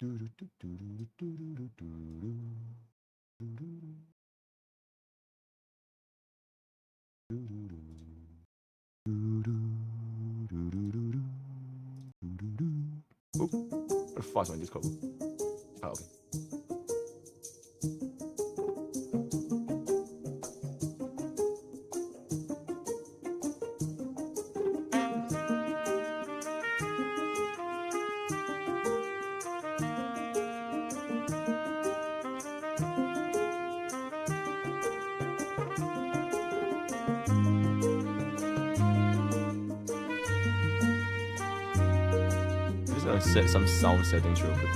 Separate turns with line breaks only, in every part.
What the fuck is on this code? Oh, okay. Set some sound settings real quick.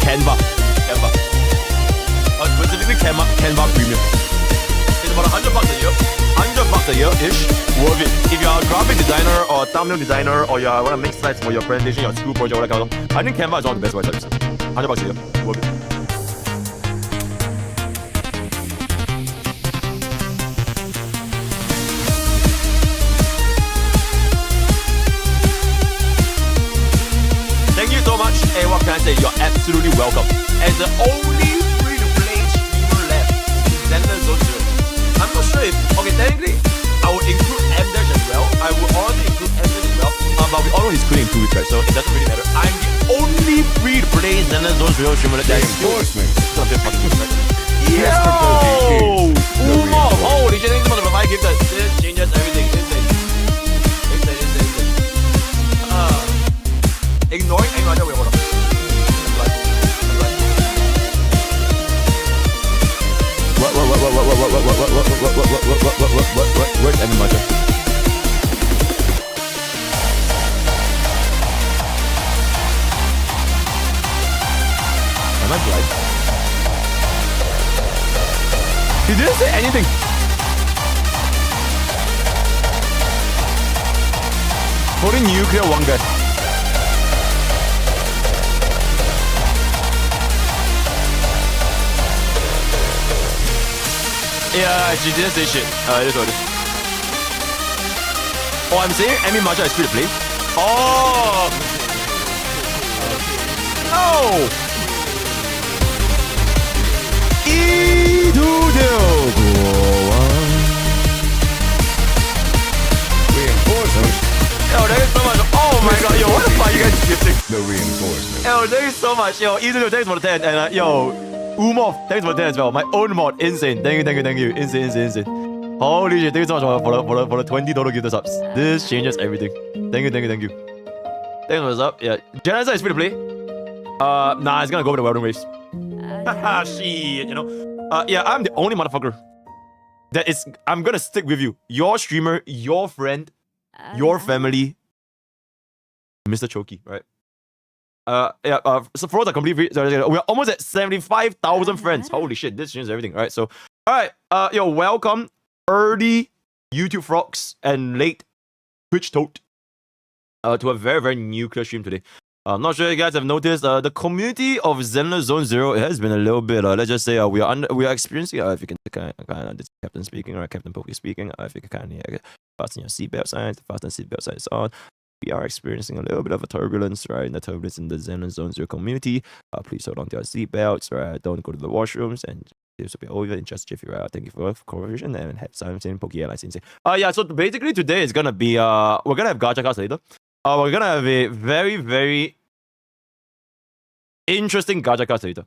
Canva. Specifically Canva Premium. It's about $100 a year. $100 a year-ish. Worth it. If you're a graphic designer or a thumbnail designer or you want to make slides for your presentation, your school project, whatever kind of stuff, I think Canva is one of the best websites. $100 a year. Worth it. Thank you so much. Hey, what can I say? You're absolutely welcome. As the only free-to-play streamer left in Zenlesszonezero. I'm not sure if... Okay, technically, I would include M-Dash as well. I would also include M-Dash as well. But we all know he's quitting 2 weeks, right? So it doesn't really matter. I'm the only free-to-play Zenlesszonezero streamer that is
Enforcement.
It's not a bit fucking good, right? Yo! Holy shit, thanks so much for the 5 gift. This changes everything. Insane. Ignoring any other way. Hold on. What? Where's Evan Macho? Am I blind? He didn't say anything. Holding nuclear one guy. Yeah, she didn't say shit. It is what it is. Oh, I'm saying Amy Macha is free to play. Oh! No!
Reinforcement.
Yo, thank you so much. Oh my god, yo, what the fuck are you guys gifting?
The reinforcement.
Yo, thank you so much. Yo, Idudo, thanks for the 10. And yo, Umov, thanks for the 10 as well. My own mod, insane. Thank you. Insane. Holy shit, thank you so much for the $20 gift subs. This changes everything. Thank you. Thanks for the sub. Yeah, Genocide is free to play. Nah, it's gonna go with the wutheringwaves. Haha, shit, you know. Yeah, I'm the only motherfucker that is. I'm gonna stick with you. Your streamer, your friend, your family, Mr. Choki, right? So for the complete we're almost at 75,000 friends. Holy shit, this changes everything. All right, so yo, welcome early YouTube frogs and late Twitch toad to a very, very nuclear stream today. I'm not sure if you guys have noticed the community of Zenlesszonezero has been a little bit let's just say we are experiencing if you can kind of this Captain speaking or Captain Pokke speaking, if you can kind of fasten your seatbelt signs, fasten seatbelt signs on. We are experiencing a little bit of a turbulence, right? The turbulence in the Zenlesszonezero community. Please hold on to your seatbelts, right? Don't go to the washrooms, and this will be over in just a few hours. Thank you for cooperation and have something Pokke like insane. Yeah, so basically today is gonna be we're gonna have gacha cards later. We're gonna have a very, very interesting gacha cards later.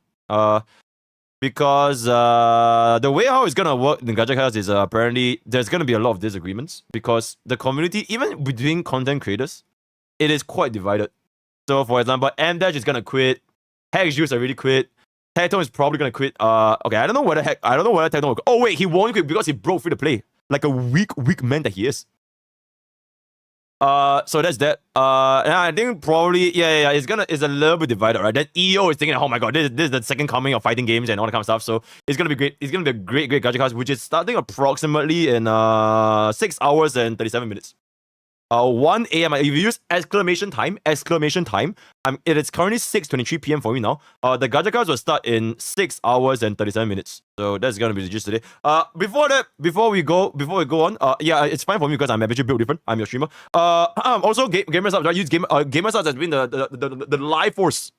Because the way how it's gonna work in gacha cards is apparently there's gonna be a lot of disagreements because the community, even between content creators, it is quite divided. So for example, M-Dash is gonna quit, Hex Juice already quit, Tectone is probably gonna quit. Okay, I don't know whether Tectone will. Oh wait, he won't quit because he broke free to play. Like a weak man that he is. So that's that. And I think probably yeah. It's a little bit divided, right? Then EO is thinking, oh my god, this is the second coming of fighting games and all that kind of stuff. So it's gonna be great. It's gonna be a great gacha cast, which is starting approximately in 6 hours and 37 minutes. 1 a.m. If you use exclamation time, it is currently 6:23 p.m. for me now. The gacha cards will start in 6 hours and 37 minutes. So that's gonna be the gist today. Before we go on, yeah, it's fine for me because I'm actually built different. I'm your streamer. Also Gamers Up, right? Use Gamers Up has been the life force.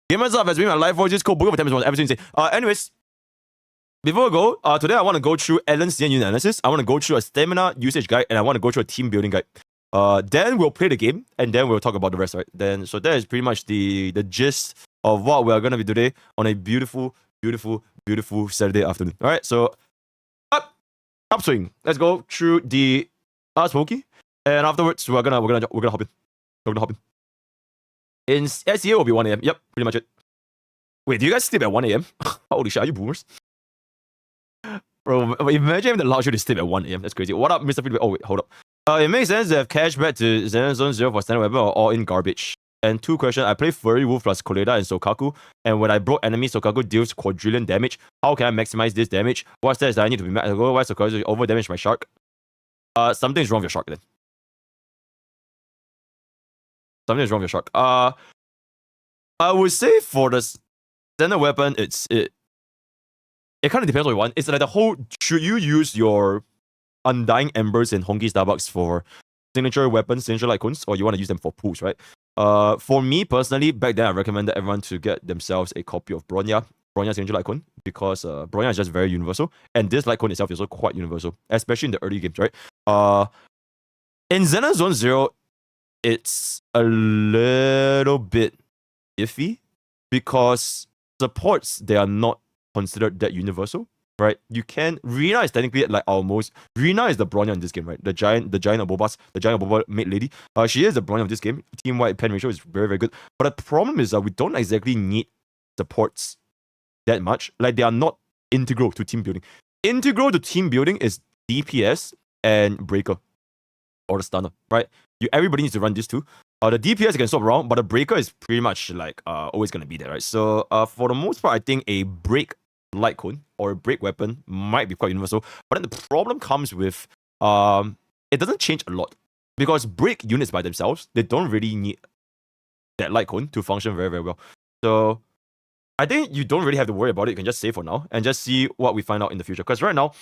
Gamers Up has been my life force. Just code book of 10 minutes. Everything insane. Anyways. Before we go, today I want to go through Alan's unit analysis. I want to go through a stamina usage guide, and I want to go through a team building guide. Then we'll play the game, and then we'll talk about the rest, right? So that is pretty much the gist of what we are gonna be today on a beautiful Saturday afternoon. All right, so upswing. Let's go through the MrPokke, and afterwards we're gonna hop in. We're gonna hop in. In SEA will be 1 a.m. Yep, pretty much it. Wait, do you guys sleep at 1 a.m? Holy shit, are you boomers? Bro, imagine if they allowed you to sleep at 1 a.m. That's crazy. What up, Mr. Feedback? Oh, wait, hold up. It makes sense to have cash back to Zenlesszonezero for standard weapon or all in garbage. And 2 questions. I play Furry Wolf plus Koleda and Sokaku, and when I broke enemy, Sokaku deals quadrillion damage. How can I maximize this damage? What stats do I need to be mad? Why Sokaku over damage my shark? Something's wrong with your shark then. Something's wrong with your shark. I would say for the standard weapon, it kind of depends on what you want. It's like the whole, should you use your Undying Embers in Honkai Starbucks for signature weapons, signature light cones, or you want to use them for pools, right? For me personally, back then I recommended everyone to get themselves a copy of Bronya signature light cone, because Bronya is just very universal, and this light cone itself is also quite universal, especially in the early games, right? In Zenlesszonezero, it's a little bit iffy because supports, they are not considered that universal, right? You can, Rina is technically like our most, Rina is the Bronya in this game, right? The giant Aboba maid lady. She is the Bronya of this game. Team wide pen ratio is very good. But the problem is that we don't exactly need supports that much. Like, they are not integral to team building. Integral to team building is DPS and Breaker, or the stunner, right? Everybody needs to run these two. The DPS you can swap around, but the Breaker is pretty much like always gonna be there, right? So for the most part, I think a break light cone or a break weapon might be quite universal. But then the problem comes with it doesn't change a lot, because break units by themselves, they don't really need that light cone to function very well. So I think you don't really have to worry about it. You can just save for now and just see what we find out in the future. Because right now,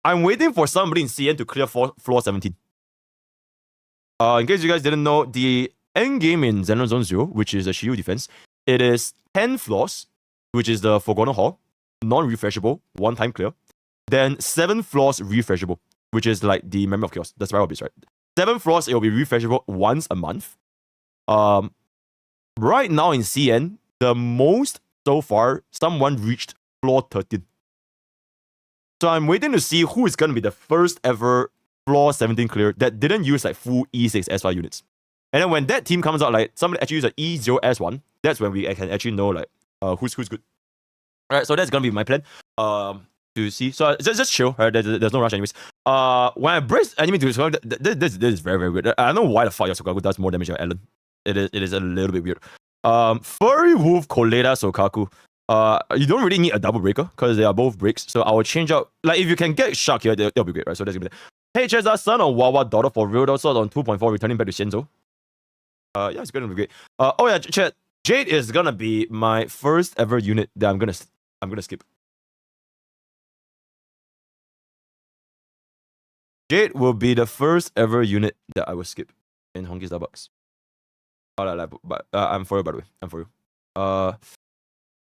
I'm waiting for somebody in CN to clear floor 17. In case you guys didn't know, the end game in Zenlesszonezero, which is the Shield defense, it is 10 floors, which is the Forgotten Hall, non-refreshable, one-time clear. Then 7 floors refreshable, which is like the Memory of Chaos, the spiral base, right? 7 floors, it will be refreshable once a month. Right now in CN, the most so far, someone reached floor 13. So I'm waiting to see who is going to be the first ever floor 17 clear that didn't use like full E6 S5 units. And then when that team comes out, like somebody actually use an E0S1, that's when we can actually know like who's good. Alright, so that's gonna be my plan. To see. So just chill, right? There's no rush anyways. When I brace enemy to this is very weird. I don't know why the fuck your Sokaku does more damage than Alan. It is a little bit weird. Furry Wolf, Koleda, Sokaku. You don't really need a double breaker because they are both breaks. So I will change out, like, if you can get Shark here, that'll be great, right? So that's gonna be there. Hey, Cheza, son on Wawa, daughter for real, sword on 2.4, returning back to Shenzo. Yeah, it's gonna be great. Oh yeah, chat. Jade is gonna be my first ever unit that I'm gonna skip. Jade will be the first ever unit that I will skip in Honkai Starbucks. But I'm for you, by the way. I'm for you.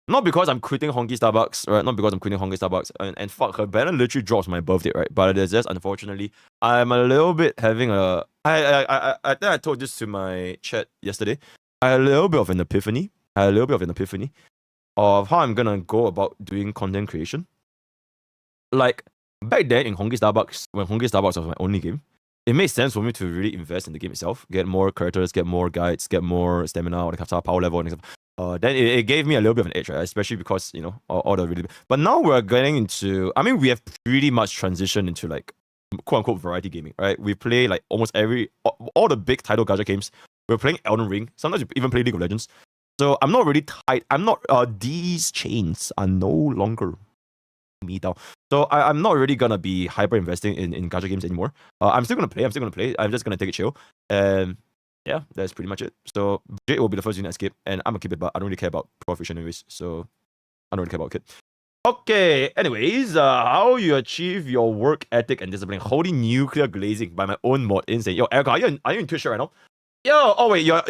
Not because I'm quitting Honkai Starbucks, right? Not because I'm quitting Honkai Starbucks. And fuck, her banner literally drops my birthday, right? But it's just, unfortunately, I'm a little bit having a... I think I told this to my chat yesterday. I had a little bit of an epiphany. Of how I'm gonna go about doing content creation. Like, back then in Honkai Starbucks, when Honkai Starbucks was my only game, it made sense for me to really invest in the game itself. Get more characters, get more guides, get more stamina, or the power level, and stuff. then it gave me a little bit of an edge, right? Especially because, you know, all the really. But now we're getting into, I mean, we have pretty much transitioned into like quote unquote variety gaming, right? We play like almost all the big title gacha games. We're playing Elden Ring. Sometimes we even play League of Legends. So I'm not really tight. I'm not, these chains are no longer me down. So I'm not really gonna be hyper investing in gacha games anymore. I'm still gonna play. I'm just gonna take it chill. And yeah, that's pretty much it. So Jade will be the first unit escape, and I'm gonna keep it, but I don't really care about proficient anyways. So I don't really care about Kid. Okay, anyways, how you achieve your work ethic and discipline. Holy nuclear glazing by my own mod. Insane. Yo, Erica, are you in Twitch right now? Yo, oh wait, you're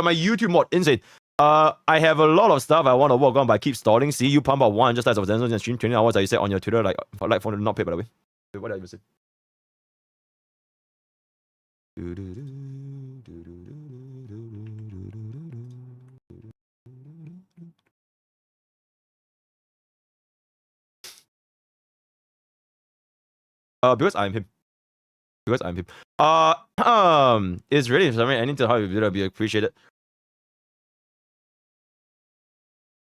my YouTube mod. Insane. I have a lot of stuff I want to work on, but I keep stalling. See, you pump out 100 stars of Zenlesszonezero and stream 20 hours, like you said on your Twitter, like for not paid, by the way. Wait, what did I even say? Because I'm him. Because I'm him. It's really something I need to how you be appreciated.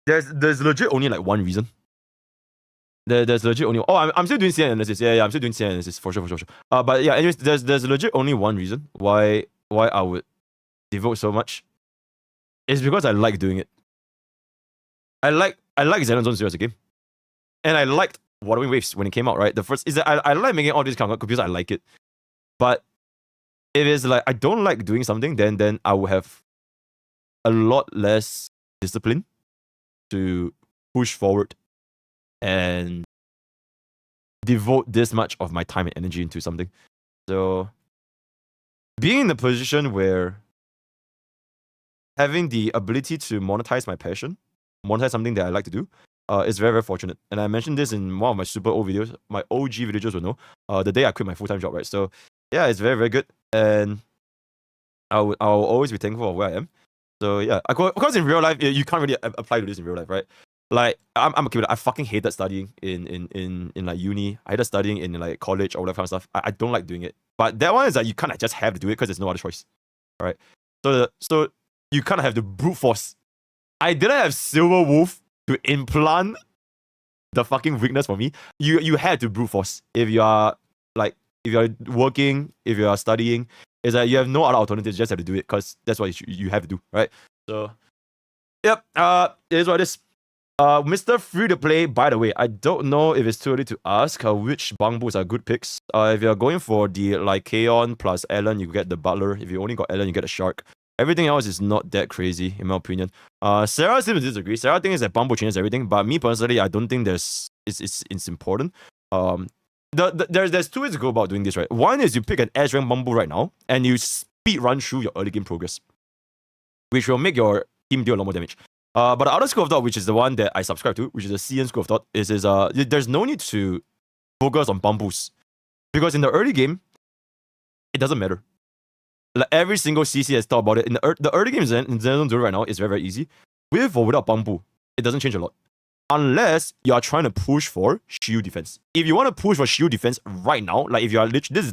There's legit only like one reason. There's legit only. Oh, I'm still doing CN analysis. Yeah, I'm still doing CN analysis for sure. But yeah, anyways, there's legit only one reason why I would devote so much. It's because I like doing it. I like Zenlesszonezero as a game, and I liked Wuthering Waves when it came out. Right, the first is that I like making all these kind of computers. I like it, but if it's like I don't like doing something, then I will have a lot less discipline to push forward and devote this much of my time and energy into something. So being in the position where having the ability to monetize my passion, monetize something that I like to do, is very, very fortunate. And I mentioned this in one of my super old videos. My OG videos will know. The day I quit my full-time job, right? So yeah, it's very, very good. And I'll always be thankful of where I am. So yeah, of course in real life, you can't really apply to this in real life, right? Like I'm a kid. I fucking hated studying in like uni. I hated studying in like college or whatever kind of stuff. I don't like doing it. But that one is like you kind of just have to do it because there's no other choice, right? So you kind of have to brute force. I didn't have Silver Wolf to implant the fucking weakness for me. You had to brute force if you are working, if you are studying. Is that you have no other alternatives, you just have to do it because that's what you have to do, right? So, yep, it is what it is. Mr. Free to Play, by the way, I don't know if it's too early to ask which Bangboos are good picks. If you're going for the Lycaon plus Ellen, you get the Butler. If you only got Ellen, you get a Shark. Everything else is not that crazy, in my opinion. Sarah seems to disagree. Sarah thinks that Bangboo changes everything, but me personally, I don't think it's important. There's two ways to go about doing this, right? One is you pick an S rank Bangboo right now, and you speed run through your early game progress, which will make your team deal a lot more damage. But the other school of thought, which is the one that I subscribe to, which is the CN school of thought, is there's no need to focus on Bamboos. Because in the early game, it doesn't matter. Like every single CC has thought about it. In the early game in Zenlesszonezero right now is very, very easy. With or without Bangboo, it doesn't change a lot. Unless you are trying to push for shield defense. If you want to push for shield defense right now, like if you are literally, this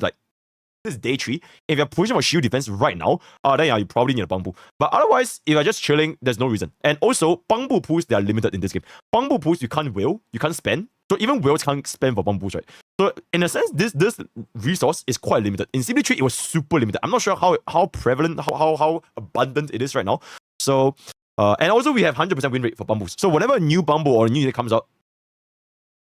is day 3. If you're pushing for shield defense right now, then yeah, you probably need a Bangboo. But otherwise, if you're just chilling, there's no reason. And also, Bangboo pools, they are limited in this game. Bangboo pools, you can't will, you can't spend. So even whales can't spend for Bamboos, right? So in a sense, this resource is quite limited. In CB3, it was super limited. I'm not sure how prevalent, how abundant it is right now. So, and also we have 100% win rate for Bamboos. So whenever a new Bamboo or a new unit comes out,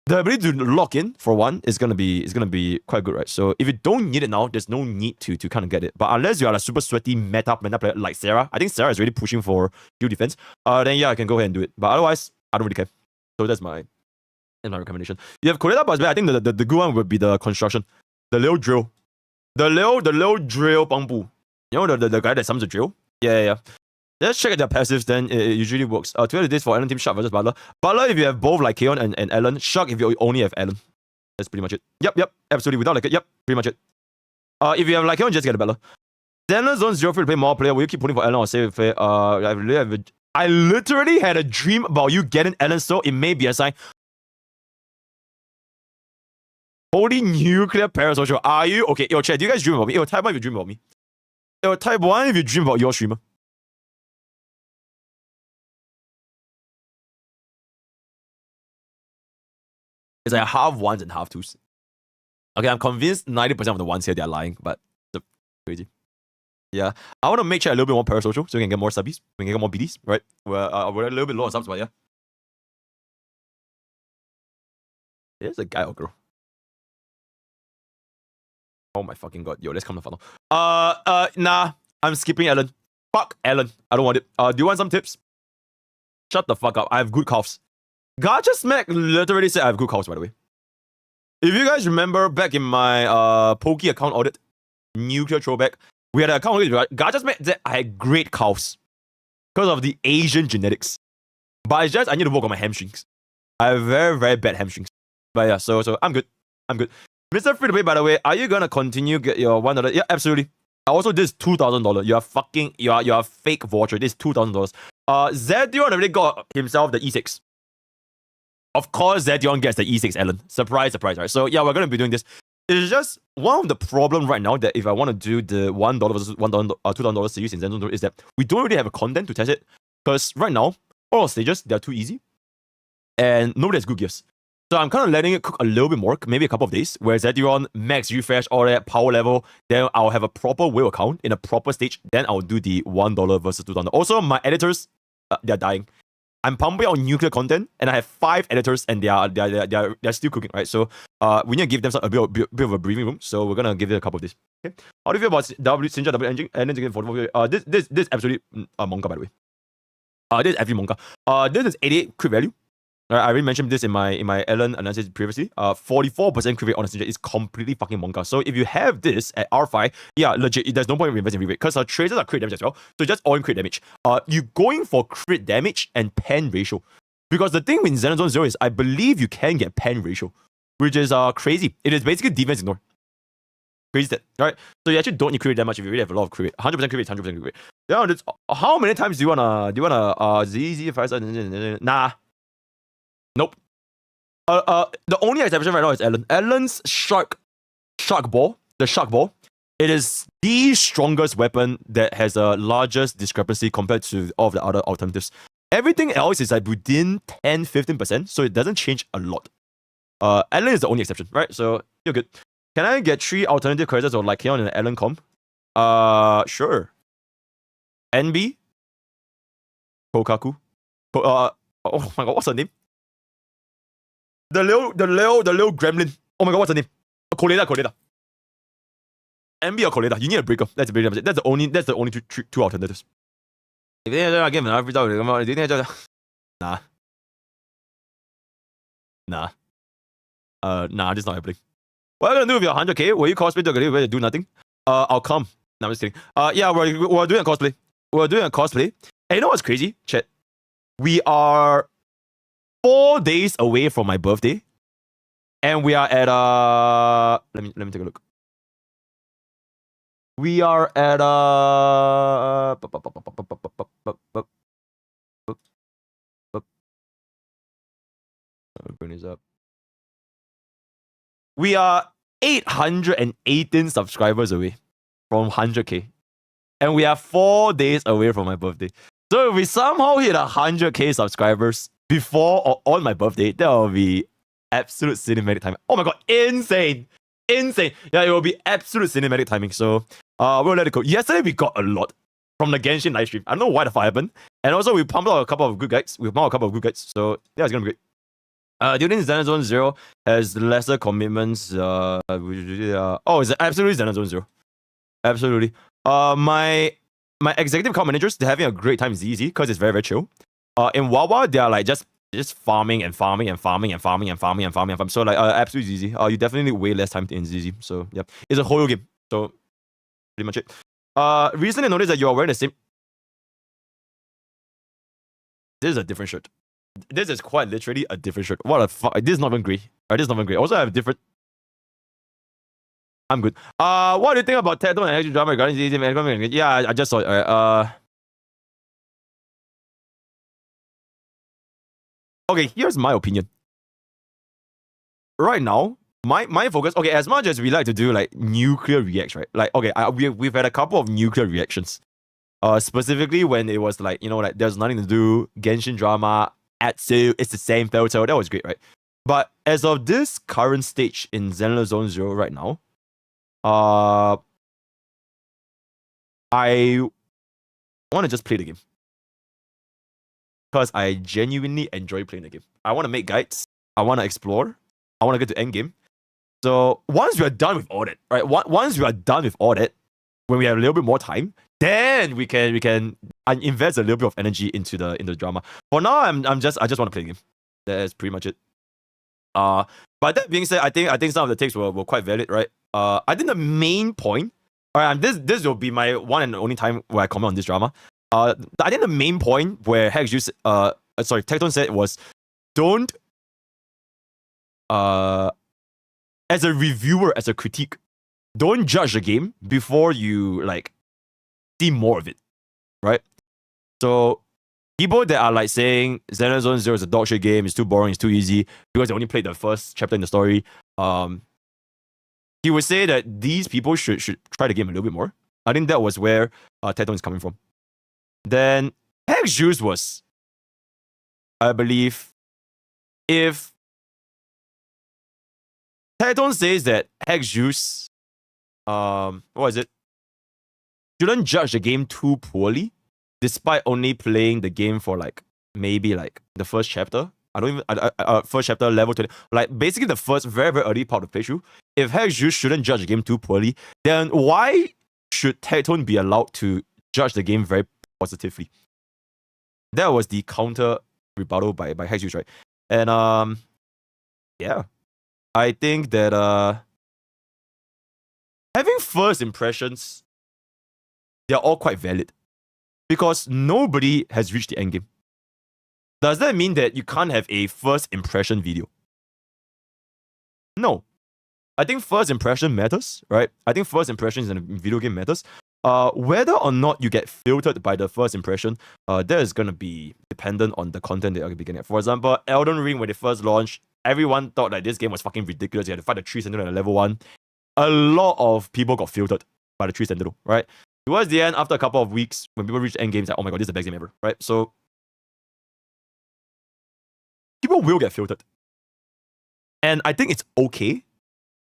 the ability to lock in for one is gonna be quite good, right? So if you don't need it now, there's no need to kind of get it. But unless you are a super sweaty meta player like Sarah, I think Sarah is really pushing for shield defense. Then yeah, I can go ahead and do it. But otherwise, I don't really care. So that's my recommendation. You have Kodeta, but I think the good one would be the construction, the little drill, the little drill Bangboo. You know the guy that summons the drill. Yeah. Let's check their passives, then it usually works. 12 days for Ellen team Shark versus Butler. Butler if you have both like Kaon and Ellen. Shark if you only have Ellen. That's pretty much it. Yep, absolutely. Without like it, yep, pretty much it. If you have like Kaon, just get a Butler. Zenlesszonezero free to play more player. Will you keep putting for Ellen or save it? I literally had a dream about you getting Ellen, so it may be a sign. Holy nuclear parasocial. Are you okay? Yo, chat, do you guys dream about me? Yo, type 1 if you dream about me. Yo, type 1 if you dream about your streamer. It's like half ones and half twos. Okay, I'm convinced 90% of the ones here, they're lying, but it's crazy. Yeah, I want to make sure a little bit more parasocial so we can get more subbies, we can get more BDs, right? We're a little bit low on subs, but yeah. There's a guy or girl. Oh my fucking god. Yo, let's come to funnel. Nah. I'm skipping Ellen. Fuck Ellen. I don't want it. Do you want some tips? Shut the fuck up. I have good calves. Gacha Smack literally said I have good calves, by the way. If you guys remember back in my Pokke account audit, nuclear throwback, we had an account audit. Gacha Smack said I had great calves because of the Asian genetics. But it's just I need to work on my hamstrings. I have very, very bad hamstrings. But yeah, so I'm good. I'm good. Mr. Free to Play, by the way, are you gonna continue get your $1? Yeah, absolutely. Also, this is $2,000. You're a fake voucher. This is $2,000. Zedion already got himself the E6. Of course, Zedion gets the E6, Ellen. Surprise, surprise, right? So yeah, we're gonna be doing this. It's just one of the problem right now that if I want to do the $1 versus $2,000 series in Zenlesszonezero is that we don't really have a content to test it because right now all stages they're too easy and nobody has good gifts. So I'm kind of letting it cook a little bit more, maybe a couple of days, where Zedion, max refresh, all that, power level, then I'll have a proper whale account in a proper stage, then I'll do the $1 versus $2,000. Also, my editors, they're dying. I'm pumping out nuclear content, and I have 5 editors, and they're still cooking, right? So we need to give them a bit of a breathing room, so we're going to give it a couple of days. Okay? How do you feel about Sinja W engine? And then again, 44. This is absolutely Monka, by the way. This is every Monka. This is 88 crit value. I already mentioned this in my Ellen analysis previously. 44% crit rate on a Sinja is completely fucking Monka. So if you have this at R5, yeah, legit, there's no point in investing in re-rate because our tracers are crit damage as well. So just all in crit damage. You going for crit damage and pen ratio. Because the thing with Zenlesszonezero is I believe you can get pen ratio, which is crazy. It is basically defense ignore. Crazy stat, right? So you actually don't need crit rate that much if you really have a lot of crit rate. 100% crit rate, 100% crit rate. Yeah, how many times do you wanna ZZ? Nah. Nope. The only exception right now is Ellen. Ellen's shark ball, the shark ball, it is the strongest weapon that has the largest discrepancy compared to all of the other alternatives. Everything else is like within 10-15%, so it doesn't change a lot. Ellen is the only exception, right? So you're good. Can I get 3 alternative characters or like Keon and Ellen comp? Sure. NB, Kokaku. Oh my god, what's her name? The little gremlin. Oh my god, what's her name? Koleda. NB or Koleda. You need a breaker. That's the only two alternatives. If they again, nah. Nah, this is not happening. What are you gonna do with your 100k? Will you cosplay to do nothing? I'll come. No, I'm just kidding. Yeah, we're doing a cosplay. And you know what's crazy? Chat. We are 4 days away from my birthday, and we are at let me take a look. We are at bring this up. We are 818 subscribers away from 100k, and we are 4 days away from my birthday. So if we somehow hit 100k subscribers before or on my birthday, that will be absolute cinematic timing. Oh my god, insane. Yeah, it will be absolute cinematic timing. So we'll let it go. Yesterday we got a lot from the Genshin live stream. I don't know why the fire happened. And also we pumped out a couple of good guides. So yeah, it's gonna be great. Do you think Zenlesszonezero has lesser commitments? Oh, it's absolutely Zenlesszonezero. Absolutely. My executive account managers, they're having a great time in ZZ because it's very, very chill. In Wawa, they are like just farming. So like absolutely ZZ. You definitely need way less time in ZZ. So yeah, it's a Hoyo game. So pretty much it. Recently noticed that you are wearing the same. This is a different shirt. This is quite literally a different shirt. What the fuck? This is not even grey. This is not even grey. Also, I have different. I'm good. What do you think about Tectone and actual drama regarding ZZ? Yeah, I just saw it. Okay, here's my opinion. Right now, my focus. Okay, as much as we like to do like nuclear reacts, right? Like, okay, we've had a couple of nuclear reactions. Specifically when it was like, you know, like there's nothing to do, Genshin drama, Atsu, it's the same photo. That was great, right? But as of this current stage in Zenlesszonezero right now, I want to just play the game. Because I genuinely enjoy playing the game. I want to make guides. I want to explore. I want to get to endgame. So once we are done with audit, right? Once we are done with audit, when we have a little bit more time, then we can invest a little bit of energy into the drama. For now, I just want to play the game. That's pretty much it. But that being said, I think some of the takes were quite valid, right? I think the main point, alright, this will be my one and only time where I comment on this drama. I think the main point where Tectone said was, don't as a reviewer, as a critique, don't judge the game before you see more of it, right? So people that are saying Zenlesszonezero is a dog shit game, it's too boring, it's too easy because they only played the first chapter in the story. He would say that these people should try the game a little bit more. I think that was where Tectone is coming from. Then Hex Juice was, I believe, if Tectone says that Hex Juice, shouldn't judge the game too poorly, despite only playing the game for maybe the first chapter. First chapter level 20, basically the first very, very early part of the playthrough. If Hex Juice shouldn't judge the game too poorly, then why should Tectone be allowed to judge the game very positively? That was the counter rebuttal by Hex Juice, right? And yeah, I think that having first impressions, they're all quite valid because nobody has reached the end game. Does that mean that you can't have a first impression video? No. I think first impression matters, right? I think first impressions in a video game matters. Whether or not you get filtered by the first impression, that is going to be dependent on the content that you're going to be getting at. For example, Elden Ring, when they first launched, everyone thought this game was fucking ridiculous. You had to fight the tree sentinel at level 1. A lot of people got filtered by the tree sentinel, right? Towards the end, after a couple of weeks, when people reach end games, oh my god, this is the best game ever, right? So people will get filtered. And I think it's okay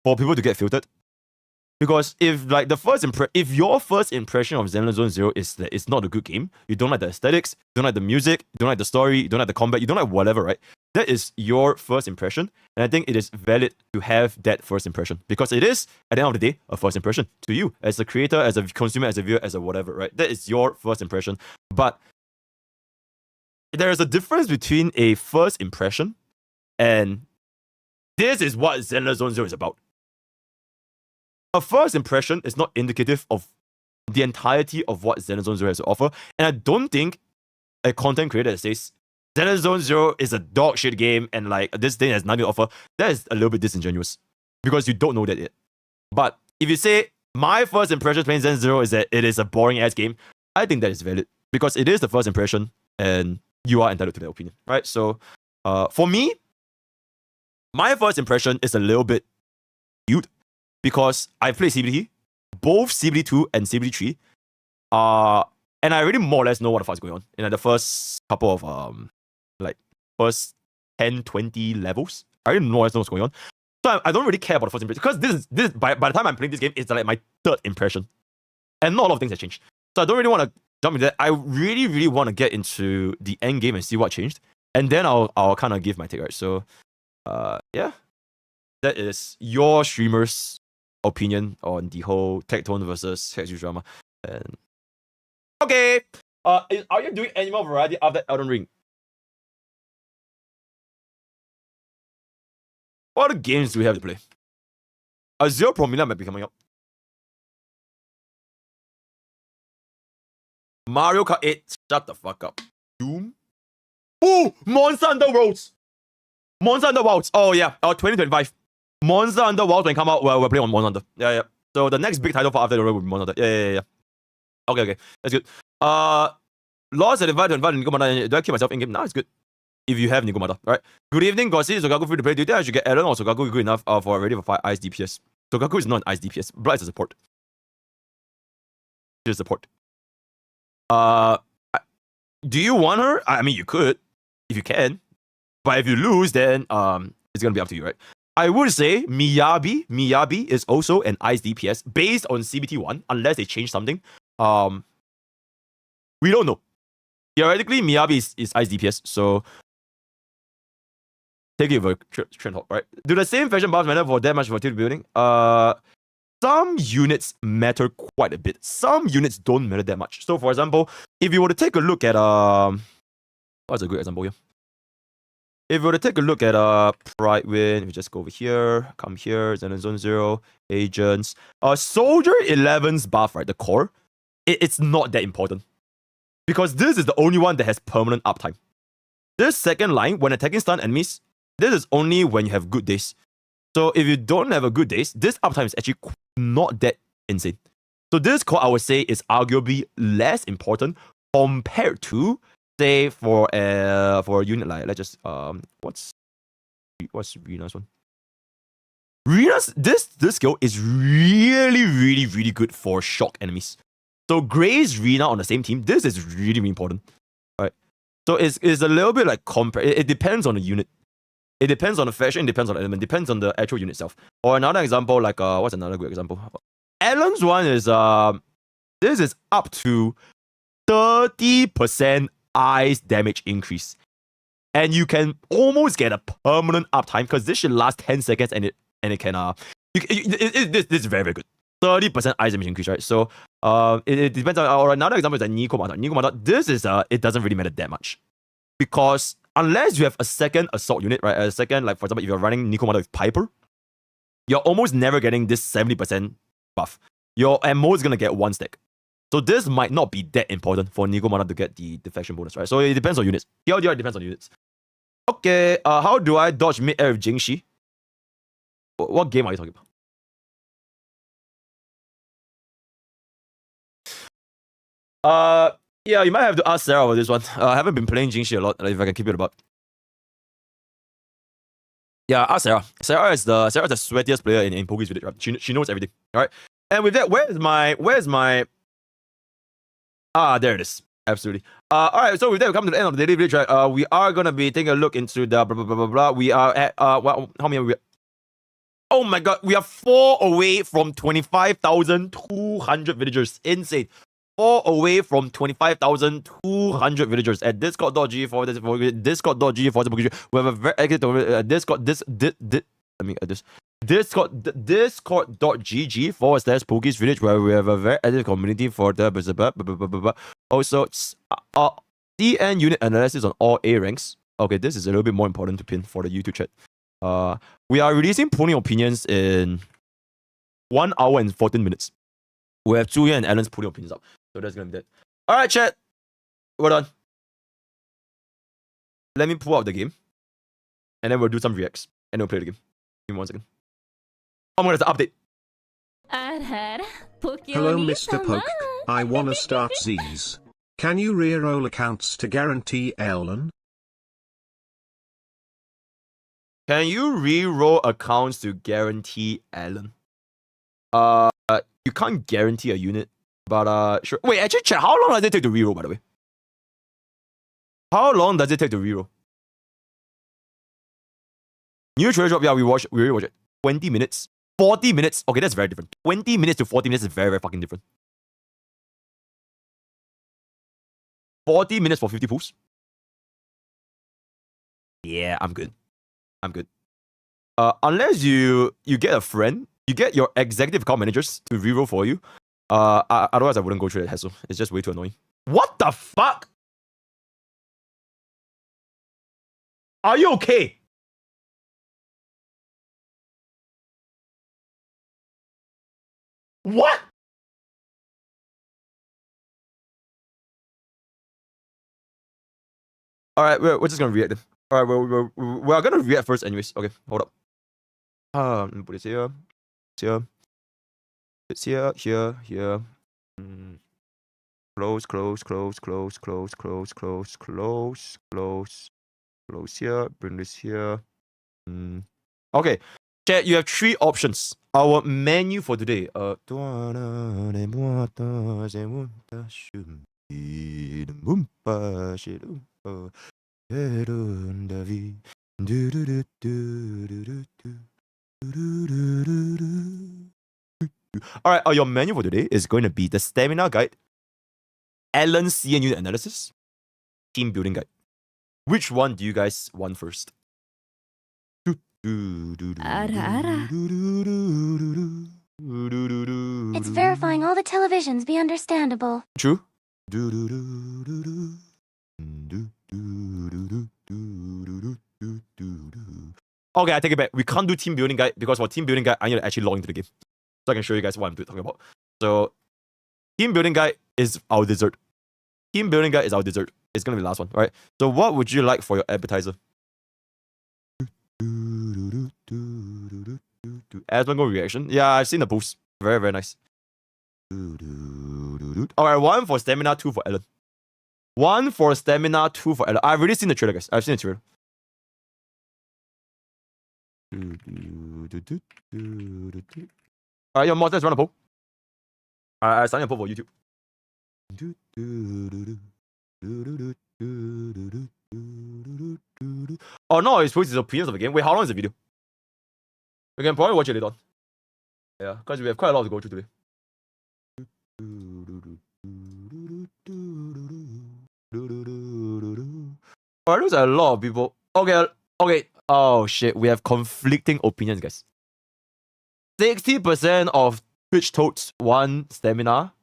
for people to get filtered. Because if if your first impression of Zenlesszonezero is that it's not a good game, you don't like the aesthetics, you don't like the music, you don't like the story, you don't like the combat, you don't like whatever, right? That is your first impression. And I think it is valid to have that first impression. Because it is, at the end of the day, a first impression to you as a creator, as a consumer, as a viewer, as a whatever, right? That is your first impression. But there is a difference between a first impression and this is what Zenlesszonezero is about. A first impression is not indicative of the entirety of what Zenlesszonezero has to offer. And I don't think a content creator that says Zenlesszonezero is a dog shit game and this thing has nothing to offer, that is a little bit disingenuous. Because you don't know that yet. But if you say, my first impression playing Zenlesszonezero is that it is a boring ass game, I think that is valid. Because it is the first impression and you are entitled to that opinion. Right? So for me, my first impression is a little bit skewed. Because I played CBD, both CBD 2 and CBD 3, and I already more or less know what the fuck is going on in the first couple of first 10, 20 levels. I already more or less know what's going on. So I don't really care about the first impression because this by the time I'm playing this game, it's my third impression, and not a lot of things have changed. So I don't really want to jump into that. I really, really want to get into the end game and see what changed, and then I'll kind of give my take, right? So, yeah, that is your streamer's opinion on the whole Tectone versus Hex Juice drama. And okay, are you doing any more variety after Elden Ring? What other games do we have to play? Zero Promille might be coming up. Mario Kart 8, shut the fuck up. Doom. Ooh, Monster Hunter Worlds. Monster Hunter Worlds. Oh yeah, 2025. Monster Hunter Worlds when come out, we're playing on Monster Hunter. Yeah. So the next big title for after the road will be Monster Hunter. Yeah. Okay. That's good. Lost at invite to invite Nigomata. Do I keep myself in game? Nah, it's good. If you have Nigomata, right? Good evening, Gossi. Is Sogaku free to play? Do you think I should get Alan or Sogaku good enough for ready for 5 ice DPS? Sogaku is not an ice DPS. Blood is a support. Just support. Do you want her? I mean, you could, if you can. But if you lose, then It's gonna be up to you, right? I would say Miyabi is also an ice DPS based on CBT1, unless they change something. We don't know. Theoretically, Miyabi is ice DPS, so take it over Trend Hop, right? Do the same fashion buffs matter for that much for building? Some units matter quite a bit. Some units don't matter that much. So, for example, if you were to take a look at what's a good example here? If you were to take a look at Pride Wind, we just go over here, come here, Zenlesszonezero, Agents. Soldier 11's buff, right? The core, it's not that important. Because this is the only one that has permanent uptime. This second line, when attacking stun enemies, this is only when you have good days. So if you don't have a good days, this uptime is actually not that insane. So this core, I would say, is arguably less important compared to, say, for a unit like, let's just what's Rena's one? Rena's this skill is really good for shock enemies. So Gray's Rena on the same team, this is really important. Right? So it's a little bit like it depends on the unit. It depends on the faction, it depends on the element, depends on the actual unit itself. Or another example, like what's another good example? Alan's one is this is up to 30% ice damage increase. And you can almost get a permanent uptime because this should last 10 seconds and it can this is very good. 30% ice damage increase, right? So it depends on, or another example is like Nico Mata. This is it doesn't really matter that much. Because unless you have a second assault unit, right? A second, like for example, if you're running Nico Mata with Piper, you're almost never getting this 70% buff. You're at most gonna get one stack. So this might not be that important for Nico Mata to get the deflection bonus, right? So it depends on units. TLDR depends on units. Okay, how do I dodge mid-air with Jingshi? What game are you talking about? Yeah, you might have to ask Sarah about this one. I haven't been playing Jingshi a lot, if I can keep it about. Yeah, ask Sarah. Sarah's the sweatiest player in Pokke's village, right? She knows everything. Alright. And with that, where's my there it is. Absolutely. Alright, so with that, we come to the end of the daily village, right? We are gonna be taking a look into the blah. We are at how many are we at? Oh my god, we are 4 away from 25,200 villagers. Insane. 4 away from 25,200 villagers at discord.gg for discord.gg for we have a very active discord.gg /Pokke's village where we have a very active community for the also DN unit analysis on all A ranks. Okay, this is a little bit more important to pin for the YouTube chat. We are releasing polling opinions in 1 hour and 14 minutes. We have Julia and Alan's polling opinions up. So that's gonna be that. Alright, chat. Well done. Let me pull out the game. And then we'll do some reacts. And we'll play the game. Give me 1 second. Oh my god, it's an update.
Hello, Mr. Poke. I wanna start Z's. Can you reroll accounts to guarantee Ellen?
Can you re-roll accounts to guarantee Alan? You can't guarantee a unit, but sure. Wait, actually, chat. How long does it take to re-roll? By the way, how long does it take to re-roll? New trailer drop. Yeah, we really watch it. 20 minutes, 40 minutes. Okay, that's very different. 20 minutes to 40 minutes is very fucking different. 40 minutes for 50 pools. Yeah, I'm good. Unless you get a friend, you get your executive account managers to reroll for you. Otherwise I wouldn't go through that hassle. It's just way too annoying. What the fuck? Are you okay? What? Alright, we're just gonna react then. Alright, we're gonna react first anyways. Okay, hold up. Put it here. Here. It's here. Close here. Bring this here. Okay. Chat, you have 3 options. Our menu for today. Alright, your menu for today is going to be the Stamina Guide, Alan's CN Unit Analysis, Team Building Guide. Which one do you guys want first?
It's verifying all the televisions be understandable.
True. Okay, I take it back. We can't do team building guide because for team building guide, I need to actually log into the game. So I can show you guys what I'm talking about. So, team building guide is our dessert. Team building guide is our dessert. It's going to be the last one, right? So what would you like for your appetizer? Asmongo reaction. Yeah, I've seen the post. Very, very nice. Alright, 1 for stamina, 2 for Alan. 1 for stamina, 2 for Alan. I've already seen the trailer, guys. I've seen the trailer. Alright, your mod, let's run a poll. I started a poll for YouTube. Oh no, it's supposed to be opinions of the game. Wait, how long is the video? We can probably watch it later on. Yeah, because we have quite a lot to go through today. Oh, it looks like a lot of people. Okay. Oh shit, we have conflicting opinions, guys. 60% of Twitch totes want stamina.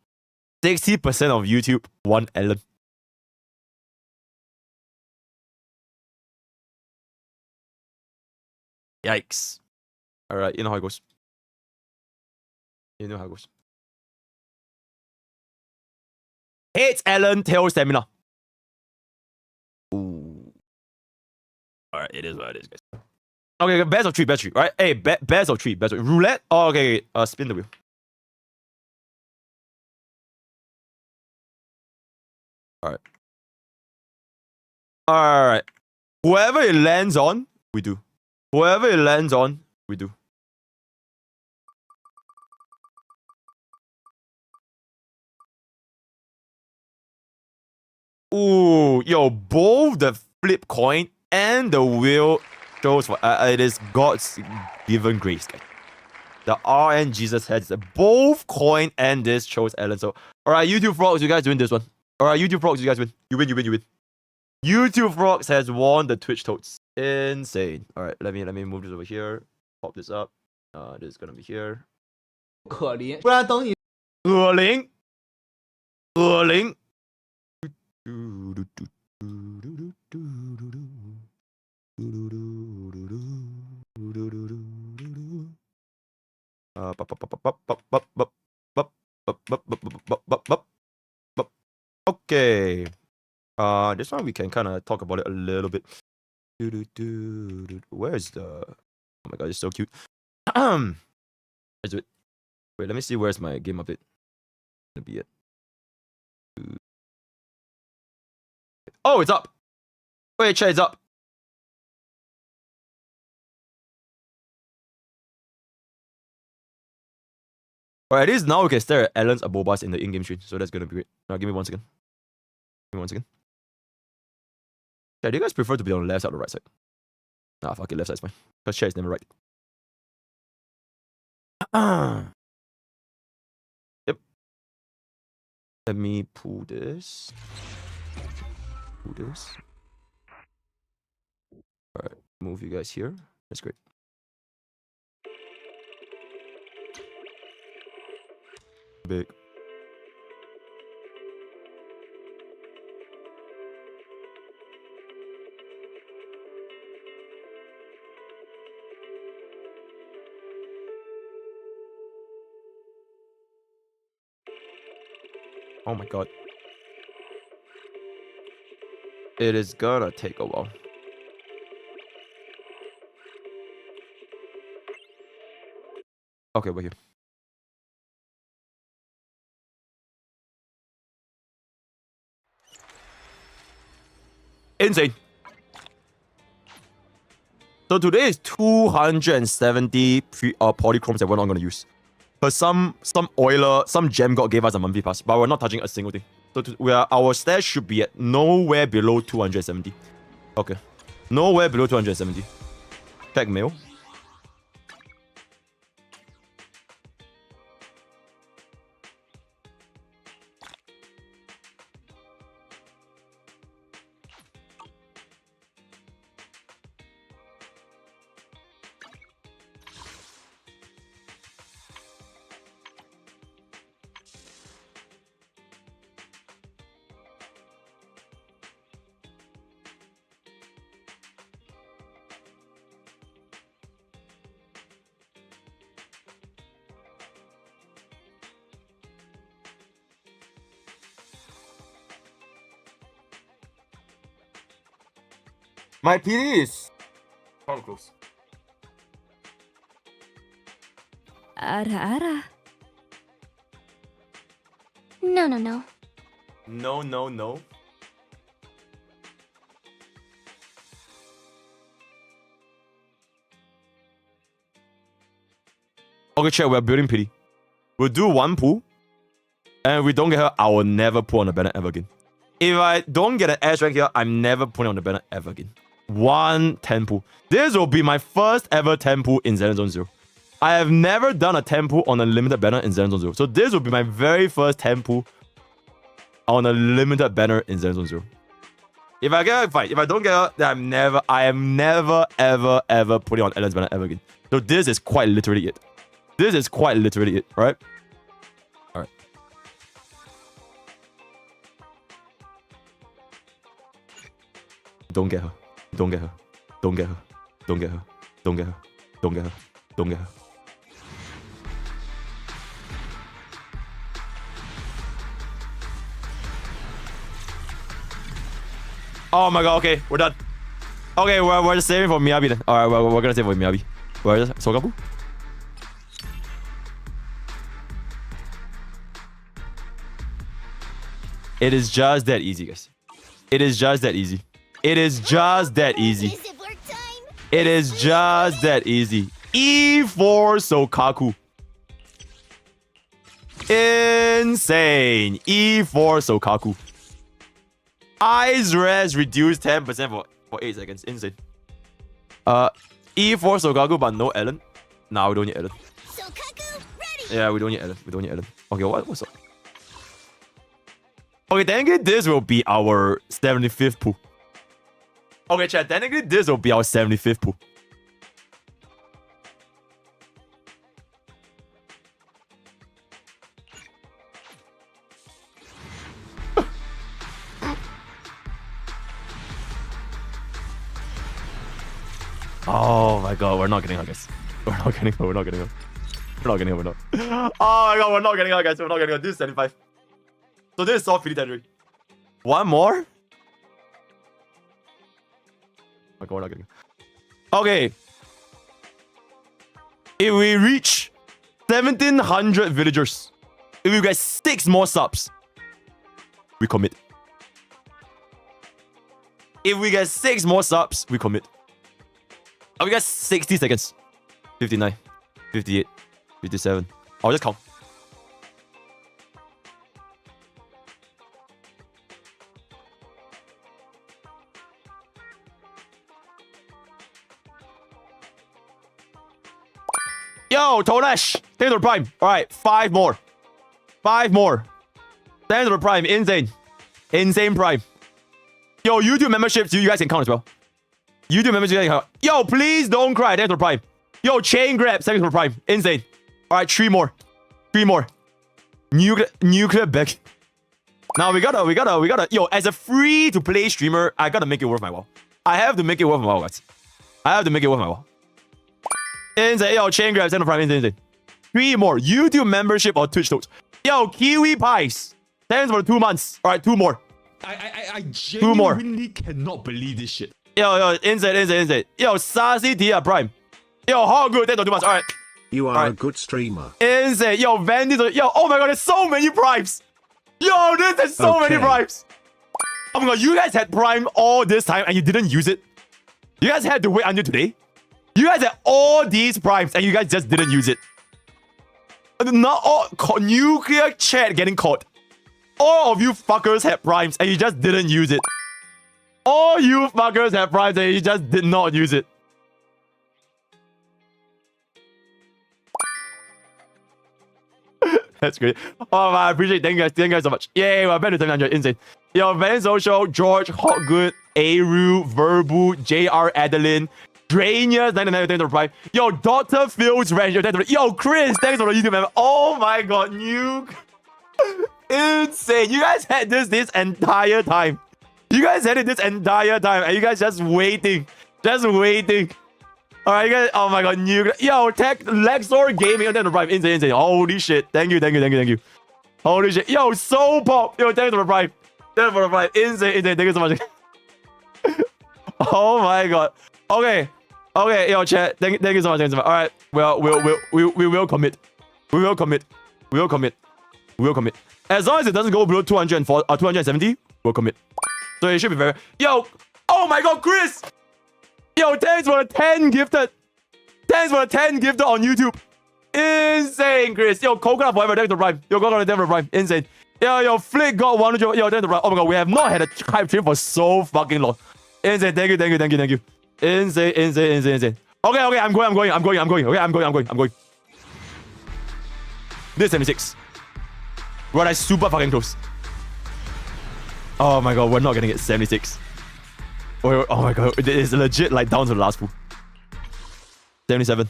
60% of YouTube want Alan. Yikes. Alright, you know how it goes. You know how it goes. Hates Alan, tails stamina. Ooh. Alright, it is what it is, guys. Okay, best of three, right? Hey, best of three. Roulette? Oh, okay. Spin the wheel. Alright. Whoever it lands on, we do. Whoever it lands on, we do. Ooh, yo, both the flip coin and the wheel shows for it is God's given grace, guys. The RN Jesus heads both coin and this chose Alan. So, alright, YouTube Frogs, you guys win this one. Alright, YouTube Frogs, you guys win. You win. YouTube Frogs has won the Twitch totes. Insane. Alright, let me move this over here. Pop this up. This is gonna be here.
可怜，不然等你
恶灵。Okay. This one we can kind of talk about it a little bit. Where's the? Oh my god, it's so cute. Let's do it. Wait, let me see where's my game update. Gonna be it. Oh, it's up. Wait, chat, it's up. Alright, at least now we can stare at Alan's abobas in the in-game stream, so that's gonna be great. Now, give me 1 second. Yeah, do you guys prefer to be on the left side or the right side? Nah, fuck it, left side's fine. Because chat is never right. Yep. Let me pull this. Alright, move you guys here. That's great. Big. Oh my god. It is gonna take a while. Okay, we're here. Insane. So today is 270 polychromes that we're not going to use. But some oiler, some gem god gave us a monthly pass, but we're not touching a single thing. So our stats should be at nowhere below 270. Okay. Nowhere below 270. Check mail. My PD is close.
Ara.
No.
No. Okay, chat, we're building PD. We'll do one pull, and if we don't get her, I will never pull on the banner ever again. If I don't get an edge rank here, I'm never pulling on the banner ever again. 1 10 pull. This will be my first ever 10 pull in Zenlesszonezero. I have never done a 10 pull on a limited banner in Zenlesszonezero. So this will be my very first 10 pull on a limited banner in Zenlesszonezero. If I get her, fine. If I don't get her, then I am never, ever putting on Ellen's banner ever again. So this is quite literally it. This is quite literally it, right? Alright. Don't get her. Don't get her. Don't get her. Don't get her. Don't get her. Don't get her. Don't get her. Oh my god, okay, we're done. Okay, we're just saving for Miyabi then. Alright, we're gonna save for Miyabi. Where is it? Sogabu? It is just that easy, guys. It is just that easy. It is just that easy. It is just that easy. E4 Sokaku. Insane. E4 Sokaku. Eyes res reduced 10% for 8 seconds. Insane. E4 Sokaku, but no Ellen. Nah, we don't need Ellen. Yeah, we don't need Ellen. We don't need Ellen. Okay, what's up? Okay, technically this will be our 75th pull. Okay, chat, technically this will be our 75th pull. Oh my god, we're not getting her, guys. We're not getting her, we're not getting her. We're not getting her, we're not. Oh my god, we're not getting her, guys. We're not getting her. This is 75. So this is soft PD territory. One more? Oh my god, we're not getting her. Okay. If we reach 1,700 villagers, if we get 6 more subs, we commit. If we get 6 more subs, we commit. We got 60 seconds. 59, 58, 57. I'll just count. Yo, Tonesh! Thanks for the prime. Alright, 5 more. 5 more. Thanks for the prime. Insane. Insane prime. Yo, YouTube memberships, you guys can count as well. YouTube memberships, you guys can count. Yo, please don't cry. Thanks for the prime. Yo, chain grab. Thanks for the prime. Insane. Alright, 3 more. 3 more. Nuclear back. Now we gotta. Yo, as a free to play streamer, I gotta make it worth my while. I have to make it worth my while, guys. I have to make it worth my while. Insane. Yo, chain grab, send the prime. Insane. 3 more. YouTube membership or Twitch notes. Yo, Kiwi Pies. Thanks for 2 months. Alright, 2 more.
I
Two more.
genuinely cannot believe this shit.
Yo, insane. Yo, Sassy Tia Prime. Yo, how good. Thanks for 2 months. Alright.
You are
Alright.
a good streamer.
Insane. Yo, Vandy. Yo, oh my god, there's so many primes. Yo, this is so many
Okay.
primes. Oh my god, you guys had prime all this time and you didn't use it? You guys had to wait until today? You guys had all these primes and you guys just didn't use it? Not all nuclear chat getting caught. All of you fuckers had primes and you just didn't use it. All you fuckers had primes and you just did not use it. That's great. Oh, I appreciate it. Thank you guys so much. Yay, we're back to 700. Insane. Yo, Van Social, George, Hotgood, Aru, Verbu, JR Adeline, Dranius, 99, thanks for the prime. Yo, Dr. Phil's Ranger, thanks for the... Yo, Chris, thanks for the YouTube member. Oh my god, nuke. Insane. You guys had this entire time. You guys had it this entire time and you guys just waiting. Just waiting. Alright, you guys. Oh my god, new. Yo, Tech Lexor Gaming. Thanks for the prime. Insane. Holy shit. Thank you. Holy shit. Yo, so pop. Yo, thanks for the prime. Thanks for the prime. Insane. Thank you so much. Oh my god. Okay. Okay, yo, chat. Thank you so much. Thank you so much. All right. Well, we will commit. We will commit. We will commit. We will commit. As long as it doesn't go below 204 or 270, we'll commit. So it should be very. Yo. Oh my god, Chris. Yo, thanks for the 10 gifted. Thanks for the 10 gifted on YouTube. Insane, Chris. Yo, coconut forever. Thanks for the rhyme. Yo, coconut forever rhyme. Insane. Yo, Flick got 100. Yo, thanks for the rhyme. Oh my god, we have not had a hype stream for so fucking long. Insane. Thank you. Insane. Okay, I'm going. Okay, I'm going. This is 76. Bro, that's super fucking close. Oh my god, we're not getting it. 76. Oh my god, it is legit like down to the last pool. 77.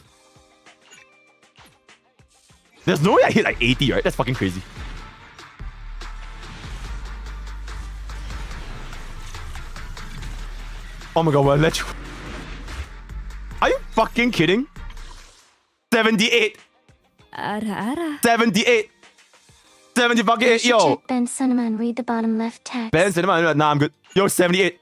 There's no way I hit like 80, right? That's fucking crazy. Oh my god, well, let's... Are you fucking kidding? 78. 78. 70 fucking 8. Yo.
Check Ben Cinema and read the bottom left text.
Ben Cinema, nah, I'm good. Yo, 78.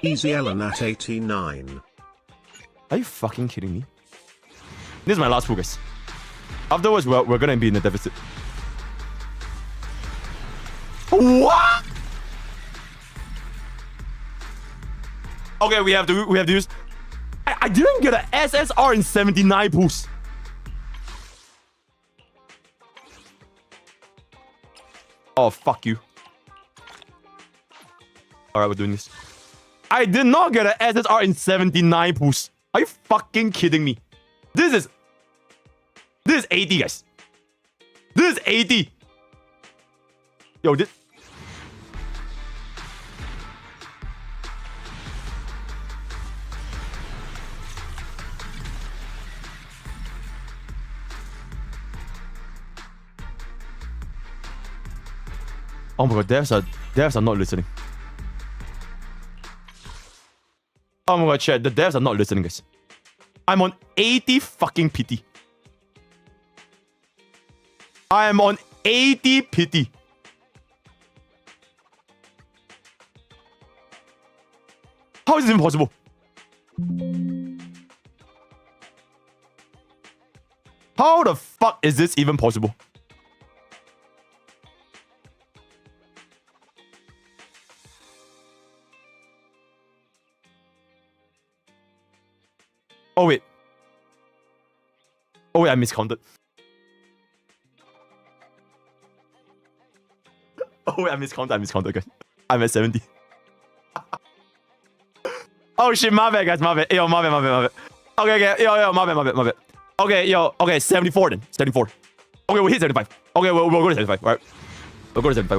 Easy Ellen at 89.
Are you fucking kidding me? This is my last pool, guys. Afterwards, we're gonna be in a deficit. What? Okay, we have to use. I didn't get an SSR in 79 pools. Oh, fuck you. Alright, we're doing this. I did not get an SSR in 79 pools. Are you fucking kidding me? This is 80, guys. This is 80. Yo, this... Oh my god, devs are not listening. Oh my god, chat, the devs are not listening, guys. I'm on 80 fucking pity. I am on 80 pity. How is this even possible? How the fuck is this even possible? Oh wait. Oh wait, I miscounted. Oh wait, I miscounted, guys. I'm at 70. Oh shit, my bad, guys, my bad. Yo, my bad. Okay, yo, my bad. Okay, yo, okay, 74 then. 74. Okay, we hit 75. Okay, we'll go to 75, alright. We'll go to 75.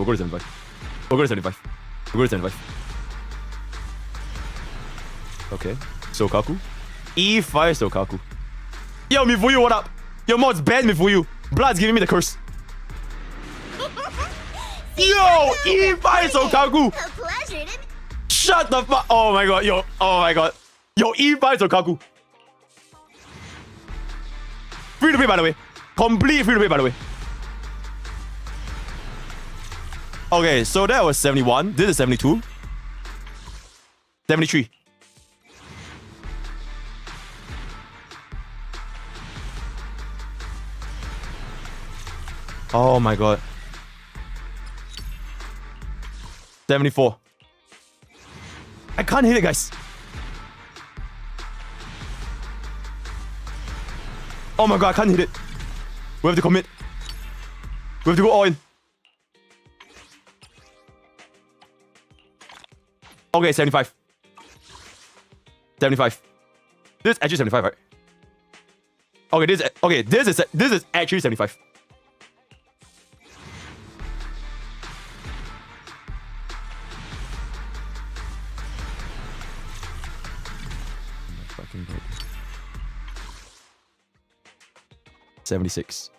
Okay, Sokaku. E5 Sokaku. Yo, Mifuyu, what up? Yo, mods banned Mifuyu. Blood's giving me the curse. Yo, E5 Sokaku. Shut the fuck. Oh my god, yo. Oh my god. Yo, E5 Sokaku. Free to play, by the way. Complete free to play, by the way. Okay, so that was 71. This is 72. 73. Oh my god. 74. I can't hit it, guys. Oh my god, I can't hit it. We have to commit. We have to go all in. Okay, 75. 75. This is actually 75, right? Okay, this is actually 75. fucking god. 76.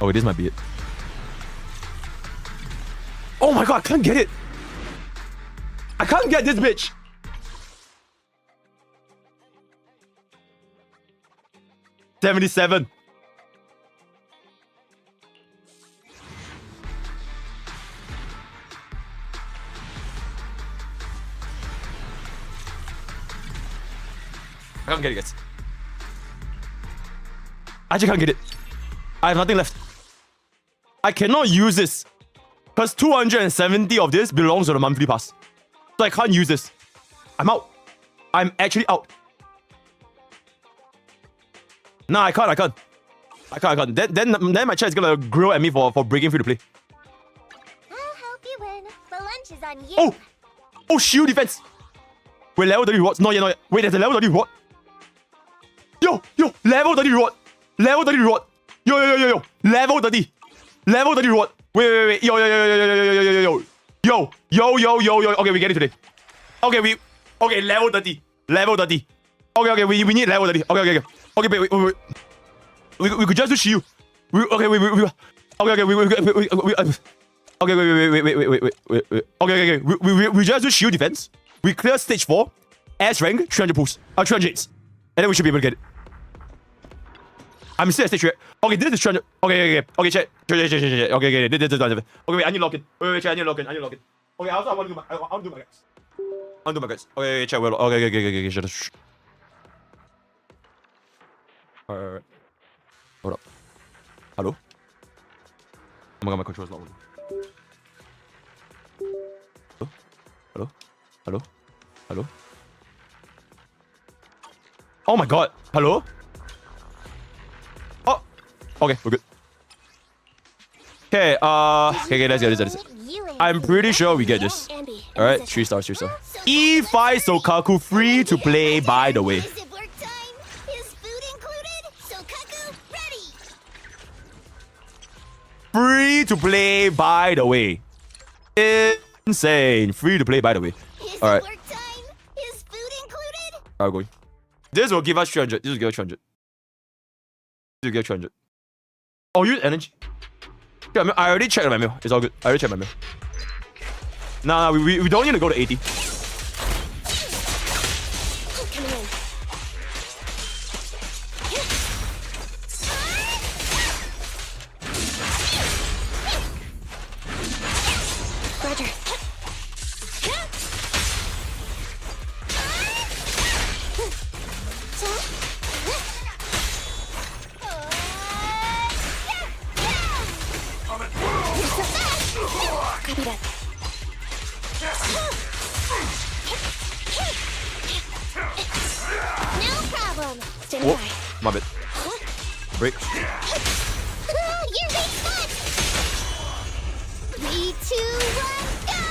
Oh, this might be it. Oh my god, I can't get it. I can't get this bitch. $77. I can't get it, guys. I just can't get it. I have nothing left. I cannot use this. Because 270 of this belongs to the monthly pass. So I can't use this. I'm out. I'm actually out. No, I can't. Then my chat is gonna grill at me for breaking free to play.
I'll help you win. The lunch is on you.
Oh! Oh, shield defense! Wait, level 30 rewards? Not yet. Wait, there's a level 30 reward. Yo! Level 30 reward! Level 30 reward! Yo! Level 30! Level 30 reward! Wait. Yo! Okay, we get it today. Okay, level 30. Level 30. Okay, we need level 30. Okay. Okay, wait. We could just do shield. Wait. Okay, we just do shield defense. We clear stage 4, S rank, 300 pulls. 300 hits. And then we should be able to get it. I'm still at stage 3. Okay, this is 300. Okay, check. Okay, this is done. Okay, wait, I need to lock in. Wait, check, I need to lock in. Okay, I want to do my guys. Okay, check. Okay, shut. Alright. Hold up. Hello? Oh my god, my controller's not working. Hello? Oh my god. Hello? Oh. Okay, we're good. Okay, let's get this. I'm pretty sure we get this. Alright, 3 stars. E5 Sokaku free to play, by the way. Free to play, by the way. Insane. Free to play, by the way. Alright. Alright, going. This will give us 300. This will give us 300. Oh, use energy. Yeah, I already checked my mail. It's all good. I already checked my mail. Nah, we don't need to go to 80. Oh, my bad. Break.
Three, 2, 1, go!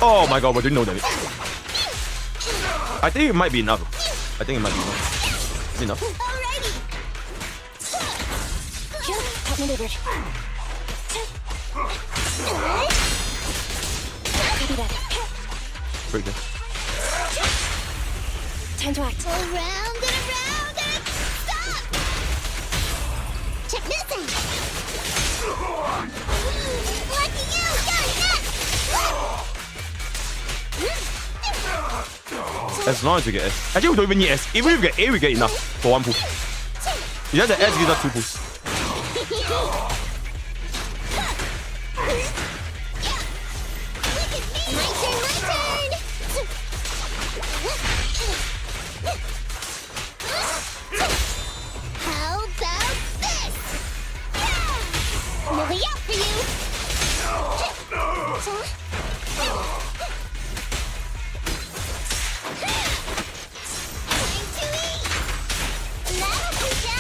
Oh my god, we're doing no damage. I think it might be enough. Is it enough?
Alrighty. Top maneuvered. Copy that.
Break there.
Time to act. Around and stop! Check this out! Lucky you!
As long as we get S. Actually, we don't even need S. Even if we get A, we get enough for 1 pull. It's just that S gives us 2 pulls.
My turn! How about this? Lily out for you! Time to eat! That'll teach ya!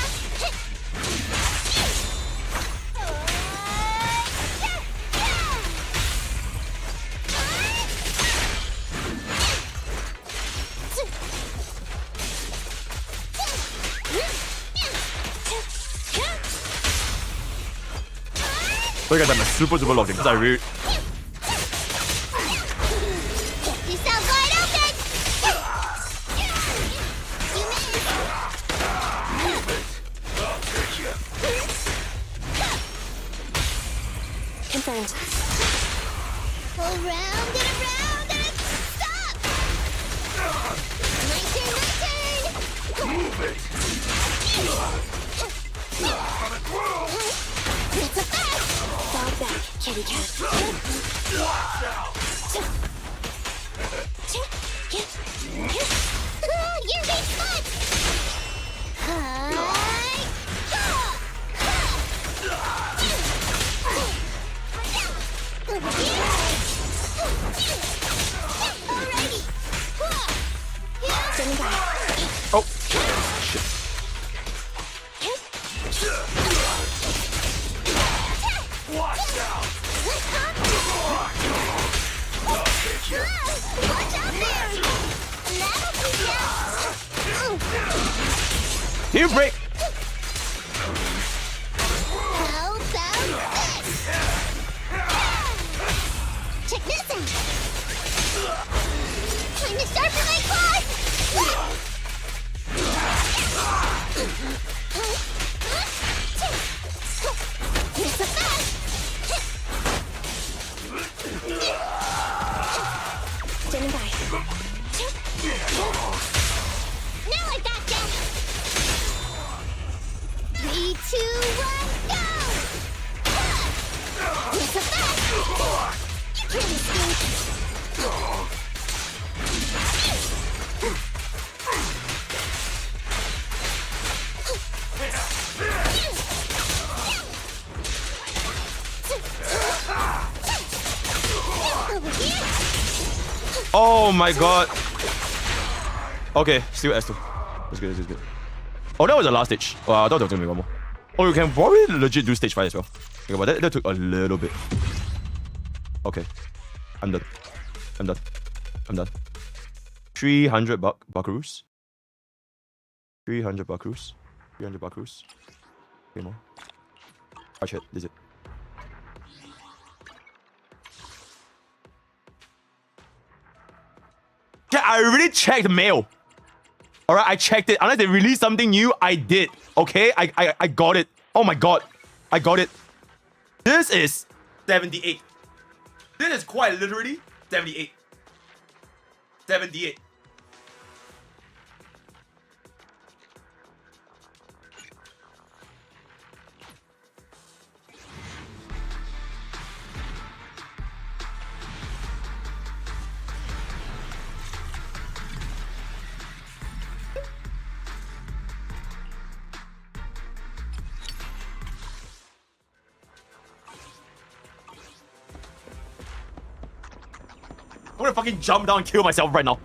Look at that, I'm super locked in because I really.
Get yourself wide open! You missed!
Oh, shit.
Watch out there! That'll be
Can you break?
How about this? Check this out! Time to start for my quad! Here's the fast! Standing by. Now I got that! 3, 2, 1, go! Here's the fast! You can't escape! Over here!
Oh my god. Okay, still S2. That's good, that's good. Oh, that was the last stage. Oh, I thought there was gonna be one more. Oh, you can probably legit do stage 5 as well. Okay, but that took a little bit. Okay. I'm done. I'm done. I'm done. 300 buckaroos. 300 buckaroos. 300 buckaroos. Okay, more. Arch head, this is it. Yeah, I already checked mail. Alright, I checked it. Unless they released something new, I did. Okay, I got it. Oh my god. I got it. This is 78. This is quite literally 78. 78. I'm gonna fucking jump down and kill myself right now.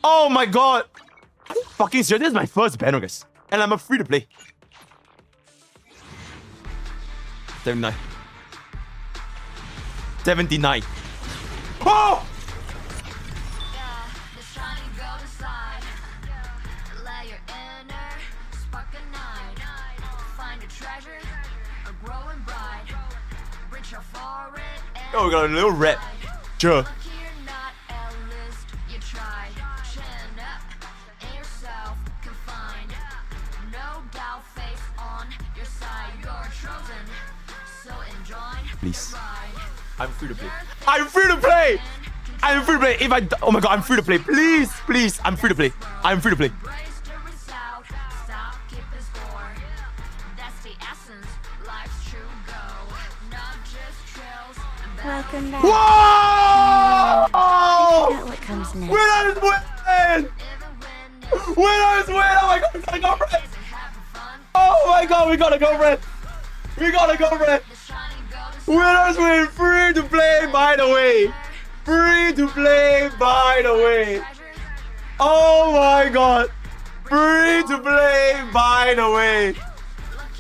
Oh my god. Are you fucking serious? This is my first banner, guys. And I'm a free to play. 79. 79. Oh! Oh, we got a little red. Sure. Please. I'm free to play. I'm free to play! I'm free to play. If I... Oh my god, I'm free to play. Please, please. I'm free to play. I'm free to play.
Welcome back.
Whoa!
Got what comes next.
Winners win! Winners win! Oh my god, we gotta go for it! Oh my god, we gotta go for it! We gotta go for it! Winners win! Free to play, by the way! Free to play, by the way! Oh my god! Free to play, by the way!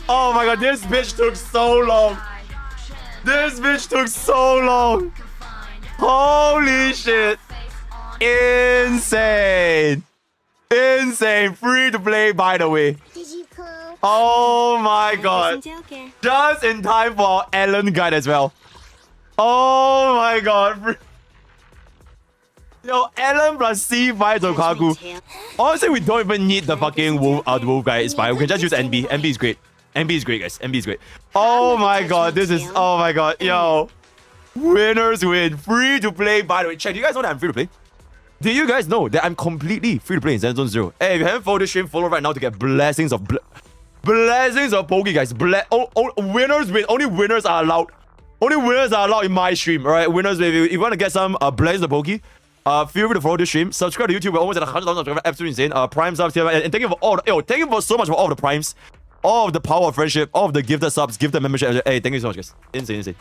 Oh my god, this bitch took so long! This bitch took so long! Holy shit! Insane! Insane! Free to play, by the way!
Did you call?
Oh my god!
Joker.
Just in time for Alan guide as well. Oh my god! Yo, Alan plus C5 Tokaku. Honestly, we don't even need the fucking wolf guy. It's fine. We can just use NB. NB is great. NB is great, guys. NB is great. Oh my god, this is... Oh my god, yo. Winners win. Free to play. By the way, check. Do you guys know that I'm free to play? Do you guys know that I'm completely free to play in Zenlesszonezero? Hey, if you haven't followed this stream, follow right now to get blessings of... Blessings of Poke, guys. Winners win. Only winners are allowed. Only winners are allowed in my stream, alright? Winners, if you want to get some blessings of Poke, feel free to follow this stream. Subscribe to YouTube. We're almost at 100,000 subscribers. Absolutely insane. Primes up here. And thank you for all the... Yo, thank you for so much for all the primes. All of the power of friendship. All of the gifted subs. Gifted membership. Hey, thank you so much, guys. Insane, insane.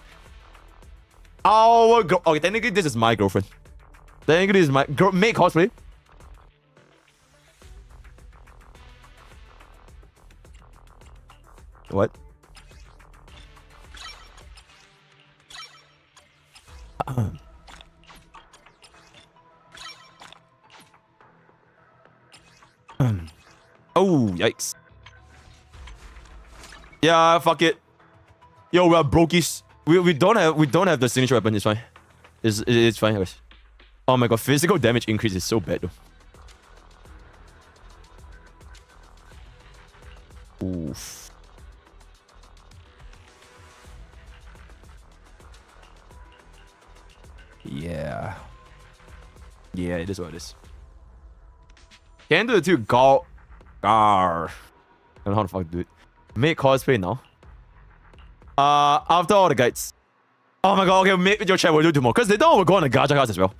Okay, technically, this is my girlfriend. Technically, this is my... Make cosplay. What? Oh, yikes. Yeah, fuck it. Yo, we are brokies. We don't have the signature weapon. It's fine. It's fine, guys. Oh my god, physical damage increase is so bad though. Oof. Yeah. Yeah, it is what it is. Can do the two gar. I don't know how the fuck to do it. Make cosplay now. After all the guides. Oh my god, okay, make your chat, we'll do tomorrow. Because they know we're going to gacha cards as well.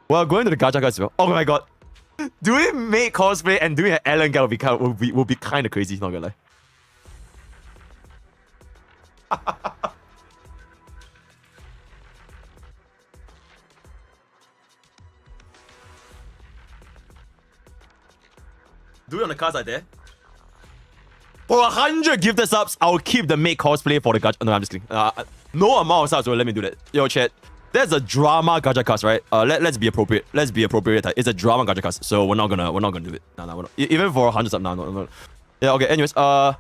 We're going to the gacha cards as well. Oh my god. Doing make cosplay and doing an Ellen guy will be kind of crazy, not gonna lie. Do it on the cards like that. For 100 gifted subs, I'll keep the make cosplay for the gacha. No, I'm just kidding. No amount of subs will let me do that. Yo, chat. There's a drama gacha cast, right? Let's be appropriate. Let's be appropriate. It's a drama gacha cast, so we're not gonna do it. No, we're not. Even for 100 subs, no. Yeah, okay. Anyways, oh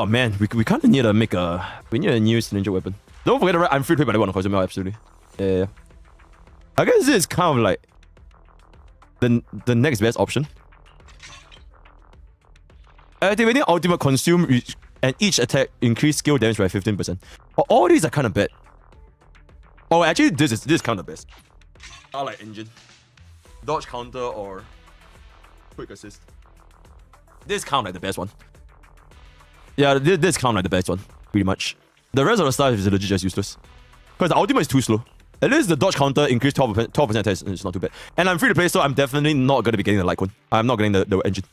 man, we kind of need to make a. We need a new ninja weapon. Don't forget, right? I'm free to play by the one, of course. Absolutely. Yeah. I guess this is kind of like the next best option. Activating ultimate consume and each attack increase skill damage by 15%. All these are kind of bad. Oh, actually, this is kind of the best. I like engine, dodge counter or quick assist. This kind of like the best one. Yeah, this kind of like the best one, pretty much. The rest of the stuff is legit just useless. Because the ultimate is too slow. At least the dodge counter increased 12% attack. It's not too bad. And I'm free to play, so I'm definitely not going to be getting the light one. I'm not getting the engine.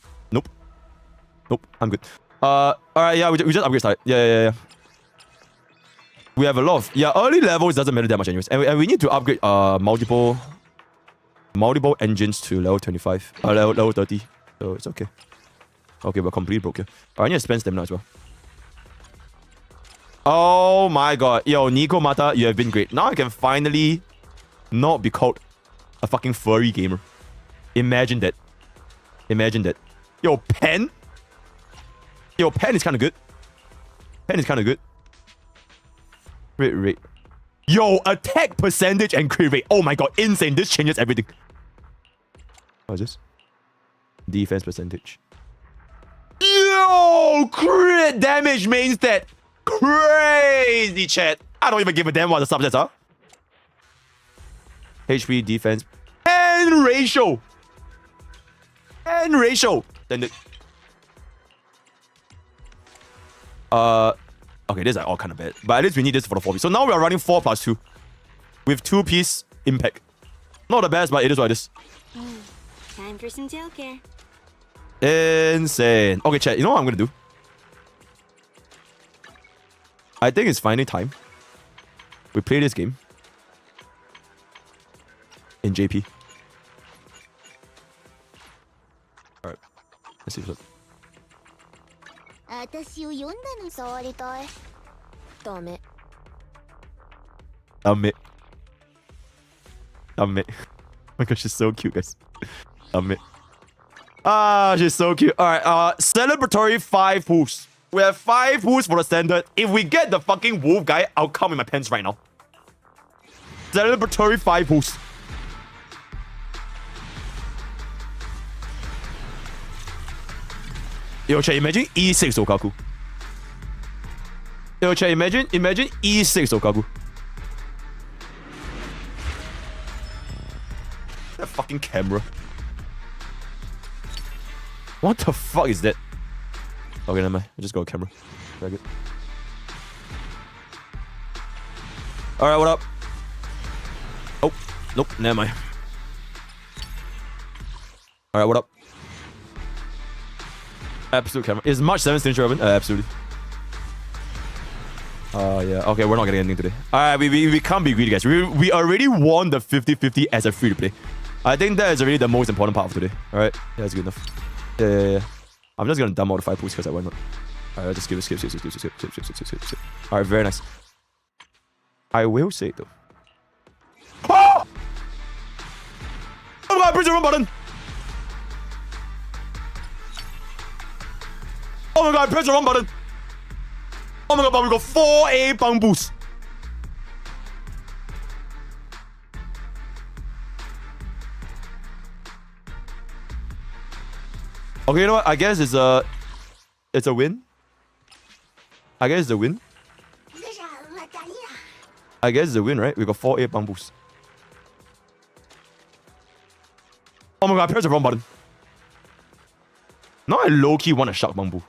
Nope, I'm good. Alright, yeah, we just upgrade side. Yeah. We have a lot of... Yeah, early levels doesn't matter that much anyways. And we need to upgrade multiple engines to level 25. Level 30. So it's okay. Okay, we're completely broke here. I need to spend stamina as well. Oh my god. Yo, Nico Mata, you have been great. Now I can finally not be called a fucking furry gamer. Imagine that. Yo, Pen? Yo, Pen is kind of good. Crit rate. Yo, attack percentage and crit rate. Oh my god, insane. This changes everything. What is this? Defense percentage. Yo, crit damage main stat. Crazy, chat. I don't even give a damn what the subsets are. HP, defense, and ratio. Then the... Okay, these are all kind of bad. But at least we need this for the 4-piece. So now we are running 4+2. With 2-piece impact. Not the best, but it is what it is.
Time for some tail care.
Insane. Okay, chat, you know what I'm gonna do? I think it's finally time. We play this game. In JP. Alright. Let's see what's up.
私を読んだの触りたい。ダメ。
Damn it. Oh my god, she's so cute, guys. Damn it. Ah, she's so cute. Alright, celebratory 5 hooves. We have 5 hooves for the standard. If we get the fucking wolf guy, I'll come in my pants right now. Celebratory 5 hooves. Yo, chat, imagine E6 Okaku. Yo, chat, imagine E6 Okaku. That fucking camera. What the fuck is that? Okay, never mind. I just got a camera. Very good. Alright, what up? Oh, nope, never mind. Alright, what up? Absolute camera. Is March 7th signature weapon? Absolutely. Yeah. Okay, we're not getting anything today. Alright, we can't be greedy, guys. We already won the 50-50 as a free-to-play. I think that is really the most important part of today. Alright? Yeah, that's good enough. Yeah. I'm just gonna dump out the 5 pools because I why not. Alright, just skip. Alright, very nice. I will say though. Oh! Oh my god, I pressed the wrong button! Oh my god, I pressed the wrong button! Oh my god, but we got 4A Bangboos! Okay, you know what? I guess it's a win. I guess it's a win. I guess it's a win, right? We got 4A Bangboos. Oh my god, I pressed the wrong button. Now I low-key want a shark Bangboo.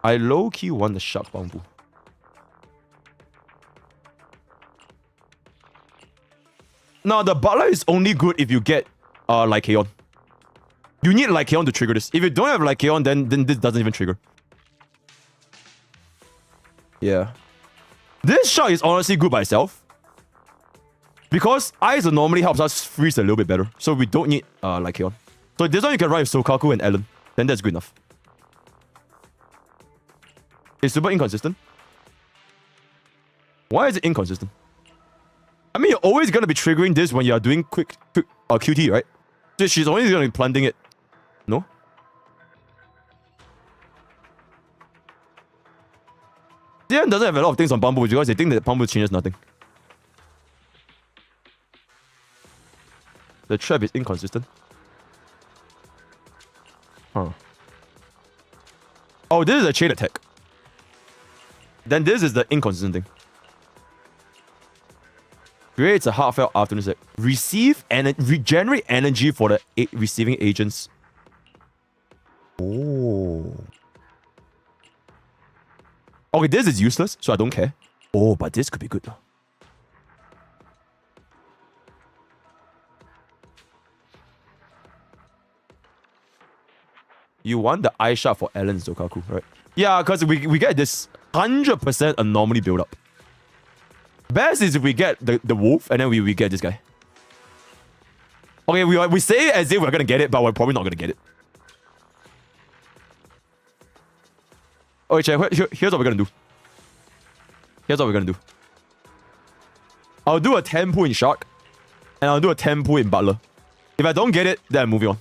I low-key want the shark Bangboo. Now, the butler is only good if you get Lycaon. You need Lycaon to trigger this. If you don't have Lycaon, then this doesn't even trigger. Yeah. This shark is honestly good by itself. Because Ice normally helps us freeze a little bit better. So we don't need Lycaon. So this one you can ride with Sokaku and Ellen. Then that's good enough. It's super inconsistent. Why is it inconsistent? I mean, you're always going to be triggering this when you're doing quick QT, right? So she's always going to be planting it. No? DN doesn't have a lot of things on Bangboo because they think that Bangboo changes nothing. The trap is inconsistent. Huh. Oh, this is a chain attack. Then this is the inconsistent thing. Creates a heartfelt afternoon set. Receive and regenerate energy for the receiving agents. Oh. Okay, this is useless, so I don't care. Oh, but this could be good though. You want the eye shot for Ellen Zokaku, right? Yeah, because we get this 100% anomaly build up. Best is if we get the wolf and then we get this guy. Okay, we say it as if we're gonna get it, but we're probably not gonna get it. Okay, check. Here's what we're gonna do. I'll do a 10 pull in Shark, and I'll do a 10 pull in Butler. If I don't get it, then I'm moving on.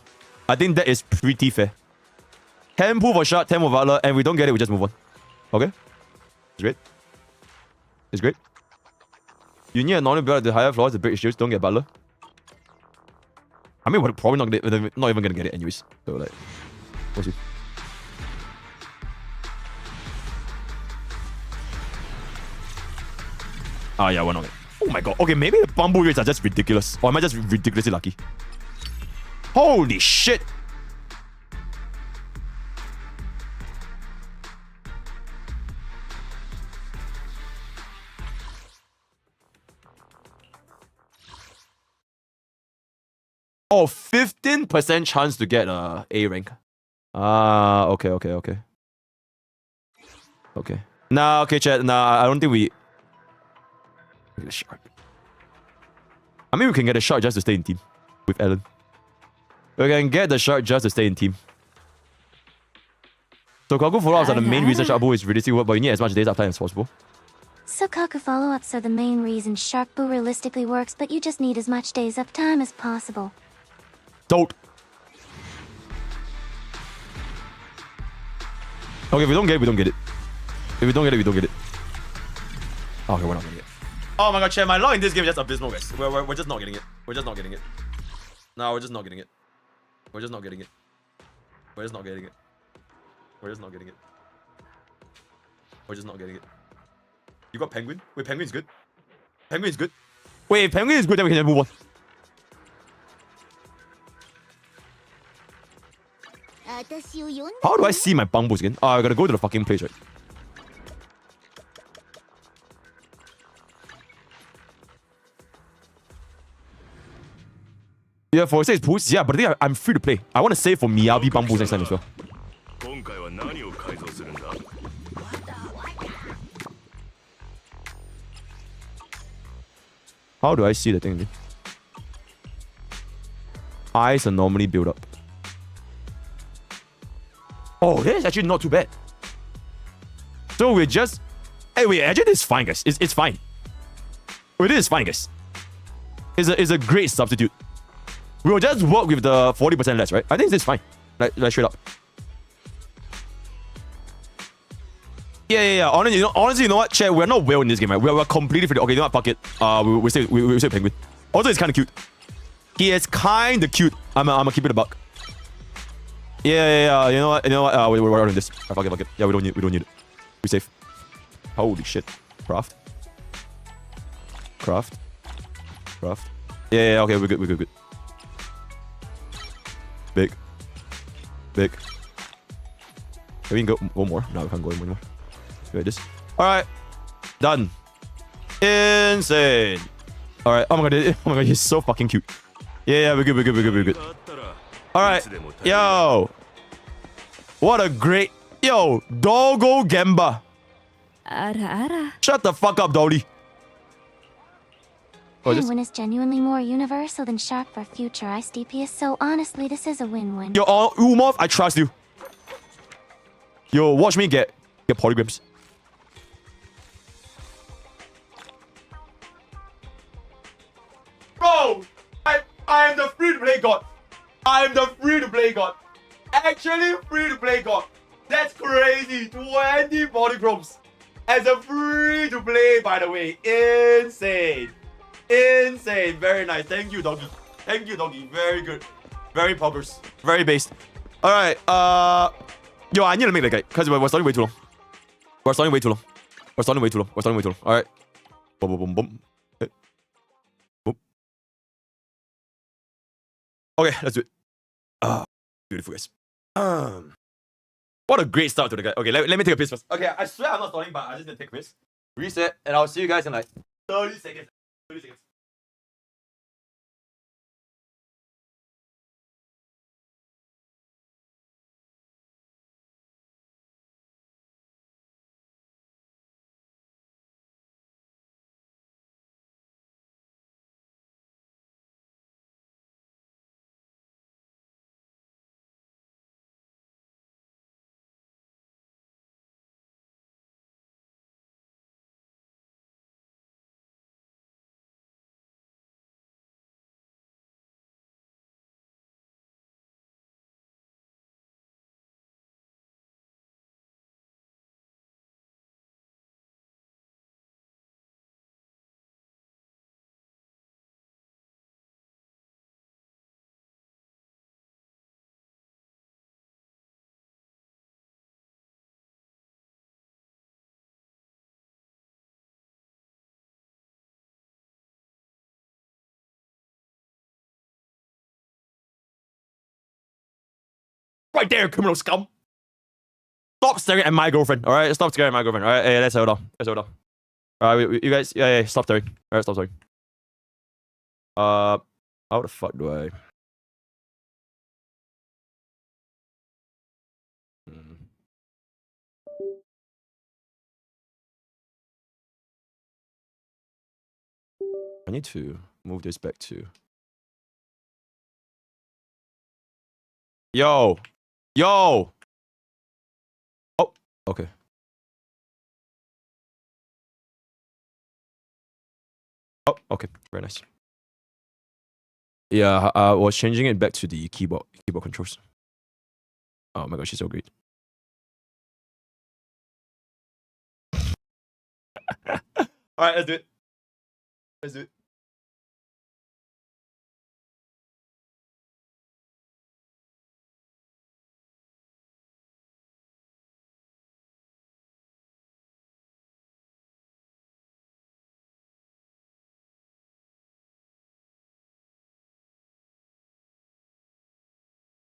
I think that is pretty fair. 10 pull for Shark, 10 for Butler, and if we don't get it, we just move on. Okay? It's great. It's great. You need a non-build at the higher floors to break issues, don't get Butler. I mean, we're probably not even gonna get it anyways. So, like, we'll see. Ah, yeah, we're not gonna. Oh my god. Okay, maybe the Bangboo rates are just ridiculous. Or am I just ridiculously lucky? Holy shit! Oh, 15% chance to get a rank. Ah, okay. Okay. Nah, okay, chat. Nah, I don't think we... Get a shark. I mean, we can get a shark just to stay in team with Ellen. We can get the shark just to stay in team. So Kaku follow-ups are the main reason Shark Boo is reducing work, but you need as much days uptime as possible.
Sokaku follow-ups are the main reason Shark Boo realistically works, but you just need as much days uptime as possible.
Don't. Okay, if we don't get it, we don't get it. If we don't get it, we don't get it. Okay, we're not getting it. Oh my god, chat, my luck in this game is just abysmal, guys. We're just not getting it. We're just not getting it. No, we're just not getting it. We're just not getting it. We're just not getting it. We're just not getting it. We're just not getting it. You got Penguin? Wait, Penguin's good? Penguin's good? Wait, if Penguin is good, then we can move on. How do I see my Bangboos again? Oh, I gotta go to the fucking place, right? Yeah, for 6 pools, yeah, but I think I'm free to play. I want to save for Miyabi Bangboos next time as well. How do I see the thing? ice anomaly build up. Oh, that is actually not too bad. So we're just... Hey, wait, actually this is fine, guys. It's fine. Wait, this is fine, guys. It's a great substitute. We'll just work with the 40% less, right? I think this is fine. Like straight up. Yeah. Honestly, you know what, chat? We're not well in this game, right? We're completely free. Okay, you know what? Fuck it. We say penguin. Also, it's kind of cute. He is kind of cute. I'm gonna keep it a buck. Yeah. You know what? We're running this. Fuck it. Yeah, we don't need it. We safe. Holy shit. Craft. Yeah. Okay, we're good. Big. Can we go more? No, we can't go anymore. Wait, this. Alright. Done. Insane. Alright. Oh my god, he's so fucking cute. Yeah, we're good. Alright. Yo. What a great... Yo, Doggo Gamba. Shut the fuck up, Dolly.
Penguin is genuinely more universal than Shark for future ice DPS, so honestly, this is a win-win.
Yo, Umov, I trust you. Yo, watch me get polygrams. Bro, I am the free-to-play god. Actually free-to-play god. That's crazy. 20 polygrams as a free-to-play, by the way. Insane. Very nice. Thank you, doggy. Very good. Very poggers. Very based. Alright, yo, I need to make that guy, because we're starting way too long. Alright. Boom. Hey. Boom. Okay, let's do it. Beautiful, guys. What a great start to the guy. Okay, let me take a piss first. Okay, I swear I'm not stalling, but I just need to take a piss. Reset, and I'll see you guys in like 30 seconds. Right there, criminal scum. Stop staring at my girlfriend. Alright, stop staring at my girlfriend. Alright, hey, let's hold on. Alright, you guys, yeah, stop staring. Alright, stop staring. How the fuck do I... I need to move this back to... Yo! Oh, okay. Oh, okay. Very nice. Yeah, I was changing it back to the keyboard controls. Oh my gosh, she's so great. Alright, let's do it.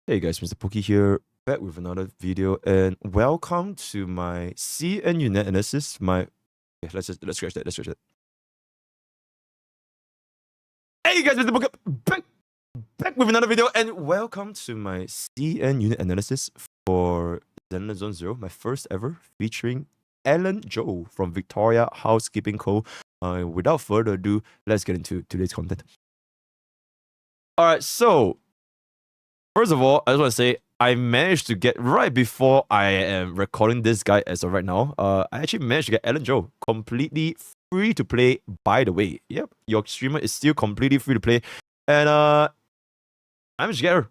Hey guys, MrPokke here, back with another video, and welcome to my CN unit analysis. Okay, let's scratch that. Hey guys, MrPokke back with another video, and welcome to my CN unit analysis for Zenlesszonezero, my first ever, featuring Ellen Joe from Victoria Housekeeping Co. Without further ado, let's get into today's content. Alright, so First of all, I just want to say I managed to get right before I am recording this guy as of right now. I actually managed to get Ellen Joe completely free to play. By the way, yep, your streamer is still completely free to play, and I managed to get her,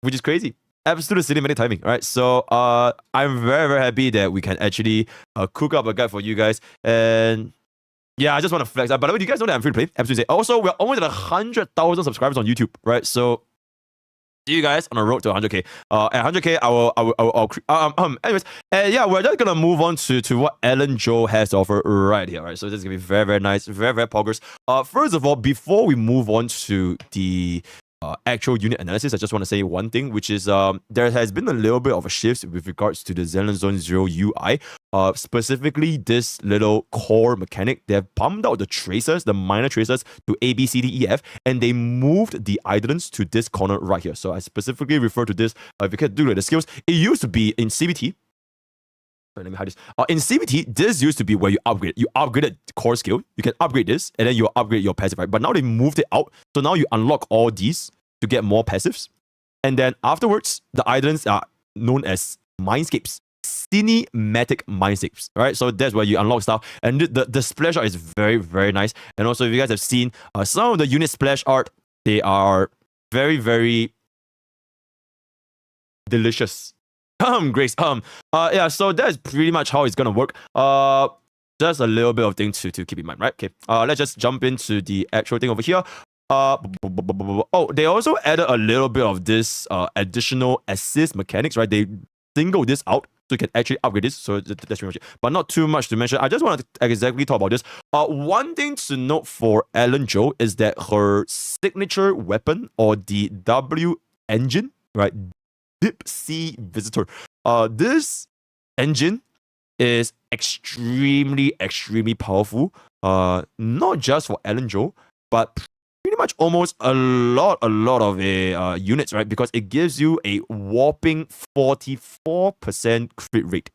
which is crazy. Absolute cinematic timing, right? So I'm very, very happy that we can actually cook up a guide for you guys. And yeah, I just want to flex. By the way, do you guys know that I'm free to play? Absolutely. Also, we're almost at 100,000 subscribers on YouTube, right? So see you guys on the road to 100k. At 100k, anyways, yeah, we're just gonna move on to what Ellen Joe has to offer right here, right? So this is gonna be very, very nice, very, very progress. First of all, before we move on to the actual unit analysis, I just want to say one thing, which is there has been a little bit of a shift with regards to the Zenlesszonezero UI. Specifically, this little core mechanic, they have pumped out the tracers, the minor tracers, to A, B, C, D, E, F, and they moved the idlants to this corner right here. So I specifically refer to this, if you can do the skills, it used to be in CBT. Let me hide this. In CBT, this used to be where you upgrade. You upgraded core skill. You can upgrade this, and then you upgrade your passive, right? But now they moved it out. So now you unlock all these to get more passives. And then afterwards, the islands are known as mindscapes. Cinematic mindscapes, right? So that's where you unlock stuff. And the splash art is very, very nice. And also, if you guys have seen some of the unit splash art, they are very, very delicious. Grace. Yeah, so that's pretty much how it's gonna work. Just a little bit of thing to keep in mind, right? Okay. Let's just jump into the actual thing over here. Oh, they also added a little bit of this additional assist mechanics, right? They single this out so you can actually upgrade this. So that's pretty much it. But not too much to mention. I just want to exactly talk about this. One thing to note for Ellen Joe is that her signature weapon, or the W engine, right? Deep Sea Visitor. This engine is extremely, extremely powerful. Not just for Ellen Joe, but pretty much almost a lot of units, right? Because it gives you a whopping 44% crit rate.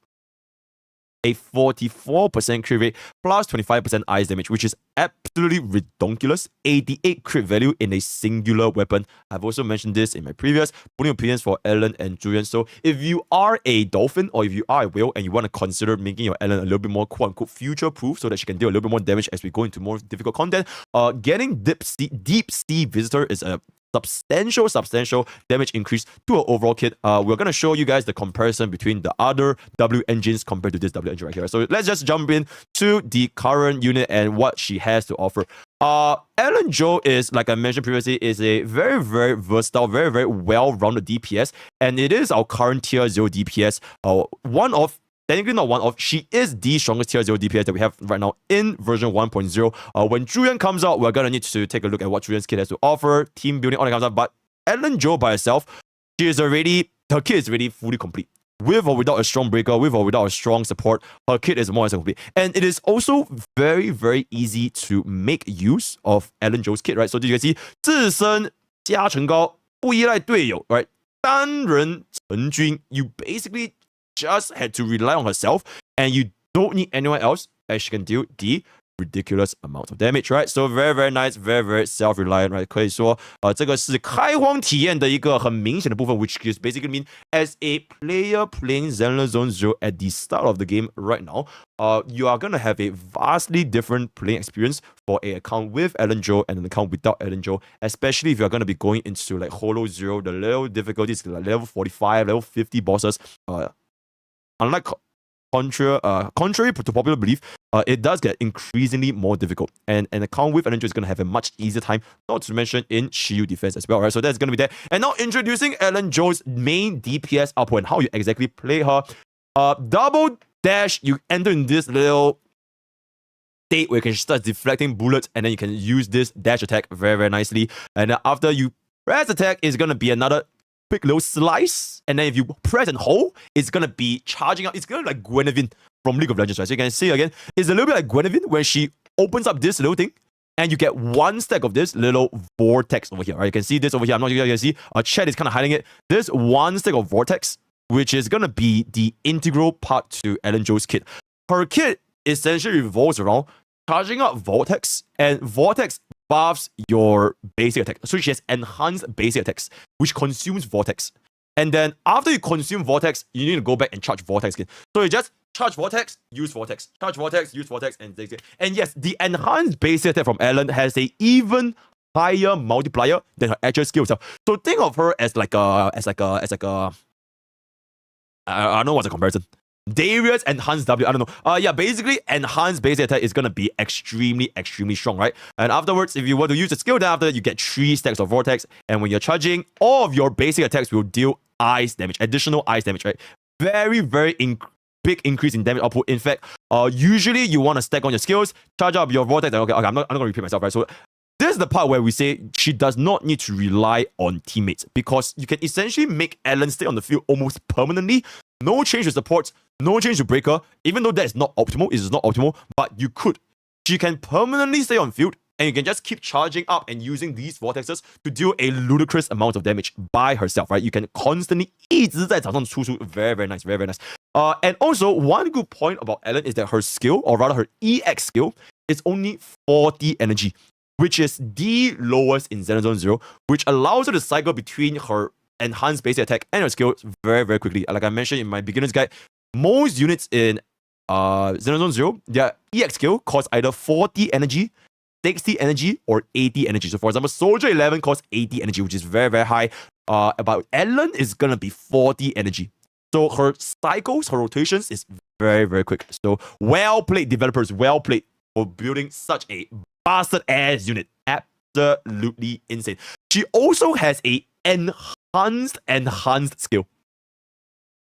A 44% crit rate plus 25% ice damage, which is absolutely redonkulous. 88 crit value in a singular weapon. I've also mentioned this in my previous putting opinions for Ellen and Julian. So if you are a dolphin or if you are a whale and you want to consider making your Ellen a little bit more quote-unquote future-proof so that she can deal a little bit more damage as we go into more difficult content, getting Deep Sea Visitor is a substantial damage increase to our overall kit. We're going to show you guys the comparison between the other W engines compared to this W engine right here. So let's just jump in to the current unit and what she has to offer. Ellen Joe is, like I mentioned previously, is a very, very versatile, very, very well-rounded DPS, and it is our current tier 0 DPS. Technically not one of, she is the strongest tier 0 DPS that we have right now in version 1.0. When Julian comes out, we're going to need to take a look at what Julian's kit has to offer, team building, all that kind of stuff. But Ellen Joe by herself, her kit is already fully complete. With or without a strong breaker, with or without a strong support, her kit is more or less complete. And it is also very, very easy to make use of Ellen Joe's kit, right? So you can see, 自身加成高，不依赖队友, right? 单人成军, you basically just had to rely on herself, and you don't need anyone else as she can deal the ridiculous amount of damage, right? So very, very nice, very, very self-reliant, right? 可以说这个是开荒体验的一个很明显的部分 which is basically mean as a player playing Zenlesszonezero at the start of the game right now, you are going to have a vastly different playing experience for an account with Ellen Joe and an account without Ellen Joe, especially if you're going to be going into like Holo Zero, the level difficulties like level 45, level 50 bosses. Unlike contrary to popular belief, it does get increasingly more difficult. And an account with Ellen Joe is going to have a much easier time, not to mention in shield defense as well, right? So that's going to be there. And now introducing Ellen Joe's main DPS output and how you exactly play her. Double dash, you enter in this little state where you can start deflecting bullets, and then you can use this dash attack very, very nicely. And after you press attack, it's going to be another quick little slice, and then if you press and hold, it's gonna be charging up. It's gonna be like Guinevere from League of Legends, right? So you can see again, it's a little bit like Guinevere when she opens up this little thing, and you get one stack of this little vortex over here, right? You can see this over here. I'm not sure you can see. Chat is kind of hiding it. This one stack of vortex, which is gonna be the integral part to Ellen Joe's kit. Her kit essentially revolves around charging up vortex, and vortex buffs your basic attack. So she has enhanced basic attacks, which consumes Vortex. And then after you consume Vortex, you need to go back and charge Vortex again. So you just charge Vortex, use Vortex, charge Vortex, use Vortex, and yes, the enhanced basic attack from Ellen has a even higher multiplier than her actual skill itself. So think of her as like a I don't know what's the comparison. Darius enhanced W, I don't know. Yeah, basically enhanced basic attack is gonna be extremely strong, right? And afterwards, if you want to use the skill, then after you get 3 stacks of Vortex, and when you're charging, all of your basic attacks will deal ice damage, additional ice damage, right? Very big increase in damage output. In fact, usually you want to stack on your skills, charge up your Vortex. Okay, I'm not gonna repeat myself, right? So this is the part where we say she does not need to rely on teammates, because you can essentially make Ellen stay on the field almost permanently. No change to support, no change to breaker, even though that is not optimal, it is not optimal, but you could. She can permanently stay on field, and you can just keep charging up and using these vortexes to deal a ludicrous amount of damage by herself, right? You can constantly 一直在场上出出 very nice, very nice. And also, one good point about Ellen is that her skill, or rather her EX skill, is only 40 energy, which is the lowest in Zenlesszonezero, which allows her to cycle between her enhanced basic attack and her skill very quickly. Like I mentioned in my beginner's guide, most units in Zenlesszonezero, their EX skill costs either 40 energy, 60 energy, or 80 energy. So for example, Soldier 11 costs 80 energy, which is very high. About Ellen is gonna be 40 energy. So her cycles, her rotations is very quick. So well played, developers, well played for building such a bastard ass unit. Absolutely insane. She also has a enhanced skill,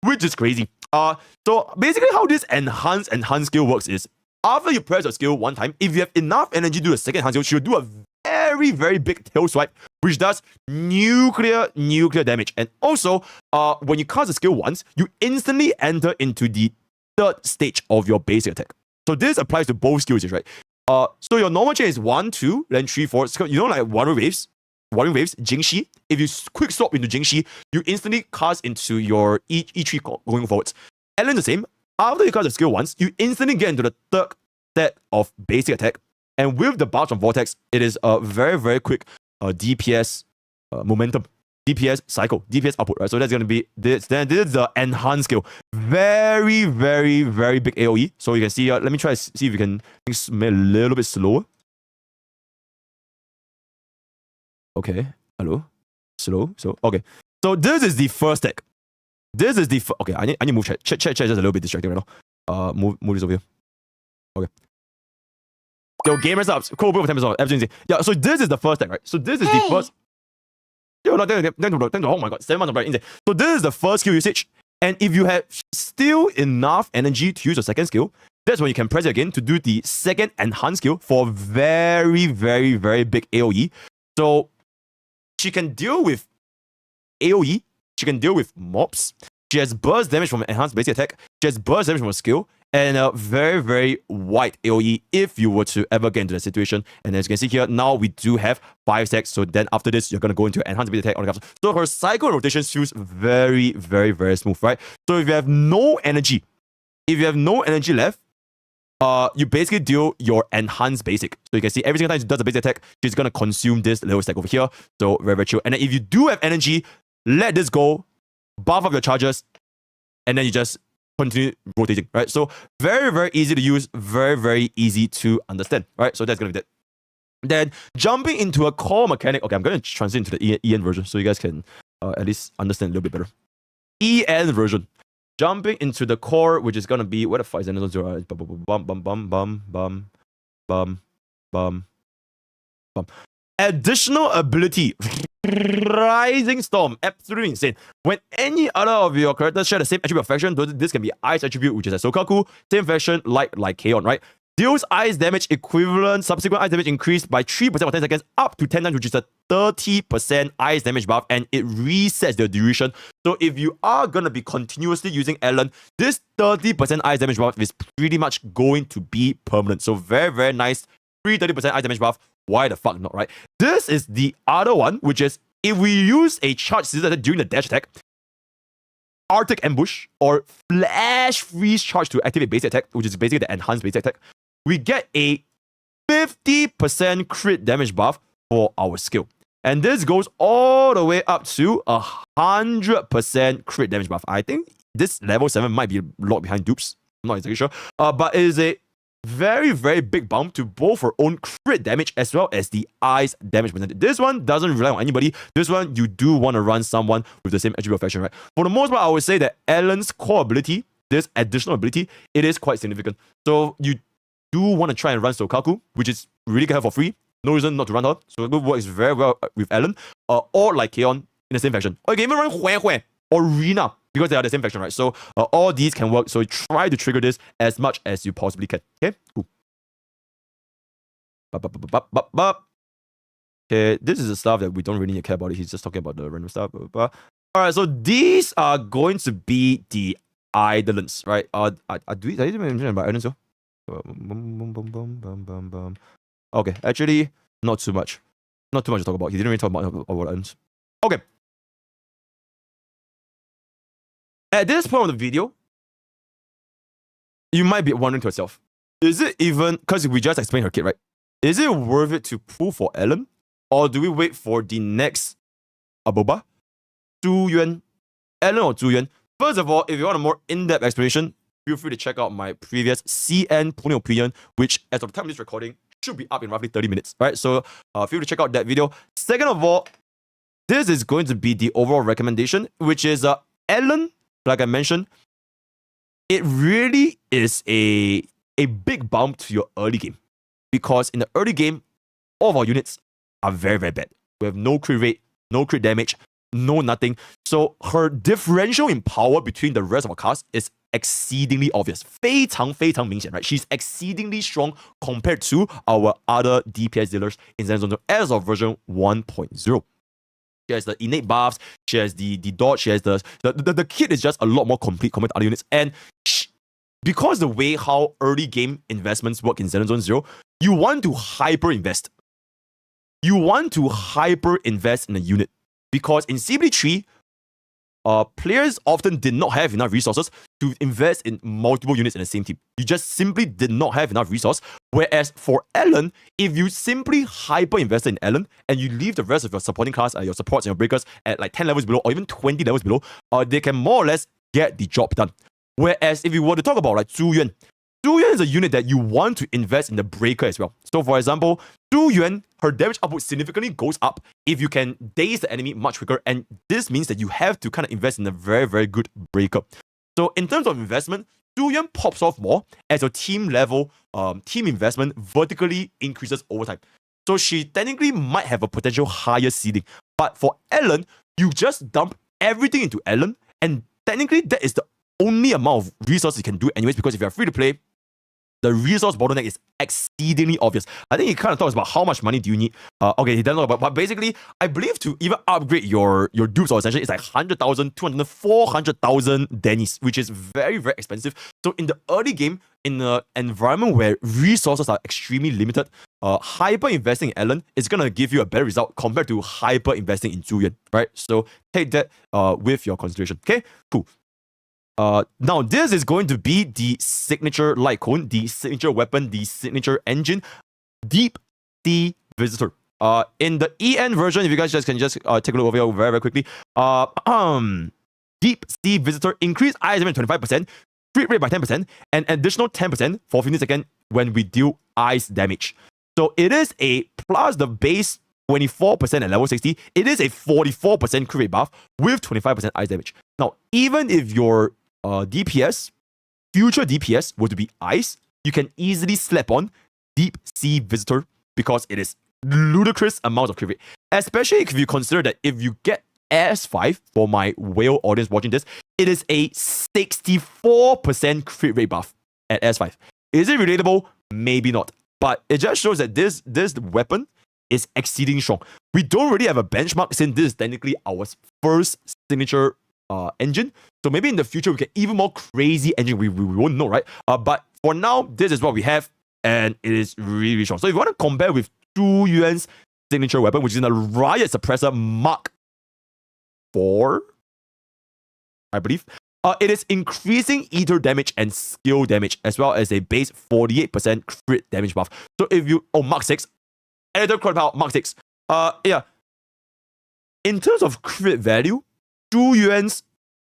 which is crazy. So basically how this enhanced skill works is, after you press your skill one time, if you have enough energy to do a second enhanced skill, she'll do a very big tail swipe, which does nuclear damage. And also, when you cast the skill once, you instantly enter into the 3rd stage of your basic attack. So this applies to both skills, right? So your normal chain is 1, 2, then 3, 4. You know, like wutheringwaves, Jingxi. If you quick swap into Jingxi, you instantly cast into your E3 going forwards. Ellen the same. After you cast the skill once, you instantly get into the 3rd set of basic attack. And with the barge of Vortex, it is a very quick DPS momentum, DPS cycle, DPS output, right? So that's going to be this. Then this is the enhanced skill. Very big AoE. So you can see, let me try to see if we can make a little bit slower. Okay, hello, slow. So okay, so this is the first stack. This is the okay. I need to move chat. Chat just a little bit distracting right now. Move this over here. Okay. Yo, gamers up. Cool, bro. 10% off. Absolutely. Yeah. So this is the first stack, right? So this is the first. Yo, no, oh my god, 7 months of right. So this is the first skill usage, and if you have still enough energy to use your second skill, that's when you can press it again to do the second enhanced skill for very big AoE. So she can deal with AoE, she can deal with mobs, she has burst damage from enhanced basic attack, she has burst damage from a skill, and a very wide AoE if you were to ever get into that situation. And as you can see here, now we do have 5 stacks, so then after this, you're going to go into enhanced basic attack on the capsule. So her cycle rotation feels very smooth, right? So if you have no energy, left, you basically deal your enhanced basic. So you can see every single time she does a basic attack, she's gonna consume this little stack over here. So very chill. And then if you do have energy, let this go, buff up your charges, and then you just continue rotating, right? So very easy to use, very easy to understand, right? So that's gonna be that. Then jumping into a core mechanic. Okay, I'm gonna transition to the EN version so you guys can at least understand a little bit better. EN version. Jumping into the core, which is gonna be what the fuck is Zenlesszonezero? Bum. Additional ability, Rising Storm, absolutely insane. When any other of your characters share the same attribute of faction, this can be Ice attribute, which is a Sokaku, same faction, like Kaon, right? Deals ice damage equivalent, subsequent ice damage increased by 3% for 10 seconds up to 10 times, which is a 30% ice damage buff, and it resets the duration. So if you are going to be continuously using Ellen, this 30% ice damage buff is pretty much going to be permanent. So very nice, 30% ice damage buff. Why the fuck not, right? This is the other one, which is if we use a charge scissor during the dash attack, Arctic Ambush, or Flash Freeze Charge to activate basic attack, which is basically the enhanced basic attack, we get a 50% crit damage buff for our skill. And this goes all the way up to 100% crit damage buff. I think this level 7 might be locked behind dupes. I'm not exactly sure. But it is a very, very big bump to both her own crit damage as well as the ice damage percentage. This one doesn't rely on anybody. This one, you do want to run someone with the same attribute of action, right? For the most part, I would say that Ellen's core ability, this additional ability, it is quite significant. So you do want to try and run Sokaku, which is really good for free. No reason not to run her. So it works very well with Ellen. Or like Kaon in the same faction. Or you can even run Hue or Rina, because they are the same faction, right? So all these can work. So try to trigger this as much as you possibly can. Okay, cool. Okay, this is the stuff that we don't really need to care about. He's just talking about the random stuff. All right, so these are going to be the idolants, right? I didn't mention about idolants, so. Okay, actually, not too much. Not too much to talk about. He didn't really talk about idolants. Okay. At this point of the video, you might be wondering to yourself, is it even, because we just explained her kit, right? Is it worth it to pull for Ellen? Or do we wait for the next Aboba? Zhu Yuan? Ellen or Zhu Yuan? First of all, if you want a more in-depth explanation, feel free to check out my previous CN Pony Opinion, which as of the time of this recording, should be up in roughly 30 minutes, right? So feel free to check out that video. Second of all, this is going to be the overall recommendation, which is Ellen, like I mentioned, it really is a big bump to your early game. Because in the early game, all of our units are very, very bad. We have no crit rate, no crit damage, no nothing. So her differential in power between the rest of our cast is exceedingly obvious. 非常非常明显, right? She's exceedingly strong compared to our other DPS dealers in Zenlesszonezero as of version 1.0. She has the innate buffs, she has the dodge, she has the kit is just a lot more complete compared to other units. And because the way how early game investments work in Zenlesszonezero, you want to hyper invest. You want to hyper invest in a unit. Because in CBD3, players often did not have enough resources to invest in multiple units in the same team. You just simply did not have enough resource. Whereas for Ellen, if you simply hyper invest in Ellen and you leave the rest of your supporting class, your supports and your breakers at like 10 levels below or even 20 levels below, they can more or less get the job done. Whereas if you were to talk about like Zhu Yuan is a unit that you want to invest in the breaker as well. So for example, Zhu Yuan, her damage output significantly goes up if you can daze the enemy much quicker, and this means that you have to kind of invest in a very, very good breaker. So in terms of investment, Zhu Yuan pops off more as your team level, team investment vertically increases over time. So she technically might have a potential higher ceiling. But for Ellen, you just dump everything into Ellen, and technically that is the only amount of resources you can do anyways, because if you're free to play, the resource bottleneck is exceedingly obvious. I think he kind of talks about how much money do you need. Okay, he doesn't talk about, but basically, I believe to even upgrade your dupes or essentially, it's like 100,000, 200,000, 400,000 Dennies, which is very, very expensive. So in the early game, in an environment where resources are extremely limited, hyper investing in Ellen is going to give you a better result compared to hyper investing in Zhu Yuan, right? So take that with your consideration. Okay, cool. Now, this is going to be the signature light cone, the signature weapon, the signature engine, Deep Sea Visitor. In the EN version, if you guys can just take a look over here very, very quickly. Deep Sea Visitor increase ice damage 25%, crit rate by 10%, and additional 10% for 15 seconds when we deal ice damage. So it is a plus the base 24% at level 60. It is a 44% crit rate buff with 25% ice damage. Now, even if your DPS, future DPS were to be ice, you can easily slap on Deep Sea Visitor because it is ludicrous amount of crit rate. Especially if you consider that if you get S5, for my whale audience watching this, it is a 64% crit rate buff at S5. Is it relatable? Maybe not. But it just shows that this weapon is exceedingly strong. We don't really have a benchmark since this is technically our first signature engine. So maybe in the future we get even more crazy engine. We won't know, right? But for now, this is what we have, and it is really, really strong. So if you want to compare with Zhu Yuan's signature weapon, which is in a Riot Suppressor Mark 4, I believe, It is increasing ether damage and skill damage, as well as a base 48% crit damage buff. So if you... Oh, Mark 6. Editor crit power, Mark 6. Yeah. In terms of crit value, Zhu Yuan's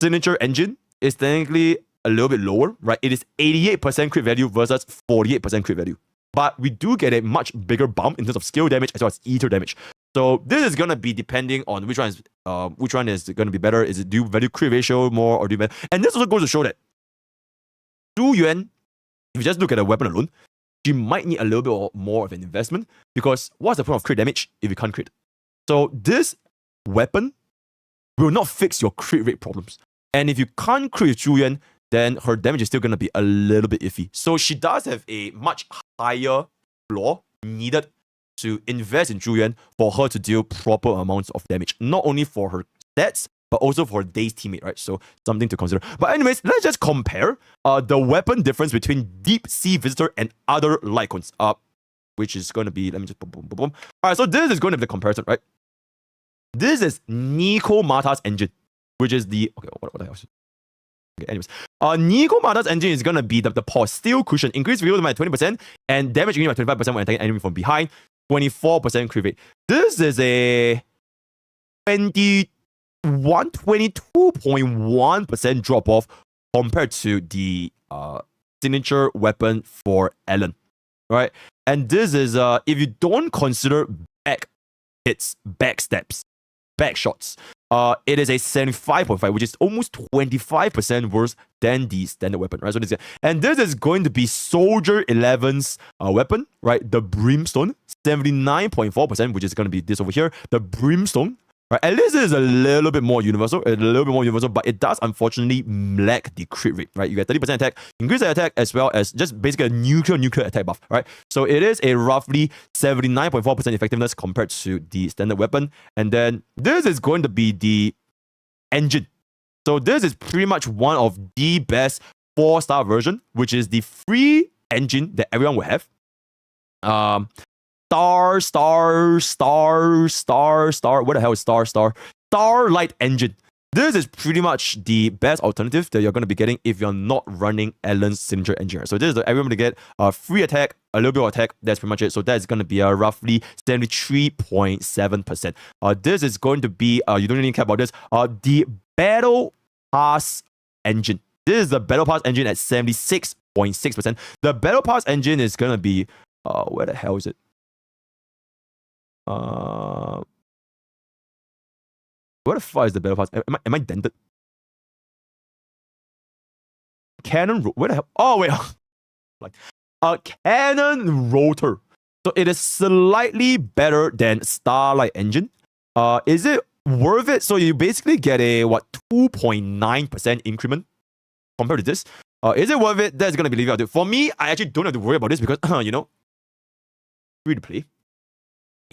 signature engine is technically a little bit lower, right? It is 88% crit value versus 48% crit value. But we do get a much bigger bump in terms of skill damage as well as ether damage. So this is gonna be depending on which one is gonna be better. Is it do value crit ratio more or do better? And this also goes to show that Zhu Yuan, if you just look at the weapon alone, she might need a little bit more of an investment, because what's the point of crit damage if you can't crit? So this weapon will not fix your crit rate problems. And if you can't crit Zhu Yuan, then her damage is still going to be a little bit iffy. So she does have a much higher floor needed to invest in Zhu Yuan for her to deal proper amounts of damage. Not only for her stats, but also for Day's teammate, right? So something to consider. But anyways, let's just compare the weapon difference between Deep Sea Visitor and other Lycons. Which is going to be, let me just boom, boom, boom, boom. Alright, so this is going to be the comparison, right? This is Nico Mata's engine, which is the... Okay, what the hell? Okay, anyways. Nico Mata's engine is going to be the pause steel cushion. Increase reload by 20% and damage increase by 25% when attacking enemy from behind. 24% crit rate. This is a 22.1% drop off compared to the signature weapon for Ellen, right? And this is if you don't consider back hits, back steps, back shots, it is a 75.5, which is almost 25% worse than the standard weapon, right? So this is going to be Soldier 11's weapon, right? The Brimstone, 79.4%, which is going to be this over here. The Brimstone, right? At least it is a little bit more universal, but it does unfortunately lack the crit rate, right? You get 30% attack, increase the attack, as well as just basically a nuclear attack buff, right? So it is a roughly 79.4% effectiveness compared to the standard weapon. And then this is going to be the engine. So this is pretty much one of the best 4-star version, which is the free engine that everyone will have. Star. What the hell is Star? Starlight engine. This is pretty much the best alternative that you're going to be getting if you're not running Ellen's signature engine. So this is everyone to get a free attack, a little bit of attack. That's pretty much it. So that's going to be a roughly 73.7%. This is going to be you don't really care about this. The Battle Pass engine. This is the Battle Pass engine at 76.6%. The Battle Pass engine is going to be where the hell is it? What the fuck is the Battle Pass? Am I dented? Cannon, where the hell? Oh wait, like Cannon Rotor. So it is slightly better than Starlight engine. Is it worth it? So you basically get a 2.9% increment compared to this. Is it worth it? That's gonna be leaving out. For me, I actually don't have to worry about this because you know, free to play.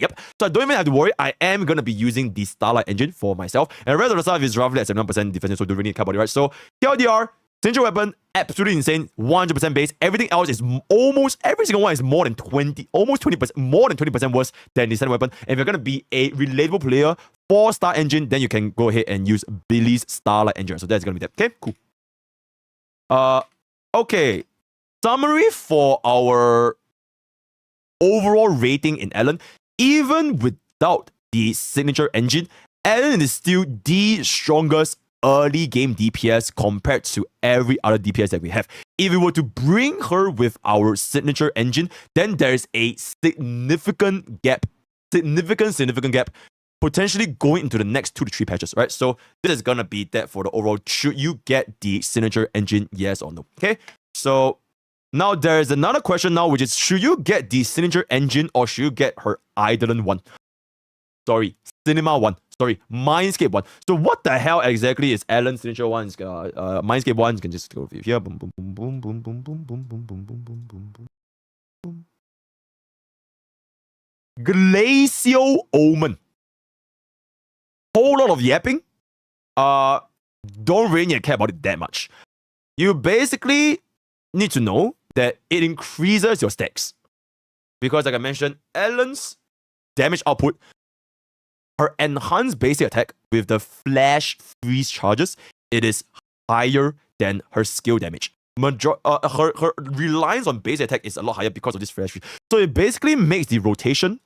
Yep. So I don't even have to worry. I am going to be using the Starlight engine for myself. And the rest of the stuff is roughly at 71% defense, so don't really care about it, right? So TLDR, signature weapon, absolutely insane, 100% base. Everything else is almost, every single one is more than 20%, more than 20% worse than the standard weapon. And if you're going to be a relatable player, 4-star engine, then you can go ahead and use Billy's Starlight engine. So that's going to be that. Okay, cool. Okay. Summary for our overall rating in Ellen. Even without the signature engine, Ellen is still the strongest early game DPS compared to every other DPS that we have. If we were to bring her with our signature engine, then there is a significant gap, potentially going into the next 2 to 3 patches, right? So this is gonna be that for the overall. Should you get the signature engine, yes or no? Okay, so now there is another question now, which is, should you get the signature engine or should you get her Eidolon one? Sorry, Cinema one. Sorry, Mindscape one. So what the hell exactly is Ellen's signature one? Mindscape one, you can just go here. Boom, boom, boom, boom, boom, boom, boom, boom, boom, boom, boom, boom, boom, boom. Glacial Omen. Whole lot of yapping. Don't really care about it that much. You basically need to know that it increases your stacks. Because like I mentioned, Ellen's damage output, her enhanced basic attack with the flash freeze charges, it is higher than her skill damage. Her reliance on base attack is a lot higher because of this flash freeze. So it basically makes the rotation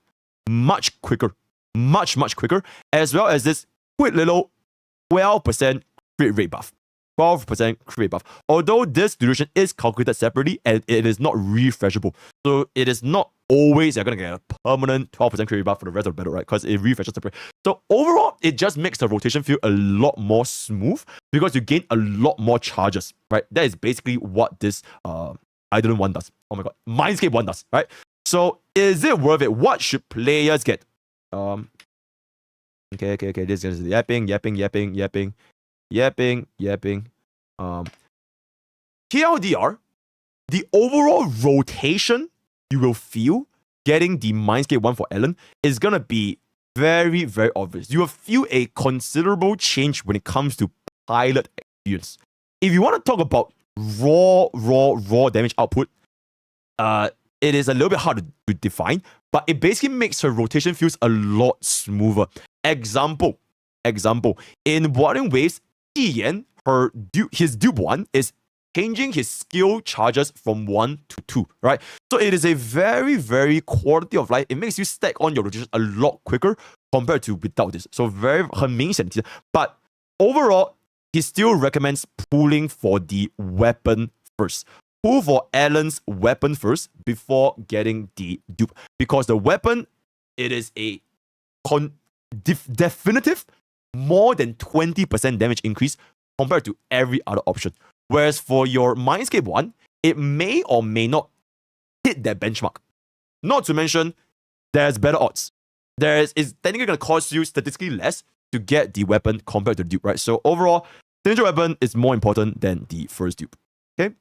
much quicker. Much quicker, as well as this quick little 12% crit rate buff. 12% crit rate buff. Although this duration is calculated separately and it is not refreshable. So it is not always you're going to get a permanent 12% crit rate buff for the rest of the battle, right? Because it refreshes separately. So overall, it just makes the rotation feel a lot more smooth because you gain a lot more charges, right? That is basically what this Idolin 1 does. Oh my god. Mindscape 1 does, right? So is it worth it? What should players get? Okay. This is yapping. TLDR, the overall rotation you will feel getting the Mindscape 1 for Ellen is gonna be very, very obvious. You will feel a considerable change when it comes to pilot experience. If you want to talk about raw damage output, it is a little bit hard to define, but it basically makes her rotation feels a lot smoother. Example, in Wuthering Waves, Jiyan, his dupe 1 is changing his skill charges from 1 to 2, right? So it is a very, very quality of life. It makes you stack on your rotation a lot quicker compared to without this. So very 很明显. But overall, he still recommends pulling for the weapon first. Pull for Ellen's weapon first before getting the dupe. Because the weapon, it is a definitive more than 20% damage increase compared to every other option. Whereas for your Mindscape 1, it may or may not hit that benchmark. Not to mention, there's better odds. It's technically going to cost you statistically less to get the weapon compared to the dupe, right? So overall, signature weapon is more important than the first dupe. Okay?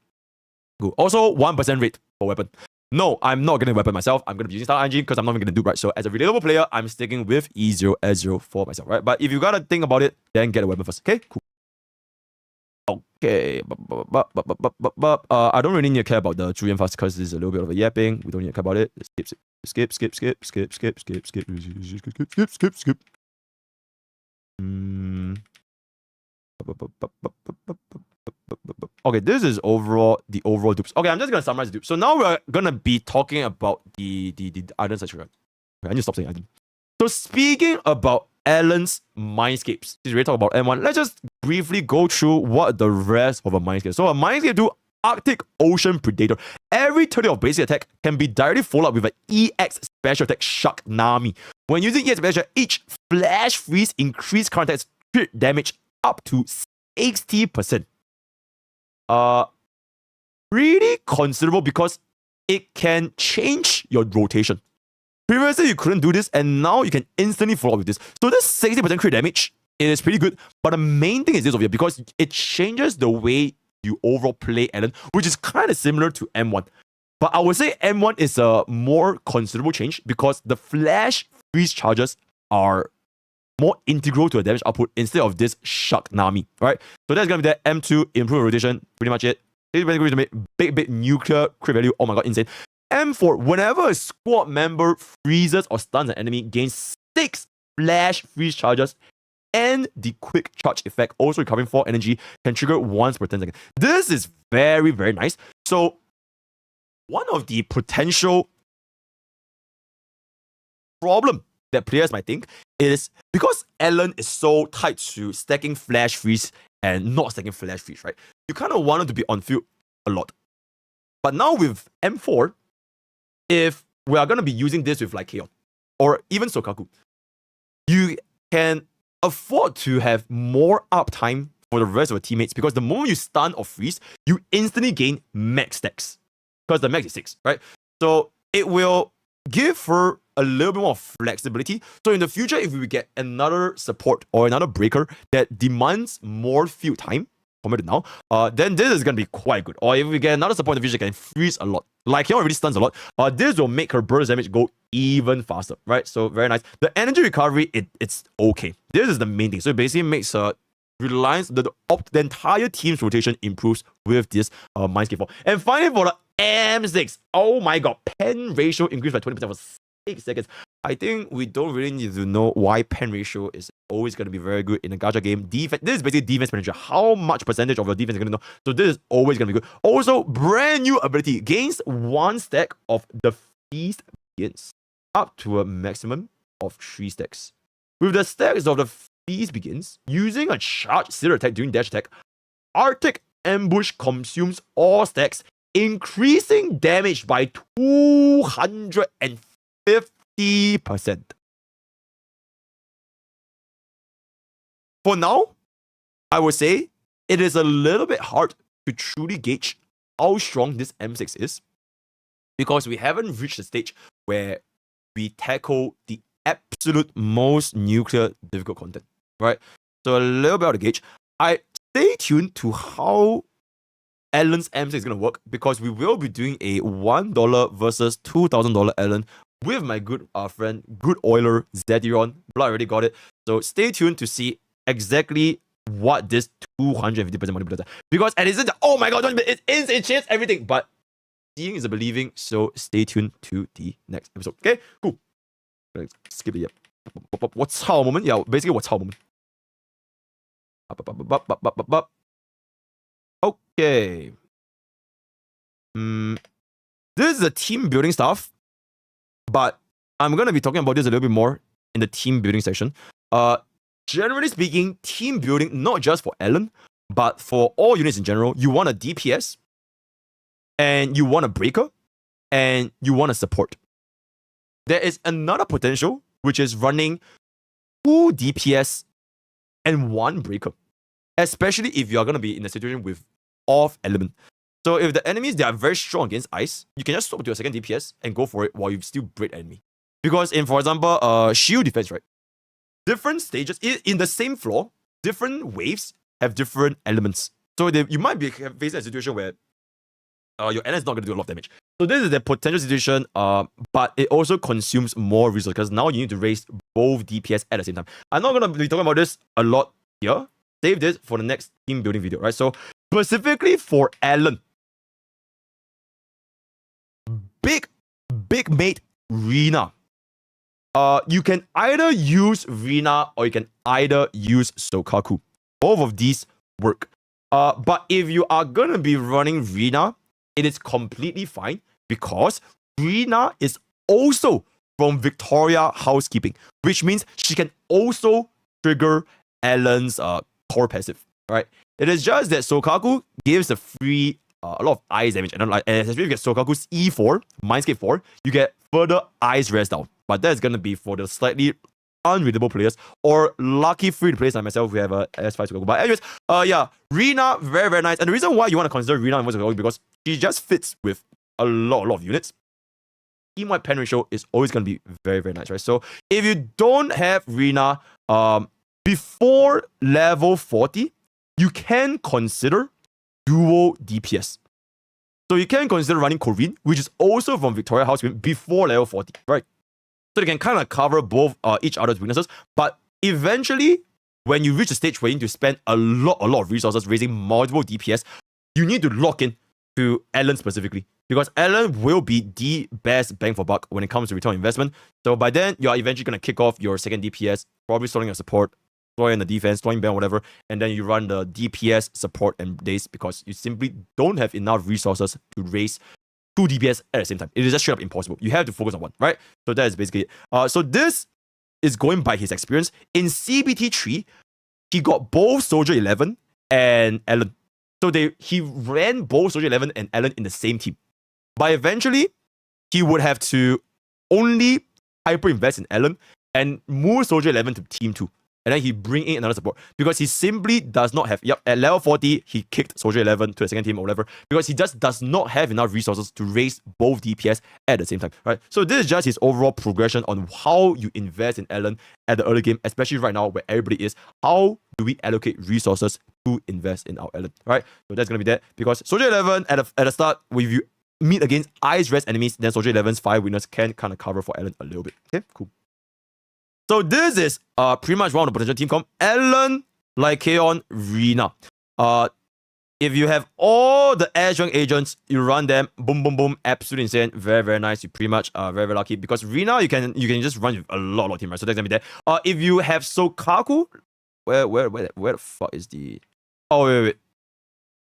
Good. Also, 1% rate for weapon. No, I'm not getting a weapon myself. I'm going to be using Star Engine because I'm not even going to do right. So as a relatable player, I'm sticking with E0S0 for myself, right? But if you got to think about it, then get a weapon first. Okay, cool. Okay. I don't really need to care about the Julian fast because it's a little bit of a yapping. We don't need to care about it. Skip. Okay, this is the overall dupes. Okay, I'm just gonna summarize the dupes. So now we're gonna be talking about the items section. Okay, I need to stop saying item. So speaking about Ellen's mindscapes, since we talk about M1, let's just briefly go through what the rest of a mindscape. So a mindscape 2, Arctic Ocean Predator. Every 30 of basic attack can be directly followed up with an EX special attack Shark Nami. When using EX special, each flash freeze increase current attack crit damage up to 60%. Really considerable because it can change your rotation. Previously, you couldn't do this, and now you can instantly follow up with this. So this 60% crit damage, it is pretty good. But the main thing is this over here, because it changes the way you overall play Ellen, which is kind of similar to M1. But I would say M1 is a more considerable change because the flash freeze charges are more integral to the damage output instead of this Shark Nami, right? So that's going to be the M2, improve rotation, pretty much it. Big nuclear crit value, oh my god, insane. M4, whenever a squad member freezes or stuns an enemy, gains 6 flash freeze charges and the quick charge effect, also recovering 4 energy, can trigger once per 10 seconds. This is very, very nice. So one of the potential problem that players might think is because Ellen is so tied to stacking flash freeze and not stacking flash freeze, right? You kind of want it to be on field a lot. But now with M4, if we are going to be using this with like Kaon or even Sokaku, you can afford to have more uptime for the rest of your teammates because the moment you stun or freeze, you instantly gain max stacks because the max is 6, right? So it will give her a little bit more flexibility. So in the future, if we get another support or another breaker that demands more field time compared to now, then this is going to be quite good. Or if we get another support in the future that can freeze a lot, like he already stuns a lot, this will make her burst damage go even faster, right? So very nice. The energy recovery, it's okay. This is the main thing. So it basically makes reliance, the entire team's rotation improves with this Mindscape 4. And finally for the M6, oh my god, pen ratio increased by 20% for 6 seconds. I think we don't really need to know why pen ratio is always going to be very good in a gacha game. Defense, this is basically defense manager. How much percentage of your defense you're going to know. So this is always going to be good. Also, brand new ability. Gains 1 stack of the feast begins. Up to a maximum of 3 stacks. With the stacks of the feast begins, using a charged zero attack during dash attack, Arctic Ambush consumes all stacks, increasing damage by 250%. For now, I would say it is a little bit hard to truly gauge how strong this M6 is because we haven't reached the stage where we tackle the absolute most nuclear difficult content, right? So a little bit out of the gauge. I stay tuned to how Alan's M6 is going to work because we will be doing a $1 versus $2,000 Alan with my good friend, good oiler, Zeteron. Blood already got it. So stay tuned to see exactly what this 250% money does. Because at the end, oh my god, it changes everything. But seeing is a believing, so stay tuned to the next episode. Okay, cool. Let's skip it. What's our moment? Yeah, basically, what's our moment? Okay. This is the team building stuff, but I'm gonna be talking about this a little bit more in the team building section. Generally speaking, team building not just for Alan, but for all units in general. You want a DPS, and you want a breaker, and you want a support. There is another potential, which is running 2 DPS and 1 breaker. Especially if you are going to be in a situation with off element. So if the enemies, they are very strong against ice, you can just swap to your second DPS and go for it while you still break enemy. Because in, for example, shield defense, right? Different stages, in the same floor, different waves have different elements. So you might be facing a situation where your NS is not going to do a lot of damage. So this is the potential situation, but it also consumes more resources because now you need to raise both DPS at the same time. I'm not going to be talking about this a lot here. Save this for the next team building video, right? So specifically for Alan, big mate Rina. You can either use Rina or you can either use Sokaku. Both of these work. But if you are gonna be running Rina, it is completely fine because Rina is also from Victoria Housekeeping, which means she can also trigger Alan's core passive, right? It is just that Sokaku gives a free a lot of ice damage, and especially if you get Sokaku's E4, Mindscape 4, you get further ice rest down. But that's gonna be for the slightly unreadable players or lucky free players like myself who have a S5 Sokaku. But anyways, yeah, Rina, very, very nice. And the reason why you want to consider Rina and Sokaku because she just fits with a lot of units. Team-wide pen ratio is always gonna be very, very nice, right? So if you don't have Rina, before level 40, you can consider dual DPS. So you can consider running Corvin, which is also from Victoria House before level 40, right? So they can kind of cover both each other's weaknesses. But eventually, when you reach a stage where you need to spend a lot of resources raising multiple DPS, you need to lock in to Alan specifically. Because Alan will be the best bang for buck when it comes to return on investment. So by then, you are eventually going to kick off your second DPS, probably starting your support, throwing the defense, throwing ban, whatever, and then you run the DPS support and days because you simply don't have enough resources to raise 2 DPS at the same time. It is just straight up impossible. You have to focus on one, right? So that is basically it. So this is going by his experience. In CBT3, he got both Soldier 11 and Alan. So he ran both Soldier 11 and Alan in the same team. But eventually, he would have to only hyper invest in Alan and move Soldier 11 to Team 2. And then he bring in another support because he simply does not have. At level 40, he kicked Soldier 11 to the second team or whatever because he just does not have enough resources to raise both DPS at the same time, right? So this is just his overall progression on how you invest in Alan at the early game, especially right now where everybody is. How do we allocate resources to invest in our Alan, right? So that's gonna be that because Soldier 11 at the start, when you meet against ice rest enemies, then Soldier 11's 5 winners can kind of cover for Alan a little bit. Okay, cool. So this is pretty much one of the potential team comp. Alan, Lycaon, Rina. If you have all the air strength agents, you run them, boom, boom, boom, absolutely insane, very, very nice. You pretty much are very, very lucky because Rina, you can just run with a lot of team, right? So that's gonna be there. If you have Sokaku, where the fuck is the? Oh wait.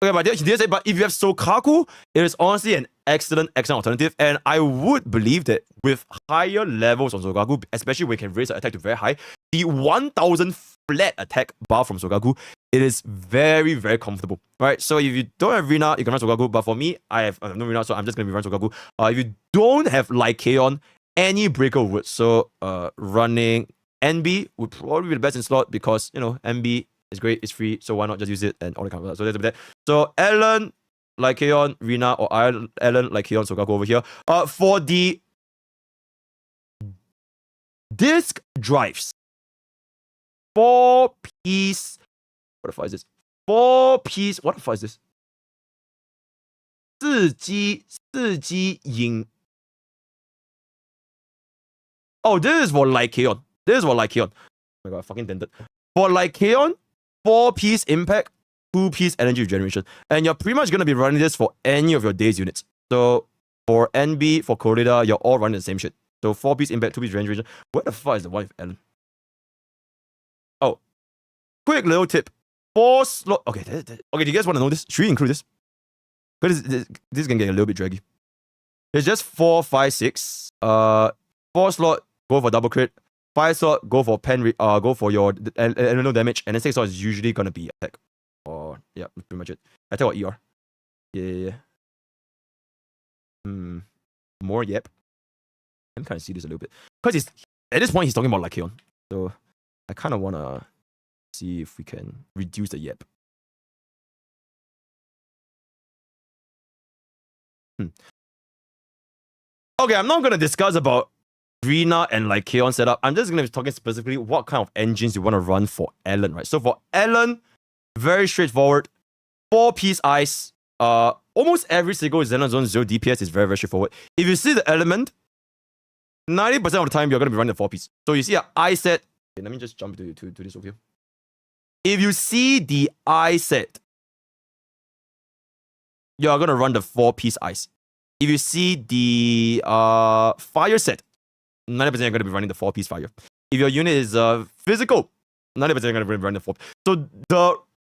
Okay, but he did say, but if you have Sokaku, it is honestly an excellent alternative, and I would believe that with higher levels on Sokaku, especially when you can raise the attack to very high, the 1000 flat attack bar from Sokaku, it is very, very comfortable, right? So if you don't have Rina, you can run Sokaku, but for me, I have no Rina, so I'm just going to be running Sokaku. If you don't have Lycaon, any breaker would, so running NB would probably be the best in slot because, you know, NB is great, it's free, so why not just use it and all the kind of stuff. So that's a bit that. So Ellen, Lycaon, Rina, or Ellen, Lycaon, Sokaku over here. For the disc drives, 4-piece. What the fuck is this? 4-piece. What the fuck is this? 四机影. Oh, this is for Lycaon. Oh my god, I fucking dented. For Lycaon, 4-piece impact, 2-piece energy regeneration. And you're pretty much going to be running this for any of your day's units. So for NB, for Corrida, you're all running the same shit. So 4-piece impact, 2-piece regeneration. Where the fuck is the one with Ellen? Oh, quick little tip. 4 slot. Okay, do you guys want to know this? Should we include this? Because this can get a little bit draggy. It's just 4, 5, 6. 4 slot, go for double crit. 5 slot, go for go for your elemental damage, and then 6 slot is usually gonna be attack. Or yeah, pretty much it. Attack or ER. Yeah. More yep. I can kind of see this a little bit because at this point he's talking about Lycaon, so I kind of wanna see if we can reduce the yep. Okay, I'm not gonna discuss about Rina and Lycaon setup. I'm just gonna be talking specifically what kind of engines you want to run for Ellen, right? So for Ellen, very straightforward. 4-piece ice. Almost every single Zenlesszonezero DPS is very, very straightforward. If you see the element, 90% of the time you're gonna be running the 4-piece. So you see an ice set. Okay, let me just jump to this over here. If you see the ice set, you're gonna run the 4-piece ice. If you see the fire set, 90% you're going to be running the 4-piece fire. If your unit is physical, 90% you're going to be running the 4. So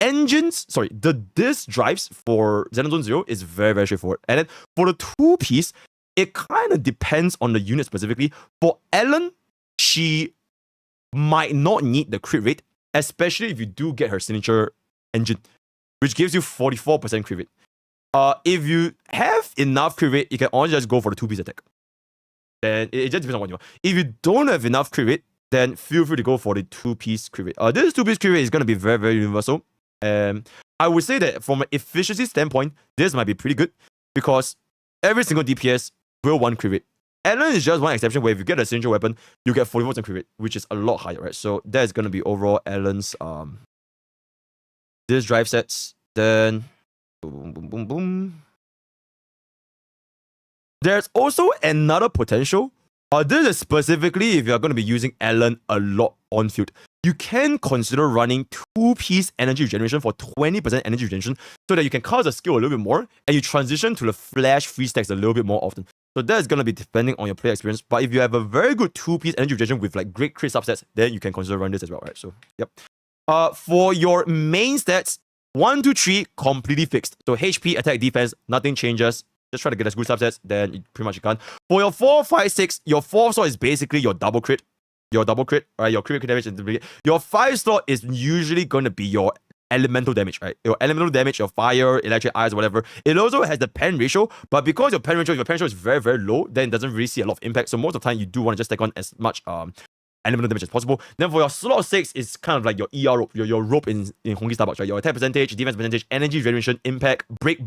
the disc drives for Zenlesszonezero is very, very straightforward. And then for the 2-piece, it kind of depends on the unit specifically. For Ellen, she might not need the crit rate, especially if you do get her signature engine, which gives you 44% crit rate. If you have enough crit rate, you can only just go for the 2-piece attack. Then it just depends on what you want. If you don't have enough crit rate, then feel free to go for the 2-piece crit rate. This 2-piece crit rate is going to be very, very universal. I would say that from an efficiency standpoint, this might be pretty good because every single DPS will want crit rate. Ellen is just one exception where if you get a signature weapon, you get 44% crit rate, which is a lot higher, right? So that is going to be overall Ellen's this drive sets. Then boom, boom, boom, boom. There's also another potential. This is specifically if you're going to be using Ellen a lot on field. You can consider running 2-piece energy regeneration for 20% energy regeneration so that you can cast a skill a little bit more and you transition to the flash free stacks a little bit more often. So that's going to be depending on your player experience. But if you have a very good 2-piece energy regeneration with like great crit subsets, then you can consider running this as well, right? So, yep. For your main stats, 1, 2, 3, completely fixed. So HP, attack, defense, nothing changes. Just try to get as good subsets, then you pretty much can. For your 4, 5, 6, your 4 slot is basically your double crit. Right? Your crit damage. Your 5 slot is usually going to be your elemental damage, right? Your elemental damage, your fire, electric eyes, whatever. It also has the pen ratio, but because your pen ratio is very, very low, then it doesn't really see a lot of impact. So most of the time, you do want to just take on as much elemental damage as possible. Then for your slot 6, it's kind of like your ER rope, your rope in Honkai Starbucks, right? Your attack percentage, defense percentage, energy regeneration, impact, break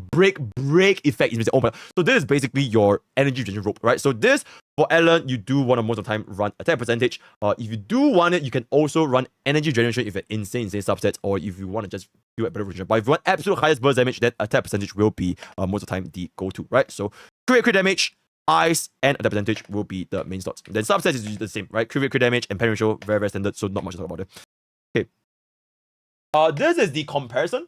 effect. Oh my god. So this is basically your energy regeneration rope, right? So this, for Ellen, you do want to most of the time run attack percentage. If you do want it, you can also run energy regeneration if it's insane subsets, or if you want to just do a better regeneration. But if you want absolute highest burst damage, then attack percentage will be most of the time the go-to, right? So crit damage, ice, and attack percentage will be the main slots. Then subsets is usually the same, right? Crit damage and pen ratio, very, very standard, so not much to talk about it. Okay. This is the comparison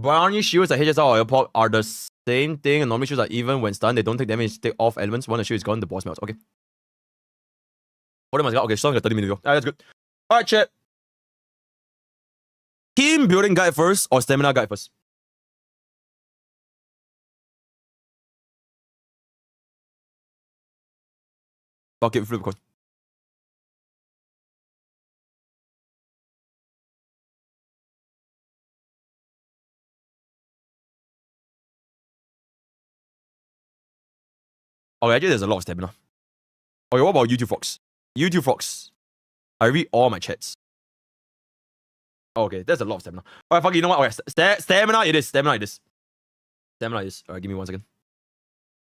Brownie shields that HSR or Airport are the same thing, and normally shields are even when stunned, they don't take damage, take off elements. Once the shield is gone, the boss melts. Okay. What am I got? Okay, so 30 minutes ago. Alright, that's good. Alright, chat. Team building guide first or stamina guide first? Fuck it, flip a coin. Okay, actually there's a lot of stamina. Okay, what about YouTube Fox? YouTube Fox. I read all my chats. Okay, there's a lot of stamina. Alright, fuck it, you know what? Okay, stamina it is. Stamina it is. Stamina it is. Alright, give me 1 second.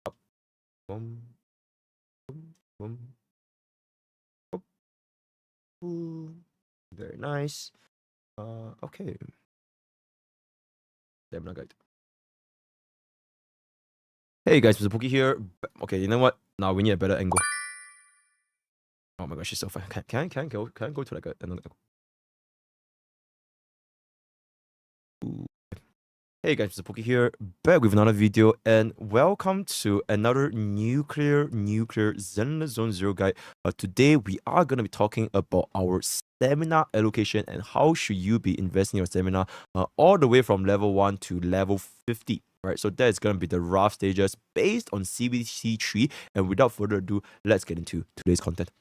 Up. Boom. Boom. Boom. Boom. Ooh. Very nice. Okay. Stamina guide. Hey guys, MrPokke here. Okay, you know what? Now we need a better angle. Oh my gosh, she's so fine. Can I go to like another angle? Ooh. Hey guys, MrPokke here, back with another video, and welcome to another nuclear Zenlesszonezero guide. Today we are gonna be talking about our stamina allocation and how should you be investing your stamina all the way from level 1 to level 50. Right, so that is going to be the rough stages based on CBC 3. And without further ado, let's get into today's content.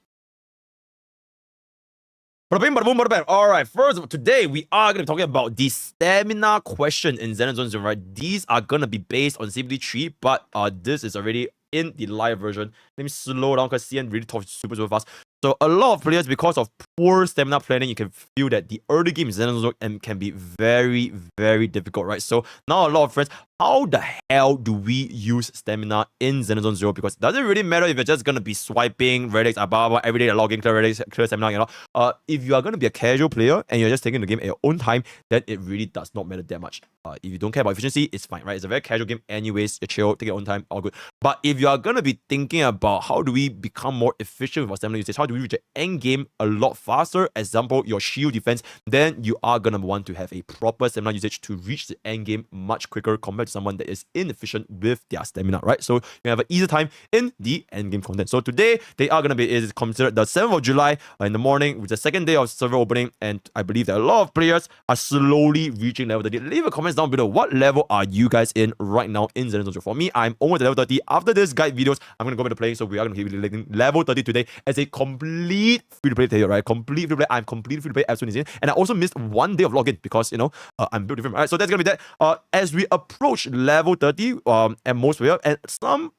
Alright, first today we are going to be talking about the stamina question in Zenlesszonezero, right? These are going to be based on CBC 3, but this is already in the live version. Let me slow down because CN really talks super fast. So a lot of players, because of poor stamina planning, you can feel that the early game in Zenlesszonezero can be very difficult, right? So now a lot of friends, how the hell do we use stamina in Zenlesszonezero? Because it doesn't really matter if you're just gonna be swiping relics, every day, logging, clear relics, clear stamina, you know. If you are gonna be a casual player and you're just taking the game at your own time, then it really does not matter that much. If you don't care about efficiency, it's fine, right? It's a very casual game anyways. You chill, take your own time, all good. But if you are gonna be thinking about how do we become more efficient with our stamina usage, how do we reach the end game a lot faster, example your shield defense, then you are gonna want to have a proper stamina usage to reach the end game much quicker compared to someone that is inefficient with their stamina, right? So you have an easier time in the end game content. So today they are gonna be is considered the 7th of July in the morning, with the second day of server opening, and I believe that a lot of players are slowly reaching level 30. Leave a comment down below, what level are you guys in right now in Zenlesszonezero? For me, I'm almost at level 30. After this guide videos, I'm gonna go back to playing, so we are gonna be relating level 30 today as a complete free-to-play player, right? Complete free-to-play. I'm completely free-to-play as soon as in. And I also missed 1 day of login because, you know, I'm built different. Alright, so that's gonna be that. As we approach level 30, and most players, and some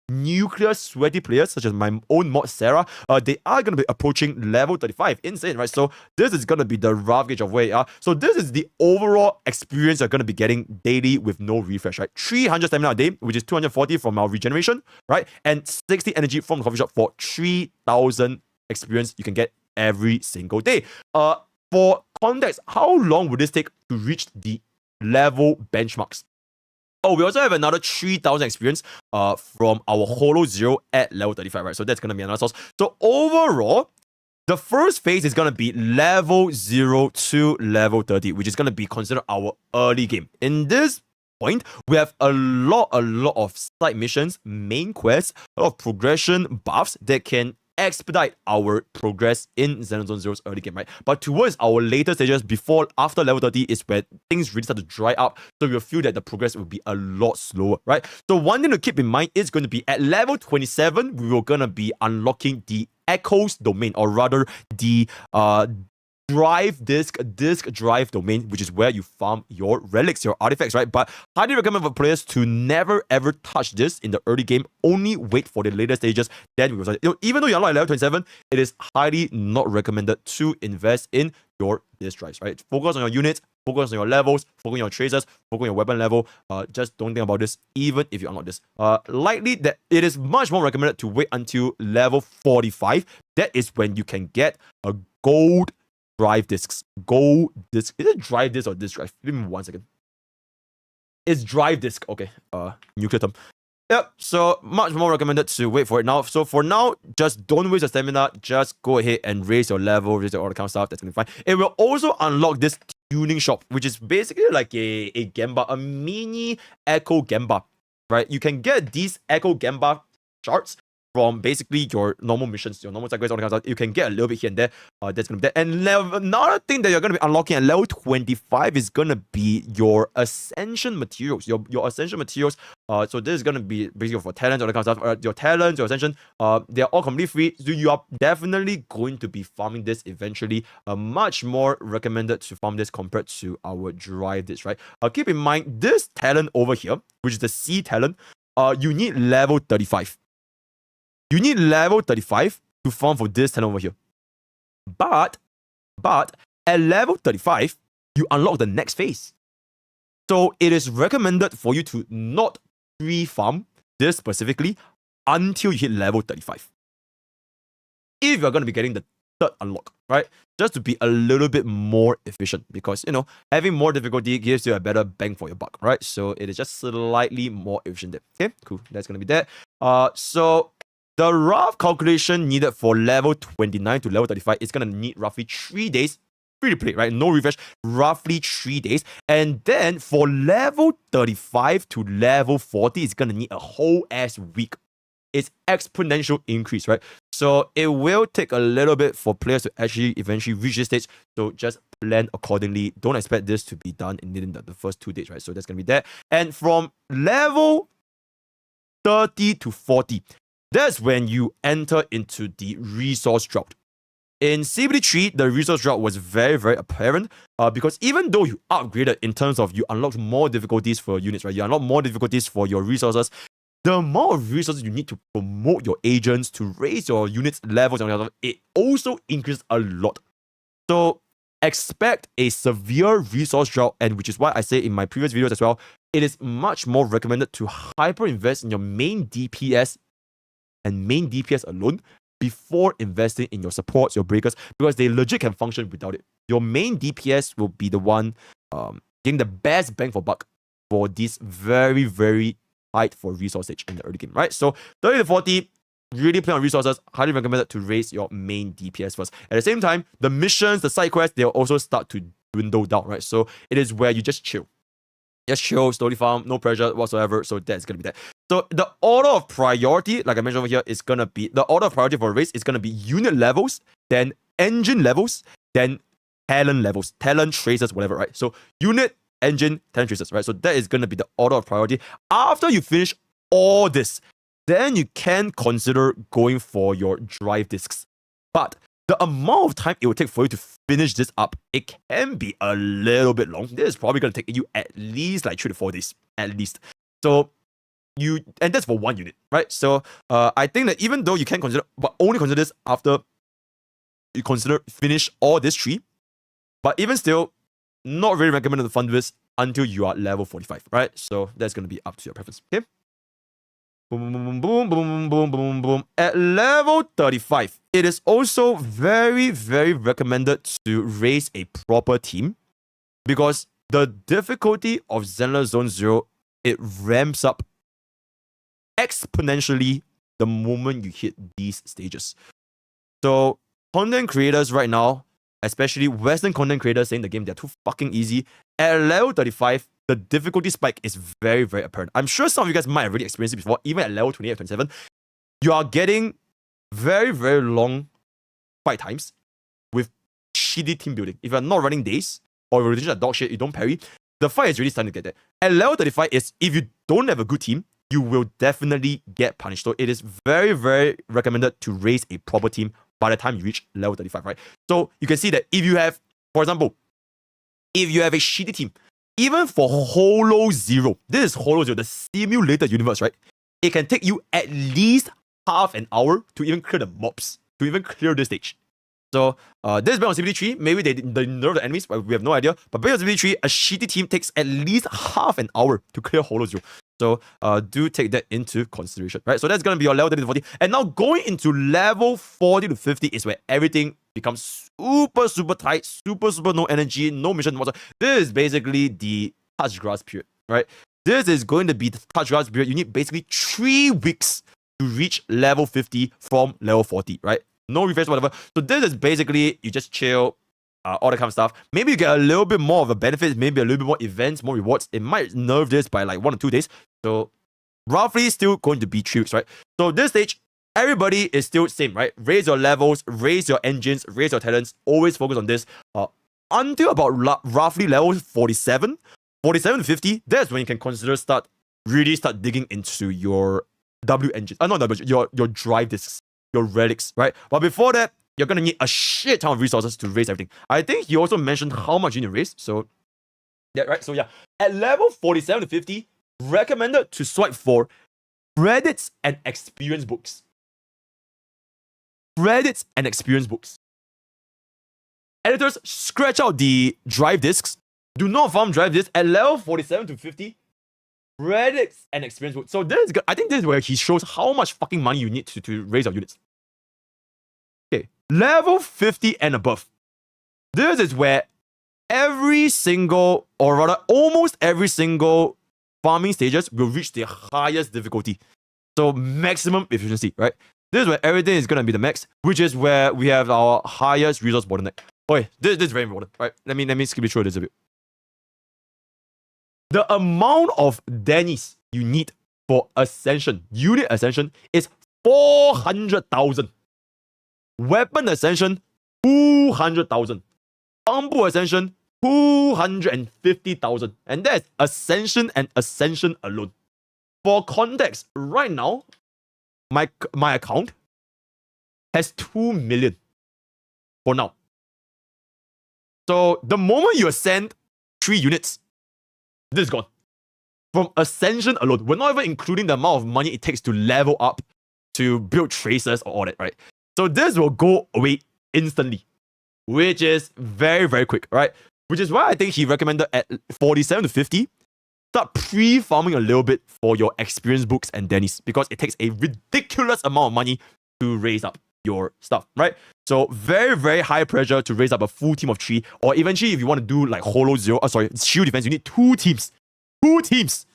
nuclear sweaty players such as my own mod Sarah, they are going to be approaching level 35. Insane, right? So this is going to be the rough gauge of where you are. So this is the overall experience you're going to be getting daily with no refresh, right? 300 stamina a day, which is 240 from our regeneration, right? And 60 energy from the coffee shop for 3000 experience you can get every single day. For context, how long would this take to reach the level benchmarks? Oh, we also have another 3000 experience from our Holo 0 at level 35, right? So that's going to be another source. So overall, the first phase is going to be level 0 to level 30, which is going to be considered our early game. In this point, we have a lot of side missions, main quests, a lot of progression buffs that can expedite our progress in Zenlessonezero's early game, right? But towards our later stages, after level 30 is where things really start to dry up, so you'll feel that the progress will be a lot slower, right? So one thing to keep in mind is going to be at level 27, we were going to be unlocking the Echoes domain, or rather the disk drive domain, which is where you farm your relics, your artifacts, right? But highly recommend for players to never ever touch this in the early game. Only wait for the later stages, then we will. Even though you're not at level 27, it is highly not recommended to invest in your disk drives, right? Focus on your units, focus on your levels, focus on your tracers, focus on your weapon level. Just don't think about this, even if you unlock this. Likely that it is much more recommended to wait until level 45. That is when you can get a gold drive discs. Gold disc. Is it drive disc or disk drive? Give me 1 second. It's drive disc. Okay. Nuclear term. Yep. So much more recommended to wait for it now. So for now, just don't waste your stamina. Just go ahead and raise your level, raise your all the kind of stuff. That's gonna be fine. It will also unlock this tuning shop, which is basically like a Gemba, a mini Echo Gemba, right? You can get these Echo Gemba shards from basically your normal missions, your normal side quests, all that kind of stuff. You can get a little bit here and there. That's gonna be that. And another thing that you're gonna be unlocking at level 25 is gonna be your ascension materials. Your ascension materials. So this is gonna be basically for talents, all that kind of stuff. Your talents, your ascension. They're all completely free. So you are definitely going to be farming this eventually. Much more recommended to farm this compared to our drive this, right? Keep in mind this talent over here, which is the C talent. You need level 35. You need level 35 to farm for this talent over here. But at level 35, you unlock the next phase. So it is recommended for you to not pre-farm this specifically until you hit level 35. If you're going to be getting the third unlock, right? Just to be a little bit more efficient, because, you know, having more difficulty gives you a better bang for your buck, right? So it is just slightly more efficient there. Okay, cool. That's going to be that. So the rough calculation needed for level 29 to level 35 is going to need roughly 3 days. Free to play, right? No refresh. Roughly 3 days. And then for level 35 to level 40, it's going to need a whole ass week. It's exponential increase, right? So it will take a little bit for players to actually eventually reach this stage. So just plan accordingly. Don't expect this to be done in the first 2 days, right? So that's going to be that. And from level 30 to 40, that's when you enter into the resource drought. In CBD3, the resource drought was very, very apparent because even though you upgraded in terms of you unlocked more difficulties for units, right? You unlock more difficulties for your resources. The amount of resources you need to promote your agents, to raise your units levels, and it also increases a lot. So expect a severe resource drought, and which is why I say in my previous videos as well, it is much more recommended to hyper invest in your main DPS and main DPS alone before investing in your supports, your breakers, because they legit can function without it. Your main DPS will be the one getting the best bang for buck for this very, very tight for resource stage in the early game, right? So 30 to 40, really play on resources. Highly recommended to raise your main DPS first. At the same time, the missions, the side quests, they'll also start to dwindle down, right? So it is where you just chill. Just chill, slowly farm, no pressure whatsoever. So that's going to be that. So the order of priority, like I mentioned over here, is going to be, the order of priority for a race is going to be unit levels, then engine levels, then talent levels, talent traces, whatever, right? So unit, engine, talent traces, right? So that is going to be the order of priority. After you finish all this, then you can consider going for your drive discs. But the amount of time it will take for you to finish this up, it can be a little bit long. This is probably going to take you at least like 3 to 4 days, at least. So and that's for one unit, right? So I think that even though you can consider, but only consider this after you finish all this tree, but even still, not really recommended to fund this until you are level 45, right? So that's going to be up to your preference, okay? Boom, boom, boom, boom, boom, boom, boom. At level 35, it is also very, very recommended to raise a proper team, because the difficulty of Zenlesszonezero, it ramps up exponentially the moment you hit these stages. So content creators right now, especially Western content creators saying the game, they're too fucking easy. At level 35, the difficulty spike is very, very apparent. I'm sure some of you guys might have already experienced it before. Even at level 28, 27, you are getting very, very long fight times with shitty team building. If you're not running days, or you're rotation dog shit, you don't parry, the fight is really starting to get there. At level 35 is, if you don't have a good team, you will definitely get punished. So it is very, very recommended to raise a proper team by the time you reach level 35, right? So you can see that if you have, for example, if you have a shitty team, even for Hoyo 0, this is Hoyo 0, the simulated universe, right? It can take you at least half an hour to even clear the mobs, to even clear this stage. So this is based on CBD3. Maybe they nerf the enemies, but we have no idea. But based on CBD3, a shitty team takes at least half an hour to clear Hoyo 0. So do take that into consideration, right? So that's going to be your level 30 to 40. And now going into level 40 to 50 is where everything becomes super, super tight, super, super no energy, no mission whatsoever. This is basically the touch grass period, right? This is going to be the touch grass period. You need basically 3 weeks to reach level 50 from level 40, right? No refresh, whatever. So this is basically, you just chill, all that kind of stuff. Maybe you get a little bit more of a benefit, maybe a little bit more events, more rewards. It might nerf this by like 1 or 2 days. So roughly still going to be 3 weeks, right? So this stage, everybody is still same, right? Raise your levels, raise your engines, raise your talents. Always focus on this until about roughly level 47 to 50. That's when you can consider really start digging into your W engine. Not W, your drive discs, your relics, right? But before that, you're gonna need a shit ton of resources to raise everything. I think he also mentioned how much you need to raise. So yeah, right. So yeah, at level 47 to 50, recommended to swipe for credits and experience books. Credits and experience books. Editors, scratch out the drive discs. Do not farm drive discs at level 47 to 50. Credits and experience books. So this is good. I think this is where he shows how much fucking money you need to raise your units. Okay, level 50 and above. This is where every single, or rather almost every single farming stages will reach the highest difficulty. So maximum efficiency, right? This is where everything is going to be the max, which is where we have our highest resource bottleneck. Okay, this is very important, right? Let me skip it through this a bit. The amount of Dennies you need for ascension, unit ascension, is 400,000. Weapon ascension, 200,000. Bangboo ascension, 250,000. And that's ascension and ascension alone. For context, right now, my account has 2 million for now. So the moment you ascend 3 units, this is gone. From ascension alone, we're not even including the amount of money it takes to level up, to build tracers or all that, right? So this will go away instantly, which is very, very quick, right? Which is why I think he recommended at 47 to 50, start pre-farming a little bit for your experience books and Dennies, because it takes a ridiculous amount of money to raise up your stuff, right? So very, very high pressure to raise up a full team of 3, or eventually if you want to do like shield defense, you need 2 teams. 2 teams.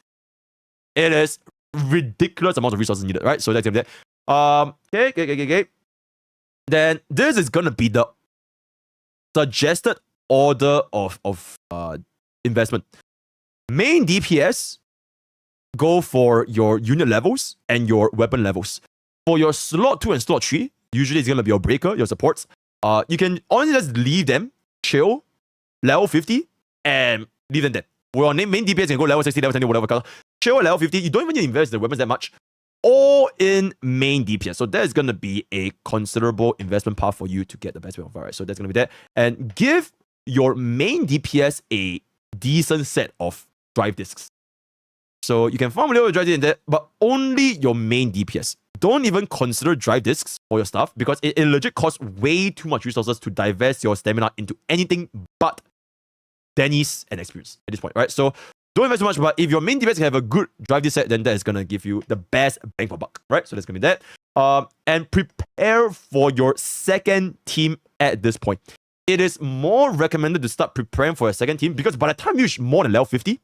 It is ridiculous amount of resources needed, right? So that's that. Okay. Then this is gonna be the suggested order of investment. Main DPS, go for your unit levels and your weapon levels. For your slot 2 and slot 3, usually it's gonna be your breaker, your supports. You can honestly just leave them, chill, level 50, and leave them there. For your main DPS can go level 60, level 70, whatever color. Chill level 50, you don't even need to invest in the weapons that much. All in main DPS. So that is gonna be a considerable investment path for you to get the best way of it. So that's gonna be that. And give your main DPS a decent set of drive discs. So you can farm a little drive disc in there, but only your main DPS. Don't even consider drive discs for your stuff, because it legit costs way too much resources to divest your stamina into anything but Dennies and experience at this point, right? So don't invest too much, but if your main DPS can have a good drive disc set, then that is gonna give you the best bang for buck, right? So that's gonna be that. And prepare for your second team at this point. It is more recommended to start preparing for a second team, because by the time you reach more than level 50,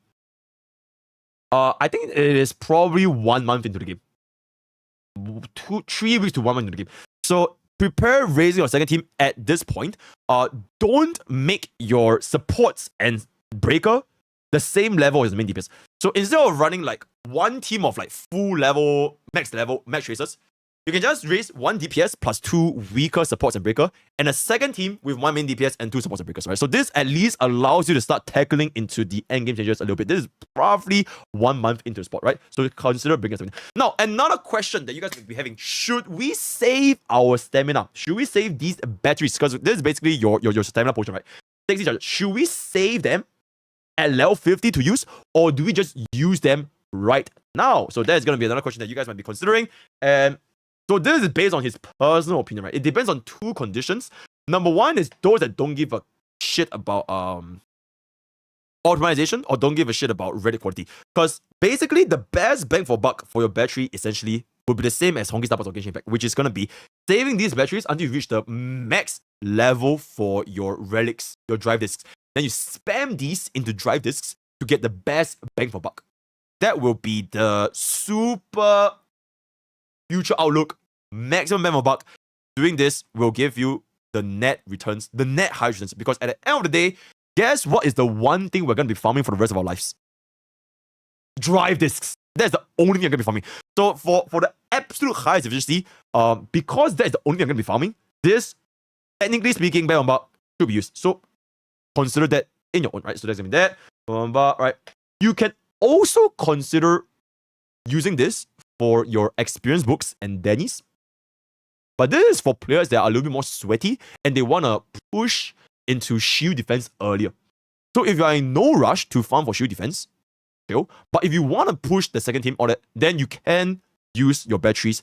I think it is probably 1 month into the game. 3 weeks to 1 month into the game. So prepare raising your second team at this point. Don't make your supports and breaker the same level as the main DPS. So instead of running like one team of like full level, max tracers, you can just raise 1 DPS plus 2 weaker supports and breaker, and a second team with 1 main DPS and 2 supports and breakers, right? So this at least allows you to start tackling into the endgame changes a little bit. This is roughly 1 month into the spot, right? So consider bringing something. Now, another question that you guys will be having: should we save our stamina? Should we save these batteries? Because this is basically your stamina potion, right? Should we save them at level 50 to use, or do we just use them right now? So that's going to be another question that you guys might be considering. And so this is based on his personal opinion, right? It depends on 2 conditions. Number 1 is those that don't give a shit about optimization, or don't give a shit about relic quality. Because basically the best bang for buck for your battery essentially will be the same as honkaistarrail or genshinimpact, which is going to be saving these batteries until you reach the max level for your relics, your drive discs. Then you spam these into drive discs to get the best bang for buck. That will be the super future outlook, maximum bang for buck. Doing this will give you the net returns, the net high returns. Because at the end of the day, guess what is the one thing we're going to be farming for the rest of our lives? Drive discs. That's the only thing you're going to be farming. So for the absolute highest efficiency, because that's the only thing you're going to be farming, this, technically speaking, Bangboo should be used. So consider that in your own, right? So that's going to be that. Right? You can also consider using this for your experience books and Denny's. But this is for players that are a little bit more sweaty and they want to push into shield defense earlier. So if you are in no rush to farm for shield defense, but if you want to push the second team audit, then you can use your batteries.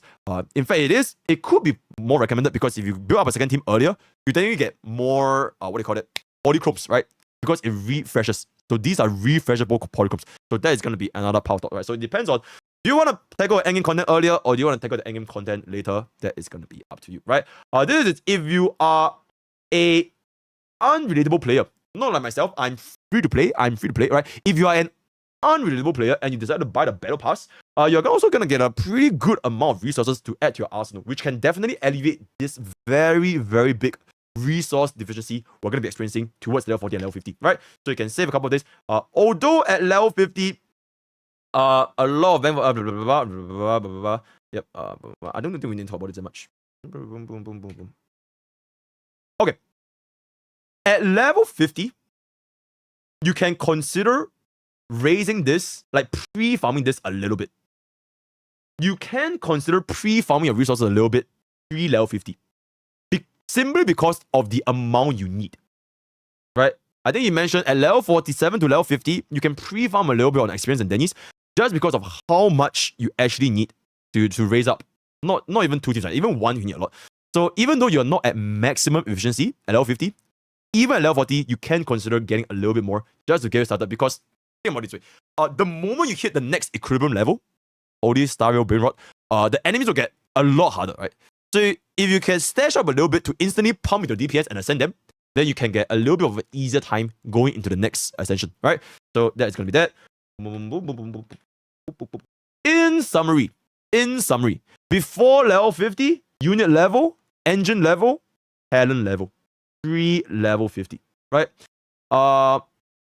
In fact, it could be more recommended because if you build up a second team earlier, you then get more, polychromes, right? Because it refreshes. So these are refreshable polychromes. So that is going to be another power thought, right? So it depends on, do you want to tackle endgame content earlier or do you want to tackle the endgame content later? That is going to be up to you, right? This is if you are a unrelatable player. Not like myself, I'm free to play, right? If you are an unrelatable player and you decide to buy the battle pass, you're also going to get a pretty good amount of resources to add to your arsenal, which can definitely alleviate this very, very big resource deficiency we're going to be experiencing towards level 40 and level 50, right? So you can save a couple of days. Although at level 50, a lot of them, yep, I don't think we need to talk about it that much. Okay. At level 50, you can consider raising this, like pre-farming this a little bit. You can consider pre-farming your resources a little bit pre-level 50. Simply because of the amount you need. Right? I think you mentioned at level 47 to level 50, you can pre-farm a little bit on experience and Denny's just because of how much you actually need to raise up. Not even 2 teams, right? Even 1 you need a lot. So even though you're not at maximum efficiency at level 50, even at level 40, you can consider getting a little bit more just to get you started. Because think about it this way. The moment you hit the next equilibrium level, all these starrail brain rot, the enemies will get a lot harder, right? So if you can stash up a little bit to instantly pump into DPS and ascend them, then you can get a little bit of an easier time going into the next ascension, right? So that is going to be that. In summary, before level 50, unit level, engine level, talent level, pre-level 50, right?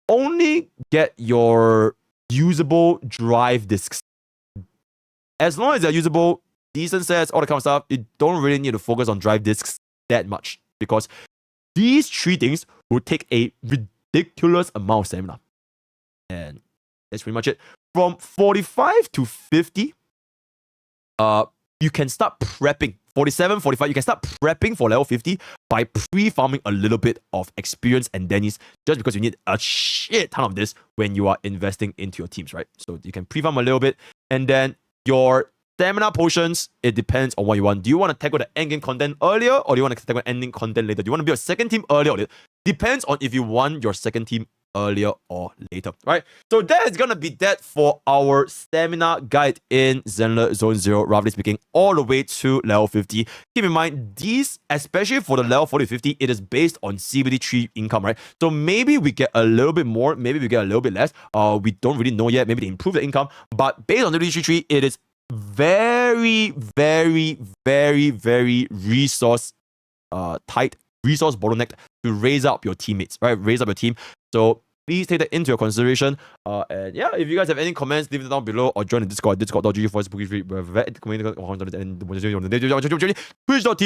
Only get your usable drive discs. As long as they're usable, decent sets, all that kind of stuff, you don't really need to focus on drive discs that much because these 3 things will take a ridiculous amount of stamina. And that's pretty much it. From 45 to 50, you can start prepping. 47, 45, you can start prepping for level 50 by pre-farming a little bit of experience and Denny's just because you need a shit ton of this when you are investing into your teams, right? So you can pre-farm a little bit and then your stamina potions, it depends on what you want. Do you want to tackle the endgame content earlier or do you want to tackle ending content later? Do you want to build a second team earlier or later? Depends on if you want your second team earlier or later, right? So that is going to be that for our stamina guide in Zenlesszonezero, roughly speaking, all the way to level 50. Keep in mind, these, especially for the level 40 to 50, it is based on CBD3 income, right? So maybe we get a little bit more, maybe we get a little bit less. We don't really know yet. Maybe they improve the income, but based on CBD3, it is very, very, very, very resource tight, resource bottlenecked to raise up your teammates, right? Raise up your team. So please take that into your consideration. And yeah, if you guys have any comments, leave it down below or join the Discord, discord.gg for Twitch.tv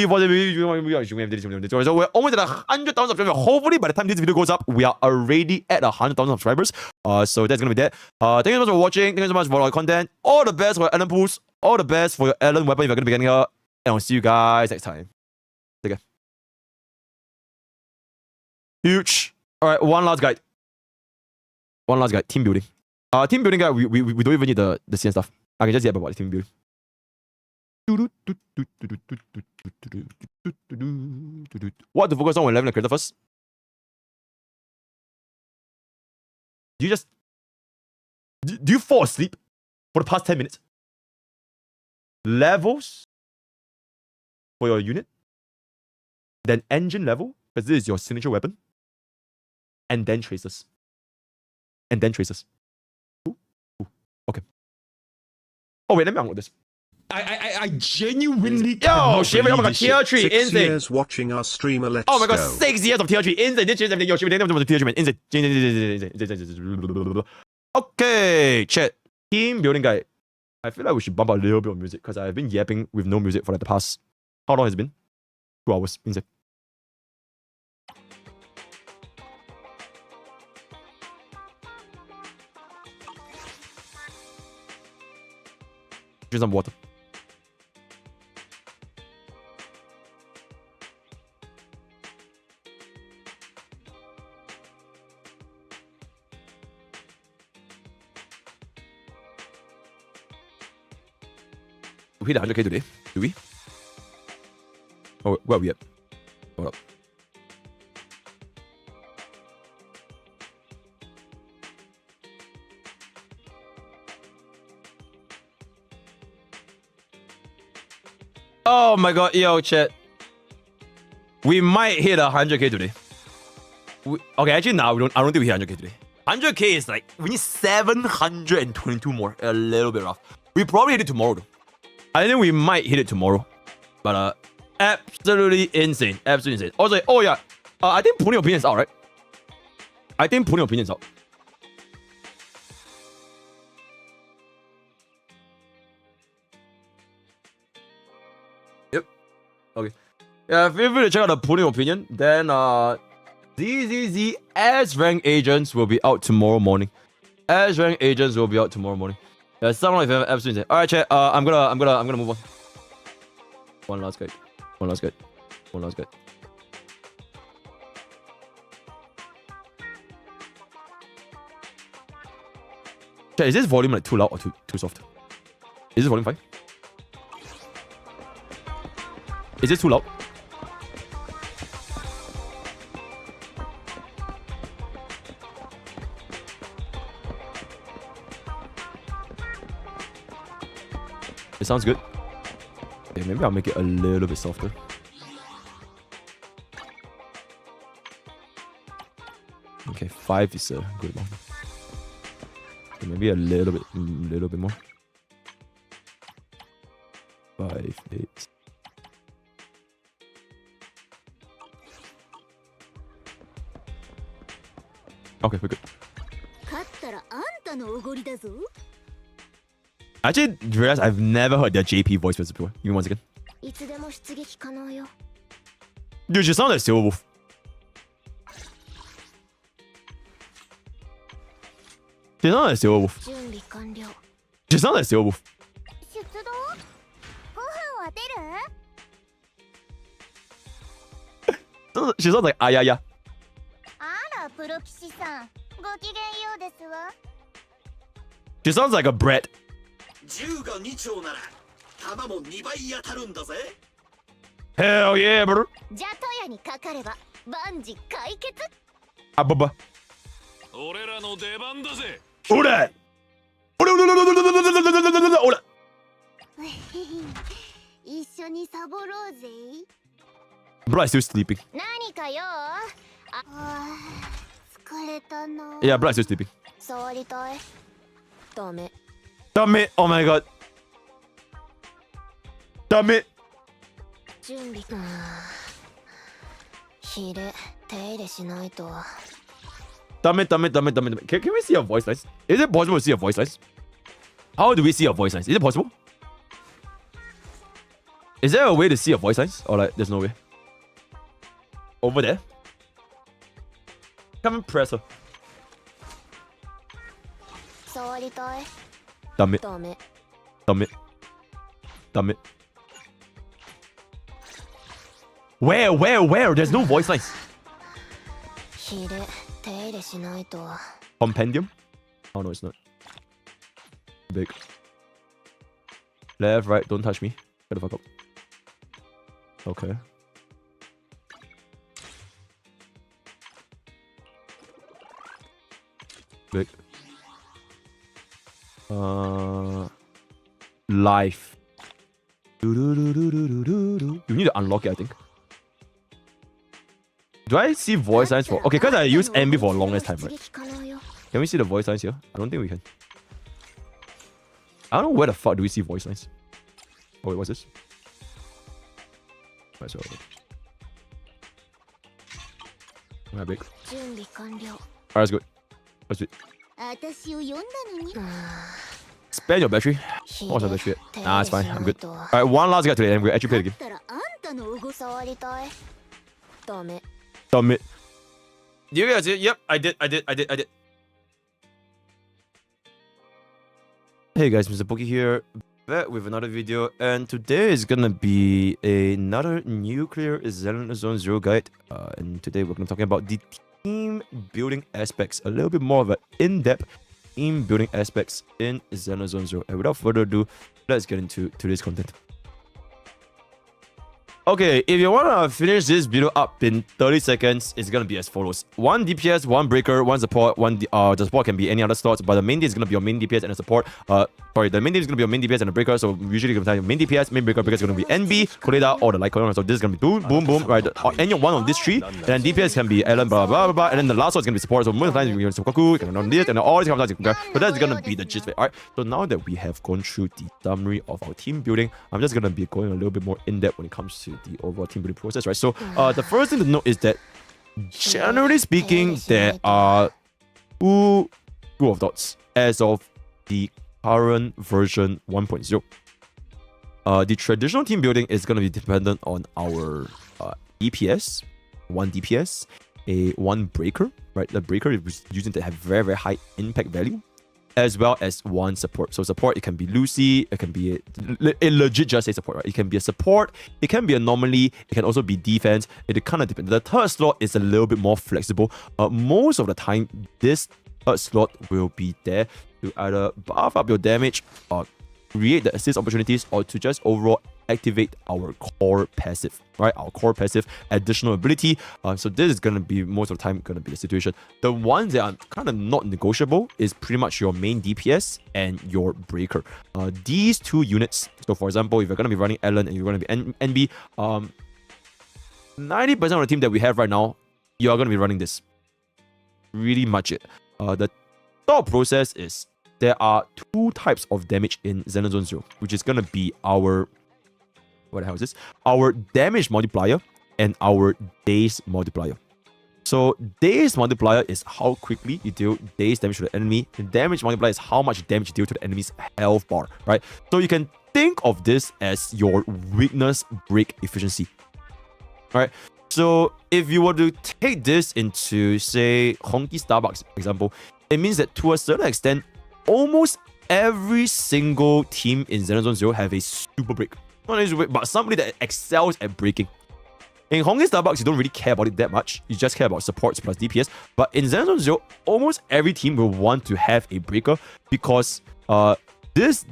for so we're almost at 100,000 subscribers. Hopefully by the time this video goes up, we are already at 100,000 subscribers. So that's gonna be that. Thank you so much for watching. Thank you so much for our content. All the best for your Allen pools. All the best for your Allen weapon if you're gonna be getting her. And I'll see you guys next time. Take care. Huge. Alright, one last guide. Team building. Team building guide, we don't even need the CN stuff. I can just get about the team building. What to focus on when leveling a character first? Do you fall asleep for the past 10 minutes? Levels for your unit, then engine level, because this is your signature weapon, and then tracers. Ooh. Okay. Oh wait, let me unlock this.
I genuinely
Yo,
cannot
Shiver, oh my
believe
god,
this
tier
shit.
3,
6
insane.
years watching our streamer. Let's
Oh my god,
go.
6 years of tier 3, insane. This changes everything. Yo, Shiver, thank you for the tier 3, man. Insane. Okay, chat. Team building guide. I feel like we should bump out a little bit of music because I've been yapping with no music for like the past. How long has it been? 2 hours. Insane. Drink some water. We hit 100k today, do we? Oh, where are we at? Hold up. Oh my god, yo, chat. We might hit 100k today. Okay, actually, now I don't think we hit 100k today. 100k is like, we need 722 more. A little bit rough. We probably hit it tomorrow though. I think we might hit it tomorrow. But absolutely insane. Absolutely insane. Also, oh yeah. I think Pony Opinion's out, right? I think Pony Opinion's out. Yep. Okay. Yeah, feel free to check out the Pony Opinion. Then ZZZ as rank agents will be out tomorrow morning. As rank agents will be out tomorrow morning. Yeah, sound like absolutely insane. Alright, chat. I'm gonna move on. One last guide. One last guide. One last guide. Chat, is this volume like too loud or too soft? Is this volume fine? Is this too loud? It sounds good. Okay, maybe I'll make it a little bit softer. Okay, 5 is a good amount. Okay, maybe a little bit more. 5, 8. Okay, we're good. I actually realized I've never heard their JP voice before. Give me 1 second. Dude, she sounds like Silver Wolf. She sounds like Silver Wolf. She sounds like Silver Wolf. She sounds like Ayaya. She sounds like a Brett. Hell yeah, bro. Ababa. Ora. Ora. Bro, I'm still sleeping. Yeah, bro, I'm still sleeping. Damn it. Oh my god. Damn it. Damn it. Can we see your voice lines? Is it possible to see your voice lines? How do we see your voice lines? Is it possible? Is there a way to see your voice lines? Or like, there's no way? Over there? Come and press her. Damn it. Where? There's no voice lines. Compendium? Oh no, it's not. Big. Left, right, don't touch me. Get the fuck up. Okay. Big. Life. You need to unlock it, I think. Do I see voice lines for... Okay, because I use MB for the longest time, right? Can we see the voice lines here? I don't think we can. I don't know where the fuck do we see voice lines. Oh wait, what's this? Alright, so my big.
準備完了
Alright, that's good. That's it.
私を呼んだのに
Spare your battery. What's your battery? Nah, it's fine. I'm good. Alright, one last guy today, and we'll actually play the
だ
game.
ったらあんたの動触りたいダメ
Damn it. You guys did? Yep, I did. Hey guys, MrPokke here, back with another video, and today is gonna be another nuclear Zenlesszonezero guide. And today we're gonna be talking about the team building aspects, a little bit more of an in-depth team building aspects in Zenlesszonezero. And without further ado, let's get into today's content. Okay, if you wanna finish this video up in 30 seconds, it's gonna be as follows: 1 DPS, 1 breaker, 1 support, the support can be any other slots, but the main is gonna be your main DPS and a support. The main is gonna be your main DPS and a breaker. So usually you can tell your main DPS, main breaker is gonna be NB, Koleda, or the light column. So this is gonna be boom, boom, boom, right? Any one of these three, and then DPS can be Ellen, blah blah blah blah, and then the last one is gonna be support. So most times you can use Koku, you can run this, and all these kind of things. So that's gonna be the gist of it. Alright. So now that we have gone through the summary of our team building, I'm just gonna be going a little bit more in depth when it comes to the overall team building process, right? So the first thing to note is that generally speaking, there are two school of thoughts as of the current version 1.0. The traditional team building is going to be dependent on our DPS, 1 DPS, a 1 breaker, right? The breaker is using to have very, very high impact value, as well as 1 support. So support, it can be Lucy, it can be a legit just say support, right? It can be a support, it can be anomaly, it can also be defense. It kind of depends. The third slot is a little bit more flexible. Most of the time, this third slot will be there to either buff up your damage, or create the assist opportunities, or to just overall activate our core passive, right? Our core passive additional ability. So this is going to be most of the time going to be the situation. The ones that are kind of not negotiable is pretty much your main DPS and your breaker. These two units, so for example, if you're going to be running Ellen and you're going to be NB, 90% of the team that we have right now, you are going to be running this. Really much it. The thought process is there are 2 types of damage in Zenlesszonezero, which is going to be our what the hell is this? Our damage multiplier and our daze multiplier. So daze multiplier is how quickly you deal daze damage to the enemy. And damage multiplier is how much damage you deal to the enemy's health bar, right? So you can think of this as your weakness break efficiency. Alright. So if you were to take this into, say, honkaistarrail, for example, it means that to a certain extent, almost every single team in Zenlesszonezero have a super break. Not only super break, but somebody that excels at breaking. In honkaistarrail, you don't really care about it that much. You just care about supports plus DPS. But in Zenlesszonezero, almost every team will want to have a breaker because this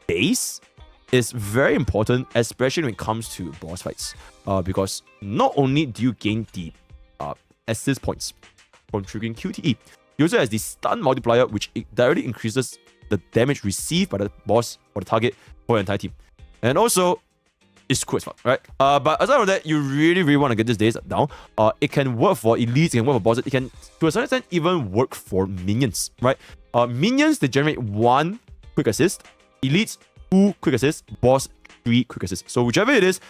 base is very important, especially when it comes to boss fights. Because not only do you gain the assist points from triggering QTE, you also have the stun multiplier, which directly increases the damage received by the boss or the target for your entire team. And also, it's cool as fuck, right? But aside from that, you really want to get this daze down. It can work for elites, it can work for bosses, it can, to a certain extent, even work for minions, right? Minions, they generate 1 quick assist, elites, 2 quick assists, boss, 3 quick assists. So whichever it is,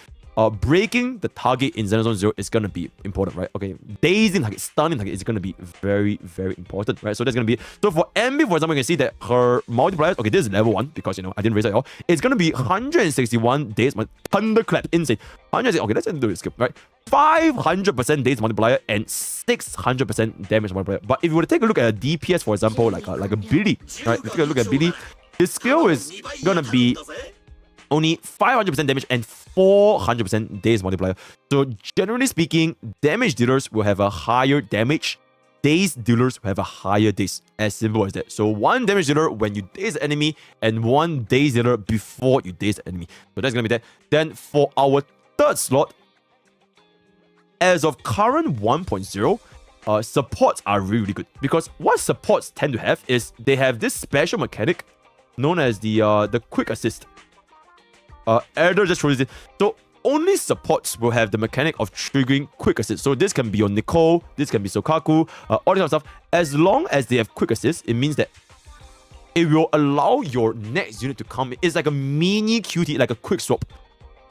breaking the target in Zenlesszonezero is going to be important, right? Okay, dazing target, stunning target is going to be very, very important, right? So that's going to be, so for MB, for example, you can see that her multipliers, okay, this is level 1 because, you know, I didn't raise it at all. It's going to be 161 days, thunderclap, insane. 160, okay, let's do this, right? 500% days multiplier and 600% damage multiplier. But if you were to take a look at a DPS, for example, like a Billy, right? Let's take a look at Billy. His skill is going to be only 500% damage and 400% daze multiplier. So generally speaking, damage dealers will have a higher damage, daze dealers will have a higher daze. As simple as that. So 1 damage dealer when you daze the enemy, and 1 daze dealer before you daze the enemy. So that's gonna be that. Then for our third slot, as of current 1.0, supports are really good. Because what supports tend to have is they have this special mechanic known as the quick assist. Elder just shows it. So only supports will have the mechanic of triggering quick assist. So this can be your Nicole, this can be Sokaku, all this kind of stuff. As long as they have quick assist, it means that it will allow your next unit to come in. It's like a mini QT, like a quick swap,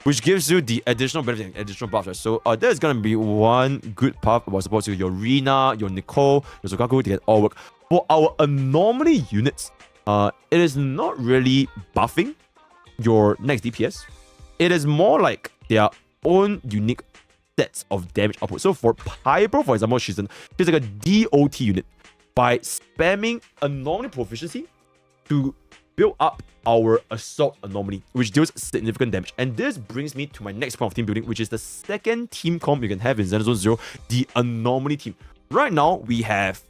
which gives you the additional benefit and additional buffs, right? So there's gonna be one good path about support to your Rina, your Nicole, your Sokaku to get all work. For our anomaly units, it is not really buffing your next DPS. It is more like their own unique sets of damage output. So for Piper, for example, she's like a DOT unit. By spamming anomaly proficiency to build up our assault anomaly, which deals significant damage. And this brings me to my next point of team building, which is the second team comp you can have in Zenlesszonezero, the anomaly team. Right now, we have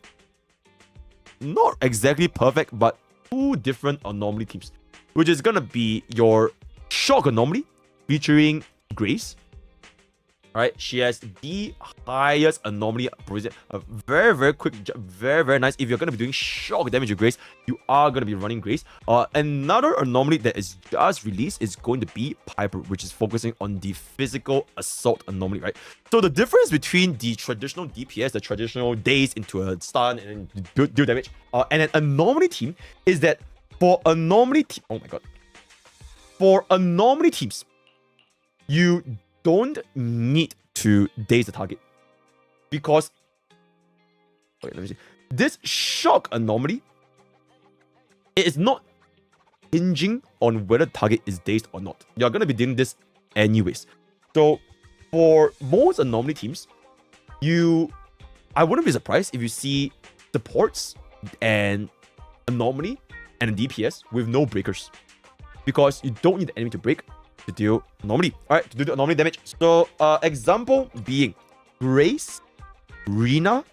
not exactly perfect, but two different anomaly teams, which is gonna be your shock anomaly featuring Grace. Right, she has the highest anomaly. A very, very quick, very, very nice. If you're going to be doing shock damage with Grace, you are going to be running Grace. Another anomaly that is just released is going to be Piper, which is focusing on the physical assault anomaly, right? So the difference between the traditional DPS, the traditional daze into a stun and deal damage, and an anomaly team is that for anomaly for anomaly teams, you don't need to daze the target, because let me see. This shock anomaly, it is not hinging on whether the target is dazed or not. You're gonna be doing this anyways. So for most anomaly teams, I wouldn't be surprised if you see supports and anomaly and a DPS with no breakers, because you don't need the enemy to break to deal anomaly. Alright, to do the anomaly damage. So example being Grace, Rina,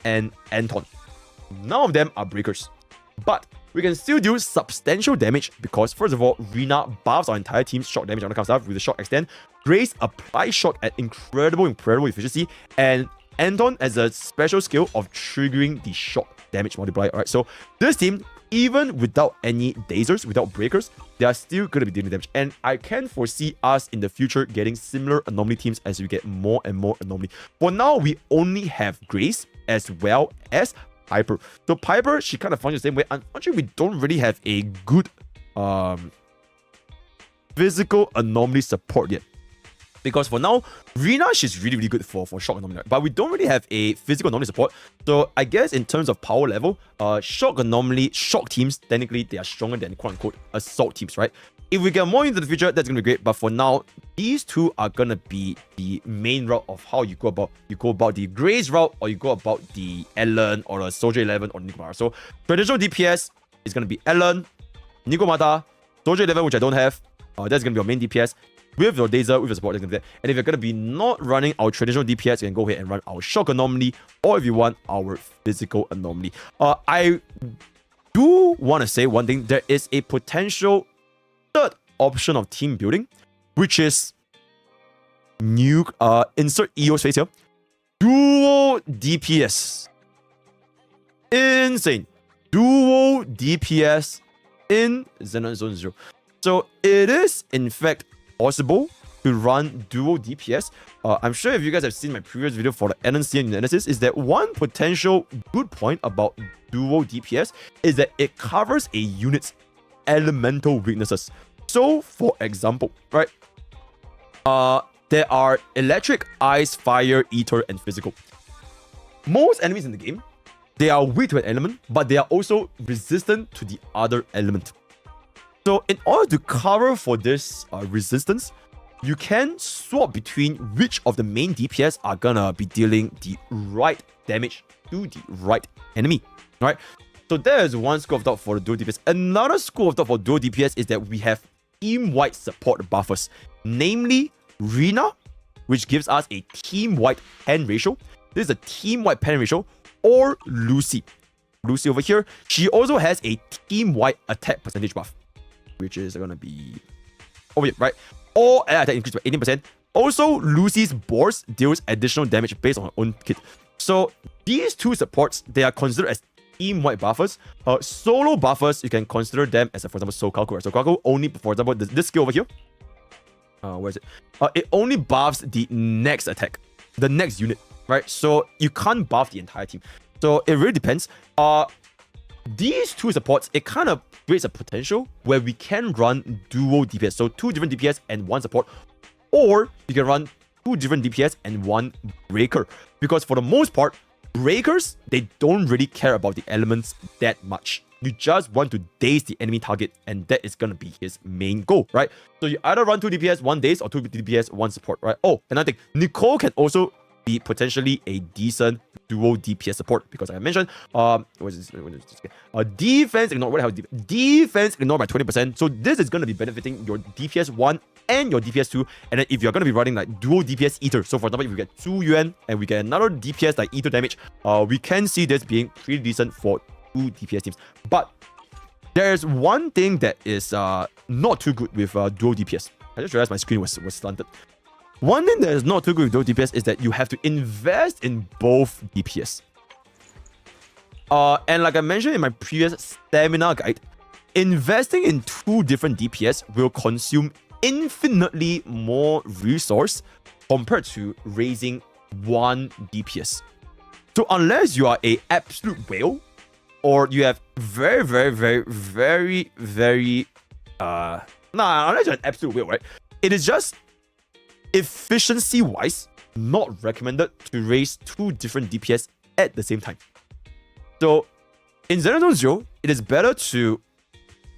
and Anton. None of them are breakers, but we can still do substantial damage because, first of all, Rina buffs our entire team's shock damage on the kind of stuff with the shock extend. Grace applies shock at incredible efficiency, and Anton has a special skill of triggering the shock damage multiplier. Alright, so this team, even without any dazers, without breakers, they are still going to be dealing damage. And I can foresee us in the future getting similar anomaly teams as we get more and more anomaly. For now, we only have Grace as well as Piper. So Piper, she kind of functions the same way. Unfortunately, we don't really have a good physical anomaly support yet. Because for now, Rina, she's really good for shock anomaly, but we don't really have a physical anomaly support. So I guess in terms of power level, shock anomaly, shock teams, technically they are stronger than quote-unquote assault teams, right? If we get more into the future, that's gonna be great. But for now, these two are gonna be the main route of how you go about the Grace route, or you go about the Ellen or a Soldier 11 or Nikomata. So traditional DPS is gonna be Ellen, Nikomata, Soldier 11, which I don't have. That's gonna be your main DPS. With your Dazer, with your support, that's gonna be that. And if you're gonna be not running our traditional DPS, you can go ahead and run our shock anomaly, or if you want, our physical anomaly. I do want to say one thing. There is a potential third option of team building, which is new. Insert EO space here. Dual DPS. Insane. Dual DPS in Zenlesszonezero. So it is in fact possible to run dual DPS. I'm sure if you guys have seen my previous video for the NNCN analysis, is that one potential good point about dual DPS is that it covers a unit's elemental weaknesses. So for example, right, there are electric, ice, fire, ether, and physical. Most enemies in the game, they are weak to an element, but they are also resistant to the other element. So in order to cover for this resistance, you can swap between which of the main DPS are gonna be dealing the right damage to the right enemy. Alright, so there is one school of thought for the dual DPS. Another school of thought for dual DPS is that we have team-wide support buffers, namely Rina, which gives us a team-wide pen ratio. This is a team-wide pen ratio, or Lucy. Lucy over here, she also has a team-wide attack percentage buff, which is gonna be over here, right? All attack increased by 18%. Also, Lucy's boards deals additional damage based on her own kit. So these two supports, they are considered as team-wide buffers. Solo buffers, you can consider them as, for example, Sokaku. Right? Sokaku only, for example, this skill over here. Where is it? It only buffs the next attack, the next unit, right? So you can't buff the entire team. So it really depends. these two supports, it kind of creates a potential where we can run dual DPS. So 2 different DPS and 1 support. Or you can run 2 different DPS and 1 breaker. Because for the most part, breakers, they don't really care about the elements that much. You just want to daze the enemy target, and that is going to be his main goal, right? So you either run 2 DPS, 1 daze, or 2 DPS, 1 support, right? Oh, another thing, Nicole can also be potentially a decent dual DPS support, because like I mentioned, defense ignored, what the hell is defense ignored by 20%. So this is going to be benefiting your DPS 1 and your DPS 2. And then if you're going to be running like dual DPS Ether, so for example, if we get 2 Yuan and we get another DPS like Ether damage, we can see this being pretty decent for 2 DPS teams. But there's one thing that is not too good with dual DPS. I just realized my screen was slanted. One thing that is not too good with dual DPS is that you have to invest in both DPS. And like I mentioned in my previous stamina guide, investing in 2 different DPS will consume infinitely more resource compared to raising 1 DPS. So unless you are a absolute whale, or you have unless you're an absolute whale, right? It is just efficiency-wise not recommended to raise 2 different DPS at the same time. So in Zenlesszonezero, it is better to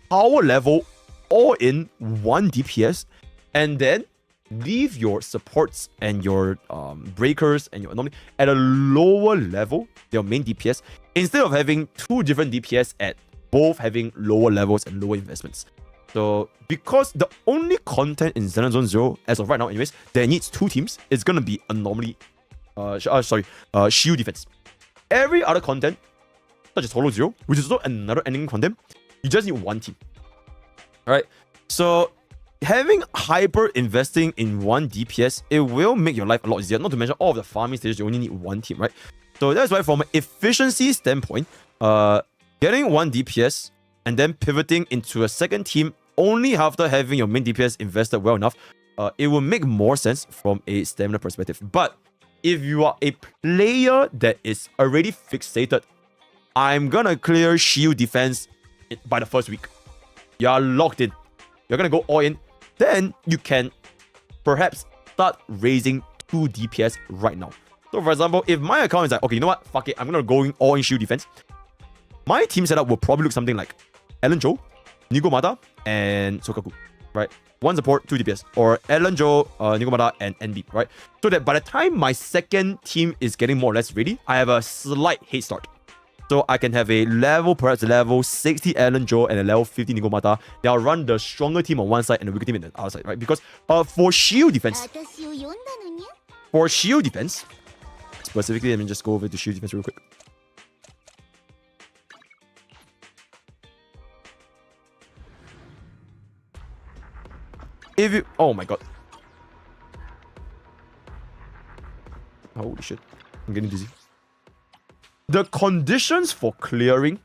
power level all in 1 DPS and then leave your supports and your breakers and your anomaly at a lower level, your main DPS, instead of having 2 different DPS at both having lower levels and lower investments. So because the only content in Zenlesszonezero as of right now anyways that needs 2 teams is going to be anomaly, shield defense. Every other content such as Holo Zero, which is also another ending content, you just need 1 team. Alright, so having hyper investing in 1 DPS, it will make your life a lot easier. Not to mention all of the farming stages, you only need 1 team, right? So that's why from an efficiency standpoint, getting 1 DPS and then pivoting into a second team only after having your main DPS invested well enough, it will make more sense from a stamina perspective. But if you are a player that is already fixated, I'm gonna clear shield defense by the first week. You are locked in. You're gonna go all in. Then you can perhaps start raising 2 DPS right now. So for example, if my account is like, okay, you know what? Fuck it. I'm gonna go all in shield defense. My team setup will probably look something like Ellen Joe, Nigomata, and Sokaku, right? 1 support, 2 DPS. Or Ellen Joe, Nigomata, and NB, right? So that by the time my second team is getting more or less ready, I have a slight head start. So I can have a perhaps level 60 Ellen Joe and a level 50 Nigomata. They'll run the stronger team on one side and the weaker team on the other side, right? Because for shield defense, specifically, let me just go over to shield defense real quick. If you, oh my god. Holy shit. I'm getting dizzy. The conditions for clearing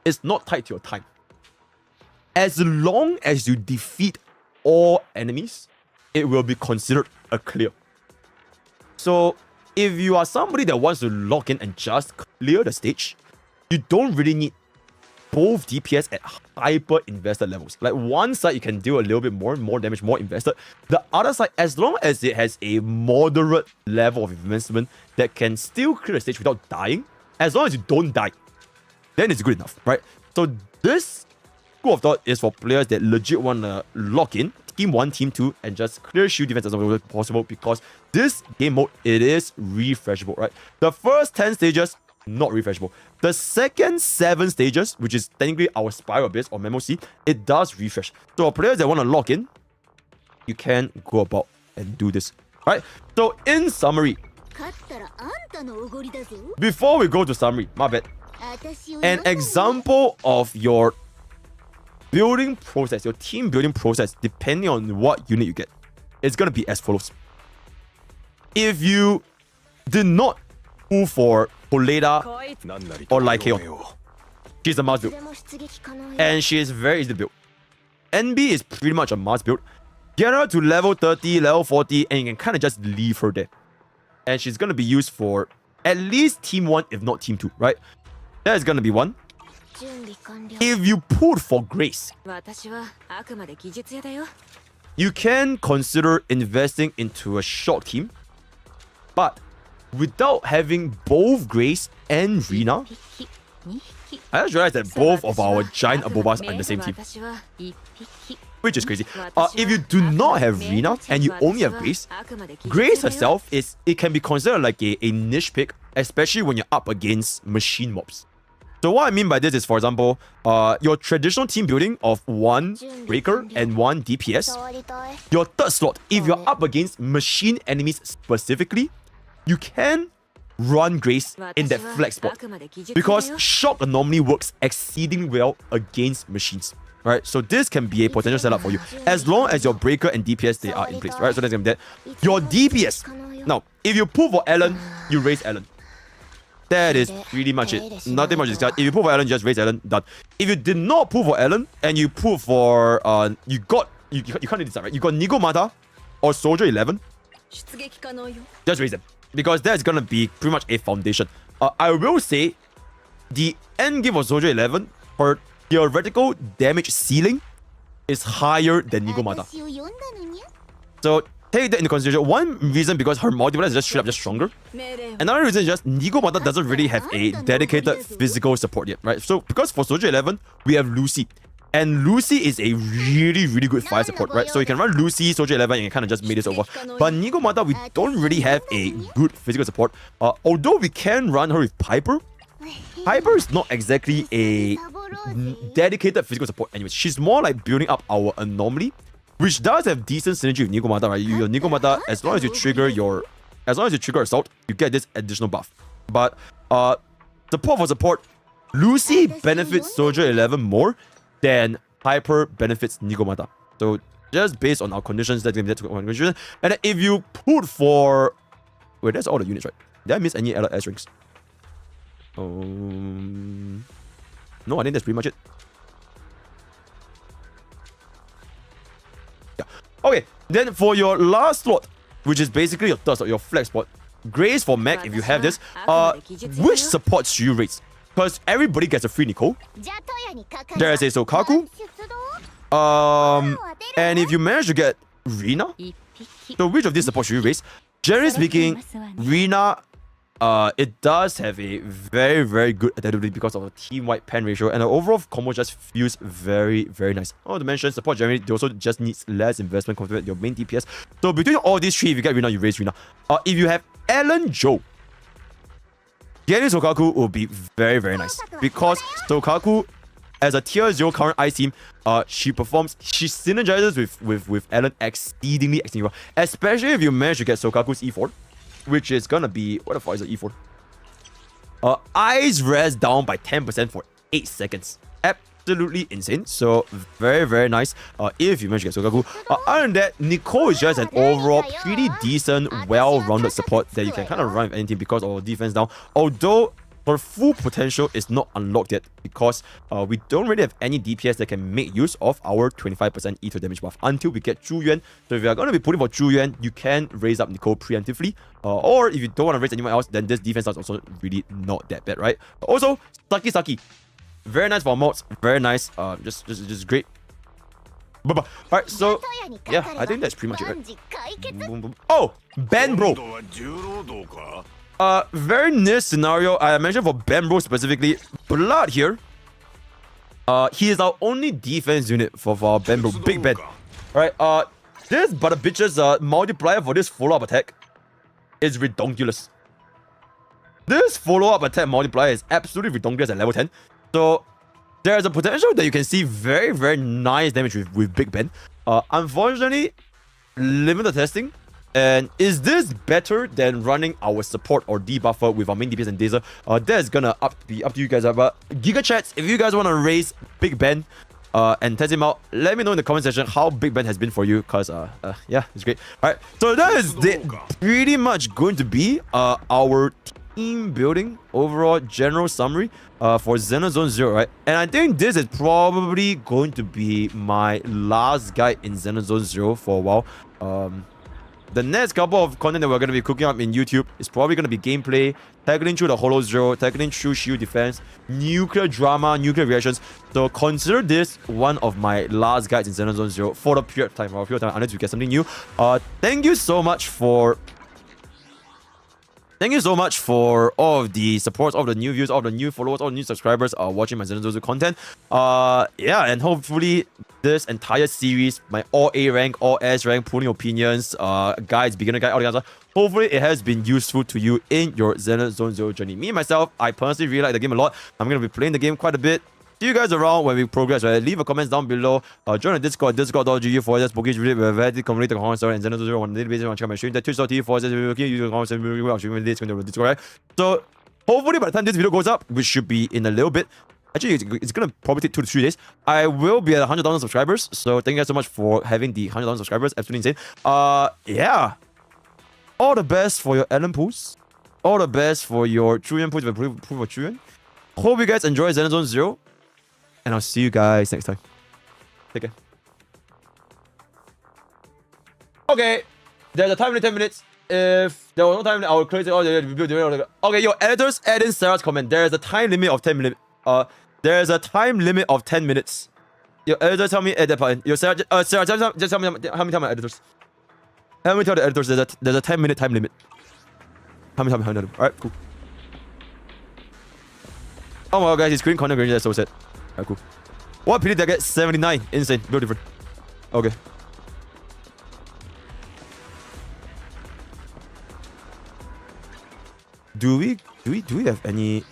is not tied to your time. As long as you defeat all enemies, it will be considered a clear. So if you are somebody that wants to lock in and just clear the stage, you don't really need both DPS at hyper invested levels. Like one side you can do a little bit more damage, more invested. The other side, as long as it has a moderate level of investment that can still clear the stage without dying, as long as you don't die, then it's good enough, right? So this school of thought is for players that legit want to lock in, team 1, team 2, and just clear shield defense as much as possible, because this game mode, it is refreshable, right? The first 10 stages, not refreshable. The second 7 stages, which is technically our spiral base or memo C, it does refresh. So for players that want to lock in, you can go about and do this, right? So in summary, before we go to summary, my bad, an example of your building process, your team building process, depending on what unit you get, it's going to be as follows. If you did not move for Poleda or Lycaon, she's a Mars build, and she is very easy to build. NB is pretty much a Mars build. Get her to level 30, level 40, and you can kind of just leave her there. And she's going to be used for at least team 1, if not team 2, right? That is going to be 1. if you put for Grace,
私はあくまで技術屋だよ
you can consider investing into a short team, but without having both Grace and Rina, I just realized that both of our giant Abobas are in the same team,
私は一匹
which is crazy. If you do not have Rina and you only have Grace, Grace herself it can be considered like a niche pick, especially when you're up against machine mobs. So what I mean by this is, for example, your traditional team building of 1 breaker and 1 DPS, your third slot, if you're up against machine enemies specifically, you can run Grace in that flex spot, because shock normally works exceedingly well against machines. Right, so this can be a potential setup for you as long as your breaker and DPS they are in place. Right, so that's gonna be that. Your DPS. Now, if you pull for Alan, you raise Alan. That is pretty much it. Nothing much is discussed. If you pull for Alan, just raise Alan. Done. If you did not pull for Alan and you pull for you can't decide, right? You got Nigomata or Soldier 11.
出撃可能よ
Just raise them, because that's gonna be pretty much a foundation. I will say the end game of Soldier 11 for theoretical damage ceiling is higher than Nigomata. So take that into consideration. One reason, because her multiplier is just straight up just stronger.
命令
Another reason is just Nigomata doesn't really have a dedicated physical support yet, right? So because for Soldier 11, we have Lucy. And Lucy is a really, really good fire support, right? So you can run Lucy, Soldier 11, and you kind of just made this over. But Nigomata, we don't really have a good physical support. Although we can run her with Piper. Piper is not exactly a dedicated physical support anyways. She's more like building up our anomaly, which does have decent synergy with Nigomata, right? Your Nigomata, as long as you trigger assault, you get this additional buff. But support for support, Lucy benefits Soldier 11 more than Piper benefits Nigomata. So just based on our conditions, that's gonna be that condition. And then if you put for wait, that's all the units, right? Did I miss any other S ranks? No, I think that's pretty much it. Yeah. Okay, then for your last slot, which is basically your third slot, your flex spot, Grace for Mac, if you have this, which supports should you raise? Because everybody gets a free Nicole. There is a Sokaku. And if you manage to get Rina, so which of these supports should you raise? Generally speaking, Rina, it does have a very, very good adaptability because of the team-wide pen ratio, and the overall combo just feels very, very nice. I want to mention, support generally they also just needs less investment compared to your main DPS. So between all these three, if you get Rina, you raise Rina. If you have Ellen Joe, getting Sokaku will be very, very nice, because Sokaku, as a tier 0 current ice team, she synergizes with Ellen exceedingly well, especially if you manage to get Sokaku's E4, which is gonna be, what the fuck is the E4? Ice res down by 10% for 8 seconds. Absolutely insane. So very, very nice if you manage to get Sokaku. Other than that, Nicole is just an overall pretty decent, well-rounded support that you can kind of run with any team because of our defense down. Although her full potential is not unlocked yet, because we don't really have any DPS that can make use of our 25% E2 damage buff until we get Zhu Yuan. So if you are going to be putting for Zhu Yuan, you can raise up Nicole preemptively. Or if you don't want to raise anyone else, then this defense is also really not that bad, right? Also, Saki. Very nice for mods. Very nice. Just great. Alright, so yeah, I think that's pretty much it, right? Boom, boom. Oh, Bangboo. Very niche scenario. I mentioned for Bangboo specifically. Blood here. He is our only defense unit for our Bangboo. Big Ben. Alright, this butter bitch's multiplier for this follow-up attack is redonkulous. This follow-up attack multiplier is absolutely redonkulous at level 10. So there's a potential that you can see very, very nice damage with Big Ben. Unfortunately, limited testing. And is this better than running our support or debuffer with our main DPS and Dazer? That's gonna be up to you guys. But Giga Chats, if you guys want to raise Big Ben and test him out, let me know in the comment section how Big Ben has been for you, because yeah, it's great. Alright, so that is pretty much going to be our team building overall general summary for Zenlesszonezero, right? And I think this is probably going to be my last guide in Zenlesszonezero for a while. the next couple of content that we're going to be cooking up in YouTube is probably going to be gameplay, tackling through the Hollow Zero, tackling through shield defense, nuclear drama, nuclear reactions. So consider this one of my last guides in Zenlesszonezero for the period of time, unless you get something new. Thank you so much for all of the supports, all of the new views, all of the new followers, all the new subscribers watching my Zenlesszonezero content. Yeah, and hopefully this entire series, my all A rank, all S rank, pulling opinions, guides, beginner guide, all the other stuff, hopefully it has been useful to you in your Zenlesszonezero journey. Me, myself, I personally really like the game a lot. I'm going to be playing the game quite a bit. See you guys around when we progress, right? Leave a comments down below. Join the Discord, discord.gg/Pokke. We're very community on Honkai and Zenlesszonezero on a daily basis on my stream. Twitch.tv/Discord, right? So hopefully by the time this video goes up, which should be in a little bit, actually it's gonna probably take 2 to 3 days, I will be at 100,000 subscribers. So thank you guys so much for having the 100,000 subscribers. Absolutely insane. Yeah. All the best for your Ellen pools. All the best for your Truyan pools. Proof for Truyan. Hope you guys enjoy Zenlesszonezero. And I'll see you guys next time. Take care. Okay. There's a time limit 10 minutes. If there was no time limit, I will close it all. Okay, yo, editors, add in Sarah's comment. There's a time limit of 10 minutes. There's a time limit of 10 minutes. Yo, editors, tell me at that point. Yo, Sarah, just tell me how many tell my editors. Help me tell the editors there's a 10-minute time limit. How many? Alright, cool. Oh my god, guys, he's green corner green. That's so sad. Alright, cool. What pity did I get? 79. Insane. Very different. Okay. Do we have any?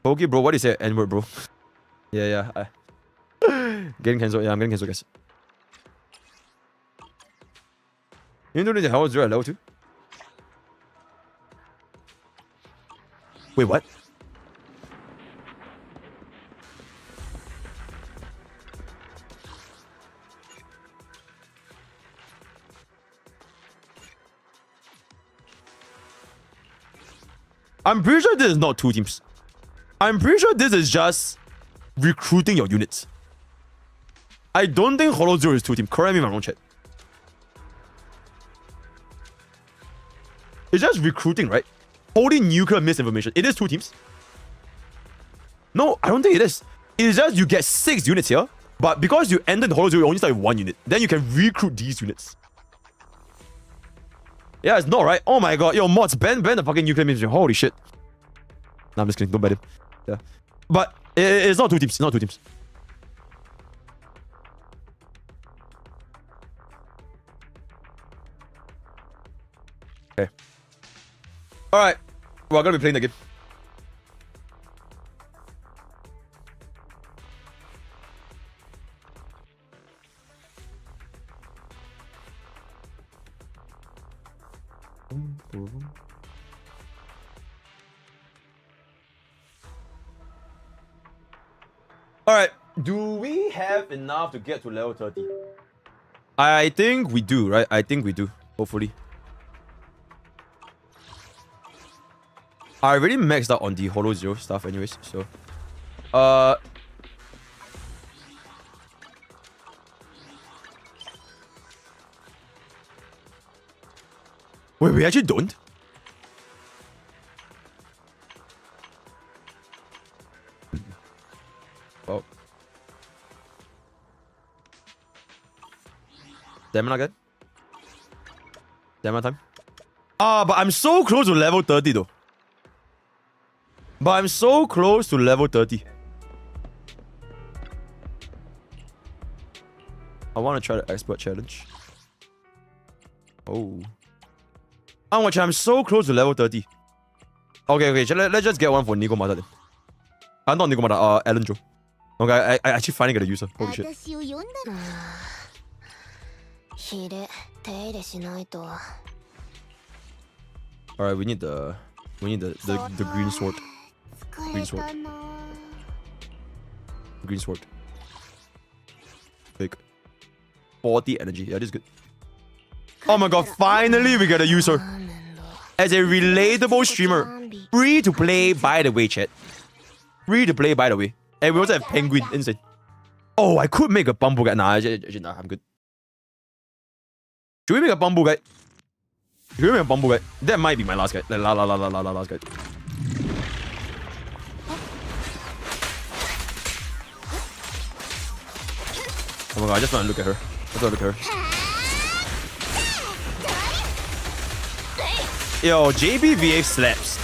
Okay, bro. What is it? N-word, bro. Yeah. Getting cancelled. Yeah, I'm getting cancelled, guys. You know the Hollow Zero at level 2? Wait, what? I'm pretty sure this is not 2 teams. I'm pretty sure this is just recruiting your units. I don't think Hollow Zero is 2 teams. Correct me if I'm wrong, chat. It's just recruiting, right? Holding nuclear misinformation. It is 2 teams. No, I don't think it is. It's just you get 6 units here, but because you ended the Hollow Zero, you only start with 1 unit. Then you can recruit these units. Yeah, it's not right. Oh my god, yo, mods, ban the fucking nuclear misinformation. Holy shit. Nah, I'm just kidding. Don't ban him. Yeah, but it's not 2 teams. It's not 2 teams. Okay. All right. We're gonna be playing the game. All right. Do we have enough to get to level 30? I think we do, right? I think we do. Hopefully. I already maxed out on the Hollow Zero stuff anyways, so... Wait, we actually don't? Oh. Stamina again? Stamina time? But I'm so close to level 30 though. But I'm so close to level 30. I want to try the expert challenge. Oh. I'm so close to level 30. Okay, let's just get one for Nigomata then. Not Nigomata, Alan Joe. Okay, I actually finally get a user. Holy shit. Alright, we need the green sword. Green sword. Big. 40 energy. Yeah, this is good. Oh my god, finally we get a user. As a relatable streamer. Free to play, by the way, chat. Free to play, by the way. And we also have Penguin. Insane. Oh, I could make a Bangboo guy. Nah, nah, I'm good. Should we make a Bangboo guy? Should we make a Bangboo guy? That might be my last guy. Last guy. Oh my god, I just want to look at her. Yo, JBVA slaps.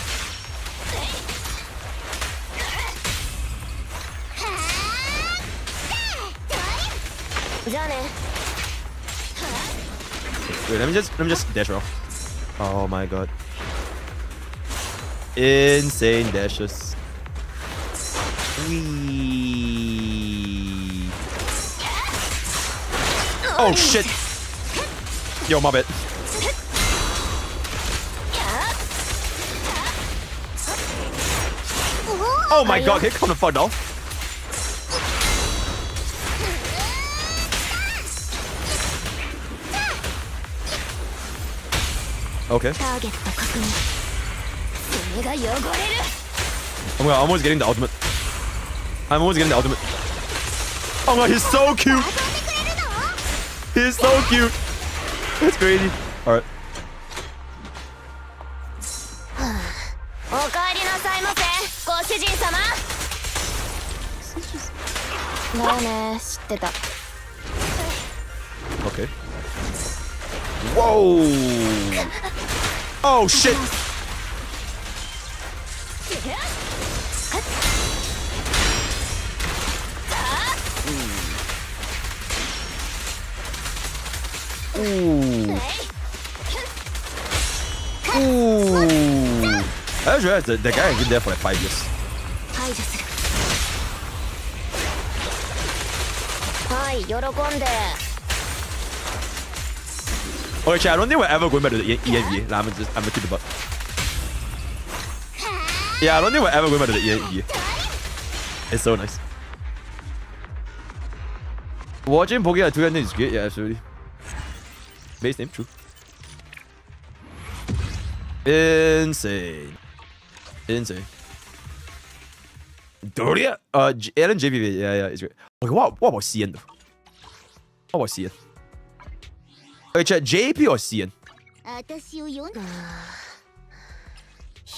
Wait, let me just dash roll. Oh my god. Insane dashes. Wee. Oh shit. Yo, my bad. Oh my god, get the fuck off. Okay. Oh my god, I'm almost getting the ultimate. Oh my god, he's so cute. He's so cute. That's crazy. Alright. Okay. Whoa! Oh shit! Ooh. I just realized that the guy has been there for like 5 years. Okay, chat, I don't think we're ever going back to the ENVA. Nah, I'm gonna keep the butt. Yeah, I don't think we're ever going back to the ENVA. It's so nice. Watching Pokke at 200 is great, yeah, absolutely. Base name, true. Insane. Doria? Aaron JVV, yeah, it's great. Okay, what about CN though? What about CN? Okay, chat, JP or CN?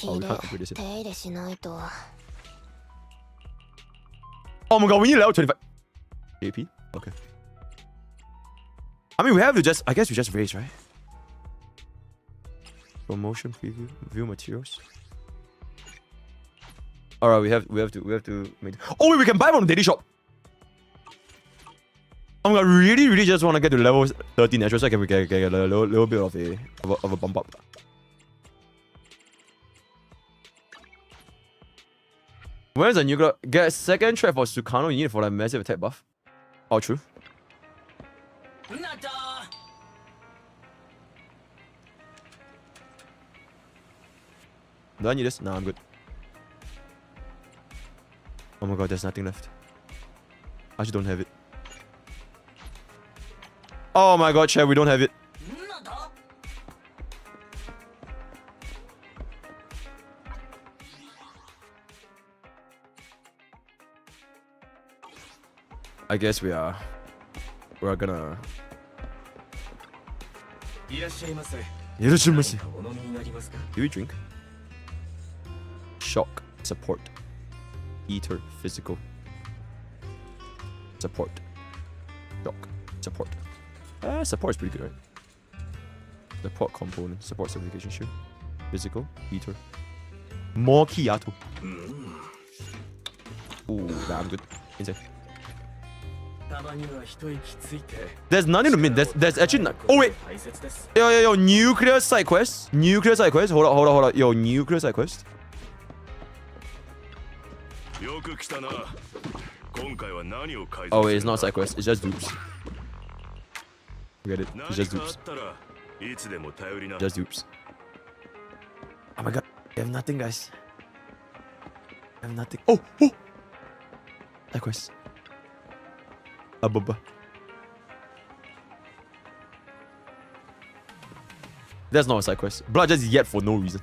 Oh, we can't upgrade this yet. Oh my god, we need level 25. JP? Okay. I mean, we have to just, I guess we just raise, right? Promotion preview, view materials. Alright, we have to make. Oh wait, we can buy from the daily shop. Oh my god, really just want to get to level 13 natural so I can get a little bit of a bump up. Where's the nuclear? Get a second trap for Sukano, you need for that massive attack buff. Oh, true. Do I need this? Nah, I'm good. Oh my god, there's nothing left. I just don't have it. Oh my god, chat, we don't have it. I guess we're gonna. Do we drink? Shock, support, eater, physical, support, shock, support. Support is pretty good, right? Support component, support certification shield, physical, eater, more Kiato. Ooh, nah, I'm good. Insane. There's none in the mid. There's actually none. Oh wait. Yo, nuclear side quest. Hold up. Yo, nuclear side quest. Oh wait, it's not side quest. It's just dupes. Forget it. It's just dupes. Just dupes. Oh my god. I have nothing, guys. I have nothing. Oh. Side quest. Ababa. That's not a side quest. Blood just yet for no reason.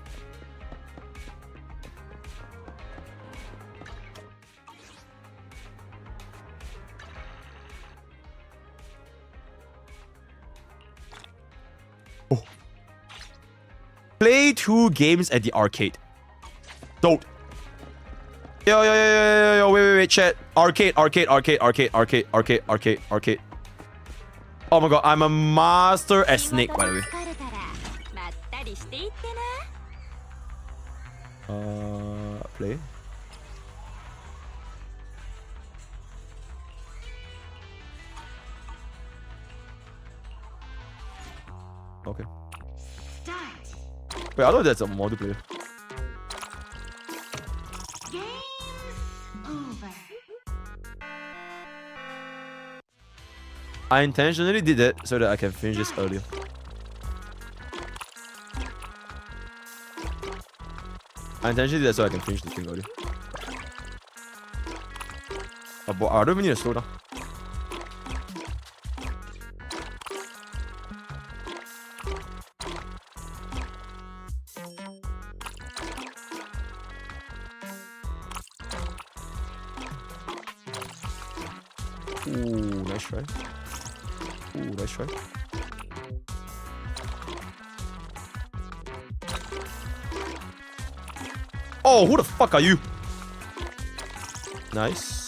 Play 2 games at the arcade. Don't. Yo, wait, chat. Arcade. Oh my god, I'm a master at Snake, by the way. Play. Okay. Wait, I thought that's a multiplayer. I intentionally did it so that I can finish this earlier. I intentionally did that so I can finish this thing earlier. But I don't even need to slow down. Ooh, nice try. Oh, who the fuck are you? Nice.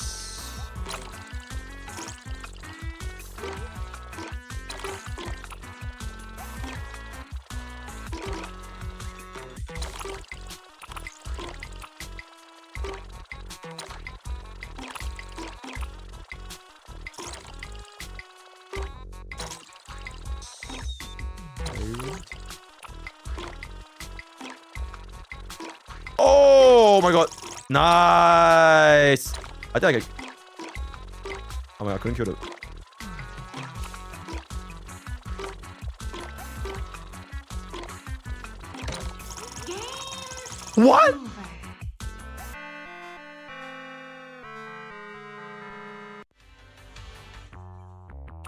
Oh my god. Nice. I think I can... Oh my god, I couldn't kill it. What?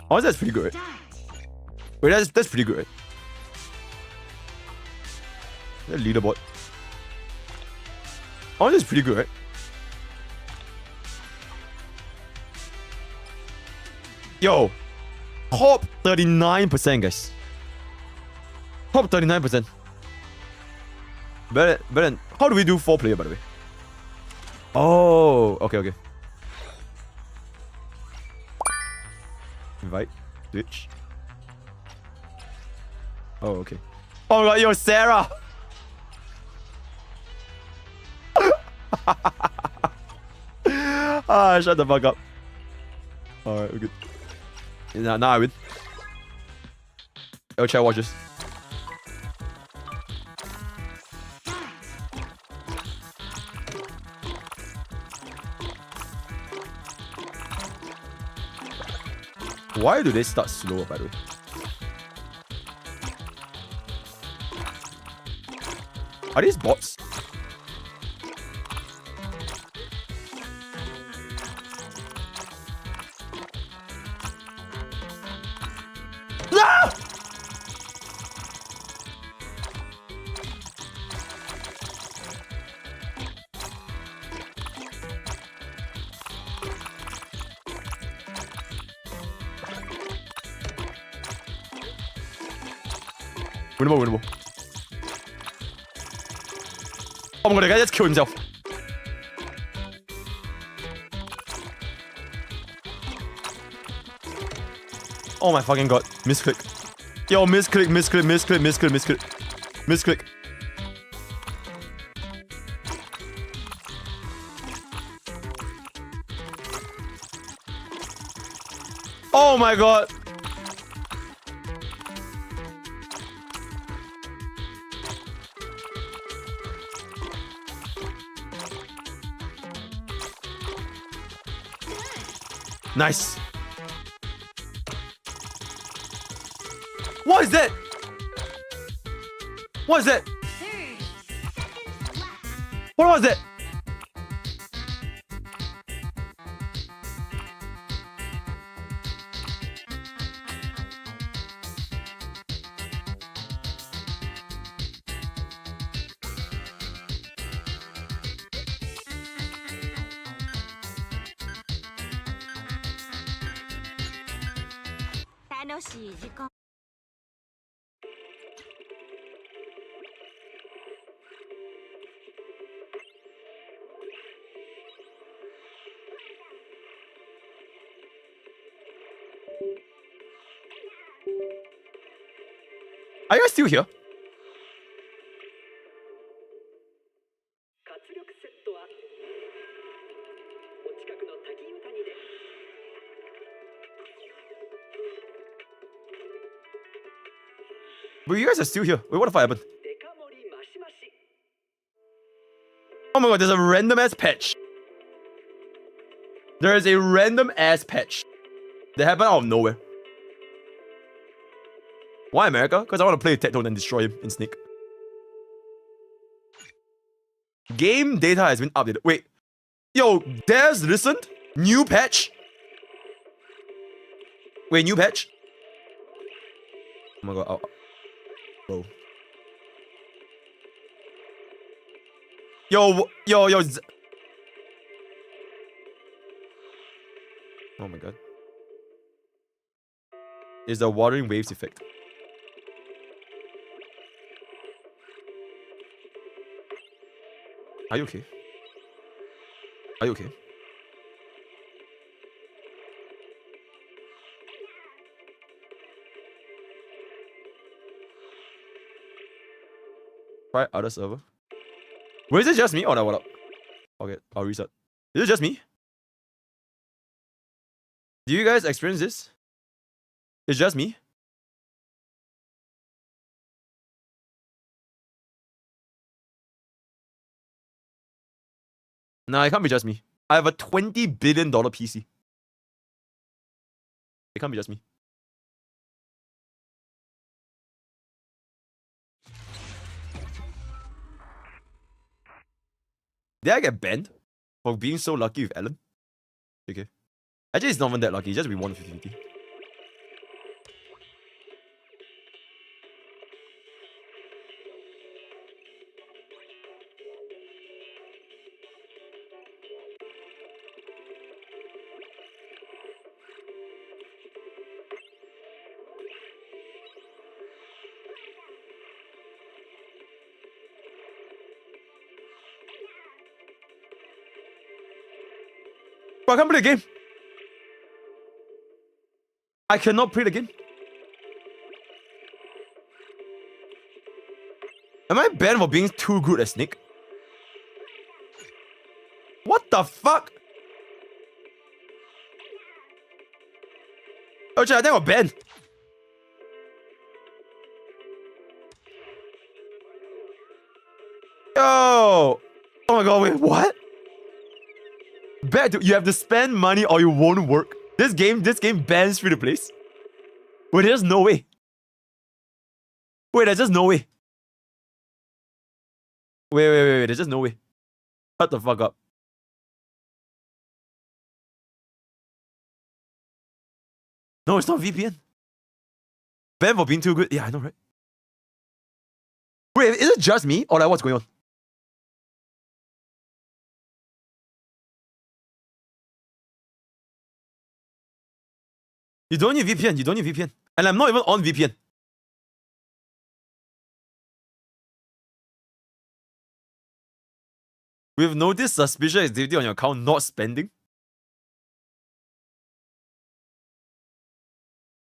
Oh, that's pretty good. Wait, that's pretty good. The leaderboard. Oh, that's pretty good, right? Yo, top 39%, guys. Top 39%. Better than... How do we do 4-player, by the way? Oh, okay. Invite. Switch. Oh, okay. Oh my god, yo, Sarah! Shut the fuck up. Alright, we're good. Now I win. Yo, chat, watch this. Why do they start slower, by the way? Are these bots? No! Winnable. Oh my god, the guy just killed himself. Oh my fucking god. Misclick. Yo, misclick. Oh my god. Nice. What is that? What is that? What was that? Are you guys still here? But you guys are still here. Wait, what the fuck happened? Oh my god, there's a random ass patch. There is a random ass patch that happened out of nowhere. Why America? Because I want to play Tectone and destroy him in Snake. Game data has been updated. Wait. Yo, Des listened? New patch? Wait, new patch? Oh my god. Bro. Yo. Oh my god. It's the wuthering waves effect. Are you okay? Are you okay? Try other server. Wait, is it just me? Oh no, what up? Okay, I'll reset. Is it just me? Do you guys experience this? It's just me? Nah, it can't be just me. I have a $20 billion PC. It can't be just me. Did I get banned for being so lucky with Alan? Okay. Actually, it's not even that lucky. It's just we won 50-50. Bro, I can't play the game. I cannot play the game. Am I banned for being too good at Snake? What the fuck? Oh, shit, I think I'm banned. Yo! Oh my god, wait, what? You have to spend money or you won't work. This game bans free to place. Wait, there's no way. Wait, there's just no way. Wait, there's just no way. Shut the fuck up. No, it's not VPN. Ban for being too good. Yeah, I know, right? Wait, is it just me or like what's going on? You don't need VPN. You don't need VPN. And I'm not even on VPN. We've noticed suspicious activity on your account not spending.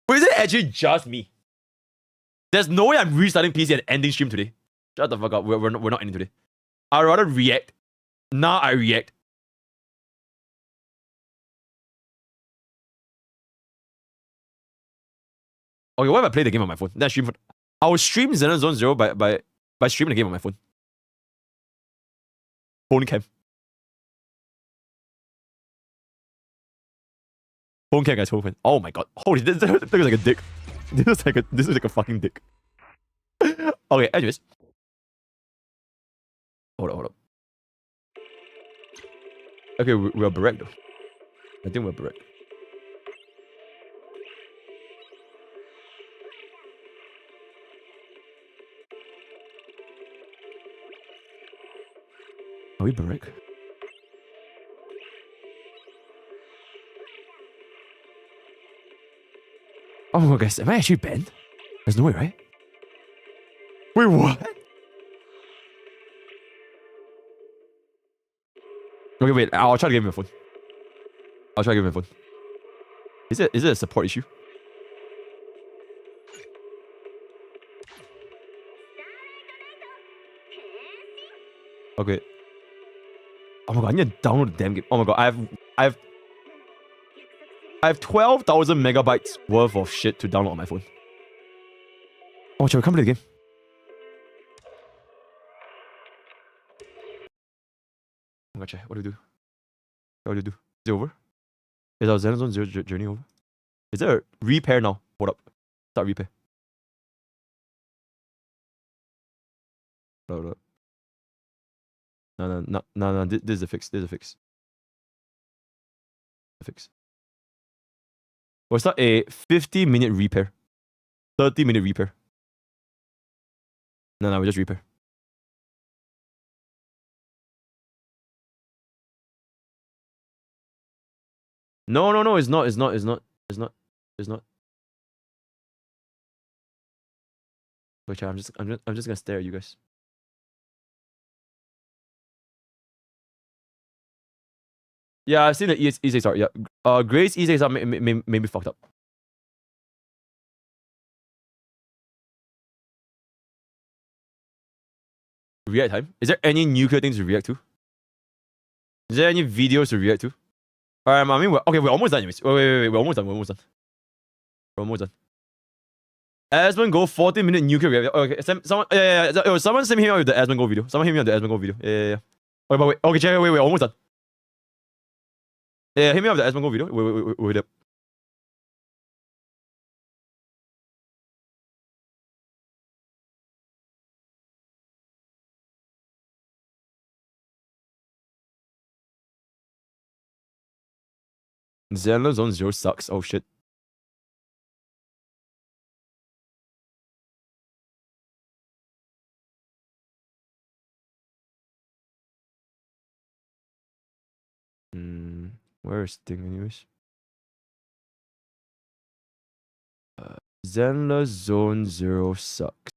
But is it actually just me? There's no way I'm restarting PC and ending stream today. Shut the fuck up. We're not ending today. I'd rather react. Now I react. Okay, what if I play the game on my phone? Then I will stream Zenlesszonezero by streaming the game on my phone. Phone cam. Phone cam, guys. Phone cam. Oh my god. Holy, this looks like a dick. This looks like a fucking dick. Okay, anyways. Hold up. Okay, we're correct though. I think we're correct. Are we Barrack? Oh my god, guys, am I actually banned? There's no way, right? Wait, what? Okay, wait, I'll try to give him a phone. Is it a support issue? Okay. Oh my god, I need to download the damn game. Oh my god, I have 12,000 megabytes worth of shit to download on my phone. Oh, shall we come play the game? Oh gotcha. What do we do? What do we do? Is it over? Is our Zenlesszonezero journey over? Is there a repair now? Hold up. Start repair. Hold up. No. This is a fix. This is a fix. We'll start a 50-minute repair. 30-minute repair. No, we just repair. No, it's not. Wait, I'm just gonna stare at you guys. Yeah, I've seen the E6 art. Yeah, Gray's E6 art may be fucked up. React time. Is there any nuclear things to react to? Is there any videos to react to? Alright, I mean, we're almost done anyways. Wait, we're almost done. Asmongold 40-minute nuclear react. Okay, someone send me out with the Asmongold video. Yeah. Okay, but wait. Okay, check. Wait, almost done. Yeah, hit me up with the Asmongold video. Wait up. Zenlesszonezero sucks. Oh shit. Where is thing anyways? Zenlesszonezero sucks.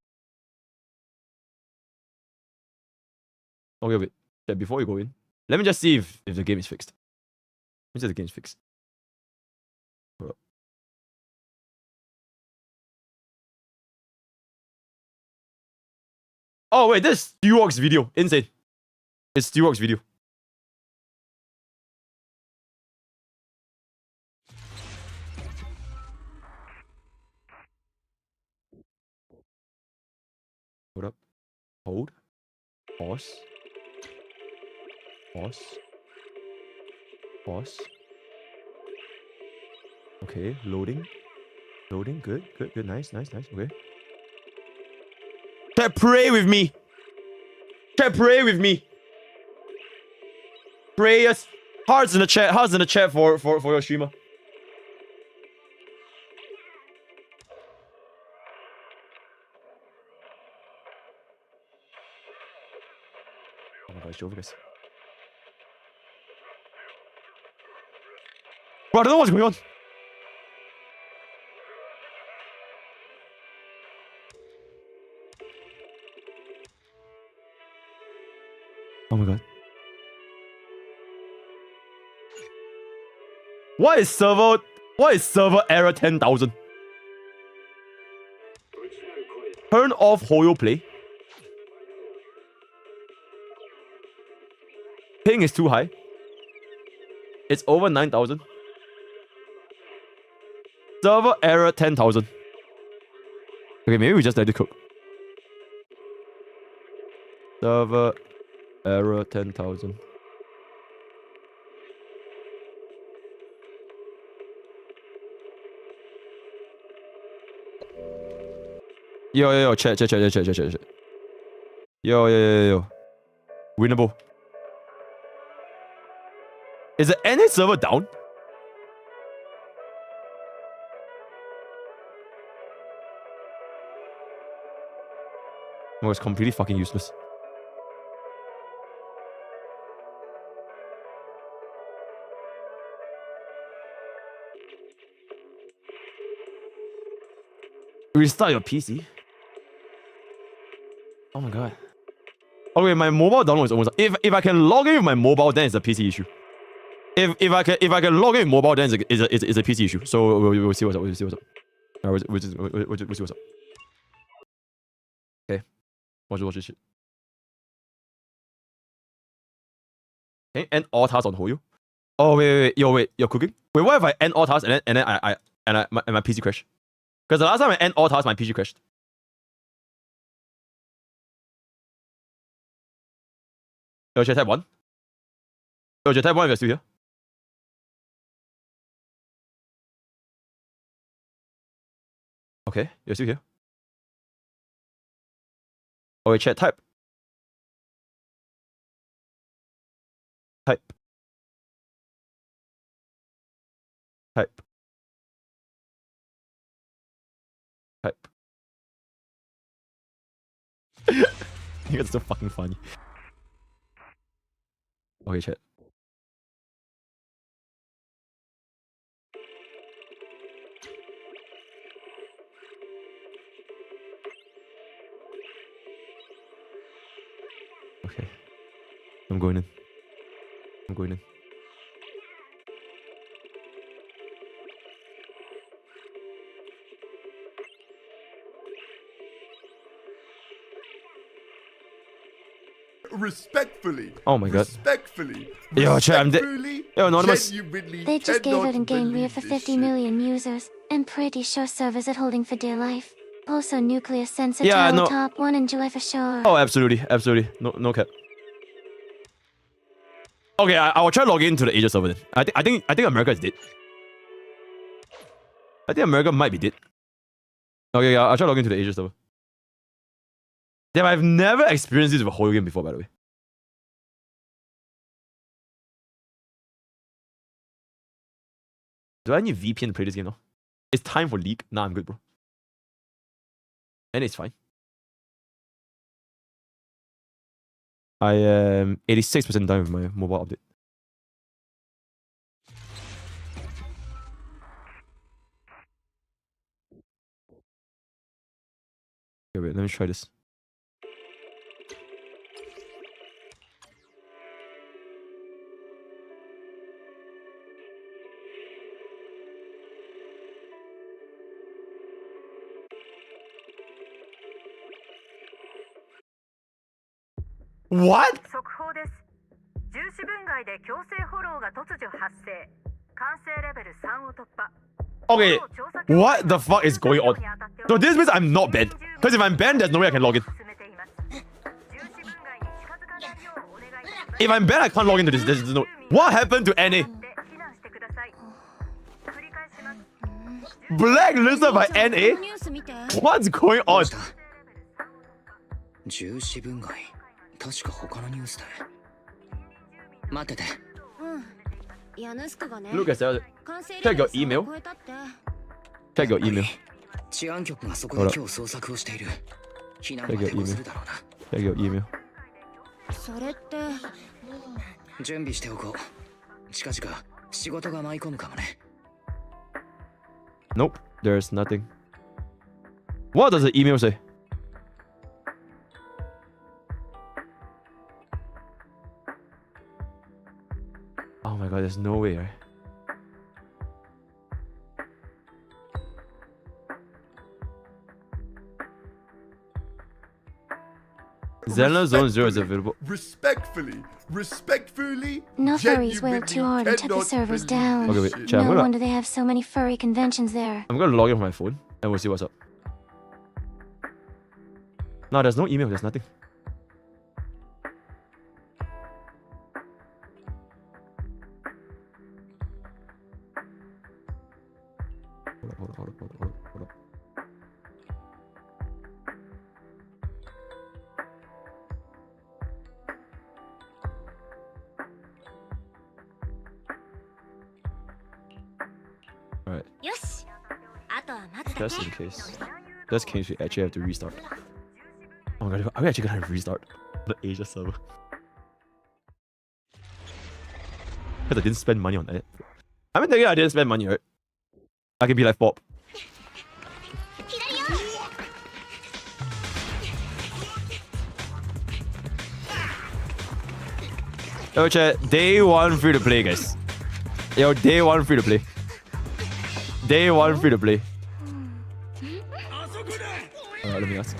Okay, wait. Yeah, before you go in, let me just see if the game is fixed. Let me see if the game is fixed. Hold up. Oh wait, this is Stewok's video. Insane. It's Stewok's video. Hold up. Hold. Pause. Okay, loading. Good. Nice. Okay. Chat, pray with me. Prayers. Hearts in the chat for your streamer. Oh my god, it's over, guys. Bro, I don't know what's going on. Oh my god. What is server error 10,000? Turn off Hoyo play. Ping is too high. It's over 9,000. Server error 10,000. Okay, maybe we just let it cook. Server error 10,000. Yo, chat. Yo. Winnable. Is the NA server down? Oh, it's completely fucking useless. Restart your PC? Oh my god. Okay, my mobile download is almost. If I can log in with my mobile, then it's a PC issue. If I can log in with mobile, then it's a PC issue. So we'll see what's up. Alright, we'll see what's up. Okay, watch this shit. Can you end all tasks on Hoyo? Oh wait, you're cooking? Wait, what if I end all tasks and then my PC crashed? Because the last time I end all tasks, my PC crashed. Yo, should I type 1? Yo, should I type 1 if you're still here? Okay, you're still here. Oh wait, chat, type. Type. Type. Type. I think it's so fucking funny. Okay, chat. Okay. I'm going in. I'm going in.
Respectfully.
Oh my god.
Respectfully.
Yo, chat, I'm dead.
Respectfully,
Yo, Anonymous.
genuinely
They just gave
cannot
out in game
believe
for
this
50
shit.
million users, and pretty sure servers are holding for dear life. Also nuclear sensor
Yeah,
tower
no.
top 1 in July for sure.
Oh, absolutely, absolutely. No cap. Okay, I will try to log into the Asia server then. I think America is dead. I think America might be dead. Okay, yeah, I'll try to log into the Asia server. Damn, I've never experienced this with a whole game before, by the way. Do I need VPN to play this game now? It's time for League. Nah, I'm good, bro. And it's fine. I am 86% done with my mobile update. Okay, wait, let me try this. What?
速報です。重視分外で強制フォローが突如発生。完成レベル3を突破。
Okay, what the fuck is going on? So this means I'm not banned. Because if I'm banned, there's no way I can log in. If I'm banned, I can't log into this. There's no... What happened to NA? Blacklisted by NA? What's going on?
重視分外確か他のニュースだ待ってて
Look at that. Check your email. Check your email.
治安局がそこで今日捜索をしている避難は手こずるだろうな
Check your email.
それって
準備しておこう近々仕事が舞い込むかもね
Nope, there's nothing. What does the email say? Oh my god, there's no way, right? Zenlesszonezero is available.
Respectfully.
No furries wailed too hard and took the servers down.
Okay, wait, chat,
No wonder they have so many furry conventions there.
I'm gonna log in from my phone and we'll see what's up. No, there's no email, there's nothing. Hold up. Alright. Just in case. Just in case we actually have to restart. Oh my god, are we actually gonna have to restart the Asia server? Because I didn't spend money on that. I mean, I didn't spend money, right? I can be like Bob. Yo, chat, day 1 free to play, guys. Yo, day 1 free to play. Day 1 free to play. Let me ask.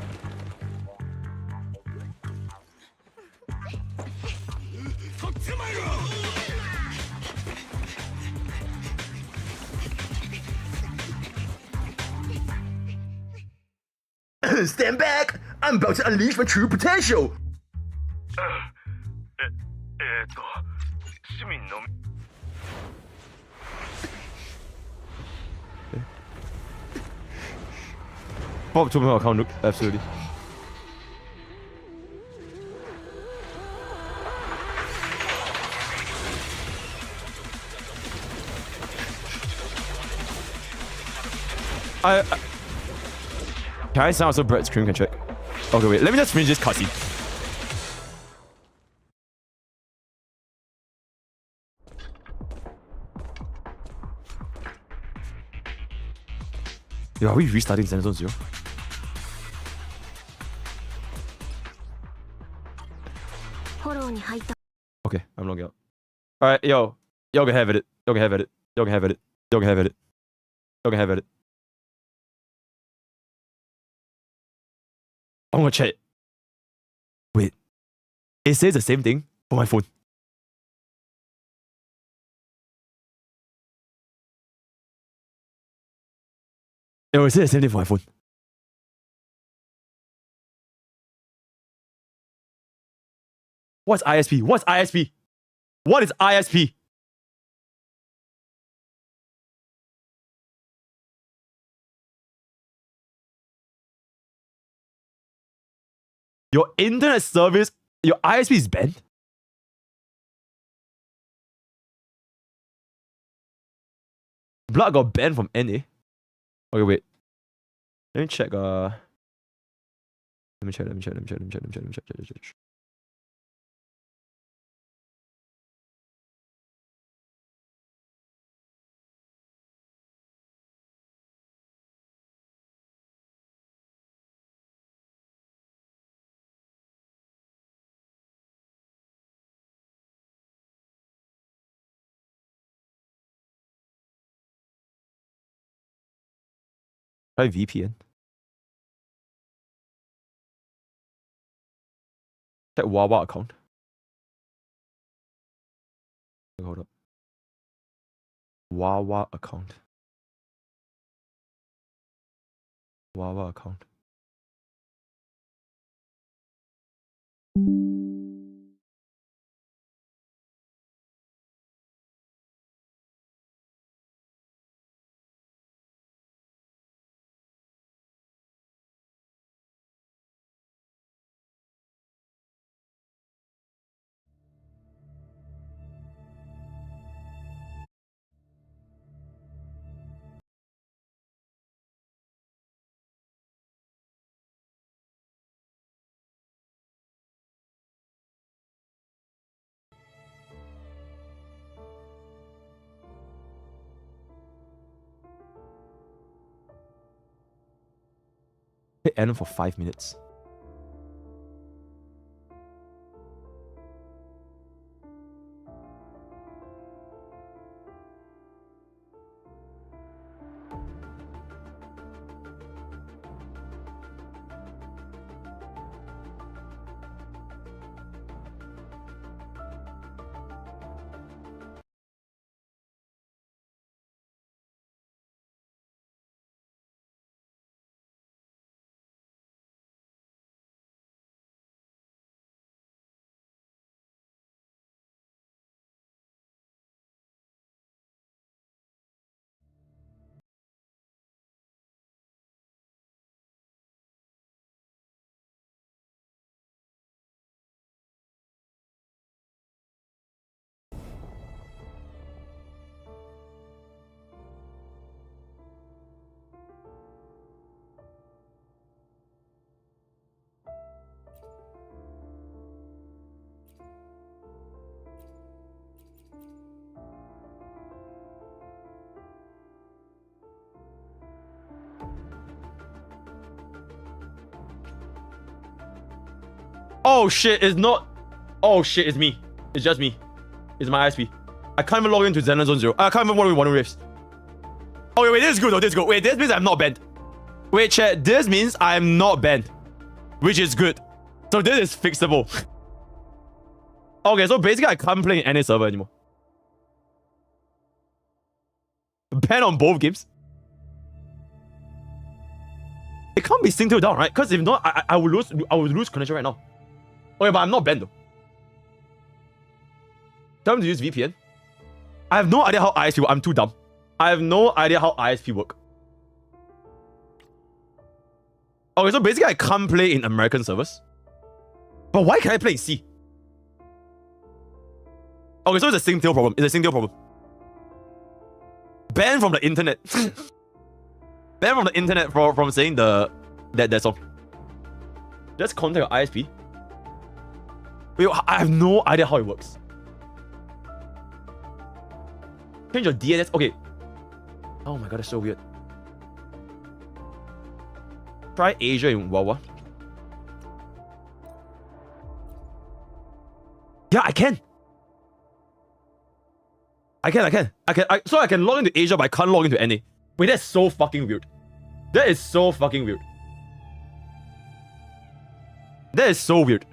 Opponent, stand back! I'm about to unleash my true potential! Bob told me my account looked absolutely. Can I sound so Brett's screen can check? Okay, wait, let me just finish this cutscene. Yo, are we restarting Zenlesszonezero? Okay, I'm logging out. Alright, yo can have it. Yo can have it. Yo can have it. Yo can have it. Yo can have it. I'm gonna check. Wait. It says the same thing for my phone. It says the same thing for my phone. What's ISP? What's ISP? What is ISP? Your internet service, your ISP is banned? Blood got banned from NA. Okay, wait. Let me check. Let me check. Try VPN. That Wawa account. Hold up. Wawa account. Wawa account. Hit Enter for 5 minutes. Oh shit, it's not. Oh shit, it's me. It's just me. It's my ISP. I can't even log into Zenlesszonezero. I can't even log in with wutheringwaves. Okay, wait, this is good though. This is good. Wait, this means I'm not banned. Wait, chat. This means I'm not banned, which is good. So this is fixable. Okay, so basically I can't play in any server anymore. Ban on both games. It can't be synced down, right? Because if not, I would lose connection right now. Okay, but I'm not banned though. Tell me to use VPN. I have no idea how ISP work. I'm too dumb. I have no idea how ISP work. Okay, so basically I can't play in American servers. But why can I play in C? Okay, so it's a SingTail problem. It's a SingTail problem. Banned from the internet. Banned from the internet from saying that song. Just contact your ISP. Wait, I have no idea how it works. Change your DNS. Okay. Oh my god, that's so weird. Try Asia in Wawa. Yeah, I can. So I can log into Asia, but I can't log into NA. Wait, that's so fucking weird. That is so fucking weird. That is so weird.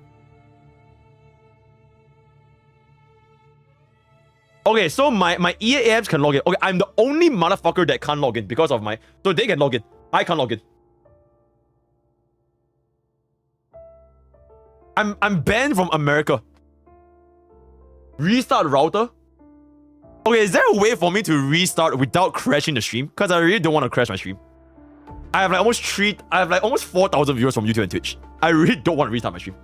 Okay, so my EAMs can log in. Okay, I'm the only motherfucker that can't log in because of my... So they can log in. I can't log in. I'm banned from America. Restart router? Okay, is there a way for me to restart without crashing the stream? Because I really don't want to crash my stream. I have like almost 4,000 viewers from YouTube and Twitch. I really don't want to restart my stream.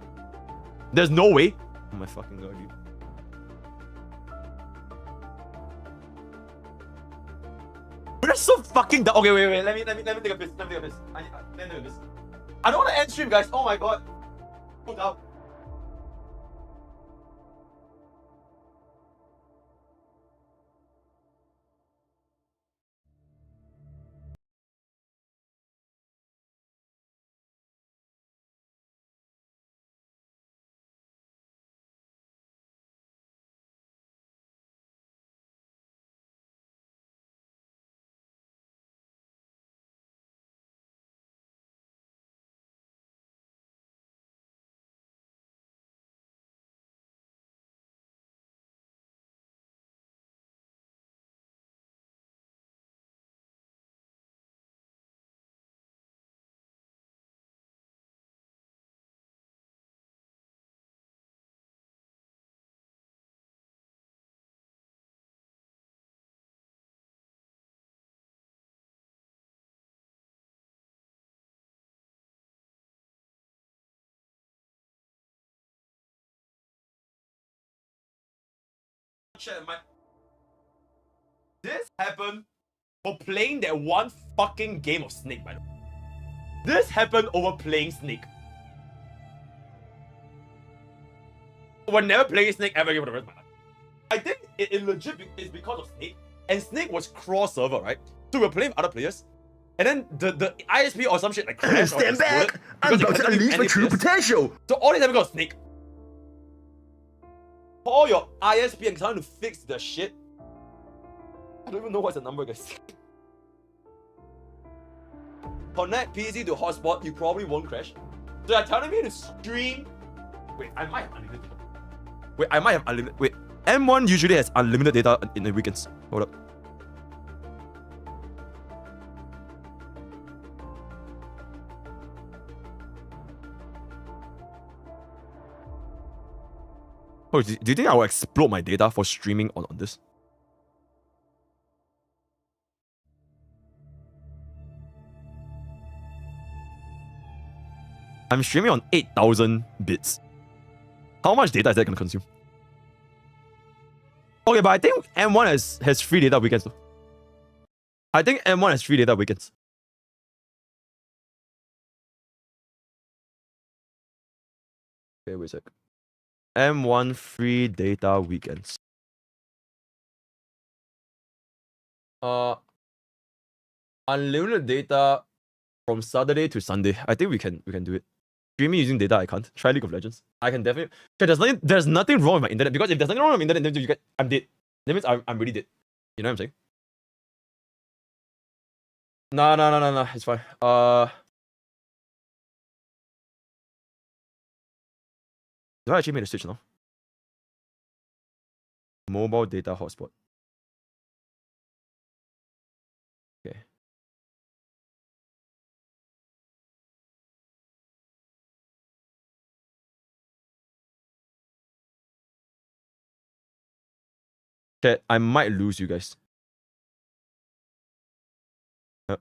There's no way. Oh my fucking god, dude. But that's so fucking dumb. Okay, wait. Let me take a piss. Let me take a piss. Let me take a piss. I don't want to end stream, guys. Oh my god. So dumb. This happened for playing that one fucking game of Snake, by the way. This happened over playing Snake. We're never playing Snake ever again for the rest of my life. I think it legit is because of Snake. And Snake was cross-server, right? So we were playing with other players. And then the ISP or some shit like crashed.
Stand back! I'm about to unleash my true potential!
So all this happened because of Snake. Call your ISP and trying to fix the shit. I don't even know what's the number, guys. Connect PC to hotspot, you probably won't crash. So you're telling me to stream... Wait, I might have unlimited. Wait, I might have unlimited... Wait, M1 usually has unlimited data in the weekends. Hold up. Oh, do you think I will explode my data for streaming on this? I'm streaming on 8,000 bits. How much data is that going to consume? Okay, but I think M1 has free data weekends though. I think M1 has free data weekends. Okay, wait a sec. M1 free data weekends. Unlimited data from Saturday to Sunday. I think we can do it. Streaming using data, I can't. Try League of Legends. I can definitely. Okay, there's nothing wrong with my internet, because if there's nothing wrong with my internet, then I'm dead. That means I'm really dead. You know what I'm saying? No. It's fine. Do I actually make a switch now? Mobile data hotspot. Okay. Chat, I might lose you guys.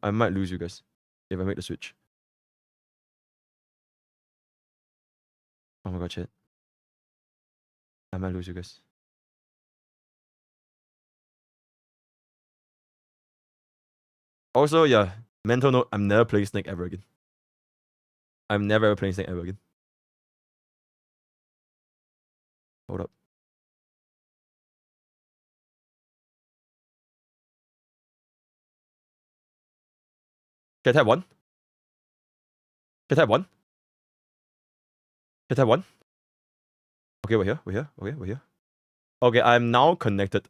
I might lose you guys if I make the switch. Oh my god, chat. I might lose you guys. Also, yeah, mental note, I'm never playing Snake ever again. I'm never ever playing Snake ever again. Hold up. Can I type 1? Can I type 1? Can I type 1? Okay, we're here. Okay, we're here. Okay, I'm now connected.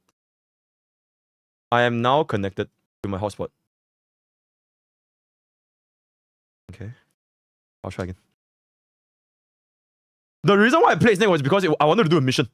I am now connected to my hotspot. Okay. I'll try again. The reason why I played Snake was because I wanted to do a mission.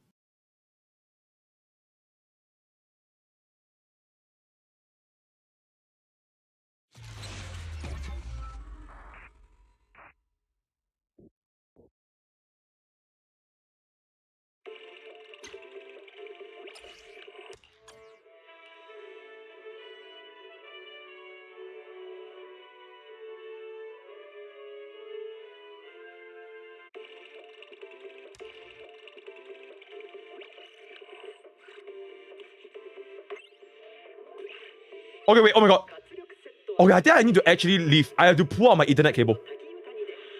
Okay, wait, oh my god. Okay, I think I need to actually leave. I have to pull out my Ethernet cable.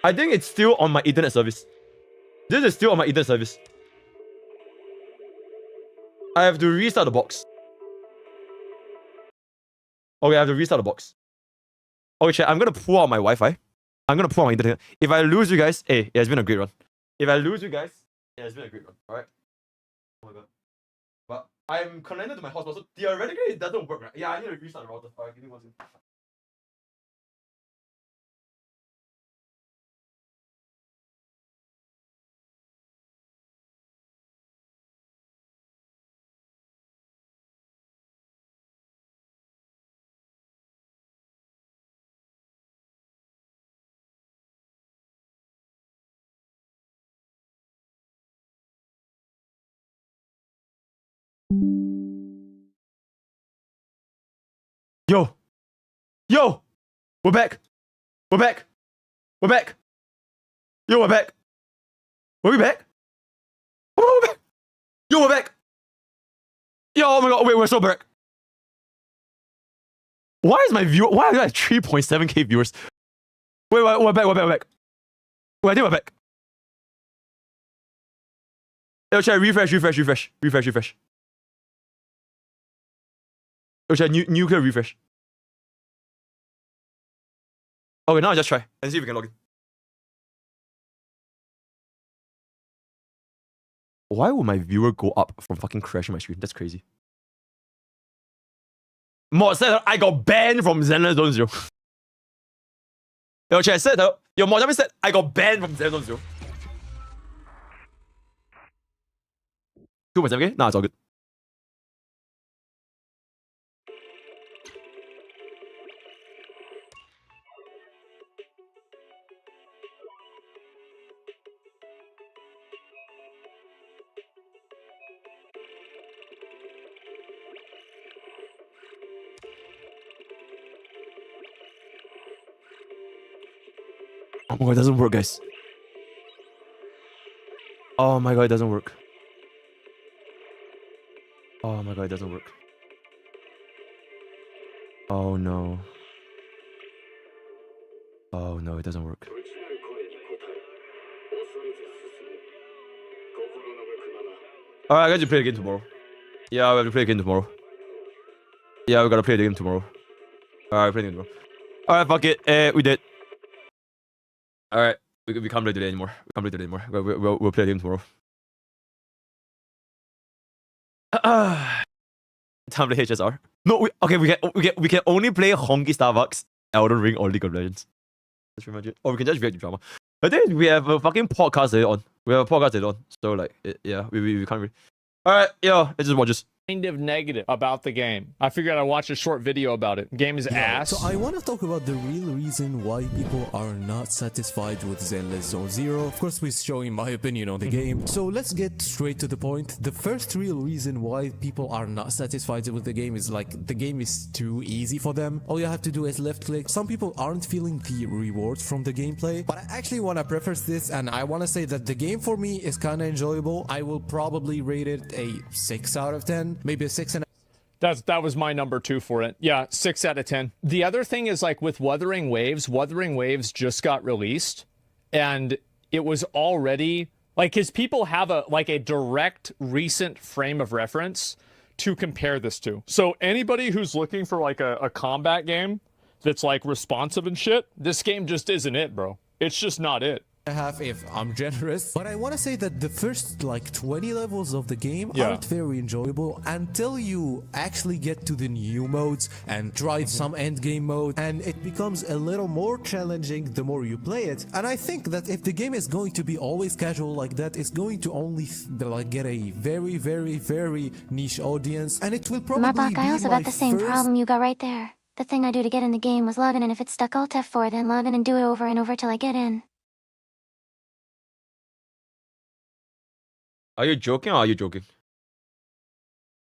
I think it's still on my Ethernet service. This is still on my Ethernet service. I have to restart the box. Okay, I have to restart the box. Okay, chat, I'm gonna pull out my Wi-Fi. I'm gonna pull out my Internet. If I lose you guys, hey, it has been a great run. If I lose you guys, it has been a great run. Alright? Oh my god. But I'm connected to my hotspot, so theoretically it doesn't work, right? Yeah, I need to restart the router. Alright, give me 1 second. Yo! Yo! We're back! We're back! We're back! Yo, we're back! Are we back? Oh, we're back! Yo, we're back! Yo, oh my god, wait, we're so back! Why is my view? Why are I at 3.7k viewers? Wait, we're back. Wait, I think we're back. Yo, try refresh. Yo, try nuclear refresh. Okay, now I just try and see if we can log in. Why would my viewer go up from fucking crashing my screen? That's crazy. Mod said I got banned from Zenlesszonezero. Yo, chat said yo, Mod said I got banned from Zenlesszonezero. 2.7k? Nah, it's all good. Oh my god, it doesn't work, guys. Oh my god, it doesn't work. Oh my god, it doesn't work. Oh no. Oh no, it doesn't work. Alright, I got to play again tomorrow. Yeah, we have to play again tomorrow. Yeah, we gotta play the game tomorrow. Alright, play the game tomorrow. Alright, fuck it. We did. Alright, we can't play today anymore. We'll play the game tomorrow. Time to play HSR. No, we can only play Honkai Starbucks, Elden Ring, or League of Legends. That's pretty much it. Or we can just react to drama. I think we have a fucking podcast later on. So like, yeah, we can't really. Alright, yo, let's just watch this.
kind of negative about the game. I figured I'd watch a short video about it. Game is ass.
So I want to talk about the real reason why people are not satisfied with Zenlesszonezero. Of course, we're showing my opinion on the game. So let's get straight to the point. The first real reason why people are not satisfied with the game is like the game is too easy for them. All you have to do is left click. Some people aren't feeling the rewards from the gameplay, but I actually want to preface this and I want to say that the game for me is kind of enjoyable. I will probably rate it a 6 out of 10, maybe a 6.5.
That was my number 2 for it. Yeah, 6 out of 10. The other thing is like with Wuthering Waves just got released and it was already like, cause people have a direct recent frame of reference to compare this to. So anybody who's looking for like a combat game that's like responsive and shit, this game just isn't it, bro. It's just not it.
If I'm generous, but I want to say that the first like 20 levels of the game aren't very enjoyable until you actually get to the new modes and try some end game mode, and it becomes a little more challenging the more you play it. And I think that if the game is going to be always casual like that, it's going to only like get a very, very, very niche audience, and it will probably
MrPokke, I also got the same problem you got right there. The thing I do to get in the game was log in, and if it's stuck, Alt F4, then log in and do it over and over till I get in.
Are you joking or are you joking?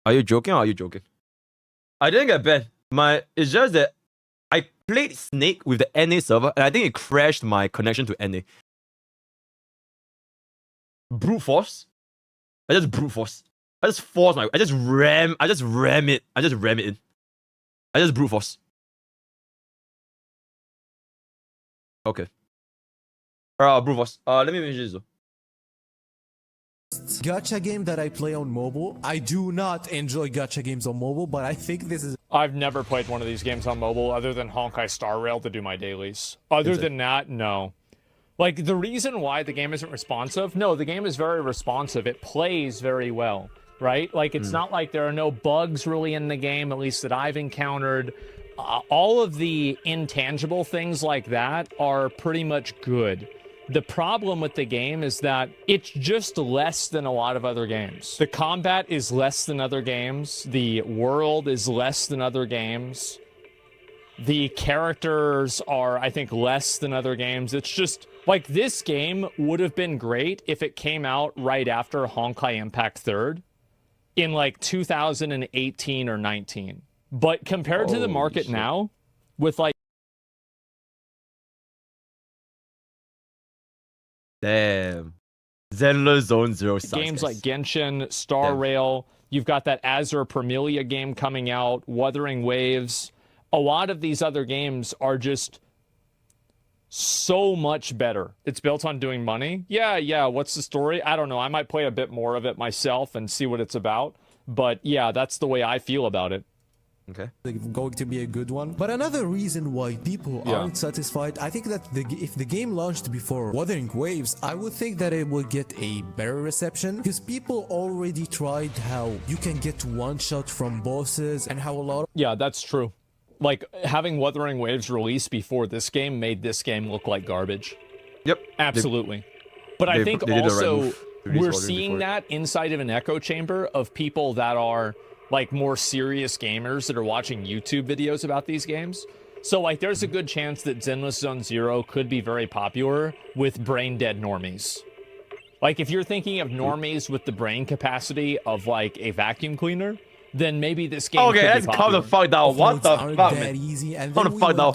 Are you joking or are you joking? I didn't get banned. It's just that I played Snake with the NA server and I think it crashed my connection to NA. Brute force? I just brute force. I just force I just ram it in. I just brute force. Okay. Brute force. Let me finish this though.
Gacha game that I play on mobile. I do not enjoy gacha games on mobile, but I think this is...
I've never played one of these games on mobile other than honkaistarrail to do my dailies. Other than that, no. Like, the reason why the game isn't responsive, no, the game is very responsive. It plays very well, right? Like, it's not like there are no bugs really in the game, at least that I've encountered. All of the intangible things like that are pretty much good. The problem with the game is that it's just less than a lot of other games. The combat is less than other games. The world is less than other games. The characters are, I think, less than other games. It's just, like, this game would have been great if it came out right after Honkai Impact 3rd in, like, 2018 or 19. But compared to the market now, with, like,
damn. Zenlesszonezero
games like Genshin, Starrail, you've got that Azure Premilia game coming out, Wuthering Waves. A lot of these other games are just so much better. It's built on doing money. Yeah, what's the story? I don't know. I might play a bit more of it myself and see what it's about. But yeah, that's the way I feel about it.
Okay.
Going to be a good one. But another reason why people aren't satisfied, I think that if the game launched before Wuthering Waves, I would think that it would get a better reception, because people already tried how you can get one shot from bosses and how a lot of...
Yeah, that's true. Like, having Wuthering Waves release before this game made this game look like garbage.
Yep.
Absolutely. But I think also we're seeing that inside of an echo chamber of people that are like more serious gamers that are watching YouTube videos about these games. So like there's a good chance that Zenlesszonezero could be very popular with brain dead normies. Like if you're thinking of normies with the brain capacity of like a vacuum cleaner, then maybe this game could be
calm the fuck down. What the fuck, man? Calm the fuck down.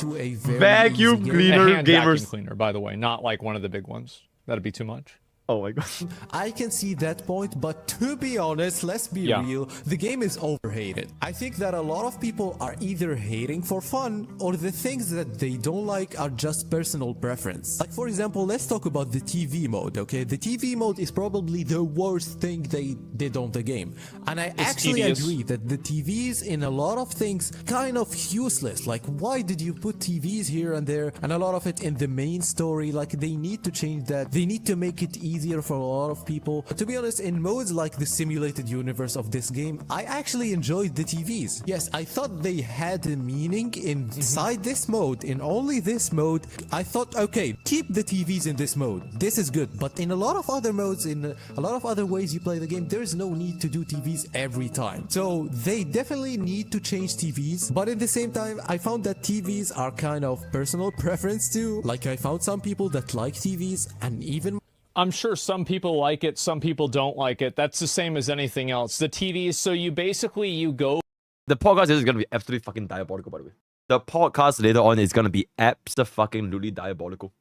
Vacuum cleaner gamers.
Vacuum cleaner, by the way, not like one of the big ones. That'd be too much.
Oh my god.
I can see that point, but to be honest, let's be real, the game is overhated. I think that a lot of people are either hating for fun, or the things that they don't like are just personal preference. Like for example, let's talk about the TV mode, okay? The TV mode is probably the worst thing they did on the game. And I actually agree that the TVs in a lot of things kind of useless. Like why did you put TVs here and there, and a lot of it in the main story? Like they need to change that. They need to make it easier easier for a lot of people. To be honest, in modes like the simulated universe of this game, I actually enjoyed the TVs. Yes, I thought they had a meaning inside this mode, in only this mode. I thought, okay, keep the TVs in this mode. This is good. But in a lot of other modes, in a lot of other ways you play the game, there is no need to do TVs every time. So they definitely need to change TVs. But at the same time, I found that TVs are kind of personal preference too. Like I found some people that like TVs, and even
I'm sure some people like it, some people don't like it. That's the same as anything else. The TVs, so you go.
The podcast is going to be absolutely fucking diabolical, by the way. The podcast later on is going to be absolutely diabolical.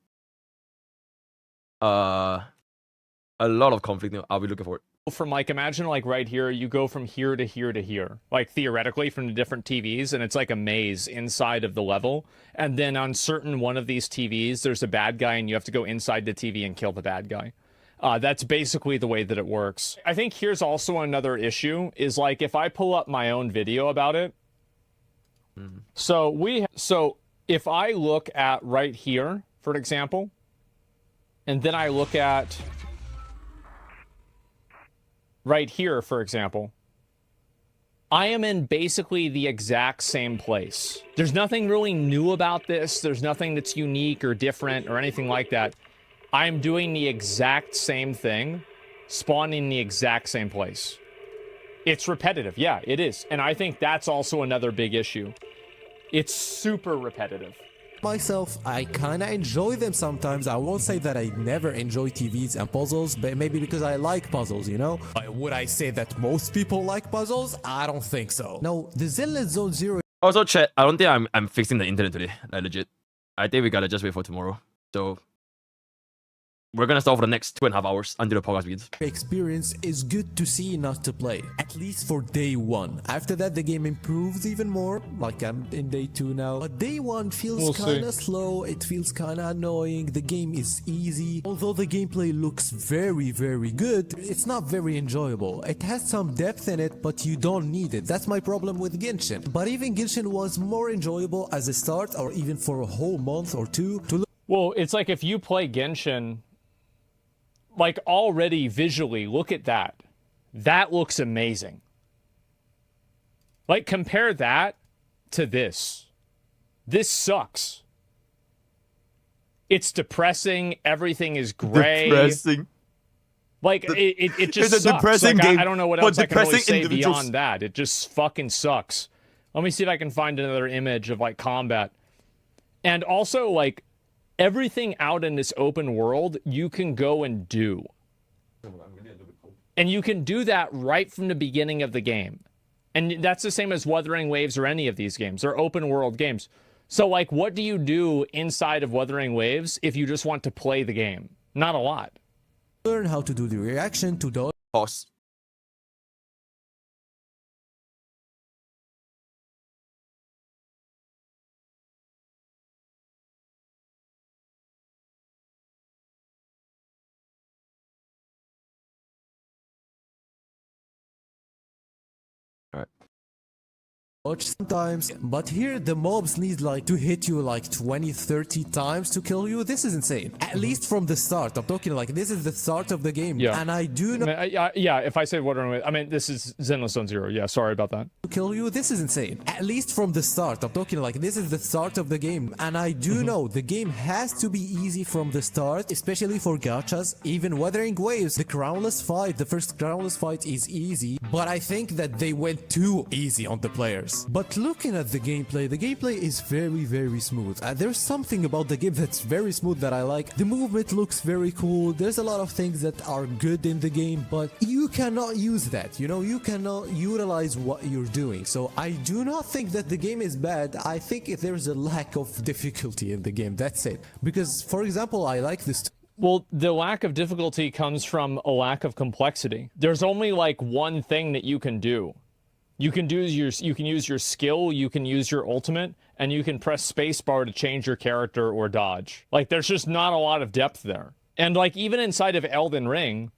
A lot of conflict. I'll be looking for it.
From like, imagine like right here, you go from here to here to here, like theoretically from the different TVs, and it's like a maze inside of the level. And then on certain one of these TVs, there's a bad guy and you have to go inside the TV and kill the bad guy. That's basically the way that it works. I think here's also another issue is like if I pull up my own video about it. So if I look at right here, for example, and then I look at right here, for example, I am in basically the exact same place. There's nothing really new about this. There's nothing that's unique or different or anything like that. I am doing the exact same thing, spawning in the exact same place. It's repetitive. Yeah, it is. And I think that's also another big issue. It's super repetitive.
myself, I kinda enjoy them sometimes. I won't say that I never enjoy TVs and puzzles, but maybe because I like puzzles, you know? Would I say that most people like puzzles? I don't think so. No, the Zenlesszonezero.
Also, chat, I don't think I'm fixing the internet today. Like, legit. I think we gotta just wait for tomorrow. So we're gonna start for the next 2.5 hours until the podcast begins.
Experience is good to see, not to play. At least for day one. After that, the game improves even more. Like I'm in day 2 now. But day 1 feels kinda slow. It feels kinda annoying. The game is easy. Although the gameplay looks very, very good, it's not very enjoyable. It has some depth in it, but you don't need it. That's my problem with Genshin. But even Genshin was more enjoyable as a start, or even for a whole month or two.
Well, it's like if you play Genshin, like already visually, look at that. That looks amazing. Like compare that to this. This sucks. It's depressing. Everything is gray.
Depressing.
Like it just
it's
sucks.
A depressing
like,
game,
I don't know what else I can really say beyond that. It just fucking sucks. Let me see if I can find another image of like combat. And also like everything out in this open world, you can go and do. And you can do that right from the beginning of the game. And that's the same as Wuthering Waves or any of these games. They're open world games. So like, what do you do inside of Wuthering Waves if you just want to play the game? Not a lot.
Learn how to do the reaction to the
Pause.
sometimes, but here the mobs need like to hit you like 20-30 times to kill you. This is insane. At least from the start. I'm talking like this is the start of the game.
Yeah.
And I do not
yeah, if I say Wuthering Waves, I mean this is Zenlesszonezero. Yeah, sorry about that.
Kill you. This is insane. At least from the start. I'm talking like this is the start of the game. And I do know the game has to be easy from the start, especially for gachas. Even Wuthering Waves, the crownless fight, the first crownless fight is easy, but I think that they went too easy on the players. But looking at the gameplay is very, very smooth. There's something about the game that's very smooth that I like. The movement looks very cool. There's a lot of things that are good in the game, but you cannot use that. You know, you cannot utilize what you're doing. So I do not think that the game is bad. I think there's a lack of difficulty in the game. That's it. Because, for example, I like this.
Well, the lack of difficulty comes from a lack of complexity. There's only like one thing that you can do. You can use your skill, you can use your ultimate, and you can press spacebar to change your character or dodge. Like, there's just not a lot of depth there. And like, even inside of Elden Ring,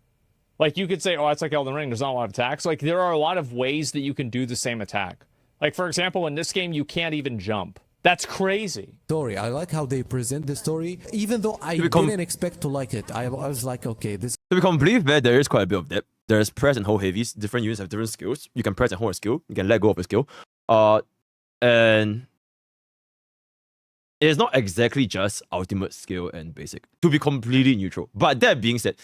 like you could say, oh, that's like Elden Ring, there's not a lot of attacks. Like, there are a lot of ways that you can do the same attack. Like, for example, in this game, you can't even jump. That's crazy.
Story. I like how they present the story, even though I didn't expect to like it. I was like, okay, this.
To be completely fair, there is quite a bit of depth. There's press and hold heavies. Different units have different skills. You can press and hold a skill. You can let go of a skill. And it's not exactly just ultimate skill and basic. To be completely neutral. But that being said,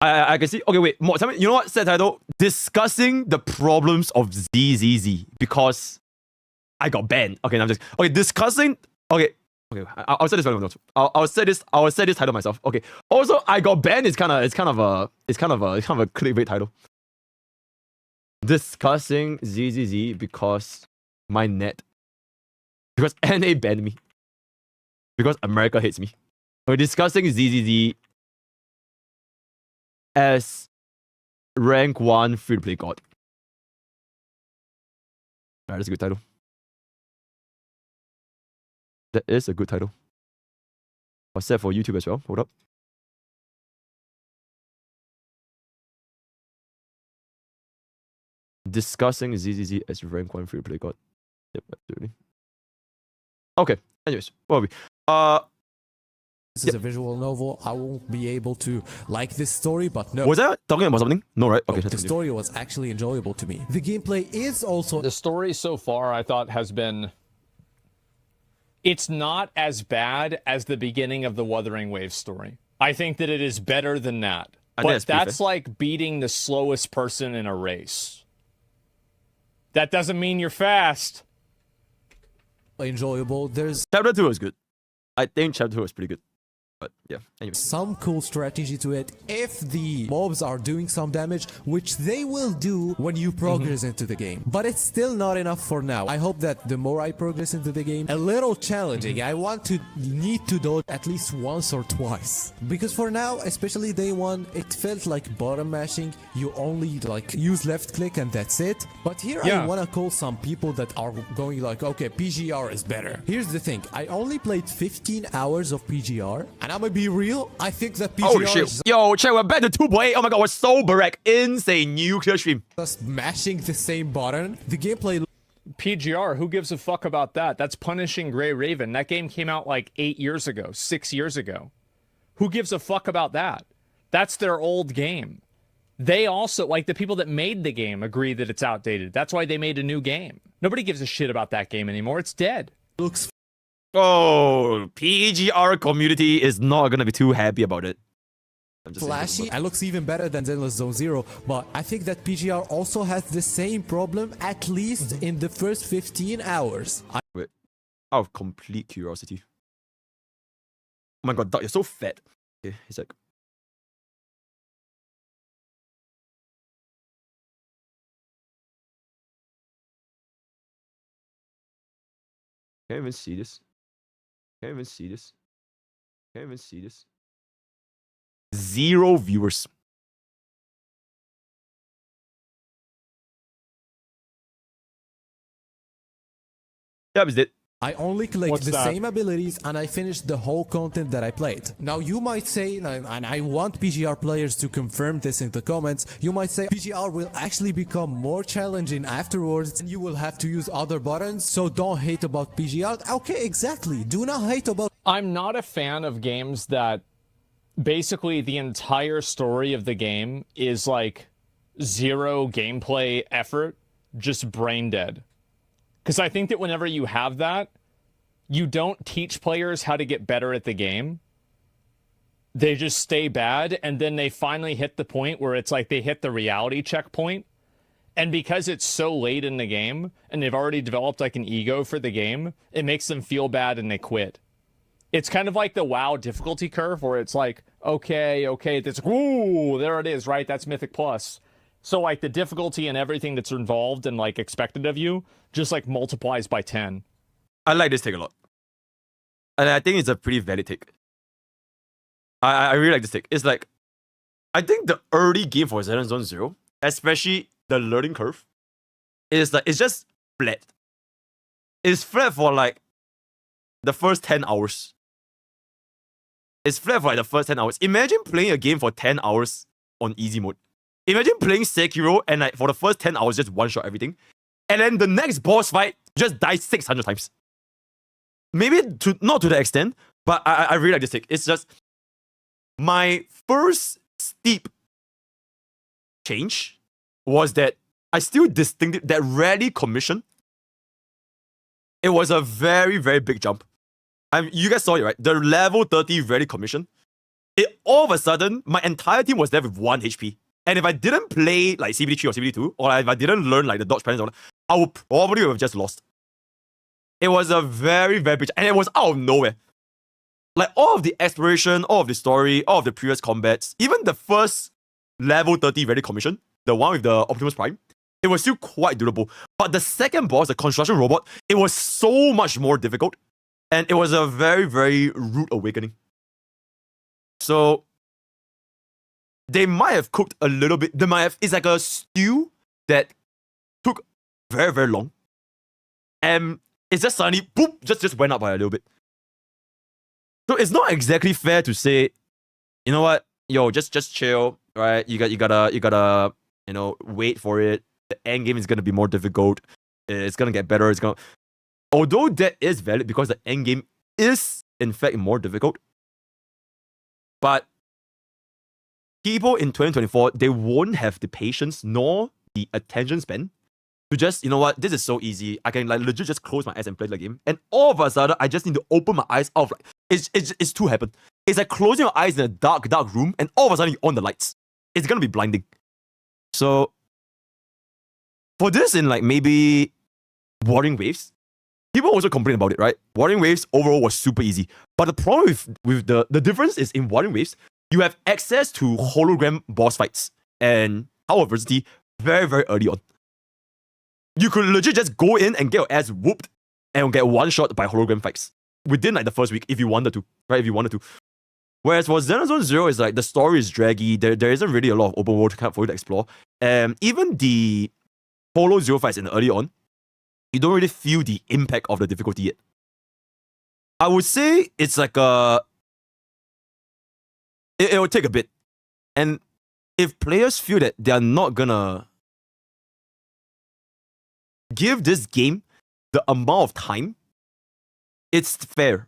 I can see. Okay, wait. Tell me, you know what? Set title: discussing the problems of ZZZ because I got banned. Okay, now I'm just discussing. Okay. I'll say this. I'll say this. I'll say this title myself. Okay. Also, I got banned. It's kind of a clickbait title. Discussing ZZZ because my net, because NA banned me, because America hates me. We're discussing ZZZ as rank 1 free-to-play god. Alright, that's a good title. That is a good title. I'll set for YouTube as well. Hold up. Discussing ZZZ as rank 1 free-to-play god. Yep, absolutely. Okay, anyways, what are we?
This is a visual novel. I won't be able to like this story, but no.
Was I talking about something? No, right? Okay.
The story was actually enjoyable to me. The gameplay is also...
The story so far, I thought, has been... It's not as bad as the beginning of the Wuthering Waves story. I think that it is better than that. But that's like beating the slowest person in a race. That doesn't mean you're fast.
Enjoyable. There's...
Chapter 2 was good. I think Chapter 2 was pretty good. But yeah, anyway.
Some cool strategy to it if the mobs are doing some damage, which they will do when you progress into the game. But it's still not enough for now. I hope that the more I progress into the game, a little challenging. I want to need to do it at least once or twice. Because for now, especially day 1, it felt like bottom mashing. You only like use left click and that's it. But here I want to call some people that are going like, okay, PGR is better. Here's the thing. I only played 15 hours of PGR. And I'm gonna be real, I think that PGR
holy shit. Yo, check, we're back to 2.8. Oh my god, we're so barrack. Insane nuclear stream.
Just mashing the same button. The gameplay...
PGR, who gives a fuck about that? That's Punishing Grey Raven. That game came out like 8 years ago, 6 years ago. Who gives a fuck about that? That's their old game. They also, like the people that made the game, agree that it's outdated. That's why they made a new game. Nobody gives a shit about that game anymore. It's dead.
Looks...
Oh, PGR community is not gonna be too happy about it.
Flashy. It looks even better than Zenlesszonezero, but I think that PGR also has the same problem, at least in the first 15 hours.
Wait, out of complete curiosity. Oh my god, Doc, you're so fat. Okay, he's like... Can't even see this. Can't even see this. Can't even see this. 0 viewers. Yeah, it's it.
I only clicked the same abilities and I finished the whole content that I played. Now you might say, and I want PGR players to confirm this in the comments, you might say PGR will actually become more challenging afterwards and you will have to use other buttons, so don't hate about PGR. Okay, exactly. Do not hate about...
I'm not a fan of games that basically the entire story of the game is like 0 gameplay effort, just brain dead. Because I think that whenever you have that, you don't teach players how to get better at the game. They just stay bad, and then they finally hit the point where it's like they hit the reality checkpoint. And because it's so late in the game, and they've already developed like an ego for the game, it makes them feel bad and they quit. It's kind of like the WoW difficulty curve where it's like, okay, this, ooh, there it is, right? That's Mythic Plus. So like the difficulty and everything that's involved and like expected of you just like multiplies by 10.
I like this take a lot. And I think it's a pretty valid take. I really like this take. It's like, I think the early game for Zenlesszonezero, especially the learning curve, is like, it's just flat. It's flat for like the first 10 hours. It's flat for like the first 10 hours. Imagine playing a game for 10 hours on easy mode. Imagine playing Sekiro and like for the first 10 hours just one-shot everything. And then the next boss fight just dies 600 times. maybe not to the extent, but I really like this take. It's just my first steep change was that I still distinctly that rarely commission. It was a very, very big jump. You guys saw it, right? The level 30 rarely commission. It all of a sudden, my entire team was there with 1 HP. And if I didn't play like CBD3 or CBD2, or if I didn't learn like the dodge patterns, I would probably have just lost. It was a very, very big, and it was out of nowhere. Like all of the exploration, all of the story, all of the previous combats, even the first level 30 ready commission, the one with the Optimus Prime, it was still quite doable. But the second boss, the construction robot, it was so much more difficult. And it was a very, very rude awakening. So they might have cooked a little bit. It's like a stew that took very, very long. And it's just suddenly, boop, just went up by a little bit. So it's not exactly fair to say, you know what, yo, just chill, right? You gotta, wait for it. The end game is gonna be more difficult. It's gonna get better. Although that is valid because the end game is in fact more difficult. But people in 2024, they won't have the patience nor the attention span to just, you know what, this is so easy. I can like legit just close my eyes and play the game. And all of a sudden, I just need to open my eyes out. Like, it's too happen. It's like closing your eyes in a dark, dark room and all of a sudden you on the lights. It's gonna be blinding. So for this in like maybe Wuthering Waves, people also complain about it, right? Wuthering Waves overall was super easy. But the problem with the difference is in Wuthering Waves, you have access to hologram boss fights and power adversity very, very early on. You could legit just go in and get your ass whooped and get one shot by hologram fights within like the first week if you wanted to, right? If you wanted to. Whereas for Zenlesszonezero, it's like the story is draggy. There isn't really a lot of open world for you to explore. Even the Polo Zero fights in the early on, you don't really feel the impact of the difficulty yet. I would say it's like it will take a bit. And if players feel that they are not gonna give this game the amount of time, it's fair.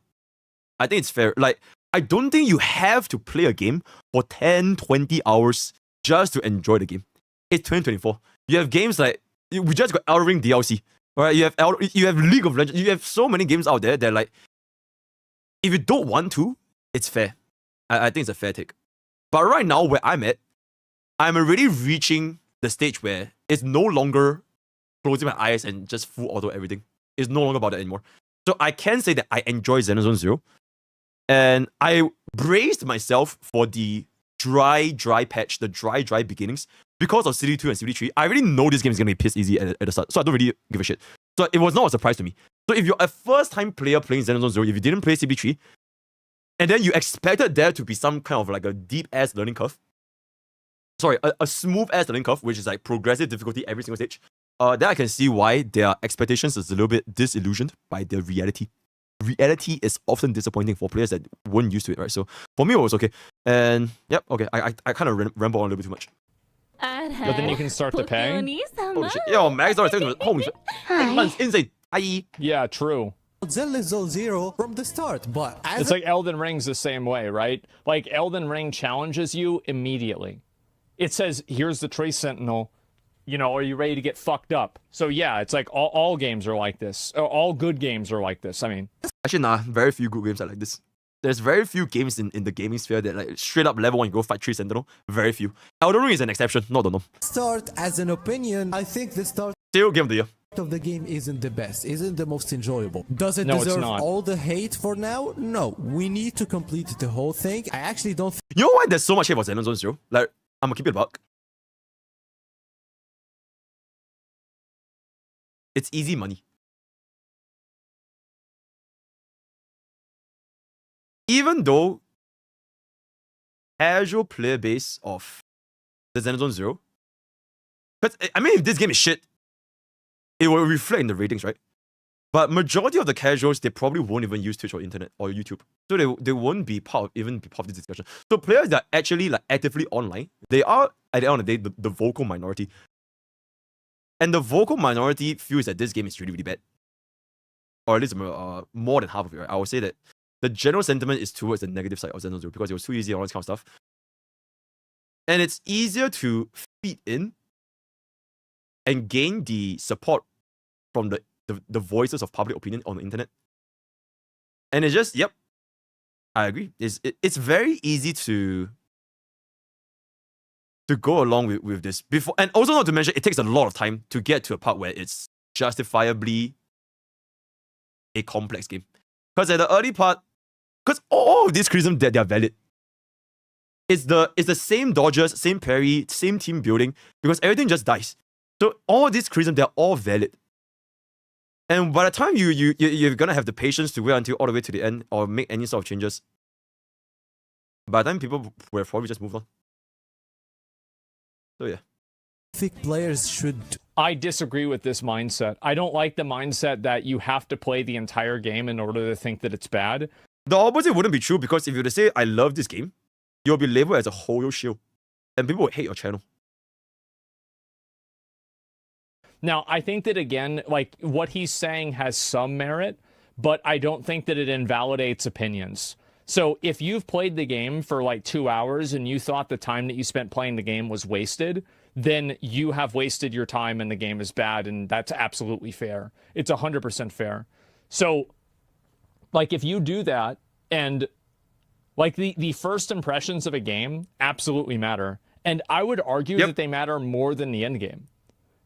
I think it's fair. Like, I don't think you have to play a game for 10, 20 hours just to enjoy the game. It's 2024. You have games like, we just got Elden Ring DLC. Right? You have League of Legends. You have so many games out there that like, if you don't want to, it's fair. I think it's a fair take. But right now, where I'm at, I'm already reaching the stage where it's no longer closing my eyes and just full auto everything. It's no longer about that anymore. So I can say that I enjoy Zenlesszonezero. And I braced myself for the dry patch, the dry beginnings. Because of CD2 and CD3, I already know this game is going to be piss easy at the start. So I don't really give a shit. So it was not a surprise to me. So if you're a first-time player playing Zenlesszonezero, if you didn't play CB3, and then you expected there to be some kind of like a deep-ass learning curve, sorry, a smooth-ass learning curve, which is like progressive difficulty every single stage, then I can see why their expectations is a little bit disillusioned by the reality. Reality is often disappointing for players that weren't used to it, right? So for me, it was okay. And yep, okay, I kind of ramble on a little bit too much.
But then you can start to pay.
Holy shit. Yo, Max, holy shit. That's insane.
Yeah, true.
Zenlesszonezero from the start, but
it's like Elden Ring's the same way, right? Like Elden Ring challenges you immediately. It says, here's the Trace Sentinel. You know, are you ready to get fucked up? So yeah, it's like all games are like this. All good games are like this. I mean,
actually, nah, very few good games are like this. There's very few games in the gaming sphere that like straight up level 1 you go fight 3 Sentinel. Very few. Elden Ring is an exception, not the norm.
Start as an opinion, I think the start
still game of the year.
Of the game isn't the best, isn't the most enjoyable. Does it deserve all the hate for now? No. We need to complete the whole thing. I actually don't
You know why there's so much hate for Zenlesszonezero? Like, I'm gonna keep it a buck. It's easy money. Even though casual player base of the Zenlesszonezero, because I mean, if this game is shit, it will reflect in the ratings, right? But majority of the casuals, they probably won't even use Twitch or internet or YouTube, so they won't be part of this discussion. So players that are actually like actively online, they are at the end of the day the vocal minority, and the vocal minority feels that this game is really, really bad. or at least more than half of it, right? I would say that the general sentiment is towards the negative side of Zenlesszonezero because it was too easy and all this kind of stuff. And it's easier to feed in and gain the support from the voices of public opinion on the internet. And it's just, yep, I agree. It's very easy to go along with this before, and also not to mention it takes a lot of time to get to a part where it's justifiably a complex game. Because at the early part, because all of these criticisms that they are valid. It's the same dodges, same parry, same team building, because everything just dies. So all these criticisms, they're all valid. And by the time you're gonna have the patience to wait until all the way to the end or make any sort of changes, by the time people would have probably just moved on. So yeah.
I think players should...
I disagree with this mindset. I don't like the mindset that you have to play the entire game in order to think that it's bad.
The opposite wouldn't be true, because if you were to say, I love this game, you'll be labeled as a Hoyo shield. And people would hate your channel.
Now, I think that, again, like, what he's saying has some merit, but I don't think that it invalidates opinions. So if you've played the game for like 2 hours and you thought the time that you spent playing the game was wasted, then you have wasted your time and the game is bad, and that's absolutely fair. It's 100% fair. So, like, if you do that, and like the first impressions of a game absolutely matter, and I would argue that they matter more than the end game.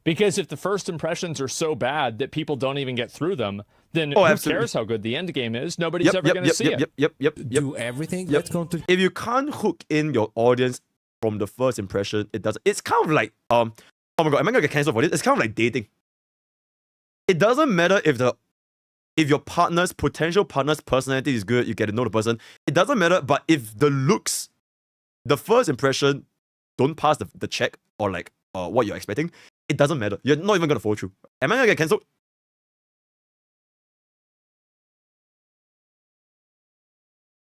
Because if the first impressions are so bad that people don't even get through them, then who cares how good the end game is? Nobody's ever going to see it.
Do everything. Let's go to...
If you can't hook in your audience from the first impression, it doesn't. It's kind of like oh my god, am I gonna get cancelled for this? It's kind of like dating. It doesn't matter if your potential partner's personality is good, you get to know the person. It doesn't matter, but if the looks, the first impression, don't pass the check or like what you're expecting, it doesn't matter. You're not even gonna follow through. Am I gonna get cancelled?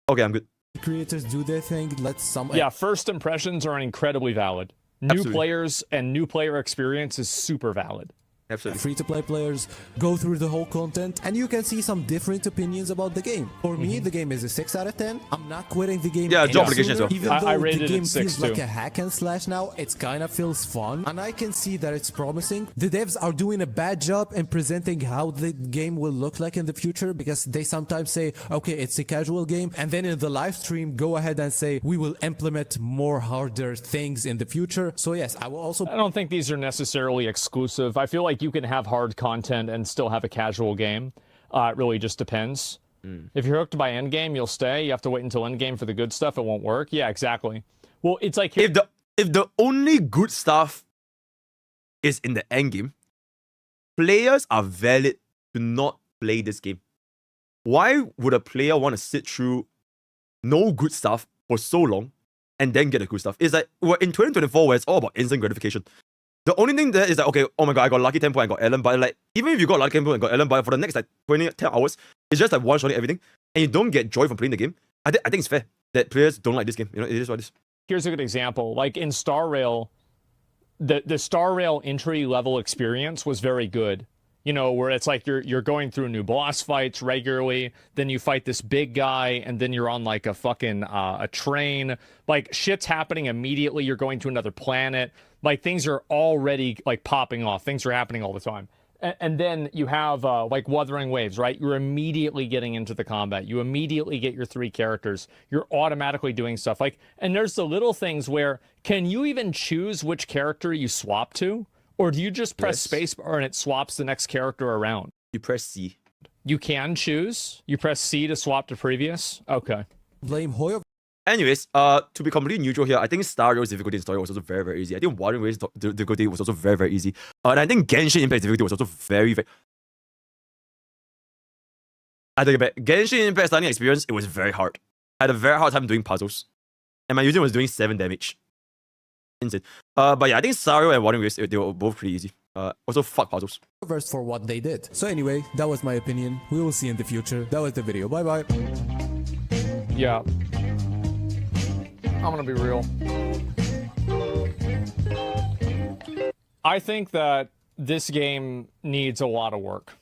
Okay, I'm good.
Creators do their thing. Let some...
Yeah, first impressions are incredibly valid. New players and new player experience is super valid.
Absolutely.
Free-to-play players go through the whole content, and you can see some different opinions about the game. For me, the game is a 6 out of 10. I'm not quitting the game.
Yeah, job
sooner,
application as well.
Even though
I rated
the game
it 6
feels
too.
like a hack and slash now, it kind of feels fun, and I can see that it's promising. The devs are doing a bad job in presenting how the game will look like in the future, because they sometimes say, okay, it's a casual game, and then in the live stream, go ahead and say, we will implement more harder things in the future. So yes, I will also...
I don't think these are necessarily exclusive. I feel like you can have hard content and still have a casual game. It really just depends. If you're hooked by endgame, you'll stay. You have to wait until endgame for the good stuff. It won't work. Yeah, exactly. Well, it's like...
If the only good stuff is in the endgame, players are valid to not play this game. Why would a player want to sit through no good stuff for so long and then get the good stuff? It's like, we're in 2024 where it's all about instant gratification. The only thing there is like, okay, oh my god, I got lucky tempo and got Ellen, but like, even if you got lucky tempo and got Ellen, but for the next like 10 hours, it's just like one-shotting everything, and you don't get joy from playing the game. I think it's fair that players don't like this game. You know, it is what it is.
Here's a good example. Like in starrail, the starrail entry level experience was very good. You know, where it's like you're going through new boss fights regularly, then you fight this big guy, and then you're on like a fucking a train. Like shit's happening immediately. You're going to another planet. Like things are already like popping off. Things are happening all the time. And then you have like wuthering waves, right? You're immediately getting into the combat. You immediately get your 3 characters. You're automatically doing stuff. Like, and there's the little things where, can you even choose which character you swap to? Or do you just press spacebar and it swaps the next character around?
You press C.
You can choose. You press C to swap to previous. Okay.
blame Hoyo.
Anyways, to be completely neutral here, I think starrail's difficulty in story was also very, very easy. I think wuthering waves difficulty was also very, very easy. And I think Genshin difficulty was also very, very... I take it back. Genshin Impact starting experience, it was very hard. I had a very hard time doing puzzles. And my user was doing 7 damage. Insane. But yeah, I think starrail and wuthering waves, they were both pretty easy. Also, fuck puzzles.
For what they did. So anyway, that was my opinion. We will see in the future. That was the video. Bye bye.
Yeah. I'm gonna be real. I think that this game needs a lot of work.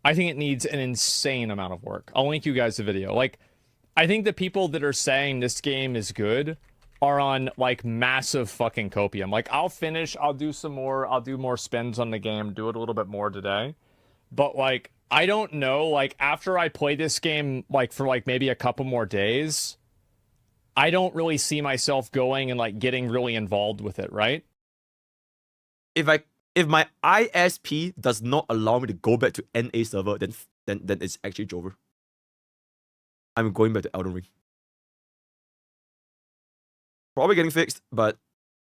I think it needs an insane amount of work. I'll link you guys the video. Like, I think the people that are saying this game is good are on, like, massive fucking copium. Like, I'll finish, I'll do more spins on the game, do it a little bit more today. But, like, I don't know, like, after I play this game, like, for, like, maybe a couple more days, I don't really see myself going and, like, getting really involved with it, right?
If my ISP does not allow me to go back to NA server, then it's actually over. I'm going back to Elden Ring. Probably getting fixed, but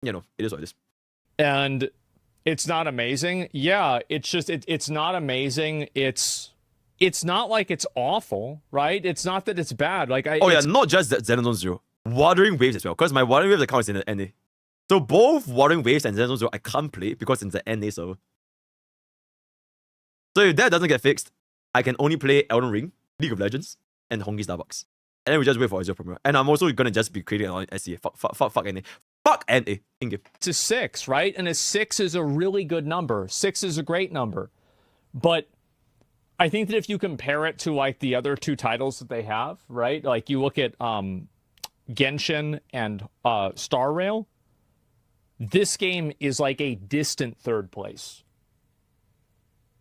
you know, it is what it is.
And it's not amazing. Yeah, it's just it's not amazing. It's not like it's awful, right? It's not that it's bad. Like
not just that Zenlesszonezero, Wuthering Waves as well. Because my Wuthering Waves account is in the NA. So both Wuthering Waves and Zenlesszonezero I can't play because it's the NA server. So if that doesn't get fixed, I can only play Elden Ring, League of Legends, and Honkai Starbucks. And then we just wait for Azure Premiere. And I'm also gonna just be creating an SCA. Fuck NA. Fuck NA in-game.
It's a 6, right? And a 6 is a really good number. 6 is a great number. But I think that if you compare it to, like, the other two titles that they have, right? Like, you look at Genshin and starrail, this game is like a distant third place.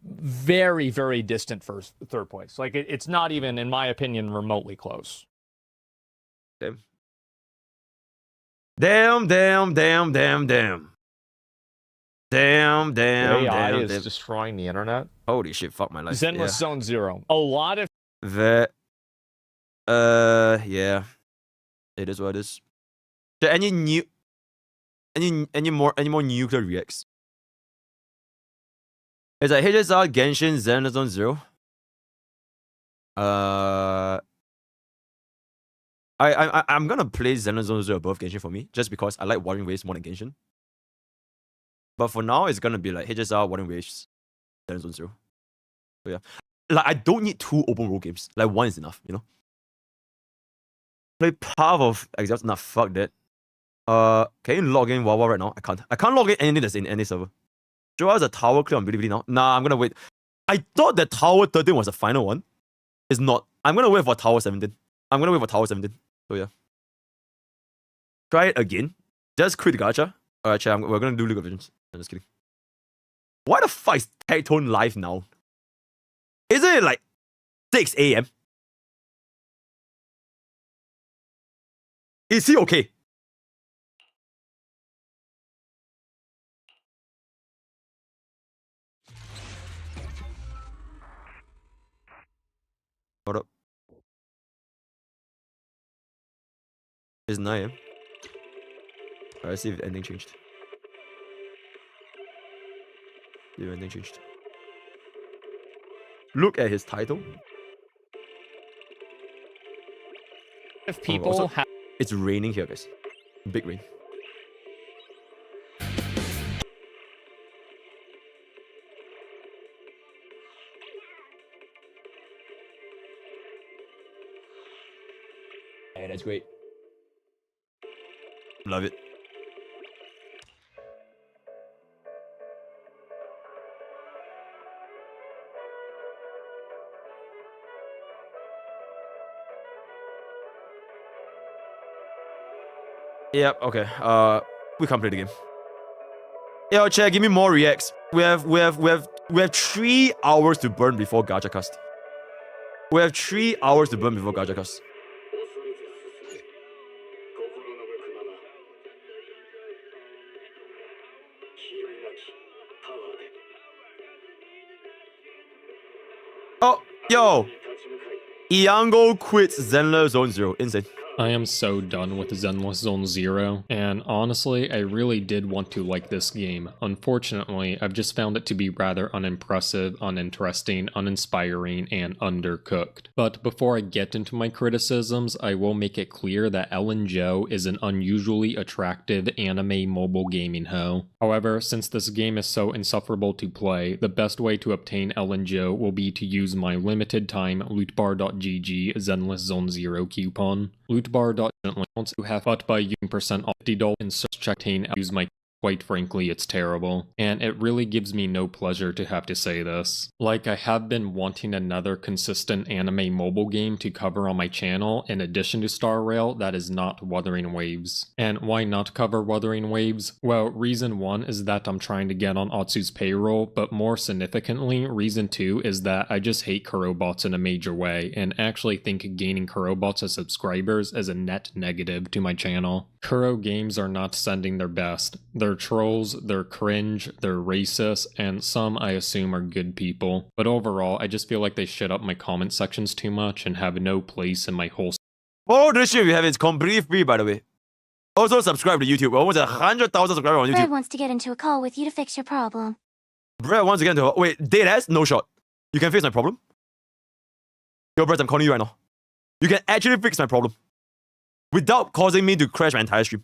Very, very distant third place. Like, it's not even, in my opinion, remotely close.
Damn.
AI is destroying the internet.
Holy shit, fuck my life.
Zenlesszonezero. A lot of
yeah. It is what it is. So any more nuclear reacts? It's like HSR, Genshin, Zenlesszonezero. I'm gonna play Zenlesszonezero above Genshin for me, just because I like Wuthering Waves more than Genshin. But for now, it's gonna be like HSR, Wuthering Waves, Zenlesszonezero. So yeah, like I don't need 2 open world games. Like 1 is enough, you know. Play Path of Exile. Nah, fuck that. Can you log in Wawa right now? I can't. I can't log in anything that's in any server. Show us a tower clear on Bilibili now. Nah, I'm gonna wait. I thought that Tower 13 was the final one. It's not. I'm gonna wait for Tower 17. So yeah. Try it again. Just quit gacha. Alright, chat, we're gonna do League of Legends. I'm just kidding. Why the fuck is Tectone live now? Isn't it like 6 AM? Is he okay? Hold up. It's 9 AM. Alright, see if anything changed. See if anything changed. Look at his title.
If people have...
It's raining here, guys. Big rain. Hey, that's great. Love it. Yep, okay. We can't play the game. Yo, chat, give me more reacts. We have 3 hours to burn before gacha cast. We have 3 hours to burn before gacha cast. Oh, yo! Iango quits Zenlesszonezero. Insane.
I am so done with Zenlesszonezero, and honestly, I really did want to like this game. Unfortunately, I've just found it to be rather unimpressive, uninteresting, uninspiring, and undercooked. But before I get into my criticisms, I will make it clear that Ellen Jo is an unusually attractive anime mobile gaming hoe. However, since this game is so insufferable to play, the best way to obtain Ellen Jo will be to use my limited time lootbar.gg Zenlesszonezero coupon. Lootbar.gently wants to have but by using % off $50 in search check use my Quite frankly, it's terrible. And it really gives me no pleasure to have to say this. Like, I have been wanting another consistent anime mobile game to cover on my channel in addition to starrail that is not Wuthering Waves. And why not cover Wuthering Waves? Well, reason 1 is that I'm trying to get on Otsu's payroll, but more significantly, reason 2 is that I just hate Kurobots in a major way, and actually think gaining Kurobots as subscribers is a net negative to my channel. Kuro games are not sending their best. They're trolls, they're cringe, they're racist, and some I assume are good people. But overall, I just feel like they shit up my comment sections too much and have no place in my whole.
Oh, this shit we have is completely free, by the way. Also, subscribe to YouTube. We're almost 100,000 subscribers on YouTube.
Brad wants to get into a call with you to fix your problem.
Brad wants to get into a... Wait, dead ass? No shot. You can fix my problem? Yo, Brad, I'm calling you right now. You can actually fix my problem. Without causing me to crash my entire stream.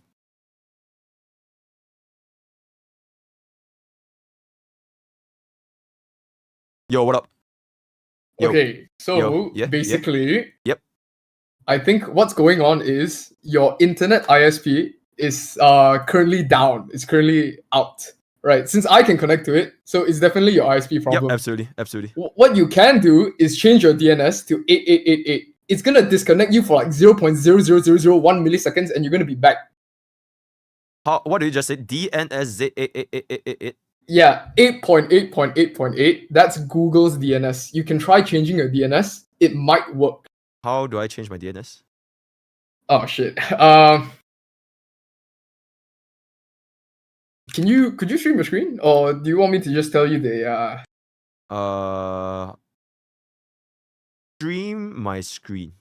Yo, what up? Yo.
Okay, so
Yo. Yeah,
basically,
Yep.
I think what's going on is your internet ISP is currently down. It's currently out, right? Since I can connect to it, so it's definitely your ISP problem.
Yep, absolutely, absolutely.
What you can do is change your DNS to 8888. It's gonna disconnect you for like 0.00001 milliseconds, and you're gonna be back.
What did you just say? DNSZ8888888?
Yeah, 8.8.8.8. That's Google's DNS. You can try changing your DNS. It might work.
How do I change my DNS?
Oh shit. Could you stream your screen, or do you want me to just tell you the
Stream my screen.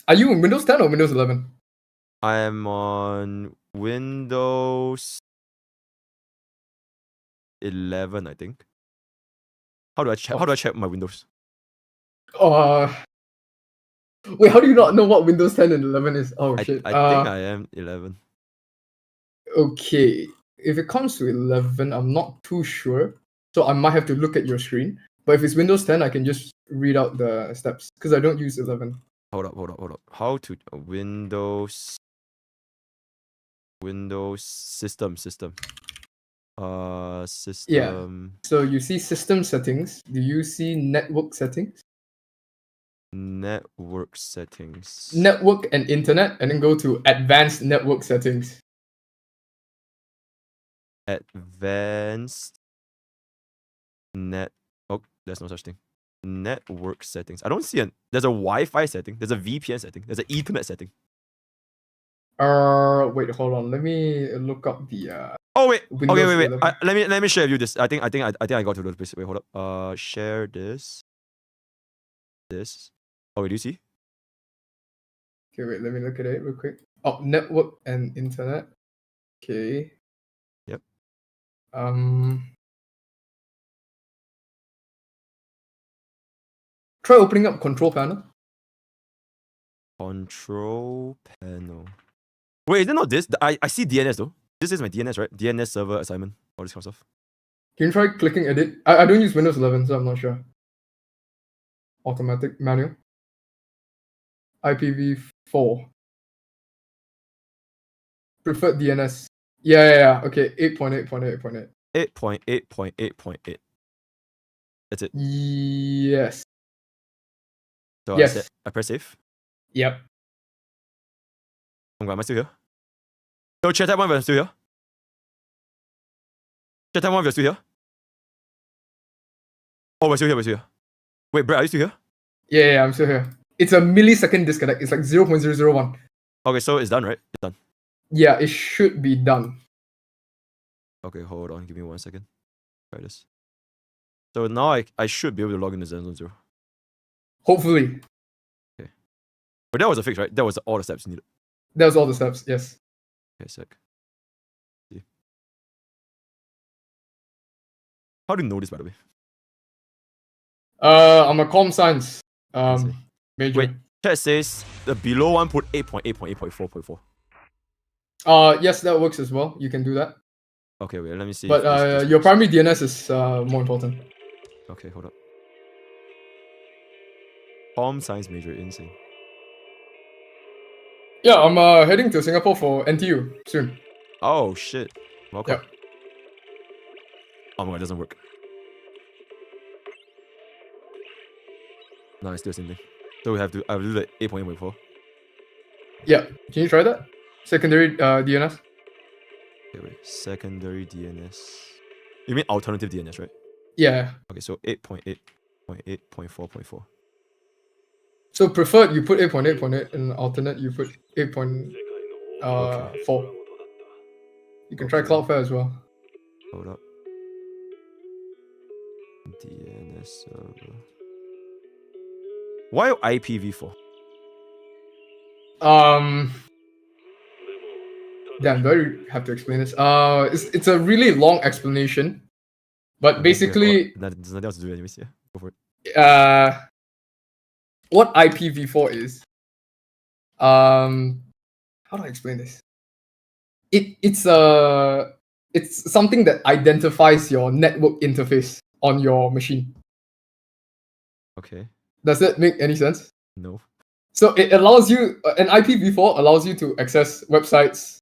Are you on Windows 10 or Windows 11?
I am on Windows 11, I think. How do I check my Windows?
Wait, how do you not know what Windows 10 and 11 is? Oh shit.
I think I am 11.
Okay. If it comes to 11, I'm not too sure. So I might have to look at your screen. But if it's Windows 10, I can just read out the steps because I don't use 11.
Hold up. How to Windows system. System.
Yeah. So you see system settings. Do you see network settings?
Network settings.
Network and internet, and then go to advanced network settings.
Advanced net. Oh, there's no such thing. Network settings. I don't see there's a Wi-Fi setting. There's a VPN setting. There's an Ethernet setting.
Wait, hold on. Let me look up the.
Oh wait.
Windows
Okay, wait.
11.
Let me share with you this. I think I got to the place. Wait, hold up. Share this. This. Oh, wait, do you see?
Okay, wait. Let me look at it real quick. Oh, network and internet. Okay.
Yep.
Try opening up control panel.
Control panel. Wait, is it not this? I see DNS though. This is my DNS, right? DNS server assignment. All this kind of stuff.
Can you try clicking edit? I don't use Windows 11, so I'm not sure. Automatic manual. IPv4. Preferred DNS. Yeah. Okay, 8.8.8.8.
8.8.8.8. That's it.
Yes.
So
Yes.
I press save.
Yep.
Am I still here? Yo, chat type 1 if I'm still here. Chat type 1 if you're still here. Oh, we're still here. Wait, Brett, are you still here?
Yeah, I'm still here. It's a millisecond disconnect. It's like 0.001.
Okay, so it's done, right? It's done.
Yeah, it should be done.
Okay, hold on. Give me 1 second. Try this. So now I should be able to log into Zenlesszonezero.
Hopefully.
Okay. But that was a fix, right? That was all the steps needed.
That was all the steps, yes.
Okay, sec. See. How do you know this, by the way?
I'm a comm science major.
Wait, chat says the below one put 8.8.8.4.4.
Yes, that works as well. You can do that.
Okay, wait, let me see.
But your primary DNS is more important.
Okay, hold up. Comm science major, insane.
Yeah, I'm heading to Singapore for NTU soon.
Oh shit. Welcome.
Yep.
Oh my god, it doesn't work. No, it's still the same thing. So I have to do the 8.8.4.
Yeah. Can you try that? Secondary DNS.
Okay, wait. Secondary DNS. You mean alternative DNS, right?
Yeah.
Okay, so 8.8.8.4.4.
So preferred you put 8.8.8 and alternate you put 8.4. You can try Cloudflare as well.
Hold up. DNS server. Why IPv4?
Damn, do I have to explain this? It's a really long explanation, but basically,
there's nothing else to do anyways. Yeah, go for it.
What IPv4 is, how do I explain this? It's something that identifies your network interface on your machine.
Okay.
Does that make any sense?
No.
So it allows you, an IPv4 allows you to access websites,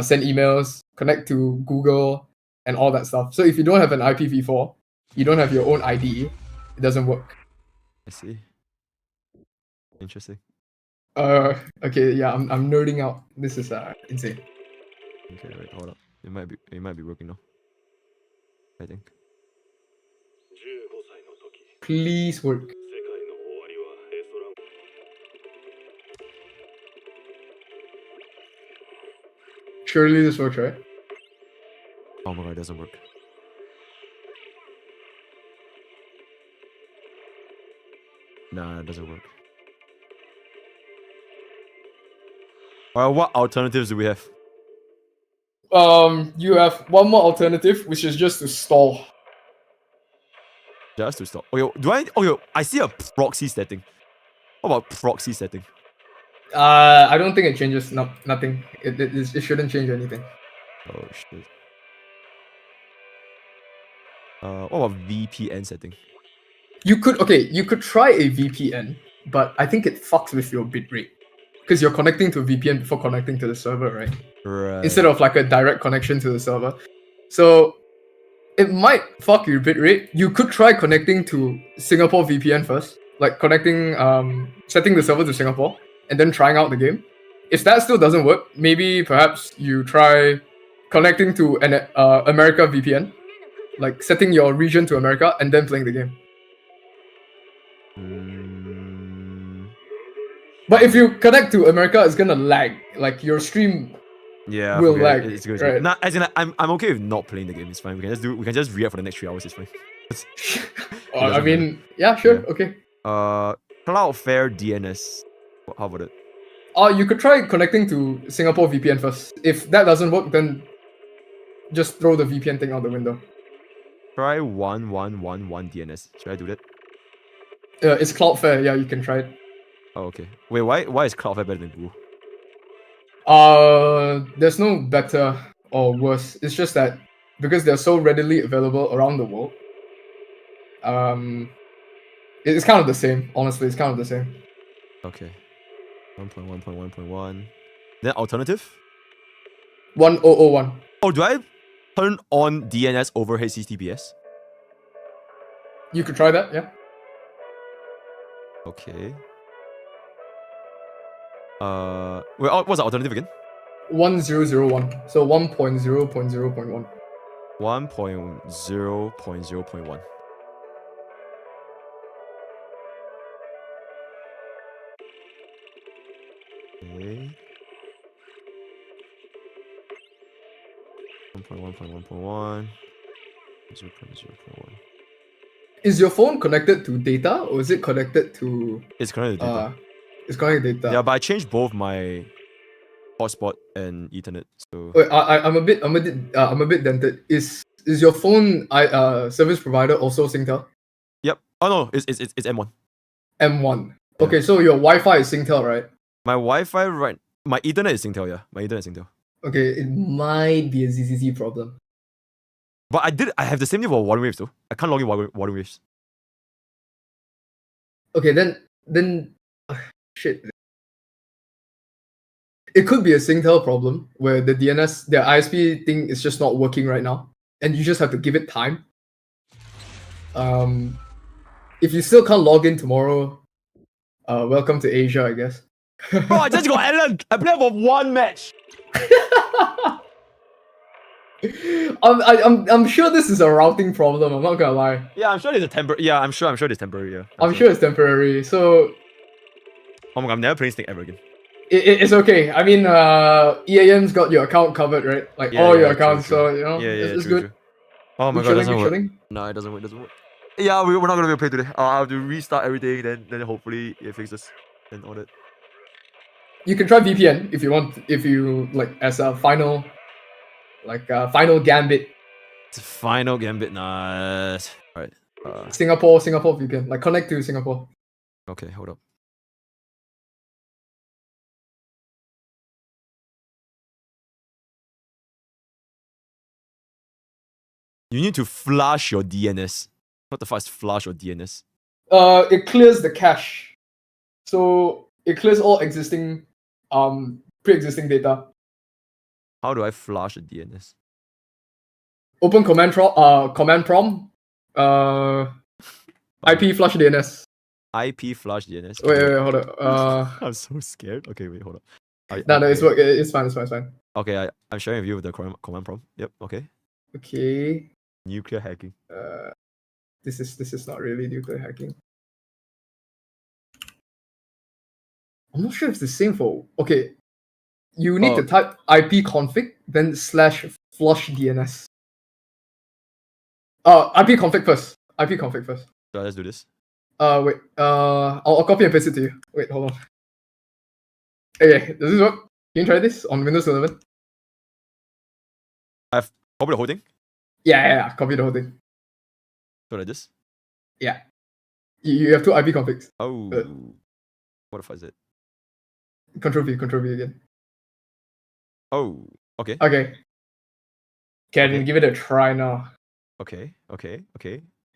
send emails, connect to Google, and all that stuff. So if you don't have an IPv4, you don't have your own IDE, it doesn't work.
I see. Interesting.
Okay, yeah, I'm nerding out. This is insane.
Okay, wait, hold up. It might be working now. I think.
Please work. Surely this works, right?
Oh my god, it doesn't work. Nah, it doesn't work. Alright, what alternatives do we have?
You have one more alternative, which is just to stall.
Just to stop. Okay, I see a proxy setting. What about proxy setting?
I don't think it changes nothing. It shouldn't change anything.
Oh shit. What about VPN setting?
You could try a VPN, but I think it fucks with your bitrate. Because you're connecting to a VPN before connecting to the server, right?
Right.
Instead of like a direct connection to the server. So it might fuck your bitrate. You could try connecting to Singapore VPN first. Like connecting, setting the server to Singapore and then trying out the game. If that still doesn't work, maybe perhaps you try connecting to an America VPN. Like setting your region to America and then playing the game. But if you connect to America, it's gonna lag. Like your stream will lag.
It's good.
Right?
Nah, as in, I'm okay with not playing the game. It's fine. We can just react for the next 3 hours. It's fine.
I mean, yeah, sure, okay.
Cloudflare DNS. How about it?
You could try connecting to Singapore VPN first. If that doesn't work, then just throw the VPN thing out the window.
Try 1111 DNS. Should I do that?
It's Cloudflare. Yeah, you can try it.
Oh, okay. Wait, why is Cloudflare better than Google?
There's no better or worse. It's just that because they're so readily available around the world, it's kind of the same. Honestly, it's kind of the same.
Okay. 1.1.1.1. Then alternative?
1001.
Oh, do I turn on DNS over HTTPS?
You could try that, yeah.
Okay. Wait, what's the alternative again?
1001. So 1.0.0.1.
1.0.0.1. Okay. 1.1.1.1. 0.0.1.
Is your phone connected to data or is it connected to?
It's connected to data.
It's connected to data.
Yeah, but I changed both my hotspot and Ethernet. So
wait, I'm a bit dented. Is your phone service provider also Singtel?
Yep. Oh no, it's M1.
M1. Okay, so your Wi-Fi is Singtel, right?
My Wi-Fi, right? My Ethernet is Singtel. Yeah, my Ethernet is Singtel.
Okay, it might be a ZZZ problem.
But I have the same thing for wutheringwaves though. I can't log in wutheringwaves.
Okay, then shit. It could be a Singtel problem where the DNS, the ISP thing is just not working right now, and you just have to give it time If you still can't log in tomorrow, welcome to Asia, I guess.
Bro, I just got Ellen. I played for one match.
I'm sure this is a routing problem. I'm not gonna lie.
Yeah, I'm sure it's a temporary. Yeah, I'm sure it's temporary. Yeah,
I'm sure it's temporary. So
oh my god, I'm never playing Snake ever again.
it's okay. I mean, EAM's got your account covered, right? Like
Yeah,
all your
yeah, true,
accounts.
true.
So you know,
Yeah, yeah,
it's
true,
good.
true. Oh my
Good
god, it
chilling,
doesn't
good
work.
chilling.
No, it doesn't work. It doesn't work. Yeah, we're not gonna be able to play today. I'll have to restart everything. Then hopefully it fixes and all that.
You can try VPN if you want. If you like, as a final, final gambit.
It's a final gambit. Nice. All right.
Singapore VPN. Like connect to Singapore.
Okay, hold up. You need to flush your DNS. What the fuck is flush your DNS?
It clears the cache, so it clears all existing, pre-existing data.
How do I flush the DNS?
Open command prompt. IP flush DNS.
IP flush DNS.
Wait, hold up.
I'm so scared. Okay, wait, hold up.
No, it's work. It's fine.
Okay, I'm sharing a view with the command prompt. Yep. Okay.
Okay.
Nuclear hacking.
This is not really nuclear hacking. I'm not sure if it's the same for. Okay, you need to type ipconfig then /flush DNS. ipconfig first.
So let's do this.
Wait. I'll copy and paste it to you. Wait, hold on. Okay, does this work? Can you try this on Windows 11?
I've copied the whole thing.
Yeah. Copy the whole thing.
So like this.
Yeah. You have two IP configs.
Oh. What the fuck is it?
Control V again.
Oh. Okay.
Okay. Can give it a try now.
Okay.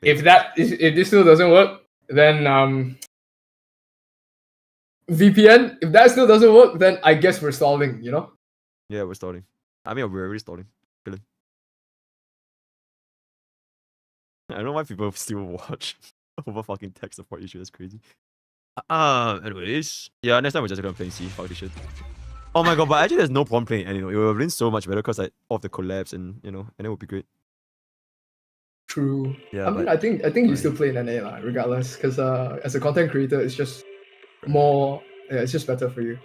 If this still doesn't work, then VPN. If that still doesn't work, then I guess we're stalling. You know.
Yeah, we're stalling. I mean, we're already stalling. Chilling. I don't know why people still watch over fucking tech support issue. That's crazy. Anyways, yeah. Next time we're just gonna play C. Fuck this shit. Oh my god, but actually, there's no problem playing anyway. It would have been so much better because like of the collabs and and it would be great.
True.
Yeah,
I think you still play in NA regardless, because as a content creator, it's just more. Yeah, it's just better for you.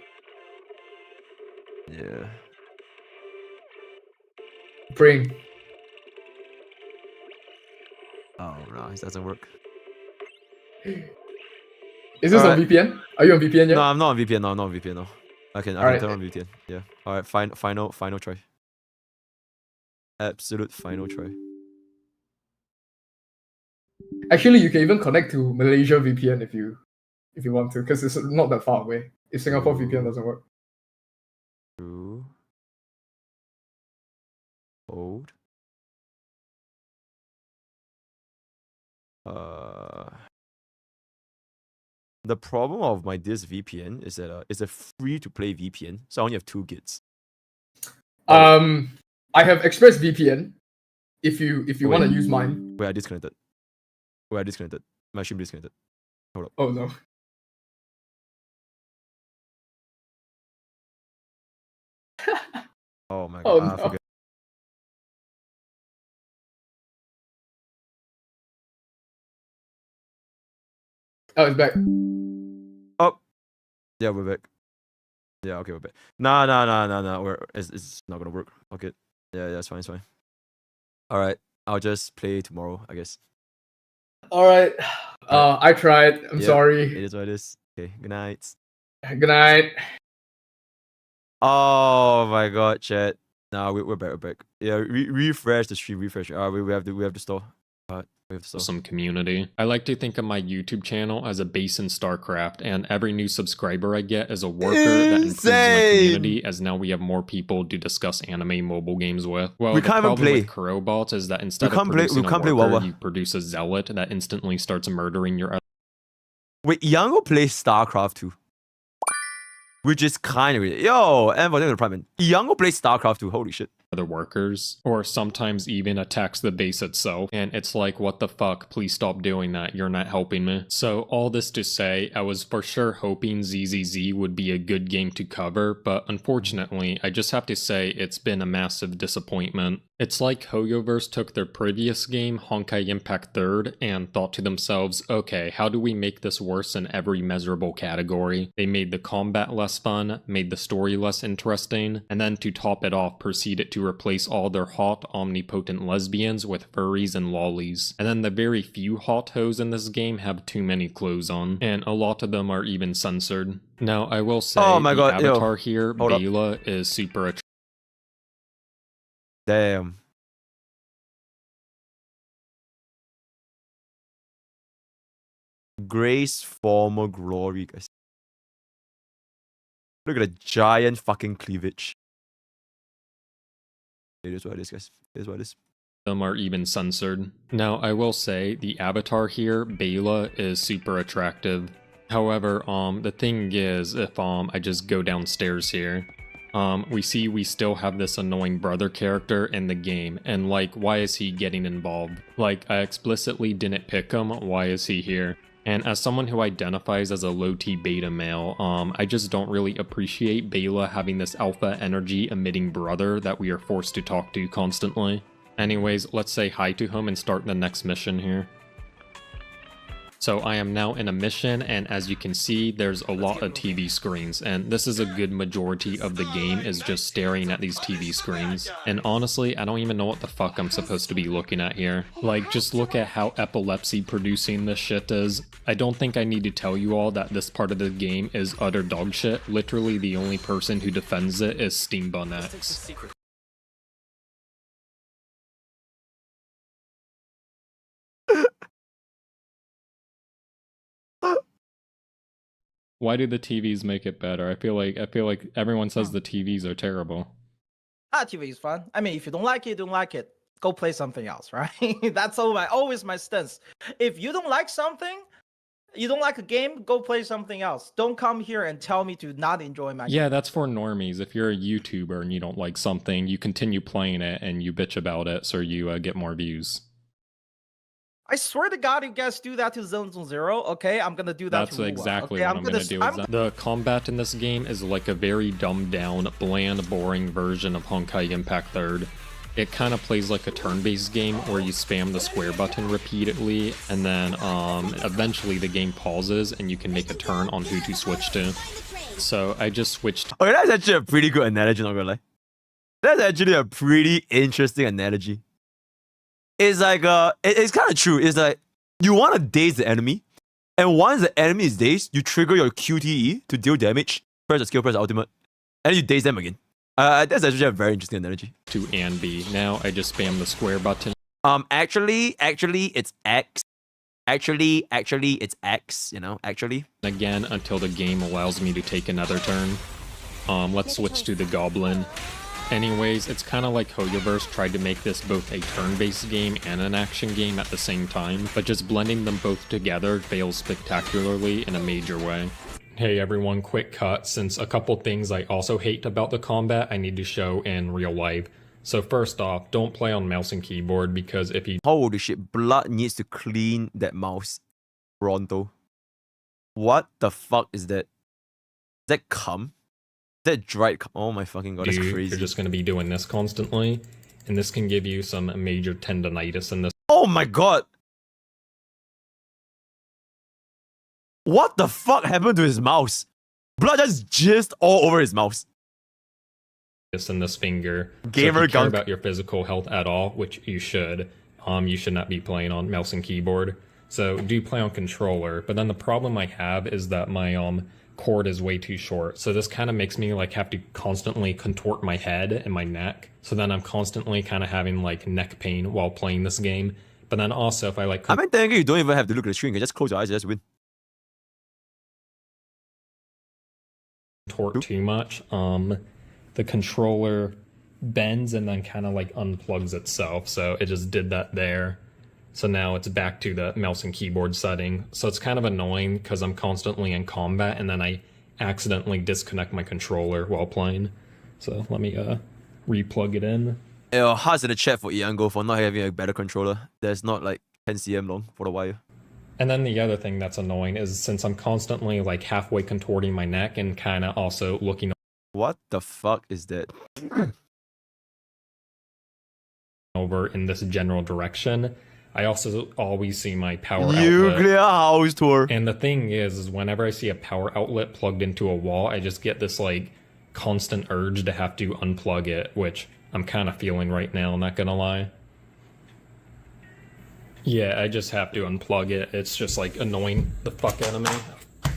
Yeah.
Bring.
Oh no, it doesn't work.
Is this on VPN? Are you on VPN yet?
No, I'm not on VPN. No, I'm not on VPN. No, I can turn on VPN. Yeah. All right. Final try. Absolute final try.
Actually, you can even connect to Malaysia VPN if you want to, because it's not that far away. If Singapore VPN doesn't work.
True. Hold. The problem of this VPN is that it's a free to play VPN, so I only have 2 gigs.
I have ExpressVPN. If you want to use mine.
Wait, I disconnected. My stream disconnected. Hold up.
Oh no.
Oh my god.
Oh, no.
I forget.
Oh, it's back.
Oh. Yeah, we're back. Yeah, okay, we're back. Nah. It's not gonna work. Okay. Yeah, it's fine. Alright. I'll just play tomorrow, I guess.
Alright. I tried. I'm sorry.
It is what it is. Okay, good night.
Good night.
Oh my god, chat. Nah, we're back. Yeah, refresh the stream, refresh. We have to store. We have to store.
Some community. I like to think of my YouTube channel as a base in StarCraft, and every new subscriber I get is a worker that improves my community, as now we have more people to discuss anime mobile games with. Well,
we
the
can't even
problem
play.
with Crowbots is that instead of producing a worker, you produce a zealot that instantly starts murdering your other.
Wait, Yango plays StarCraft too. Which is kind of weird. Yo, and for the Prime. Yango plays StarCraft too. Holy shit.
other workers, or sometimes even attacks the base itself, and it's like, what the fuck, please stop doing that, you're not helping me. So all this to say, I was for sure hoping ZZZ would be a good game to cover, but unfortunately, I just have to say it's been a massive disappointment. It's like Hoyoverse took their previous game, Honkai Impact 3rd, and thought to themselves, okay, how do we make this worse in every measurable category? They made the combat less fun, made the story less interesting, and then to top it off, proceeded to replace all their hot, omnipotent lesbians with furries and lollies. And then the very few hot hoes in this game have too many clothes on, and a lot of them are even censored. Now, I will say,
Oh my God, yo.
avatar here,
Hold up.
Bela, is super attractive.
Damn. Grace, former glory, guys. Look at the giant fucking cleavage. It is what it is, guys. It is what it is.
Them are even censored. Now, I will say, the avatar here, Bela, is super attractive. However, the thing is, if I just go downstairs here, we see we still have this annoying brother character in the game, and like, why is he getting involved? Like, I explicitly didn't pick him, why is he here? And as someone who identifies as a low-T beta male, I just don't really appreciate Bela having this alpha energy emitting brother that we are forced to talk to constantly. Anyways, let's say hi to him and start the next mission here. So I am now in a mission, and as you can see, there's a lot of TV screens, and this is a good majority of the game is just staring at these TV screens. And honestly, I don't even know what the fuck I'm supposed to be looking at here. Like, just look at how epilepsy producing this shit is. I don't think I need to tell you all that this part of the game is utter dog shit. Literally the only person who defends it is Steambun X. Why do the TVs make it better? I feel like everyone says the TVs are terrible.
TV is fun. I mean, if you don't like it, you don't like it. Go play something else, right? That's always my stance. If you don't like something, you don't like a game, go play something else. Don't come here and tell me to not enjoy my game.
Yeah, that's for normies. If you're a YouTuber and you don't like something, you continue playing it and you bitch about it so you get more views.
I swear to God, you guys do that to Zenlesszonezero, okay? I'm gonna do that
That's
to Wuwa,
exactly
okay?
what I'm gonna do. The combat in this game is like a very dumbed down, bland, boring version of Honkai Impact 3rd. It kind of plays like a turn-based game where you spam the square button repeatedly, and then eventually the game pauses and you can make a turn on who to switch to. So I just switched.
Okay, that's actually a pretty good analogy, not gonna lie. That's actually a pretty interesting analogy. It's like, it's kind of true. It's like, you want to daze the enemy, and once the enemy is dazed, you trigger your QTE to deal damage, press the skill, press the ultimate, and you daze them again. That's actually a very interesting analogy.
To and B. Now I just spam the square button.
Actually, it's X. Actually, it's X, you know, actually.
Again, until the game allows me to take another turn. Let's switch to the Goblin. Anyways, it's kind of like Hoyoverse tried to make this both a turn-based game and an action game at the same time, but just blending them both together fails spectacularly in a major way. Hey everyone, quick cut, since a couple things I also hate about the combat I need to show in real life. So first off, don't play on mouse and keyboard, because if you—
Holy shit, Blood needs to clean that mouse pronto. What the fuck is that? Is that cum? That dried. Oh my fucking god, that's crazy.
You're just going to be doing this constantly, and this can give you some major tendonitis in this.
Oh my god! What the fuck happened to his mouse? Blood just jizzed all over his mouse.
In this finger.
Gamer
so if you care
gunk.
about your physical health at all, which you should not be playing on mouse and keyboard. So do play on controller. But then the problem I have is that my cord is way too short, so this kind of makes me like have to constantly contort my head and my neck, so then I'm constantly kind of having like neck pain while playing this game. But then also if I like—
I mean, technically you don't even have to look at the screen, you can just close your eyes and just win.
Contort too much, the controller bends and then kind of like unplugs itself, so it just did that there. So now it's back to the mouse and keyboard setting. So it's kind of annoying because I'm constantly in combat and then I accidentally disconnect my controller while playing. So let me replug it in.
Hearts in the chat for Iango for not having a better controller. That's not like 10 cm long for the wire.
And then the other thing that's annoying is since I'm constantly like halfway contorting my neck and kind of also looking.
What the fuck is that?
Over in this general direction, I also always see my power
Nuclear
outlet.
house tour.
And the thing is whenever I see a power outlet plugged into a wall, I just get this like constant urge to have to unplug it, which I'm kind of feeling right now, not gonna lie. Yeah, I just have to unplug it. It's just like annoying the fuck out of me.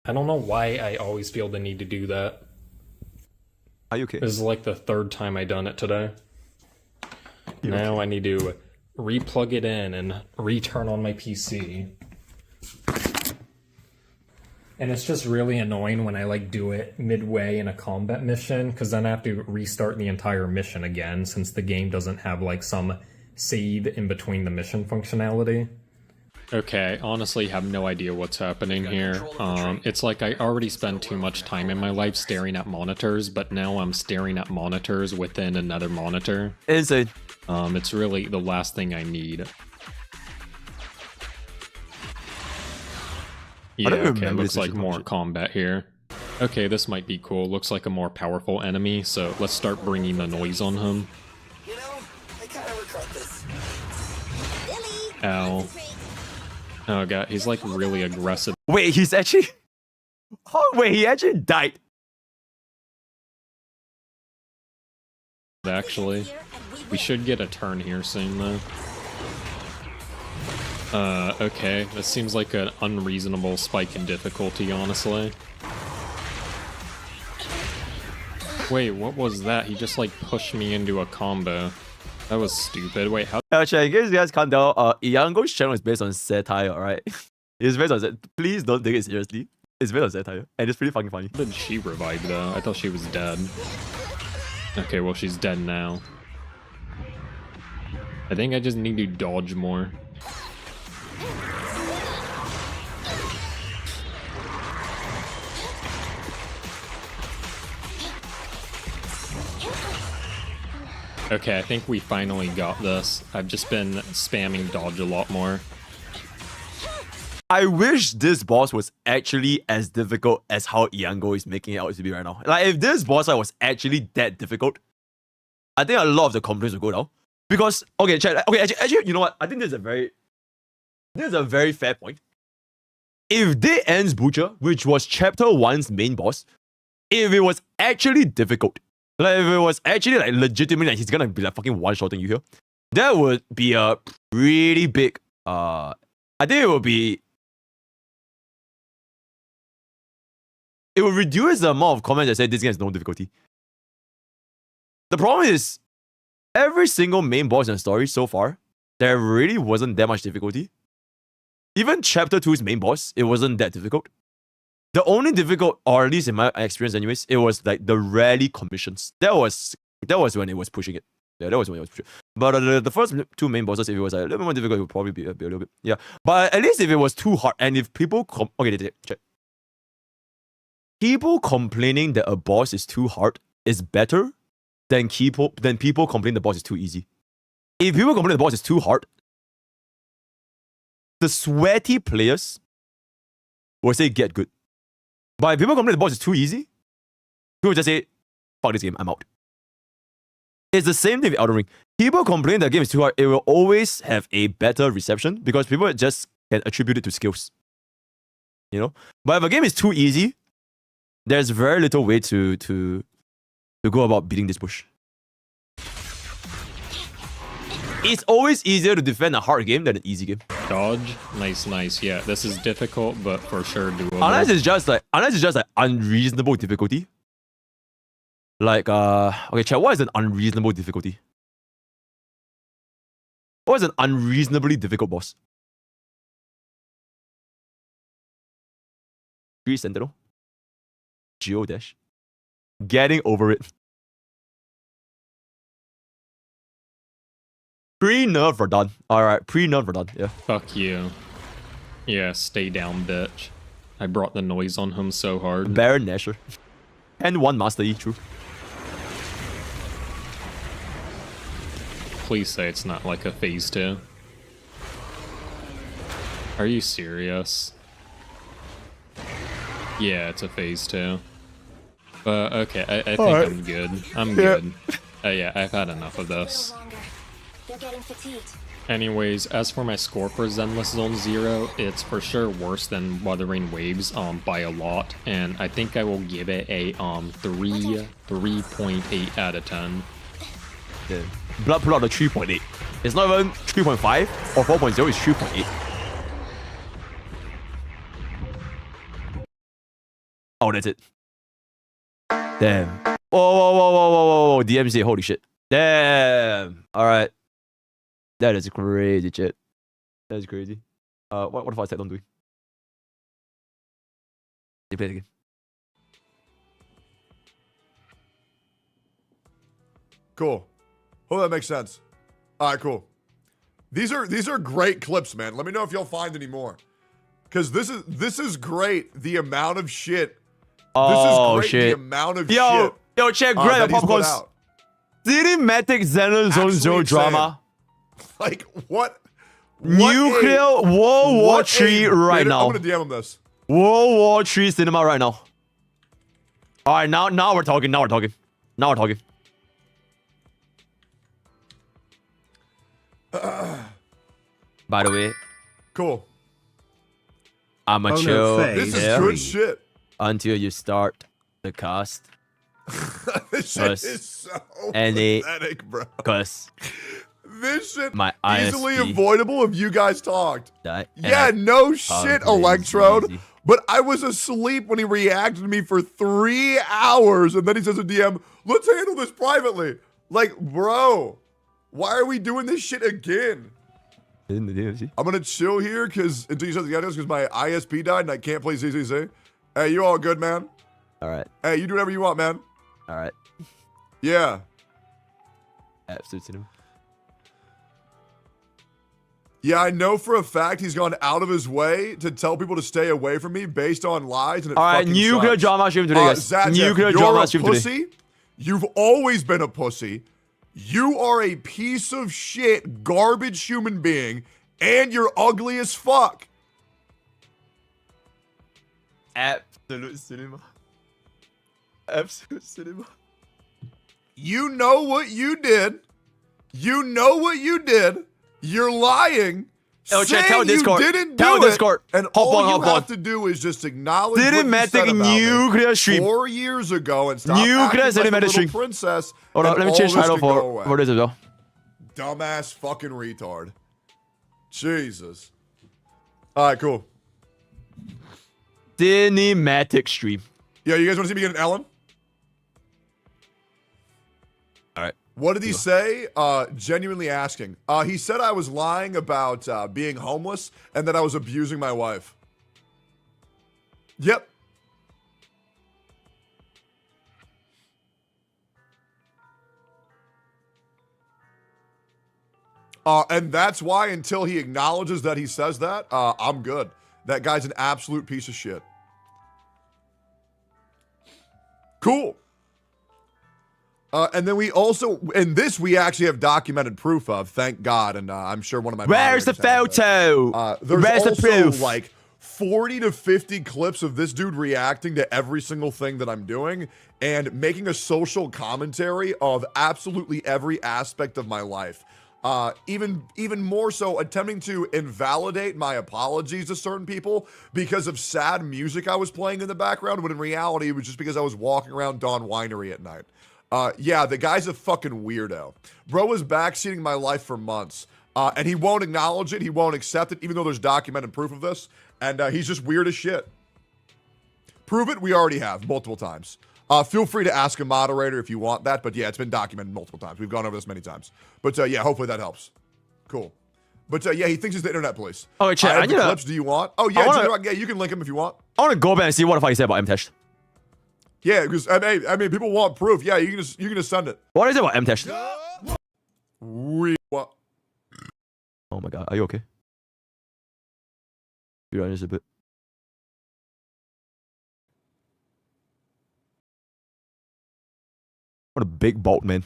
I don't know why I always feel the need to do that.
Are you okay?
This is like the third time I done it today. Now I need to replug it in and return on my PC. And it's just really annoying when I like do it midway in a combat mission, because then I have to restart the entire mission again since the game doesn't have like some save in between the mission functionality. Okay, I honestly have no idea what's happening here. It's like I already spend too much time in my life staring at monitors, but now I'm staring at monitors within another monitor.
Insane.
It's really the last thing I need. Yeah, okay, looks like more combat here. Okay, this might be cool. Looks like a more powerful enemy, so let's start bringing the noise on him.
You know, I kind of regret this.
Ow. Oh god, he's like really aggressive.
Wait, he's actually... Oh, wait, he actually died.
Actually, we should get a turn here soon though. Okay, this seems like an unreasonable spike in difficulty, honestly. Wait, what was that? He just like pushed me into a combo. That was stupid. Wait, how?
Actually, in case you guys can't tell, Iango's channel is based on satire, alright? It's based on Please don't take it seriously. It's based on satire, and it's pretty fucking funny.
How did she revive though? I thought she was dead. Okay, well she's dead now. I think I just need to dodge more. Okay, I think we finally got this. I've just been spamming dodge a lot more.
I wish this boss was actually as difficult as how Iango is making it out to be right now. Like, if this boss fight was actually that difficult, I think a lot of the complaints would go down. Because, okay, chat, okay, actually, you know what? I think this is a very fair point. If Dead Ends Butcher, which was Chapter 1's main boss, if it was actually difficult, like if it was actually like legitimately like he's gonna be like fucking one-shotting you here, that would be a pretty big, I think it would reduce the amount of comments that say this game has no difficulty. The problem is, every single main boss in the story so far, there really wasn't that much difficulty. Even Chapter 2's main boss, it wasn't that difficult. The only difficult, or at least in my experience anyways, it was like the rally commissions. That was when it was pushing it. Yeah, that was when it was pushing. But the first two main bosses, if it was like a little bit more difficult, it would probably be a little bit. Yeah. But at least if it was too hard, and if people... check. People complaining that a boss is too hard is better than people complaining the boss is too easy. If people complain the boss is too hard, the sweaty players will say get good. But if people complain the boss is too easy, people just say, fuck this game, I'm out. It's the same thing with Elden Ring. People complain the game is too hard, it will always have a better reception because people just can attribute it to skills. You know? But if a game is too easy, there's very little way to go about beating this bush. It's always easier to defend a hard game than an easy game.
Dodge, nice. Yeah, this is difficult, but for sure doable.
Unless it's just like unreasonable difficulty. Like okay, chat. What is an unreasonable difficulty? What is an unreasonably difficult boss? Sentinel. Geodash. Getting over it. Pre-nerf are done. Alright, pre-nerf are done. Yeah.
Fuck you. Yeah, stay down, bitch. I brought the noise on him so hard.
Baron Nasher. And one Master E, true.
please say it's not like a phase 2. Are you serious? Yeah, it's a phase 2. But okay, I think
Alright.
I'm good. I'm
Yeah.
good. Yeah, I've had enough of this.
You're getting fatigued.
Anyways, as for my score for Zenlesszonezero, it's for sure worse than Wuthering Waves by a lot, and I think I will give it a 3.8 out of 10.
Yeah. Blood pull out the 3.8. It's not even 3.5 or 4.0, it's 3.8. Oh, that's it. Damn. Whoa. DMC, holy shit. Damn. Alright. That is crazy shit. That is crazy. What if I said don't do it? You play it again.
Cool. Oh, that makes sense. All right, cool. These are great clips, man. Let me know if y'all find any more. Cause this is great. The amount of shit.
Oh,
this is great.
shit.
The amount of
Yo,
shit.
yo, check grab
that he's put
popcorns.
out.
Cinematic Zenlesszonezero drama.
Like what?
Nuclear World War III right now.
I'm gonna DM him this.
World War III cinema right now. All right, now we're talking. Now we're talking. By the way,
cool.
I'm a
Oh, no,
chill.
this is good shit.
Until you start the cast.
This shit is so pathetic, bro.
Because
this shit
my
easily
ISP
avoidable if you guys talked.
died,
Yeah,
and
no
I
shit,
crazy.
Electrode. But I was asleep when he reacted to me for 3 hours, and then he says to DM, "Let's handle this privately." Like, bro, why are we doing this shit again? I'm gonna chill here because until you start the audios because my ISP died and I can't play ZZZ. Hey, you all good, man?
All right.
Hey, you do whatever you want, man.
All right.
Yeah.
Absolute cinema.
Yeah, I know for a fact he's gone out of his way to tell people to stay away from me based on lies, and it
All right,
fucking
nuclear
sucks.
drama stream today, guys.
Zajeff,
Nuclear
you're
drama
a
stream
pussy.
today.
You've always been a pussy. You are a piece of shit, garbage human being, and you're ugly as fuck.
Absolute cinema. Absolute cinema.
You know what you did. You know what you did. You're lying.
Yo, check, tell
saying
Discord.
You didn't
Tell
do
Discord.
it, and
Hop
all
on,
you
hop
have
on.
to do is just acknowledge what you
Cinematic
said about
nuclear
me
stream.
4 years ago and stop
Nuclear
acting like a
cinematic
little
stream.
princess.
Hold on,
and
let me
all
change
this
title
could go
for
away.
this as well.
Dumbass fucking retard. Jesus. All right, cool.
Cinematic stream.
Yeah, you guys want to see me get an Ellen?
All right.
What did he say? Genuinely asking. He said I was lying about being homeless and that I was abusing my wife. Yep. And that's why until he acknowledges that he says that, I'm good. That guy's an absolute piece of shit. Cool. And then we also, in this, we actually have documented proof of, thank God, and I'm sure one of my
Where's the
moderators has it.
photo?
There's
Where's the
also
proof?
like 40 to 50 clips of this dude reacting to every single thing that I'm doing and making a social commentary of absolutely every aspect of my life. Even more so attempting to invalidate my apologies to certain people because of sad music I was playing in the background, when in reality it was just because I was walking around Dawn Winery at night. Yeah, the guy's a fucking weirdo. Bro was backseating my life for months, and he won't acknowledge it, he won't accept it, even though there's documented proof of this, and he's just weird as shit. Prove it? We already have, multiple times. Feel free to ask a moderator if you want that, but yeah, it's been documented multiple times. We've gone over this many times. But yeah, hopefully that helps. Cool. But yeah, he thinks he's the internet police.
Oh, chat,
I have the clips. Do you want? Oh yeah, yeah, you can link him if you want.
I want to go back and see what the fuck he said about M-Test.
Yeah, because I mean, people want proof. Yeah, you can just send it.
What is it about M-Test?
What?
Oh my god, are you okay? You're on just a bit. What a big bolt, man.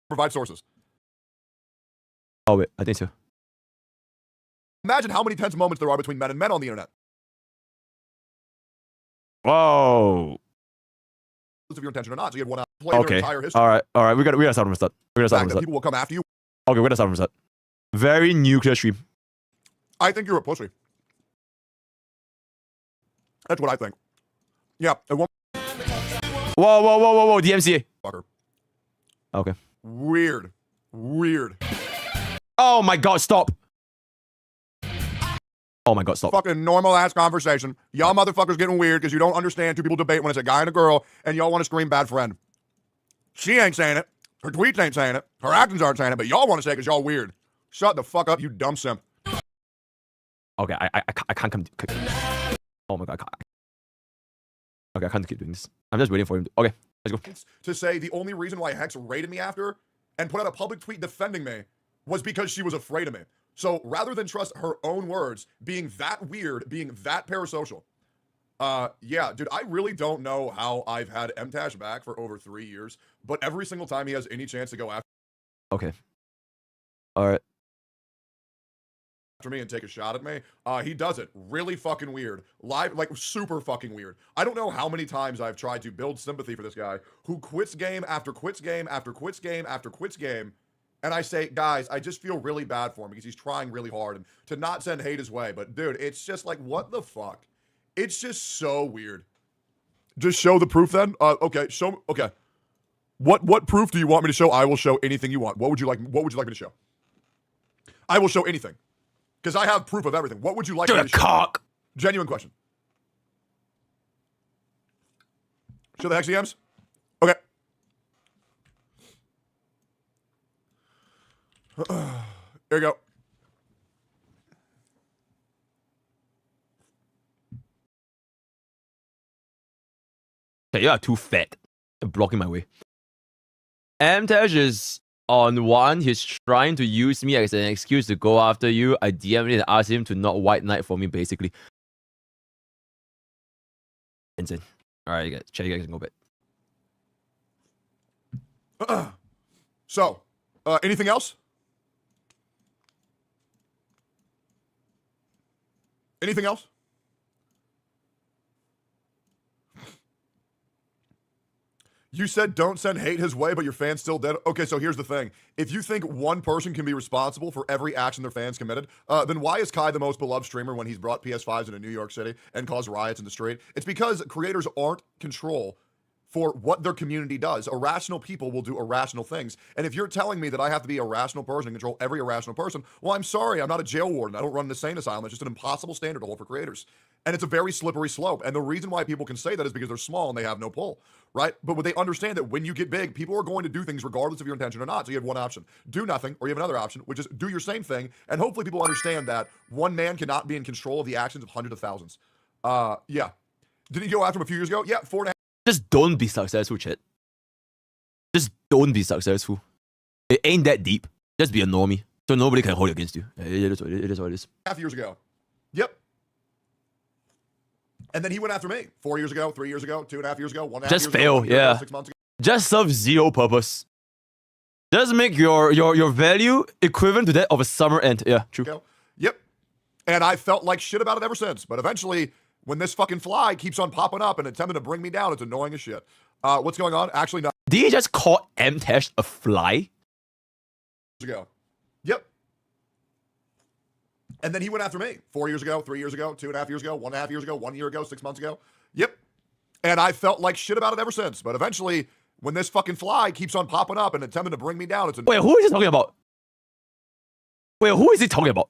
Provide sources.
Oh wait, I think so.
Imagine how many tense moments there are between men and men on the internet.
Whoa.
If your intention or not, so you had one out play their
Okay.
entire history.
All right. We gotta start from the start. We're gonna start from the start.
People will come after you.
Okay, we're gonna start from the start. Very nuclear stream.
I think you're a pussy. That's what I think. Yeah.
Whoa. DMCA.
Fucker.
Okay.
Weird.
Oh my god, stop. Oh my god, stop.
Fucking normal ass conversation. Y'all motherfuckers getting weird because you don't understand two people debate when it's a guy and a girl and y'all want to scream bad friend. She ain't saying it. Her tweets ain't saying it. Her actions aren't saying it, but y'all want to say it because y'all weird. Shut the fuck up, you dumb simp.
Okay, I can't come. Oh my god, okay, I can't keep doing this. I'm just waiting for him. Okay, let's go.
To say the only reason why Hex raided me after and put out a public tweet defending me was because she was afraid of me. So rather than trust her own words, being that weird, being that parasocial, yeah, dude, I really don't know how I've had MTash back for over 3 years, but every single time he has any chance to go after
All right.
me and take a shot at me, he does it really fucking weird, live, like super fucking weird. I don't know how many times I've tried to build sympathy for this guy who quits game after quits game after quits game after quits game. And I say, guys, I just feel really bad for him because he's trying really hard and to not send hate his way. But dude, it's just like, what the fuck? It's just so weird. Just show the proof then. Okay, show. Okay, what proof do you want me to show? I will show anything you want. What would you like? What would you like me to show? I will show anything because I have proof of everything. What would you like me to show?
Cock.
Genuine question. Show the hexagrams. Okay. There you go.
Okay, you are too fat. You're blocking my way. MTash is on one. He's trying to use me as an excuse to go after you. I DM'd him and asked him to not white knight for me, basically. Insane. Alright, you guys. Check, you guys can go back.
So, anything else? Anything else? You said don't send hate his way, but your fans still dead. Okay, so here's the thing. If you think one person can be responsible for every action their fans committed, then why is Kai the most beloved streamer when he's brought PS5s into New York City and caused riots in the street? It's because creators aren't control for what their community does. Irrational people will do irrational things. And if you're telling me that I have to be a rational person and control every irrational person, well, I'm sorry, I'm not a jail warden. I don't run an insane asylum. It's just an impossible standard to hold for creators. And it's a very slippery slope. And the reason why people can say that is because they're small and they have no pull, right? But would they understand that when you get big, people are going to do things regardless of your intention or not. So you have one option, do nothing, or you have another option, which is do your same thing. And hopefully people understand that one man cannot be in control of the actions of hundreds of thousands. Yeah. Did he go after him a few years ago? Yeah, 4.5.
Just don't be successful, chat. Just don't be successful. It ain't that deep. Just be a normie. So nobody can hold it against you. It is what it is.
Half years ago. Yep. And then he went after me 4 years ago, 3 years ago, 2.5 years ago, 1.5
Just
years
fail,
ago,
yeah.
6 months ago.
Just serve zero purpose. Just make your value equivalent to that of a summer end. Yeah, true.
Yep. And I felt like shit about it ever since. But eventually, when this fucking fly keeps on popping up and attempting to bring me down, it's annoying as shit. What's going on? Actually, not.
Did he just call MTash a fly?
Ago. Yep. And then he went after me 4 years ago, 3 years ago, 2.5 years ago, 1.5 years ago, 1 year ago, 6 months ago. Yep. And I felt like shit about it ever since. But eventually, when this fucking fly keeps on popping up and attempting to bring me down, it's annoying.
Wait, who is he talking about? Wait, who is he talking about?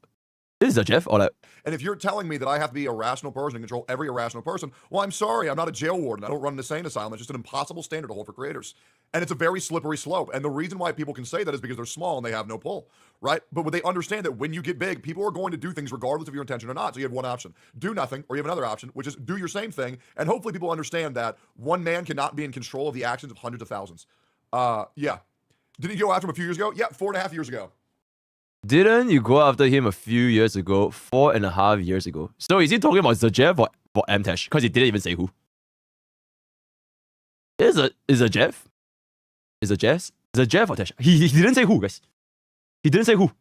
This is a Jeff or like?
And if you're telling me that I have to be a rational person and control every irrational person, well, I'm sorry, I'm not a jail warden. I don't run an insane asylum. It's just an impossible standard to hold for creators. And it's a very slippery slope. And the reason why people can say that is because they're small and they have no pull, right? But would they understand that when you get big, people are going to do things regardless of your intention or not. So you have one option, do nothing, or you have another option, which is do your same thing. And hopefully people understand that one man cannot be in control of the actions of hundreds of thousands. Yeah. Did he go after him a few years ago? Yeah, 4.5 years ago.
Didn't you go after him a few years ago, 4.5 years ago? So is he talking about Jeff or MTash? Because he didn't even say who. Is a Jeff? Is a Jeff or Tash? He didn't say who, guys. He didn't say who.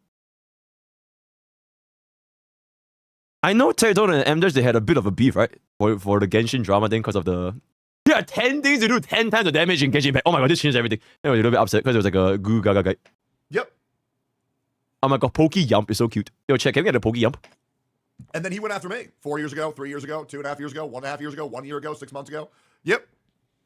I know Tectone and MDash, they had a bit of a beef, right? For the Genshin drama thing because of the... Yeah, 10 things to do 10 times the damage in Genshin Impact. Oh my god, this changed everything. I was a little bit upset because it was like a goo gaga guy.
Yep.
Oh my god, Pokey Yump is so cute. Yo, check, can we get a Pokey Yump?
And then he went after me 4 years ago, 3 years ago, 2.5 years ago, 1.5 years ago, 1 year ago, 6 months ago. Yep.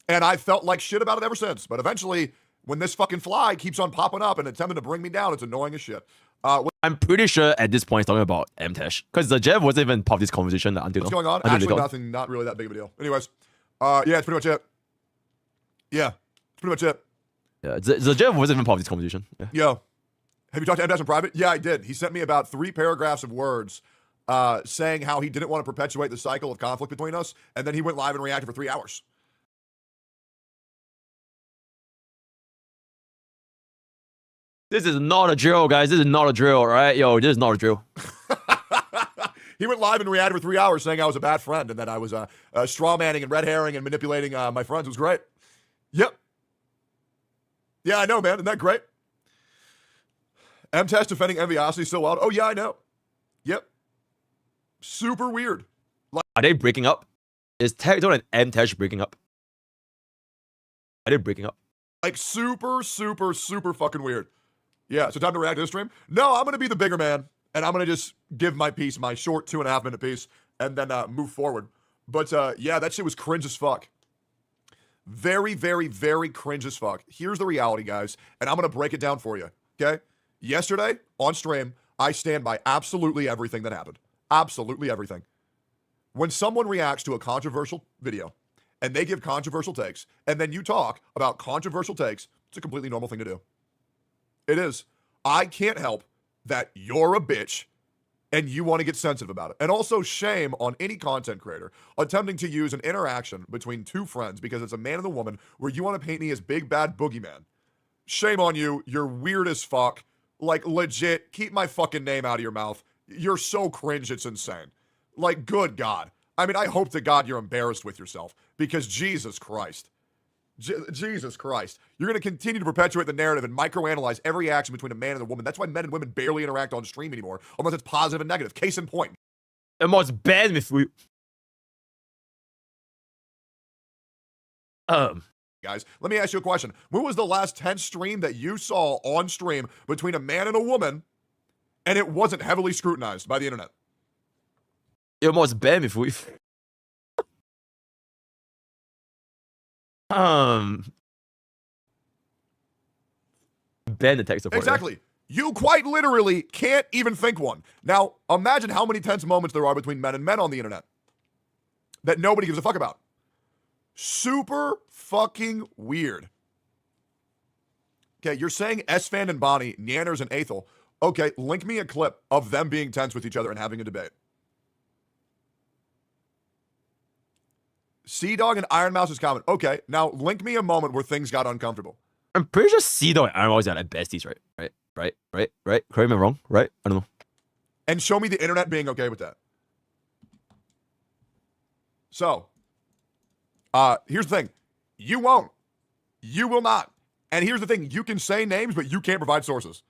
And I felt like shit about it ever since. But eventually, when this fucking fly keeps on popping up and attempting to bring me down, it's annoying as shit.
I'm pretty sure at this point he's talking about MTash. Because the Jeff wasn't even part of this conversation until
what's going on? Actually, nothing, not really that big of a deal. Anyways, yeah, it's pretty much it. Yeah, it's pretty much it.
Yeah, the Jeff wasn't even part of this conversation. Yeah.
Yo, have you talked to MTash in private? Yeah, I did. He sent me about 3 paragraphs of words saying how he didn't want to perpetuate the cycle of conflict between us, and then he went live and reacted for 3 hours.
This is not a drill, guys. This is not a drill, all right? Yo, this is not a drill.
He went live and reacted for 3 hours saying I was a bad friend and that I was straw manning and red herring and manipulating my friends. It was great. Yep. Yeah, I know, man. Isn't that great? MTash defending Enviosity so wild. Oh, yeah, I know. Yep. Super weird.
Are they breaking up? Is Tectone and MTash breaking up? Are they breaking up?
Like super, super, super fucking weird. Yeah, so time to react to this stream? No, I'm going to be the bigger man, and I'm going to just give my piece, my short 2.5 minute piece, and then move forward. But yeah, that shit was cringe as fuck. Very, very, very cringe as fuck. Here's the reality, guys, and I'm going to break it down for you, okay? Yesterday, on stream, I stand by absolutely everything that happened. Absolutely everything. When someone reacts to a controversial video, and they give controversial takes, and then you talk about controversial takes, it's a completely normal thing to do. It is. I can't help that you're a bitch and you want to get sensitive about it. And also shame on any content creator attempting to use an interaction between 2 friends because it's a man and a woman where you want to paint me as big bad boogeyman. Shame on you. You're weird as fuck. Like, legit, keep my fucking name out of your mouth. You're so cringe, it's insane. Like, good God. I mean, I hope to God you're embarrassed with yourself because Jesus Christ. Jesus Christ. You're going to continue to perpetuate the narrative and microanalyze every action between a man and a woman. That's why men and women barely interact on stream anymore, unless it's positive and negative. Case in point.
It must ban me for you.
Guys, let me ask you a question. When was the last tense stream that you saw on stream between a man and a woman and it wasn't heavily scrutinized by the internet?
It must ban me for you. Ban the tech support.
Exactly. You quite literally can't even think one. Now, imagine how many tense moments there are between men and men on the internet that nobody gives a fuck about. Super fucking weird. Okay, you're saying Esfand and Bonnie, Neanders and Aethel. Okay, link me a clip of them being tense with each other and having a debate. Sea Dog and Iron Mouse is comment. Okay, now link me a moment where things got uncomfortable.
I'm pretty sure Sea-Dog and Iron Mouse are like besties, right? Right? Correct me wrong, right? I don't know.
And show me the internet being okay with that. So, here's the thing. You won't. You will not. And here's the thing. You can say names, but you can't provide sources.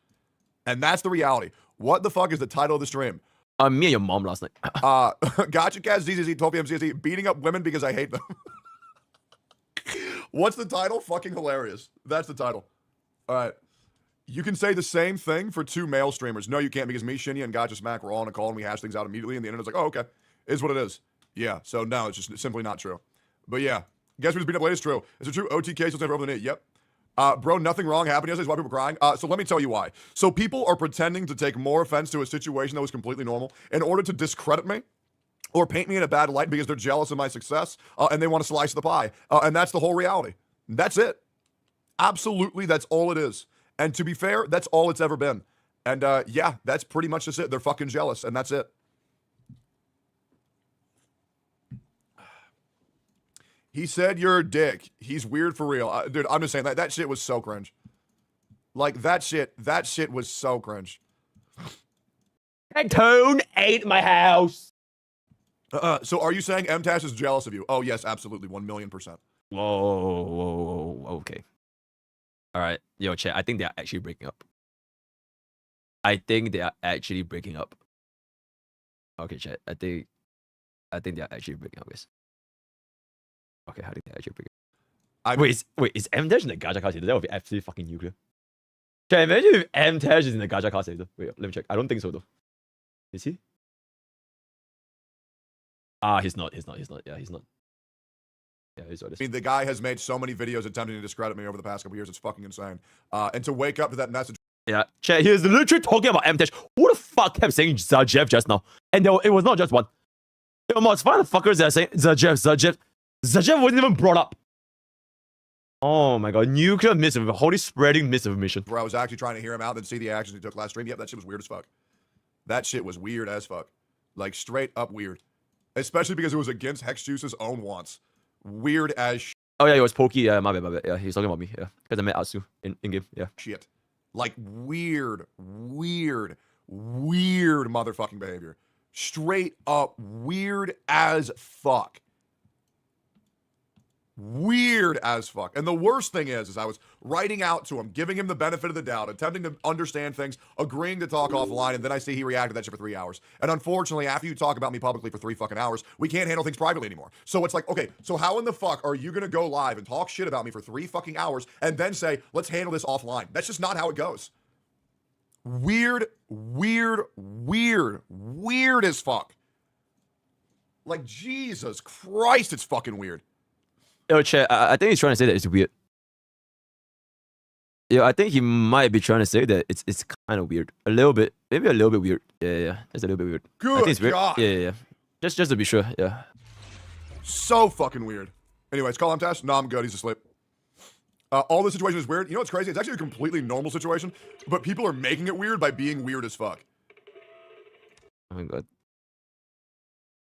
And that's the reality. What the fuck is the title of the stream?
Me and your mom last night.
Gotcha Cat ZZZ 12 PM CSC beating up women because I hate them. What's the title? Fucking hilarious. That's the title. All right. You can say the same thing for 2 male streamers. No, you can't because me, Shinya, and Gotcha Smack were all on a call and we hash things out immediately and the internet's like, oh, okay. Is what it is. Yeah. So no, it's just simply not true. But yeah. Guess who's beating up late is true. Is it true? OTK still never over the net. Yep. Bro, nothing wrong happened yesterday. Is why people are crying. So let me tell you why. So people are pretending to take more offense to a situation that was completely normal in order to discredit me or paint me in a bad light because they're jealous of my success and they want to slice the pie. And that's the whole reality. That's it. Absolutely, that's all it is. And to be fair, that's all it's ever been. And yeah, that's pretty much just it. They're fucking jealous, and that's it. He said you're a dick. He's weird for real. Dude, I'm just saying that shit was so cringe. Like, that shit was so cringe.
Tectone ate my house.
So are you saying MTash is jealous of you? Oh, yes, absolutely. 1,000,000%.
Whoa, okay. All right. Yo, chat, I think they are actually breaking up. Okay, chat. I think they're actually breaking up, guys. Okay, I think they're actually breaking up. Wait, is M-Dash in the gacha card later? That would be absolutely fucking nuclear. Chat, imagine if M-Dash is in the gacha card later. Wait, let me check. I don't think so though. Is he? He's not. Yeah, he's not. Yeah, he's not.
I mean, the guy has made so many videos attempting to discredit me over the past couple years. It's fucking insane. And to wake up to that message.
Yeah, chat, he was literally talking about M-Dash. Who the fuck kept saying Zajev just now? And it was not just one. There were five fuckers that are saying Zajev. Zajev wasn't even brought up. Oh my god, nuclear misinformation. Holy spreading misinformation.
Where I was actually trying to hear him out and see the actions he took last stream. Yep, that shit was weird as fuck. That shit was weird as fuck. Like, straight up weird. Especially because it was against Hex Juice's own wants. Weird as shit.
Oh yeah, it was Pokey. Yeah, my bad. Yeah, he was talking about me. Yeah, because I met Atsu in game. Yeah.
Shit. Like, weird motherfucking behavior. Straight up weird as fuck. Weird as fuck. And the worst thing is I was writing out to him, giving him the benefit of the doubt, attempting to understand things, agreeing to talk offline, and then I see he reacted to that shit for 3 hours. And unfortunately, after you talk about me publicly for 3 fucking hours, we can't handle things privately anymore. So it's like, okay, so how in the fuck are you gonna go live and talk shit about me for 3 fucking hours and then say, let's handle this offline? That's just not how it goes. Weird as fuck. Like, Jesus Christ, it's fucking weird.
Yo, chat, I think he's trying to say that it's weird. Yeah, I think he might be trying to say that it's kind of weird. A little bit. Maybe a little bit weird. Yeah. It's a little bit weird. I think it's weird.
God.
Yeah. Just to be sure, yeah.
So fucking weird. Anyways, call him Tash. No, I'm good. He's asleep. All this situation is weird. You know what's crazy? It's actually a completely normal situation, but people are making it weird by being weird as fuck.
Oh my god.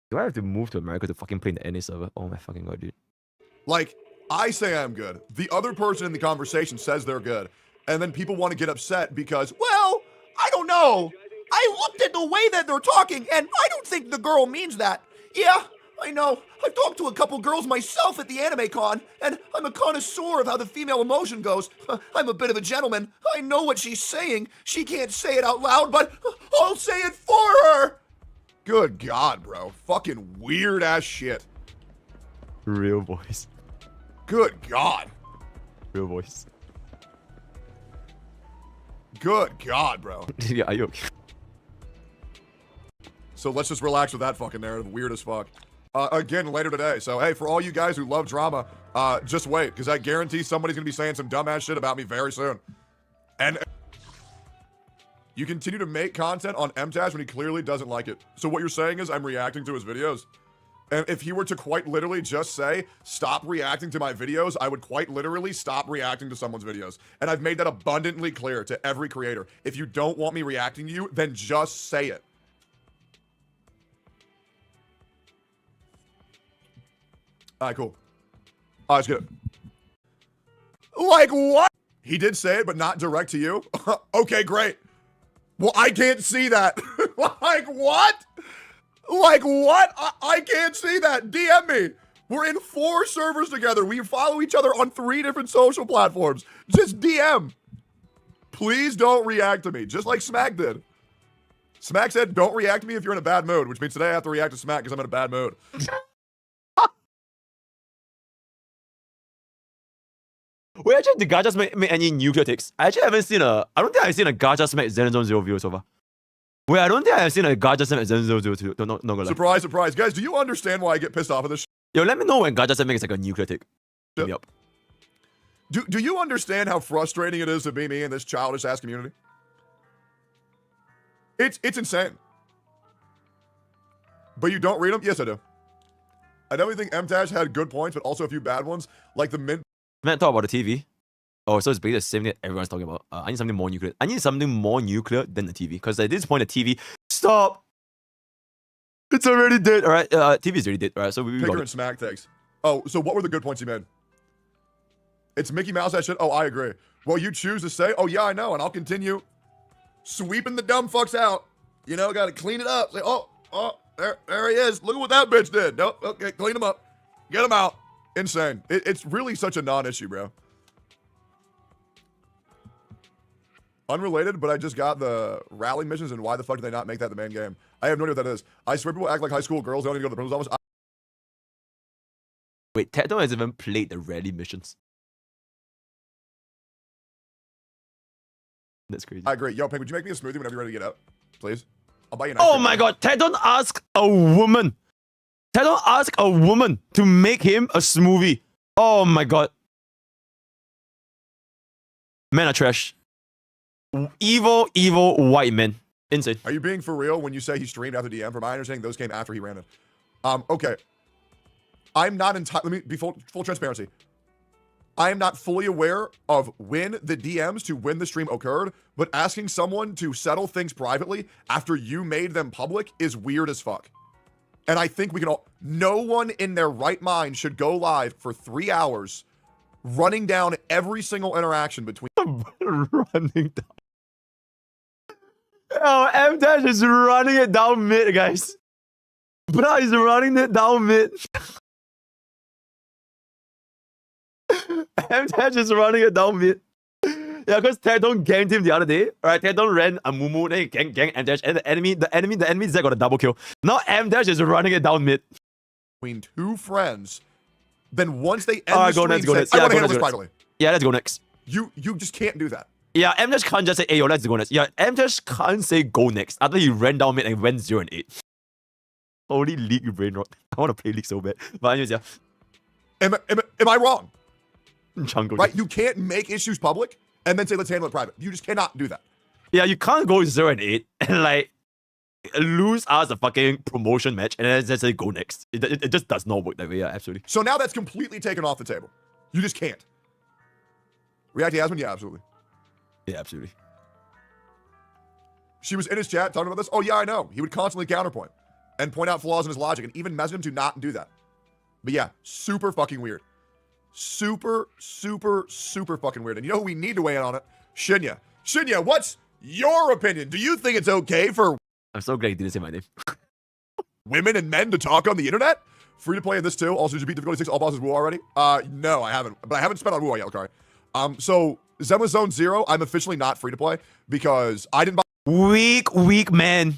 Do I have to move to America to fucking play in the NA server? Oh my fucking god, dude.
Like, I say I'm good. The other person in the conversation says they're good. And then people want to get upset because, well, I don't know. I looked at the way that they're talking, and I don't think the girl means that. Yeah, I know. I've talked to a couple girls myself at the anime con, and I'm a connoisseur of how the female emotion goes. I'm a bit of a gentleman. I know what she's saying. She can't say it out loud, but I'll say it for her. Good God, bro. Fucking weird ass shit.
Real voice.
Good God.
Real voice.
Good God, bro.
Yeah, are you okay?
So let's just relax with that fucking narrative. Weird as fuck. Again, later today. So, hey, for all you guys who love drama, just wait, because I guarantee somebody's going to be saying some dumbass shit about me very soon. And you continue to make content on MTash when he clearly doesn't like it. So what you're saying is I'm reacting to his videos. And if he were to quite literally just say, stop reacting to my videos, I would quite literally stop reacting to someone's videos. And I've made that abundantly clear to every creator. If you don't want me reacting to you, then just say it. All right, cool. All right, let's get it. Like what? He did say it, but not direct to you? Okay, great. Well, I can't see that. Like what? Like what? I can't see that. DM me. We're in 4 servers together. We follow each other on 3 different social platforms. Just DM. Please don't react to me, just like Smack did. Smack said, don't react to me if you're in a bad mood, which means today I have to react to Smack because I'm in a bad mood.
Wait, actually, the Gacha Smack make any nuclear takes? I actually haven't seen a... I don't think I've seen a Gacha Smack Zenlesszonezero video so far. Wait, I don't think I've seen a Gacha Smack Zenlesszonezero. Not gonna lie.
Surprise, surprise. Guys, do you understand why I get pissed off at this shit?
Yo, let me know when Gacha Smack is like a nuclear take. Hit me up.
Do you understand how frustrating it is to be me in this childish-ass community? It's insane. But you don't read them? Yes, I do. I definitely think MTash had good points, but also a few bad ones, like the mint.
Man, talk about the TV. Oh, so it's basically the same thing that everyone's talking about. I need something more nuclear. I need something more nuclear than the TV. Because at this point, the TV... Stop! It's already dead. Alright, TV is already dead. Alright, so we
Picker
got
and Smack takes. Oh, so what were the good points you made? It's Mickey Mouse that shit? Oh, I agree. Well, you choose to say, oh yeah, I know, and I'll continue sweeping the dumb fucks out. You know, gotta clean it up. Say, oh, there he is. Look at what that bitch did. Nope, okay, clean him up. Get him out. Insane. It's really such a non-issue, bro. Unrelated, but I just got the rally missions, and why the fuck did they not make that the main game? I have no idea what that is. I swear people act like high school girls don't even go to the principal's office.
Wait, Tectone has even played the rally missions. That's crazy.
I agree. Yo, Pink, would you make me a smoothie whenever you're ready to get out? Please? I'll buy you an
Oh
ice
my
cream.
god, Tectone asked a woman. Tectone asked a woman to make him a smoothie. Oh my god. Men are trash. Evil, evil white men. Insane.
Are you being for real when you say he streamed after DM? From my understanding, those came after he ran it. Okay. I'm not entirely, let me be full transparency. I am not fully aware of when the DMs to when the stream occurred, but asking someone to settle things privately after you made them public is weird as fuck. And I think we can all, no one in their right mind should go live for 3 hours running down every single interaction between
running down. Oh, M-Dash is running it down mid, guys. Bro, he's running it down mid. M-Dash is running it down mid. Yeah, because Tectone ganked him the other day. Right, Tectone ran a Mumu, then he gang M-Dash, and the enemy Zach got a double kill. Now M-Dash is running it down mid.
Between two friends, then once they end the
Go
stream,
next, go
say,
next.
I
Yeah,
want to
go
handle this
next, go
privately.
Yeah, let's go next.
You just can't do that.
Yeah, M-Dash can't just say, hey, yo, let's go next. Yeah, M-Dash can't say go next after he ran down mid and went 0 and 8. Holy League brain rot. I want to play League so bad. But anyways, yeah.
Am I wrong?
Jungle.
Right? You can't make issues public and then say, let's handle it private. You just cannot do that.
Yeah, you can't go 0 and 8 and like lose us a fucking promotion match and then just say go next. It just does not work that way. Yeah, absolutely.
So now that's completely taken off the table. You just can't. React Yasmin? Yeah, absolutely.
Yeah, absolutely.
She was in his chat talking about this. Oh, yeah, I know. He would constantly counterpoint and point out flaws in his logic and even message him to not do that. But yeah, super fucking weird. Super, super, super fucking weird. And you know who we need to weigh in on it? Shinya. Shinya, what's your opinion? Do you think it's okay for
I'm so glad you didn't say my name.
women and men to talk on the internet? Free to play in this too. Also, did you beat difficulty 6 all bosses Wu already? No, I haven't. But I haven't spent on Wu yet, okay? So Zenlesszonezero, I'm officially not free to play because I didn't buy.
Weak man.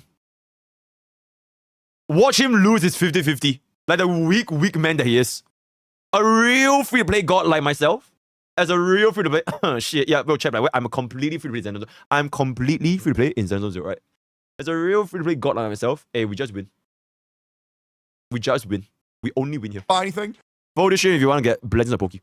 Watch him lose his 50-50. Like the weak man that he is. A real free to play god like myself. As a real free to play. Shit, yeah, bro, check. Like, I'm a completely free to play Zenlesszonezero. I'm completely free to play in Zenlesszonezero, right? As a real free to play god like myself, hey, we just win. We just win. We only win here.
Buy anything?
Vote this shit if you want to get Blessings of Poke.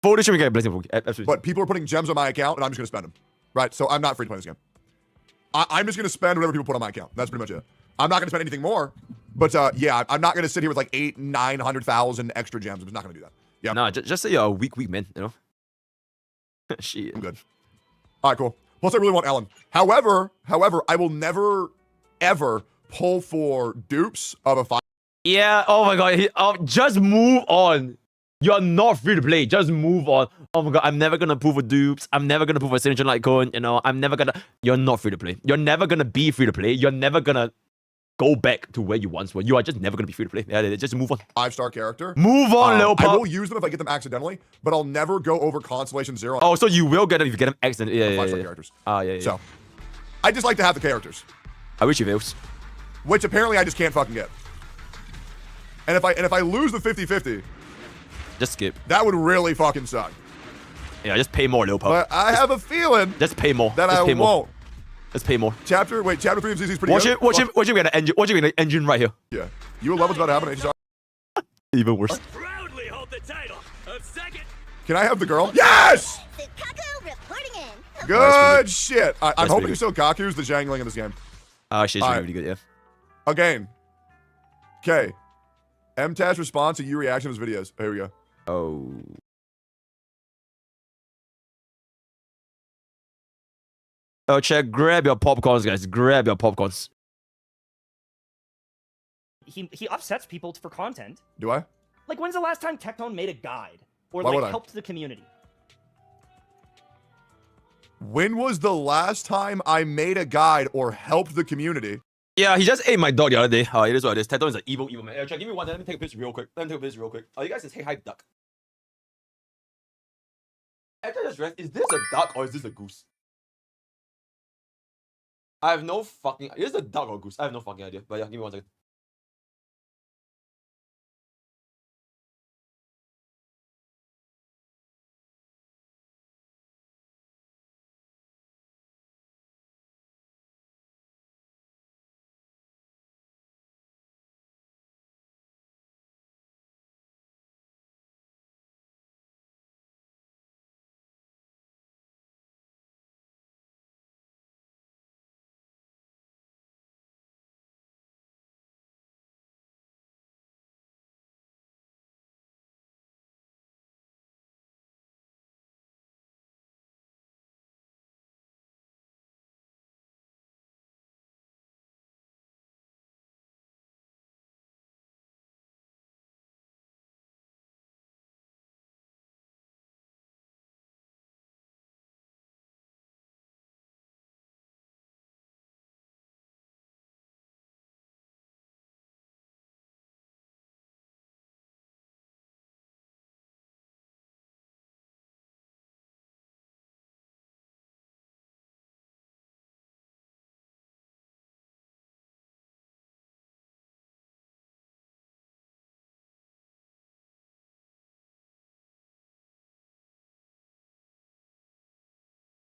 Vote this shit if you get Blessings of Poke. Absolutely.
But people are putting gems on my account and I'm just going to spend them. Right? So I'm not free to play this game. I'm just going to spend whatever people put on my account. That's pretty much it. I'm not going to spend anything more. But yeah, I'm not going to sit here with like 800,000-900,000 extra gems. I'm just not going to do that. Yeah.
Nah, just say you're a weak man, you know? Shit.
I'm good. All right, cool. Plus, I really want Ellen. However, I will never, ever pull for dupes of a fight.
Yeah, oh my god. Just move on. You're not free to play. Just move on. Oh my god, I'm never gonna pull for dupes. I'm never gonna pull for signature light cone. You know, I'm never gonna. You're not free to play. You're never gonna be free to play. You're never gonna go back to where you once were. You are just never gonna be free to play. Yeah, just move on.
5-star character.
Move on, little pup.
I will use them if I get them accidentally, but I'll never go over Constellation Zero.
Oh, so you will get them if you get them accidentally. Yeah,
5-star characters.
Yeah.
So, I just like to have the characters.
I wish you fails.
Which apparently I just can't fucking get. And if I lose the 50-50,
just skip.
That would really fucking suck.
Yeah, just pay more, little pup.
But I have a feeling
just pay more.
That I won't.
Let's pay more.
Chapter 3 of ZZ is pretty
watch
good.
It, watch it. We got an engine. Watch it. We got an engine right here.
Yeah. You will love what's about to happen.
Even worse.
Proudly hold the title of second.
Can I have the girl? Yes!
Reporting in.
Good shit. I'm hoping
good.
Sokaku's the jangling in this game.
She's really good, yeah.
Again. Okay. MTA's response to you reaction to his videos. Here we go.
Oh. Oh, check. Grab your popcorns, guys. Grab your popcorns.
He upsets people for content.
Do I?
Like, when's the last time Tectone made a guide? Or,
Why would
like,
I?
helped the community?
When was the last time I made a guide or helped the community?
Yeah, he just ate my dog the other day. It is what it is. Tectone is an evil man. Check, give me one. Let me take a picture real quick. You guys just say hi, duck. I just realized, is this a duck or is this a goose? I have no fucking... Is this a duck or goose? I have no fucking idea. But yeah, give me 1 second.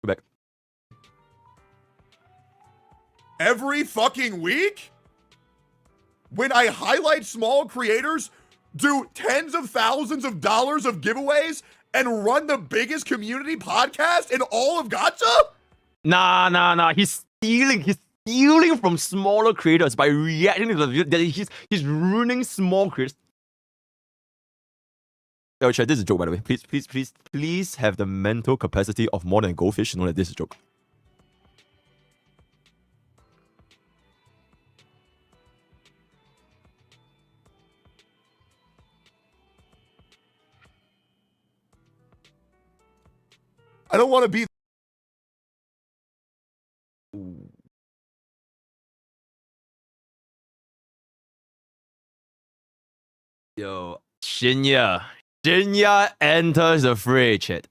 Go back.
Every fucking week? When I highlight small creators, do tens of thousands of dollars of giveaways, and run the biggest community podcast in all of Gacha?
Nah. He's stealing from smaller creators by reacting to the video. He's ruining small creators. Oh, chat, this is a joke, by the way. Please have the mental capacity of more than a goldfish to know that this is a joke.
I don't want to be...
Yo, Shinya enters the fray, chat.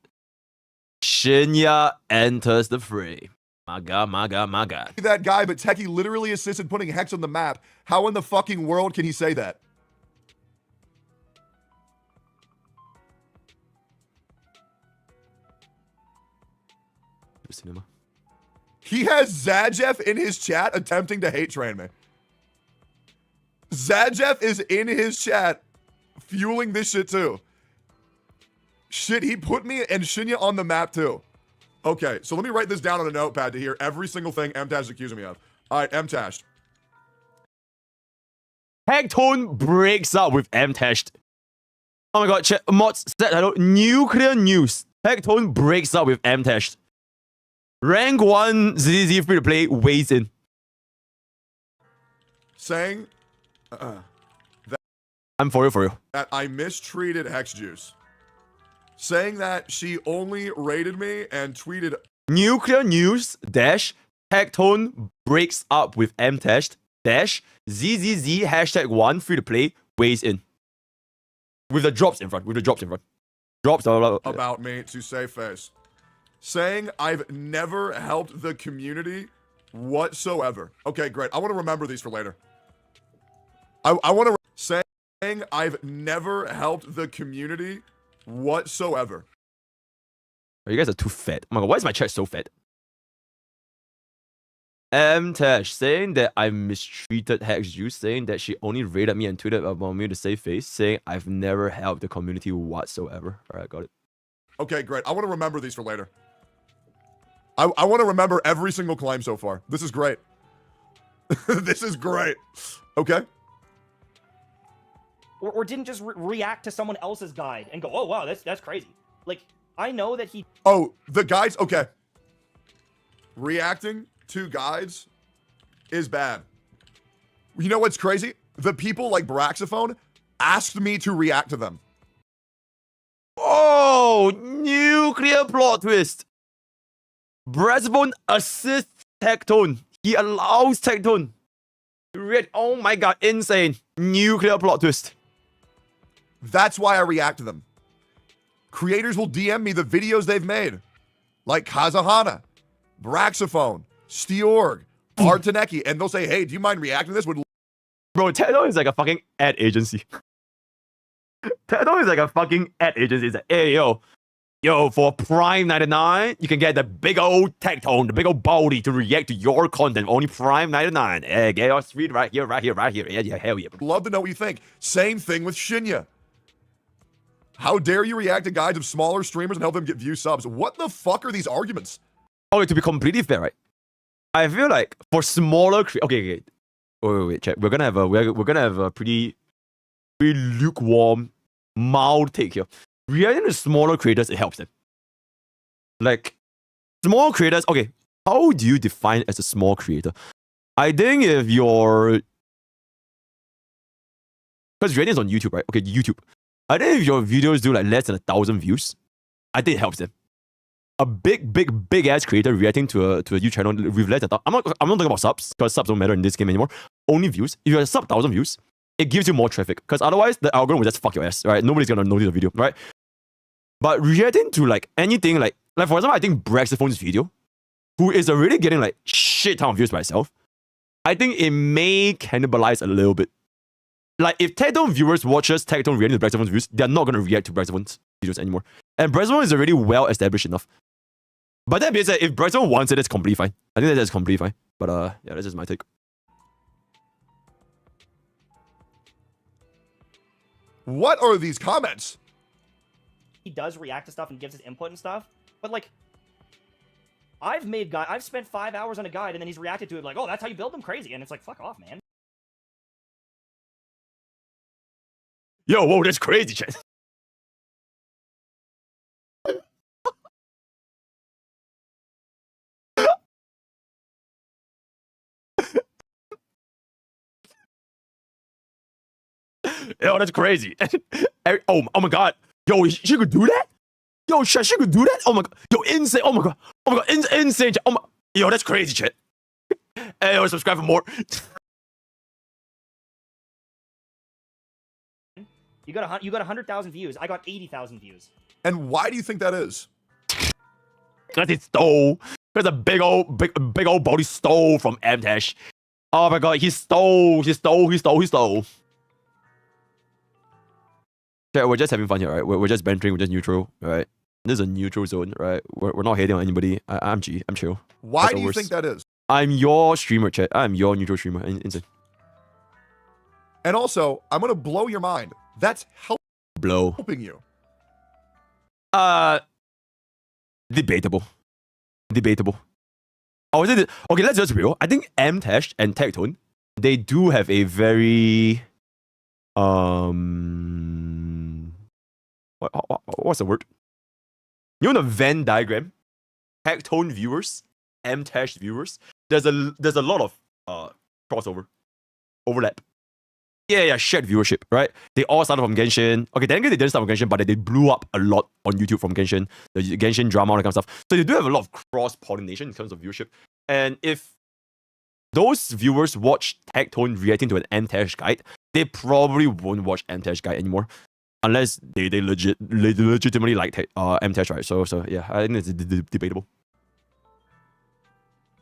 Shinya enters the fray. My god.
That guy, but Techie literally assisted putting Hex on the map. How in the fucking world can he say that?
Cinema.
He has Zajeff in his chat attempting to hate train me. Zajeff is in his chat fueling this shit too. Shit, he put me and Shinya on the map too. Okay, so let me write this down on a notepad to hear every single thing Mtash is accusing me of. Alright, Mtash.
Tectone breaks up with Mtash. Oh my god, chat, mods set title, nuclear news. Tectone breaks up with Mtash. Rank 1 ZZ free to play weighs in.
Saying
I'm for you.
that I mistreated Hex Juice. Saying that she only rated me and tweeted
Nuclear news dash Tectone breaks up with Mtash dash ZZZ hashtag 1 free to play weighs in. With the drops in front. Drops
about me to save face. Saying I've never helped the community whatsoever. Okay, great. I want to remember these for later. I want to saying I've never helped the community whatsoever.
Oh, you guys are too fat. Oh my god, why is my chat so fat? Mtash saying that I mistreated Hex Juice, saying that she only rated me and tweeted about me to save face, saying I've never helped the community whatsoever. Alright, got it.
Okay, great. I want to remember these for later. I want to remember every single claim so far. This is great. This is great. Okay.
Or didn't just react to someone else's guide and go, oh wow, that's crazy. Like, I know that he...
Oh, the guides, okay. Reacting to guides is bad. You know what's crazy? The people like Braxophone asked me to react to them.
Oh, nuclear plot twist. Braxophone assists Tectone. He allows Tectone. Oh my god, insane. Nuclear plot twist.
That's why I react to them. Creators will DM me the videos they've made. Like Kazahana, Braxophone, Steorg, Artaneki, and they'll say, hey, do you mind reacting to this?
Bro, Tectone is like a fucking ad agency. Tectone is like a fucking ad agency. It's like, hey, yo, for Prime 99, you can get the big old Tectone, the big old body to react to your content. Only Prime 99. Hey, get your street right here. Yeah, hell yeah.
Love to know what you think. Same thing with Shinya. How dare you react to guides of smaller streamers and help them get view subs? What the fuck are these arguments?
Okay, to be completely fair, right? I feel like for smaller okay. Wait, check. We're gonna have a pretty lukewarm, mild take here. Reacting to smaller creators, it helps them. Like small creators, okay. How do you define as a small creator? I think if you're because reacting is on YouTube, right? Okay, YouTube. I think if your videos do like less than 1,000 views, I think it helps them. A big ass creator reacting to a YouTube channel with less than I'm not talking about subs because subs don't matter in this game anymore. Only views. If you have sub 1,000 views, it gives you more traffic because otherwise the algorithm will just fuck your ass, right? Nobody's gonna notice the video, right? But reacting to like anything like for example, I think Braxophone's video, who is already getting like shit ton of views by itself, I think it may cannibalize a little bit. Like if Tectone viewers watches Tectone reacting to Braxophone's views, they're not gonna react to Braxophone's videos anymore. And Braxophone is already well established enough. But that being said, if Braxophone wants it, it's completely fine. I think that's completely fine. But yeah, that's just my take.
What are these comments?
He does react to stuff and gives his input and stuff, but like, I've spent 5 hours on a guide and then he's reacted to it like, oh, that's how you build them, crazy, and it's like, fuck off, man.
Yo, whoa, that's crazy, chat. Yo, that's crazy. Oh my god. Yo, she could do that? Yo, she could do that? Oh my god. Yo, insane. Oh my god. Insane. Oh my. Yo, that's crazy, chat. Hey, yo, subscribe for more.
You got 100,000 views. I got 80,000 views.
And why do you think that is?
Because he stole. Because a big old body stole from Mtash. Oh my god, he stole. Yeah, we're just having fun here, right? We're just bantering, we're just neutral, right? This is a neutral zone, right? We're not hating on anybody. I'm chill.
Why do you think that is?
I'm your streamer, chat. I'm your neutral streamer. Insane.
And also, I'm gonna blow your mind. That's helping you.
Debatable. Oh, is it? Okay, let's just be real. I think Mtash and Tectone, they do have a very what's the word? You know the Venn diagram? Tectone viewers, Mtash viewers. There's a lot of overlap. Yeah, shared viewership, right? They all started from Genshin. Okay, then they didn't start from Genshin, but they blew up a lot on YouTube from Genshin. The Genshin drama, all that kind of stuff. So they do have a lot of cross-pollination in terms of viewership. And if those viewers watch Tectone reacting to an Mtash guide, they probably won't watch Mtash guide anymore. Unless they legitimately like Mtash, right? So yeah, I think it's debatable.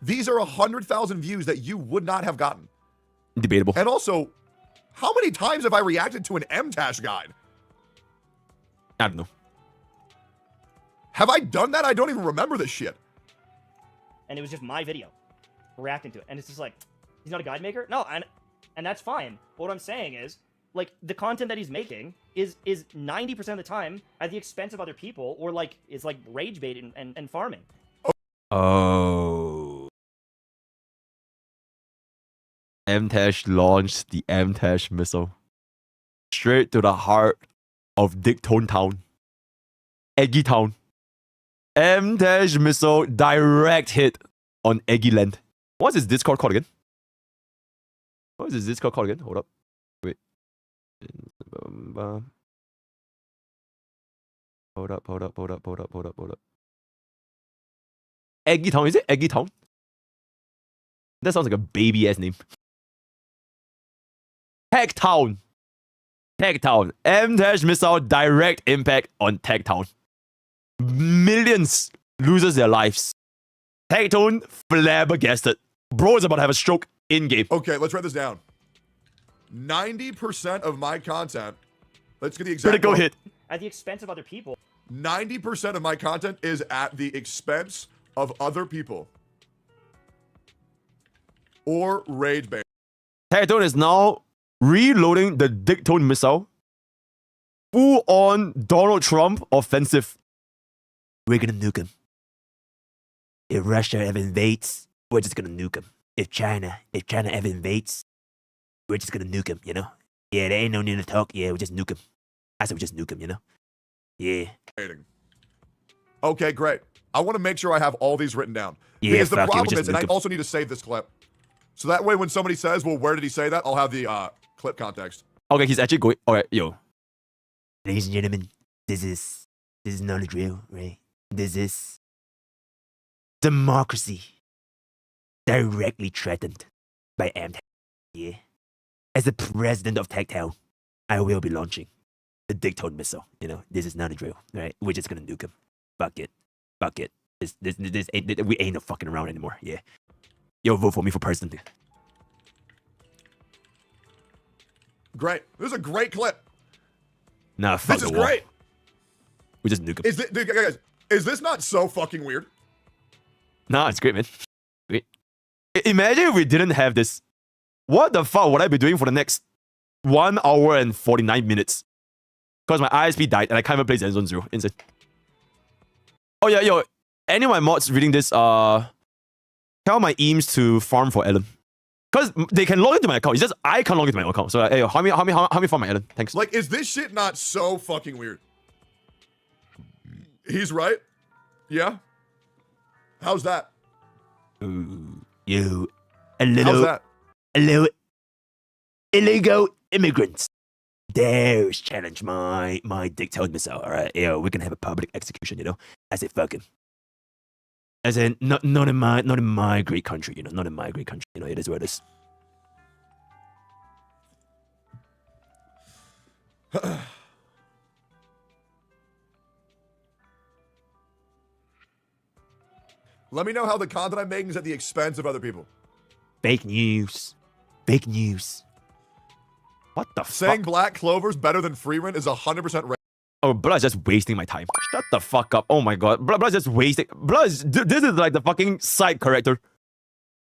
These are 100,000 views that you would not have gotten.
Debatable.
And also, how many times have I reacted to an Mtash guide?
I don't know.
Have I done that? I don't even remember this shit.
And it was just my video reacting to it. And it's just like, he's not a guide maker? No, and that's fine. But what I'm saying is, like, the content that he's making is 90% of the time at the expense of other people, or like it's like rage bait and farming.
Oh. Mtash launched the Mtash missile straight to the heart of Tectone Town, Eggy Town. Mtash missile direct hit on Eggy Land. What's his Discord called again? Hold up. Wait. Hold up. Eggy Town, is it? Eggy Town? That sounds like a baby ass name. Tectone. Mtash missile direct impact on Tectone. Millions loses their lives. Tectone flabbergasted. Bro is about to have a stroke in-game.
Okay, let's write this down. 90% of my content, let's get the exact
Critical hit.
At the expense of other people.
90% of my content is at the expense of other people. Or rage bait.
Tectone is now reloading the Tectone missile. Full on Donald Trump offensive. We're gonna nuke him. If Russia ever invades, we're just gonna nuke him. If China ever invades, we're just gonna nuke him, you know? Yeah, there ain't no need to talk. Yeah, we just nuke him. I said we just nuke him, you know? Yeah.
Okay, great. I want to make sure I have all these written down.
Yeah,
because the
fuck it, we
problem
just
is, and I
nuke 'em.
also need to save this clip. So that way when somebody says, well, where did he say that? I'll have the clip context.
Okay, he's actually going. Alright, yo. Ladies and gentlemen, this is not a drill, right? This is democracy directly threatened by MTech. Yeah. As the president of Tectone, I will be launching the Tectone missile. You know, this is not a drill, right? We're just gonna nuke him. Fuck it. Fuck it. This ain't, we ain't no fucking around anymore. Yeah. Yo, vote for me for president.
Great. This is a great clip.
Nah, fuck
This is
the wall.
great.
We just nuke him.
Guys, is this not so fucking weird?
Nah, it's great, man. Wait. Imagine if we didn't have this. What the fuck would I be doing for the next 1 hour and 49 minutes? Because my ISP died and I can't even play Zenlesszonezero. Insane. Oh yeah, yo. Any of my mods reading this, tell my eames to farm for Ellen. Because they can log into my account. It's just I can't log into my account. So, hey, yo, how me farm my Ellen? Thanks.
Like, is this shit not so fucking weird? He's right. Yeah. How's that?
Ooh, you,
How's that?
a little illegal immigrants. There's challenge my Tectone missile. All right, yo, we can have a public execution. You know, I said fuck him. As in, not in my great country. You know, not in my great country. You know, it is what it is.
Let me know how the content I'm making is at the expense of other people.
Fake news. Fake news. What the
Saying
fuck?
Black Clover's better than Freeman is 100% right.
Oh, Blood's just wasting my time. Shut the fuck up. Oh my god. Blood's just wasting. This is like the fucking side character.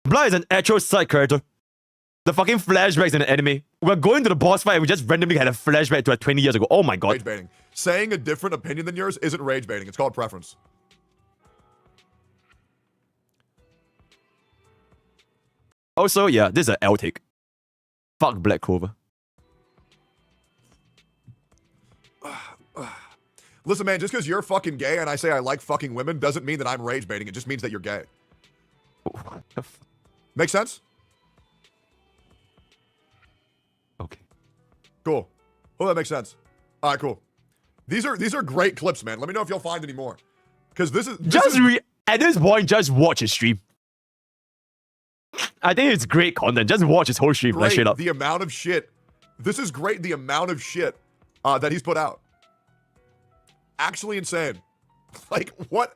Blood is an actual side character. The fucking flashbacks in the anime. We're going to the boss fight and we just randomly had a flashback to 20 years ago. Oh my god.
Rage baiting. Saying a different opinion than yours isn't rage baiting. It's called preference.
Also, yeah, this is an L take. Fuck Black Clover.
Listen, man, just because you're fucking gay and I say I like fucking women doesn't mean that I'm rage baiting. It just means that you're gay. Make sense?
Okay.
Cool. Oh, that makes sense. All right, cool. These are great clips, man. Let me know if you'll find any more. Because this is...
at this point, just watch his stream. I think it's great content. Just watch his whole stream. Like, straight up.
The amount of shit. This is great, the amount of shit that he's put out. Actually insane. Like, what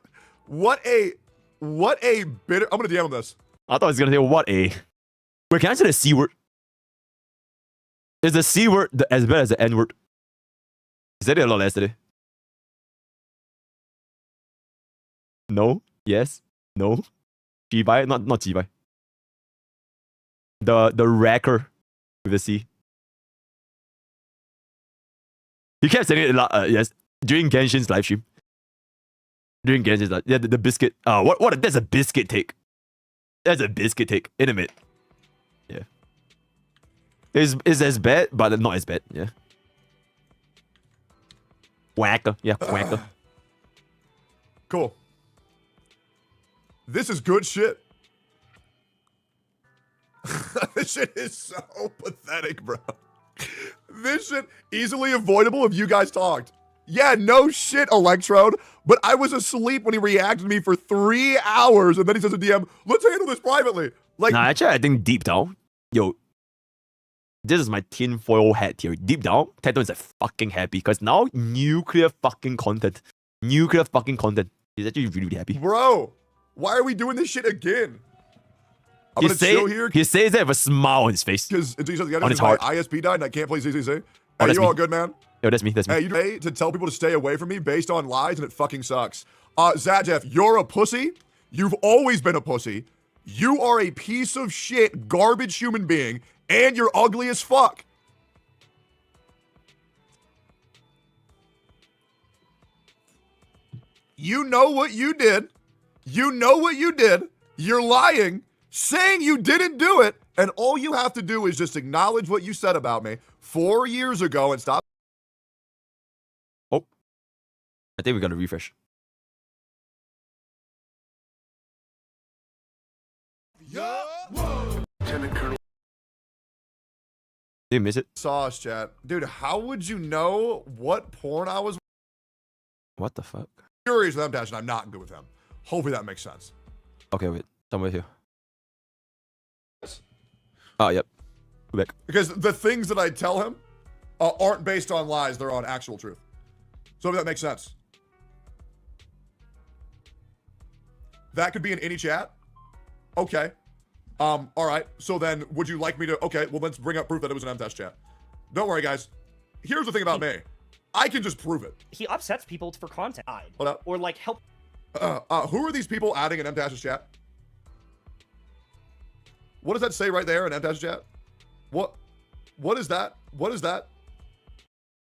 a bitter... I'm gonna DM him this.
I thought he was gonna say, what a... Wait, can I say the C word? Is the C word as bad as the N word? Is that it a lot yesterday? No? Yes? No? Jibai? Not Jibai. The wrecker with a C. He kept saying it yes. During Genshin's live stream. During Genshin's live, yeah, the biscuit. What? That's a biscuit take. That's a biscuit take. In a minute. Yeah. It's as bad, but not as bad. Yeah. Whacker. Yeah, whacker.
Cool. This is good shit. This shit is so pathetic, bro. This shit easily avoidable if you guys talked. Yeah, no shit, Electrode. But I was asleep when he reacted to me for 3 hours, and then he says to DM, let's handle this privately. Like,
nah, actually, I think deep down, yo, this is my tinfoil hat theory. Deep down, Tectone is fucking happy because now nuclear fucking content nuclear fucking content. He's actually really, really happy.
Bro, why are we doing this shit again? I'm gonna chill here.
He says that with a smile on his face.
Because
on his heart.
my ISP died and I can't play ZZZ.
Oh,
Hey,
that's
you
me.
all good, man?
Yo, that's me. That's me.
Hey, you pay to tell people to stay away from me based on lies, and it fucking sucks. Zadjeff, you're a pussy. You've always been a pussy. You are a piece of shit, garbage human being, and you're ugly as fuck. You know what you did. You know what you did. You're lying, saying you didn't do it, and all you have to do is just acknowledge what you said about me 4 years ago and stop.
Oh, I think we got to refresh. Did you miss it?
Sauce chat. Dude, how would you know what porn I was?
What the fuck?
Furious with them, Dash, and I'm not good with him. Hopefully that makes sense.
Okay, wait. Somewhere here. Oh, yep. Go back.
Because the things that I tell him aren't based on lies, they're on actual truth. So if that makes sense. That could be in any chat. Okay. All right. So then would you like me to, okay, well, let's bring up proof that it was an MTash chat. Don't worry, guys. Here's the thing about me. I can just prove it.
He upsets people for content.
Hold up.
Or like help.
Who are these people adding in MTash's chat? What does that say right there in MTash's chat? What is that? What is that?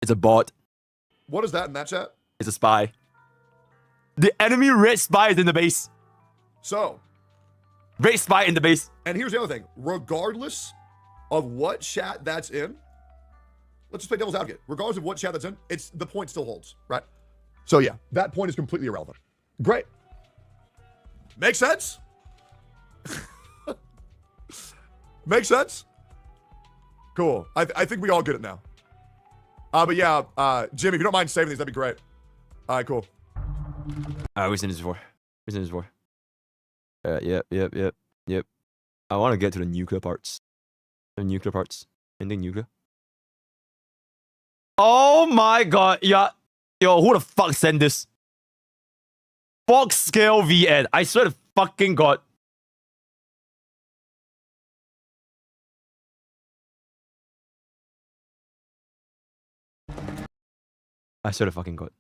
It's a bot.
What is that in that chat?
It's a spy. The enemy red spy is in the base.
So.
Red spy in the base.
And here's the other thing. Regardless of what chat that's in, let's just play devil's advocate. Regardless of what chat that's in, the point still holds, right? So yeah, that point is completely irrelevant. Great. Makes sense? Makes sense? Cool. I think we all get it now. But yeah, Jimmy, if you don't mind saving these, that'd be great. All right, cool.
We've seen this before. We've seen this before. Yep. I want to get to the nuclear parts. The nuclear parts. Anything nuclear? Oh my god. Yeah. Yo, who the fuck sent this? Fox scale VN. I swear to fucking god. I swear to fucking god.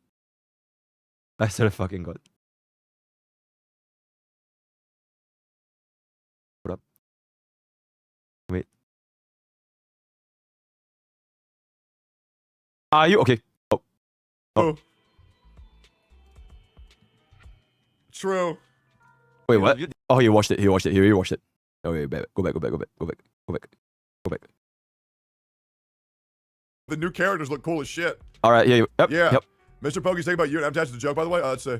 I swear to fucking god. What up? Wait. Are you okay? Oh.
True.
Wait, what? Oh, he watched it. He watched it. He watched it. Oh, wait, go back.
The new characters look cool as shit.
All right, yeah. Yep.
MrPokke's thinking about you and MTash is a joke, by the way. Let's see.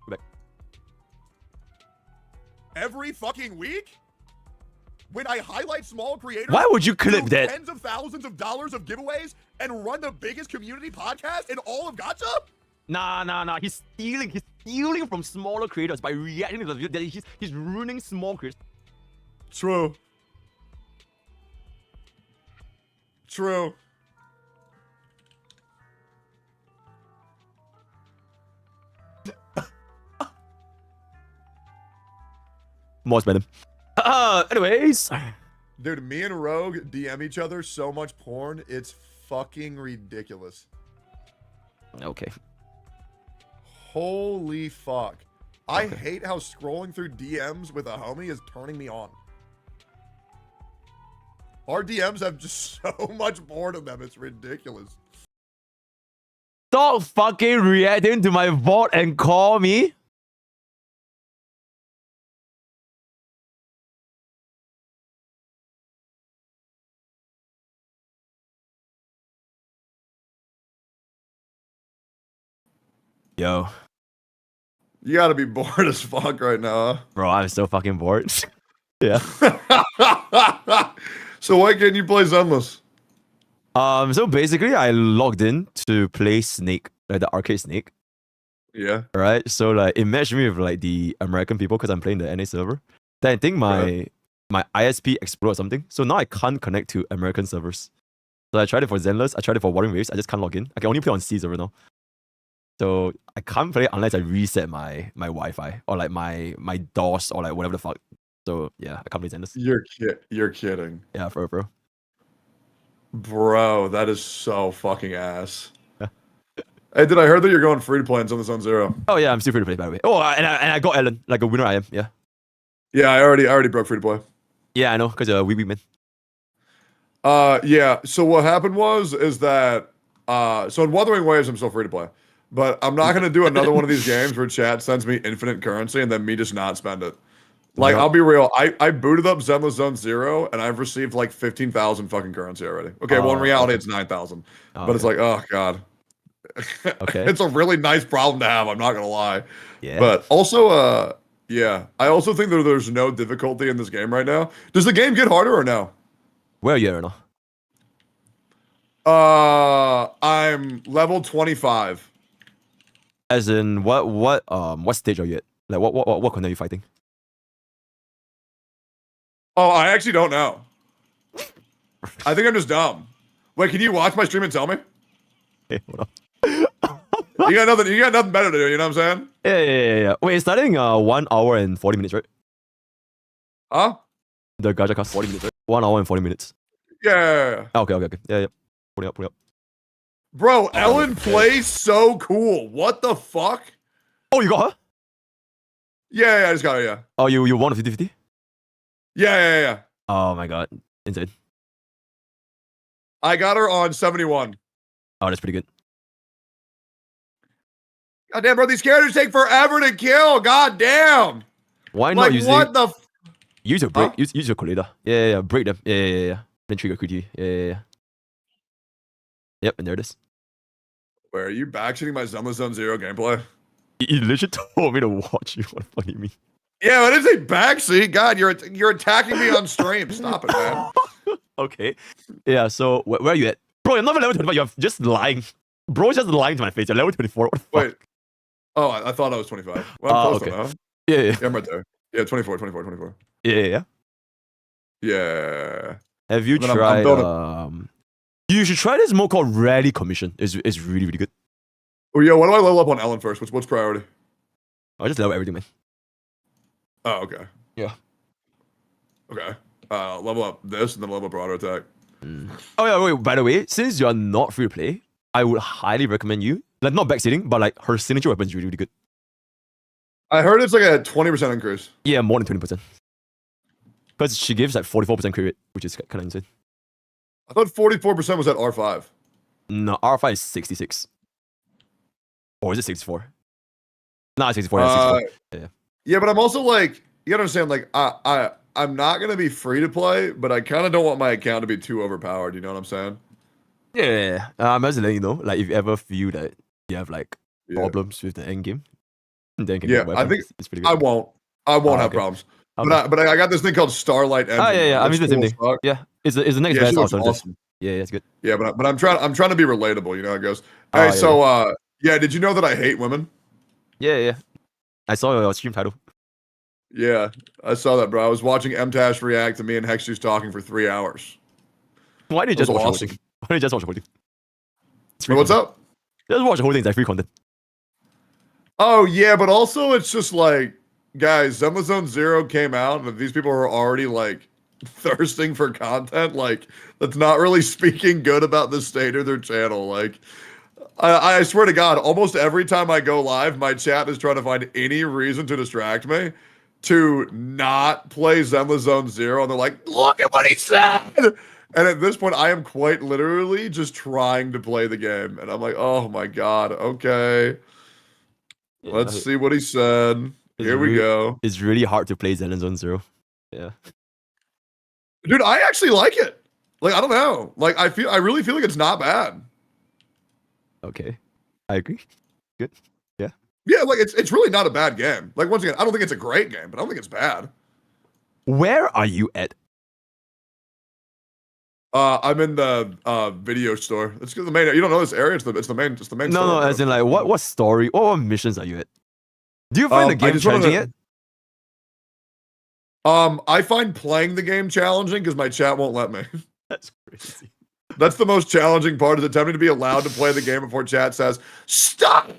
Go back.
Every fucking week? When I highlight small creators,
why would you clip
do
that?
Tens of thousands of dollars of giveaways and run the biggest community podcast in all of Gacha?
Nah. He's stealing from smaller creators by reacting to the video. He's ruining small creators.
True.
More spam. Anyways.
Dude, me and Rogue DM each other so much porn, it's fucking ridiculous.
Okay.
Holy fuck. I hate how scrolling through DMs with a homie is turning me on. Our DMs have just so much porn in them, it's ridiculous.
Stop fucking reacting to my VOD and call me. Yo.
You gotta be bored as fuck right now, huh?
Bro, I'm so fucking bored. Yeah.
So why can't you play Zenless?
So basically I logged in to play Snake, like the arcade Snake.
Yeah.
Right? So like it matched me with like the American people because I'm playing the NA server. Then I think my ISP exploded or something. So now I can't connect to American servers. So I tried it for Zenless, I tried it for wutheringwaves, I just can't log in. I can only play on C server now. So I can't play unless I reset my Wi-Fi or like my DOS or like whatever the fuck. So yeah, I can't play Zenless.
You're kidding.
Yeah, bro.
Bro, that is so fucking ass. Hey, I heard that you're going free to play in Zenlesszonezero?
Oh yeah, I'm still free to play by the way. Oh, and I got Ellen, like a winner I am, yeah.
Yeah, I already broke free to play.
Yeah, I know, because we man.
Yeah, so what happened is that so in Wuthering Waves I'm still free to play. But I'm not gonna do another one of these games where chat sends me infinite currency and then me just not spend it. Like, I'll be real, I booted up Zenlesszonezero and I've received like 15,000 fucking currency already. Okay, well in reality it's 9,000. But it's like, oh god.
Okay.
It's a really nice problem to have, I'm not gonna lie.
Yeah.
But also, yeah, I also think that there's no difficulty in this game right now. Does the game get harder or no?
Where are you at right now?
I'm level 25.
As in what stage are you at? Like what content are you fighting?
Oh, I actually don't know. I think I'm just dumb. Wait, can you watch my stream and tell me?
Hey, hold on.
You got nothing better to do, you know what I'm saying?
Yeah. Wait, it's starting 1 hour and 40 minutes, right?
Huh?
The gacha cast 40 minutes, right? 1 hour and 40 minutes.
Yeah.
Okay. Yeah. Putting up.
Bro, Ellen plays so cool. What the fuck?
Oh, you got her?
Yeah, I just got her, yeah.
Oh, you won a 50-50?
Yeah.
Oh my god. Insane.
I got her on 71.
Oh, that's pretty good.
God damn, bro, these characters take forever to kill. God damn.
Why not using...
what the...
Use your break. Use your collider. Yeah. Break them. Yeah. Then trigger QT. Yeah. Yep, and there it is.
Wait, are you backshooting my Zenlesszonezero gameplay?
You literally told me to watch you. What the fuck do you mean?
Yeah, I didn't say backseat. God, you're attacking me on stream. Stop it, man.
Okay. Yeah, so where are you at? Bro, you're not even level 25. You're just lying. Bro's just lying to my face. You're level 24. What the fuck?
Wait. Oh, I thought I was 25. Well, I'm close
okay.
now.
Yeah.
Yeah, I'm right there. Yeah, 24.
Yeah.
Yeah.
Have you tried... You should try this mode called Rally Commission. It's really, really good.
Oh, yeah, what do I level up on Ellen first? What's priority?
I just level everything, man.
Oh, okay.
Yeah.
Okay. Level up this and then level up auto attack.
Oh, yeah, wait, by the way, since you're not free to play, I would highly recommend you, like, not backseating, but like her signature weapon is really, really good.
I heard it's like a 20% increase.
Yeah, more than 20%. Because she gives like 44% crit rate, which is kind of insane.
I thought 44% was at R5.
No, R5 is 66. Or is it 64? No, it's 64. Yeah, 64.
Yeah, but I'm also like, you gotta understand, like, I'm not gonna be free to play, but I kind of don't want my account to be too overpowered. You know what I'm saying?
Yeah. I'm just letting you know, like, if you ever feel that you have like problems with the end game, then can
I think it's pretty good. I won't have problems. Okay. But I got this thing called Starlight Engine.
Yeah. I mean the same thing. Yeah, it's the next best alternative. Awesome. Yeah, it's good.
Yeah, but I'm trying to be relatable. You know how it goes. Hey, did you know that I hate women?
Yeah. I saw your stream title.
Yeah, I saw that, bro. I was watching MTash react to me and Hexjuice talking for 3 hours.
Why did you just watch the whole thing? Why did you just watch the whole thing?
What's up?
Just watch the whole thing. It's like free content.
Oh yeah, but also it's just like, guys, Zenlesszonezero came out, and these people are already like thirsting for content. Like, that's not really speaking good about the state of their channel. Like, I swear to God, almost every time I go live, my chat is trying to find any reason to distract me to not play Zenlesszonezero, and they're like, "Look at what he said." And at this point, I am quite literally just trying to play the game, and I'm like, "Oh my God, okay, let's see what he said." Here we go.
It's really hard to play Zenlesszonezero. Yeah.
Dude, I actually like it. Like, I don't know. Like, I really feel like it's not bad.
Okay. I agree. Good. Yeah.
Yeah, like it's really not a bad game. Like, once again, I don't think it's a great game, but I don't think it's bad.
Where are you at?
I'm in the video store. It's the main. You don't know this area. It's the main. It's the main.
No,
store,
as in like what story? What missions are you at? Do you find the game challenging yet?
I find playing the game challenging because my chat won't let me.
That's crazy.
That's the most challenging part, is attempting to be allowed to play the game before chat says, "Stop!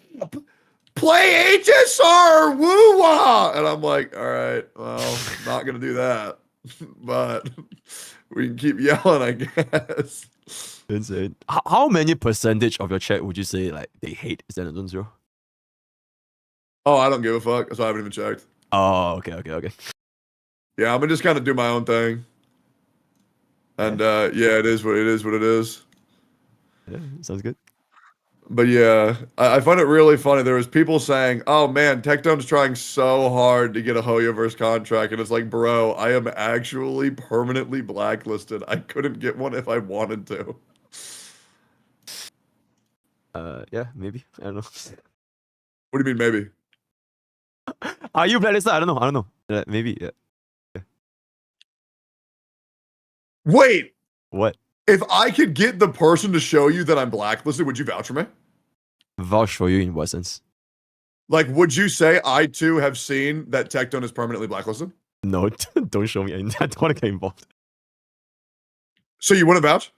Play HSR woo-wah!" And I'm like, all right, well, not gonna do that. But we can keep yelling, I guess.
Insane. How many percentage of your chat would you say like they hate Zenlesszonezero?
Oh, I don't give a fuck, so I haven't even checked.
Oh, okay.
Yeah, I'm gonna just kind of do my own thing. And yeah, it is what it is.
Yeah, sounds good.
But yeah, I find it really funny. There was people saying, "Oh man, Tectone's trying so hard to get a Hoyoverse contract," and it's like, bro, I am actually permanently blacklisted. I couldn't get one if I wanted to.
Yeah, maybe. I don't know.
What do you mean, maybe?
Are you blacklisted? I don't know. Maybe. Yeah.
Wait.
What?
If I could get the person to show you that I'm blacklisted, would you vouch for me?
Vouch for you in what sense?
Like, would you say I too have seen that Tectone is permanently blacklisted?
No, don't show me anything. I don't want to get involved.
So you wouldn't vouch?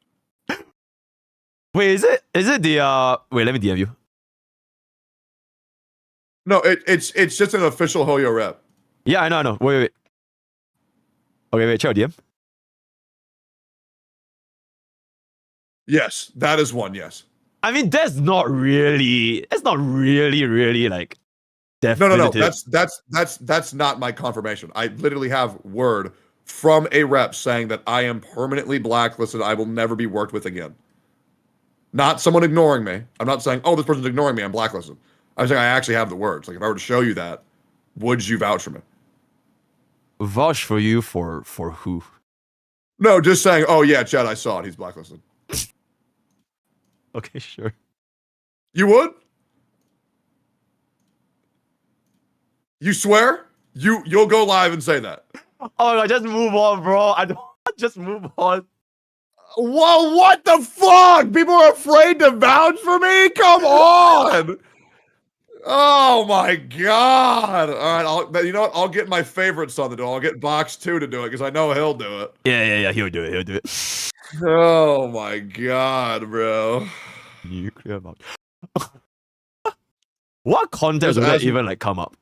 Wait, is it the wait, let me DM you.
No, it's just an official Hoyo rep.
Yeah, I know. Wait. Okay, wait, check your DM.
Yes, that is one, yes.
I mean, that's not really like definitive.
No. That's not my confirmation. I literally have word from a rep saying that I am permanently blacklisted. I will never be worked with again. Not someone ignoring me. I'm not saying, oh, this person's ignoring me, I'm blacklisted. I'm saying I actually have the words. Like, if I were to show you that, would you vouch for me?
Vouch for you for who?
No, just saying, oh yeah, Chad, I saw it. He's blacklisted.
Okay, sure.
You would? You swear? You'll go live and say that.
Oh no, just move on, bro. I don't just move on.
Whoa, what the fuck? People are afraid to vouch for me? Come on. Oh my god. All right, you know what? I'll get my favorite son to do it. I'll get Box 2 to do it because I know he'll do it.
Yeah, he'll do it.
Oh my god, bro.
Nuclear mount. What context would that even like come up?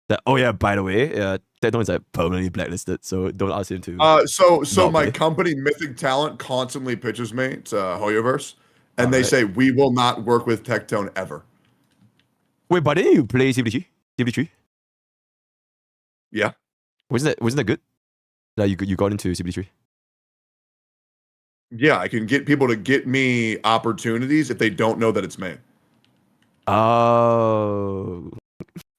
That, oh yeah, by the way, Tectone is like permanently blacklisted, so don't ask him to.
So my company Mythic Talent constantly pitches me to Hoyoverse, and they say we will not work with Tectone ever.
Wait, but didn't you play CBD3?
Yeah.
Wasn't that good? That you got into CBD3?
Yeah, I can get people to get me opportunities if they don't know that it's me.
Oh.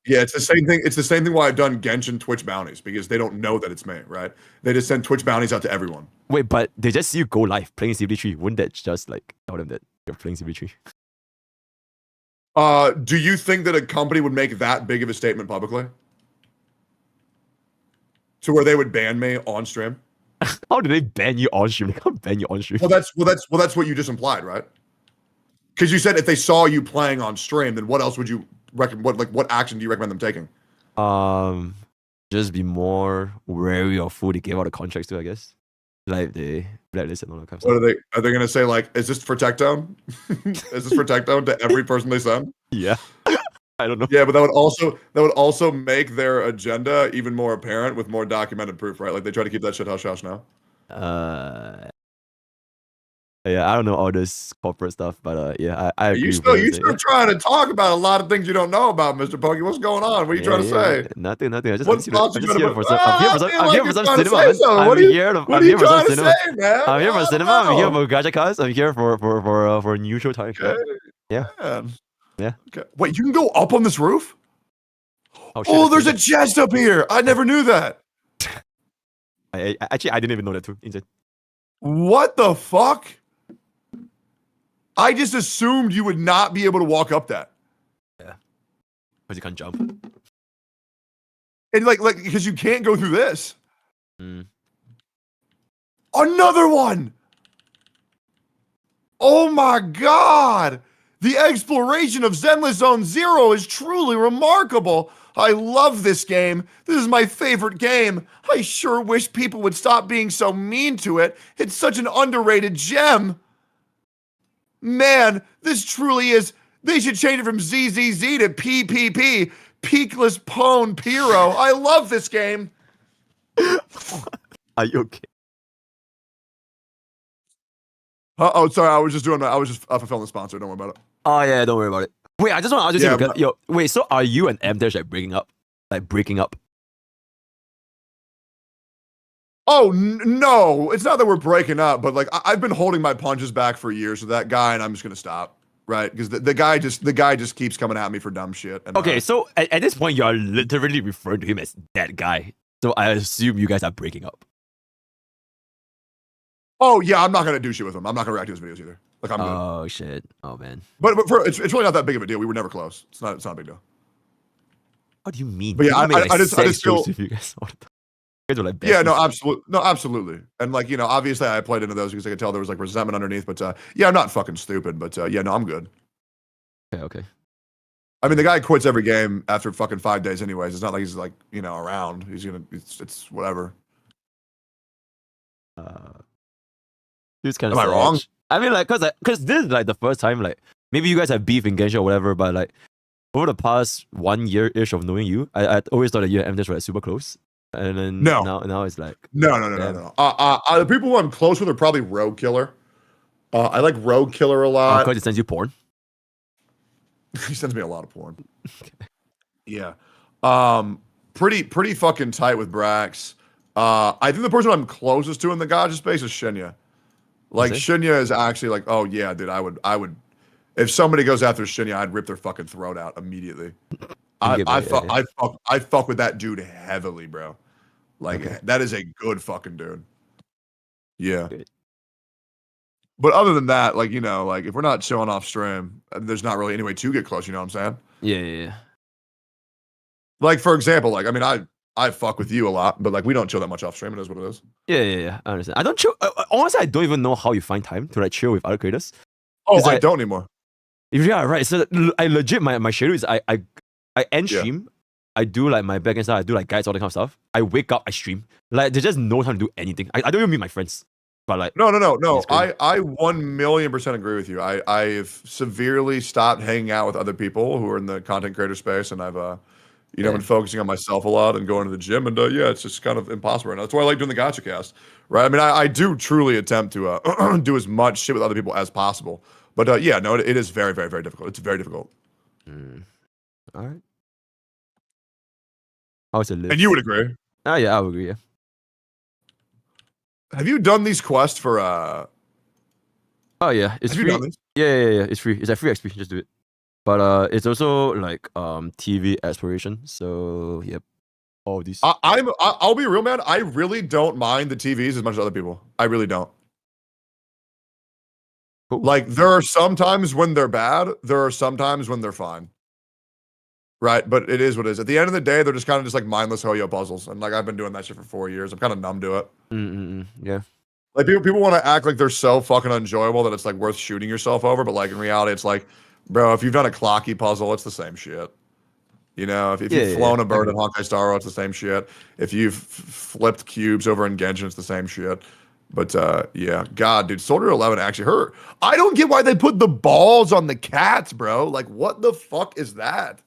Yeah, it's the same thing. It's the same thing why I've done Genshin Twitch bounties, because they don't know that it's me, right? They just send Twitch bounties out to everyone.
Wait, but they just see you go live playing CBD3. Wouldn't that just like tell them that you're playing CBD3?
Do you think that a company would make that big of a statement publicly? To where they would ban me on stream?
How do they ban you on stream? They can't ban you on stream.
Well, that's what you just implied, right? Because you said if they saw you playing on stream, then what else would you recommend? What action do you recommend them taking?
Just be more wary of who they give out the contracts to, I guess. Like the blacklist and all that kind of
What
stuff.
are they gonna say? Like, is this for Tectone? Is this for Tectone to every person they send?
Yeah. I don't know.
Yeah, but that would also make their agenda even more apparent with more documented proof, right? Like they try to keep that shit hush hush now.
Yeah, I don't know all this corporate stuff, but yeah, I agree.
You still trying to talk about a lot of things you don't know about, MrPokke. What's going on? What are you trying to say?
Nothing. I just
What thoughts
I'm
you
just
gonna
here for
put-
some. I'm here for some
I feel like
cinema.
you're trying to say
Man.
something. What are you
I'm here for
trying
some
to
cinema.
say, man?
I'm here for
I
cinema.
don't
I'm here
know.
for gacha cards. I'm here for neutral time.
Okay.
Yeah.
Man.
Yeah.
Okay. Wait, you can go up on this roof?
Oh,
Oh, there's a chest up here. I never knew that.
I didn't even know that too. Insane.
What the fuck? I just assumed you would not be able to walk up that.
Yeah. Because you can't jump.
And like because you can't go through this.
Mm.
Another one. Oh my god. The exploration of Zenlesszonezero is truly remarkable. I love this game. This is my favorite game. I sure wish people would stop being so mean to it. It's such an underrated gem. Man, this truly is. They should change it from ZZZ to PPP. Peakless Pone Pyro. I love this game.
Are you okay?
Oh, sorry. I was just fulfilling the sponsor. Don't worry about it.
Oh yeah, don't worry about it. Wait, I just want to ask you
Yeah,
because, yo, wait, so are you and M-Dash like breaking up? Like breaking up?
Oh no, it's not that we're breaking up, but like I've been holding my punches back for years with that guy, and I'm just gonna stop, right? Because the guy just keeps coming at me for dumb shit. And,
Okay, so at this point, you are literally referring to him as that guy. So I assume you guys are breaking up.
Oh yeah, I'm not gonna do shit with him. I'm not gonna react to his videos either. Like I'm good.
Oh shit. Oh man.
But it's really not that big of a deal. We were never close. It's not a big deal.
What do you mean?
But yeah, I just feel.
With you guys all the time. You guys are like
Yeah, no,
besties.
absolutely. And like, you know, obviously I played into those because I could tell there was like resentment underneath. But yeah, I'm not fucking stupid. But yeah, no, I'm good.
Okay.
I mean, the guy quits every game after fucking 5 days anyways. It's not like he's like, you know, around. It's whatever.
Dude's kind of
Am I wrong?
I mean, like, cause this is like the first time, like, maybe you guys have beef in Genshin or whatever, but like, over the past 1 year-ish of knowing you, I always thought that you and M-Dash were like, super close. And then now it's like
No. The people who I'm close with are probably Rogue Killer. I like Rogue Killer a lot.
Because he sends you porn.
He sends me a lot of porn. Yeah. Pretty fucking tight with Brax. I think the person I'm closest to in the gacha space is Shinya. Like Shinya is actually like, oh yeah, dude, I would if somebody goes after Shinya, I'd rip their fucking throat out immediately. I fuck with that dude heavily, bro. Like that is a good fucking dude. Yeah.
Good.
But other than that, like, you know, like if we're not showing off stream, there's not really any way to get close, you know what I'm saying?
Yeah.
Like for example, like I mean I fuck with you a lot, but like we don't chill that much off stream, it is what it is.
Yeah. I understand. I don't chill. Honestly, I don't even know how you find time to like chill with other creators.
Oh, I don't anymore.
Yeah, right. So I legit my schedule is I end stream. I do like my back end stuff. I do like guides, all that kind of stuff. I wake up, I stream. Like there's just no time to do anything. I don't even meet my friends. But like
no. I 1,000,000% agree with you. I've severely stopped hanging out with other people who are in the content creator space, and I've been focusing on myself a lot and going to the gym, and yeah, it's just kind of impossible right now. That's why I like doing the gacha cast, right? I mean, I do truly attempt to do as much shit with other people as possible, but yeah, no, it is very, very, very difficult. It's very difficult.
All right. How's it live?
And you would agree?
Oh yeah, I would agree. Yeah.
Have you done these quests for?
Oh yeah, it's free. Yeah. It's free. It's like free XP. Just do it. But it's also like TV exploration. So yep, all of these.
I'll be real, man. I really don't mind the TVs as much as other people. I really don't.
Cool.
Like there are some times when they're bad. There are some times when they're fine. Right, but it is what it is. At the end of the day, they're just kind of just like mindless Hoyo puzzles, and like I've been doing that shit for 4 years. I'm kind of numb to it.
Yeah.
Like people want to act like they're so fucking enjoyable that it's like worth shooting yourself over, but like in reality, it's like, bro, if you've done a clocky puzzle, it's the same shit. You know, if you've flown a bird in honkaistarrail, it's the same shit. If you've flipped cubes over in Genshin, it's the same shit. But yeah, God, dude, Soldier 11 actually hurt. I don't get why they put the balls on the cats, bro. Like, what the fuck is that?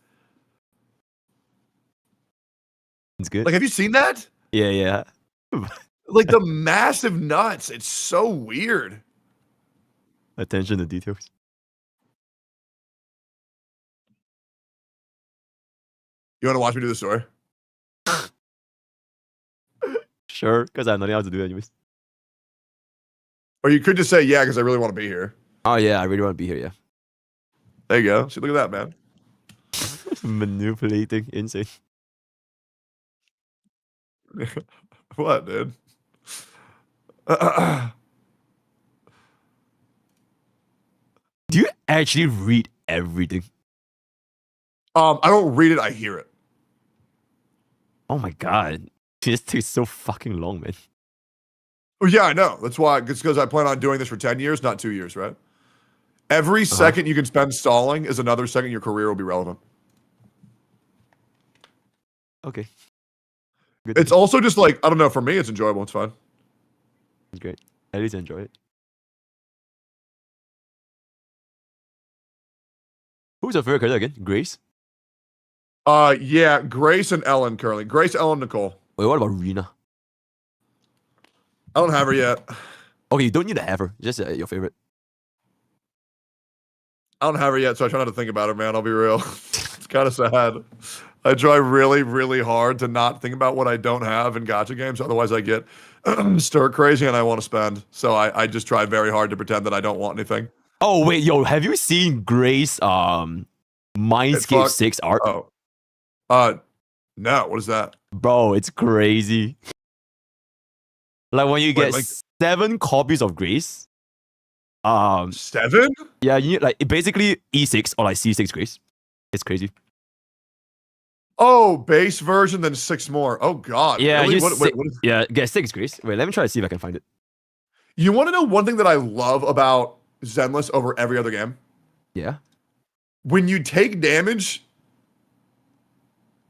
It's good.
Like, have you seen that?
Yeah.
Like the massive nuts. It's so weird.
Attention to details.
You want to watch me do the story?
Sure, because I have nothing else to do anyways.
Or you could just say, yeah, because I really want to be here.
Oh yeah, I really want to be here, yeah.
There you go. See, look at that, man.
Manipulating, insane.
What, dude?
Do you actually read everything?
I don't read it, I hear it.
Oh my god. This takes so fucking long, man.
Oh yeah, I know. That's why, it's because I plan on doing this for 10 years, not 2 years, right? Every second you can spend stalling is another second your career will be relevant.
Okay.
Good. It's also just like, I don't know, for me, it's enjoyable. It's fun.
It's great. At least I enjoy it. Who's your favorite character again? Grace?
Yeah, Grace and Ellen currently. Grace, Ellen, Nicole.
Wait, what about Rena?
I don't have her yet.
Okay, you don't need to have her. Just your favorite.
I don't have her yet, so I try not to think about her, man. I'll be real. It's kind of sad. I try really, really hard to not think about what I don't have in gacha games. Otherwise, I get stir crazy and I want to spend. So I just try very hard to pretend that I don't want anything.
Oh wait, yo, have you seen Grace Mindscape 6 art?
No, what is that?
Bro, it's crazy. Like when you get
like
7 copies of Grace.
7?
Yeah, you need like basically E6 or like C6 Grace. It's crazy.
Oh, base version, then 6 more. Oh god.
Yeah,
really?
what is... yeah, get 6 Grace. Wait, let me try to see if I can find it.
You want to know one thing that I love about Zenless over every other game?
Yeah.
When you take damage,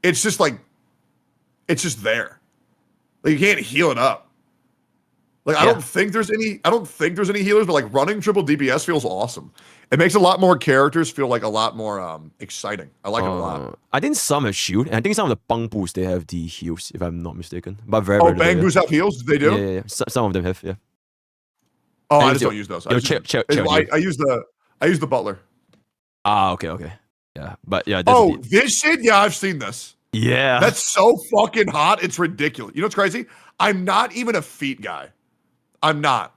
it's just like, it's just there. Like you can't heal it up. Like I don't think there's any healers, but like running triple DPS feels awesome. It makes a lot more characters feel like a lot more exciting. I like it a lot.
I think some have shield, and I think some of the Bangboos they have the heals, if I'm not mistaken. But very, very little,
Bangboos have heals? They do?
Yeah. Some of them have, yeah.
Oh, I just don't use those. I use the butler.
Ah, okay. Yeah, but yeah.
This shit? Yeah, I've seen this.
Yeah.
That's so fucking hot. It's ridiculous. You know what's crazy? I'm not even a feet guy. I'm not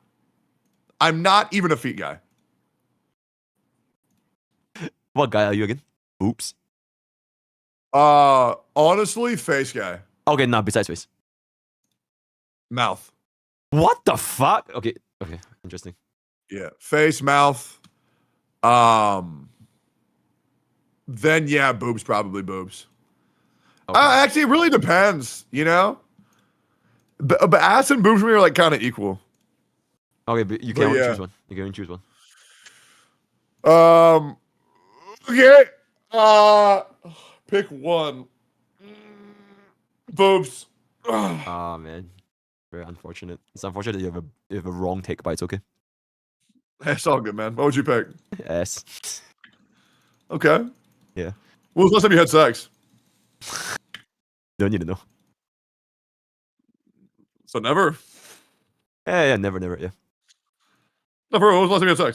even a feet guy.
What guy are you again? Oops.
Honestly, face guy.
Okay, nah, besides face.
Mouth.
What the fuck? Okay, interesting.
Yeah, face, mouth. Then yeah, boobs, probably boobs.
Okay.
Actually, it really depends, you know? But ass and boobs for me are like kind of equal.
Okay, but you can only choose one. You can only choose one.
Okay. Pick one. Boobs.
Ah, man. Very unfortunate. It's unfortunate that you have a wrong take, but it's okay.
It's all good, man. What would you pick?
Ass.
Okay.
Yeah.
When was the last time you had sex?
Don't need to know.
So never?
Yeah, never, yeah.
Never. When was the last time you had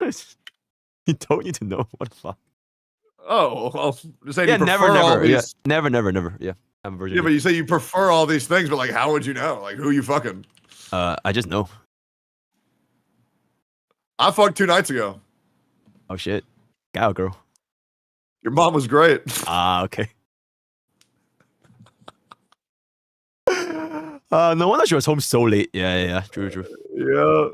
sex?
You don't need to know. What the fuck?
Oh, well, you're saying
yeah,
you prefer
never.
all these...
Yeah, never. Yeah, I'm a virgin.
Yeah, but you say you prefer all these things, but like, how would you know? Like, who you fucking?
I just know.
I fucked 2 nights ago.
Oh shit, guy or girl?
Your mom was great.
Ah, okay. No wonder she was home so late. Yeah. True.
Yeah.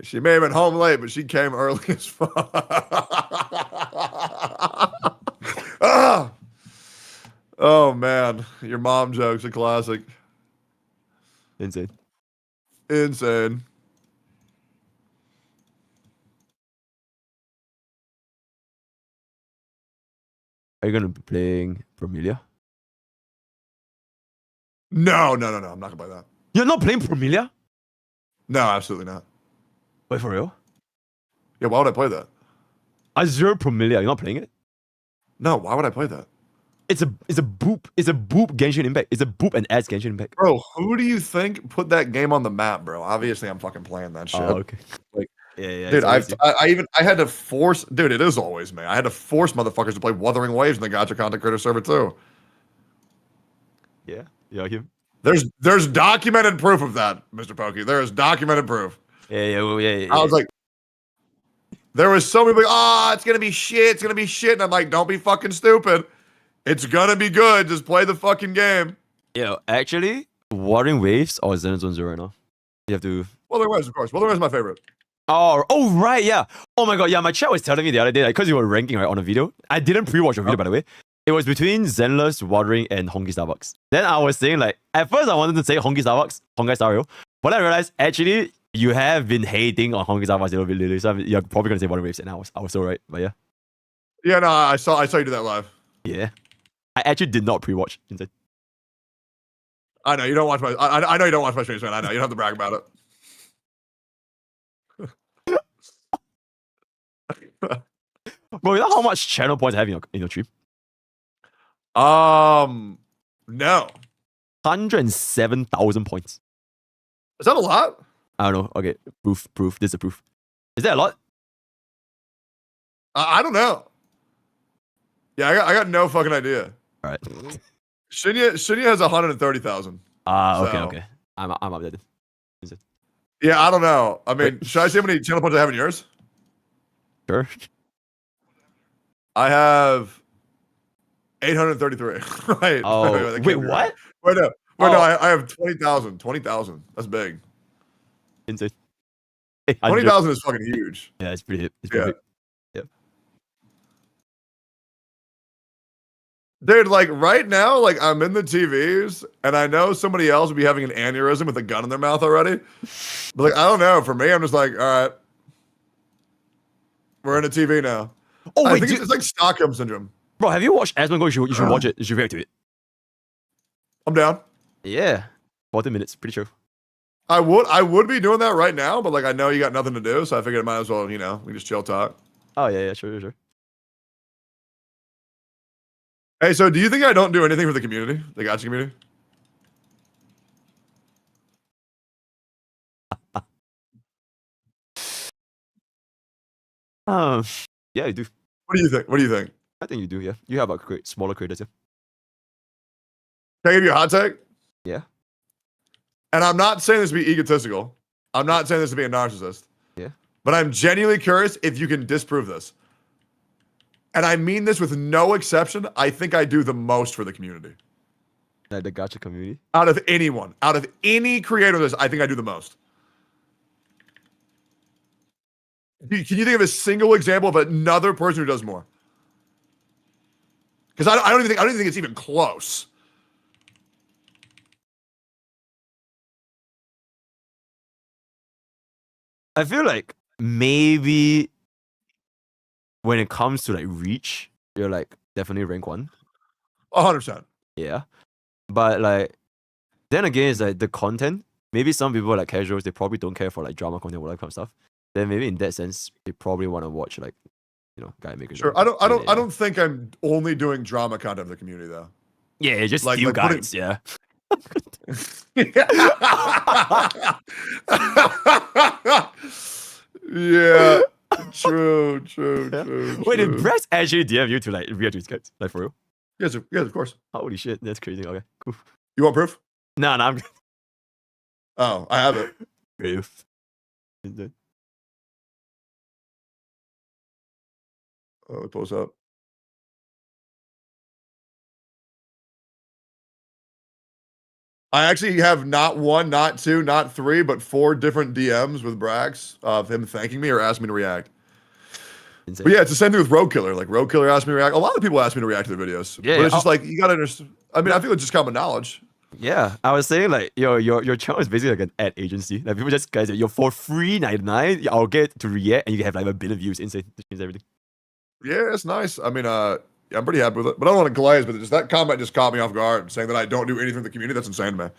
She may have been home late, but she came early as fuck. Oh man, your mom joke's a classic.
Insane. Are you gonna be playing Promelia?
No. I'm not gonna play that.
You're not playing Promelia?
No, absolutely not.
Wait, for real?
Yeah, why would I play that?
Azure Promelia, you're not playing it?
No, why would I play that?
It's a boop Genshin Impact. It's a boop and adds Genshin Impact.
Bro, who do you think put that game on the map, bro? Obviously, I'm fucking playing that shit.
Oh, okay.
Like,
yeah.
Dude, I had to force. Dude, it is always me. I had to force motherfuckers to play Wuthering Waves in the Gacha Content Creator server too.
Yeah, him.
There's documented proof of that, MrPokke. There is documented proof.
Yeah.
I was like, there was so many like, it's gonna be shit. And I'm like, don't be fucking stupid. It's gonna be good. Just play the fucking game.
Yeah, actually, Wuthering Waves or Zenlesszonezero right now. You have to.
Wuthering Waves, of course. Wuthering Waves is my favorite.
Oh, right, yeah. Oh my god, yeah. My chat was telling me the other day, because you were ranking right on a video. I didn't pre-watch your video, by the way. It was between Zenless, Wuthering, and Honkai Starbucks. Then I was saying, like, at first I wanted to say Honkai Starbucks, HonkaiStarrail, but I realized actually you have been hating on Honkai Starbucks a little bit lately, so you're probably gonna say Wuthering Waves, and I was so right, but yeah.
Yeah, no, I saw you do that live.
Yeah, I actually did not pre-watch. Instead.
I know you don't watch my. I know you don't watch my streams, man. I know you don't have to brag about it.
Bro, you know how much channel points I have in your stream?
No.
107,000 points.
Is that a lot?
I don't know. Okay, proof. This is a proof. Is that a lot?
I don't know. Yeah, I got no fucking idea.
All right.
Shinya has 130,000.
Okay. I'm up there. Is it?
Yeah, I don't know. I mean, should I say how many channel points I have in yours?
Sure.
I have 833. Right.
Oh,
That
wait,
can't be
what?
right. No, I have 20,000. 20,000. That's big.
Insane.
20,000 is fucking huge.
Yeah, it's pretty big. Yep.
Dude, like right now, like I'm in the TVs and I know somebody else would be having an aneurysm with a gun in their mouth already. But like, I don't know. For me, I'm just like, all right, we're in a TV now.
Oh, wait,
I think it's like Stockholm syndrome.
Bro, have you watched Asmongold? You should watch it. You should react to it.
I'm down.
Yeah. 40 minutes, pretty sure.
I would be doing that right now, but like I know you got nothing to do, so I figured I might as well, we just chill talk.
Oh yeah, sure.
Hey, so do you think I don't do anything for the community, the gacha community?
Yeah, you do.
What do you think?
I think you do. Yeah, you have a smaller creators. Yeah.
Can I give you a hot take?
Yeah.
And I'm not saying this to be egotistical. I'm not saying this to be a narcissist.
Yeah.
But I'm genuinely curious if you can disprove this. And I mean this with no exception. I think I do the most for the community.
Like the gacha community?
Out of anyone. Out of any creator of this, I think I do the most. Can you think of a single example of another person who does more? Because I don't even think it's even close.
I feel like maybe when it comes to like reach, you're like definitely rank 1.
100%.
Yeah. But like, then again, it's like the content. Maybe some people like casuals, they probably don't care for like drama content, all that kind of stuff. Then maybe in that sense, they probably want to watch like, guy makers.
Sure. I don't think I'm only doing drama content for the community though.
Yeah, just like few guys. Yeah.
Yeah. True.
Wait, did Brett actually DM you to like react to his guys? Like for real?
Yes, of course.
Holy shit, that's crazy. Okay, cool.
You want proof?
No, I'm good.
Oh, I have it.
Proof.
Oh, it pulls up. I actually have not 1, not 2, not 3, but 4 different DMs with Brax of him thanking me or asking me to react.
Insane.
But yeah, it's the same thing with Rogue Killer. Like Rogue Killer asked me to react. A lot of people ask me to react to their videos.
Yeah,
but it's just like you gotta understand. I mean, I feel it's just common knowledge.
Yeah, I was saying like your channel is basically like an ad agency. Like people just guys, you're for free 99. I'll get to react, and you can have like 1 billion views. Insane, this changes everything.
Yeah, it's nice. I mean, I'm pretty happy with it. But I don't want to glaze. But just that comment just caught me off guard, saying that I don't do anything for the community. That's insane to me.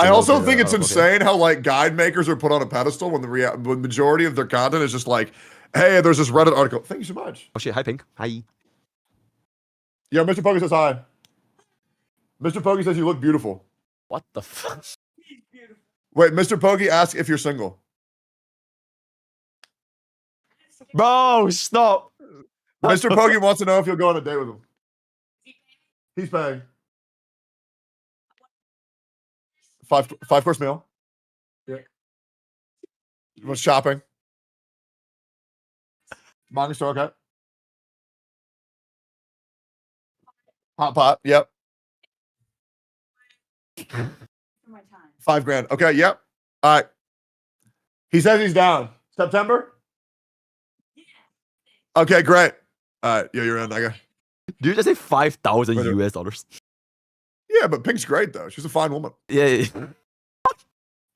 I also think it's insane how like guide makers are put on a pedestal when the majority of their content is just like, hey, there's this Reddit article. Thank you so much.
Oh shit, hi Pink. Hi.
Yeah, Mr. Pokke says hi. Mr. Pokke says you look beautiful.
What the fuck?
Wait, Mr. Pokke asks if you're single.
Bro, stop.
Mr. Pokke wants to know if you'll go on a date with him. He's paying. 5-course meal. Yeah. Was shopping. Manga store, okay. Hot pot, yep. $5,000. Okay, yep. All right. He says he's down. September? Okay, great. All right, yo, you're in, nigga.
Did you just say 5,000 US dollars?
Yeah, but Pink's great though. She's a fine woman.
Yeah.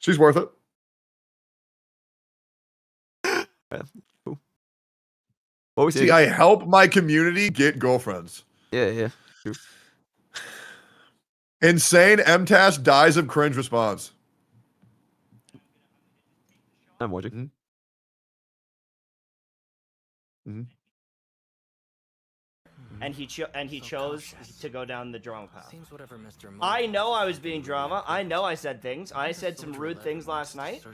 She's worth it.
Yeah, cool. What was
See, I help my community get girlfriends.
Yeah. True.
Insane MTash dies of cringe response.
I'm watching.
And he chose to go down the drama path. I know I was being drama. I know I said things. I said some rude things last night.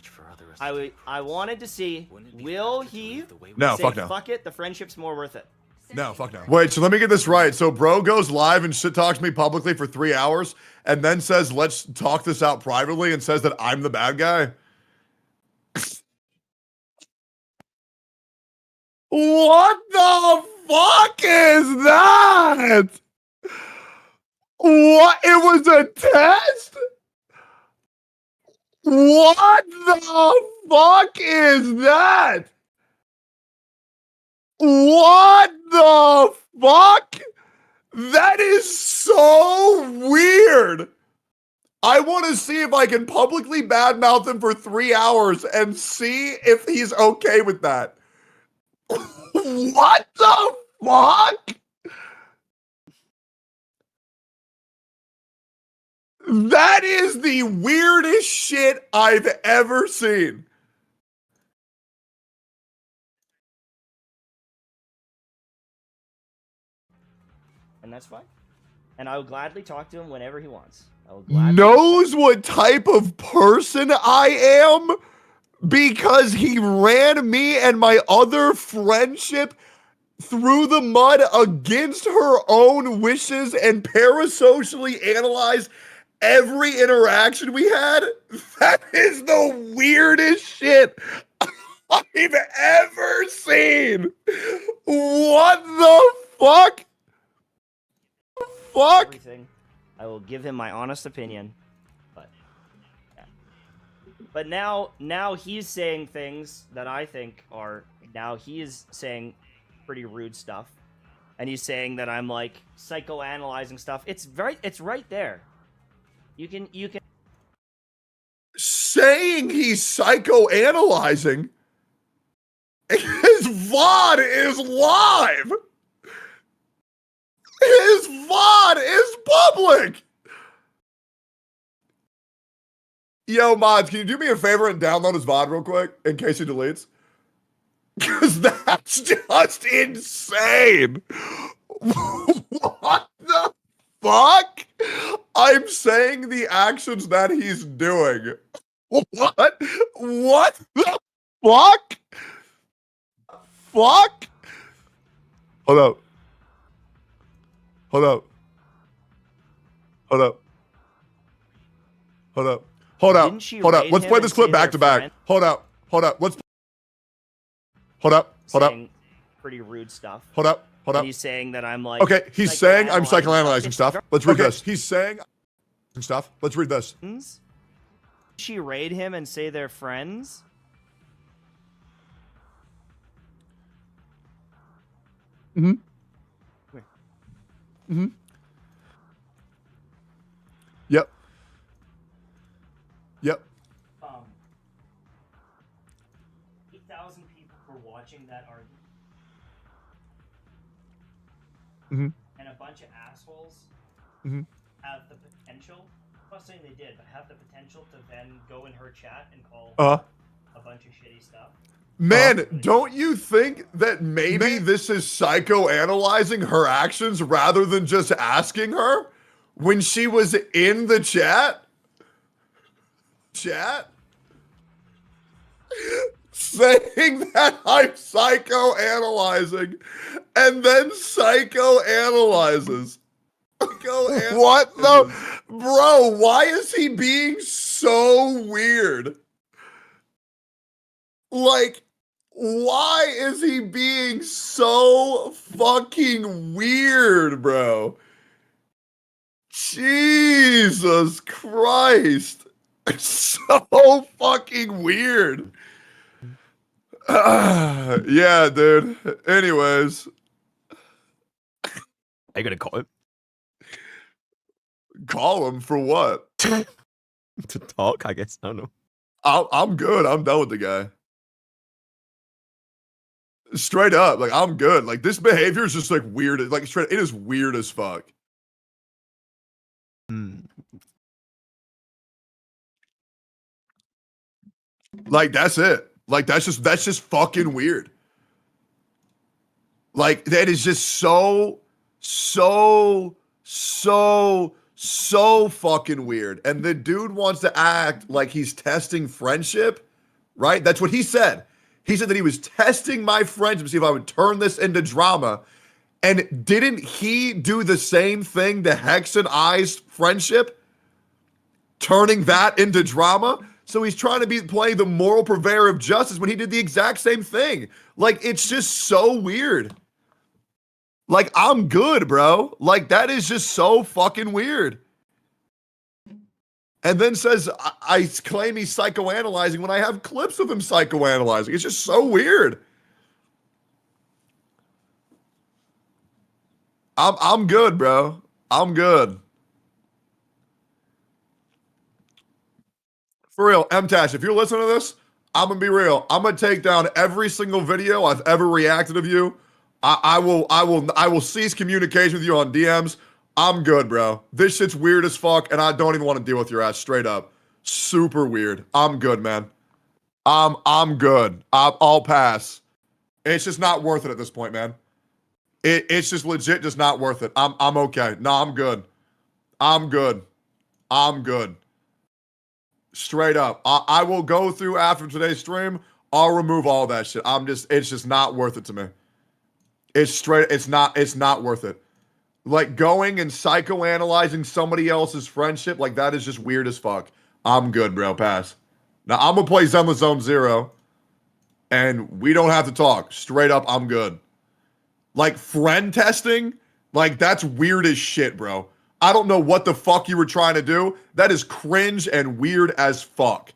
I wanted to see, will he
No,
say,
fuck no.
fuck it, the friendship's more worth it.
No, fuck no. Wait, so let me get this right. So bro goes live and shit talks me publicly for 3 hours and then says, let's talk this out privately, and says that I'm the bad guy? What the fuck is that? What? It was a test? What the fuck is that? What the fuck? That is so weird. I want to see if I can publicly badmouth him for 3 hours and see if he's okay with that. What the fuck? That is the weirdest shit I've ever seen.
And that's fine. And I will gladly talk to him whenever he wants. I will
Knows what type of person I am because he ran me and my other friendship through the mud against her own wishes and parasocially analyzed every interaction we had. That is the weirdest shit I've ever seen. What the fuck? Fuck.
Everything. I will give him my honest opinion. But yeah. But now he's saying things that I think are, now he is saying pretty rude stuff. And he's saying that I'm like psychoanalyzing stuff. It's right there. You can
saying he's psychoanalyzing. His VOD is live. His VOD is public. Yo, mods, can you do me a favor and download his VOD real quick in case he deletes? Because that's just insane. What the fuck? I'm saying the actions that he's doing. What? What the fuck? Fuck? Hold up. Hold up. Hold up. Hold up. Hold up. Hold up. Let's play this clip back to back. Hold up. Hold up. Let's. Hold up. Hold up.
pretty rude stuff.
Hold up. Hold up.
And he's saying that I'm like.
Okay, he's saying I'm psychoanalyzing stuff. Let's read this. He's saying stuff. Let's read this.
She raid him and say they're friends.
Mm-hmm. Mm-hmm. Yep. Yep.
8,000 people were watching that argument.
Mm-hmm.
And a bunch of assholes
Mm-hmm.
have the potential, I'm not saying they did, but have the potential to then go in her chat and call a bunch of shitty stuff.
Man, don't you think that maybe this is psychoanalyzing her actions rather than just asking her when she was in the chat? Saying that I'm psychoanalyzing and then psychoanalyzes. What the? Bro, why is he being so weird? Like, why is he being so fucking weird, bro? Jesus Christ. It's so fucking weird. Yeah, dude. Anyways.
Are you gonna call him?
Call him for what?
To talk, I guess. I don't know.
I'm good. I'm done with the guy. Straight up, like, I'm good. Like, this behavior is just like weird. Like, straight, it is weird as fuck. Like, that's it. Like, that's just fucking weird. Like, that is just so fucking weird. And the dude wants to act like he's testing friendship, right? That's what he said. He said that he was testing my friendship to see if I would turn this into drama. And didn't he do the same thing to Hex and I's friendship? Turning that into drama? So he's trying to be playing the moral purveyor of justice when he did the exact same thing. Like, it's just so weird. Like, I'm good, bro. Like, that is just so fucking weird. And then says, I claim he's psychoanalyzing when I have clips of him psychoanalyzing. It's just so weird. I'm good, bro. I'm good. For real, MTash, if you're listening to this, I'm gonna be real. I'm gonna take down every single video I've ever reacted of you. I will cease communication with you on DMs. I'm good, bro. This shit's weird as fuck, and I don't even want to deal with your ass straight up. Super weird. I'm good, man. I'm good. I'll pass. It's just not worth it at this point, man. It's just legit just not worth it. I'm okay. No, I'm good. I'm good. I'm good. Straight up. I will go through after today's stream. I'll remove all that shit. It's just not worth it to me. It's not worth it. Like, going and psychoanalyzing somebody else's friendship, like, that is just weird as fuck. I'm good, bro. Pass. Now, I'm gonna play Zenlesszonezero, and we don't have to talk. Straight up, I'm good. Like, friend testing, like, that's weird as shit, bro. I don't know what the fuck you were trying to do. That is cringe and weird as fuck.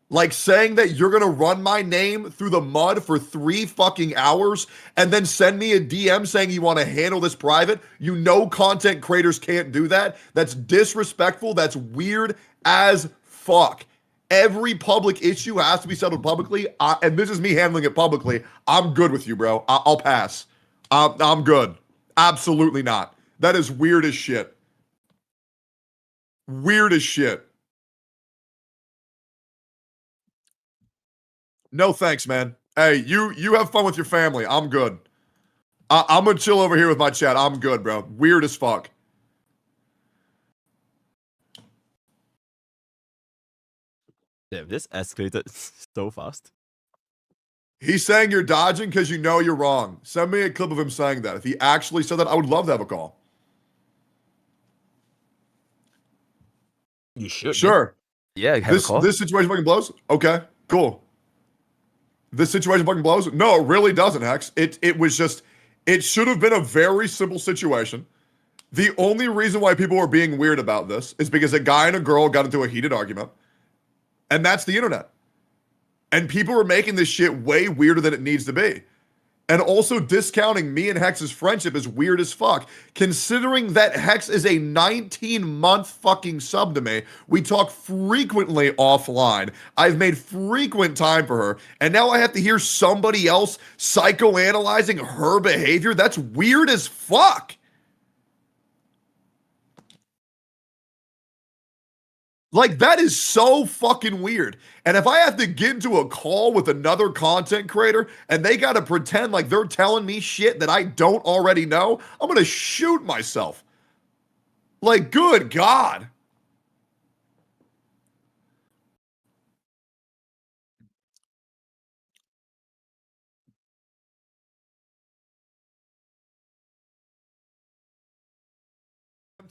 Like, saying that you're gonna run my name through the mud for 3 fucking hours and then send me a DM saying you want to handle this private. You know content creators can't do that. That's disrespectful. That's weird as fuck. Every public issue has to be settled publicly, and this is me handling it publicly. I'm good with you, bro. I'll pass. I'm good. Absolutely not. That is weird as shit. Weird as shit. No thanks, man. Hey, you have fun with your family. I'm good. I'm gonna chill over here with my chat. I'm good, bro. Weird as fuck.
Damn, this escalated so fast.
He's saying you're dodging because you know you're wrong. Send me a clip of him saying that. If he actually said that, I would love to have a call.
You should.
Sure.
Yeah, have a call.
This situation fucking blows? Okay, cool. This situation fucking blows? No, it really doesn't, Hex. It was just, it should have been a very simple situation. The only reason why people were being weird about this is because a guy and a girl got into a heated argument. And that's the internet. And people were making this shit way weirder than it needs to be. And also discounting me and Hex's friendship is weird as fuck. Considering that Hex is a 19-month fucking sub to me. We talk frequently offline. I've made frequent time for her. And now I have to hear somebody else psychoanalyzing her behavior? That's weird as fuck. Like, that is so fucking weird. And if I have to get into a call with another content creator and they got to pretend like they're telling me shit that I don't already know, I'm going to shoot myself. Like, good God.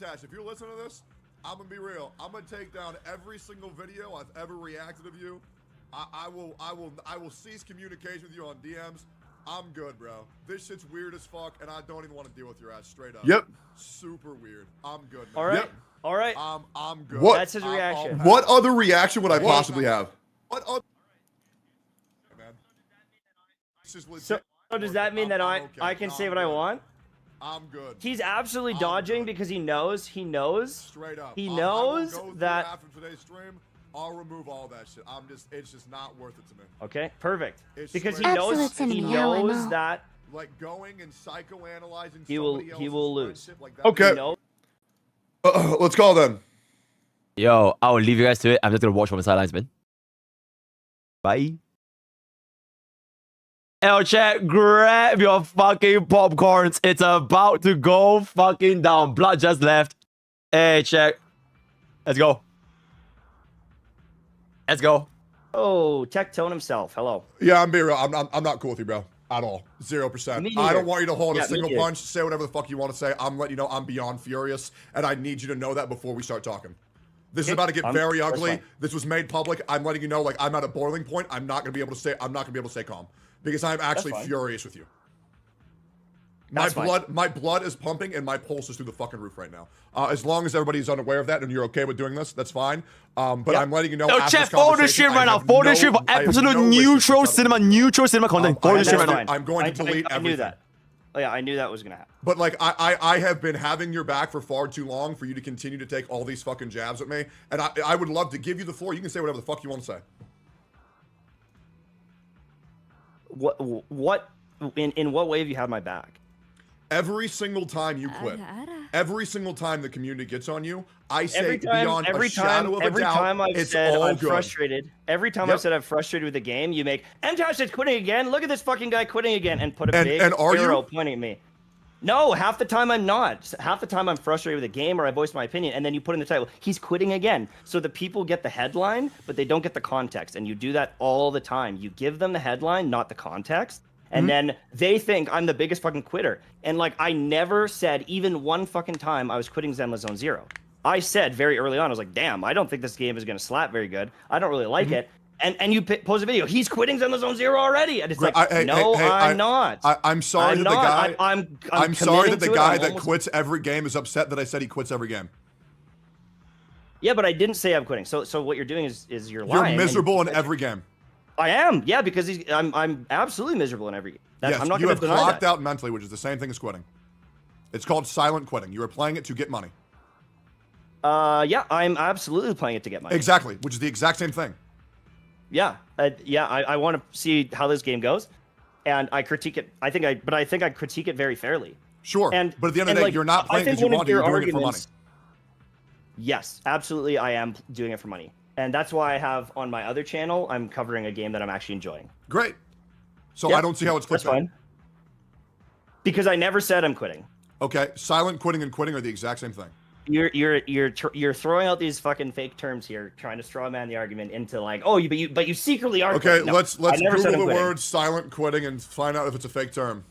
Tash, if you're listening to this, I'm gonna be real. I'm gonna take down every single video I've ever reacted of you. I will cease communication with you on DMs. I'm good, bro. This shit's weird as fuck, and I don't even want to deal with your ass straight up. Yep. Super weird. I'm good, man.
All right.
Yep.
All right.
I'm good.
What? That's his reaction.
What other reaction would I possibly have? What other? Man.
So does that mean that I can say what I want?
I'm good.
He's absolutely dodging because he knows.
Straight up.
He knows that
after today's stream, I'll remove all that shit. It's just not worth it to me.
Okay, perfect. Because he
Absolute
knows that
like going and psychoanalyzing
he will lose.
Like that. Okay. Let's call then.
Yo, I'll leave you guys to it. I'm just gonna watch from the sidelines, man. Bye. Yo, chat, grab your fucking popcorns. It's about to go fucking down. Blood just left. Hey, chat. Let's go. Let's go.
Oh, Tectone himself. Hello.
Yeah, I'm being real. I'm not cool with you, bro. At all. 0%. I don't want you to hold a single punch. Say whatever the fuck you want to say. I'm letting you know I'm beyond furious, and I need you to know that before we start talking. This is about to get very ugly. This was made public. I'm letting you know, like, I'm at a boiling point. I'm not gonna be able to stay calm because I'm actually furious with you. My blood is pumping and my pulse is through the fucking roof right now. As long as everybody's unaware of that and you're okay with doing this, that's fine. But I'm letting you know.
No, chat, follow this shit right now. Follow this shit for absolute neutral cinema content. Follow this shit right now.
I'm going to delete everything.
I knew that. Oh, yeah, I knew that was gonna happen.
But like, I have been having your back for far too long for you to continue to take all these fucking jabs at me. And I would love to give you the floor. You can say whatever the fuck you want to say.
What in what way have you had my back?
Every single time you quit, every single time the community gets on you, I say beyond a shadow of a doubt,
every time I've said I'm frustrated, every time I've said I'm frustrated with the game, you make MTash is quitting again. Look at this fucking guy quitting again, and put a big arrow pointing at me. No, half the time I'm not. Half the time I'm frustrated with the game, or I voice my opinion, and then you put in the title, he's quitting again. So the people get the headline, but they don't get the context, and you do that all the time. You give them the headline, not the context. And then they think I'm the biggest fucking quitter. And like, I never said even one fucking time I was quitting Zenlesszonezero. I said very early on, I was like, damn, I don't think this game is going to slap very good. I don't really like it. And you post a video, he's quitting Zenlesszonezero already. And it's like, I'm not.
I'm sorry that the guy, I'm sorry that the guy that quits every game is upset that I said he quits every game.
Yeah, but I didn't say I'm quitting. So what you're doing is you're lying.
You're miserable in every game.
I am, yeah, because I'm absolutely miserable in every game.
Yes,
I'm not
you
going
have
to deny
clocked
that.
out mentally, which is the same thing as quitting. It's called silent quitting. You are playing it to get money.
Yeah, I'm absolutely playing it to get money.
Exactly, which is the exact same thing.
Yeah, I want to see how this game goes, and I critique it. I think I critique it very fairly.
Sure, but at the end of the day, you're not playing because you want to. You're doing it for money.
Yes, absolutely, I am doing it for money. And that's why I have on my other channel, I'm covering a game that I'm actually enjoying.
Great. So I don't see how it's clickbait.
That's fine. Because I never said I'm quitting.
Okay, silent quitting and quitting are the exact same thing.
You're throwing out these fucking fake terms here, trying to straw man the argument into like, oh, but you secretly are.
Okay,
quitting. No,
let's Google the word silent quitting and find out if it's a fake term.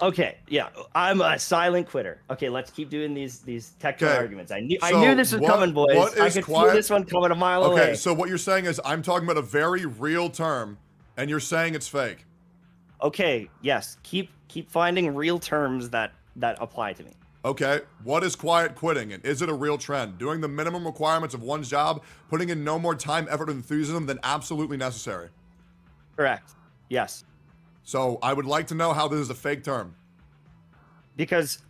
Okay, yeah, I'm a silent quitter. Okay, let's keep doing these Tectone arguments. I knew this was coming, boys. I could feel this one coming a mile away.
Okay, so what you're saying is I'm talking about a very real term, and you're saying it's fake.
Okay, yes, keep finding real terms that apply to me.
Okay, what is quiet quitting, and is it a real trend? Doing the minimum requirements of one's job, putting in no more time, effort, and enthusiasm than absolutely necessary.
Correct. Yes.
So I would like to know how this is a fake term.
Because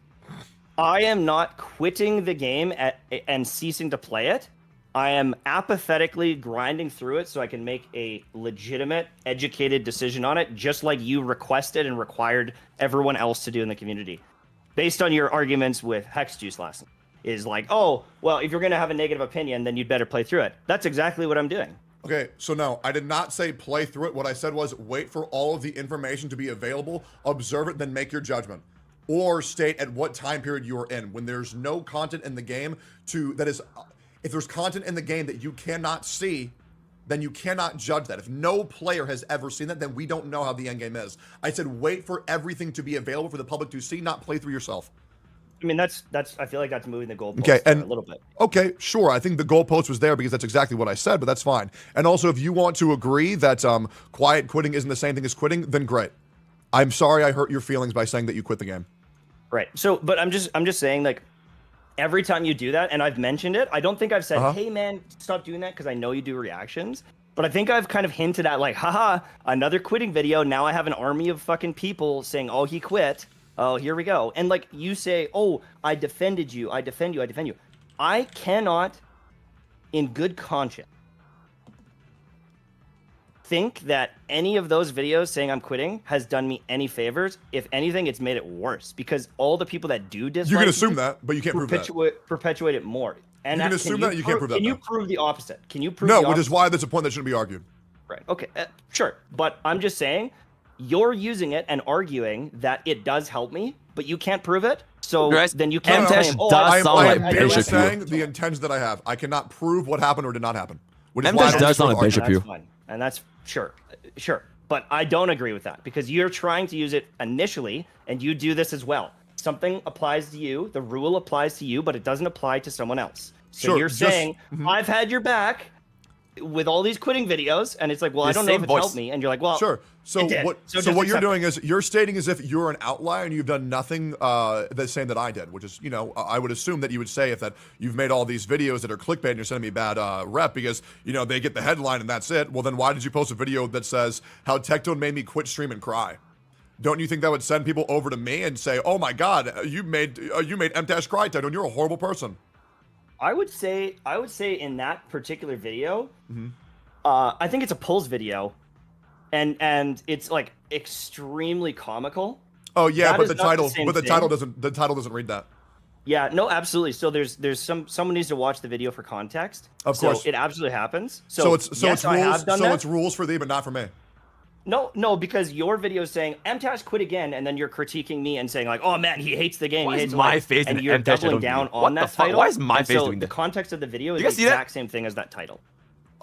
I am not quitting the game and ceasing to play it. I am apathetically grinding through it so I can make a legitimate, educated decision on it, just like you requested and required everyone else to do in the community. Based on your arguments with Hex Juice last night. Is like, oh, well, if you're going to have a negative opinion, then you'd better play through it. That's exactly what I'm doing.
Okay, so no, I did not say play through it. What I said was wait for all of the information to be available, observe it, then make your judgment. Or state at what time period you are in. When there's no content in the game if there's content in the game that you cannot see, then you cannot judge that. If no player has ever seen that, then we don't know how the end game is. I said wait for everything to be available for the public to see, not play through yourself.
I mean, that's. I feel like that's moving the goalpost a little bit.
Okay, sure. I think the goalpost was there because that's exactly what I said, but that's fine. And also, if you want to agree that quiet quitting isn't the same thing as quitting, then great. I'm sorry I hurt your feelings by saying that you quit the game.
Right. So, but I'm just saying, like, every time you do that, and I've mentioned it, I don't think I've said, hey man, stop doing that, because I know you do reactions. But I think I've kind of hinted at, like, haha, another quitting video. Now I have an army of fucking people saying, oh, he quit. Oh, here we go. And like you say, oh, I defended you. I defend you. I defend you. I cannot, in good conscience, think that any of those videos saying I'm quitting has done me any favors. If anything, it's made it worse because all the people that do dislike
you can assume that, but you can't prove that.
Perpetuate it more. And
you can assume that, you can't prove that.
Can you prove the opposite? Can you prove
no,
the
which is why there's a point that shouldn't be argued.
Right. Okay. Sure. But I'm just saying, you're using it and arguing that it does help me, but you can't prove it. So then you can't
M-Dash
claim,
does sound like
I am
bishop
saying the intentions that I have. I cannot prove what happened or did not happen. Which is
M-Dash
why I
does
don't
sound like
argue.
bishop you.
That's fine. And that's sure. But I don't agree with that because you're trying to use it initially and you do this as well. Something applies to you, the rule applies to you, but it doesn't apply to someone else. So
Sure,
you're
just-
saying, I've had your back with all these quitting videos, and it's like, well, I don't know if it's helped me. And you're like, well,
sure. So
it did.
what?
So
So,
just
what you're
accept
doing is you're stating as if you're an outlier and you've done nothing the same that I did, which is, you know, I would assume that you would say if that you've made all these videos that are clickbait and you're sending me bad rep because you know they get the headline and that's it. Well, then why did you post a video that says how Tectone made me quit stream and cry? Don't you think that would send people over to me and say, oh my God, you made M-Dash cry, Tectone, you're a horrible person?
I would say in that particular video, I think it's a pulls video, and it's like extremely comical.
Oh yeah,
That
but
is
the
not
title,
same
but the
thing.
title doesn't read that.
Yeah, no, absolutely. So there's someone needs to watch the video for context.
Of course.
So it absolutely happens.
So it's
yes, I have
rules.
done
So
that.
it's rules for thee, but not for me.
No, because your video is saying MTash quit again, and then you're critiquing me and saying like, "Oh man, he hates the game."
Why
he
is
hates
my
life,"
face
and
in
you're
MTash
doubling
on
down
you?
on
What
that
the fuck?
title.
Why is my
And
face
so
doing
the
that?
context of the video is
You
the
guys see that?
exact same thing as that title.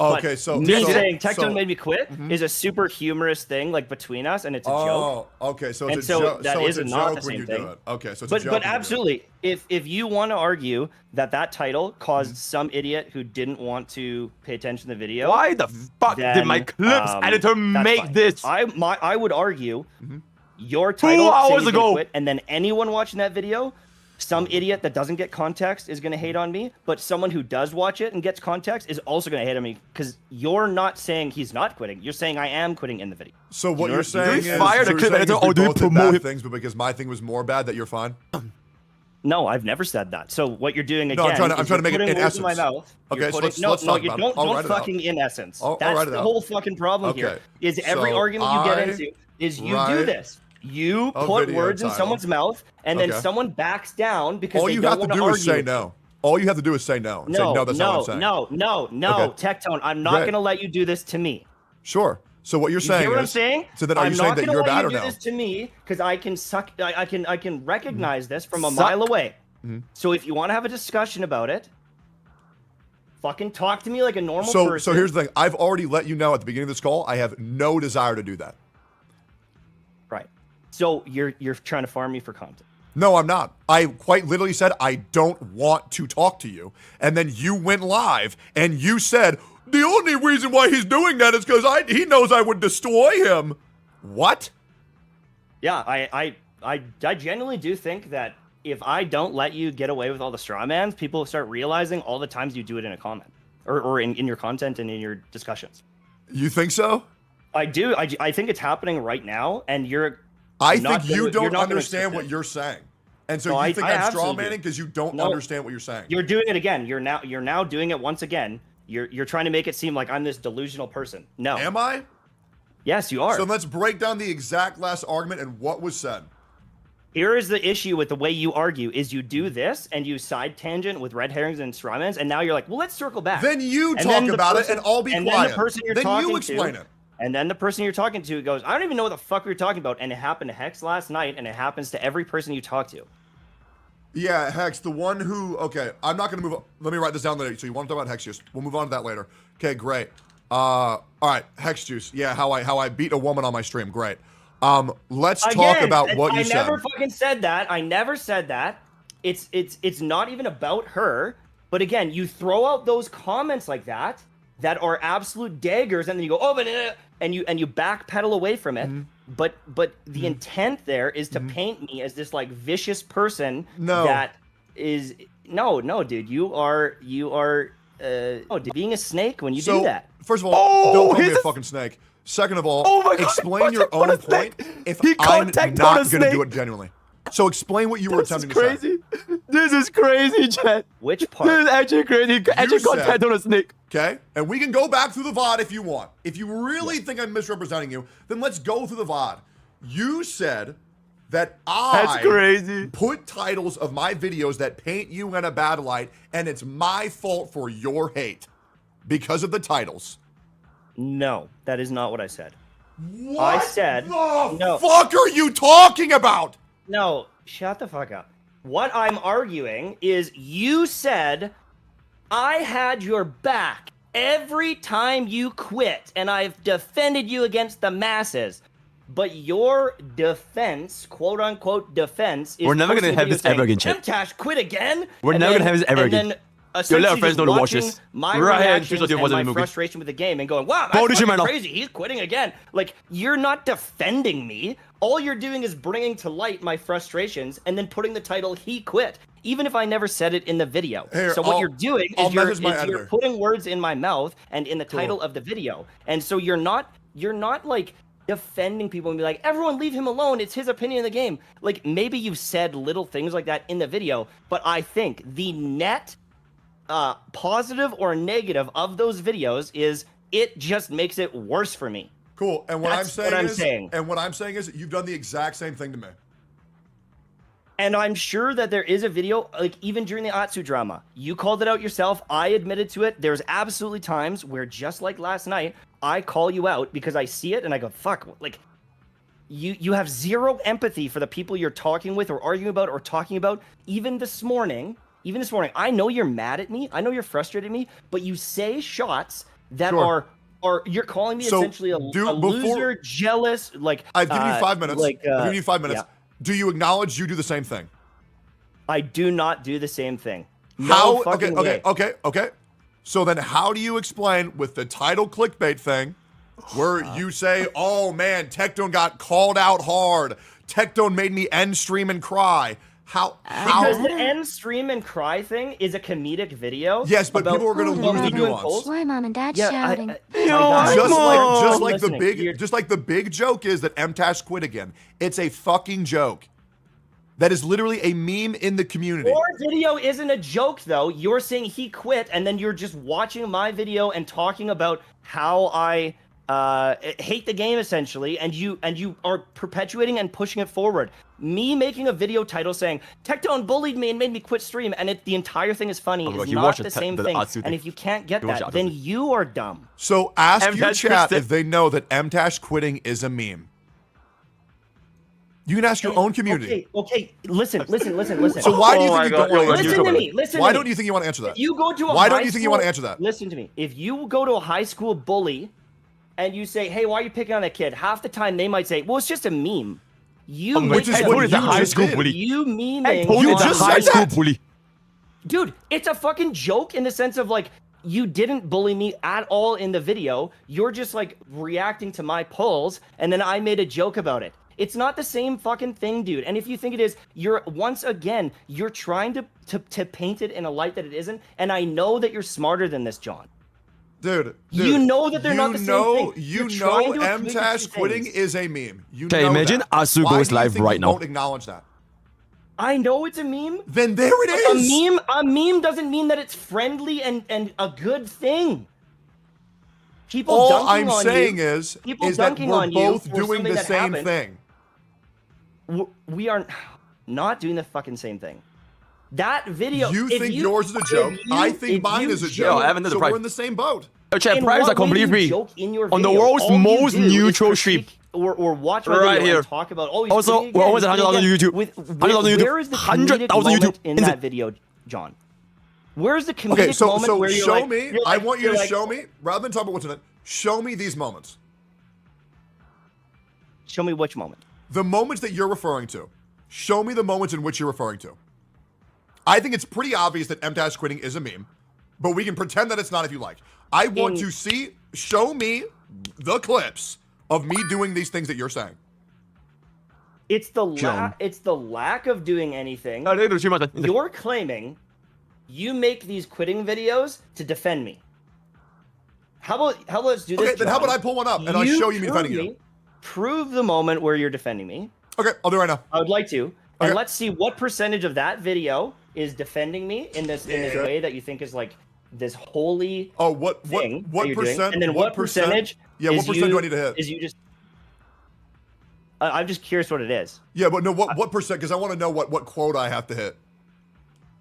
Okay,
But
so
me
so-
saying Tectone
so-
made me quit is a super humorous thing like between us, and it's a joke.
Oh, okay, so
And
it's
so
a joke.
that
So it's
is
a
not
joke
the
when
same
you
thing.
do it. Okay, so it's a
But
joke. when you do it.
absolutely, if you want to argue that title caused some idiot who didn't want to pay attention to the video,
Why the fuck did my clips editor
that's
make
fine.
this?
I would argue your title
2 hours
saying he's gonna
ago.
quit, and then anyone watching that video, some idiot that doesn't get context is going to hate on me, but someone who does watch it and gets context is also going to hate on me because you're not saying he's not quitting. You're saying I am quitting in the video.
So what
You
you're
know-
saying is,
you fire the
so you're
clip
saying
editor
is we
or do you
both did
promote
bad
it?
things, but because my thing was more bad, that you're fine.
No, I've never said that. So what you're doing again?
No, I'm trying to
is
make
you're
it
putting
in
words in my
essence.
mouth.
Okay,
You're
so
putting-
let's
no,
talk
you
about it.
don't.
I'll
Don't
write it out.
fucking in essence.
I'll
That's
write it
the
out.
whole fucking problem here.
Okay,
Is every
so
argument you get
I
into is you do
write
this. You
a
put
video
words in
title.
someone's mouth, and then
Okay.
someone backs down because
All
they
you
don't
have to
want to
do
argue.
is say
with you.
no. All you have to do is say no. Say, no, that's not what I'm saying.
No,
Okay.
Tectone, I'm not
Great.
going to let you do this to me.
Sure. So what you're
You
saying
hear what I'm
is,
saying?
so then are
I'm
you saying
not
that
gonna
you're
let
bad
you
or
do
no?
this to me because I can suck. I can recognize this from a
Suck.
mile away.
Mhm.
So if you want to have a discussion about it, fucking talk to me like a normal
So
person.
here's the thing. I've already let you know at the beginning of this call, I have no desire to do that.
Right. So you're trying to farm me for content.
No, I'm not. I quite literally said I don't want to talk to you. And then you went live and you said, the only reason why he's doing that is because he knows I would destroy him. What?
Yeah, I genuinely do think that if I don't let you get away with all the straw mans, people start realizing all the times you do it in a comment or in your content and in your discussions.
You think so?
I do. I think it's happening right now, and you're.
I
not
think you
gonna-
don't
you're not gonna
understand
accept
what
it.
you're saying. And so
No,
you think
I
I'm straw
absolutely do.
manning because you don't
No.
understand what you're saying.
You're doing it again. You're now doing it once again. You're trying to make it seem like I'm this delusional person. No.
Am I?
Yes, you are.
So let's break down the exact last argument and what was said.
Here is the issue with the way you argue: is you do this and you side tangent with red herrings and strawmans, and now you're like, well, let's circle back.
Then you
And
talk
then the
about
person-
it and I'll be
and
quiet.
Then the person you're
Then
talking
you explain
to,
it.
And then the person you're talking to goes, I don't even know what the fuck we were talking about, and it happened to Hex last night, and it happens to every person you talk to.
Yeah, Hex, the one who, okay, I'm not going to move, let me write this down later. So you want to talk about Hex Juice. We'll move on to that later. Okay, great. All right, Hex Juice. Yeah, how I beat a woman on my stream. Great. Let's talk about what you said.
I never fucking said that. I never said that. It's not even about her. But again, you throw out those comments like that are absolute daggers, and then you go, oh, but and you backpedal away from it. But the intent there is to paint me as this like vicious person.
No.
That is no, dude. You are being a snake when you do that.
First of all, don't call me
he's
a
a-
fucking snake. Second of all,
Oh my God,
explain your
what a
own point
snake.
if
He
I'm
called Tectone
not
a
going to do
snake.
it genuinely. So explain what you were
This is
attempting to say.
crazy. This is crazy, chat.
Which
This
part?
is actually crazy. He actually called
said-
Tectone a snake.
Okay? And we can go back through the VOD if you want. If you really think I'm misrepresenting you, then let's go through the VOD. You said that
That's
I
crazy.
put titles of my videos that paint you in a bad light, and it's my fault for your hate because of the titles.
No, that is not what I said.
What
I said
the fuck are you talking about?
No, shut the fuck up. What I'm arguing is you said I had your back every time you quit, and I've defended you against the masses. But your defense, quote unquote defense, is
We're never gonna have this ever again,
chat.
chat.
Quit again.
We're never gonna have this ever again. You'll let our friends know to watch this.
My
Right here,
reactions
choose what you
and
want in
my
the movie.
frustration with the game and going, wow,
Go to
that's
shit, man.
fucking crazy. He's quitting again. Like, you're not defending me. All you're doing is bringing to light my frustrations and then putting the title "He Quit," even if I never said it in the video.
Here,
so what you're doing
I'll
is
message my
you're
editor.
putting words in my mouth and in the title
Cool.
of the video. And so you're not like defending people and be like, everyone leave him alone. It's his opinion of the game. Like, maybe you've said little things like that in the video, but I think the net positive or negative of those videos is it just makes it worse for me.
Cool. And what
That's
I'm
what
saying and what I'm saying is you've done the exact same thing to me.
And I'm sure that there is a video, like even during the Atsu drama, you called it out yourself. I admitted to it. There's absolutely times where, just like last night, I call you out because I see it and I go, fuck, like you have zero empathy for the people you're talking with or arguing about or talking about. Even this morning, I know you're mad at me. I know you're frustrated at me, but you say shots that
Sure.
are you're calling me
So,
essentially a loser, jealous, like
I've given you 5 minutes.
Like,
I've given you 5 minutes.
yeah.
Do you acknowledge you do the same thing?
I do not do the same thing. No
How?
fucking way.
Okay. So then how do you explain with the title clickbait thing where you say, oh man, Tectone got called out hard. Tectone made me end stream and cry.
Because the end stream and cry thing is a comedic video.
Yes, but
about
people are going to lose the
me doing
nuance.
polls.
Why mom and dad
Yeah,
shouting?
Just like the big joke is that MTash quit again. It's a fucking joke. That is literally a meme in the community.
Your video isn't a joke, though. You're saying he quit, and then you're just watching my video and talking about how I hate the game, essentially, and you are perpetuating and pushing it forward. Me making a video title saying Tectone bullied me and made me quit stream, and the entire thing is funny is not the same thing. And if you can't get that, then you are dumb.
So ask your
MTash
chat
quits
if they know that MTash quitting is a meme. You can ask your own community.
Okay. Listen.
So why do you think you don't want to answer
Listen
that?
to me. Listen.
Why
to
don't
me.
you think you want to answer that?
If you go to a
Why don't
high
you think you want to
school-
answer that?
Listen to me. If you go to a high school bully and you say, "Hey, why are you picking on that kid?" Half the time they might say, "Well, it's just a meme." You
Which is what you
high
just
school
did.
bully.
You memeing.
Tony is a
just
high
said
school
that.
bully.
Dude, it's a fucking joke in the sense of like you didn't bully me at all in the video. You're just like reacting to my polls, and then I made a joke about it. It's not the same fucking thing, dude. And if you think it is, you're trying to paint it in a light that it isn't. And I know that you're smarter than this, John.
Dude,
you know that they're not the same thing.
You
You're trying
know
to equate the two
MTash quitting
things.
is a meme. You
Okay,
know
imagine
that.
Asu
Why
goes
do you
live
think
right
you
now.
Won't acknowledge that.
I know it's a meme.
Then there it is.
A meme doesn't mean that it's friendly and a good thing. People
All
dunking
I'm
on
saying
you,
is
people
that
dunking
we're
on you
both
for
doing
something
the
that
same
happened.
thing.
We are not doing the fucking same thing. That video.
You
if
think yours is a joke. I think mine is a joke. So we're in the same boat.
Chat, prize are completely free. On the world's
All you
most
do is
neutral stream.
Or watch my
Right
video
here.
and talk about. Oh, he's
Also,
quitting
we're
again,
almost at
he's quitting
100,000 on
again.
YouTube.
With
100,000 on YouTube.
Where is the
100,000
comedic
on
moment
YouTube.
in
Insane.
that video, John? Where's the comedic
Okay, so
moment where you're
show
like,
me.
you're
I
like-
want you
you're
to
like-
show me, rather than talk about what's in it, show me these moments.
Show me which moment.
The moments that you're referring to. Show me the moments in which you're referring to. I think it's pretty obvious that MTash quitting is a meme, but we can pretend that it's not if you like. I want to see, show me the clips of me doing these things that you're saying.
It's the
John.
it's the lack of doing anything.
No, no, too much.
You're claiming you make these quitting videos to defend me. How about let's do this?
Okay, then how
John.
about I pull one up and I'll show you me
prove
defending you.
Prove the moment where you're defending me.
Okay, I'll do it right now.
I would like to. And
Okay.
let's see what percentage of that video is defending me in this way that you think is like this holy
what
thing that
what
you're doing.
percent?
And then what percentage?
Yeah, what percent do I need to hit?
Is you just? I'm just curious what it is.
Yeah, but no, what percent? Because I want to know what quote I have to hit.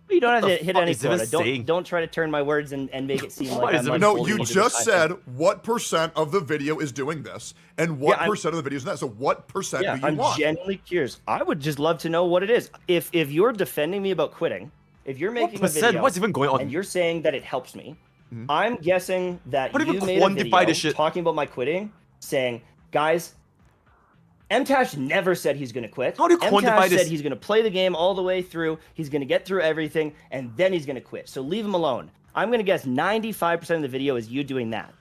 You don't have
What
to
the
hit
fuck
any
is this
quota.
saying?
Don't try to turn my words and make it seem like I'm
No,
unfolding
you
into
just
this
said
concept.
what percent of the video is doing this, and what
Yeah, I'm-
percent of the video is that. So what percent
Yeah,
do you
I'm
want?
genuinely curious. I would just love to know what it is. If you're defending me about quitting, if you're making a
percent?
video,
What's even going on?
and you're saying that it helps me, I'm guessing that
How do you
you
even
made a
quantify
video
this shit?
talking about my quitting, saying, guys, MTash never said he's going to quit.
How do you
MTash
quantify this?
said he's going to play the game all the way through. He's going to get through everything, and then he's going to quit. So leave him alone. I'm going to guess 95% of the video is you doing that.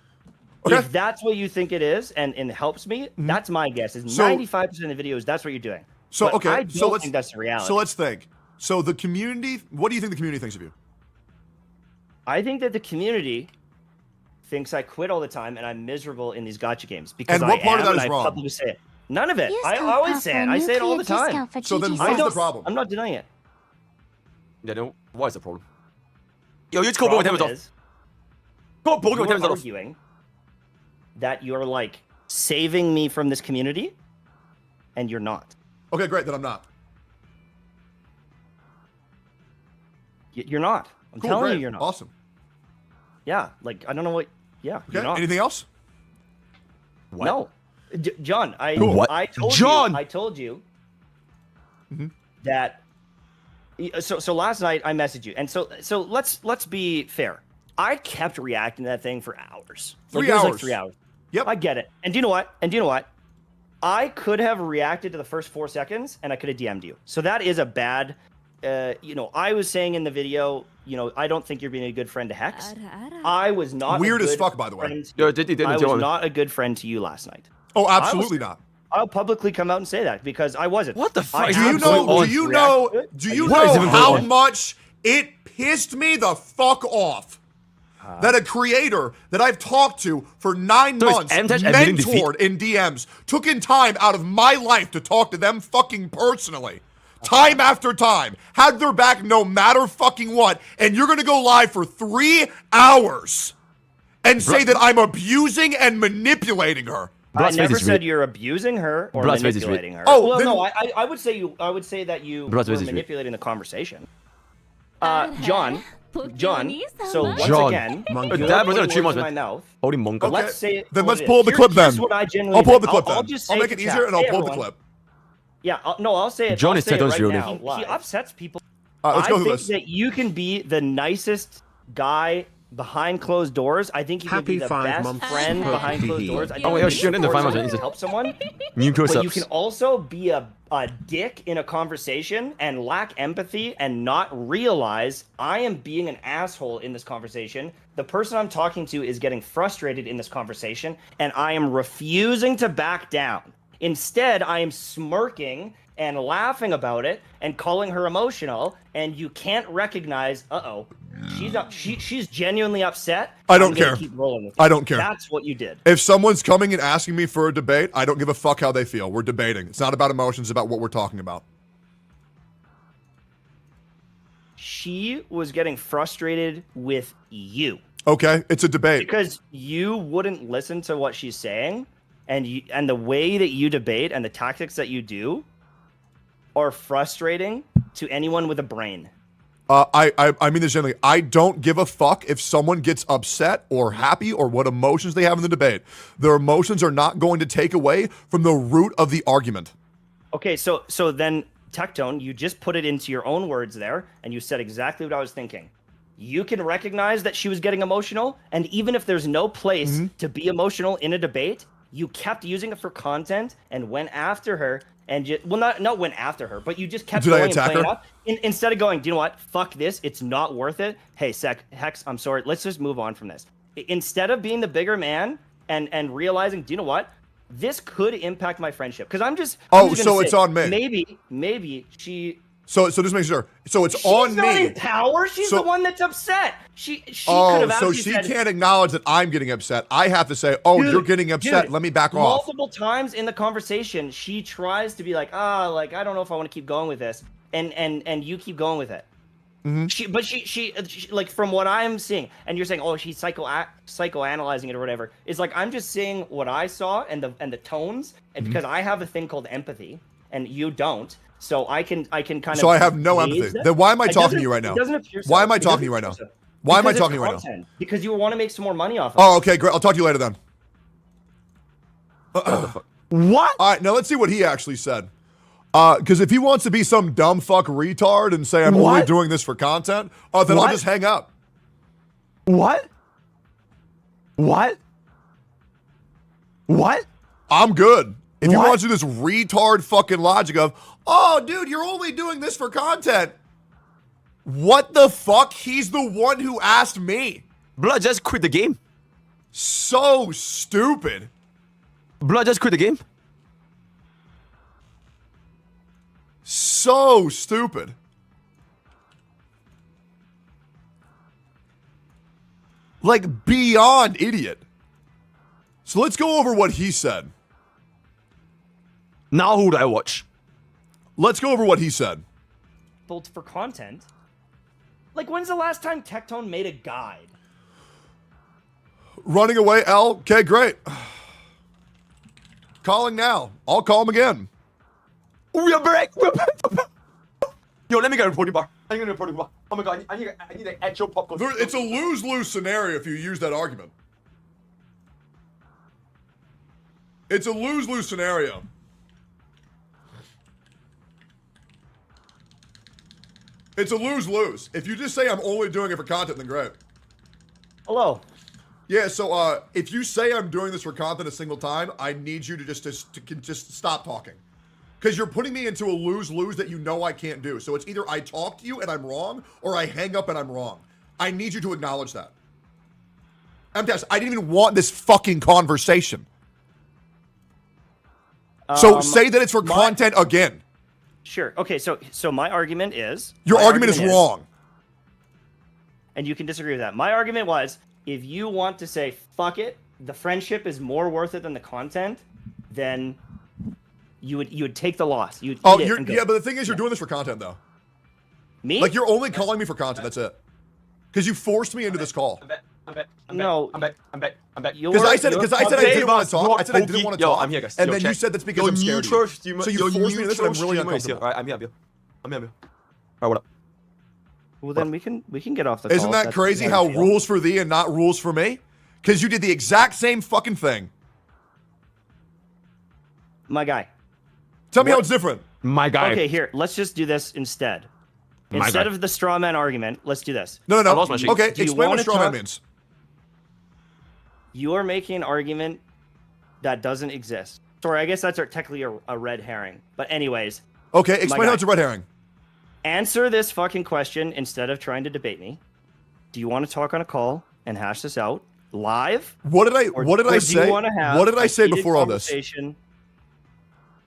Okay.
If that's what you think it is, and it helps me, that's my guess. Is
So-
95% of the videos, that's what you're doing.
So
But
okay,
I don't
so let's
think that's the reality.
So let's think. So the community, what do you think the community thinks of you?
I think that the community thinks I quit all the time and I'm miserable in these gacha games because
And what
I
part of
am,
that is
and I
wrong?
publicly say it. None of it.
Use
I
code
always say it.
POKKE
I say it all the
nuclear
time.
discount for
So then
GG
what's the
subs.
problem?
I'm not denying it.
Yeah, no. What is the problem? Yo, you just call Broken
Problem
Tempest off.
is,
Go Broken
you're
Tempest off.
arguing that you're like saving me from this community, and you're not.
Okay, great. Then I'm not.
You're not. I'm
Cool,
telling
great.
you, you're not.
Awesome.
Yeah, like I don't know what. Yeah,
Okay.
you're not.
Anything else?
No, John.
Cool.
What?
I told
John!
you. I told you
Mhm.
that. So last night I messaged you, and so let's be fair. I kept reacting to that thing for hours. Like,
3
it was
hours.
like 3 hours.
Yep.
I get it. And do you know what? I could have reacted to the first 4 seconds, and I could have DM'd you. So that is a bad. I was saying in the video, I don't think you're being a good friend to Hex. I was not
Weird
a
as
good
fuck, by the way.
friend to
Yo,
you. I was not a good friend to you last night.
Oh, absolutely not.
I'll publicly come out and say that because I wasn't.
What the fuck?
I
is
Do you
even
know?
going on?
Do you know? Do you
What is
know
even
how
going on?
much it pissed me the fuck off? That a creator that I've talked to for 9
So is
months,
MTash admitting defeat?
mentored in DMs, took in time out of my life to talk to them fucking personally. Time after time, had their back no matter fucking what, and you're gonna go live for 3 hours and say that I'm abusing and manipulating her.
I
Brad's face
never
is
said
red.
you're abusing her or
Brad's face is red.
manipulating her.
Oh,
well,
then-
no, I would say that you
Brad's
were
face is red.
manipulating the conversation. John. So once
John.
again,
Monkey.
you're
That
putting
wasn't a 3
words
months,
in my
man.
mouth.
Holy monk.
Okay.
Let's say it
Then
for what
let's
it
pull
is.
the clip
Here's
then.
what I genuinely
I'll pull the
think.
clip
I'll
then.
just
I'll
say
make
to
it
chat,
easier and I'll
hey,
pull the
everyone.
clip.
Yeah, I'll say it.
John
I'll
is
say it
Tectone's
right
real
now.
name.
He upsets people.
Let's
I
go through
think
this.
that you can be the nicest guy behind closed doors. I think you can be
Happy
the
5
best
months,
friend
Poke
behind closed
Hee.
doors. I
Oh,
think
yeah,
you can
shit, in the
support
5 months,
someone,
is it?
help someone.
New
But
curse
you can also be a dick in a conversation and lack empathy and not realize I am being an asshole in this conversation. The person I'm talking to is getting frustrated in this conversation, and I am refusing to back down. Instead, I am smirking and laughing about it and calling her emotional, and you can't recognize, she's genuinely upset.
I don't
I'm gonna
care.
Keep rolling with it.
I don't care.
That's what you did.
If someone's coming and asking me for a debate, I don't give a fuck how they feel. We're debating. It's not about emotions, it's about what we're talking about.
She was getting frustrated with you
Okay? It's a debate.
because you wouldn't listen to what she's saying, and the way that you debate and the tactics that you do are frustrating to anyone with a brain.
I mean this generally. I don't give a fuck if someone gets upset or happy or what emotions they have in the debate. Their emotions are not going to take away from the root of the argument.
Okay, so then Tectone, you just put it into your own words there, and you said exactly what I was thinking. You can recognize that she was getting emotional, and even if there's no place to be emotional in a debate, you kept using it for content and went after her. And not went after her, but you just kept
Did I
going
attack
and playing
her?
off. Instead of going, do you know what? Fuck this. It's not worth it. Hey, Hex, I'm sorry. Let's just move on from this. Instead of being the bigger man and realizing, do you know what? This could impact my friendship. Because I'm just
Oh,
just
so
gonna
it's
say,
on me.
Maybe she.
So just make sure. So it's
She's
on
not
me.
in power. She's
So-
the one that's upset. She could
Oh,
have
so
actually
she
said,
can't acknowledge that I'm getting upset. I have to say, oh,
Dude,
you're getting upset.
dude,
Let me back off.
Multiple times in the conversation, she tries to be like, like I don't know if I want to keep going with this, and you keep going with it.
Mhm.
She like from what I'm seeing, and you're saying, oh, she's psychoanalyzing it or whatever. It's like I'm just seeing what I saw and the tones, and because I have a thing called empathy and you don't, So I can kind of.
So I have no
gauge
empathy.
that.
Then why am I
It
talking to
doesn't-
you right
it
now?
doesn't appear so.
Why am I
It
talking to you
doesn't
right now?
appear so.
Why am I
Because
talking to
it's
you right now?
content. Because you want to make some more money off of
Oh, okay, great. I'll talk to you later then.
What?
All right, now let's see what he actually said. Because if he wants to be some dumb fuck retard and say I'm only
What?
doing this for content, then I'll
What?
just hang up.
What? What? What?
I'm good. If you
What?
want to do this retard fucking logic of, oh, dude, you're only doing this for content. What the fuck? He's the one who asked me.
Blood, just quit the game.
So stupid.
Blood, just quit the game.
So stupid. Like, beyond idiot. So let's go over what he said.
Now who do I watch?
Let's go over what he said.
built for content. Like, when's the last time Tectone made a guide?
Running away, L. Okay, great. Calling now. I'll call him again.
We are back. Yo, let me get a reporting bar. I'm gonna reporting bar. Oh my god, I need an actual popcorn.
It's a lose-lose scenario if you use that argument. It's a lose-lose scenario. It's a lose-lose. If you just say I'm only doing it for content, then great.
Hello.
Yeah, so if you say I'm doing this for content a single time, I need you to just stop talking. Because you're putting me into a lose-lose that you know I can't do. So it's either I talk to you and I'm wrong, or I hang up and I'm wrong. I need you to acknowledge that. MTS, I didn't even want this fucking conversation. So say that it's for content again.
Sure. Okay, so my argument is...
Your argument is wrong.
And you can disagree with that. My argument was, if you want to say, fuck it, the friendship is more worth it than the content, then you would take the loss. You'd
Oh,
eat it and go.
yeah, but the thing is, you're doing this for content, though.
Me?
Like, you're only calling me for content, that's it. Because you forced me into this call.
I'm back.
No.
I'm back.
Because I said I didn't want to talk. I said I didn't want to talk.
Yo, I'm here, guys.
And
Yo,
then you
check.
said that's because
Your
I'm scared
neutral
of you.
streamer-
So you
your
forced me into this and I'm
neutral
really
streamer is here.
uncomfortable.
Alright, I'm here. Alright, what up?
Well, then we can get off the call.
Isn't that
That's
crazy
how
how
you feel.
rules for thee and not rules for me? Because you did the exact same fucking thing.
My guy.
Tell me how it's different.
My guy.
Okay, here. Let's just do this instead.
My
Instead
guy.
of the straw man argument, let's do this.
No.
I lost my sheet.
Okay,
Do you
explain what
wanna
straw man
talk-
means.
You are making an argument that doesn't exist. Sorry, I guess that's technically a red herring. But anyways.
Okay,
my
explain
guy.
how it's a red herring.
Answer this fucking question instead of trying to debate me. Do you want to talk on a call and hash this out live?
What did I
Or
say?
do you want to have
What did I
a
say
heated
before all this?
conversation?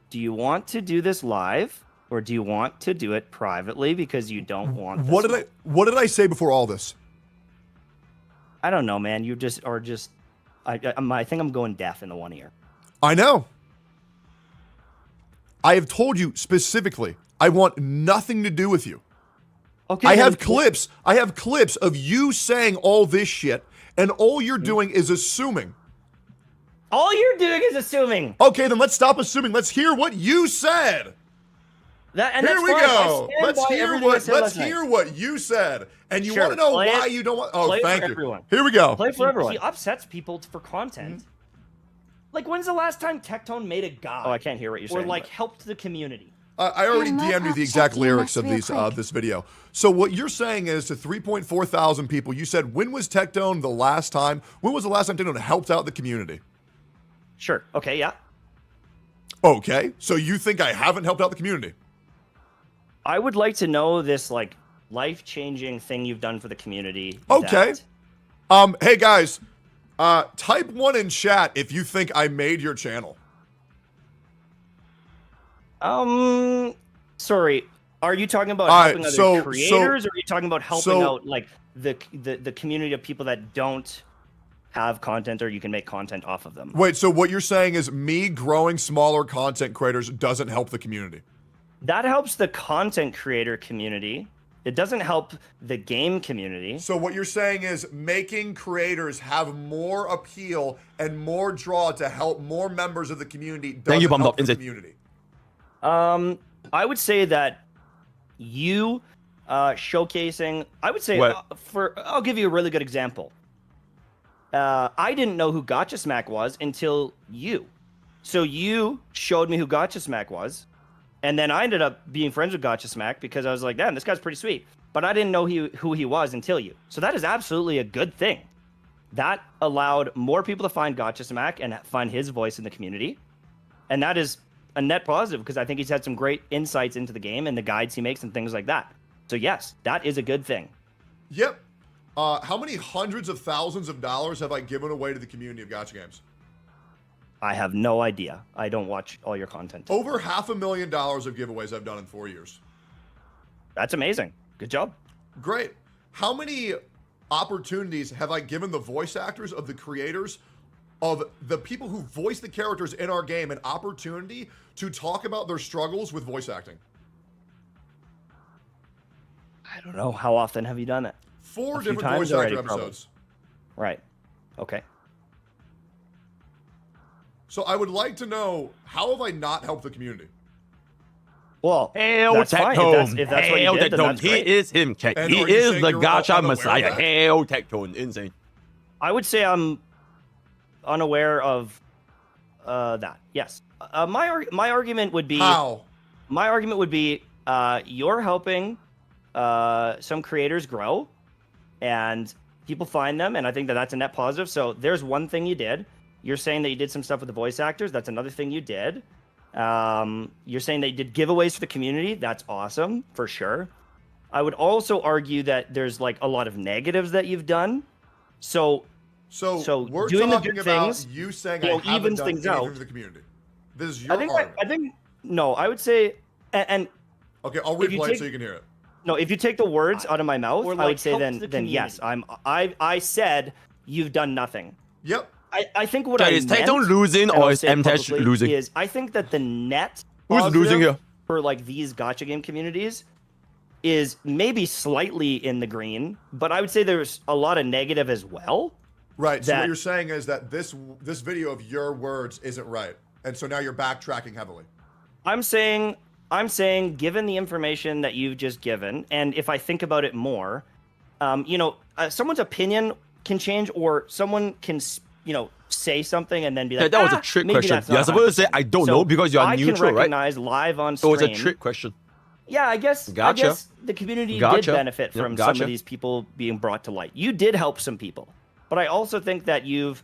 Do you want to do this live, or do you want to do it privately because you don't want? This
What did I say before all this?
I don't know, man. You just are just. I think I'm going deaf in the one ear.
I know. I have told you specifically, I want nothing to do with you.
Okay.
I
then-
have clips. I have clips of you saying all this shit, and all you're doing is assuming.
All you're doing is assuming.
Okay, then let's stop assuming. Let's hear what you said.
And
Here
that's
we
fine. I
go.
stand
Let's
by
hear
everything I
what.
said
Let's
last night.
hear what you said. And you
Sure,
want to know
play
why
it-
you don't want? Oh,
play it
thank
for
you.
everyone.
Here we go.
Play for everyone. He upsets people for content. Like, when's the last time Tectone made a guide?
Oh, I can't hear what you're
Or
saying,
like
but-
helped the community.
I already
Yeah,
DM'd you the
I'll
exact
check the
lyrics of
real
these
quick.
this video. So what you're saying is to 3.4 thousand people, you said, when was Tectone the last time? When was the last time Tectone helped out the community?
Sure. Okay. Yeah.
Okay, so you think I haven't helped out the community?
I would like to know this like life-changing thing you've done for the community.
Okay.
that-
Hey guys, type 1 in chat if you think I made your channel.
Sorry. Are you talking about
All right,
helping other
so-
creators, or are you talking about helping
so-
out like the community of people that don't have content, or you can make content off of them?
Wait, so what you're saying is me growing smaller content creators doesn't help the community?
That helps the content creator community. It doesn't help the game community.
So what you're saying is making creators have more appeal and more draw to help more members of the community doesn't
Thank you, Bummed
help
Up.
the
Insane.
community.
I would say that you showcasing. I would say I'll give you a really good example. I didn't know who Gotcha Smack was until you. So you showed me who Gotcha Smack was, and then I ended up being friends with Gotcha Smack because I was like, damn, this guy's pretty sweet. But I didn't know who he was until you. So that is absolutely a good thing. That allowed more people to find Gotcha Smack and find his voice in the community. And that is a net positive because I think he's had some great insights into the game and the guides he makes and things like that. So yes, that is a good thing.
Yep. How many hundreds of thousands of dollars have I given away to the community of Gacha Games?
I have no idea. I don't watch all your content.
Over $500,000 of giveaways I've done in 4 years.
That's amazing. Good job.
Great. How many opportunities have I given the voice actors of the creators of the people who voice the characters in our game an opportunity to talk about their struggles with voice acting?
I don't know. How often have you done it?
4 different voice actor episodes.
Right. Okay.
So I would like to know, how have I not helped the community?
Well,
Hail
that's fine.
Tectone.
If that's what
Hail
you did, then
Tectone.
that's
He
great.
is him, Keck.
And
He
are you
is
saying
the
you're
Gacha
unaware of
Messiah.
that?
Hail Tectone. Insane.
I would say I'm unaware of that. Yes. My argument would be
How?
My argument would be you're helping some creators grow, and people find them, and I think that that's a net positive. So there's one thing you did. You're saying that you did some stuff with the voice actors. That's another thing you did. You're saying that you did giveaways for the community. That's awesome, for sure. I would also argue that there's like a lot of negatives that you've done. So
we're
doing
talking
the good
about
things,
you saying
you
I
know,
haven't
evens
done
things
anything
out.
for the community. This is your
I think no. I would say and
okay, I'll
if you
replay it
take-
so you can hear it.
no. If you take the words out of my mouth,
Or,
I
like,
would say
help the
then yes.
community.
I said you've done nothing.
Yep.
I think what
Okay,
I
is
meant,
Tectone losing
and
or
I'll
is
say it
MTech
publicly,
losing?
Is I think that the net
Who's losing
positive
here?
for like these gacha game communities is maybe slightly in the green, but I would say there's a lot of negative as well.
Right. So
that-
what you're saying is that this video of your words isn't right, and so now you're backtracking heavily.
I'm saying, given the information that you've just given, and if I think about it more, someone's opinion can change, or someone can, say something and then be like,
That was a trick
maybe
question.
that's not
You're supposed to say,
100%."
I don't
So
know, because you are
I
neutral,
can
right?
recognize live on
So
stream.
it's a trick question.
Yeah, I guess the community did
Gotcha.
benefit
Yep,
from
gotcha.
some of these people being brought to light. You did help some people, but I also think that you've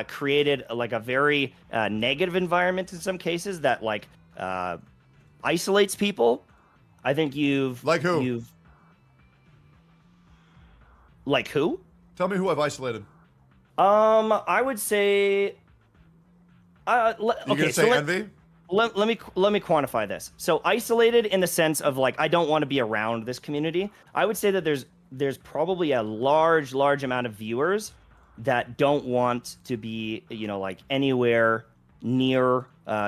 created like a very negative environment in some cases that like isolates people. I think you've
Like who?
Like who?
Tell me who I've isolated.
I would say.
Gonna say envy?
Let me quantify this. So isolated in the sense of like I don't want to be around this community. I would say that there's probably a large amount of viewers that don't want to be like anywhere near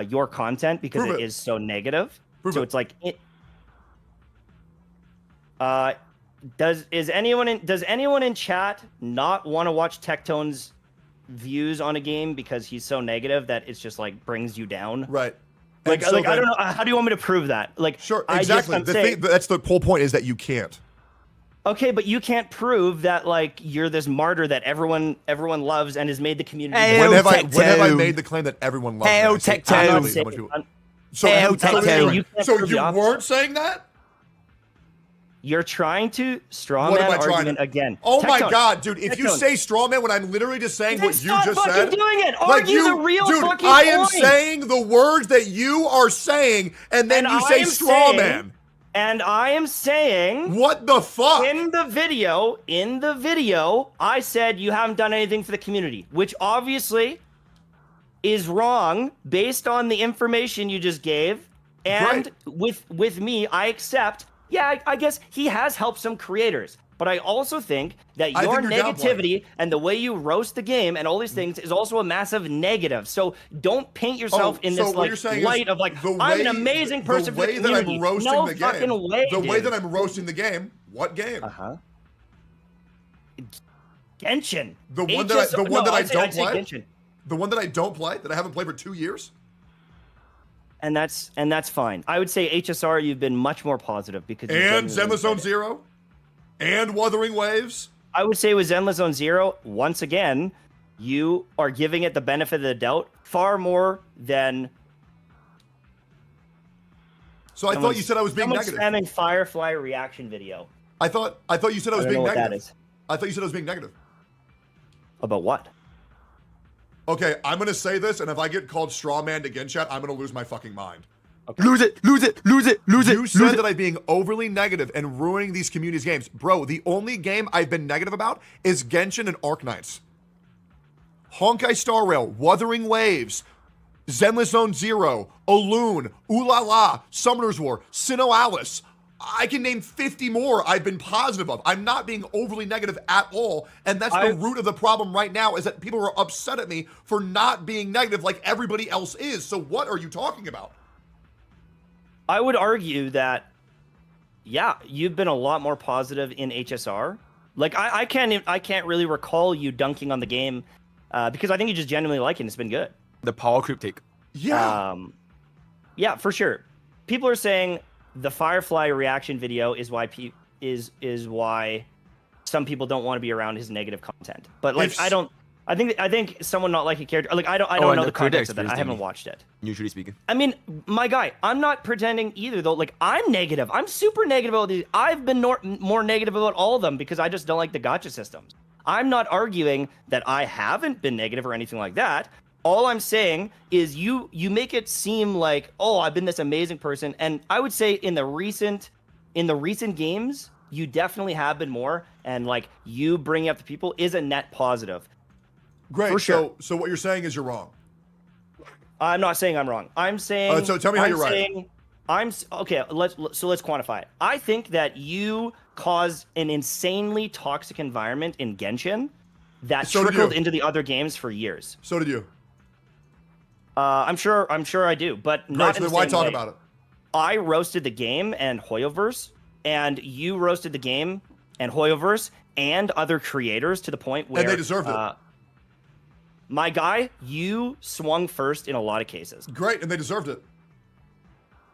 your content because it is so negative. It's like it. Does anyone in chat not want to watch Tectone's views on a game because he's so negative that it's just like brings you down?
Right.
Like I don't know. How do you want me to prove that? Like
Sure,
I
exactly.
I'm saying,
That's the whole point, is that you can't.
okay, but you can't prove that like you're this martyr that everyone loves and has made the community.
When have I made the claim that everyone loves me?
Hail
I say
Tectone.
absolutely how much people- So you weren't saying that?
You're trying to straw
What
man
am I trying
argument
to-
again.
Oh my
Tectone.
God, dude! If you
Tectone.
say straw man when I'm literally just saying
Then
what you
stop
just
fucking
said,
doing it.
like
Argue the real
dude,
fucking
I am
point.
saying the words that you are saying, and then you say straw man.
And I am saying,
what the fuck?
In the video, I said you haven't done anything for the community, which obviously is wrong based on the information you just gave. And with me, I accept. Yeah, I guess he has helped some creators, but I also think that
I
your
think you're
negativity and the way you roast the game and all these things is also a massive negative. So don't paint yourself in
so
this
what
like
you're saying
light
is
of like
the
I'm an
way-
amazing person for the
way that
community.
I'm roasting
No
the
fucking
game.
way,
The way
dude.
that I'm roasting the game. What game?
Genshin.
The one that I
HSO
don't
I'd say
play.
Genshin.
The one that I don't play, that I haven't played for 2 years.
and that's fine. I would say HSR, you've been much more positive because.
And Zenlesszonezero, and Wuthering Waves.
I would say with Zenlesszonezero, once again, you are giving it the benefit of the doubt far more than.
So I thought you said I was being negative.
Spamming Firefly reaction video.
I thought you said I was being
negative.
That is. I thought you said I was being negative.
About what?
Okay, I'm gonna say this, and if I get called straw man again, chat, I'm gonna lose my fucking mind.
Okay. Lose it.
You said that I'm being overly negative and ruining these communities' games. Bro, the only game I've been negative about is Genshin and Arknights. honkaistarrail, Wuthering Waves, Zenlesszonezero, Aloon, Ooh La La, Summoner's War, Sinnoh Alice. I can name 50 more I've been positive of. I'm not being overly negative at all. And that's the root of the problem right now, is that people are upset at me for not being negative like everybody else is. So what are you talking about?
I would argue that, yeah, you've been a lot more positive in HSR. Like, I can't really recall you dunking on the game because I think you just genuinely like it and it's been good.
The power creep take.
Yeah.
Yeah, for sure. People are saying the Firefly reaction video is why is why some people don't want to be around his negative content. But like, I think someone not liking character. Like, I don't know the context of that. I haven't watched it.
Usually speaking.
I mean, my guy, I'm not pretending either though. Like, I'm negative. I'm super negative about these. I've been more negative about all of them because I just don't like the gacha systems. I'm not arguing that I haven't been negative or anything like that. All I'm saying is you make it seem like, oh, I've been this amazing person. And I would say in the recent games, you definitely have been more. And like, you bringing up the people is a net positive.
Great.
For sure.
So what you're saying is you're wrong.
I'm not saying I'm wrong. I'm saying.
So tell me how you're right.
Okay. Let's quantify it. I think that you caused an insanely toxic environment in Genshin that trickled into the other games for years.
So did you.
I'm sure I do, but not in the same
why talk
way.
about it?
I roasted the game and Hoyoverse, and you roasted the game and Hoyoverse and other creators to the point where
and they deserved it.
My guy, you swung first in a lot of cases.
Great, and they deserved it.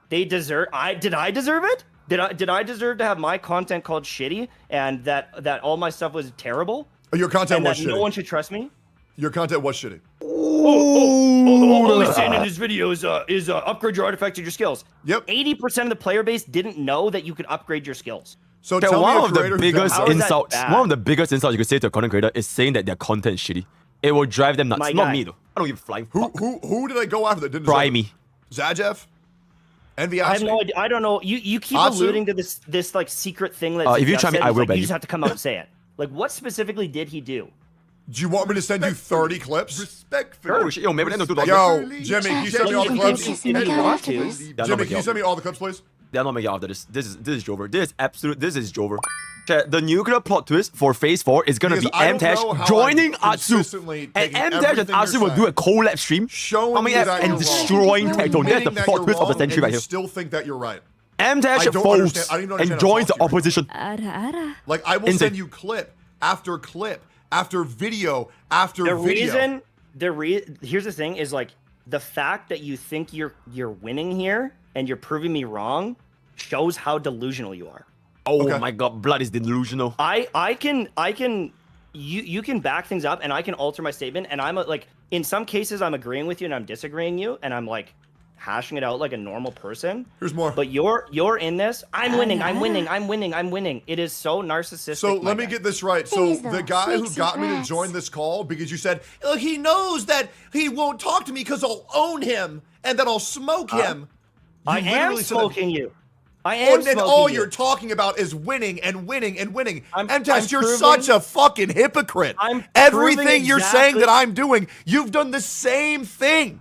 They deserve. Did I deserve it? Did I deserve to have my content called shitty and that all my stuff was terrible?
Your content
and
was
that
shitty.
No one should trust me.
Your content was shitty.
All he's saying in this video is upgrade your artifacts and your skills.
Yep.
80% of the player base didn't know that you could upgrade your skills.
So
okay,
tell
one
me
of the biggest insults. One of the biggest insults you could say to a content creator is saying that their content is shitty. It will drive them nuts.
My
Not
guy.
me though. I don't give a flying fuck.
Who did I go after that didn't
Try
deserve
me.
Zajev? Envy
I have no idea. I don't know. You keep
Atsu?
alluding to this like secret thing that
if you try me, I will
like,
ban
you
you.
just have to come out and say it. Like, what specifically did he do?
Do you want me to send you 30 clips?
Respectfully.
Oh shit, yo, maybe they don't do that.
Yo, Jimmy, can you send me all the clips?
If you want to.
Jimmy, can you send me all the clips, please?
They're not making it after this. This is Jover. This is Jover. Chat, the nuclear plot twist for Phase 4 is gonna
Because
be
I don't know
M-Tash
how
joining
I'm
Atsu.
consistently
And
taking
M-Tash and
everything
Atsu
you're
will do a
saying,
collab stream
showing
coming
me
at
that
and
you're
destroying
wrong,
Tectone. That's
admitting
the
that
plot
you're
twist of the
wrong,
century
and
right
you
here.
still think that you're right.
M-Tash
I don't
folds
understand- I don't even
and
understand how
joins
to
the
talk to you.
opposition.
Like, I will send you clip after clip after video after video.
Here's the thing is like the fact that you think you're winning here and you're proving me wrong shows how delusional you are.
Oh my god, blood is delusional.
I can you can back things up and I can alter my statement and I'm like in some cases I'm agreeing with you and I'm disagreeing you and I'm like hashing it out like a normal person.
Here's more.
But you're in this. I'm winning. It is so narcissistic.
So let me get this right. So the guy who got me to join this call because you said, oh, he knows that he won't talk to me because I'll own him and that I'll smoke him.
I am smoking you. I
And
am
then
smoking
all
you.
you're talking about is winning and winning and winning.
I'm
MTash, you're
proving-
such a fucking hypocrite.
I'm
Everything
proving
you're saying
exactly-
that I'm doing, you've done the same thing.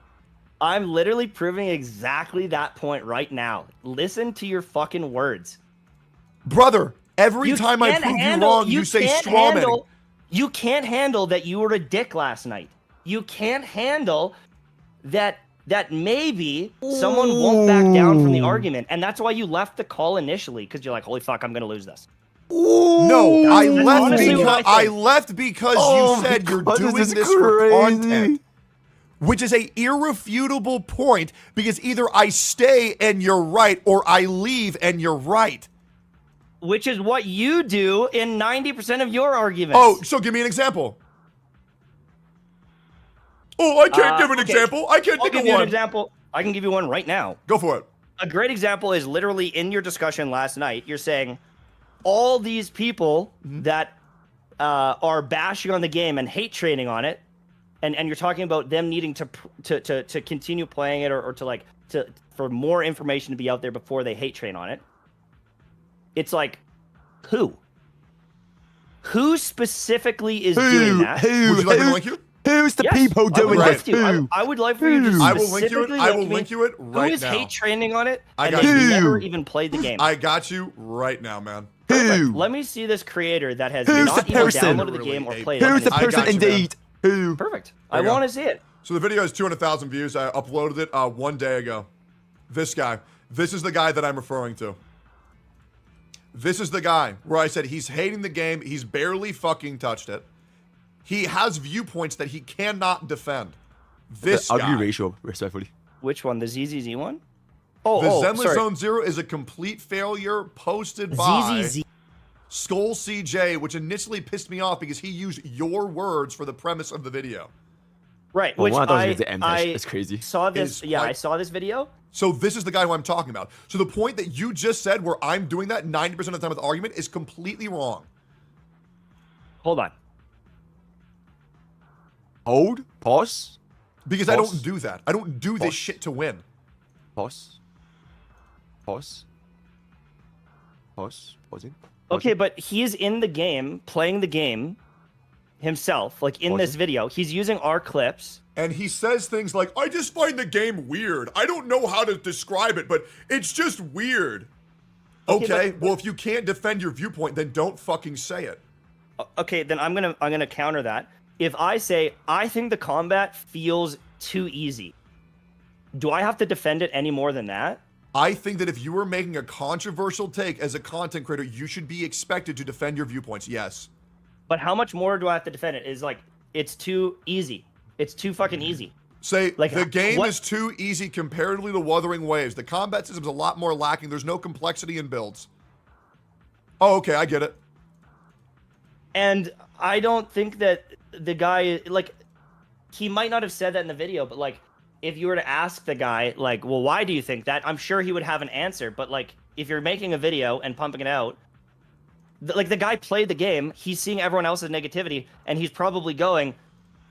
I'm literally proving exactly that point right now. Listen to your fucking words.
Brother, every
You
time I
can't
prove
handle-
you wrong, you say
can't
straw manning.
handle- You can't handle that you were a dick last night. You can't handle that maybe someone won't back down from the argument. And that's why you left the call initially, because you're like, holy fuck, I'm going to lose this.
No, I
That's
left
honestly what
because
I
I
think.
left because
Oh
you
my
said you're
God,
doing
this is
this for
crazy.
content. which is a irrefutable point because either I stay and you're right or I leave and you're right.
Which is what you do in 90% of your arguments.
Oh, so give me an example. Oh, I can't give an example. I can't think of one.
An example. I can give you one right now.
Go for it.
A great example is literally in your discussion last night. You're saying all these people that are bashing on the game and hate training on it, and you're talking about them needing to continue playing it or to for more information to be out there before they hate train on it. It's like, who? Who specifically is doing that?
Would you like me to link you?
Who's the people doing
it?
I would like for you to
I will link you it.
specifically
I will
link me
link you it right
who is
now.
hate training on it
I
and
got
they've
you.
never even played the game.
I got you right now, man.
Perfect. Let me see this creator that has
Who's
not
the
even
person?
downloaded the game or played it.
Who's the
I got
person
you, man.
indeed? Who?
Perfect.
There
I
you go.
want to see it.
So the video has 200,000 views. I uploaded it 1 day ago. This guy. This is the guy that I'm referring to. This is the guy where I said he's hating the game. He's barely fucking touched it. He has viewpoints that he cannot defend. This
I'll give you
guy.
ratio, respectfully.
Which one? The ZZZ one?
The
sorry.
Zenlesszonezero is a complete failure posted by
ZZZ.
Skull CJ, which initially pissed me off because he used your words for the premise of the video.
Right,
Well,
which
one of those
I,
is the M
I
dash. It's crazy.
saw this.
Is
Yeah,
like-
I saw this video.
So this is the guy who I'm talking about. So the point that you just said where I'm doing that 90% of the time with the argument is completely wrong.
Hold on.
Hold. Pause.
Because I
Pause.
don't do that. I don't do this
Pause.
shit to win.
Pause. Pause. Pause. Pausing.
Okay, but he's in the game, playing the game himself, like in this video. He's using our clips.
And he says things like, I just find the game weird. I don't know how to describe it, but it's just weird. Okay, well, if you can't defend your viewpoint, then don't fucking say it.
Okay, then I'm gonna counter that. If I say I think the combat feels too easy, do I have to defend it any more than that?
I think that if you were making a controversial take as a content creator, you should be expected to defend your viewpoints. Yes.
But how much more do I have to defend it? Is like it's too easy. It's too fucking easy.
Say
Like,
the game
what-
is too easy comparatively to Wuthering Waves. The combat system's a lot more lacking. There's no complexity in builds. Oh, okay, I get it.
And I don't think that the guy, like, he might not have said that in the video, but like, if you were to ask the guy, like, well, why do you think that? I'm sure he would have an answer. But like, if you're making a video and pumping it out, like the guy played the game, he's seeing everyone else's negativity, and he's probably going,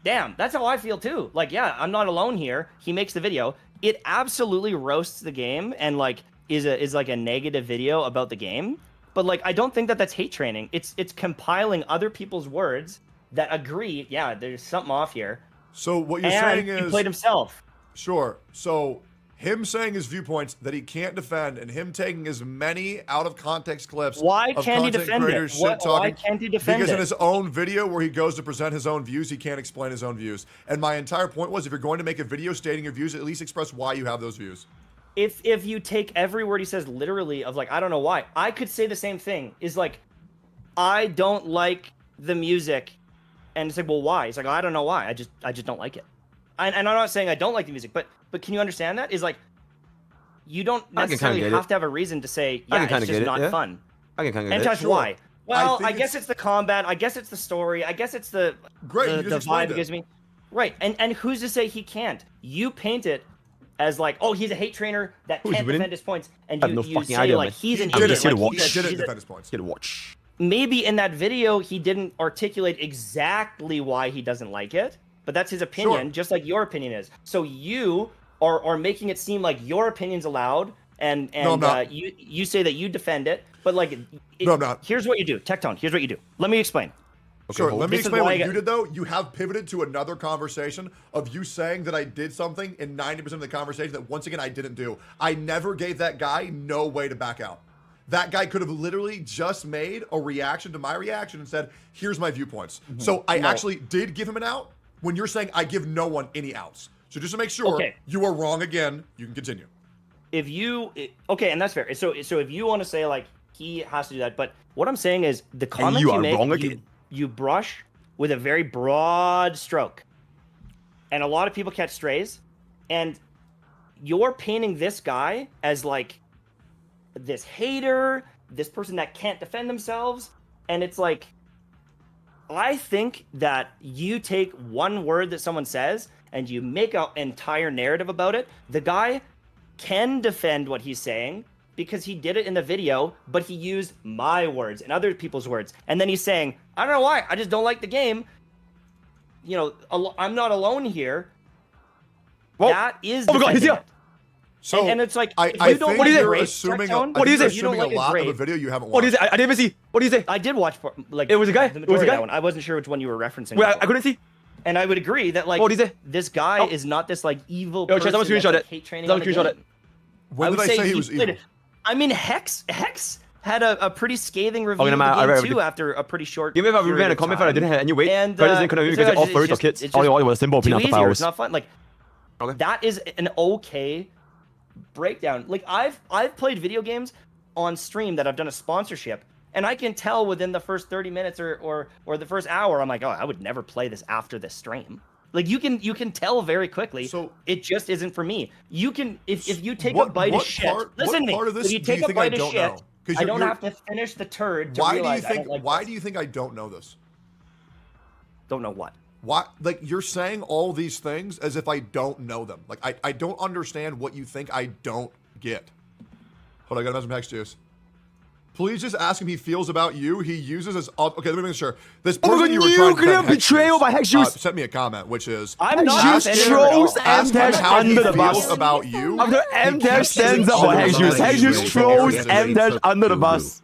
damn, that's how I feel too. Like, yeah, I'm not alone here. He makes the video. It absolutely roasts the game and like is like a negative video about the game. But like, I don't think that that's hate training. It's compiling other people's words that agree. Yeah, there's something off here.
So what you're
And
saying
he
is
played himself.
Sure. So him saying his viewpoints that he can't defend and him taking as many out of context clips
Why
of
can't he
content
defend it?
creators
Why
shit-talking,
can't he defend
because
it?
in his own video where he goes to present his own views, he can't explain his own views. And my entire point was, if you're going to make a video stating your views, at least express why you have those views.
If you take every word he says literally of like, I don't know why, I could say the same thing. Is like, I don't like the music, and it's like, well, why? It's like, I don't know why. I just don't like it. And I'm not saying I don't like the music, but can you understand that? Is like, you don't necessarily have to have a reason to say, yeah, it's just not fun.
I can kind of
And
get
Touch,
it.
why? Well, I
think
guess it's the combat. I guess it's the story. I guess it's the
Great, you
the
just
vibe
explained
it
it.
gives me. Right. And who's to say he can't? You paint it as like, oh, he's a hate trainer that
Who's
can't
winning?
defend his points, and
I have
you,
no
you
fucking
say
idea,
like
man.
he's an
I'm
idiot.
just here to
like,
watch.
he's a-
Didn't
he's a-
defend his points.
Get a watch.
maybe in that video he didn't articulate exactly why he doesn't like it, but that's his opinion, just like your opinion is. So you are making it seem like your opinion's allowed, and
No, I'm not.
you say that you defend it, but like
No, I'm not.
Here's what you do, Tectone. Here's what you do. Let me explain.
Sure, let me
This is
explain
why
what
I got-
you did, though. You have pivoted to another conversation of you saying that I did something in 90% of the conversation that, once again, I didn't do. I never gave that guy no way to back out. That guy could have literally just made a reaction to my reaction and said, here's my viewpoints. So I actually did give him an out when you're saying I give no one any outs. So just to make sure you are wrong again, you can continue.
If you okay, and that's fair. So if you want to say like he has to do that, but what I'm saying is the comments
you
you
are
make,
wrong again.
you brush with a very broad stroke. and a lot of people catch strays, and you're painting this guy as like this hater, this person that can't defend themselves, and it's like, I think that you take one word that someone says and you make an entire narrative about it. The guy can defend what he's saying because he did it in the video, but he used my words and other people's words. And then he's saying, I don't know why, I just don't like the game. You know, I'm not alone here.
Whoa.
That is
oh my god, he's here.
So
and it's like,
I
you don't
think
like
you're
Grape,
assuming
Tectone,
What is it?
you don't like
a lot
Grape.
of a video you haven't watched.
What is it? I didn't even see. What do you say?
I did watch like
It was a guy?
the
It was a
majority of
guy?
that one. I wasn't sure which one you were referencing.
Wait, I
before.
couldn't see.
And I would agree that like
What is it?
this guy
Oh.
is not this like evil
Yo,
person
Chaz, I'm gonna screenshot
that's, like,
it.
hate training
I'm
on the
gonna screenshot
game.
it.
When did I say he was
played-
evil?
I mean, Hex had a pretty scathing review
Okay,
of
never mind,
the
I
game
read
too
it.
after a pretty short.
Give me a
period
review and a
of
comment for I
time.
didn't have any weight.
And
Credits didn't couldn't
it's
because all
just-
furries or
it's
kids.
just
All it was simple
too
opening up the
easy, or
files.
It's not fun. Like that is an okay breakdown. Like I've played video games on stream that I've done a sponsorship, and I can tell within the first 30 minutes or the first hour, I'm like, oh, I would never play this after this stream. Like you can tell very quickly.
So
it just isn't for me. You can if you take
What-
a bite
what
of shit.
part-
Listen
what
to me.
part of this
If you
do you
take a
think I
bite of
don't
shit,
know? 'Cause
I don't
you're-
have to finish the turd to
Why do you
realize I
think?
don't like
Why
this.
do you think I don't know this?
Don't know what?
Why? Like you're saying all these things as if I don't know them. Like I don't understand what you think I don't get. Hold on, I got a message from Hex Juice. Please just ask him he feels about you. He uses as okay. Let me make sure. This
Oh my
person
god,
you were trying to
nuclear
defend, Hex
betrayal
Juice,
by Hex Juice.
sent me a comment, which is
I'm not
Hex Juice
offended at all.
throws
ask him
M-Dash
how he
under the
feels
bus.
about you.
After M-Dash stands up for Hex Juice, Hex Juice throws M-Dash under the bus.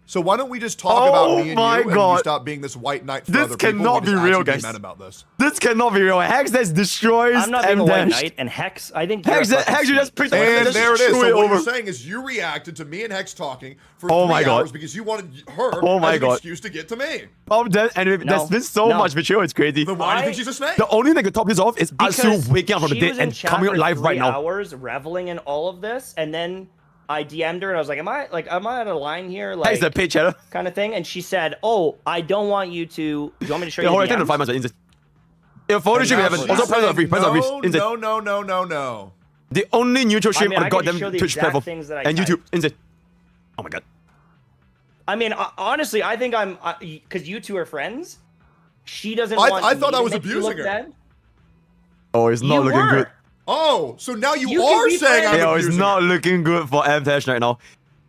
So why don't we just talk about
Oh
me and
my
you and
God.
you stop being this white knight for
This
other people?
cannot
We'll just
be real,
actually
guys.
men about this.
This cannot be real. Hex Dash destroys
I'm not being a white
M-Dash.
knight, and Hex. I think
Hex
you're a fucking
Juice just
snake.
preached
And there it is. So what
over.
you're saying is you reacted to me and Hex talking for
Oh
3
my God.
hours because you wanted her
Oh my
as an
God.
excuse to get to me.
Oh, there's been so
No.
much betrayal. It's crazy.
Then why do you think she's a snake?
The only thing that top this off is
Because
Atsu waking up from the
she
dead
was in
and
chat
coming
for
live
3
right now.
hours reveling in all of this, and then I DM'd her and I was like, am I at a line here?
Hex
Like
the page chatter.
kind of thing. And she said, oh, I don't want you to. Do you want me to show
Yeah,
you
hold on,
the
I think the
DMs?
5 months are instant. If photo shoot we have
She's
also present
saying,
free, present free, instant.
no.
The only neutral stream
mean,
on
I
the
can
goddamn
show the
Twitch
exact
platform
things that I
and YouTube,
typed.
instant. Oh my god.
I mean, honestly, I think I'm because you two are friends. She doesn't
I
want.
thought
me
I
to
was
make you
abusing
look
her.
bad.
Oh, it's not
You
looking
were.
good.
Oh, so now you,
You can
are
be
saying I'm
friends.
Yo, it's
abusing
not
her.
looking good for M-Dash right now.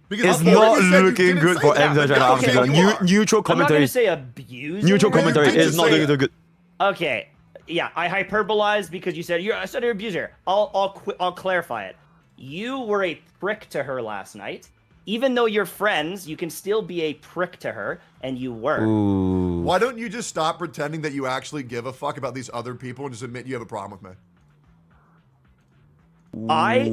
Because
It's
I thought
not
you said you
looking
didn't
good
say
for
that,
M-Dash
but
right
now
now.
you're saying you are.
Neutral
I'm not
commentary.
gonna say abuse.
Neutral
her.
commentary
You did
is not
say
looking
it.
good.
Okay, yeah, I hyperbolized because you said I said you're an abuser. I'll clarify it. You were a prick to her last night. Even though you're friends, you can still be a prick to her, and you were.
Why don't you just stop pretending that you actually give a fuck about these other people and just admit you have a problem with me?
I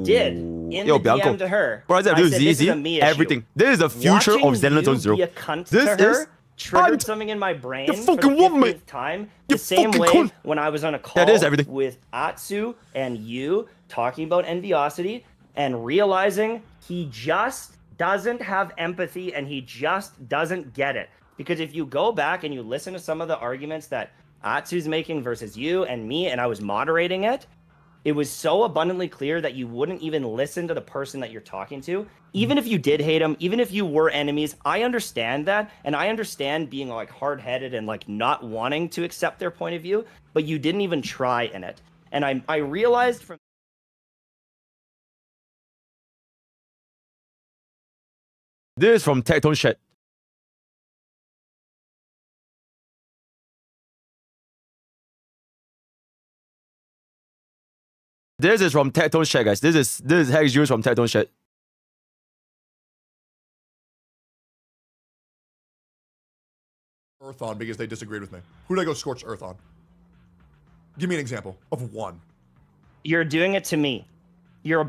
did in
Yo,
the
Bianco.
DM to her.
Bro, I said,
I
dude,
said, this is a
ZZ,
me issue.
everything. This is the future
Watching
of Zenlesszonezero.
you be a cunt
This
to her
is
triggered
cunt.
something in my brain
You
for the
fucking woman.
50th time.
You
The same
fucking
way
cunt.
when I was on a call
That is everything.
with Atsu and you talking about enviosity and realizing he just doesn't have empathy and he just doesn't get it. Because if you go back and you listen to some of the arguments that Atsu's making versus you and me, and I was moderating it, it was so abundantly clear that you wouldn't even listen to the person that you're talking to. Even if you did hate him, even if you were enemies, I understand that. And I understand being like hard-headed and like not wanting to accept their point of view, but you didn't even try in it. And I realized from
This is from Tectone chat. This is from Tectone chat, guys. This is Hex Juice from Tectone chat.
Earth on because they disagreed with me. Who did I go scorch earth on? Give me an example of one.
you're doing it to me. You're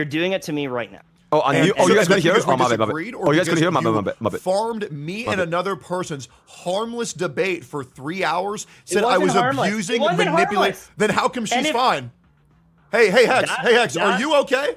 doing it to me right now.
Oh, and you guys gonna hear it? Oh, my bad, my bad.
Disagreed,
Oh, you guys gonna hear it? My
because
bad, my bad.
Farmed me
My
and
bad.
another person's harmless debate for 3 hours. Said I
wasn't
was
harmless.
abusing
It
and
wasn't
manipulating.
harmless.
Then how come she's
And if-
fine? Hey, Hex.
That-
Hey, Hex. Are
that-
you okay?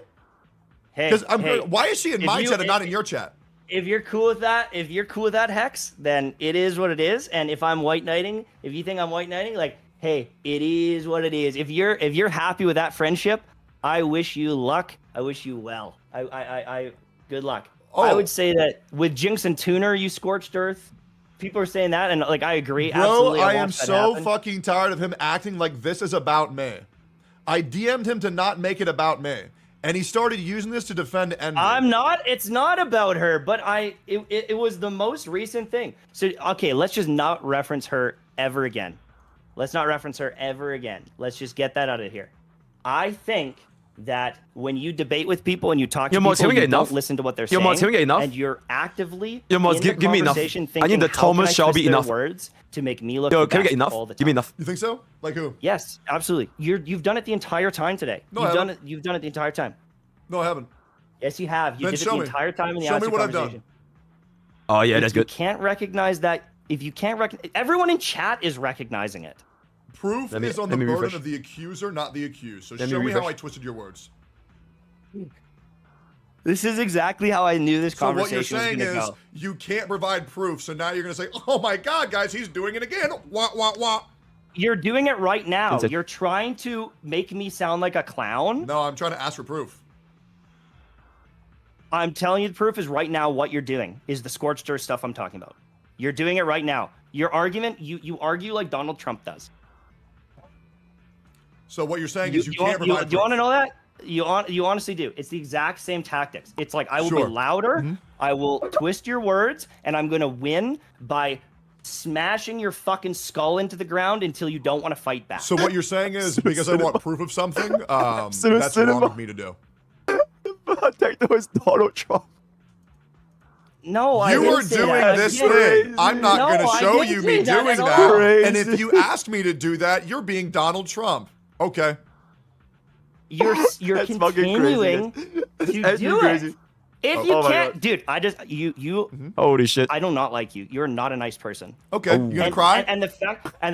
Hey,
Because
hey,
why is she in
if
my
you-
chat and not in your chat?
If you're cool with that, Hex, then it is what it is. And if I'm white knighting, if you think I'm white knighting, like hey, it is what it is. If you're happy with that friendship, I wish you luck. I wish you well. I good luck. I would say that with Jinx and Tuner, you scorched earth. People are saying that, and like I agree.
Bro,
absolutely,
I am
watched that
so
happen.
fucking tired of him acting like this is about me. I DM'd him to not make it about me, and he started using this to defend Envy.
I'm not. It's not about her, but it was the most recent thing. So okay, let's just not reference her ever again. Let's not reference her ever again. Let's just get that out of here. I think that when you debate with people and you talk to people, you don't listen to what they're saying, and you're actively in the
give me enough.
conversation
I need
thinking,
the
how can
Thomas
I
Shelby
twist their
enough.
words to make me look
Yo,
the
can we get
best
enough?
all the time.
Give me enough.
You think so? Like who?
Yes, absolutely. You've done it the entire time today.
No, I haven't.
You've done it the entire time.
No, I haven't.
Yes, you have. You
Then
did it
show
the
me.
entire time in the
Show me
actual
what I've
conversation.
done.
Oh, yeah, that's
If you
good.
can't recognize that, if you can't recognize, everyone in chat is recognizing it.
Proof
Let me-
is on the
let me
burden
refresh.
of the accuser, not the accused. So
Let me
show me how
refresh.
I twisted your words.
This is exactly how I knew this
So what you're
conversation was
saying
going to
is
go.
you can't provide proof, so now you're going to say, oh my God, guys, he's doing it again. Wah, wah, wah.
You're doing it right now.
That's it.
You're trying to make me sound like a clown.
No, I'm trying to ask for proof.
I'm telling you, the proof is right now. What you're doing is the scorched earth stuff I'm talking about. You're doing it right now. Your argument, you argue like Donald Trump does.
So what you're saying is you can't provide proof.
Do you want to know that? You honestly do. It's the exact same tactics. It's like I will
Sure.
be louder,
Mm-hmm.
I will twist your words, and I'm gonna win by smashing your fucking skull into the ground until you don't want to fight back.
So what you're saying is because I want proof of something, that's
Cinema.
wrong of me to do.
Tectone is Donald Trump.
No, I
You
didn't
are
say
doing
that.
this
Again.
thing. I'm not
No,
going to
I
show
didn't
you
say
me
that
doing
at
that.
all.
And if you asked me to do that, you're being Donald Trump. Okay.
You're
That's fucking
continuing
crazy.
to
That's
do
crazy.
it. If
Oh,
you
oh my
can't,
God.
dude, I just you.
Holy shit.
I do not like you. You're not a nice person.
Okay. You gonna
And-
cry?
And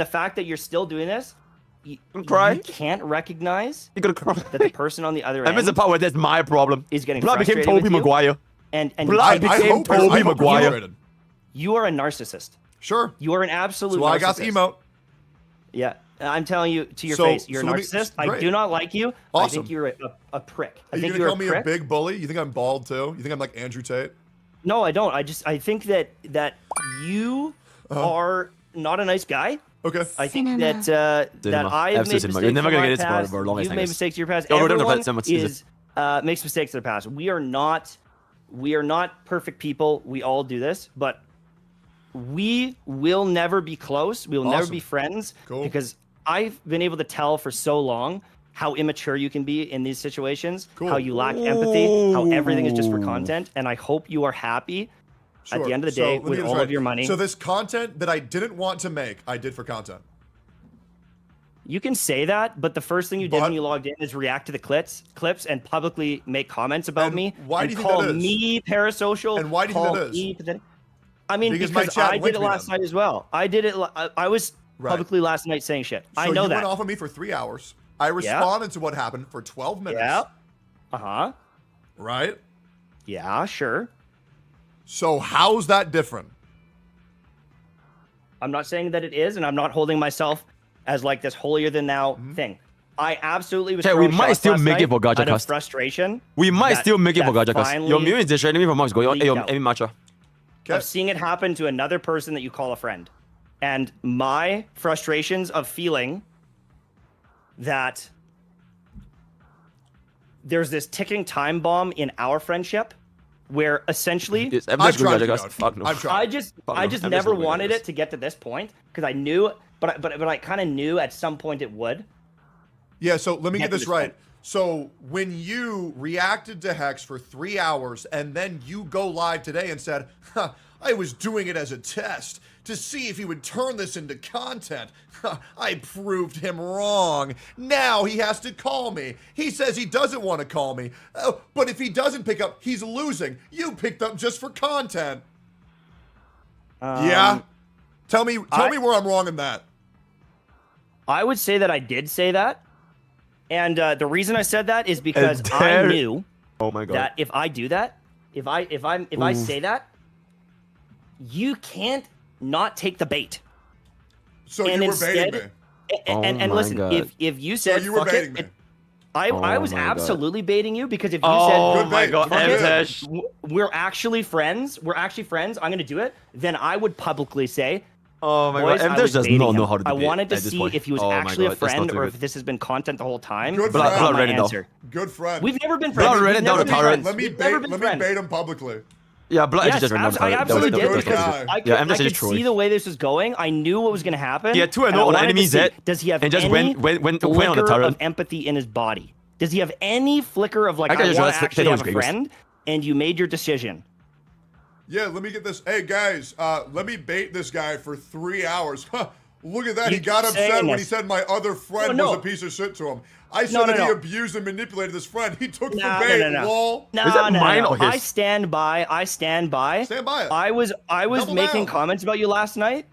the fact that you're still doing this, you
cry?
can't recognize
You gonna cry?
that the person on the other
I
end
miss the part where that's my problem.
is getting
Blood became
frustrated
Tobey
with you.
Maguire.
And
Blood
you-
I
became
hope you're
Tobey Maguire.
frustrated.
you are a narcissist.
Sure.
You are an absolute.
So I got the
narcissist.
emote.
Yeah, I'm telling you to your
So-
face, you're
so
a
let me-
narcissist. I
great.
do not like you. I
Awesome.
think you're a prick. I
Are you
think
gonna
you're
call me
prick.
a big bully? You think I'm bald too? You think I'm like Andrew Tate?
No, I don't. I think that you are not a nice guy.
Okay.
I think
Cinema.
that that
Cinema.
I have made
Absolute cinema.
mistakes
You're never
in
gonna
my
get this
past.
for a long
You've
time,
made
guys.
mistakes in your past.
Yo, we're doing the
Everyone
cinema.
is makes mistakes in their past. We are not perfect people. We all do this, but we will never be close. We will never
Awesome.
be friends
Cool.
because I've been able to tell for so long how immature you can be in these situations,
Cool.
how you lack empathy, how everything is just for content, and I hope you are happy at the
Sure.
end of the
So,
day
let me
with
get this
all
right.
of your money.
So this content that I didn't want to make, I did for content.
You can say that, but the first thing you did
But-
when you logged in is react to the clips and publicly make comments about
And
me.
why
and
do you think
call
that is?
me parasocial?
And why do you think
call
that is?
me pathetic. I mean,
Because
because,
my chat
I did
linked
it
me
last
then.
night as well. I did it. I was
Right.
publicly last night saying shit.
So
I know
you
that.
went off on me for 3 hours. I responded to what happened for 12 minutes.
Yeah. Uh-huh.
Right?
Yeah, sure.
So how's that different?
I'm not saying that it is, and I'm not holding myself as like this holier than thou
Mm-hmm.
thing. I absolutely was.
Okay, we
throwing
might
shots
still
last
make it
night
for Gacha
out of
Cast.
frustration.
We might
that-
still make it for
that
Gacha Cast.
finally
Your mute is distracting me from mom's going. Hey,
leaked out.
hey, matcha.
Of seeing it happen to another person that you call a friend. And my frustrations of feeling that there's this ticking time bomb in our friendship where essentially
I've tried. Fuck no.
I've tried.
I just
Fuck no.
never
Everyone's
wanted
doing
it to get to this point because I knew but I kind of knew at some point it would.
Yeah, so let me
Get
get
to
this
this
right.
point.
So when you reacted to Hex for 3 hours and then you go live today and said, huh, I was doing it as a test to see if he would turn this into content. Huh, I proved him wrong. Now he has to call me. He says he doesn't want to call me. Oh, but if he doesn't pick up, he's losing. You picked up just for content. Yeah? Tell me where I'm wrong in that.
I would say that I did say that. And the reason I said that is because
And
I
there-
knew
Oh my god.
that if I do that, if I say that, you can't not take the bait.
So
And
you were baiting
instead-
me.
Oh my
listen,
God.
if you said
you were
fuck
baiting
it,
me.
I was
my God.
absolutely baiting you because if you
Oh
said,
my God,
"Fuck it,
Emtesh.
we're actually friends, I'm gonna do it," then I would publicly say,
Oh my
boys,
God,
I
Emtesh
was
does
baiting
not know
him.
how to
I
debate
wanted to
at this
see
point.
if he was
Oh my
actually
God,
a
that's not
friend
too
or
good.
if this has been content the whole time.
Good
But I
friend.
got my
Blood Reddit, though.
answer.
Good friend.
We've never been
Blood
friends.
Reddit
We've
down
never
the
been
turret.
friends.
Let me
We've never been
bait
friends.
him publicly.
Yeah, Blood
Yes,
just ran down the
I
turret.
absolutely
That
did
was
because
good.
I could,
Yeah, Emtesh
I
is
could
trolling.
see the way this was going. I knew what was going to happen.
He had 2 and
I
0 on
wanted to
enemies
see,
yet,
does he have
and just
any
went on the
flicker
turret.
of empathy in his body? Does he have any flicker of like,
Actually,
I
just
want
realized
to actually
Tectone
have
was
a
great.
friend, and you made your decision?
Yeah, let me get this. Hey guys, let me bait this guy for 3 hours. Huh, look at that. He
You
got
keep
upset
saying
when he
this.
said my other friend
No.
was a piece of shit to him. I said
No,
that he
no.
abused and manipulated his friend. He took
No,
for bait.
no, no, no.
Lol.
No,
Is that
no,
mine
no.
or his?
I stand by.
Stand by it.
I was
Double
making
down.
comments about you last night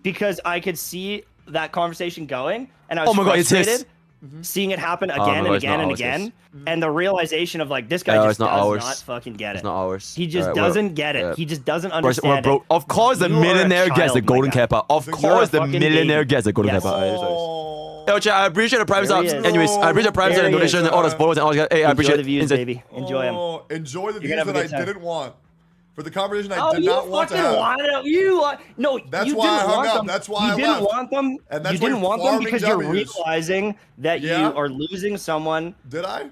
because I could see that conversation going, and I was
Oh my God, it's his.
frustrated seeing it happen
my
again
God,
and
it's
again
not
and
ours,
again,
yes.
and the realization of like this guy
Oh,
just
it's not
does
ours.
not fucking get it.
It's not ours.
He just
Alright,
doesn't get it.
yeah.
He just doesn't
We're
understand
broke.
it.
Of course, the
You are a
millionaire gets the
child, my
golden
guy.
kappa. Of
You're a
course, the
fucking
millionaire
baby.
gets the golden
Yes.
kappa.
Oh.
Yo, chat, I appreciate the private
There he
subs.
is.
Anyways, I appreciate the private
There
and
he is.
donation and all the supporters and all that. Hey, I
Enjoy
appreciate
the views,
inside.
baby. Enjoy him.
Oh, enjoy the
You're
views
gonna have a
that I
good time.
didn't want. For the conversation I
Oh,
did
you
not want to
fucking
have.
wanted them. No,
That's
you
why I
didn't
hung
want
up.
them.
That's why
you
I
didn't
left.
want them.
And that's
you
why
didn't
you're
want them
farming
because you're
W's.
realizing that
Yeah?
you are losing someone.
Did I?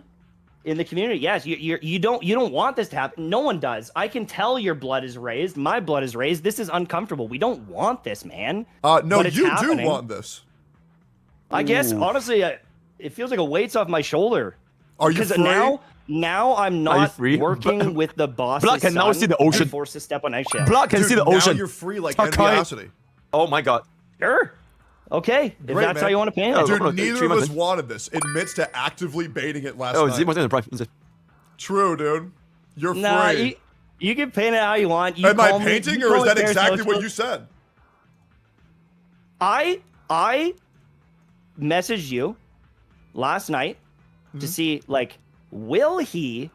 In the community, yes, you don't want this to happen. No one does. I can tell your blood is raised. My blood is raised. This is uncomfortable. We don't want this, man.
No,
But it's
you
happening.
do want this.
I guess
Ooh.
honestly, it feels like a weight's off my shoulder.
Are you
Because
free?
now I'm
Are you
not
free?
working with the boss.
Blood can now see the ocean.
Forced to step on eggshells.
Blood can
Dude,
see the
now
ocean.
you're free like
It's okay.
Enviosity.
Oh my God.
Sure. Okay. If
Great,
that's
man.
how you want to paint it.
Oh,
Dude,
hold on,
neither
three
of us
months in.
wanted this. Admits to actively baiting it last
Oh,
night.
Zimo's in the prime. Inside.
True, dude. You're
Nah,
free.
you can paint it how you want. You
Am I
call me-
painting,
you
or
call
is
me
that
Bear
exactly
Social.
what you said?
I messaged you last night to see like will he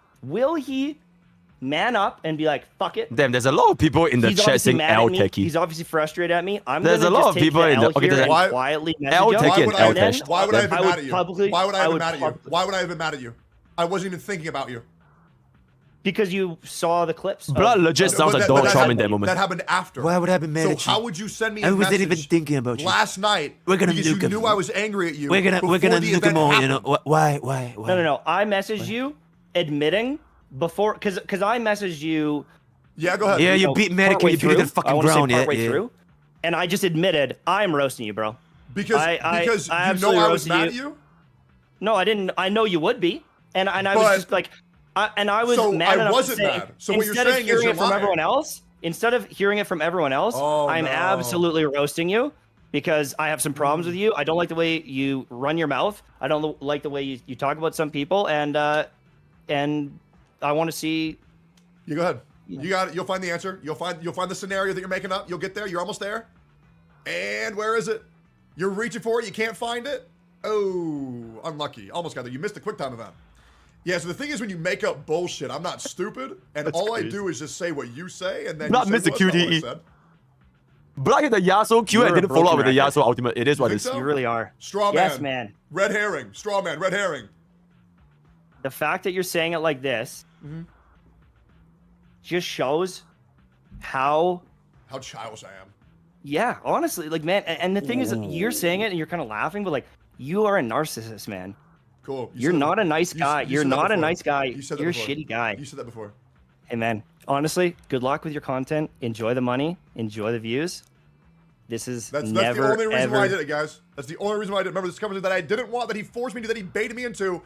man up and be like fuck it.
Damn, there's a lot of people in the
He's
chat
obviously
saying
mad
L
at me.
techie.
He's obviously frustrated at me. I'm
There's
gonna
a lot
just
of
take
people
the
in the-
L
okay,
here
there's-
and
Why-
quietly message
L
him.
techie
Why
and
would I
L
have been,
Tesh.
why would I have been
I would
mad at you?
publicly-
Why would I
I
have been
would
mad at you?
pub-
Why would I have been mad at you? I wasn't even thinking about you.
Because you saw the clips.
Blood legit sounds like Donald Trump in that moment.
That happened after.
Why would I be mad
So
at you?
how would you send me
I
a
wasn't even
message
thinking about you.
last night
We're gonna
because you
nuke him.
knew I was angry at you?
We're gonna
before the
nuke
event
them all. You
happened?
know why?
No. I messaged you admitting before because I messaged you.
Yeah, go ahead.
Yeah, you
know,
beat Medic
partway
and you beat it to the
through. I
fucking
wanna say
ground. Yeah,
partway
yeah.
through, and I just admitted I'm roasting you, bro.
Because
I
you know
absolutely
I was
roasted
mad at you.
No, I didn't. I know you would be, and I
But-
was just like, I was
So
mad
I
enough
wasn't
to say,
mad. So what you're
instead of
saying is
hearing
you're
it from
lying.
everyone else, instead of hearing it from everyone else,
Oh,
I'm
no.
absolutely roasting you because I have some problems with you. I don't like the way you run your mouth. I don't like the way you talk about some people, and I want to see.
You go ahead. You got it. You'll find the answer. You'll find the scenario that you're making up. You'll get there. You're almost there. And where is it? You're reaching for it. You can't find it. Oh, unlucky. Almost got there. You missed the quick time event. Yeah. So the thing is, when you make up bullshit, I'm not stupid, and all I do is just say what you say, and then
Not
you say,
Mr.
"Well, that's not what I
QDE."
said."
Block hit the Yasuo Q
You're
and
a
didn't follow up with
broken
the
record.
Yasuo ultimate. It is what it
think
is.
so?
You really are.
Straw man.
Yes, man.
Red herring. Straw man. Red herring.
The fact that you're saying it like this just shows how
childish I am.
Yeah, honestly, like, man, and the thing is, you're saying it and you're kind of laughing, but like, you are a narcissist, man.
Cool.
You're not a nice guy.
you
You're
said that
not a
before.
nice guy.
You said that
You're a
before.
shitty guy.
You said that before.
Hey, man, honestly, good luck with your content. Enjoy the money. Enjoy the views. This is
That's
never,
the only reason
ever...
why I did it, guys. That's the only reason why I did it. Remember, this conversation that I didn't want, that he forced me to, that he baited me into.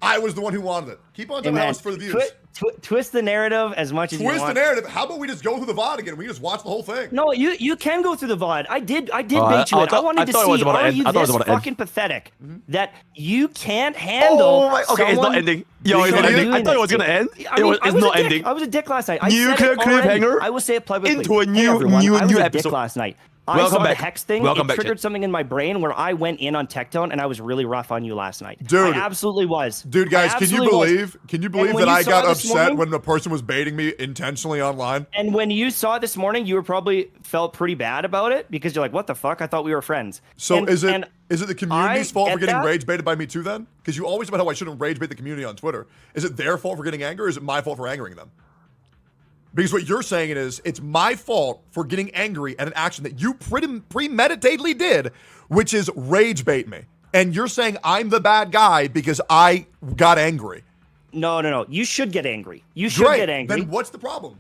I was the one who wanted it. Keep on
Hey,
telling
man,
us for the views.
twist the narrative as much as you
Twist
want.
the narrative. How about we just go through the VOD again? We just watch the whole thing.
No, you can go through the VOD. I did
Oh,
bait you in. I wanted to
thought it was
see,
about to
are
end.
you
I thought it was
this
about to end.
fucking pathetic that you can't handle
Oh my, okay, it's not
someone
ending. Yo, it's not
doing
ending. I thought it was
this.
gonna end.
I mean,
It's not ending.
I was a dick last night. I said
Nuclear
it already.
cliffhanger
I will say it publicly.
into a
Hey,
new
everyone, I was a dick
episode.
last night. I saw the
back.
hex thing.
Welcome
it
back,
triggered
chat.
something in my brain where I went in on Tectone and I was really rough on you last night.
Dude.
I absolutely was.
Dude, guys,
I
can you
absolutely was.
believe? Can you believe
when
that
you
I
saw
got
this
upset
morning-
when the person was baiting me intentionally online?
And when you saw it this morning, you were probably felt pretty bad about it because you're like, "What the fuck? I thought we were friends."
So
And-
is
and
it the community's fault for
get
getting
that.
rage baited by me too then? Because you always about how I shouldn't rage bait the community on Twitter. Is it their fault for getting angry, or is it my fault for angering them? Because what you're saying is it's my fault for getting angry at an action that you premeditatedly did, which is rage bait me. And you're saying I'm the bad guy because I got angry.
No. You should get angry. You should
Great.
get angry.
Then what's the problem?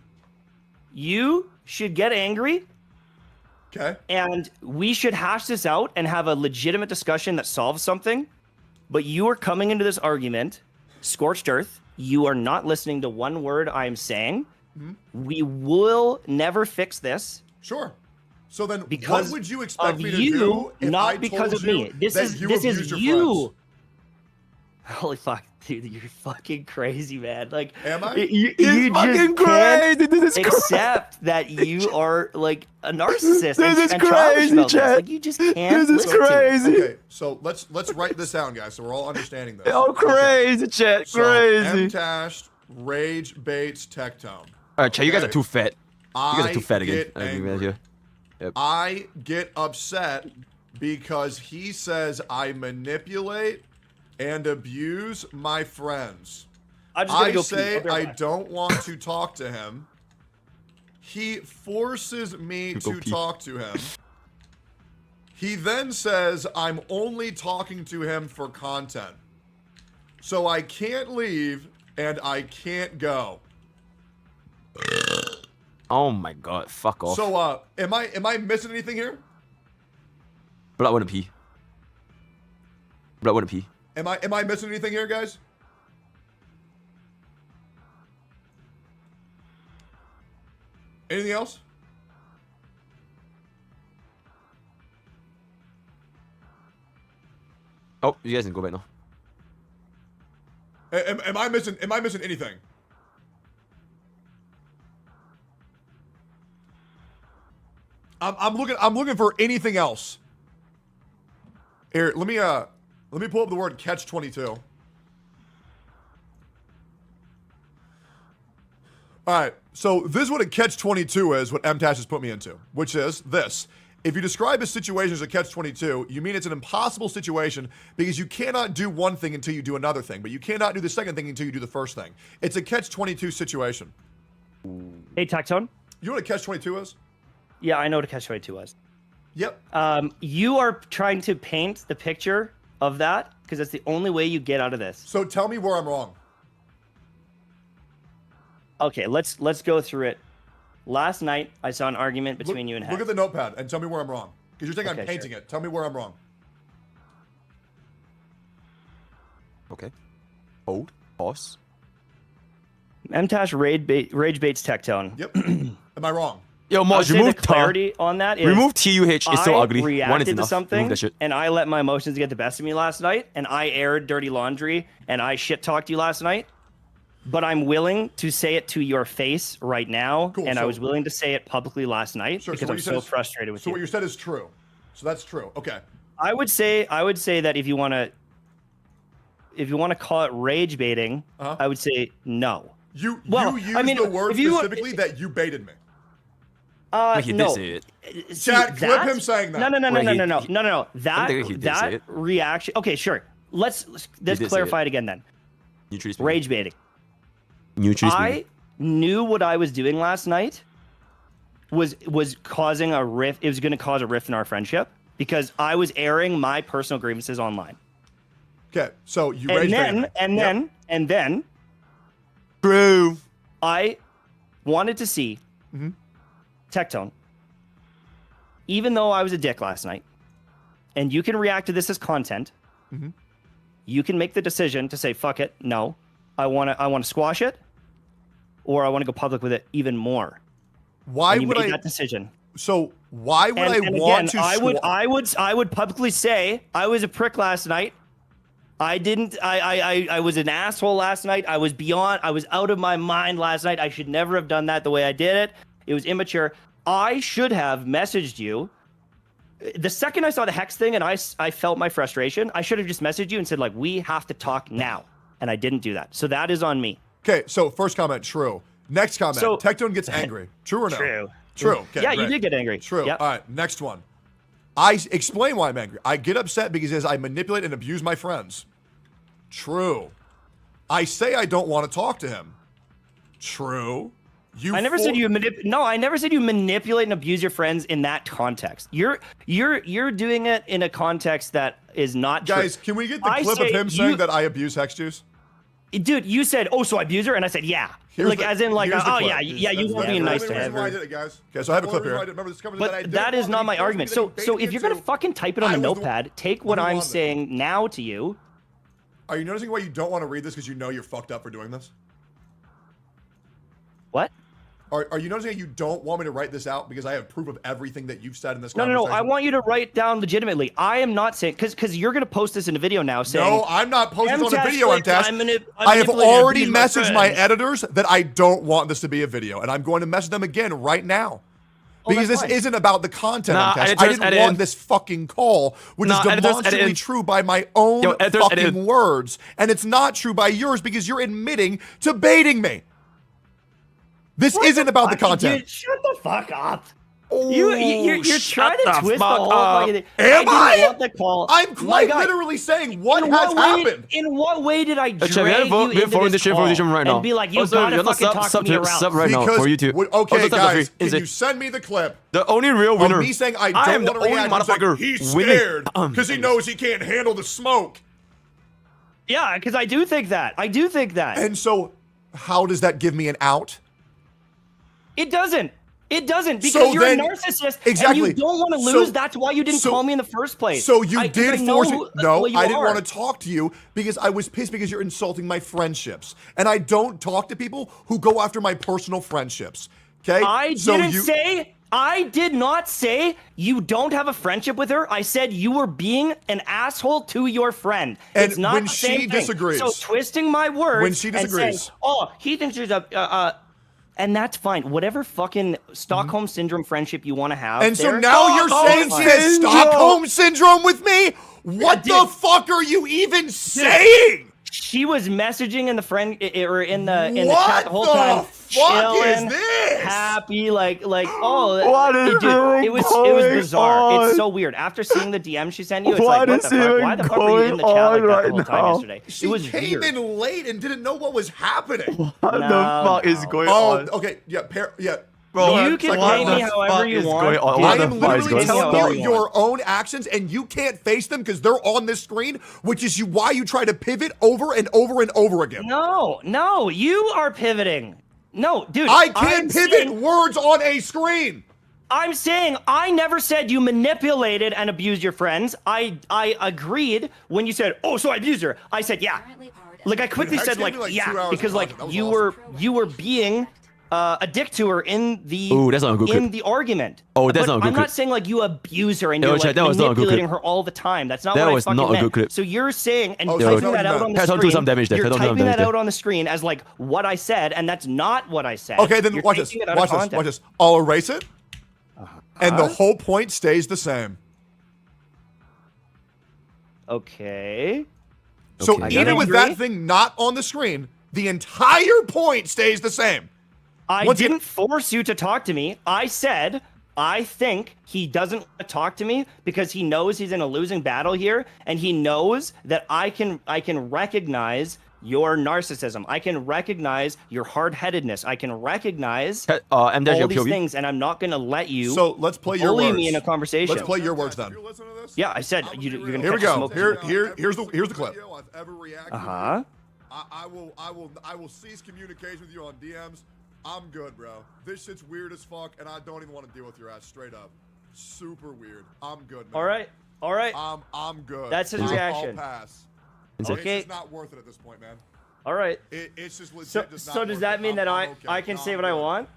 You should get angry.
Okay.
And we should hash this out and have a legitimate discussion that solves something. But you are coming into this argument, scorched earth. You are not listening to one word I'm saying. We will never fix this.
Sure. So then
Because
what would you expect
of
me to
you,
do if
not
I
because
told
of me.
you
This
that
is
you
this
abused
is
your
you.
friends?
Holy fuck, dude, you're fucking crazy, man. Like,
am I?
You
It's fucking
just can't
crazy. This is
accept that you are like a narcissist.
This is
and childish
crazy,
about this.
chat.
Like, you just can't.
This is
listen to it.
crazy.
Okay, so let's write this down, guys, so we're all understanding this.
Oh, crazy, chat.
So,
Crazy.
M-Tash, rage baits, Tectone.
All right, chat. You guys are
Okay.
too fat. You guys are too fat again.
get
I agree with
angry.
you. Yep.
I get upset because he says I manipulate and abuse my friends.
I'm just gonna
I
go pee.
say
I'll be right
I
back.
don't want to talk to him. He forces me
You go
to
pee.
talk to him. He then says I'm only talking to him for content. So I can't leave and I can't go.
Oh my god, fuck off.
So am I missing anything here?
But I wouldn't pee. But I wouldn't pee.
Am I missing anything here, guys? Anything else?
Oh, you guys can go back now.
Am I missing anything? I'm looking for anything else. Here, let me pull up the word catch 22. Alright, so this is what a catch 22 is, what MTash has put me into, which is this. If you describe a situation as a catch 22, you mean it's an impossible situation because you cannot do one thing until you do another thing, but you cannot do the second thing until you do the first thing. It's a catch 22 situation.
Hey, Tectone.
You know what a catch 22 is?
Yeah, I know what a catch 22 was.
Yep.
You are trying to paint the picture of that because that's the only way you get out of this.
So tell me where I'm wrong.
Okay, let's go through it. Last night, I saw an argument between you and Hex.
Look at the notepad and tell me where I'm wrong. Because you're saying I'm
Okay,
painting
sure.
it. Tell me where I'm wrong.
Okay. Hold. Pause.
MTash rage baits Tectone.
Yep. Am I wrong?
Yo,
I would
Mosh,
say
remove
the clarity on that is
remove TUH. It's so
I
ugly. One is
reacted to
enough.
something,
Remove that shit.
and I let my emotions get the best of me last night, and I aired dirty laundry, and I shit talked you last night. But I'm willing to say it to your face right now,
Cool,
and I
so-
was willing to say it publicly last night
Sure,
because
what
I'm
you said
so
is-
frustrated with
So
you.
what you said is true. So that's true. Okay.
I would say that if you want to call it rage baiting, I would say no.
You
Well,
used
I mean,
the word
if you-
specifically that you baited me.
Like he did
no.
say it.
See,
Chat, clip
that-
him saying that.
No.
Wait, he-
No.
I think he did say
That
it.
reaction. Okay, sure. Let's
did say
clarify
it.
it again then.
Nutrition speaking.
Rage baiting.
Nutrition
I
speaking.
knew what I was doing last night was causing a rift. It was going to cause a rift in our friendship because I was airing my personal grievances online.
Okay, so you
And
rage
then,
baited me.
and
Yep.
then, and then,
True.
I wanted to see
Mhm.
Tectone, even though I was a dick last night, and you can react to this as content.
Mhm.
You can make the decision to say, "Fuck it, no, I want to squash it," or I want to go public with it even more.
Why
And you
would
made
I?
that decision?
So why would
And
I
again,
want to?
I would publicly say I was a prick last night. I didn't. I was an asshole last night. I was out of my mind last night. I should never have done that the way I did it. It was immature. I should have messaged you the second I saw the hex thing and I felt my frustration, I should have just messaged you and said like, we have to talk now. And I didn't do that. So that is on me.
Okay, so first comment, true. Next comment,
So-
Tectone gets angry. True or no?
True.
True. Okay,
Yeah, you
great.
did get angry.
True.
Yep.
All right, next one. I explain why I'm angry. I get upset because I manipulate and abuse my friends. True. I say I don't want to talk to him. True.
I never said you No, I never said you manipulate and abuse your friends in that context. You're doing it in a context that is not true.
Guys, can we get the clip of him saying that I abuse Hex Juice?
Dude, you said, "Oh, so I abuse her," and I said, "Yeah." As in, like, oh yeah, you were being nice to her.
Okay, so I have a clip here.
But that is not my argument. So if you're gonna fucking type it on the notepad, take what I'm saying now to you.
Are you noticing why you don't want to read this because you know you're fucked up for doing this?
What?
Are you noticing that you don't want me to write this out because I have proof of everything that you've said in this
No,
conversation?
I want you to write down legitimately. I am not saying because you're gonna post this in a video now saying.
No, I'm not posting this on a video,
MTash.
I have already messaged my editors that I don't want this to be a video, and I'm going to message them again right now. Because this isn't about the content, MTash. I didn't want this fucking call, which is demonstrably true by my own fucking words, and it's not true by yours because you're admitting to baiting me. This isn't about the content.
Dude, shut the fuck up. You're trying to twist the whole fucking thing.
Am I?
Didn't want the call.
I'm quite literally saying what has happened.
In what way did I drag
we're
you into this call
right now.
and be like, you gotta fucking talk to me around?
Sub right now for YouTube.
Okay, guys, can you send me the clip?
The only real winner.
Of me saying I don't want to react. He's scared because he knows he can't handle the smoke.
Yeah, because I do think that.
And so, how does that give me an out?
It doesn't. It doesn't because
So
you're
then-
a narcissist
exactly.
and you don't want to
So-
lose. That's why you didn't call me in the first place.
So you did force me. No, I didn't want
to.
to talk to you because I was pissed because you're insulting my friendships. And I don't talk to people who go after my personal friendships. Okay?
I did not say you don't have a friendship with her. I said you were being an asshole to your friend.
And
it's not
when
the same
she
thing.
disagrees.
So twisting my words.
When she disagrees.
And saying, oh, he thinks there's a. And that's fine. Whatever fucking Stockholm syndrome friendship you want to have.
And so now you're saying she has Stockholm syndrome with me? What the fuck are you even saying?
She was messaging in the friend or in the chat the whole time.
What the fuck is
chilling,
this?
Happy, oh,
What is
dude, it was
going
bizarre.
on?
It's so weird. After seeing the DM she sent you, it's
What
like, what
is
the fuck?
even
Why the fuck were you in the chat like that
going
the whole
on
time
right
yesterday?
She
it was
came
weird.
in late and didn't know what was happening.
What the fuck is going on?
Oh, okay. Yeah,
Bro,
you can pay me however you want.
I am literally telling
on?
you your own actions, and you can't face them because they're on this screen, which is why you try to pivot over and over and over again.
No, you are pivoting. No, dude.
I can't pivot words on a screen.
I'm saying I never said you manipulated and abused your friends. I agreed when you said, "Oh, so I abused her." I said, "Yeah." Like I quickly said, like, "Yeah," because like you were being a dick to her in the
Ooh, that's not a good clip.
the argument.
Oh, that's
But
not a good
I'm
clip.
not saying like you abuse her and
Yo,
you're
chat,
like
that was not a good
manipulating
clip.
her all the time. That's not
That
what I
was
fucking
not a
meant.
good clip.
So you're saying and
Yo,
typing that out on the
Chat, don't do
screen.
some damage there.
You're
Chat, don't do some
typing that
damage
out
there.
on the screen as like what I said, and that's not what I said.
Okay, then
You're
watch this.
taking it out of
Watch this.
context.
Watch this. I'll erase it, and the whole point stays the same.
Okay.
So
Okay.
even with
Agree?
that thing not on the screen, the entire point stays the same.
I didn't force you to talk to me. I said, I think he doesn't want to talk to me because he knows he's in a losing battle here, and he knows that I can recognize your narcissism. I can recognize your hard-headedness. I can recognize all these things, and I'm not going to let you
So let's play your
bully
words.
me in a conversation.
Let's play your words then.
Yeah, I said you're going to
Here we go.
Smoke
Here's the clip.
Uh-huh.
I will cease communication with you on DMs. I'm good, bro. This shit's weird as fuck, and I don't even want to deal with your ass straight up. Super weird. I'm good, man.
All right.
I'm good.
That's his reaction.
I'll pass.
Okay.
It's just not worth it at this point, man.
All right.
It's just legit.
So
just not
does
worth
that
it.
mean that
I'm okay.
I can
No,
say
I'm
what I
good.
want?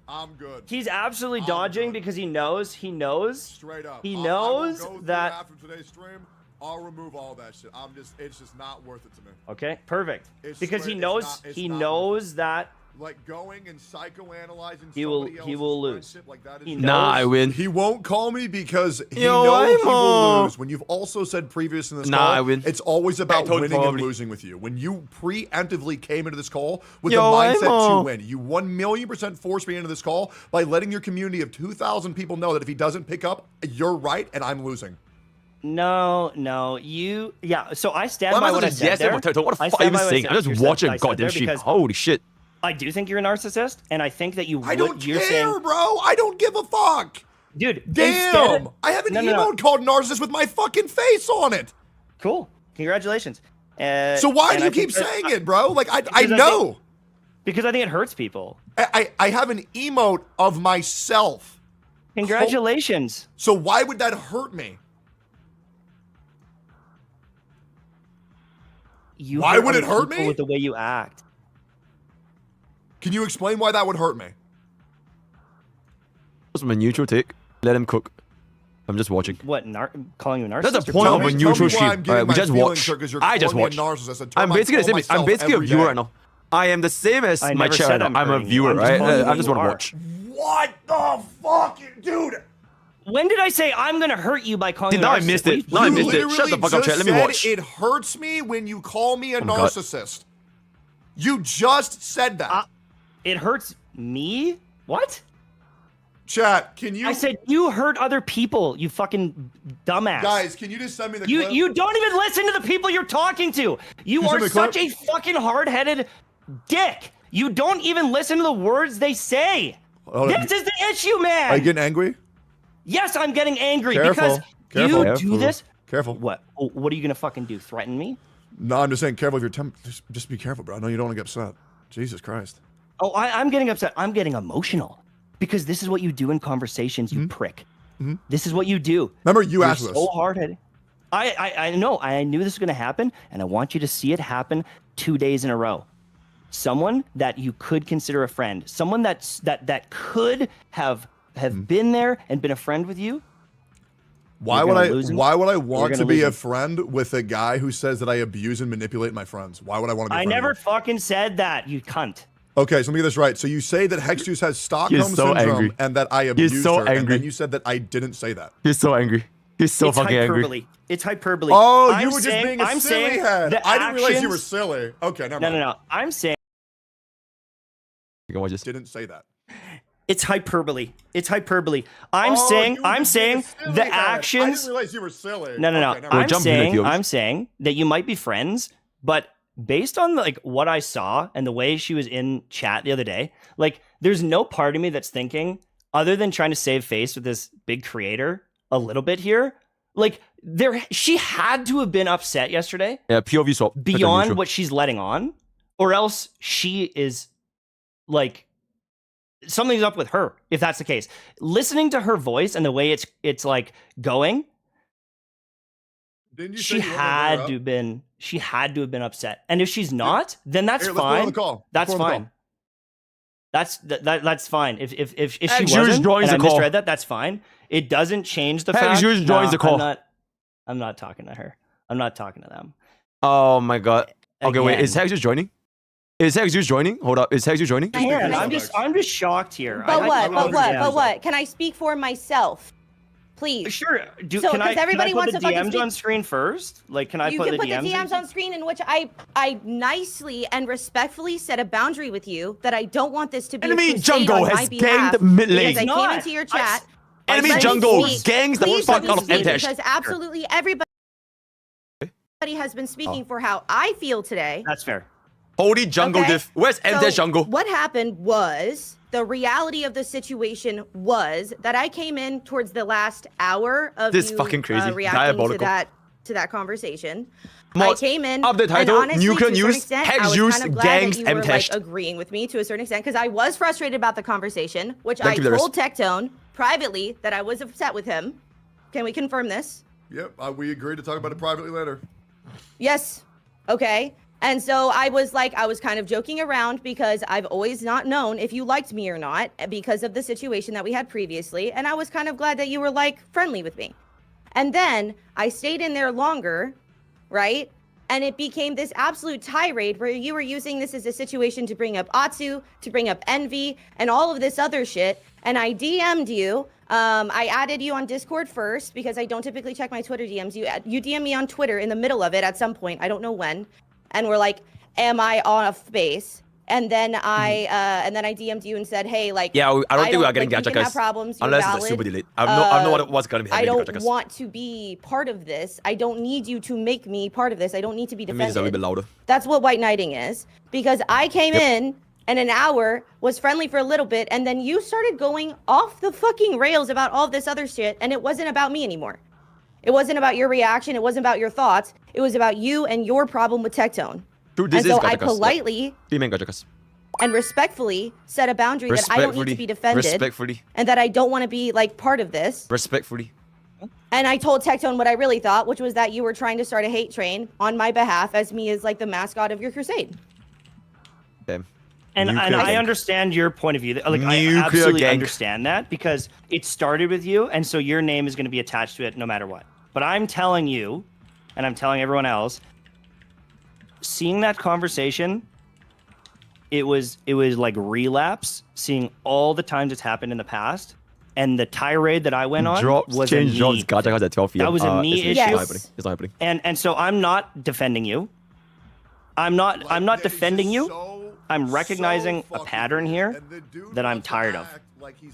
I'm good.
He's absolutely dodging because he knows.
Straight up.
He
I will
knows
go through
that.
after today's stream, I'll remove all that shit. It's just not worth it to me.
Okay, perfect.
It's
Because he
straight-
knows
it's
he
not
knows that
Like going and psychoanalyzing
He will lose.
Like that
He
is
Nah, I win.
He won't call me because he
Yo,
knows he will
Imo.
lose. When you've also said previous in this
Nah,
call,
I win.
it's always about
told
winning
probably.
and losing with you. When you preemptively came into this call with
Yo,
the mindset
Imo.
to win, you 1,000,000% forced me into this call by letting your community of 2,000 people know that if he doesn't pick up, you're right and I'm losing.
No, you. Yeah. So I stand
Why
by
am I
what I
such a
said
yes
there.
and what the
I
fuck are you
stand by what I
saying?
said.
I'm just
You're said-
watching
I said
goddamn
there
sheep.
because
Holy shit.
I do think you're a narcissist, and I think that you.
I don't
you're
care,
saying,
bro. I don't give a fuck.
Dude,
Damn. I have an emote called Narcissist with my fucking face on it.
Cool. Congratulations.
So why do you keep saying it, bro? Like, I know.
Because I think it hurts people.
I have an emote of myself.
Congratulations.
So why would that hurt me? Why would it hurt me?
With the way you act.
Can you explain why that would hurt me?
That's my neutral take. Let him cook. I'm just watching.
What? Calling you a narcissist?
That's the point of a neutral sheep. Alright, we just watch. I just watch. I'm basically the same. I'm basically a viewer right now. I am the same as my chair. I'm a viewer, right? I just want to watch.
What the fuck, dude?
When did I say I'm gonna hurt you by calling you a
Now I
narcissist?
missed it. Now I missed it. Shut the fuck up, chat. Let me watch.
It hurts me when you call me a
Oh my God.
narcissist. You just said that.
It hurts me? What?
Chat, can you?
I said you hurt other people, you fucking dumbass.
Guys, can you just send me the
You
clip?
you don't even listen to the people you're talking to. You
Can you send
are
me the
such a
clip?
fucking hard-headed dick. You don't even listen to the words they say.
Hold on.
This is the issue, man.
Are you getting angry?
Yes, I'm getting angry
Careful.
because you
Careful.
do this.
Careful.
What? What are you gonna fucking do? Threaten me?
No, I'm just saying, careful of your temper. Just be careful, bro. I know you don't want to get upset. Jesus Christ.
Oh, I'm getting upset. I'm getting emotional because this is what you do in conversations, you prick. This is what you do.
Remember, you
You're
asked
so
this.
hard-headed. I know. I knew this was going to happen, and I want you to see it happen 2 days in a row. Someone that you could consider a friend, someone that could have been there and been a friend with you.
Why would I want to be a friend with a guy who says that I abuse and manipulate my friends? Why would I want to be a
I
friend
never
with him?
fucking said that, you cunt.
Okay, so let me get this right. So you say that Hexjuice has Stockholm
He's so
syndrome
angry.
and that I abused
so
her, and
angry.
then you said that I didn't say that.
He's so angry. He's so
It's
fucking
hyperbole.
angry.
It's hyperbole.
Oh,
I'm
you were just
saying-
being a
I'm
silly
saying
head.
the
I didn't realize you were
actions-
silly. Okay, never mind.
No. I'm saying
You can watch this.
Didn't say that.
it's hyperbole. It's hyperbole. I'm
Oh,
saying
you were just being a silly
the
head. I
actions.
didn't realize you were silly.
No.
Okay, never mind.
I'm saying that you might be friends, but based on like what I saw and the way she was in chat the other day, like there's no part of me that's thinking other than trying to save face with this big creator a little bit here. Like she had to have been upset yesterday
Yeah, POV swap.
beyond what she's letting on, or else she is like something's up with her if that's the case. Listening to her voice and the way it's like going,
Didn't you say
she
you wanted to bring her
had
up?
to have been upset. And if she's not, then that's
Here, let's put her on
fine.
the call.
That's
Let's put her on
fine. That's fine. If she
Juice
wasn't,
joins
and I
the call.
misread that, that's fine. It doesn't change the
Hey,
fact.
Juice joins the call.
I'm not talking to her. I'm not talking to them.
Oh my god. Okay, wait.
Again.
Is Hexjuice joining? Is Hexjuice joining? Hold up. Is Hexjuice joining?
Man, I'm just shocked here.
But
I
what?
don't understand.
What? Can I speak for myself? Please.
Sure.
So,
Can I
'cause everybody
put
wants
the
to fucking
DMs
speak-
on screen first? Like, can I
You
put
can
the
put
DMs?
the DMs on screen in which I nicely and respectfully set a boundary with you that I don't want this to be
Enemy
a crusade
Jungle
on my
has
behalf
ganged mid lane.
because I
It's
came
not.
into your chat.
Enemy
Let me
Jungle
speak.
gangs the
Please
fuck
let me
out of
speak,
Mtesh.
because absolutely everybody has been speaking for how I feel today.
That's fair.
Holy jungle
Okay?
diff. Where's
So
Mtesh jungle?
What happened was the reality of the situation was that I came in towards the last hour of
This
you,
fucking crazy.
reacting
Diabolical.
to that conversation.
Mod,
I came in
of the title,
and honestly,
you can
to a certain
use
extent, I
Hex
was
Juice
kind of glad
gangs
that you were
Mtesh.
like agreeing with me to a certain extent because I was frustrated about the conversation, which
Thank
I
you, Darius.
told Tectone privately that I was upset with him. Can we confirm this?
Yep, we agreed to talk about it privately later.
Yes. Okay. And so I was kind of joking around because I've always not known if you liked me or not because of the situation that we had previously. And I was kind of glad that you were like friendly with me. And then I stayed in there longer, right? and it became this absolute tirade where you were using this as a situation to bring up Atsu, to bring up envy, and all of this other shit. And I DM'd you. I added you on Discord first because I don't typically check my Twitter DMs. You DM me on Twitter in the middle of it at some point. I don't know when. And we're like, am I off base? And then I DM'd you and said, hey, like,
yeah, I don't think we are getting
like,
gacha
you can have problems, you're
unless it's a
valid.
super delete. I know what's gonna be
I
happening.
don't want to be part of this. I don't need you to make me part of this. I don't need to be
It means it's a little
defended.
bit louder.
That's what white knighting is. Because I came in and an hour was friendly for a little bit, and then you started going off the fucking rails about all this other shit, and it wasn't about me anymore. It wasn't about your reaction. It wasn't about your thoughts. It was about you and your problem with Tectone.
Dude, this
and so
is
I
gachakas.
politely
Female gachakas.
and respectfully set a boundary that I don't need to be defended.
Respectfully.
And that I don't want to be like part of this.
Respectfully.
And I told Tectone what I really thought, which was that you were trying to start a hate train on my behalf as me as like the mascot of your crusade.
Damn.
And I understand your point of view. Like I absolutely understand that because it started with you, and so your name is going to be attached to it no matter what. But I'm telling you, and I'm telling everyone else, seeing that conversation, it was like relapse. Seeing all the times it's happened in the past, and the tirade that I went on was a me.
Gachakas at 12 p.m.
That was a me issue.
It's not happening.
And so I'm not defending you. I'm not defending you. I'm recognizing a pattern here that I'm tired of.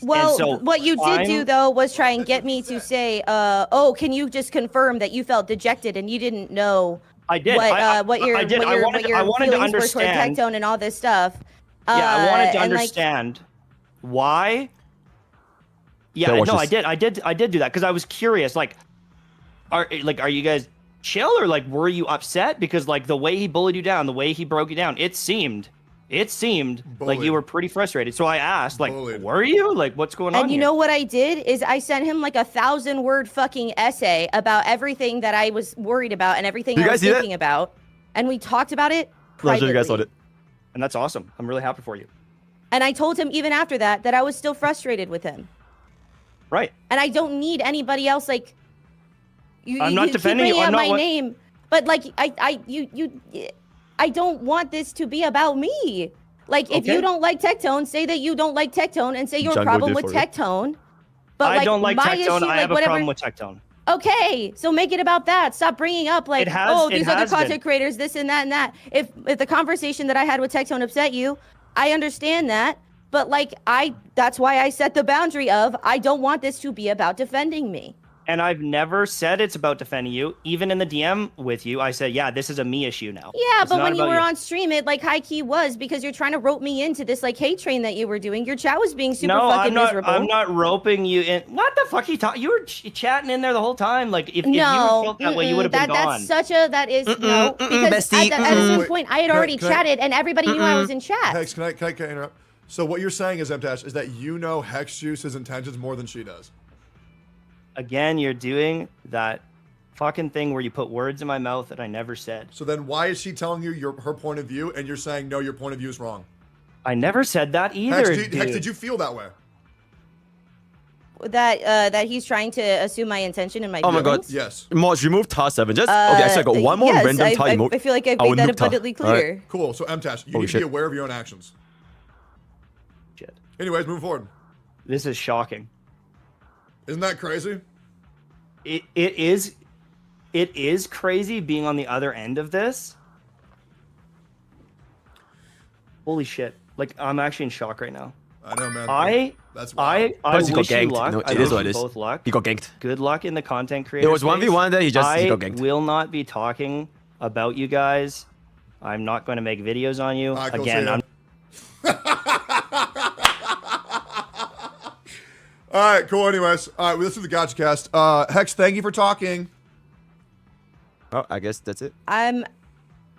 Well,
so
what you did do though was try and get me to say, oh, can you just confirm that you felt dejected and you didn't know
I did.
what your
I wanted to understand
Tectone and all this stuff.
Yeah, I wanted to
and, like,
understand why. Yeah, no, I did do that because I was curious. Like, are you guys chill or like were you upset because like the way he bullied you down, the way he broke you down, it seemed like you were pretty frustrated. So I asked, like, were you? Like, what's going on?
And you know what I did is I sent him like 1,000-word fucking essay about everything that I was worried about and everything I was thinking about, and we talked about it privately.
You guys saw it.
And that's awesome. I'm really happy for you.
And I told him even after that I was still frustrated with him.
Right.
And I don't need anybody else like you.
I'm not defending you.
I'm not my name, but like I don't want this to be about me. Like if you don't like Tectone, say that you don't like Tectone and say your problem with Tectone. But
I don't like
my
Tectone.
issue,
I have a problem with Tectone.
Okay, so make it about that. Stop bringing up like, these other content creators, this and that and that. If the conversation that I had with Tectone upset you, I understand that. But like that's why I set the boundary of I don't want this to be about defending me.
And I've never said it's about defending you. Even in the DM with you, I said, yeah, this is a me issue now.
Yeah,
it's
but when you were on stream, it like high key was because you're trying to rope me into this like hate train that you were doing. Your chat was being super fucking miserable.
I'm not roping you in. What the fuck you were chatting in there the whole time. Like if you felt that way, you would have been gone.
That's such a because at a certain point I had already chatted and everybody knew I was in chat.
Hex, can I interrupt? So what you're saying is, Mtash, is that you know Hex Juice's intentions more than she does.
Again, you're doing that fucking thing where you put words in my mouth that I never said.
So then why is she telling you her point of view and you're saying, no, your point of view is wrong?
I never said that either,
Hex, did you feel that way?
That he's trying to assume my intention and my
Oh my god.
Yes.
Mods, remove tar 7. Just okay, so I got one more random tar emote.
I feel like I've made that abundantly clear.
Right. Cool. So Mtash, you need to be aware of your own actions.
Shit.
Anyways, move forward.
This is shocking.
Isn't that crazy?
It is crazy being on the other end of this. Holy shit. Like I'm actually in shock right now.
I know, man.
I wish you luck.
No,
I
it is
wish
what
you
it is.
both luck.
He got ganked.
Good luck in the content creator.
It was 1v1 that he got ganked.
I will not be talking about you guys. I'm not going to make videos on you. Again,
All right, cool. Anyways, all right, this is the Gotcha Cast. Hex, thank you for talking.
Oh, I guess that's it.
I'm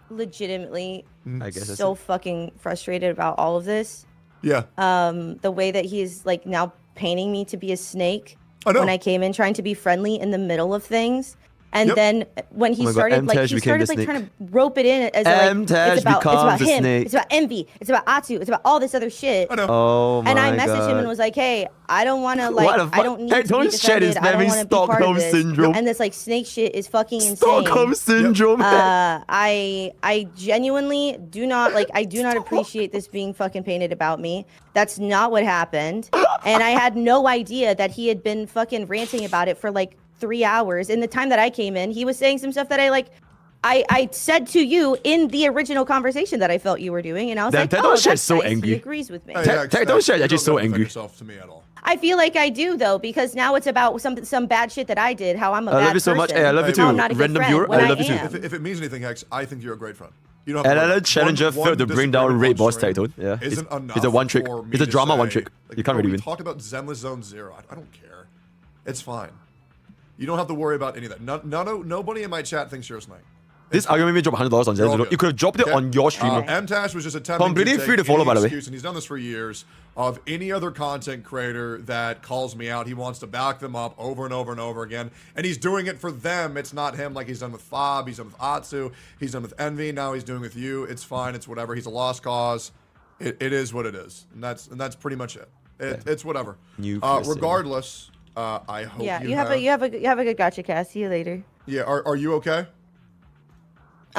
legitimately so fucking frustrated about all of this.
Yeah.
The way that he's like now painting me to be a snake
I know.
when I came in trying to be friendly in the middle of things. And then when he started, like, he started like trying to rope it in as like it's about him, it's about envy, it's about Atsu, it's about all this other shit.
Oh my
And I
god.
messaged him and was like, hey, I don't want to like, I don't need to be
Tectone's chat is
defended. I don't want to be part of this.
syndrome.
And this like snake shit is fucking insane.
Stockholm syndrome.
I genuinely do not like. I do not appreciate this being fucking painted about me. That's not what happened. And I had no idea that he had been fucking ranting about it for like 3 hours. In the time that I came in, he was saying some stuff that I said to you in the original conversation that I felt you were doing, and I was like, oh, that's
so
nice.
angry.
He agrees with me.
Tectone's chat is just so angry.
Yourself to me at all.
I feel like I do though, because now it's about some bad shit that I did. How I'm a bad person.
I love you so much. Hey, I love you too.
How I'm not a good
Random
friend
viewer,
when
I love you too.
If it means anything, Hex, I think you're a great friend. You don't have
And
to
I let Challenger failed to bring down Raid Boss Tectone. Yeah, it's a one trick. It's a drama one trick. You can't really win.
Talk about Zenlesszonezero. I don't care. It's fine. You don't have to worry about any of that. Nobody in my chat thinks you're a snake.
This argument made me drop $100 on Zenlesszonezero. You could have dropped it on your streamer.
MTash was just attempting
completely
to take
free to follow,
any
by the way.
excuse, and he's done this for years, of any other content creator that calls me out. He wants to back them up over and over and over again, and he's doing it for them. It's not him, like he's done with Fob, he's done with Atsu, he's done with Envy, now he's doing with you. It's fine, it's whatever. He's a lost cause. It is what it is, and that's pretty much it. It's whatever. Regardless, I hope
you have a good gotcha, Cass. See you later.
Yeah, are you okay?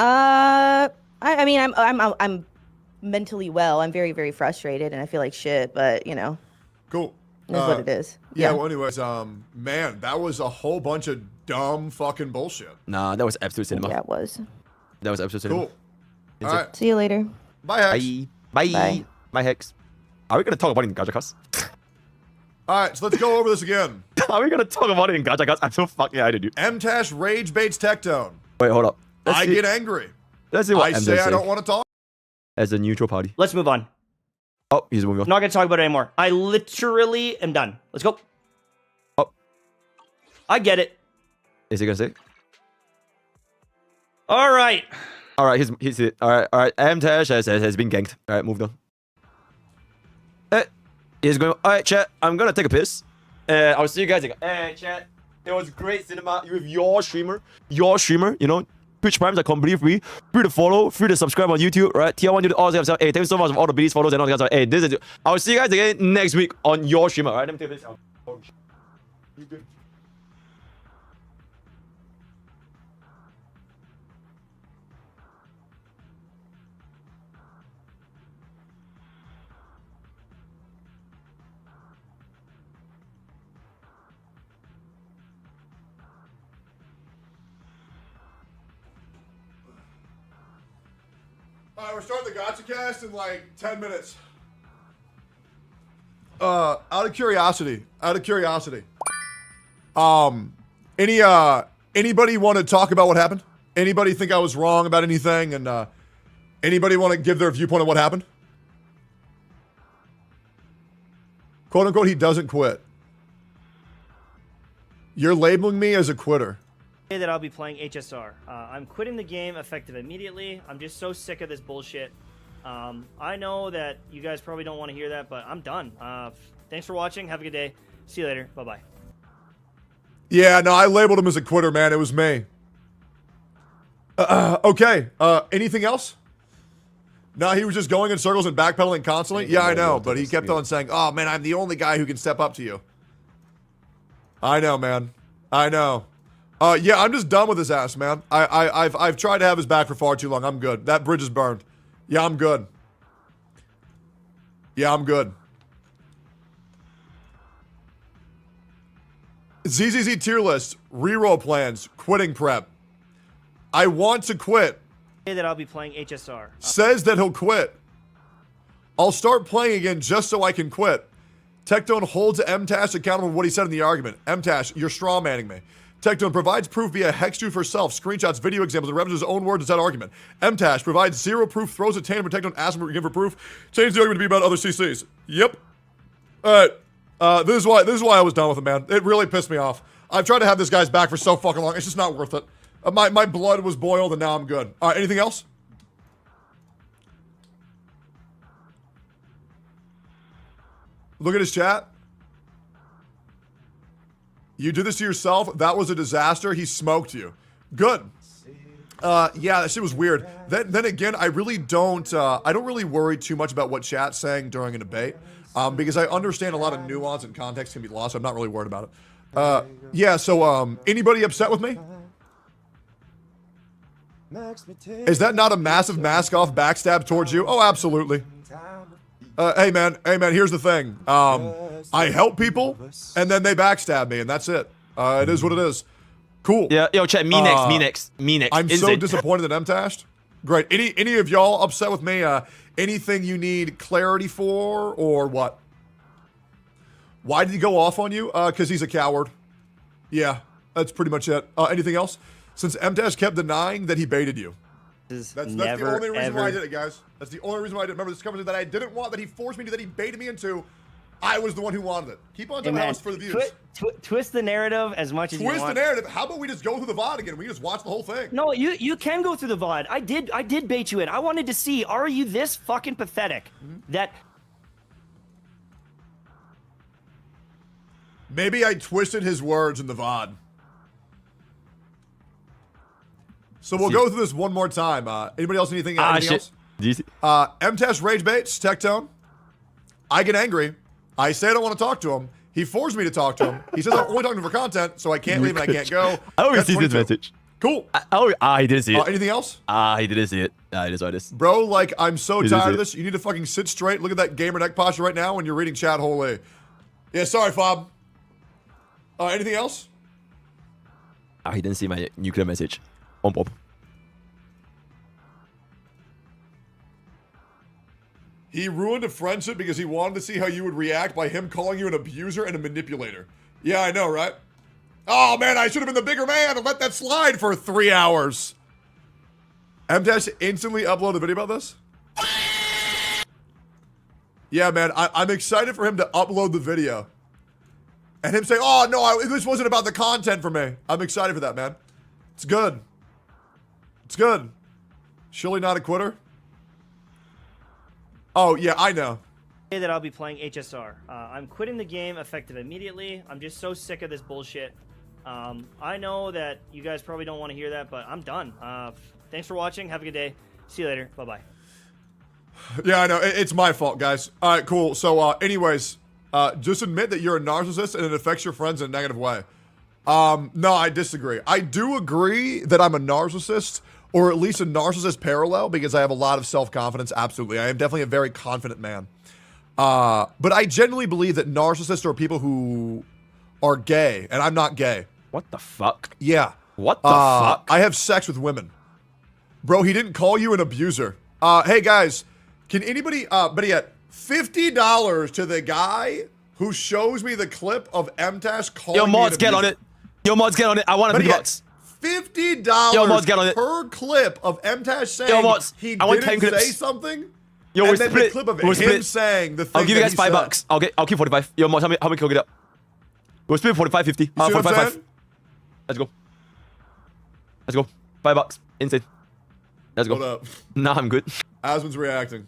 I mean, I'm mentally well. I'm very, very frustrated, and I feel like shit. But you know,
cool.
That's what it is.
Yeah. Well, anyways, man, that was a whole bunch of dumb fucking bullshit.
Nah, that was absolute cinema.
Yeah, it was.
That was absolute cinema.
Cool. All right.
See you later.
Bye, Hex.
Bye. Bye, Hex. Are we gonna talk about it in Gajakas?
All right, so let's go over this again.
Are we gonna talk about it in Gajakas? I'm so fucking excited, dude.
MTash rage baits Tectone.
Wait, hold up.
I get angry.
Let's see what
I say I don't want to talk.
As a neutral party.
Let's move on.
Oh, he's moving on.
Not gonna talk about it anymore. I literally am done. Let's go.
Oh.
I get it.
Is he gonna say?
All right.
All right, he's it. All right. MTash has been ganked. All right, moved on. He's going. All right, chat. I'm gonna take a piss. I'll see you guys again. Hey, chat. It was great cinema with your streamer. You know. Twitch Primes are completely free. Free to follow, free to subscribe on YouTube, right? Tier 1, you all hey, thank you so much for all the biddies, follows, and all that. Hey, this is it. I'll see you guys again next week on your streamer, alright? Let me take this out. Oh, shit. You good?
All right, we're starting the Gotcha Cast in like 10 minutes. Out of curiosity, anybody want to talk about what happened? Anybody think I was wrong about anything? And anybody want to give their viewpoint on what happened? Quote unquote, he doesn't quit. You're labeling me as a quitter.
That I'll be playing HSR. I'm quitting the game effective immediately. I'm just so sick of this bullshit. I know that you guys probably don't want to hear that, but I'm done. Thanks for watching. Have a good day. See you later. Bye-bye.
Yeah, no, I labeled him as a quitter, man. It was me. Okay. Anything else? No, he was just going in circles and backpedaling constantly. Yeah, I know, but he kept on saying, "Oh man, I'm the only guy who can step up to you." I know, man. I know. Yeah, I'm just done with his ass, man. I've tried to have his back for far too long. I'm good. That bridge is burned. Yeah, I'm good. Yeah, I'm good. ZZZ tier list, reroll plans, quitting prep. I want to quit.
That I'll be playing HSR.
Says that he'll quit. I'll start playing again just so I can quit. Tectone holds MTash accountable for what he said in the argument. MTash, you're strawmanning me. Tectone provides proof via hextrude for self, screenshots, video examples, and references his own words as that argument. MTash provides zero proof, throws a tandem for Tectone, asks him again for proof, change the argument to be about other CCs. Yep. Alright. This is why I was done with him, man. It really pissed me off. I've tried to have this guy's back for so fucking long. It's just not worth it. My blood was boiled and now I'm good. Alright, anything else? Look at his chat. You did this to yourself. That was a disaster. He smoked you. Good. Yeah, that shit was weird. Then again, I really don't. I don't really worry too much about what chat's saying during a debate, because I understand a lot of nuance and context can be lost. So I'm not really worried about it. Yeah. So, anybody upset with me? Is that not a massive mask-off backstab towards you? Oh, absolutely. Hey man. Here's the thing. I help people, and then they backstab me, and that's it. It is what it is. Cool.
Yeah, yo, chat, me next.
I'm so disappointed that MTashed. Great. Any of y'all upset with me? Anything you need clarity for, or what? Why did he go off on you? Because he's a coward. Yeah, that's pretty much it. Anything else? Since MTash kept denying that he baited you. That's the only reason why I did it, guys. That's the only reason why I did. Remember, this conversation that I didn't want, that he forced me to, that he baited me into. I was the one who wanted it. Keep on telling us for the views.
Twist the narrative as much as you want.
Twist the narrative. How about we just go through the VOD again? We just watch the whole thing.
No, you can go through the VOD. I did bait you in. I wanted to see, are you this fucking pathetic that...
Maybe I twisted his words in the VOD. So we'll go through this one more time. Anybody else anything else? MTash rage baits, Tectone. I get angry. I say I don't want to talk to him. He forced me to talk to him. He says I'm only talking for content, so I can't leave and I can't go.
I always see this message.
Cool.
He didn't see it.
Anything else?
He didn't see it. It is what it is.
Bro, like, I'm so tired of this. You need to fucking sit straight. Look at that gamer neck posture right now when you're reading chat holy. Yeah, sorry, Fob. Anything else?
He didn't see my nuclear message. On pop.
He ruined a friendship because he wanted to see how you would react by him calling you an abuser and a manipulator. Yeah, I know, right? Oh, man, I should have been the bigger man and let that slide for 3 hours. MTash instantly uploaded a video about this? Yeah, man, I'm excited for him to upload the video. And him say, oh, no, this wasn't about the content for me. I'm excited for that, man. It's good. It's good. Surely not a quitter? Oh, yeah, I know.
That I'll be playing HSR. I'm quitting the game effective immediately. I'm just so sick of this bullshit. I know that you guys probably don't want to hear that, but I'm done. Thanks for watching. Have a good day. See you later. Bye-bye.
Yeah, I know. It's my fault, guys. All right, cool. So, anyways, just admit that you're a narcissist and it affects your friends in a negative way. No, I disagree. I do agree that I'm a narcissist, or at least a narcissist parallel, because I have a lot of self-confidence. Absolutely. I am definitely a very confident man. But I genuinely believe that narcissists are people who are gay, and I'm not gay.
What the fuck?
Yeah.
What the fuck?
I have sex with women. Bro, he didn't call you an abuser. Hey, guys, can anybody, better yet, $50 to the guy who shows me the clip of MTash calling
Yo,
me
mods,
an
get
abuser?
on it. Yo, mods, get on it. I want a $50.
$50
Yo, mods, get on it.
per clip of MTash saying
Yo, mods,
he
I want 10
didn't
clips.
say something.
Yo,
and
we're
then
split.
the clip of
We're
him
split.
saying the thing
I'll give you guys
that he
$5. I'll keep 45. Yo, mods, how many can we get up? We're split 45, 50.
You see what I'm
45,
saying?
Let's go. Let's go. $5. Insane. Let's go.
Hold up.
Nah, I'm good.
Asmon's reacting.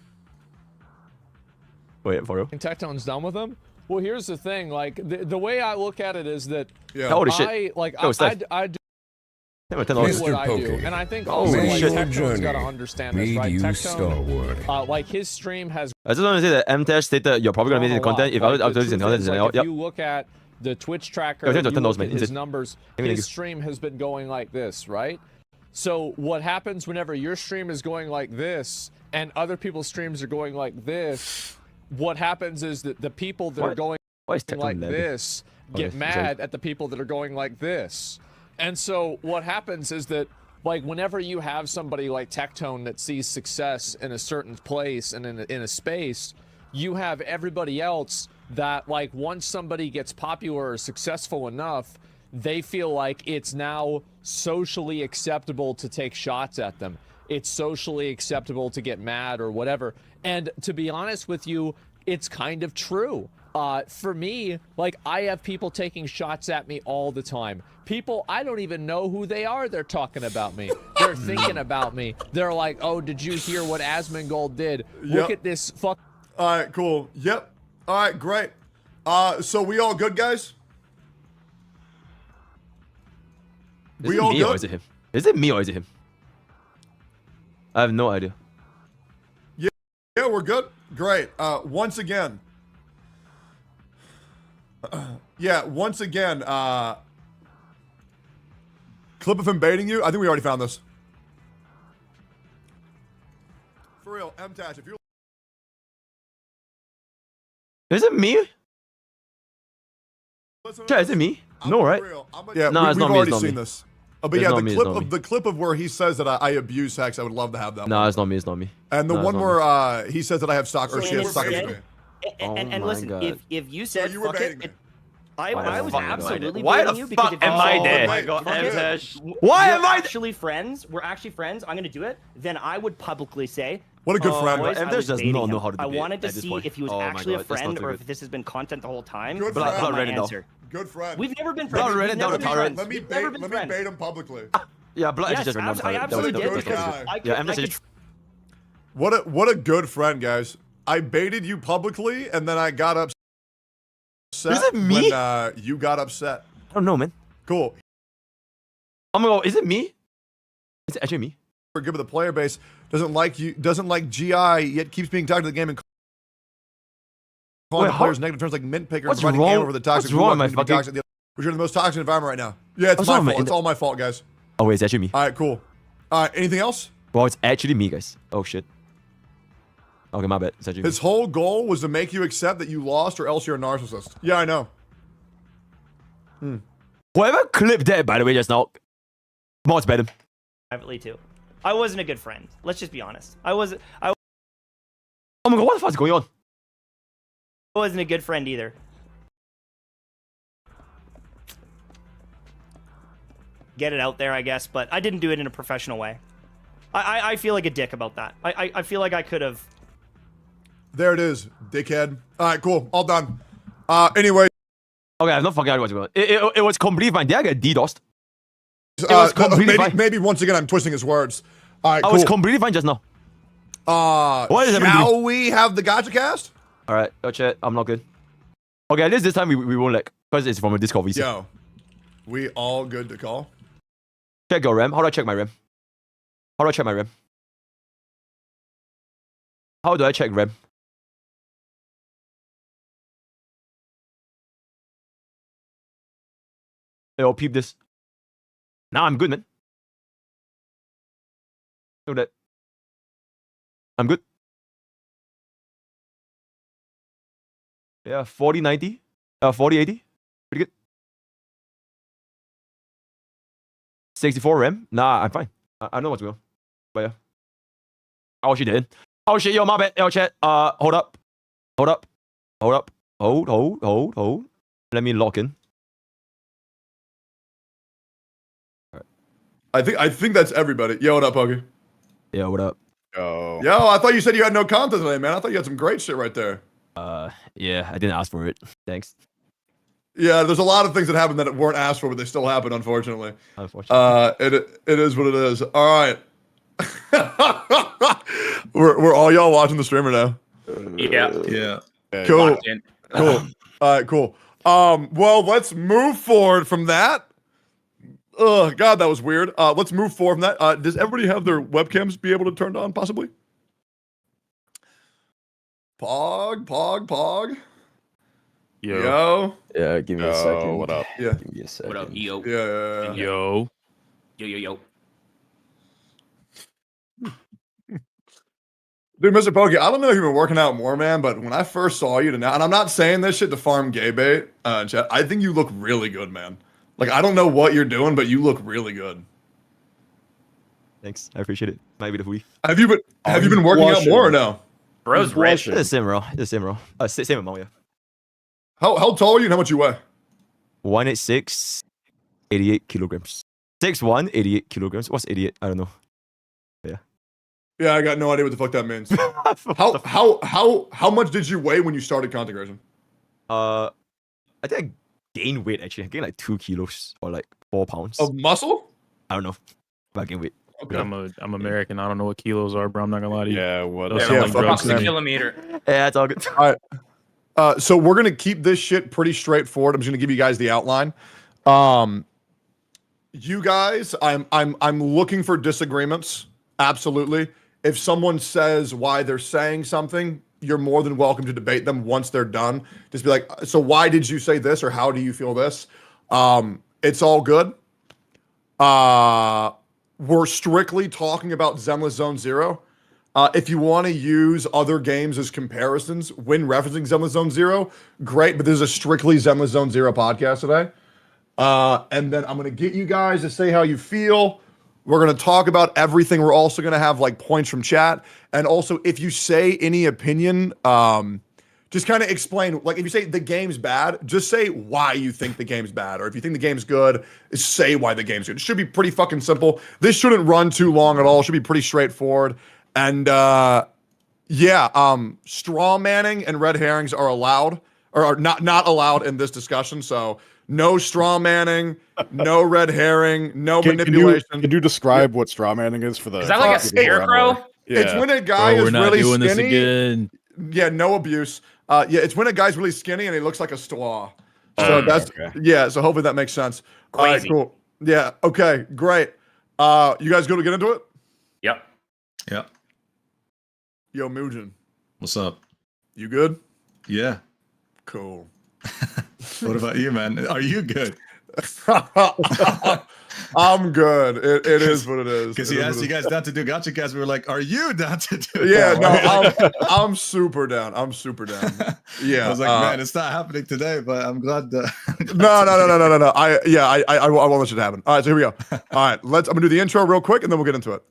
Wait, for real?
Tectone's done with him? Well, here's the thing. Like, the way I look at it is that
Holy shit.
I do what I do. And I think also, like, Tectone's got to understand this, right? Tectone, like, his stream has...
I just want to say that MTash stated you're probably going to make the content if I was doing content.
If you look at the Twitch tracker, you look at his numbers, his stream has been going like this, right? So what happens whenever your stream is going like this and other people's streams are going like this, what happens is that the people that are going like this get mad at the people that are going like this. And so what happens is that, like, whenever you have somebody like Tectone that sees success in a certain place and in a space, you have everybody else that, like, once somebody gets popular or successful enough, they feel like it's now socially acceptable to take shots at them. It's socially acceptable to get mad or whatever. And to be honest with you, it's kind of true. For me, like, I have people taking shots at me all the time. People, I don't even know who they are. They're talking about me. They're thinking about me. They're like, oh, did you hear what Asmongold did? Look at this fuck.
All right, cool. Yep. All right, great. So we all good, guys? We all
me or
good?
is it him? Is it me or is it him? I have no idea.
Yeah, we're good. Great. Once again. Yeah, once again. Clip of him baiting you. I think we already found this. For real, M-Tash, if you're...
Is it me? Yeah, is it me? No, right?
Yeah,
no,
we've
not me,
already
it's not
seen
me.
this. But
It's
yeah,
not me, it's not me.
the clip of where he says that I abuse sex, I would love to have that.
No,
one.
it's not me. It's not me.
And the
No,
one
it's not
where he says that I have stock, or
So
she has stock.
instead- And
my
listen,
God.
if you said
you were
fuck
baiting
it,
me.
I was
fuck am I
absolutely
there? Why
baiting
the
you because
fuck
if you
am I
said,
there?
"Oh
my God,
fuck it,
M-Tash.
Why
we're
am I-
actually friends? We're actually friends. I'm gonna do it." Then I would publicly say,
What a good
"Oh,
friend."
boys, I
M-Tash
was
does
baiting
not know
him.
how to
I
debate
wanted to
at this
see
point.
if he was
Oh my
actually a
God, that's not
friend
too
or
good.
if this has been content the whole time."
Good
That's
friend.
my
Reddit, though.
answer.
Good friend.
We've never been
Blood
friends.
Reddit,
We've
down
never
the
been
torrent.
friends.
Let me
We've never
bait.
been
Let me
friends.
bait him publicly.
Yeah, blood
Yes,
actually just ran down
I
the
absolutely did
good
because
guy.
I could,
Yeah,
I
M-Tash
could
is-
What a good friend, guys. I baited you publicly, and then I got upset.
Is it me?
When you got upset.
I don't know, man.
Cool.
I'm gonna go. Is it me? Is it actually me?
We're good with the player base. Doesn't like you. Doesn't like GI. Yet keeps being talked to the game and calling
Wait,
the players negative terms like mint picker.
What's
and providing
wrong-
ammo for the toxic.
what's wrong with my
blue lock,
fucking-
toxic- Which are the most toxic environment right now. Yeah, it's
What's
my
wrong with
fault.
my-
It's all my fault, guys.
Oh wait, it's actually me.
All right, cool. All right, anything else?
Well, it's actually me, guys. Oh shit. Okay, my bad. It's actually
His whole goal was to make you accept that you lost, or else you're a narcissist. Yeah, I know.
me. Whoever clipped that, by the way, just now. Mods bet him.
privately too. I wasn't a good friend. Let's just be honest. I
Oh my god, what the fuck is going on?
wasn't a good friend either. Get it out there, I guess, but I didn't do it in a professional way. I feel like a dick about that. I feel like I could have.
There it is, dickhead. All right, cool. All done. Anyway.
Okay, I have no fucking idea what's going on. It was completely fine. Did I get DDoSed? It was completely fine.
Maybe once again I'm twisting his words. All right,
I
cool.
was completely fine just now. What is everybody
shall
doing?
we have the gotcha cast?
All right, chat. I'm not good. Okay, at least this time we won't lag because it's from a Discord VC.
Yo, we all good to call?
Check your RAM. How do I check my RAM? How do I check my RAM? How do I check RAM? Yo, peep this. Nah, I'm good, man. Look at that. I'm good. Yeah, 4090. 4080. Pretty good. 64 RAM. Nah, I'm fine. I know what's going on. But yeah. Oh, she did. Oh shit, yo, my bad. Yo, chat. Hold up. Hold up. Hold up. Hold. Let me lock in.
I think that's everybody. Yo, what up, Pokey?
Yeah, what up?
Yo.
Yo, I thought you said you had no content today, man. I thought you had some great shit right there.
Yeah, I didn't ask for it. Thanks.
Yeah, there's a lot of things that happened that weren't asked for, but they still happen, unfortunately.
Unfortunately.
It is what it is. All right. we're all y'all watching the streamer now.
Yeah.
Cool. Cool. All right, cool. Well, let's move forward from that. Oh, God, that was weird. Let's move forward from that. Does everybody have their webcams be able to turn on, possibly? Pog. Yo.
Yeah, give me a second.
What up?
Yeah.
Give me a second.
What up, yo?
Yeah.
Yo. Yo.
Dude, Mr. Pokey, I don't know if you've been working out more, man, but when I first saw you tonight, and I'm not saying this shit to farm gay bait, chat, I think you look really good, man. Like, I don't know what you're doing, but you look really good.
Thanks. I appreciate it. Might be the hoodie.
Have you been working out more or no?
Bro's rich.
It's the same, bro. Same amount, yeah.
How tall are you and how much you weigh?
186, 88 kilograms. 6'1", 88 kilograms. What's 88? I don't know. Yeah.
Yeah, I got no idea what the fuck that means. How much did you weigh when you started content creation?
I think I gained weight actually. I gained like 2 kilos or like 4 pounds.
Of muscle?
I don't know. But I gained weight.
Okay. I'm American. I don't know what kilos are, bro. I'm not gonna lie to you.
Yeah, what
Those
up?
sound
Yeah,
like
fuck
drugs to
them.
me.
Kilometer.
Yeah, it's all good.
All right. So we're gonna keep this shit pretty straightforward. I'm just gonna give you guys the outline. You guys, I'm looking for disagreements. Absolutely. If someone says why they're saying something, you're more than welcome to debate them once they're done. Just be like, so why did you say this, or how do you feel this? It's all good. We're strictly talking about Zenlesszonezero. If you want to use other games as comparisons when referencing Zenlesszonezero, great, but this is a strictly Zenlesszonezero podcast today. And then I'm going to get you guys to say how you feel. We're going to talk about everything. We're also going to have like points from chat. And also, if you say any opinion, just kind of explain, like if you say the game's bad, just say why you think the game's bad. Or if you think the game's good, say why the game's good. It should be pretty fucking simple. This shouldn't run too long at all. It should be pretty straightforward. And straw manning and red herrings are allowed, or are not allowed in this discussion. So no straw manning, no red herring, no manipulation.
Can you describe what straw manning is for the?
Is that like a scarecrow?
It's when a guy is
we're not
really
doing
skinny.
this again.
Yeah, no abuse. It's when a guy's really skinny and he looks like a straw. So so hopefully that makes sense. All right, cool. Yeah, okay, great. You guys go to get into it?
Yep.
Yep.
Yo, Mugen.
What's up?
You good?
Yeah.
Cool.
What about you, man? Are you good?
I'm good. It is what it is.
Because he asked you guys down to do Gacha Cast. We were like, are you down to do it?
Yeah, no, I'm super down. I'm super down. Yeah.
I was like, man, it's not happening today, but I'm glad.
No. I won't let it happen. All right, so here we go. All right, I'm gonna do the intro real quick, and then we'll get into it.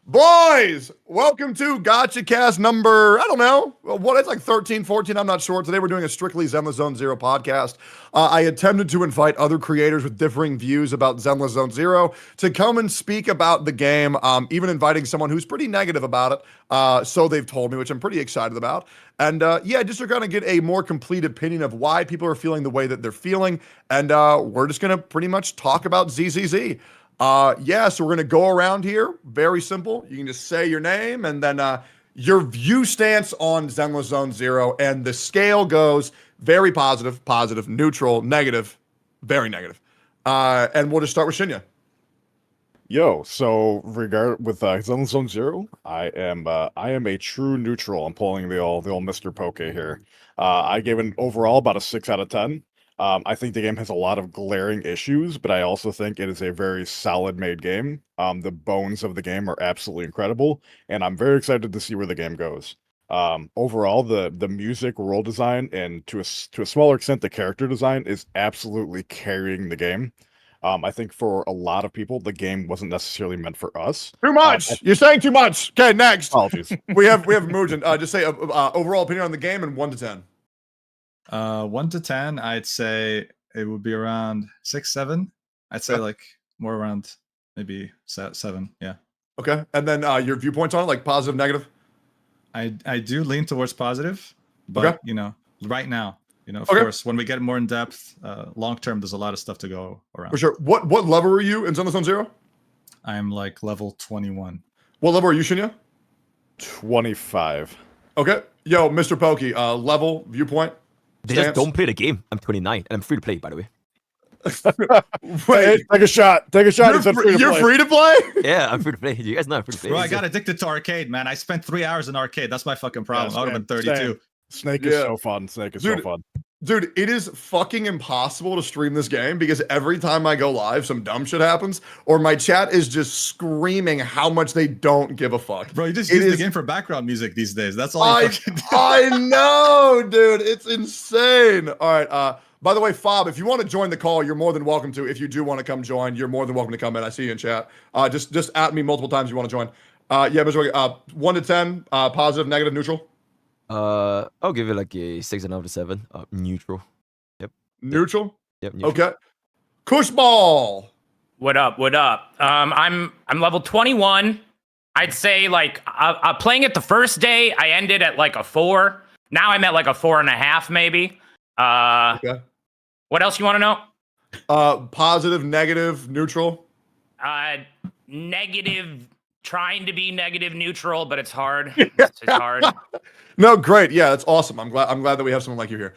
Boys, welcome to Gacha Cast number, I don't know, it's like 13, 14, I'm not sure. Today we're doing a strictly Zenlesszonezero podcast. I attempted to invite other creators with differing views about Zenlesszonezero to come and speak about the game, even inviting someone who's pretty negative about it, so they've told me, which I'm pretty excited about. And just to kind of get a more complete opinion of why people are feeling the way that they're feeling, and we're just going to pretty much talk about ZZZ. So we're going to go around here. Very simple. You can just say your name and then your view stance on Zenlesszonezero, and the scale goes very positive, positive, neutral, negative, very negative. And we'll just start with Shinya.
Yo, so with Zenlesszonezero, I am a true neutral. I'm pulling the old MrPokke here. I gave it overall about a 6 out of 10. I think the game has a lot of glaring issues, but I also think it is a very solid made game. The bones of the game are absolutely incredible, and I'm very excited to see where the game goes. Overall, the music, world design, and to a smaller extent, the character design is absolutely carrying the game. I think for a lot of people, the game wasn't necessarily meant for us.
Too much. You're saying too much. Okay, next.
Apologies.
we have Mugen. Just say overall opinion on the game and 1 to 10.
1 to 10, I'd say it would be around 6, 7. I'd say like more around maybe 7. Yeah.
Okay. And then your viewpoints on it, like positive, negative?
I do lean towards positive, but right now, of course, when we get more in depth, long term, there's a lot of stuff to go around.
For sure. What level are you in Zenlesszonezero?
I'm like level 21.
What level are you, Shinya?
25.
Okay. Yo, MrPokke, level, viewpoint?
They just don't play the game. I'm 29, and I'm free to play, by the way.
Wait, take a shot. Take a shot.
You're free to play?
Yeah, I'm free to play. You guys know I'm free to play.
Bro, I got addicted to arcade, man. I spent 3 hours in arcade. That's my fucking problem. I would have been 32.
Snake is so fun. Snake is so fun.
Dude, it is fucking impossible to stream this game because every time I go live, some dumb shit happens, or my chat is just screaming how much they don't give a fuck.
Bro, you just use the game for background music these days. That's all you fucking do.
I know, dude. It's insane. All right. By the way, Fob, if you want to join the call, you're more than welcome to. If you do want to come join, you're more than welcome to come in. I see you in chat. Just at me multiple times if you want to join. Mr. 1 to 10, positive, negative, neutral.
I'll give it like a 6.5 to 7. Neutral. Yep.
Neutral?
Yep. Neutral.
Okay. Kushball.
What up? What up? I'm level 21. I'd say like playing it the first day, I ended at like a 4. Now I'm at like a 4.5 maybe.
Okay.
What else you want to know?
Positive, negative, neutral.
Negative. Trying to be negative neutral, but it's hard. It's hard.
No, great. Yeah, that's awesome. I'm glad that we have someone like you here.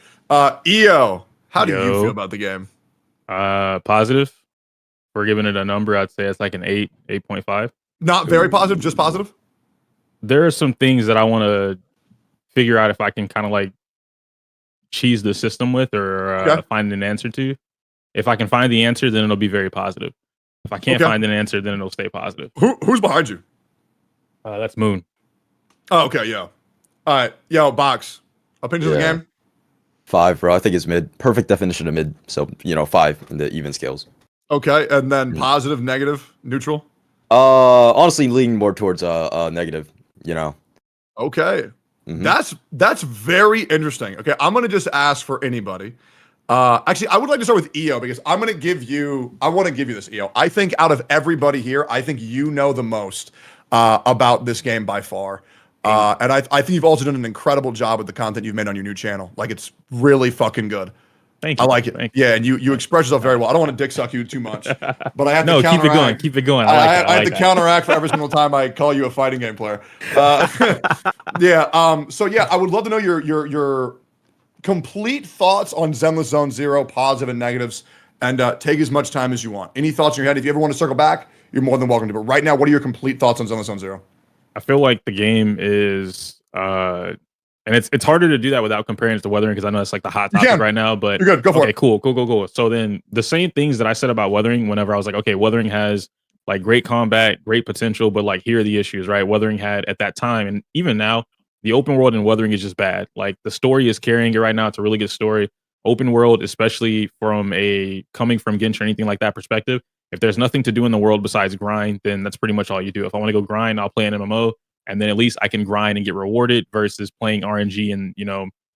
EO, how do you feel about the game?
Positive.
we're giving it a number, I'd say it's like an 8, 8.5.
Not very positive, just positive.
There are some things that I want to figure out if I can kind of like cheese the system with or find an answer to. If I can find the answer, then it'll be very positive. If I can't find an answer, then it'll stay positive.
Who's behind you?
That's Moon.
Oh, okay, yeah. All right, yo, Box. Opinions of the game?
5, bro. I think it's mid. Perfect definition of mid. So 5 in the even scales.
Okay, and then positive, negative, neutral.
Honestly, leaning more towards negative.
Okay, that's very interesting. Okay, I'm gonna just ask for anybody. Actually, I would like to start with EO because I want to give you this, EO. I think out of everybody here, I think you know the most about this game by far. And I think you've also done an incredible job with the content you've made on your new channel. Like, it's really fucking good.
Thank you.
I like it. Yeah, and you express yourself very well. I don't want to dick suck you too much, but I have to
keep it going. Keep it going.
I have to counteract for every single time I call you a fighting game player. Yeah. So yeah, I would love to know your complete thoughts on Zenlesszonezero, positive and negatives, and take as much time as you want. Any thoughts in your head? If you ever want to circle back, you're more than welcome to. But right now, what are your complete thoughts on Zenlesszonezero?
I feel like the game is, and it's harder to do that without comparing it to Wuthering because I know it's like the hot topic right now. But
you're good. Go for it.
Cool. So then the same things that I said about Wuthering, whenever I was like, okay, Wuthering has like great combat, great potential, but like here are the issues, right? Wuthering had at that time, and even now, the open world in Wuthering is just bad. Like the story is carrying it right now. It's a really good story. Open world, especially from coming from Genshin or anything like that perspective. If there's nothing to do in the world besides grind, then that's pretty much all you do. If I want to go grind, I'll play an MMO, and then at least I can grind and get rewarded versus playing RNG and,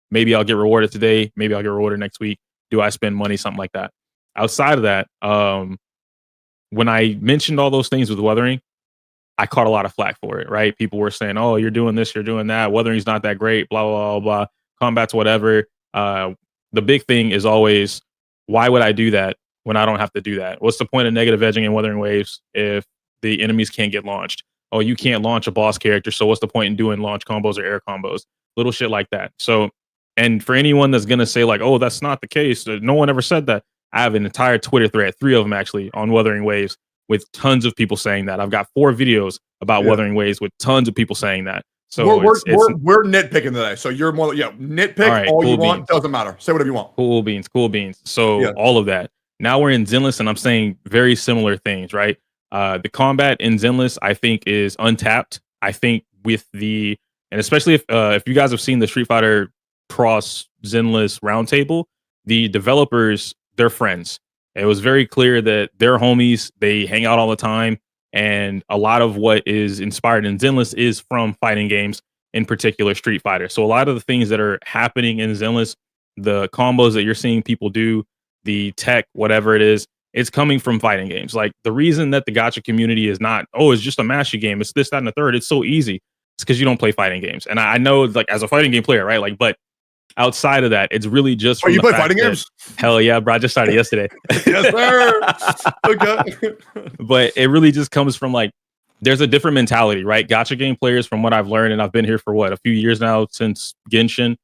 maybe I'll get rewarded today, maybe I'll get rewarded next week. Do I spend money? Something like that. Outside of that, when I mentioned all those things with Wuthering, I caught a lot of flack for it, right? People were saying, oh, you're doing this, you're doing that. Wuthering's not that great, blah, blah, blah, blah. Combat's whatever. The big thing is always, why would I do that when I don't have to do that? What's the point of negative edging and Wuthering Waves if the enemies can't get launched? Oh, you can't launch a boss character, so what's the point in doing launch combos or air combos? Little shit like that. So, and for anyone that's going to say like, oh, that's not the case, no one ever said that. I have an entire Twitter thread, 3 of them actually, on Wuthering Waves with tons of people saying that. I've got 4 videos about Wuthering Waves with tons of people saying that. So
we're nitpicking today. So you're more nitpick all you want. Doesn't matter. Say whatever you want.
Cool beans. So all of that. Now we're in Zenless, and I'm saying very similar things, right? The combat in Zenless, I think, is untapped. I think and especially if you guys have seen the Street Fighter Cross Zenless roundtable, the developers, they're friends. It was very clear that they're homies. They hang out all the time. And a lot of what is inspired in Zenless is from fighting games, in particular Street Fighter. So a lot of the things that are happening in Zenless, the combos that you're seeing people do, the tech, whatever it is, it's coming from fighting games. Like the reason that the gacha community is not, oh, it's just a mashy game, it's this, that, and the third, it's so easy. It's because you don't play fighting games. And I know, like, as a fighting game player, right? Like, but outside of that, it's really just.
Oh, you play fighting games?
Hell yeah, bro! I just started yesterday.
Yes, sir. Okay.
But it really just comes from like, there's a different mentality, right? Gacha game players, from what I've learned, and I've been here for a few years now since Genshin.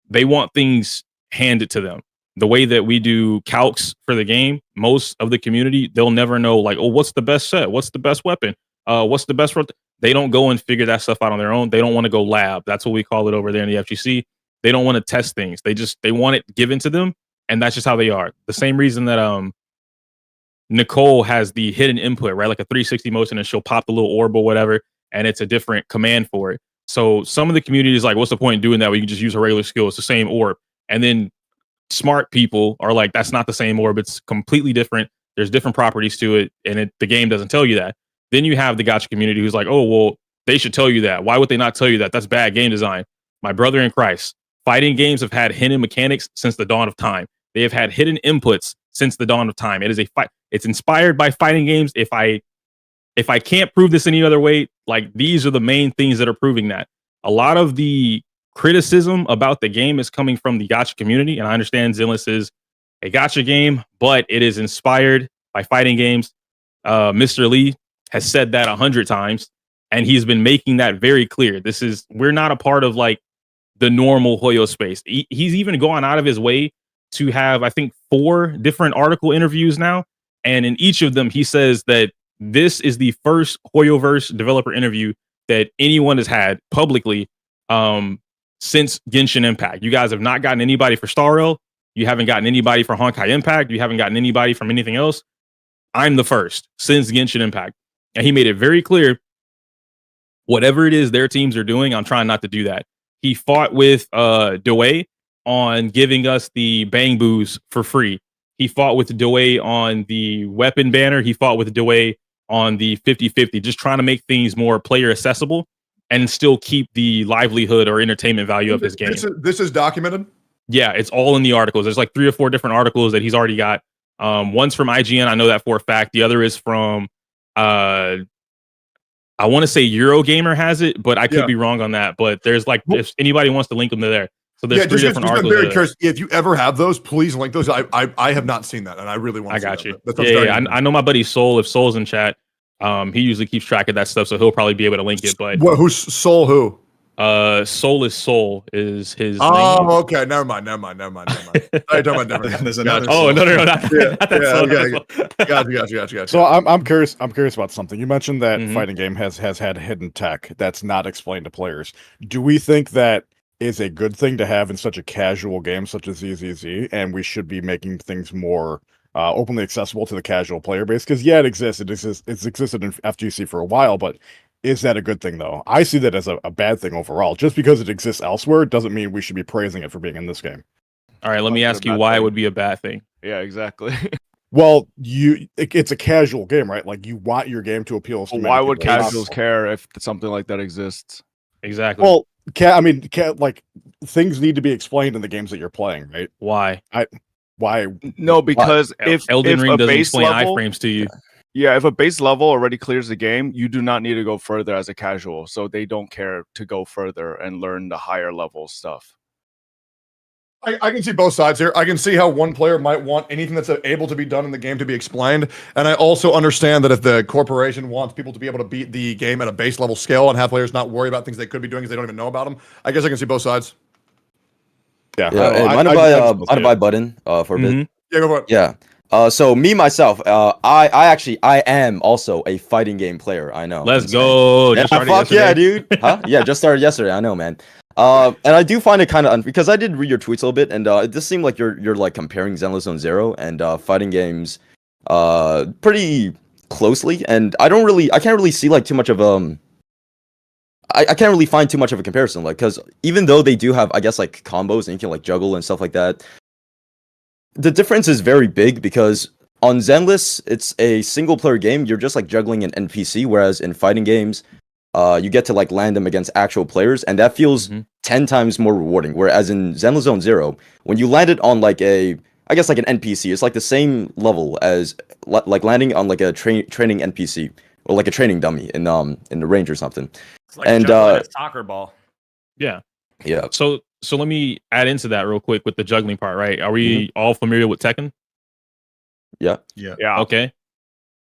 They want things handed to them. The way that we do calcs for the game, most of the community, they'll never know like, oh, what's the best set? What's the best weapon? What's the best? They don't go and figure that stuff out on their own. They don't want to go lab. That's what we call it over there in the FGC. They don't want to test things. They want it given to them, and that's just how they are. The same reason that Nicole has the hidden input, right? Like a 360 motion, and she'll pop the little orb or whatever, and it's a different command for it. So some of the community is like, what's the point in doing that? We can just use a regular skill. It's the same orb. And then smart people are like, that's not the same orb. It's completely different. There's different properties to it, and the game doesn't tell you that. Then you have the gacha community who's like, oh, well, they should tell you that. Why would they not tell you that? That's bad game design. My brother in Christ, fighting games have had hidden mechanics since the dawn of time. They have had hidden inputs since the dawn of time. It is a fight. It's inspired by fighting games. If I can't prove this any other way, like these are the main things that are proving that. A lot of the criticism about the game is coming from the gacha community, and I understand Zenless is a gacha game, but it is inspired by fighting games. Mr. Lee has said that 100 times, and he's been making that very clear. We're not a part of like the normal Hoyo space. He's even gone out of his way to have, I think, 4 different article interviews now And in each of them, he says that this is the first Hoyoverse developer interview that anyone has had publicly since Genshin Impact. You guys have not gotten anybody for starrail. You haven't gotten anybody for Honkai Impact. You haven't gotten anybody from anything else. I'm the first since Genshin Impact. And he made it very clear, whatever it is their teams are doing, I'm trying not to do that. He fought with Dway on giving us the Bangboos for free. He fought with Dway on the weapon banner. He fought with Dway on the 50-50, just trying to make things more player accessible and still keep the livelihood or entertainment value of his game.
This is documented?
Yeah, it's all in the articles. There's like 3 or 4 different articles that he's already got. One's from IGN. I know that for a fact. The other is from, I want to say Eurogamer has it, but I could be wrong on that. But there's like, if anybody wants to link them, they're there. So there's 3 different articles.
I'm very curious. If you ever have those, please link those. I have not seen that, and I really want to.
I got you. I know my buddy Soul. If Soul's in chat, he usually keeps track of that stuff, so he'll probably be able to link it. But
who's Soul? Who?
Soul is his name.
Okay. Never mind. I talking about different.
There's another no, not that.
Gotcha.
So I'm curious about something. You mentioned that fighting game has had hidden tech that's not explained to players. Do we think that is a good thing to have in such a casual game such as ZZZ, and we should be making things more openly accessible to the casual player base? Because it exists. It's existed in FGC for a while, but is that a good thing, though? I see that as a bad thing overall. Just because it exists elsewhere doesn't mean we should be praising it for being in this game.
All right, let me ask you why it would be a bad thing.
Yeah, exactly.
Well, it's a casual game, right? Like, you want your game to appeal to
why would casuals care if something like that exists?
Exactly.
Well, like, things need to be explained in the games that you're playing, right?
Why?
Why?
No, because if
Elden Ring doesn't
base
explain
level,
iframes to you.
Yeah, if a base level already clears the game, you do not need to go further as a casual. So they don't care to go further and learn the higher level stuff.
I can see both sides here. I can see how one player might want anything that's able to be done in the game to be explained. And I also understand that if the corporation wants people to be able to beat the game at a base level scale and have players not worry about things they could be doing because they don't even know about them, I guess I can see both sides.
Yeah. Mind if I buy button for a bit?
Yeah, go for it.
Yeah. So me myself, I am also a fighting game player. I know.
Let's go.
Yeah, fuck yeah, dude. Huh? Yeah, just started yesterday. I know, man. And I do find it kind of because I did read your tweets a little bit, and it just seemed like you're like comparing Zenlesszonezero and fighting games pretty closely, and I can't really see like too much of I can't really find too much of a comparison, like, because even though they do have, I guess, like combos and you can like juggle and stuff like that, the difference is very big because on Zenless, it's a single player game. You're just like juggling an NPC, whereas in fighting games, you get to like land them against actual players, and that feels 10 times more rewarding. Whereas in Zenlesszonezero, when you land it on like an NPC, it's like the same level as like landing on like a training NPC or like a training dummy in the range or something.
It's like juggling a soccer ball.
Yeah.
Yeah.
So let me add into that real quick with the juggling part, right? Are we all familiar with Tekken?
Yeah.
Okay.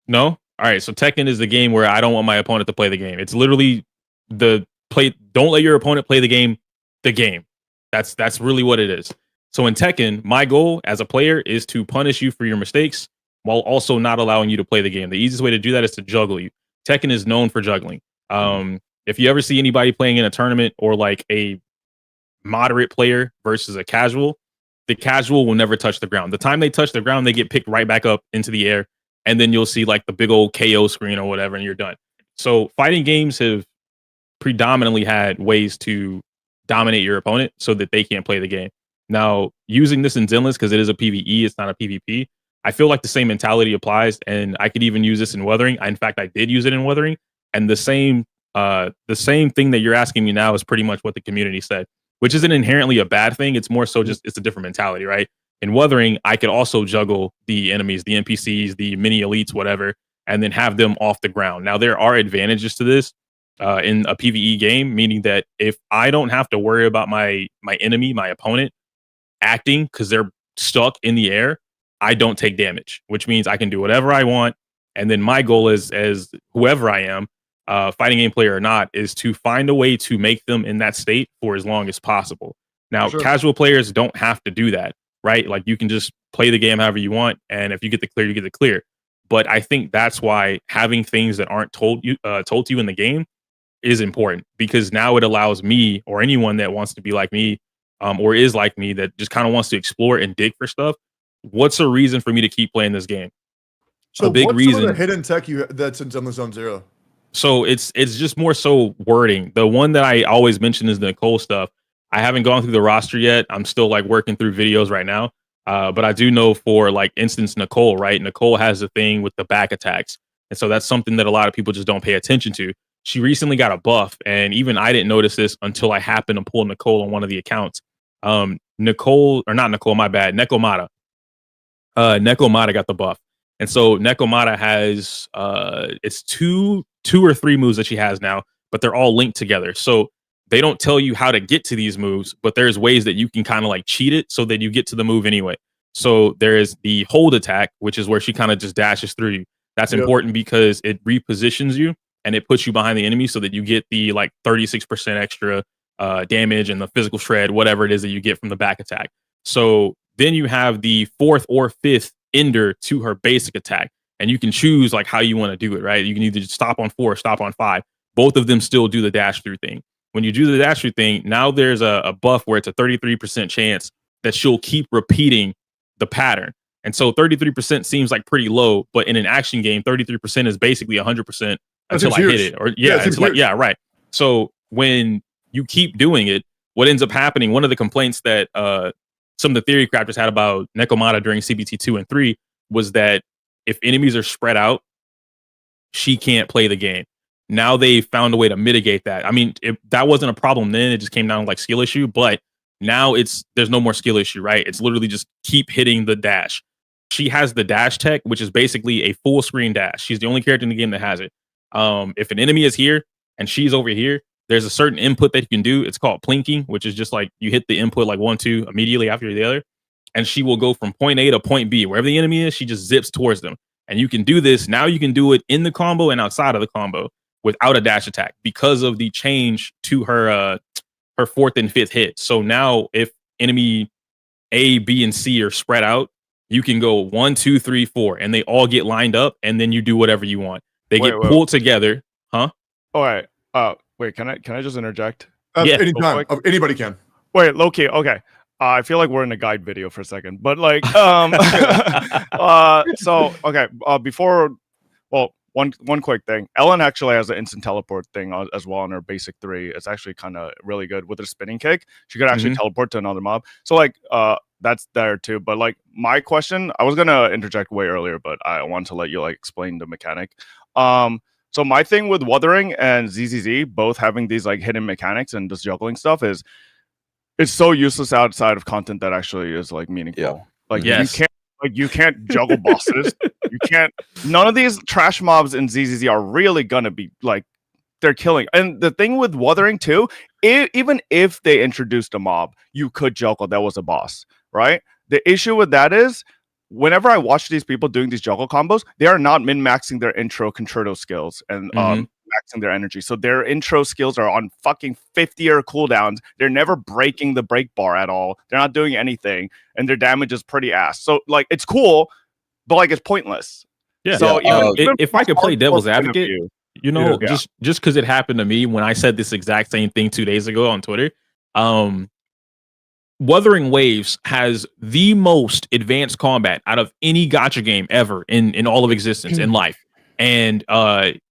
No? All right. So Tekken is the game where I don't want my opponent to play the game. It's literally don't let your opponent play the game. That's really what it is. So in Tekken, my goal as a player is to punish you for your mistakes while also not allowing you to play the game. The easiest way to do that is to juggle you. Tekken is known for juggling. If you ever see anybody playing in a tournament or like a moderate player versus a casual, the casual will never touch the ground. The time they touch the ground, they get picked right back up into the air, and then you'll see like the big old KO screen or whatever, and you're done. So fighting games have predominantly had ways to dominate your opponent so that they can't play the game. Now, using this in Zenless, because it is a PvE, it's not a PvP, I feel like the same mentality applies, and I could even use this in Wuthering. In fact, I did use it in Wuthering, and the same thing that you're asking me now is pretty much what the community said, which isn't inherently a bad thing. It's more so just it's a different mentality, right? In Wuthering, I could also juggle the enemies, the NPCs, the mini elites, whatever, and then have them off the ground. Now, there are advantages to this in a PvE game, meaning that if I don't have to worry about my enemy, my opponent, acting because they're stuck in the air, I don't take damage, which means I can do whatever I want. And then my goal is, as whoever I am, fighting game player or not, is to find a way to make them in that state for as long as possible. Now, casual players don't have to do that, right? Like, you can just play the game however you want, and if you get the clear, you get the clear. But I think that's why having things that aren't told to you in the game is important, because now it allows me or anyone that wants to be like me, or is like me, that just kind of wants to explore and dig for stuff. What's a reason for me to keep playing this game?
So
a big
what's
reason.
some of the hidden tech that's in Zenlesszonezero?
So it's just more so wording. The one that I always mention is the Nicole stuff. I haven't gone through the roster yet. I'm still like working through videos right now. But I do know, for like instance, Nicole, right? Nicole has a thing with the back attacks. And so that's something that a lot of people just don't pay attention to. She recently got a buff, and even I didn't notice this until I happened to pull Nicole on one of the accounts. Nicole, or not Nicole, my bad, Nekomata. Nekomata got the buff. And so Nekomata has it's two or three moves that she has now, but they're all linked together. So they don't tell you how to get to these moves, but there's ways that you can kind of like cheat it so that you get to the move anyway. So there is the hold attack, which is where she kind of just dashes through you. That's important because it repositions you and it puts you behind the enemy so that you get the like 36% extra damage and the physical shred, whatever it is that you get from the back attack. So then you have the fourth or fifth ender to her basic attack, and you can choose like how you want to do it, right? You can either stop on 4 or stop on 5. Both of them still do the dash through thing. When you do the dash through thing, now there's a buff where it's a 33% chance that she'll keep repeating the pattern. And so 33% seems like pretty low, but in an action game, 33% is basically 100% until I hit it. Or it's like, right. So when you keep doing it, what ends up happening, one of the complaints that some of the theory crafters had about Nekomata during CBT 2 and 3 was that if enemies are spread out, she can't play the game. Now they found a way to mitigate that. I mean, that wasn't a problem then. It just came down to like skill issue, but now there's no more skill issue, right? It's literally just keep hitting the dash. She has the dash tech, which is basically a full screen dash. She's the only character in the game that has it. If an enemy is here and she's over here, there's a certain input that you can do. It's called plinking, which is just like you hit the input like 1, 2 immediately after the other. And she will go from point A to point B. Wherever the enemy is, she just zips towards them. And you can do this. Now you can do it in the combo and outside of the combo without a dash attack because of the change to her fourth and fifth hit. So now if enemy A, B, and C are spread out, you can go 1, 2, 3, 4, and they all get lined up, and then you do whatever you want. They get pulled together. Huh?
All right. Wait, can I just interject?
Anytime. Anybody can.
Wait, Loki. Okay. I feel like we're in a guide video for a second, but like, so okay. One quick thing. Ellen actually has an instant teleport thing as well on her basic 3. It's actually kind of really good with her spinning kick. She could actually teleport to another mob. So like, that's there too. But like, my question, I was gonna interject way earlier, but I wanted to let you like explain the mechanic. So my thing with Wuthering and ZZZ both having these like hidden mechanics and just juggling stuff is it's so useless outside of content that actually is like meaningful. Like you can't juggle bosses. You can't. None of these trash mobs in ZZZ are really gonna be like they're killing. And the thing with Wuthering too, even if they introduced a mob, you could juggle that was a boss, right? The issue with that is, whenever I watch these people doing these juggle combos, they are not min-maxing their intro concerto skills and maxing their energy. So their intro skills are on fucking 50-year cooldowns. They're never breaking the break bar at all. They're not doing anything, and their damage is pretty ass. So like, it's cool, but like, it's pointless.
Yeah.
So
if I could play devil's advocate, just because it happened to me when I said this exact same thing 2 days ago on Twitter. Wuthering Waves has the most advanced combat out of any gacha game ever in all of existence in life. And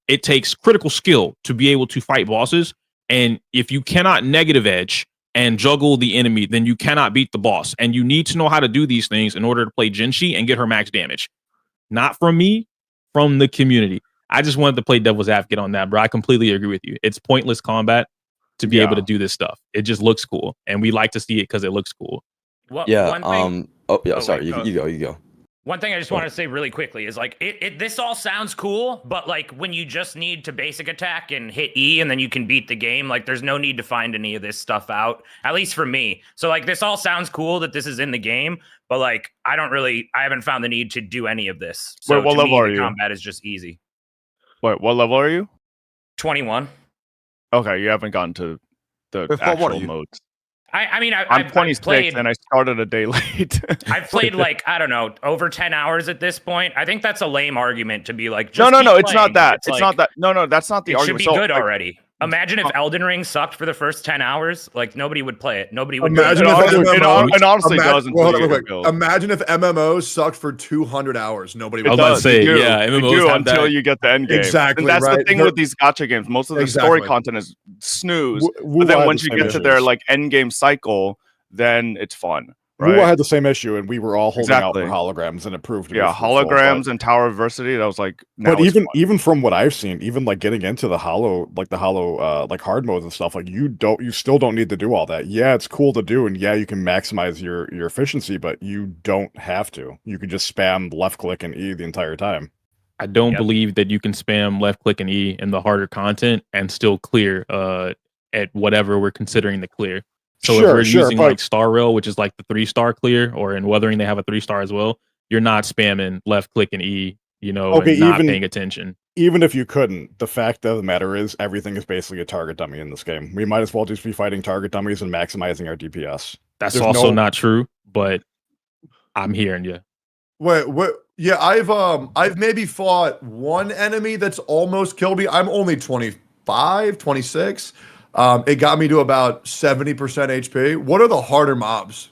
it takes critical skill to be able to fight bosses. And if you cannot negative edge and juggle the enemy, then you cannot beat the boss. And you need to know how to do these things in order to play Genshi and get her max damage. Not from me, from the community. I just wanted to play devil's advocate on that, bro. I completely agree with you. It's pointless combat to be able to do this stuff. It just looks cool, and we like to see it because it looks cool.
Well,
Sorry, you go.
One thing I just want to say really quickly is like this all sounds cool, but like when you just need to basic attack and hit E and then you can beat the game, like there's no need to find any of this stuff out, at least for me. So like this all sounds cool that this is in the game, but like I haven't found the need to do any of this. So
what level are you?
Combat is just easy.
Wait, what level are you?
21.
Okay, you haven't gotten to the actual modes.
I mean,
I'm
I've
26
played,
and I started a day late.
I've played like, I don't know, over 10 hours at this point. I think that's a lame argument to be like,
No,
just
no,
keep
no. It's not
playing.
that. It's
like,
not that. No, that's not the
it
argument.
should be
So,
good
like,
already. Imagine if Elden Ring sucked for the first 10 hours. Like, nobody would play it. Nobody would
Imagine
do
if
it.
it honestly does.
Well, hold on,
until you
real
get
quick.
built.
Imagine if MMOs sucked for 200 hours. Nobody
It
would.
does. They do.
yeah,
They
MMOs
do
have
until
that.
you get the end game.
Exactly,
And that's the
right?
thing
They're-
with these gacha games. Most of the
Exactly.
story content is snooze.
Wu
But then
had
once
the
you
same
get to their
issues.
like end game cycle, then it's fun.
Wu
Right?
had the same issue, and we were all holding
Exactly.
out for holograms, and it proved to be
Yeah,
fruitful,
holograms and Tower of Adversity. That was like. Now
But
it's fun.
even from what I've seen, even like getting into the hollow like hard modes and stuff, like you still don't need to do all that. Yeah, it's cool to do, and yeah, you can maximize your efficiency, but you don't have to. You can just spam left click and E the entire time.
I don't believe that you can spam left click and E in the harder content and still clear at whatever we're considering the clear. So if we're using like starrail, which is like the 3-star clear, or in Wuthering they have a 3-star as well, you're not spamming left click and E, and not paying attention.
Even if you couldn't, the fact of the matter is everything is basically a target dummy in this game. We might as well just be fighting target dummies and maximizing our DPS.
That's also not true, but I'm hearing you.
Wait, what? Yeah, I've maybe fought one enemy that's almost killed me. I'm only 25, 26. It got me to about 70% HP. What are the harder mobs?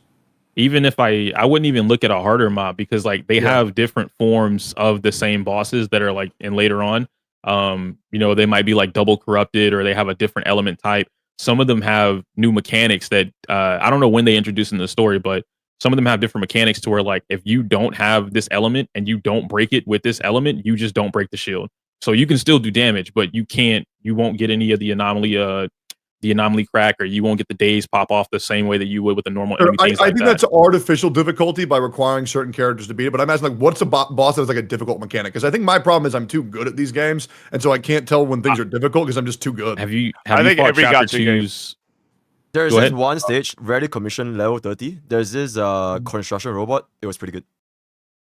Even if I wouldn't even look at a harder mob, because like they have different forms of the same bosses that are like in later on. They might be like double corrupted, or they have a different element type. Some of them have new mechanics that I don't know when they introduced in the story, but some of them have different mechanics to where like if you don't have this element and you don't break it with this element, you just don't break the shield. So you can still do damage, but you won't get any of the anomaly crack, or you won't get the days pop off the same way that you would with a normal enemy.
I think that's artificial difficulty by requiring certain characters to beat it. But I'm asking, like, what's a boss that has like a difficult mechanic? Because I think my problem is I'm too good at these games, and so I can't tell when things are difficult because I'm just too good.
Have you
I think
fought
every
chapter
gacha game-
2s?
There's
Go
this
ahead.
one stage, ready commission level 30. There's this construction robot. It was pretty good.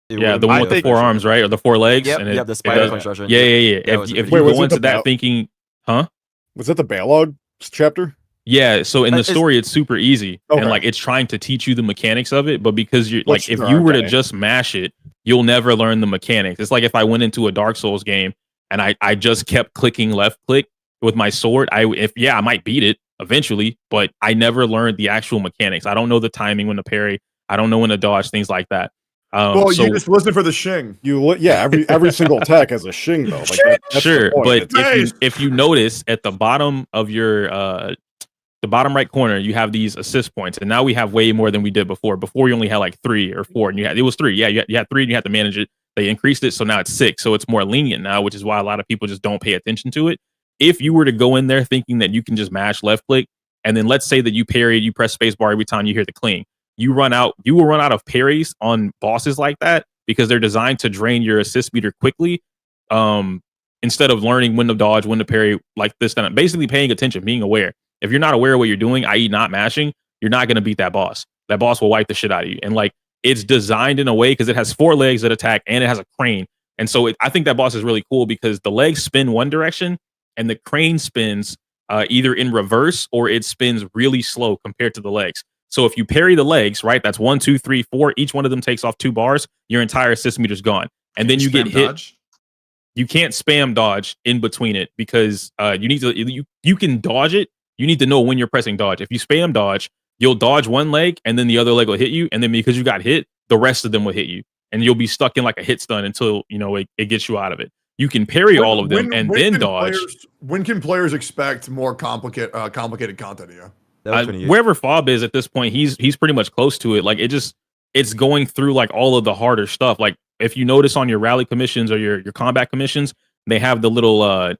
Yeah, the one with the 4 arms, right? Or the 4 legs?
Yep,
and
yep, the spider construction.
Yeah.
That was
If
really
you
good.
go into that thinking, huh?
Was that the Balog chapter?
Yeah, so in the
It's-
story, it's super easy,
Okay.
and like it's trying to teach you the mechanics of it. But because you're
What's
like, if
the-
you were to
okay.
just mash it, you'll never learn the mechanics. It's like if I went into a Dark Souls game and I just kept clicking left click with my sword, I might beat it eventually, but I never learned the actual mechanics. I don't know the timing when to parry. I don't know when to dodge, things like that.
Well,
So
you just listen for the shing.
Every single attack has a shing though. Like that's the
sure,
point.
but if you notice at the bottom of your the bottom right corner, you have these assist points, and now we have way more than we did before. Before you only had like 3 or 4, and it was 3. Yeah, you had 3, and you had to manage it. They increased it, so now it's 6. So it's more lenient now, which is why a lot of people just don't pay attention to it. If you were to go in there thinking that you can just mash left click, and then let's say that you parried, you press spacebar every time you hear the cling, you will run out of parries on bosses like that because they're designed to drain your assist meter quickly. Instead of learning when to dodge, when to parry, like this, then basically paying attention, being aware. If you're not aware of what you're doing, i.e., not mashing, you're not going to beat that boss. That boss will wipe the shit out of you. And like it's designed in a way because it has 4 legs that attack and it has a crane. And so I think that boss is really cool because the legs spin one direction and the crane spins either in reverse or it spins really slow compared to the legs. So if you parry the legs, right, that's 1, 2, 3, 4. Each one of them takes off 2 bars. Your entire assist meter's gone. And then you get hit.
Dodge?
You can't spam dodge in between it because you need to. You can dodge it. You need to know when you're pressing dodge. If you spam dodge, you'll dodge one leg and then the other leg will hit you. And then because you got hit, the rest of them will hit you. And you'll be stuck in like a hit stun until, it gets you out of it. You can parry all of them and then dodge.
When can players expect more complicated content? Yeah.
Wherever Fob is at this point, he's pretty much close to it. Like it's going through like all of the harder stuff. Like if you notice on your rally commissions or your combat commissions, they have the little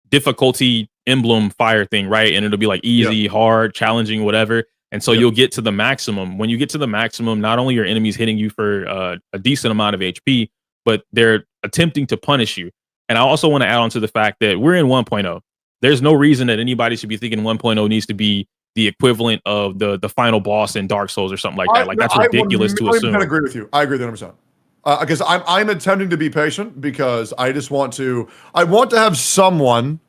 difficulty emblem fire thing, right? And it'll be like easy, hard, challenging, whatever. And so you'll get to the maximum. When you get to the maximum, not only are enemies hitting you for a decent amount of HP, but they're attempting to punish you. And I also want to add on to the fact that we're in 1.0. There's no reason that anybody should be thinking 1.0 needs to be the equivalent of the final boss in Dark Souls or something like that. Like that's ridiculous to assume.
I agree with you. I agree 100%. Because I'm attempting to be patient because I want to have someone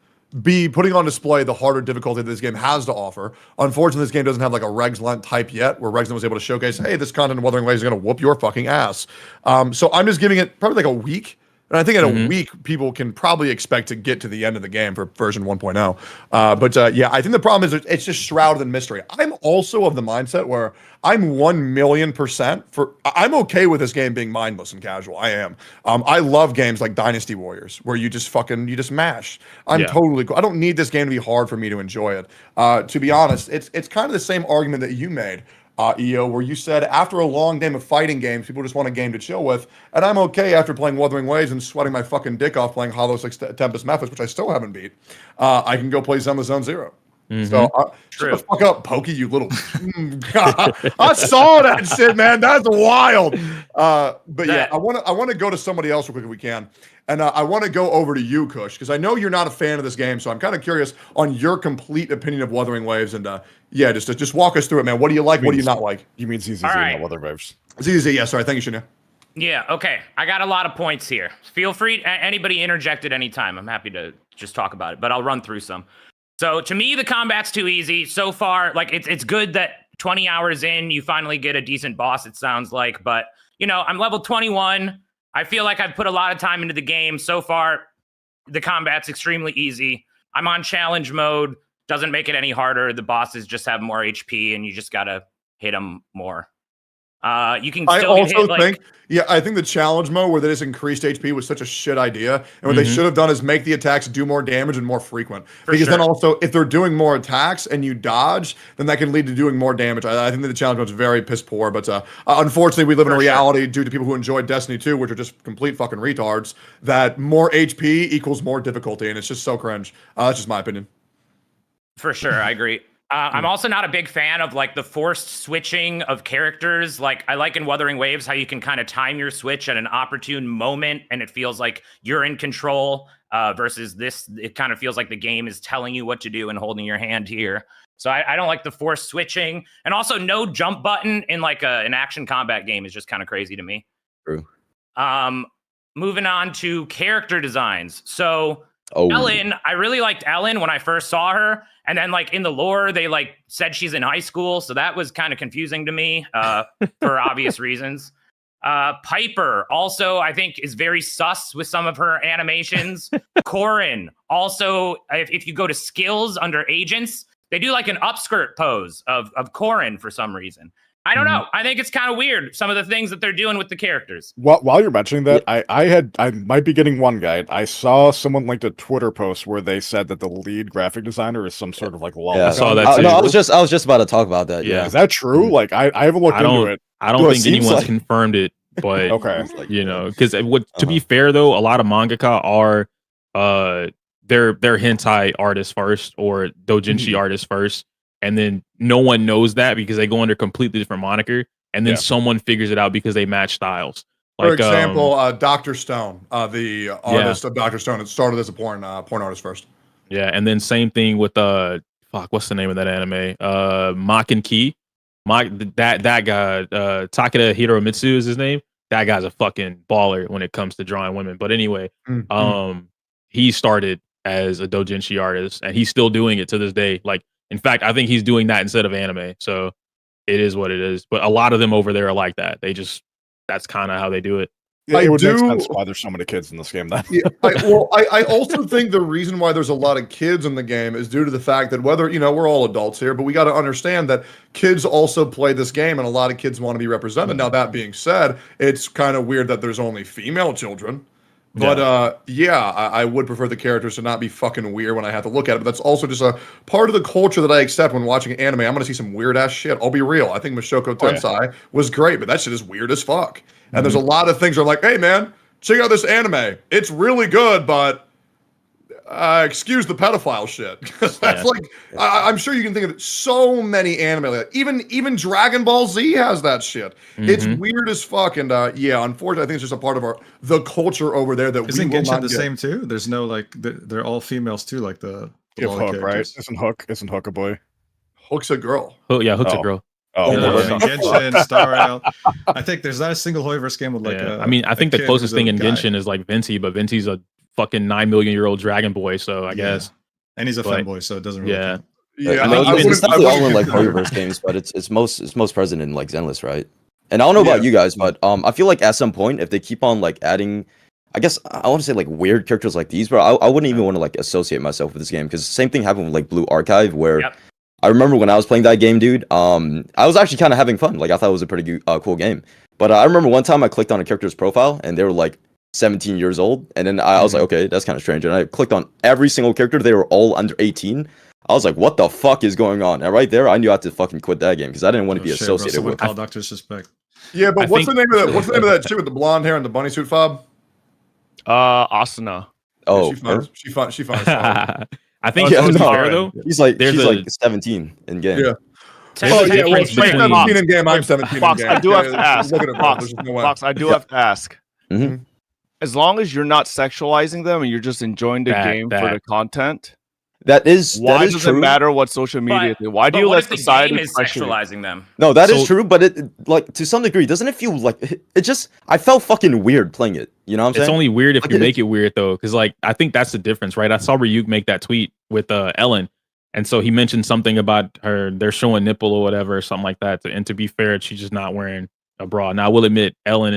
be putting on display the harder difficulty that this game has to offer. Unfortunately, this game doesn't have like a Regs Lent type yet, where Regs Lent was able to showcase, hey, this content in Wuthering Waves is going to whoop your fucking ass. So I'm just giving it probably like a week. And I think in a week, people can probably expect to get to the end of the game for version 1.0. But yeah, I think the problem is it's just shrouded in mystery. I'm also of the mindset where I'm 1,000,000% I'm okay with this game being mindless and casual. I am. I love games like Dynasty Warriors where you just mash. I'm totally cool. I don't need this game to be hard for me to enjoy it. To be honest, it's kind of the same argument that you made. EO, where you said after a long game of fighting games, people just want a game to chill with, and I'm okay after playing Wuthering Waves and sweating my fucking dick off playing Hollow 6 Tempest Methods, which I still haven't beat. I can go play Zenlesszonezero. So shut the fuck up, Pokey, you little. God, I saw that shit, man. That's wild. But yeah, I want to go to somebody else real quick if we can, and I want to go over to you, Kush, because I know you're not a fan of this game, so I'm kind of curious on your complete opinion of Wuthering Waves, and yeah, just walk us through it, man. What do you like? What do you not like?
You mean ZZZ,
right.
not Wuthering Waves?
ZZZ, yeah. Sorry, thank you, Shinya.
Yeah, okay. I got a lot of points here. Feel free, anybody interject at any time. I'm happy to just talk about it, but I'll run through some. So to me, the combat's too easy. So far, like it's good that 20 hours in, you finally get a decent boss, it sounds like. But, you know, I'm level 21. I feel like I've put a lot of time into the game. So far, the combat's extremely easy. I'm on challenge mode. Doesn't make it any harder. The bosses just have more HP, and you just got to hit them more. You can still get hit, like,
I think the challenge mode where they just increased HP was such a shit idea. And what they should have done is make the attacks do more damage and more frequent. Because then also, if they're doing more attacks and you dodge, then that can lead to doing more damage. I think that the challenge mode is very piss poor. But unfortunately, we live in a reality due to people who enjoy Destiny 2, which are just complete fucking retards, that more HP equals more difficulty. And it's just so cringe. That's just my opinion.
For sure, I agree. I'm also not a big fan of like the forced switching of characters. Like I like in Wuthering Waves how you can kind of time your switch at an opportune moment and it feels like you're in control versus this. It kind of feels like the game is telling you what to do and holding your hand here. So I don't like the forced switching, and also no jump button in like an action combat game is just kind of crazy to me.
True.
Moving on to character designs. So Ellen, I really liked Ellen when I first saw her. And then, like, in the lore, they, like, said she's in high school. So that was kind of confusing to me for obvious reasons. Piper, also, I think, is very sus with some of her animations. Corin, also, if you go to skills under agents, they do, like, an upskirt pose of Corin for some reason. I don't know. I think it's kind of weird, some of the things that they're doing with the characters.
While you're mentioning that, I might be getting one guide. I saw someone linked a Twitter post where they said that the lead graphic designer is some sort of like
I saw that too. No, I was just about to talk about that.
Yeah, is that true? Like I haven't looked into it.
I don't think anyone's confirmed it, but
okay,
you know, because to be fair though, a lot of mangaka are they're hentai artists first or doujinshi artists first. And then no one knows that because they go under completely different moniker. And then someone figures it out because they match styles. Like,
for example, Dr. Stone, the artist of Dr. Stone, it started as a porn artist first.
Yeah, and then same thing with what's the name of that anime? Makin Ki. That guy, Takeda Hiromitsu is his name. That guy's a fucking baller when it comes to drawing women. But anyway, he started as a doujinshi artist and he's still doing it to this day. Like, in fact, I think he's doing that instead of anime. So it is what it is. But a lot of them over there are like that. That's kind of how they do it.
Yeah, it would make sense why there's so many kids in this game then.
I also think the reason why there's a lot of kids in the game is due to the fact that whether, you know, we're all adults here, but we got to understand that kids also play this game and a lot of kids want to be represented. Now, that being said, it's kind of weird that there's only female children. But I would prefer the characters to not be fucking weird when I have to look at it. But that's also just a part of the culture that I accept when watching anime. I'm gonna see some weird ass shit. I'll be real. I think Mushoku Tensei was great, but that shit is weird as fuck. And there's a lot of things that are like, hey man, check out this anime. It's really good, but excuse the pedophile shit. Because that's like, I'm sure you can think of so many anime like that. Even Dragon Ball Z has that shit. It's weird as fuck. And unfortunately, I think it's just a part of the culture over there that
isn't
we will
Genshin
not
the
get.
Same too? There's no like they're all females too, like the
Hook, right? Isn't Hook a boy?
Hook's a girl.
Oh yeah, Hook's a girl.
I mean, Genshin, starrail. I think there's not a single Hoyoverse game with like
I mean, I think the closest thing in Genshin is like Venti, but Venti's a fucking 9 million-year-old dragon boy, so I guess
And he's a fanboy, so it doesn't really count.
Yeah, it's definitely all in like Hoyoverse games, but it's most present in like Zenless, right? And I don't know about you guys, but I feel like at some point, if they keep on like adding, I guess I want to say like weird characters like these, but I wouldn't even want to like associate myself with this game because same thing happened with like Blue Archive, where I remember when I was playing that game, dude. I was actually kind of having fun. Like I thought it was a pretty cool game. But I remember one time I clicked on a character's profile and they were like 17 years old, and then I was like, okay, that's kind of strange. And I clicked on every single character; they were all under 18. I was like, what the fuck is going on? And right there, I knew I had to fucking quit that game because I didn't want to be associated with.
Call Dr. Suspect.
Yeah, but what's the name of that? What's the name of that chick with the blonde hair and the bunny suit fob?
Asuna.
Oh,
she finds.
I think she's fair though.
She's like 17 in game.
Yeah. Oh yeah, well, she's 17 in game. I'm 17
Fox,
in game.
I do have to ask.
Fox,
Fox, I do have to ask. As long as you're not sexualizing them and you're just enjoying the game for the content.
Why does
it matter what social media? Why do you let society
is sexualizing them?
No, that is true, but it like to some degree, doesn't it feel like it just? I felt fucking weird playing it. You know what I'm saying?
It's only weird if you make it weird though, because like I think that's the difference, right? I saw Ryuk make that tweet with Ellen, and so he mentioned something about they're showing nipple or whatever, or something like that. And to be fair, she's just not wearing a bra. Now I will admit, Ellen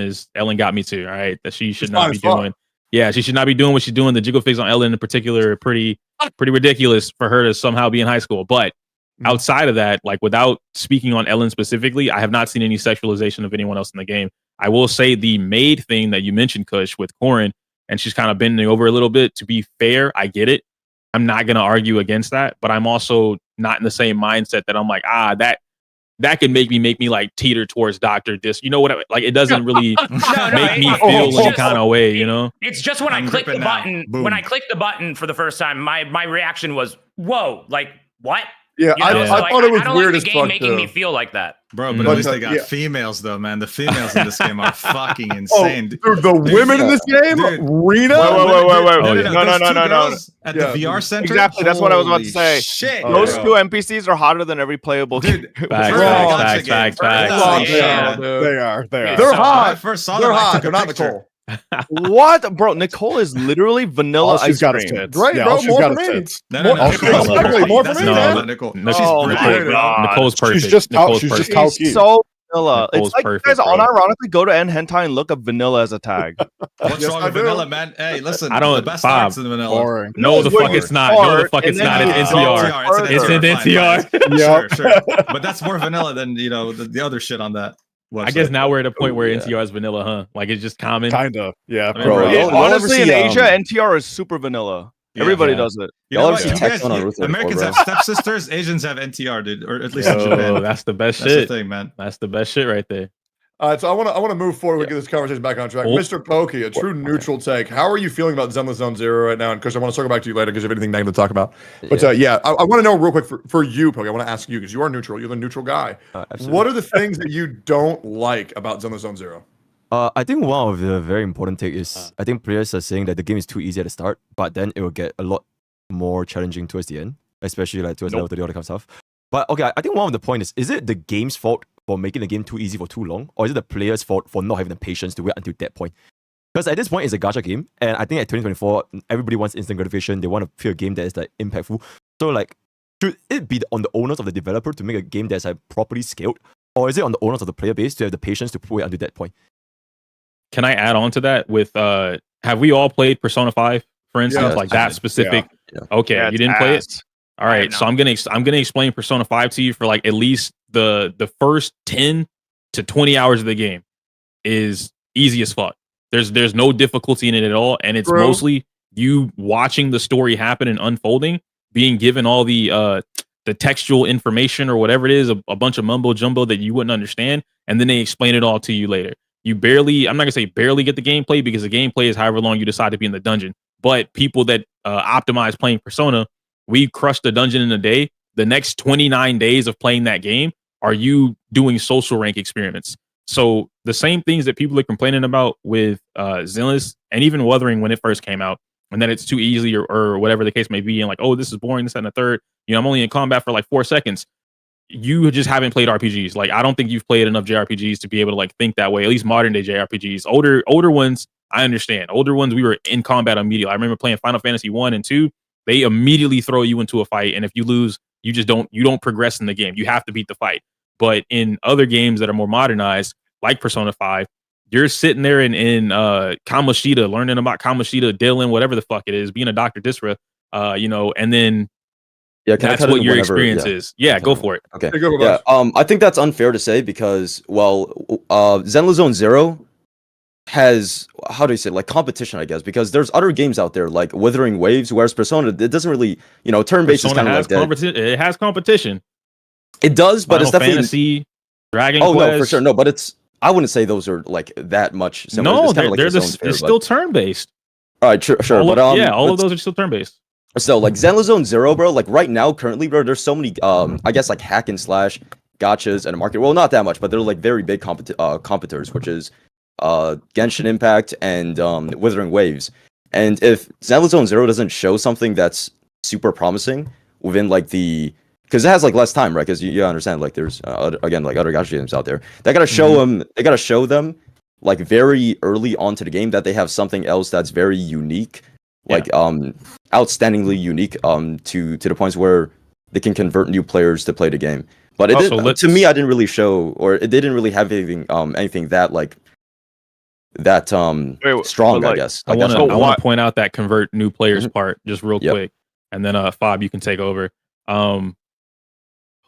got me too. All right, that she should not be doing. Yeah, she should not be doing what she's doing. The jiggle figs on Ellen in particular are pretty ridiculous for her to somehow be in high school. But outside of that, like without speaking on Ellen specifically, I have not seen any sexualization of anyone else in the game. I will say the maid thing that you mentioned, Kush, with Corin, and she's kind of bending over a little bit. To be fair, I get it. I'm not going to argue against that, but I'm also not in the same mindset that I'm like, that could make me like teeter towards Dr. Dis. You know what? Like it doesn't really make me feel some kind of way, you know?
It's just when I click the button, when I click the button for the first time, my reaction was, whoa, like what?
Yeah,
you know?
I thought it was
I don't
weird
like the
as
game
fuck
making
too.
me feel like that.
Bro, but at least they got females though, man. The females in this game are fucking insane.
Dude, the women in this game, Rena.
Wait. No.
At the VR center.
Exactly, that's what I was about to say.
Shit,
those two NPCs are hotter than every playable.
Dude,
facts.
They are.
They're hot.
I first saw
They're
them, I
hot.
took
They're
a
not
picture.
Nicole.
What, bro? Nicole is literally vanilla
All she's
ice
got is
cream.
tits.
Right,
Yeah,
bro,
all she's
more
got
for
is
me.
tits.
No,
More for me, man.
Nicole.
Nicole's perfect.
She's just
Nicole's
she's just
perfect.
how cute.
So vanilla.
Nicole's
It's like
perfect,
you guys
bro.
unironically go to hentai and look up vanilla as a tag.
What's wrong with vanilla, man? Hey, listen.
I don't-
The best
Bob.
art's in vanilla.
Boring.
No, the fuck it's not. No, the fuck it's not. It's NCR. It's in NCR.
Sure. But that's more vanilla than the other shit on that.
I guess now we're at a point where NCR is vanilla, huh? Like it's just common.
Kinda, yeah.
I mean,
Bro,
Yeah,
y'all
honestly, in
ever see,
Asia, NTR is super vanilla. Everybody does it.
You know
Y'all
what?
ever see
You guys,
Tectone on Route 34,
Americans
bro?
have stepsisters, Asians have NTR, dude, or at least in Japan.
That's the best
That's
shit.
the thing, man.
That's the best shit right there.
All right, so I want to move forward and get this conversation back on track.
Oh.
MrPokke, a true neutral take. How are you feeling about Zenlesszonezero right now? And Chris, I want to circle back to you later because you have anything negative to talk about. But I want to know real quick for you, Poke. I want to ask you because you are neutral. You're the neutral guy. What are the things that you don't like about Zenlesszonezero?
I think one of the very important take is I think players are saying that the game is too easy at the start, but then it will get a lot more challenging towards the end, especially like towards level 30, all that kind of stuff. But okay, I think one of the point is it the game's fault for making the game too easy for too long, or is it the player's fault for not having the patience to wait until that point? Because at this point, it's a gacha game, and I think at 2024, everybody wants instant gratification. They want to feel a game that is like impactful. So like, should it be on the owners of the developer to make a game that's like properly scaled, or is it on the owners of the player base to have the patience to wait until that point?
Can I add on to that with have we all played Persona 5, for instance? Like that specific. Okay,
Yeah,
you didn't play it? All right, so I'm gonna explain Persona 5 to you for like at least the first 10 to 20 hours of the game is easy as fuck. There's no difficulty in it at all, and it's mostly you watching the story happen and unfolding, being given all the textual information or whatever it is, a bunch of mumbo jumbo that you wouldn't understand, and then they explain it all to you later. You barely, I'm not gonna say barely get the gameplay because the gameplay is however long you decide to be in the dungeon. But people that optimize playing Persona, we crushed the dungeon in a day. The next 29 days of playing that game are you doing social rank experiments. So the same things that people are complaining about with Zenless and even Wuthering when it first came out, and that it's too easy or whatever the case may be, and like, oh, this is boring, this and the third. You know, I'm only in combat for like 4 seconds. You just haven't played RPGs. Like, I don't think you've played enough JRPGs to be able to like think that way. At least modern day JRPGs. Older ones, I understand. Older ones, we were in combat immediately. I remember playing Final Fantasy 1 and 2. They immediately throw you into a fight, and if you lose, you don't progress in the game. You have to beat the fight. But in other games that are more modernized, like Persona 5, you're sitting there in Kamoshida, learning about Kamoshida, Dylan, whatever the fuck it is, being a Dr. Disra, and then that's what your experience is. Yeah, go for it.
Okay. Yeah. I think that's unfair to say because, well, Zenlesszonezero has, how do you say, like competition, I guess, because there's other games out there like Wuthering Waves, whereas Persona, it doesn't really, turn-based is kind of like that.
It has competition.
It does, but it's definitely
Fantasy, Dragon
Quest.
Quest.
No, for sure. No, but I wouldn't say those are like that much similar.
No,
it's
they're still turn-based.
All right, sure.
All of those are still turn-based.
So like Zenlesszonezero, bro, like right now, currently, bro, there's so many, I guess like hack and slash gotchas and a market. Well, not that much, but they're like very big competitors, which is genshinimpact and Wuthering Waves. And if Zenlesszonezero doesn't show something that's super promising within like because it has like less time, right? Because you understand, like there's again like other gacha games out there. They gotta show them. They gotta show them like very early onto the game that they have something else that's very unique, like outstandingly unique. To the points where they can convert new players to play the game. But to me, I didn't really show, or it didn't really have anything that like that strong. I guess.
I want to point out that convert new players part just real quick, and then Fob, you can take over.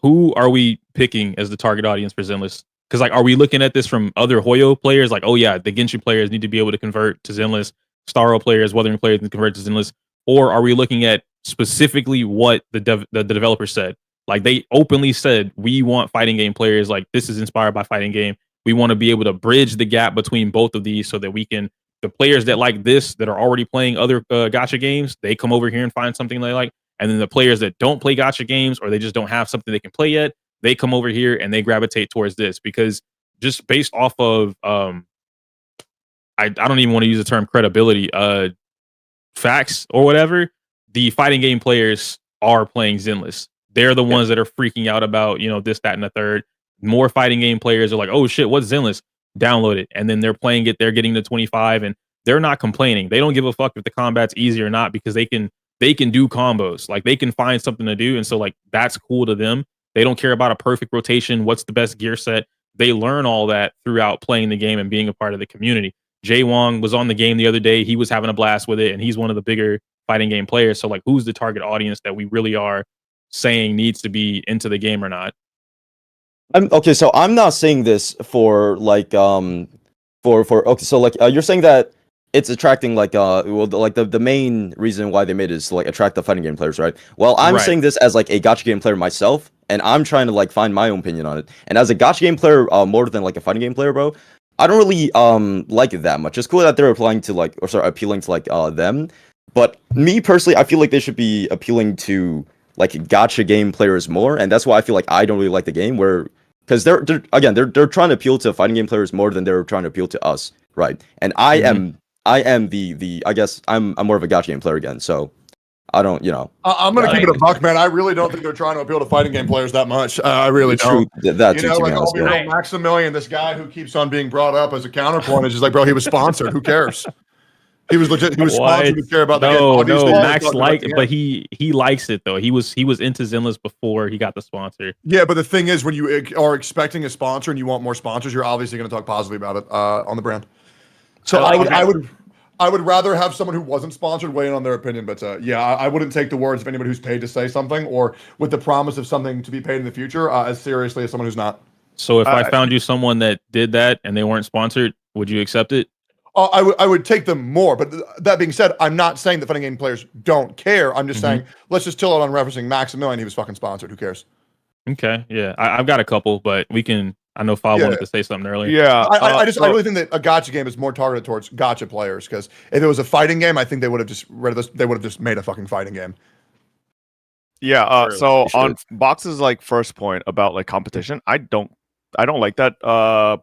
Who are we picking as the target audience for Zenless? Because like, are we looking at this from other Hoyo players? Like, oh yeah, the Genshin players need to be able to convert to Zenless. starrail players, Wuthering players, and convert to Zenless. Or are we looking at specifically what the developer said? Like they openly said, we want fighting game players. Like this is inspired by fighting game. We want to be able to bridge the gap between both of these so that we can, the players that like this, that are already playing other gacha games, they come over here and find something they like. And then the players that don't play gacha games, or they just don't have something they can play yet, they come over here and they gravitate towards this. Because just based off of, I don't even want to use the term credibility, facts or whatever, the fighting game players are playing Zenless. They're the ones that are freaking out about, this, that, and the third. More fighting game players are like, oh shit, what's Zenless? Download it. And then they're playing it, they're getting to 25, and they're not complaining. They don't give a fuck if the combat's easy or not, because they can do combos. Like they can find something to do. And so like that's cool to them. They don't care about a perfect rotation, what's the best gear set. They learn all that throughout playing the game and being a part of the community. Jay Wong was on the game the other day. He was having a blast with it, and he's one of the bigger fighting game players. So like, who's the target audience that we really are saying needs to be into the game or not?
Okay, so I'm not saying this for like okay, so like you're saying that it's attracting like the main reason why they made it is to like attract the fighting game players, right? Well, I'm saying this as like a gacha game player myself, and I'm trying to like find my own opinion on it. And as a gacha game player, more than like a fighting game player, bro, I don't really like it that much. It's cool that they're appealing to like them, but me personally, I feel like they should be appealing to like gacha game players more, and that's why I feel like I don't really like the game, because they're trying to appeal to fighting game players more than they're trying to appeal to us, right? And I am the I guess I'm more of a gacha game player again, so I don't,
I'm gonna keep it a buck, man. I really don't think they're trying to appeal to fighting game players that much. I really don't. Maximilian, this guy who keeps on being brought up as a counterpoint, is just like, bro, he was sponsored. Who cares? He was legit. He was sponsored to care about the game.
No, Max but he likes it though. He was into Zenless before he got the sponsor.
Yeah, but the thing is, when you are expecting a sponsor and you want more sponsors, you're obviously going to talk positively about it on the brand. So I would rather have someone who wasn't sponsored weigh in on their opinion. But I wouldn't take the words of anybody who's paid to say something, or with the promise of something to be paid in the future, as seriously as someone who's not.
So if I found you someone that did that and they weren't sponsored, would you accept it?
I would take them more, but that being said, I'm not saying that fighting game players don't care. I'm just saying, let's just chill out on referencing Maximilian. He was fucking sponsored. Who cares?
Okay, yeah, I've got a couple, but we can. I know Fob wanted to say something earlier.
Yeah, I really think that a gacha game is more targeted towards gacha players, because if it was a fighting game, I think they would have just made a fucking fighting game.
Yeah. So on Box's like first point about like competition, I don't like that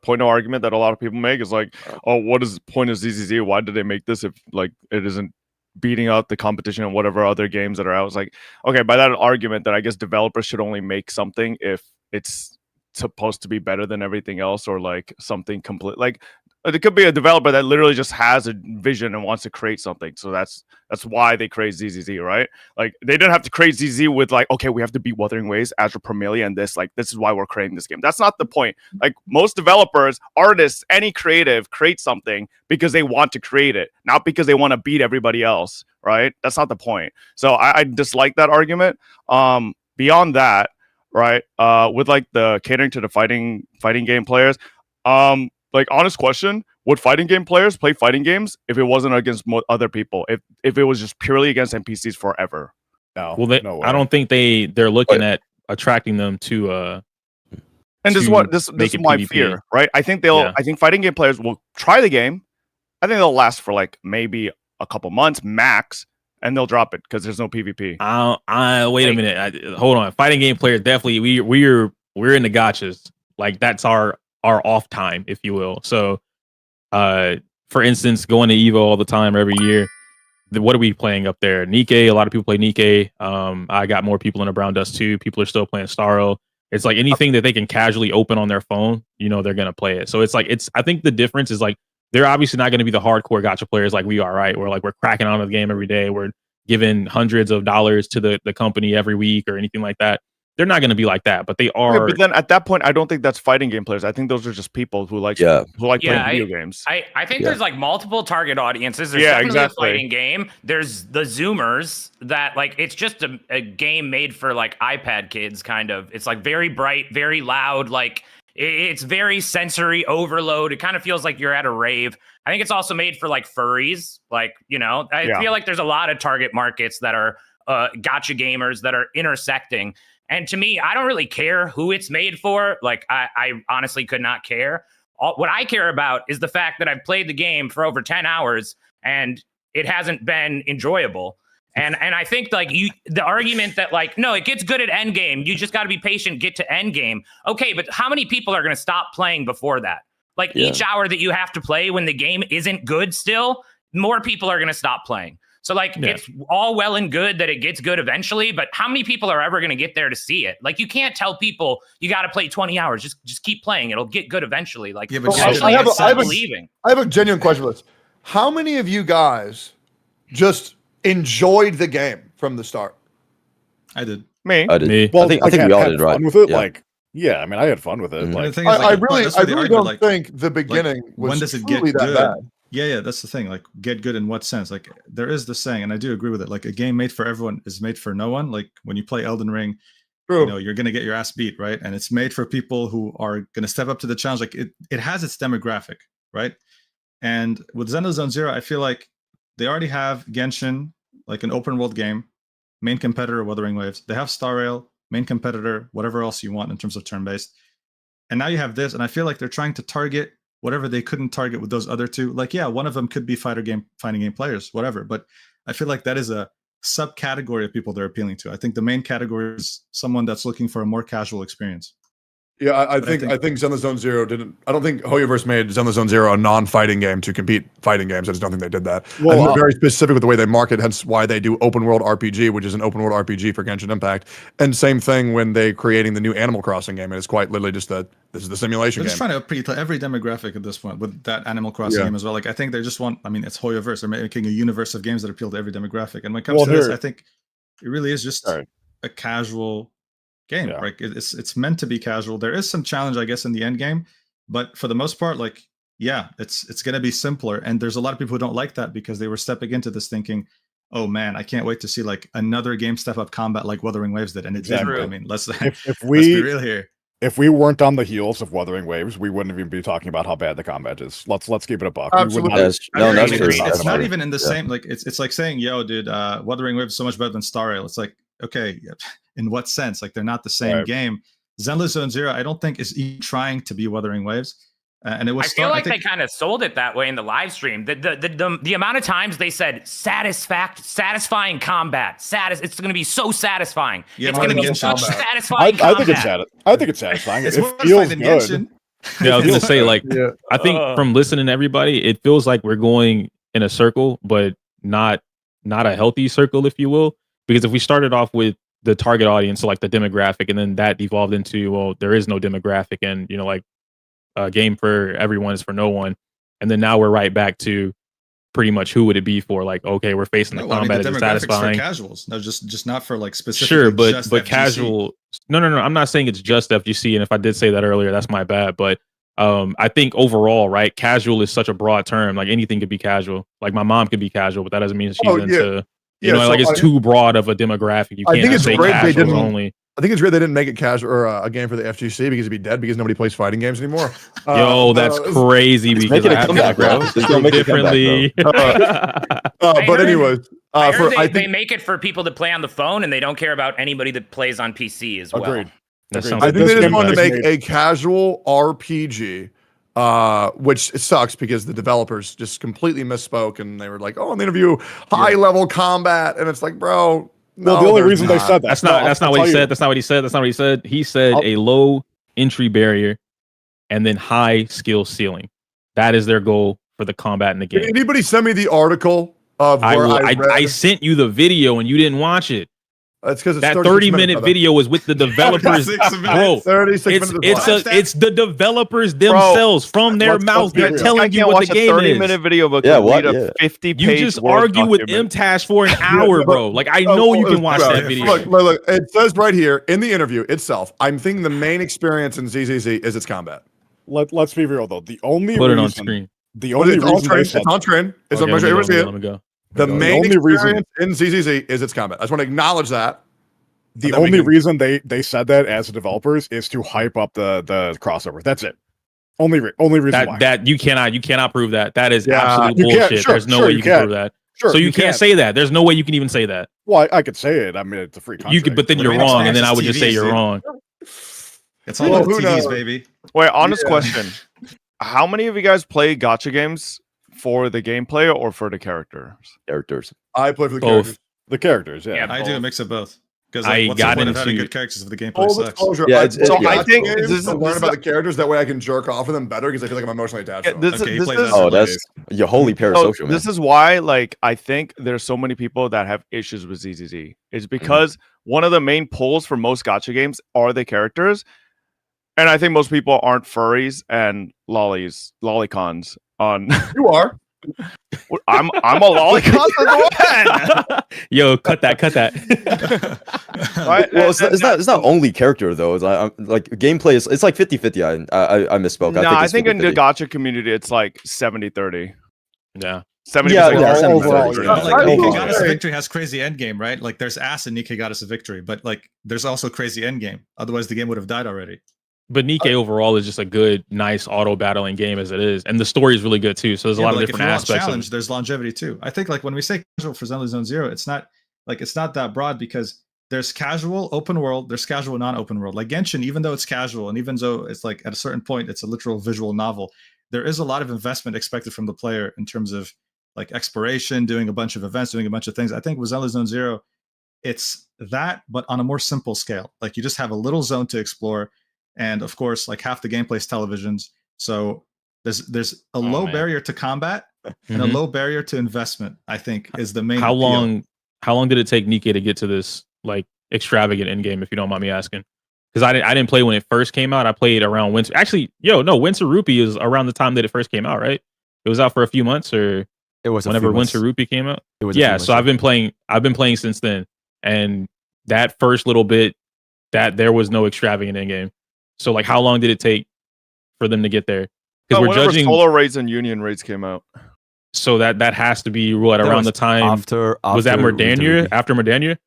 point of argument that a lot of people make. Is like, oh, what is the point of ZZZ? Why did they make this if like it isn't beating out the competition and whatever other games that are out? It's like, okay, by that argument, that I guess developers should only make something if it's supposed to be better than everything else, or like something complete. Like It could be a developer that literally just has a vision and wants to create something. So that's why they create ZZZ, right? Like they didn't have to create ZZ with like, okay, we have to beat Wuthering Waves, Azure Premier, and this is why we're creating this game. That's not the point. Like most developers, artists, any creative create something because they want to create it, not because they want to beat everybody else, right? That's not the point. So I dislike that argument. Beyond that, right? With like the catering to the fighting game players, like honest question, would fighting game players play fighting games if it wasn't against other people? If it was just purely against NPCs forever?
No.
Well,
no
I don't think they're looking at attracting them to
and this is what this is my
PvP.
fear, right? I think I think fighting game players will try the game. I think they'll last for like maybe a couple months max, and they'll drop it because there's no PvP.
Wait a minute. Hold on. Fighting game players definitely we're in the gotchas. Like that's our off time, if you will. So for instance, going to Evo all the time every year. What are we playing up there? Nikkei. A lot of people play Nikkei. I got more people in the Brown Dust too. People are still playing starrail. It's like anything that they can casually open on their phone, they're gonna play it. So it's like I think the difference is like they're obviously not gonna be the hardcore gacha players like we are, right? We're cracking on the game every day. We're giving hundreds of dollars to the company every week or anything like that. They're not going to be like that, but they are.
Yeah, but then at that point, I don't think that's fighting game players. I think those are just people who like playing video games.
I think there's like multiple target audiences. There's definitely a fighting game. There's the Zoomers that like it's just a game made for like iPad kids, kind of. It's like very bright, very loud, like it's very sensory overload. It kind of feels like you're at a rave. I think it's also made for like furries, like I feel like there's a lot of target markets that are gacha gamers that are intersecting. And to me, I don't really care who it's made for. Like, I honestly could not care. What I care about is the fact that I've played the game for over 10 hours and it hasn't been enjoyable. And I think like the argument that like, no, it gets good at endgame. You just got to be patient, get to endgame. Okay, but how many people are going to stop playing before that? Like each hour that you have to play when the game isn't good still, more people are going to stop playing. So like it's all well and good that it gets good eventually, but how many people are ever going to get there to see it? Like you can't tell people you got to play 20 hours. Just keep playing. It'll get good eventually. Like
I have a genuine question for this. How many of you guys just enjoyed the game from the start?
I did.
Me.
I did.
Me.
Well, I think we all did, right?
Fun with it?
Yeah.
Like, yeah, I mean, I had fun with it. Like,
I really don't think the beginning was
when does it
truly
get
that
good?
bad.
Yeah, that's the thing. Like, get good in what sense? Like, there is the saying, and I do agree with it. Like, a game made for everyone is made for no one. Like, when you play Elden Ring, you're gonna get your ass beat, right? And it's made for people who are gonna step up to the challenge. Like, it has its demographic, right? And with Zenlesszonezero, I feel like they already have Genshin, like an open world game, main competitor, Wuthering Waves. They have starrail, main competitor, whatever else you want in terms of turn-based. And now you have this, and I feel like they're trying to target whatever they couldn't target with those other two. Like, yeah, one of them could be fighting game players, whatever. But I feel like that is a subcategory of people they're appealing to. I think the main category is someone that's looking for a more casual experience.
Yeah, I think Zenlesszonezero didn't. I don't think Hoyoverse made Zenlesszonezero a non-fighting game to compete fighting games. I just don't think they did that.
Well,
and they're very specific with the way they market, hence why they do open world RPG, which is an open world RPG for Genshin Impact. And same thing when they creating the new Animal Crossing game. And it's quite literally just this is the simulation
They're
game.
just trying to appeal to every demographic at this point with that Animal Crossing game as well. Like, I think they just want. I mean, it's Hoyoverse. They're making a universe of games that appeal to every demographic. And when it comes to this, I think it really is just a casual game. Like it's meant to be casual. There is some challenge, I guess, in the end game, but for the most part, like, yeah, it's gonna be simpler. And there's a lot of people who don't like that because they were stepping into this thinking, oh man, I can't wait to see like another game step up combat like Wuthering Waves did. And it didn't. I mean, let's be real here.
If we weren't on the heels of Wuthering Waves, we wouldn't even be talking about how bad the combat is. Let's keep it a buck.
Absolutely.
That's true.
It's not even in the same. Like it's like saying, yo, dude, Wuthering Waves is so much better than starrail. It's like, okay, in what sense? Like they're not the same game. Zenlesszonezero, I don't think is even trying to be Wuthering Waves. And it was.
I feel like they kind of sold it that way in the live stream. The amount of times they said satisfying combat, it's going to be so satisfying.
Yeah,
it's going to be such satisfying.
I think it's satisfying. It feels good.
Yeah, I was going to say, like, I think from listening to everybody, it feels like we're going in a circle, but not a healthy circle, if you will. Because if we started off with the target audience, so like the demographic, and then that evolved into, well, there is no demographic, and like. Game for everyone is for no one. and then now we're right back to pretty much who would it be for? Like, okay, we're facing the combat.
the
Is it
demographics
satisfying?
for casuals. No, just not for like specific.
Sure, but casual. No. I'm not saying it's just FGC. And if I did say that earlier, that's my bad. But I think overall, right, casual is such a broad term. Like anything could be casual. Like my mom could be casual, but that doesn't mean she's into. You know,
so
like it's too broad of a demographic. You
I
can't
think it's
say
great they
casual
didn't.
only.
I think it's great they didn't make it casual or a game for the FGC because it'd be dead because nobody plays fighting games anymore.
Yo, that's crazy because
making
I
a comeback, bro.
have
It's gonna make a comeback,
differently.
but anyways,
I heard
I
they
think
make it for people that play on the phone, and they don't care about anybody that plays on PC as well.
Agreed.
That
I
sounds
think
like
they
this
just wanted to
game
make
back.
a casual RPG, which it sucks because the developers just completely misspoke and they were like, "Oh, in the interview, high level combat," and it's like, bro.
Well,
no,
the only
there's
reason they said that.
That's not what he said. That's not what he said. That's not what he said. He said a low entry barrier and then high skill ceiling. That is their goal for the combat in the game.
Did anybody send me the article of where I read?
I sent you the video and you didn't watch it.
That's because
that 30-minute video was with the developers, bro.
36 minutes.
It's the developers themselves from their mouth. They're telling you what the game is.
30-minute video, but
Yeah,
could
what?
read a
Yeah.
50-page.
You just argue with MTash for an hour, bro. Like I know you can watch that video.
Look, it says right here in the interview itself. I'm thinking the main experience in ZZZ is its combat.
Let's be real though. The only
Put
reason,
it on screen.
The only reason
It's on trend. It's on
Okay,
everybody see
let me
it.
go.
The main
only reason-
experience in ZZZ is its combat. I just want to acknowledge that.
The only reason they said that as developers is to hype up the crossover. That's it. Only reason why.
That you cannot prove that. That is
Yeah,
absolute
you can't-
bullshit.
sure,
There's no
sure,
way
you
you can
can.
prove that.
Sure,
so you
you
can't
can.
say that. There's no way you can even say that.
Well, I could say it. I mean, it's a free contract.
You could, but then you're wrong, and then I would just say you're wrong.
It's all about TVs, baby.
Wait, honest question. How many of you guys play gacha games for the gameplay or for the characters?
Characters.
I play for the
Both.
characters.
The characters, yeah.
I do a mix of both. Because
I
what's the
got
point of having
into-
good characters if the gameplay
Full
sucks?
disclosure,
Yeah,
I
it's-
play
I
gacha
think
games
this is-
to learn about the characters. That way I can jerk off of them better because I feel like I'm emotionally attached to them.
This
Okay, he
is-
plays
this
as
is-
Oh,
a
that's your holy parasocial, man.
This is why, like, I think there's so many people that have issues with ZZZ. It's because one of the main pulls for most gacha games are the characters, and I think most people aren't furries and lolicons. On
you are.
I'm a lolicon to the one.
Yo, cut that.
Right?
Well, it's not only character though. I'm like gameplay is it's like 50-50. I misspoke.
No, I think in the
50-50.
gacha community it's like 70-30.
Yeah.
70%
Yeah,
Overall,
yeah.
But, like,
Overall.
Nikigata's victory has crazy endgame, right? Like there's ass in Nikigata's victory, but like there's also crazy endgame. Otherwise, the game would have died already.
But Nikkei overall is just a good, nice auto battling game as it is, and the story is really good too. So there's a lot of
but
different
if you want
aspects.
challenge,
Of it.
there's longevity too. I think like when we say casual for Zenlesszonezero, it's not that broad because there's casual open world, there's casual non-open world. Like Genshin, even though it's casual and even though it's like at a certain point it's a literal visual novel, there is a lot of investment expected from the player in terms of like exploration, doing a bunch of events, doing a bunch of things. I think with Zenlesszonezero, it's that, but on a more simple scale. Like you just have a little zone to explore. And of course, like half the gameplay is televisions. So there's a low barrier to combat and a low barrier to investment, I think, is the main
How
appeal.
long did it take Nikkei to get to this like extravagant end game, if you don't mind me asking? Because I didn't play when it first came out. I played around Winter. Actually, Winter Rupee is around the time that it first came out, right? It was out for a few months, or
it was
whenever Winter Rupee came out.
It was a few months,
so I've been playing since then. And that first little bit, that there was no extravagant end game. So like how long did it take for them to get there? Because we're
whenever
judging
solo raids and union raids came out.
So that has to be what
That
around
was
the time
after
was that
Winter
Mordania?
Rupee.
After Mordania?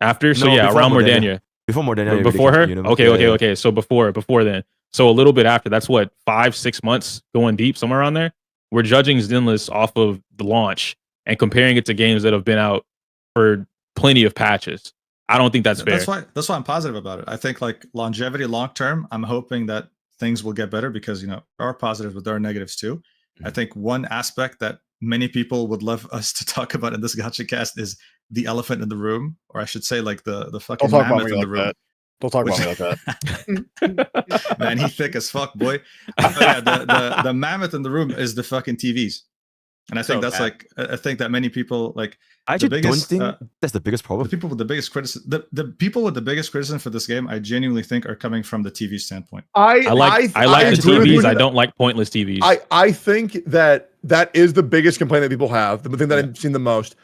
After? So
No,
yeah,
before
around
Mordania.
Mordania.
Before Mordania,
Or
it
before her?
became
Okay,
Union.
okay. So before then. So a little bit after. That's what 5-6 months going deep, somewhere around there. We're judging Zenless off of the launch and comparing it to games that have been out for plenty of patches. I don't think that's fair.
That's why I'm positive about it. I think like longevity long term, I'm hoping that things will get better because there are positives, but there are negatives too. I think one aspect that many people would love us to talk about in this gacha cast is the elephant in the room, or I should say like the fucking
Don't talk about
mammoth
me
in the
like
room.
that. Don't talk about me like that.
Man, he thick as fuck, boy. But yeah, the mammoth in the room is the fucking TVs. And I think that's like, I think that many people like.
I actually don't think that's the biggest problem.
The people with the biggest criticism, the people with the biggest criticism for this game, I genuinely think are coming from the TV standpoint.
I like the TVs. I don't like pointless TVs.
I think that is the biggest complaint that people have. The thing that I've seen the most.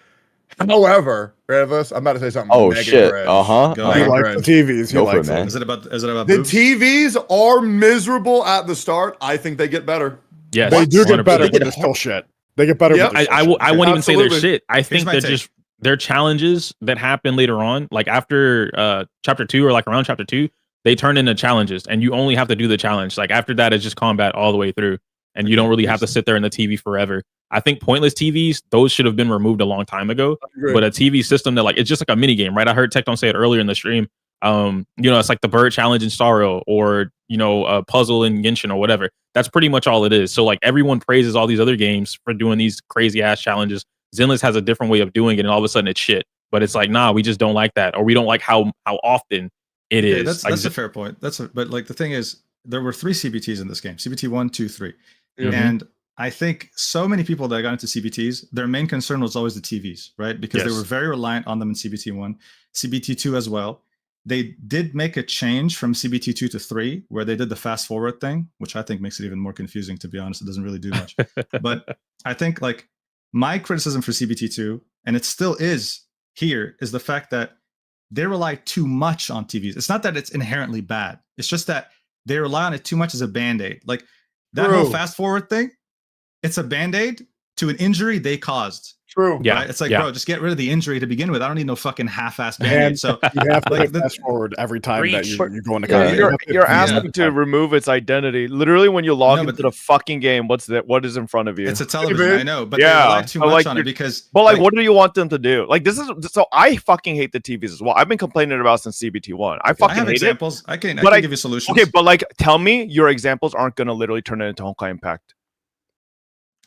However, Revus, I'm about to say something.
Oh shit!
Greg.
He likes
the TVs.
Go for it, man.
Is it about the
boobs? TVs are miserable at the start. I think they get better.
Yes,
they do get
100%.
better, but they're still shit. They get better.
Yep.
I won't even say they're shit. I think they're
take.
just they're challenges that happen later on, like after chapter 2 or like around chapter 2, they turn into challenges, and you only have to do the challenge. Like after that, it's just combat all the way through, and you don't really have to sit there in the TV forever. I think pointless TVs, those should have been removed a long time ago. But a TV system that like it's just like a mini game, right? I heard Tectone say it earlier in the stream. It's like the bird challenge in starrail, or a puzzle in Genshin or whatever. That's pretty much all it is. So like everyone praises all these other games for doing these crazy ass challenges. Zenless has a different way of doing it, and all of a sudden it's shit. But it's like, nah, we just don't like that, or we don't like how often it is.
That's a fair point. But like the thing is, there were 3 CBTs in this game: CBT 1, 2, 3, and I think so many people that got into CBTs, their main concern was always the TVs, right? Because they were very reliant on them in CBT 1, CBT 2 as well. They did make a change from CBT 2 to 3, where they did the fast forward thing, which I think makes it even more confusing, to be honest. It doesn't really do much. But I think like my criticism for CBT 2, and it still is here, is the fact that they rely too much on TVs. It's not that it's inherently bad. It's just that they rely on it too much as a band-aid. Like that whole fast forward thing, it's a band-aid to an injury they caused.
True.
Yeah.
Right? It's like, bro, just get rid of the injury to begin with. I don't need no fucking half-ass band-aid. So
you have to
like,
fast forward every time that you go into
You're asking to remove its identity. Literally, when you log into the fucking game, what is in front of you?
It's a television, I know, but they rely too much on it because.
But like, what do you want them to do? Like, this is so. I fucking hate the TVs as well. I've been complaining about since CBT 1. I fucking
have
hate
examples.
it.
I can give you solutions.
Okay, but like, tell me your examples aren't gonna literally turn it into Honkai Impact.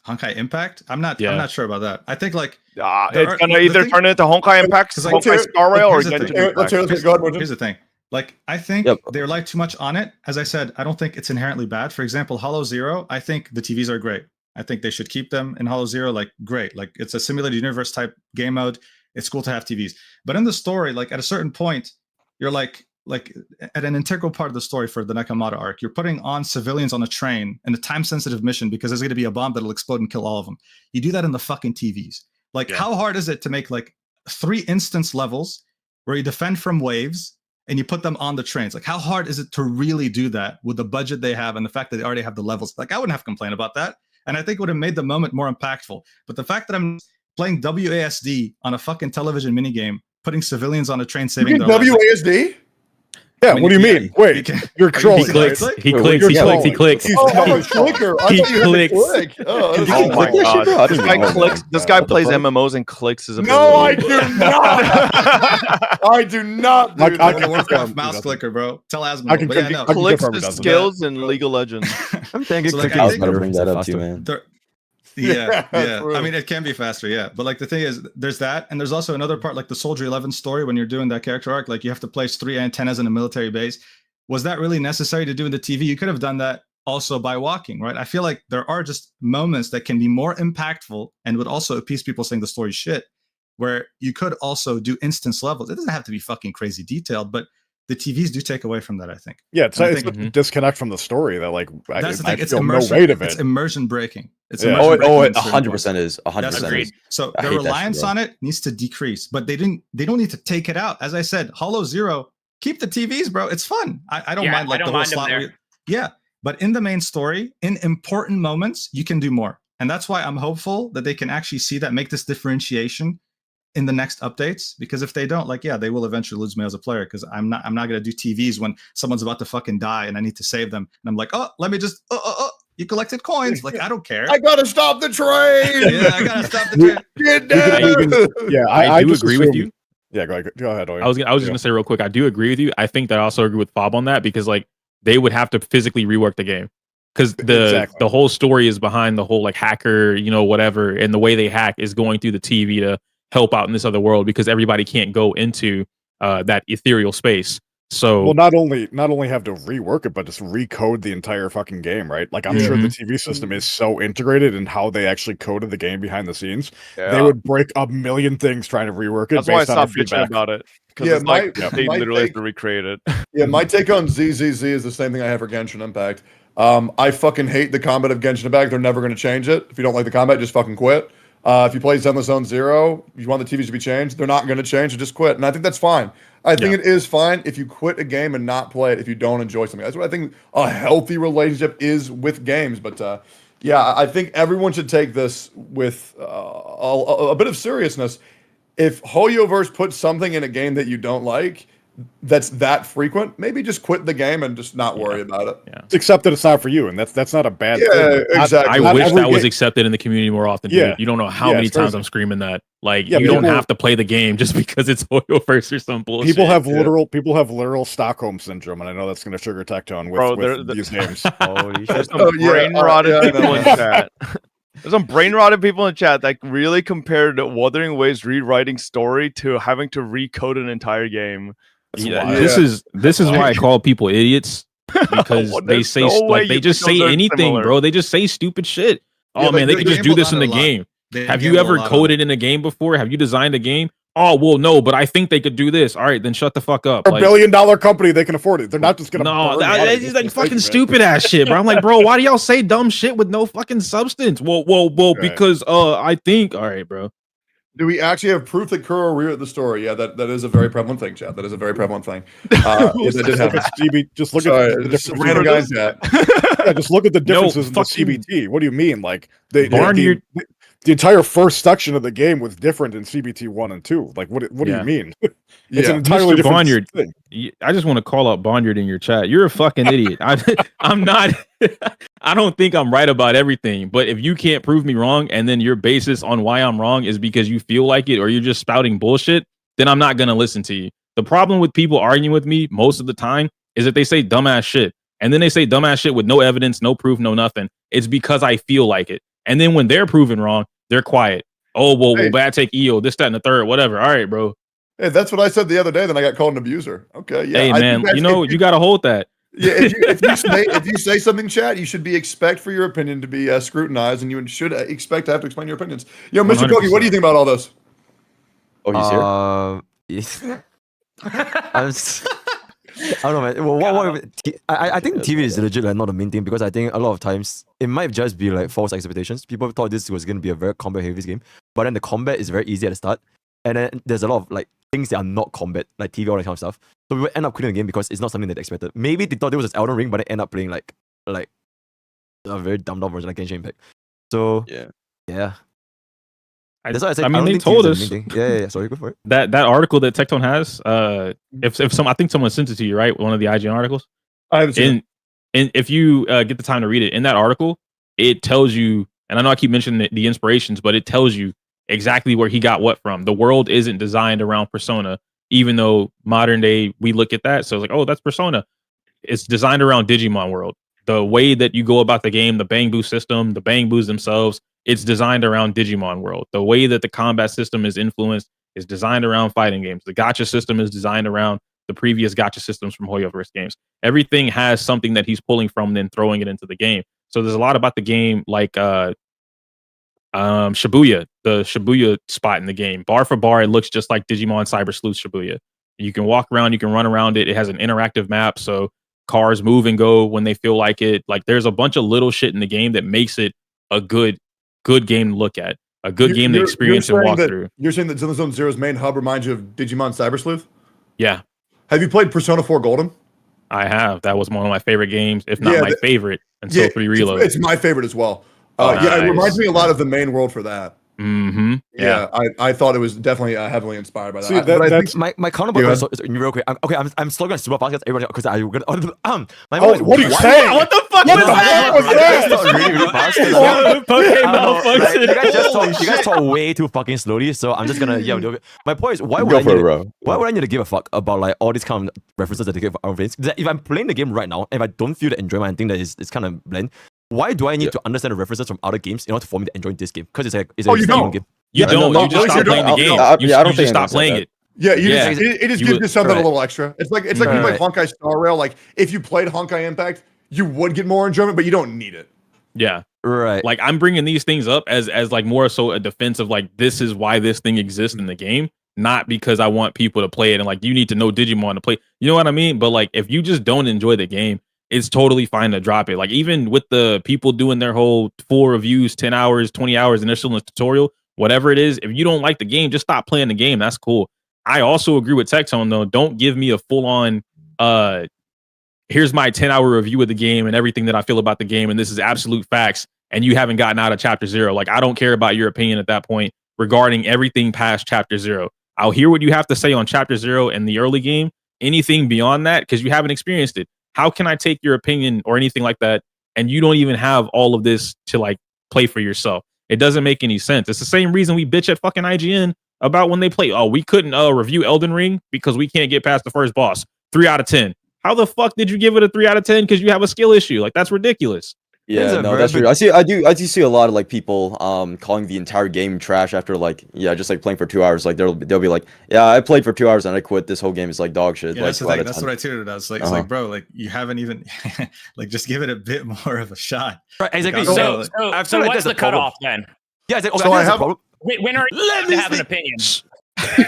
Honkai Impact? I'm not sure about that. I think like
it's gonna either turn it into Honkai Impact, Honkai starrail, or Genshin.
Here's the thing. Like I think they rely too much on it. As I said, I don't think it's inherently bad. For example, Hollow Zero, I think the TVs are great. I think they should keep them in Hollow Zero. Like great. Like it's a simulated universe type game mode. It's cool to have TVs. But in the story, like at a certain point, you're like at an integral part of the story for the Nakamata arc, you're putting on civilians on a train in a time-sensitive mission because there's going to be a bomb that'll explode and kill all of them. You do that in the fucking TVs. Like, how hard is it to make like 3 instance levels where you defend from waves and you put them on the trains? Like, how hard is it to really do that with the budget they have and the fact that they already have the levels? Like, I wouldn't have complained about that. And I think it would have made the moment more impactful. But the fact that I'm playing WASD on a fucking television minigame, putting civilians on a train saving their lives.
WASD?
Yeah, what do you mean? Wait, you're trolling.
He clicks. He clicks. He clicks. He clicks.
He's a clicker. I thought you had to click.
Oh my god! This guy clicks. This guy plays MMOs and clicks his ability.
No, I do not. I do not.
I can Warcraft mouse clicker, bro. Tell Asmo.
I can clicks his skills in League of Legends.
I'm thinking
I was going to bring that up too, man.
Yeah. I mean, it can be faster, but like the thing is, there's that, and there's also another part, like the Soldier 11 story. When you're doing that character arc, like you have to place 3 antennas in a military base. Was that really necessary to do in the TV? You could have done that also by walking, right? I feel like there are just moments that can be more impactful and would also appease people saying the story's shit, where you could also do instance levels. It doesn't have to be fucking crazy detailed, but the TVs do take away from that, I think.
Yeah, it's a disconnect from the story that like
that's the
I
thing. It's
feel
immersion,
no weight of it.
It's immersion breaking. It's
it 100% is. 100% is.
So the reliance on it needs to decrease, but they don't need to take it out. As I said, Hollow Zero, keep the TVs, bro. It's fun. I don't mind like the whole slot. But in the main story, in important moments, you can do more, and that's why I'm hopeful that they can actually see that, make this differentiation in the next updates, because if they don't, like, they will eventually lose me as a player, because I'm not going to do TVs when someone's about to fucking die and I need to save them, and I'm like, oh, let me just you collected coins, like I don't care.
I gotta stop the train.
I gotta stop the train.
Get down.
I do agree with you.
Yeah, go ahead.
I was just gonna say real quick, I do agree with you. I think that I also agree with Fob on that, because like they would have to physically rework the game, because the whole story is behind the whole like hacker, whatever, and the way they hack is going through the TV to help out in this other world, because everybody can't go into that ethereal space. So
well, not only have to rework it, but just recode the entire fucking game, right? Like I'm sure the TV system is so integrated in how they actually coded the game behind the scenes. They would break a million things trying to rework it.
That's why I
based on our
stopped bitching
feedback.
about it.
Yeah,
It's like they literally have to recreate it.
Yeah, my take on ZZZ is the same thing I have for Genshin Impact. I fucking hate the combat of Genshin Impact. They're never going to change it. If you don't like the combat, just fucking quit. If you play Zenlesszonezero, you want the TVs to be changed, they're not going to change, so just quit. And I think that's fine. I think it is fine if you quit a game and not play it if you don't enjoy something. That's what I think a healthy relationship is with games. But yeah, I think everyone should take this with a bit of seriousness. If Hoyoverse puts something in a game that you don't like, that's that frequent, maybe just quit the game and just not worry about it.
Just accept that it's not for you, and that's not a bad thing.
Exactly.
I wish that was accepted in the community more often. Dude. You don't know how many times I'm screaming that. Like you don't have to play the game just because it's Hoyoverse or some bullshit.
People have literal Stockholm syndrome, and I know that's going to trigger Tectone with these games.
There's some brain rotted people in chat. There's some brain rotted people in chat that really compared Wuthering Waves rewriting story to having to recode an entire game.
This is why I call people idiots, because they say they just say anything, bro. They just say stupid shit. Oh man, they can just do this in the game. Have you ever coded in a game before? Have you designed a game? Oh well, no, but I think they could do this. All right, then shut the fuck up.
A $1 billion company, they can afford it. They're not just gonna.
No, that's like fucking stupid ass shit, bro. I'm like, bro, why do y'all say dumb shit with no fucking substance? Well, because I think. All right, bro.
Do we actually have proof that Kuro rewrote the story? Yeah, that is a very prevalent thing, chat. That is a very prevalent thing.
Just look at the different
random guys, chat.
Yeah, just look at the differences in the CBT. What do you mean? Like the entire first section of the game was different in CBT 1 and 2. Like, what do you mean? It's an entirely
Mr.
different
Barnyard,
thing.
I just want to call out Barnyard in your chat. You're a fucking idiot. I'm not. I don't think I'm right about everything. But if you can't prove me wrong, and then your basis on why I'm wrong is because you feel like it or you're just spouting bullshit, then I'm not gonna listen to you. The problem with people arguing with me most of the time is that they say dumbass shit, and then they say dumbass shit with no evidence, no proof, no nothing. It's because I feel like it. And then when they're proven wrong, they're quiet. Oh, well, bad take EO, this, that, and the third, whatever. All right, bro.
Hey, that's what I said the other day. Then I got called an abuser. Okay, yeah.
Hey, man, you got to hold that.
Yeah, if you say something, chat, you should expect for your opinion to be scrutinized, and you should expect to have to explain your opinions. Yo, Mr. Pokke, what do you think about all this?
Oh, he's here?
I don't know, man. Well, I think TV is legit like not the main thing, because I think a lot of times it might just be like false expectations. People thought this was going to be a very combat heavy game, but then the combat is very easy at the start, and then there's a lot of like things that are not combat, like TV, all that kind of stuff. So we will end up quitting the game because it's not something that they expected. Maybe they thought it was Elden Ring, but they end up playing like a very dumbed down version like Genshin Impact. So yeah. That's why I said.
I mean, they told us.
Yeah. Sorry, go for it.
That article that Tectone has. I think someone sent it to you, right? One of the IGN articles.
I haven't seen it.
And if you get the time to read it, in that article, it tells you. And I know I keep mentioning the inspirations, but it tells you exactly where he got what from. The world isn't designed around Persona, even though modern day we look at that. So it's like, oh, that's Persona. It's designed around Digimon world. The way that you go about the game, the Bangboo system, the Bangboos themselves, it's designed around Digimon world. The way that the combat system is influenced is designed around fighting games. The gacha system is designed around the previous gacha systems from Hoyoverse games. Everything has something that he's pulling from, then throwing it into the game. So there's a lot about the game, like Shibuya, the Shibuya spot in the game. Bar for bar, it looks just like Digimon Cyber Sleuth Shibuya. You can walk around, you can run around it. It has an interactive map, so cars move and go when they feel like it. Like there's a bunch of little shit in the game that makes it a good game to look at, a good game to experience and walk through.
You're saying that Zenlessonezero's main hub reminds you of Digimon Cyber Sleuth?
Yeah.
Have you played Persona 4 Golden?
I have. That was one of my favorite games, if not my favorite, until 3 Reload.
It's my favorite as well. It reminds me a lot of the main world for that.
Mm-hmm.
Yeah, I thought it was definitely heavily inspired by that.
See, that's my counterpoint is real quick. I'm still gonna super fast everybody because I'm gonna.
What are you saying?
What the fuck was that?
You guys talk way too fucking slowly, so I'm just gonna My point is, why would I need to give a fuck about like all these kind of references that they give our things? If I'm playing the game right now, if I don't feel the enjoyment and think that it's kind of bland, why do I need to understand the references from other games in order for me to enjoy this game? Because it's a game.
You don't. You just stop playing the game. You just stop playing it.
Yeah,
Yeah.
it just
You
gives
would-
you something
right.
a little extra. It's like when you play Honkai Star Rail. Like if you played Honkai Impact, you would get more enjoyment, but you don't need it.
Yeah.
Right.
Like I'm bringing these things up as like more so a defense of like this is why this thing exists in the game, not because I want people to play it and like you need to know Digimon to play. You know what I mean? But like if you just don't enjoy the game, it's totally fine to drop it. Like even with the people doing their whole full reviews, 10 hours, 20 hours, and they're still in the tutorial, whatever it is, if you don't like the game, just stop playing the game. That's cool. I also agree with Tectone though. Don't give me a full on here's my 10-hour review of the game and everything that I feel about the game, and this is absolute facts, and you haven't gotten out of chapter 0. Like, I don't care about your opinion at that point regarding everything past chapter 0. I'll hear what you have to say on chapter 0 in the early game. Anything beyond that, because you haven't experienced it. How can I take your opinion or anything like that, and you don't even have all of this to, like, play for yourself? It doesn't make any sense. It's the same reason we bitch at fucking IGN about when they play, oh, we couldn't review Elden Ring because we can't get past the first boss. 3 out of 10. How the fuck did you give it a 3 out of 10? Because you have a skill issue. Like that's ridiculous.
Yeah, no, that's true. I do see a lot of like people calling the entire game trash after like just like playing for 2 hours. Like they'll be like, yeah, I played for 2 hours and I quit. This whole game is like dog shit.
Yeah,
like
that's the thing. That's what I tweeted it as. Like, it's like, bro, like you haven't even like just give it a bit more of a shot.
Right, exactly.
Like,
So what's the cutoff then?
Yeah, exactly.
So I have.
When are you allowed to have an opinion?
Like,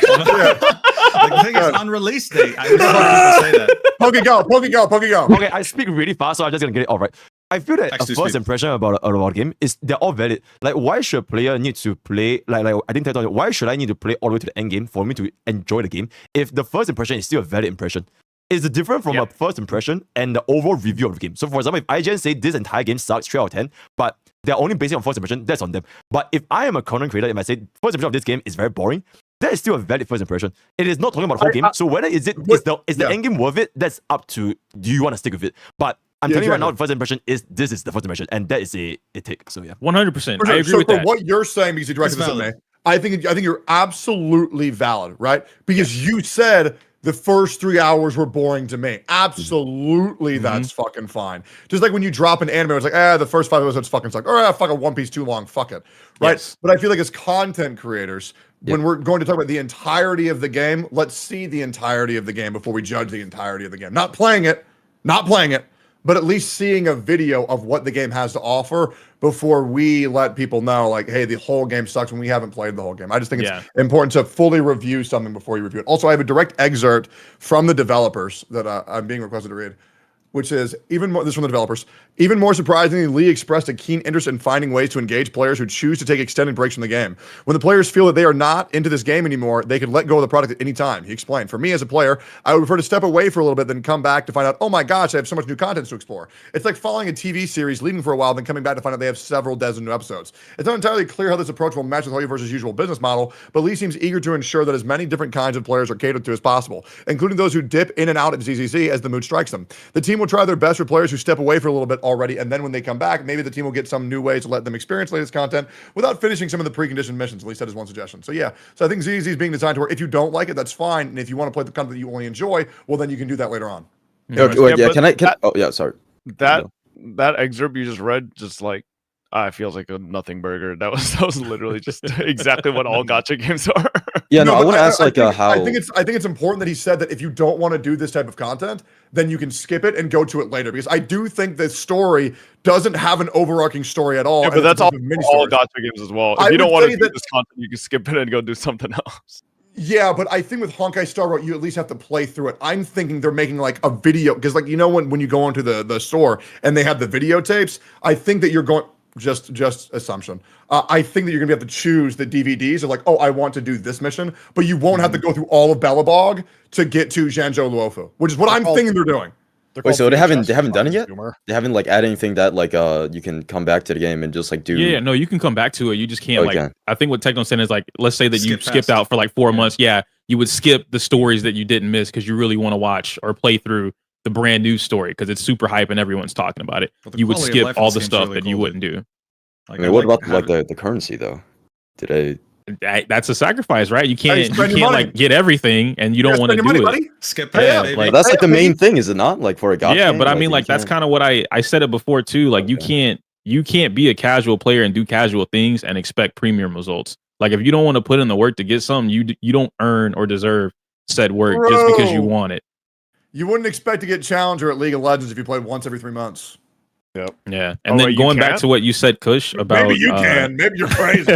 the thing is, on release date, I was to say that.
Poke go.
Okay, I speak really fast, so I'm just gonna get it all right. I feel that
Text
a
to
first
speed.
impression about a game is they're all valid. Like, why should a player need to play like I think Tectone, why should I need to play all the way to the end game for me to enjoy the game if the first impression is still a valid impression? It's different from a first impression and the overall review of the game. So, for example, if IGN say this entire game sucks 3 out of 10, but they're only basing on first impression, that's on them. But if I am a content creator and I say first impression of this game is very boring, that is still a valid first impression. It is not talking about the whole game. So whether is the end game worth it, that's up to do you want to stick with it. But I'm telling you right now, the first impression is this is the first impression, and that is a take. So yeah,
100%.
Sure.
I agree
so
with
for
that.
what you're saying, because you directed this at me, I think you're absolutely valid, right? Because you said the first 3 hours were boring to me. Absolutely, that's fucking fine. Just like when you drop an anime, it's like, the first 5 episodes fucking suck. Or fuck a One Piece too long. Fuck it, right?
Yes.
But I feel like as content creators, when we're going to talk about the entirety of the game, let's see the entirety of the game before we judge the entirety of the game. Not playing it, but at least seeing a video of what the game has to offer before we let people know, like, hey, the whole game sucks when we haven't played the whole game. I just think it's important to fully review something before you review it. Also, I have a direct excerpt from the developers that I'm being requested to read, which is even more, this is from the developers. Even more surprisingly, Lee expressed a keen interest in finding ways to engage players who choose to take extended breaks from the game. When the players feel that they are not into this game anymore, they can let go of the product at any time. He explained, for me as a player, I would prefer to step away for a little bit than come back to find out, oh my gosh, I have so much new content to explore. It's like following a TV series, leaving for a while, then coming back to find out they have several dozen new episodes. It's not entirely clear how this approach will match with Hoyo versus usual business model, but Lee seems eager to ensure that as many different kinds of players are catered to as possible, including those who dip in and out at ZZZ as the mood strikes them. The team will try their best for players who step away for a little bit already, and then when they come back, maybe the team will get some new ways to let them experience latest content without finishing some of the preconditioned missions. At least that is one suggestion. So yeah, so I think ZZ is being designed to where if you don't like it, that's fine, and if you want to play the content that you only enjoy, well then you can do that later on.
Sorry.
That excerpt you just read, just like it feels like a nothing burger. That was literally just exactly what all gacha games are.
Yeah, no, I want to ask how.
I think it's important that he said that if you don't want to do this type of content, then you can skip it and go to it later, because I do think the story doesn't have an overarching story at all.
Yeah, but that's all gacha games as well. If you don't want to do this content, you can skip it and go do something else.
Yeah, but I think with Honkai Star Rail, you at least have to play through it. I'm thinking they're making like a video, because like, you know, when you go onto the store and they have the videotapes, I think that you're going, just assumption. I think that you're gonna have to choose the DVDs of like, oh, I want to do this mission, but you won't have to go through all of Bellabog to get to Zhanzhou Luofu, which is what I'm thinking they're doing.
Wait, so they haven't done it yet? They haven't like added anything that like you can come back to the game and just like do.
Yeah, no, you can come back to it. You just can't like. I think what Tectone said is like, let's say that you skipped out for like 4 months. Yeah, you would skip the stories that you didn't miss because you really want to watch or play through the brand new story because it's super hype and everyone's talking about it. You would skip all the stuff that you wouldn't do.
Like, I mean, what about like the currency though?
That's a sacrifice, right? You can't like get everything, and you don't want to do it.
Buddy.
Skip
like, that's like the main thing, is it not? Like for a gacha.
Yeah,
game?
but I mean, like that's kind of what I said it before too. Like you can't be a casual player and do casual things and expect premium results. Like if you don't want to put in the work to get something, you don't earn or deserve said work just because you want it.
You wouldn't expect to get Challenger at League of Legends if you played once every 3 months.
Yep.
Yeah. And then going back to what you said, Kush, about
Maybe you can. Maybe you're crazy.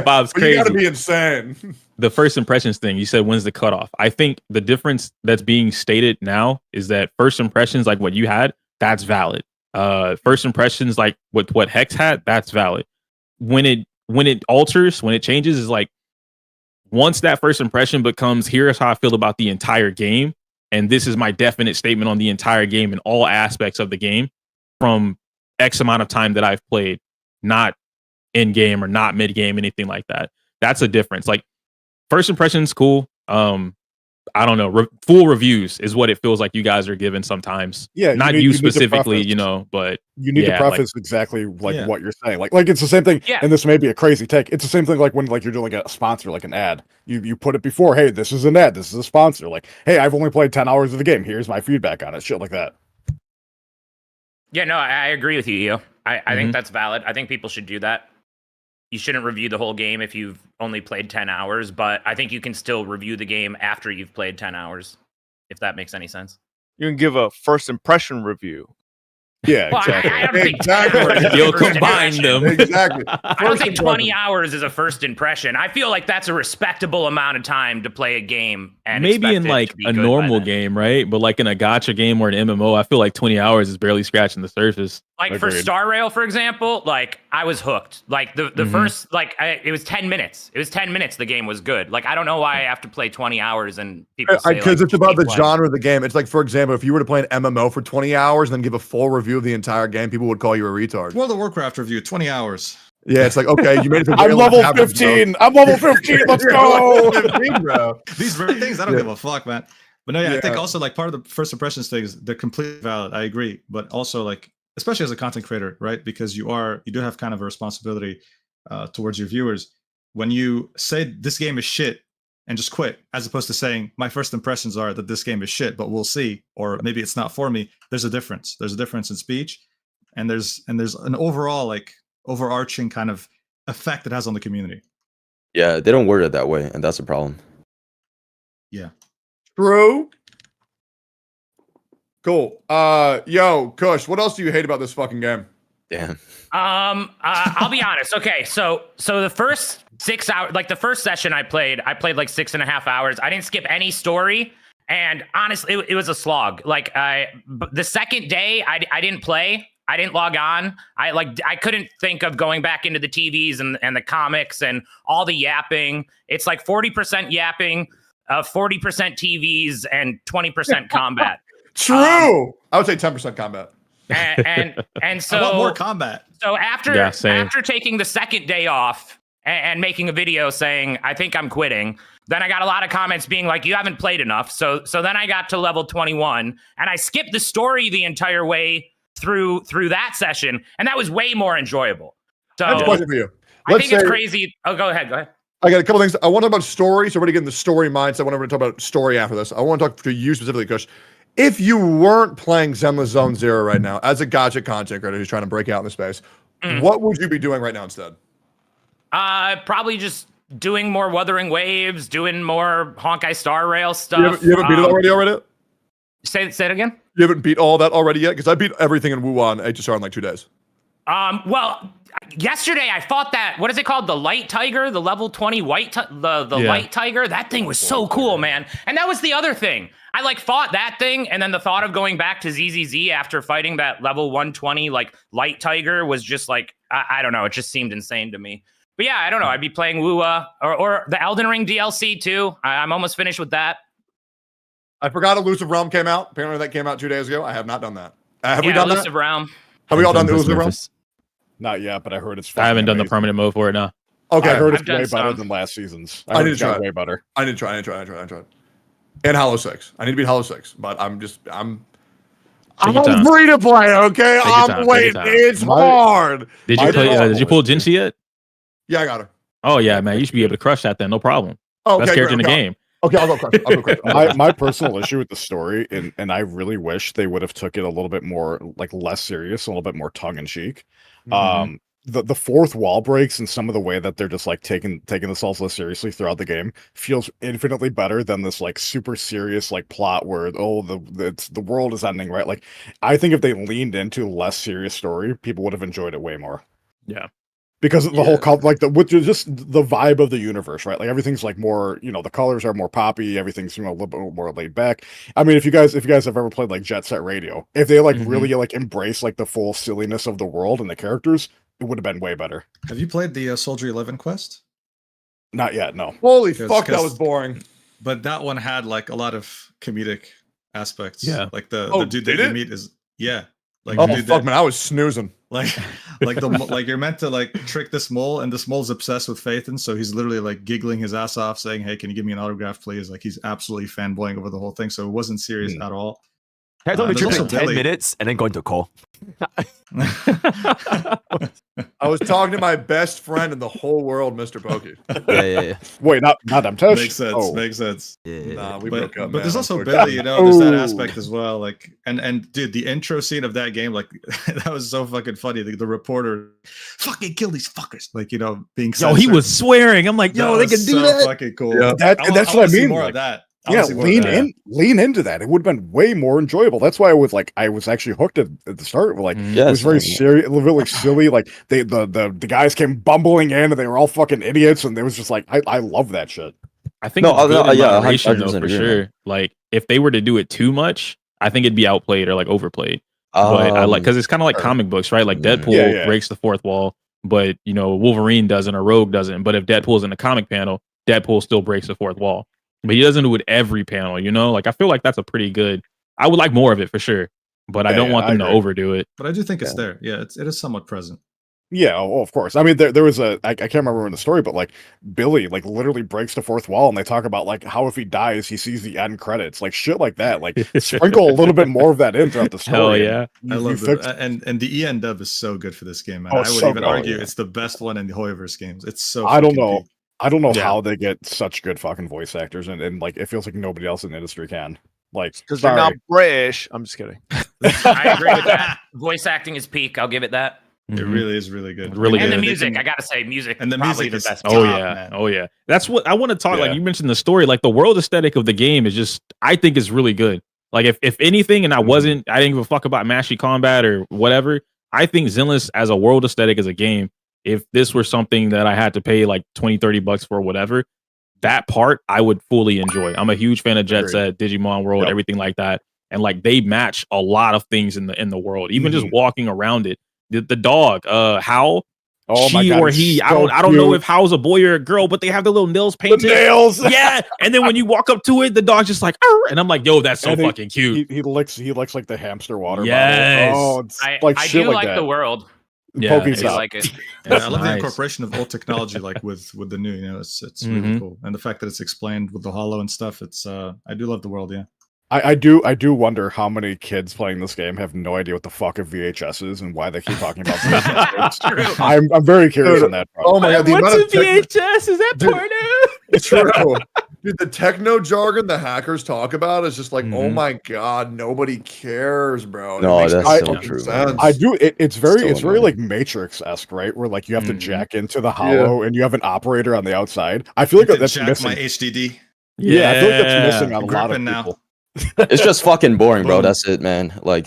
Bob's
But
crazy.
you gotta be insane.
The first impressions thing, you said when's the cutoff? I think the difference that's being stated now is that first impressions, like what you had, that's valid. First impressions, like what Hex had, that's valid. When it alters, when it changes, is like once that first impression becomes, here's how I feel about the entire game, and this is my definite statement on the entire game and all aspects of the game from X amount of time that I've played, not in game or not mid game, anything like that. That's a difference. Like first impressions, cool. I don't know. Full reviews is what it feels like you guys are giving sometimes.
Yeah,
not
you
you
need to
specifically,
preface.
you know, but
You need to
yeah,
preface exactly like what you're saying. Like it's the same thing.
Yeah.
And this may be a crazy take. It's the same thing like when like you're doing like a sponsor, like an ad. You put it before, hey, this is an ad, this is a sponsor. Like, hey, I've only played 10 hours of the game. Here's my feedback on it. Shit like that.
Yeah, no, I agree with you, Eo. I think that's valid. I think people should do that. You shouldn't review the whole game if you've only played 10 hours, but I think you can still review the game after you've played 10 hours, if that makes any sense.
You can give a first impression review.
Yeah,
Well,
exactly.
I don't think 10
Exactly.
hours is a
You'll
first
combine
impression.
them.
Exactly.
I don't think 20 hours is a first impression. I feel like that's a respectable amount of time to play a game. And
maybe
expect
in
it
like
to be
a
good by
normal
then.
game, right? But like in a gacha game or an MMO, I feel like 20 hours is barely scratching the surface.
Like for starrail, for example, like I was hooked. Like the first, like it was 10 minutes. It was 10 minutes. The game was good. Like I don't know why I have to play 20 hours and people say
Because
like,
it's about the
keep playing.
genre of the game. It's like, for example, if you were to play an MMO for 20 hours and then give a full review of the entire game, people would call you a retard.
World of Warcraft review, 20 hours.
Yeah, it's like, okay, you made it to
I'm
rail
level
average, bro.
15. I'm level 15. Let's
You're
go.
level 15, bro.
These rare things, I don't give a fuck, man. But no, yeah, I think
Yeah.
also like part of the first impressions things, they're completely valid. I agree. But also like, especially as a content creator, right? Because you do have kind of a responsibility towards your viewers. When you say this game is shit and just quit, as opposed to saying my first impressions are that this game is shit, but we'll see, or maybe it's not for me. There's a difference. There's a difference in speech, and there's an overall like overarching kind of effect it has on the community.
Yeah, they don't word it that way, and that's a problem.
Yeah.
True. Cool. Yo, Kush, what else do you hate about this fucking game?
Damn.
I'll be honest. Okay, so the first 6 hours, like the first session I played like 6.5 hours. I didn't skip any story, and honestly, it was a slog. Like the second day, I didn't play. I didn't log on. I couldn't think of going back into the TVs and the comics and all the yapping. It's like 40% yapping, 40% TVs, and 20% combat.
True. I would say 10% combat.
And so
I want more combat.
So after
Yeah, same.
after taking the second day off and making a video saying I think I'm quitting, then I got a lot of comments being like, you haven't played enough. So then I got to level 21 and I skipped the story the entire way through that session, and that was way more enjoyable. So
I have a question for you.
I
Let's
think it's
say-
crazy. Oh, go ahead.
I got a couple things. I want to talk about story, so we're going to get in the story mindset. I want to talk about story after this. I want to talk to you specifically, Kush. If you weren't playing Zenlesszonezero right now, as a gacha content creator who's trying to break out in the space, what would you be doing right now instead?
Probably just doing more Wuthering Waves, doing more Honkai starrail stuff.
You haven't beat it already?
Say it again?
You haven't beat all that already yet? Because I beat everything in Wuhan HSR in like 2 days.
Well, yesterday I fought that, what is it called? The light tiger, the level 20 white, the
Yeah.
light tiger. That thing was so cool, man. And that was the other thing. I like fought that thing, and then the thought of going back to ZZZ after fighting that level 120 like light tiger was just like, I don't know, it just seemed insane to me. But yeah, I don't know. I'd be playing Wua or the Elden Ring DLC too. I'm almost finished with that.
I forgot Elusive Realm came out. Apparently that came out 2 days ago. I have not done that. Have we done
Elusive
that?
Realm.
Have we all done the
Memphis,
Elusive Realm?
Memphis.
Not yet, but I heard it's
I haven't done the
amazing.
permanent mode for it now.
Okay.
I heard
I've
it's
done
way better
some.
than last season's.
I
heard
need to
it's got
try it.
way better.
I need to try. And Hollow 6. I need to beat Hollow 6, but I'm
Take your time.
free to play, okay?
Take your
I'm
time, take
waiting.
your time.
It's hard.
Did you play? Did you pull Jinshi yet?
Yeah, I got her.
Oh yeah, man, you should be able to crush that then. No problem.
Oh,
Best
okay,
character in the
great,
game.
Okay, I'll go crush.
My personal issue with the story, and I really wish they would have took it a little bit more, like less serious, a little bit more tongue in cheek. the fourth wall breaks and some of the way that they're just like taking themselves less seriously throughout the game feels infinitely better than this like super serious like plot where the world is ending, right? Like I think if they leaned into less serious story, people would have enjoyed it way more.
Yeah.
Because of the whole like just the vibe of the universe, right? Like everything's like more, the colors are more poppy, everything's a little bit more laid back. I mean, if you guys have ever played like Jet Set Radio, if they like really like embrace like the full silliness of the world and the characters, it would have been way better.
Have you played the Soldier 11 quest?
Not yet, no.
Holy fuck, that was boring.
But that one had like a lot of comedic aspects.
Yeah.
Like the dude
did
that
it?
you meet is like
Oh
the dude
fuck, man, I was snoozing.
like you're meant to like trick this mole, and this mole's obsessed with Phaethon, so he's literally like giggling his ass off, saying, "Hey, can you give me an autograph, please?" Like he's absolutely fanboying over the whole thing, so it wasn't serious at all.
I only
there's
tripped
also
10
Billy.
minutes and then going to a call.
I was talking to my best friend in the whole world, MrPokke.
Yeah.
Wait, not Damtesh?
Makes sense.
Oh.
Makes sense.
Nah, we
But,
broke up.
but there's
man,
also
unfortunately.
Billy, there's that aspect as well. Like, and dude, the intro scene of that game, like, that was so fucking funny. The reporter, fucking kill these fuckers, like, being.
Yo, he
censored.
was swearing. I'm like, yo,
That
they
was
can do
so
that.
Fucking cool.
Yeah.
That's what I
wanna see
mean.
More
Like,
of that.
yeah, lean into that. It would have been way more enjoyable. That's why I was actually hooked at the start. Like it was very serious, really silly. Like the guys came bumbling in and they were all fucking idiots, and it was just like I love that shit.
I think it's good in moderation, though, for sure. Like if they were to do it too much, I think it'd be outplayed or like overplayed. But I like because it's kind of like comic books, right? Like Deadpool breaks the fourth wall, but Wolverine doesn't or Rogue doesn't. But if Deadpool's in the comic panel, Deadpool still breaks the fourth wall. But he doesn't do it every panel, Like I feel like that's a pretty good. I would like more of it for sure, but I don't want them to overdo it.
But I do think it's there. Yeah, it is somewhat present.
Yeah, of course. I mean, there was I can't remember in the story, but like Billy like literally breaks the fourth wall, and they talk about like how if he dies, he sees the end credits, like shit like that. Like sprinkle a little bit more of that in throughout the story.
Hell yeah,
I love it. And the EN dub is so good for this game, man. I would
so
even
good.
argue it's the best one in the Hoyoverse games. It's so.
I don't
fucking
know.
peak.
I don't know how they get such good fucking voice actors, and like it feels like nobody else in the industry can. Like,
because they're not British. I'm just kidding.
I agree with that. Voice acting is peak. I'll give it that.
It really is really good.
Really
and
good.
the music, I gotta say, music.
And the
probably
music
the
is
best.
Oh
top,
yeah,
man.
oh yeah. That's what I want to talk.
Yeah.
Like you mentioned the story, like the world aesthetic of the game is just. I think is really good. Like if anything, and I didn't give a fuck about mashy combat or whatever. I think Zenless as a world aesthetic as a game. If this were something that I had to pay like $20-$30 for, whatever, that part I would fully enjoy. I'm a huge fan of Jet Set, Digimon World, everything like that, and like they match a lot of things in the world. Even just walking around it, the dog, How,
my
she
God,
or
it's
he.
so
I don't know
cute.
if How's a boy or a girl, but they have the little nails painted.
The nails,
yeah. And then when you walk up to it, the dog's just like, "Arr!" And I'm like, yo, that's so
And
fucking cute.
He licks like the hamster water
Yes.
bottle. Oh, it's
I
like
do
shit
like
that.
the world.
Yeah,
Poke's
I
out.
like it.
Yeah, I love the
nice.
incorporation of old technology, like with the new. It's really cool, and the fact that it's explained with the hollow and stuff. It's I do love the world. Yeah.
I do wonder how many kids playing this game have no idea what the fuck a VHS is and why they keep talking about VHS. I'm very curious on that.
Oh my god, the
What's
amount
a
of
VHS? Is that porno?
It's true. Dude, the techno jargon the hackers talk about is just like, oh my god, nobody cares, bro. And it
No,
makes
that's
no
so
fucking
true.
sense.
I do. It's very
So
like Matrix-esque, right? Where like you have to jack into the hollow and you have an operator on the outside. I feel like that's
Jack
missing.
my HDD.
Yeah, I feel like that's missing on a lot of
Gripping now.
people.
It's just fucking boring, bro.
Boom.
That's it, man. Like,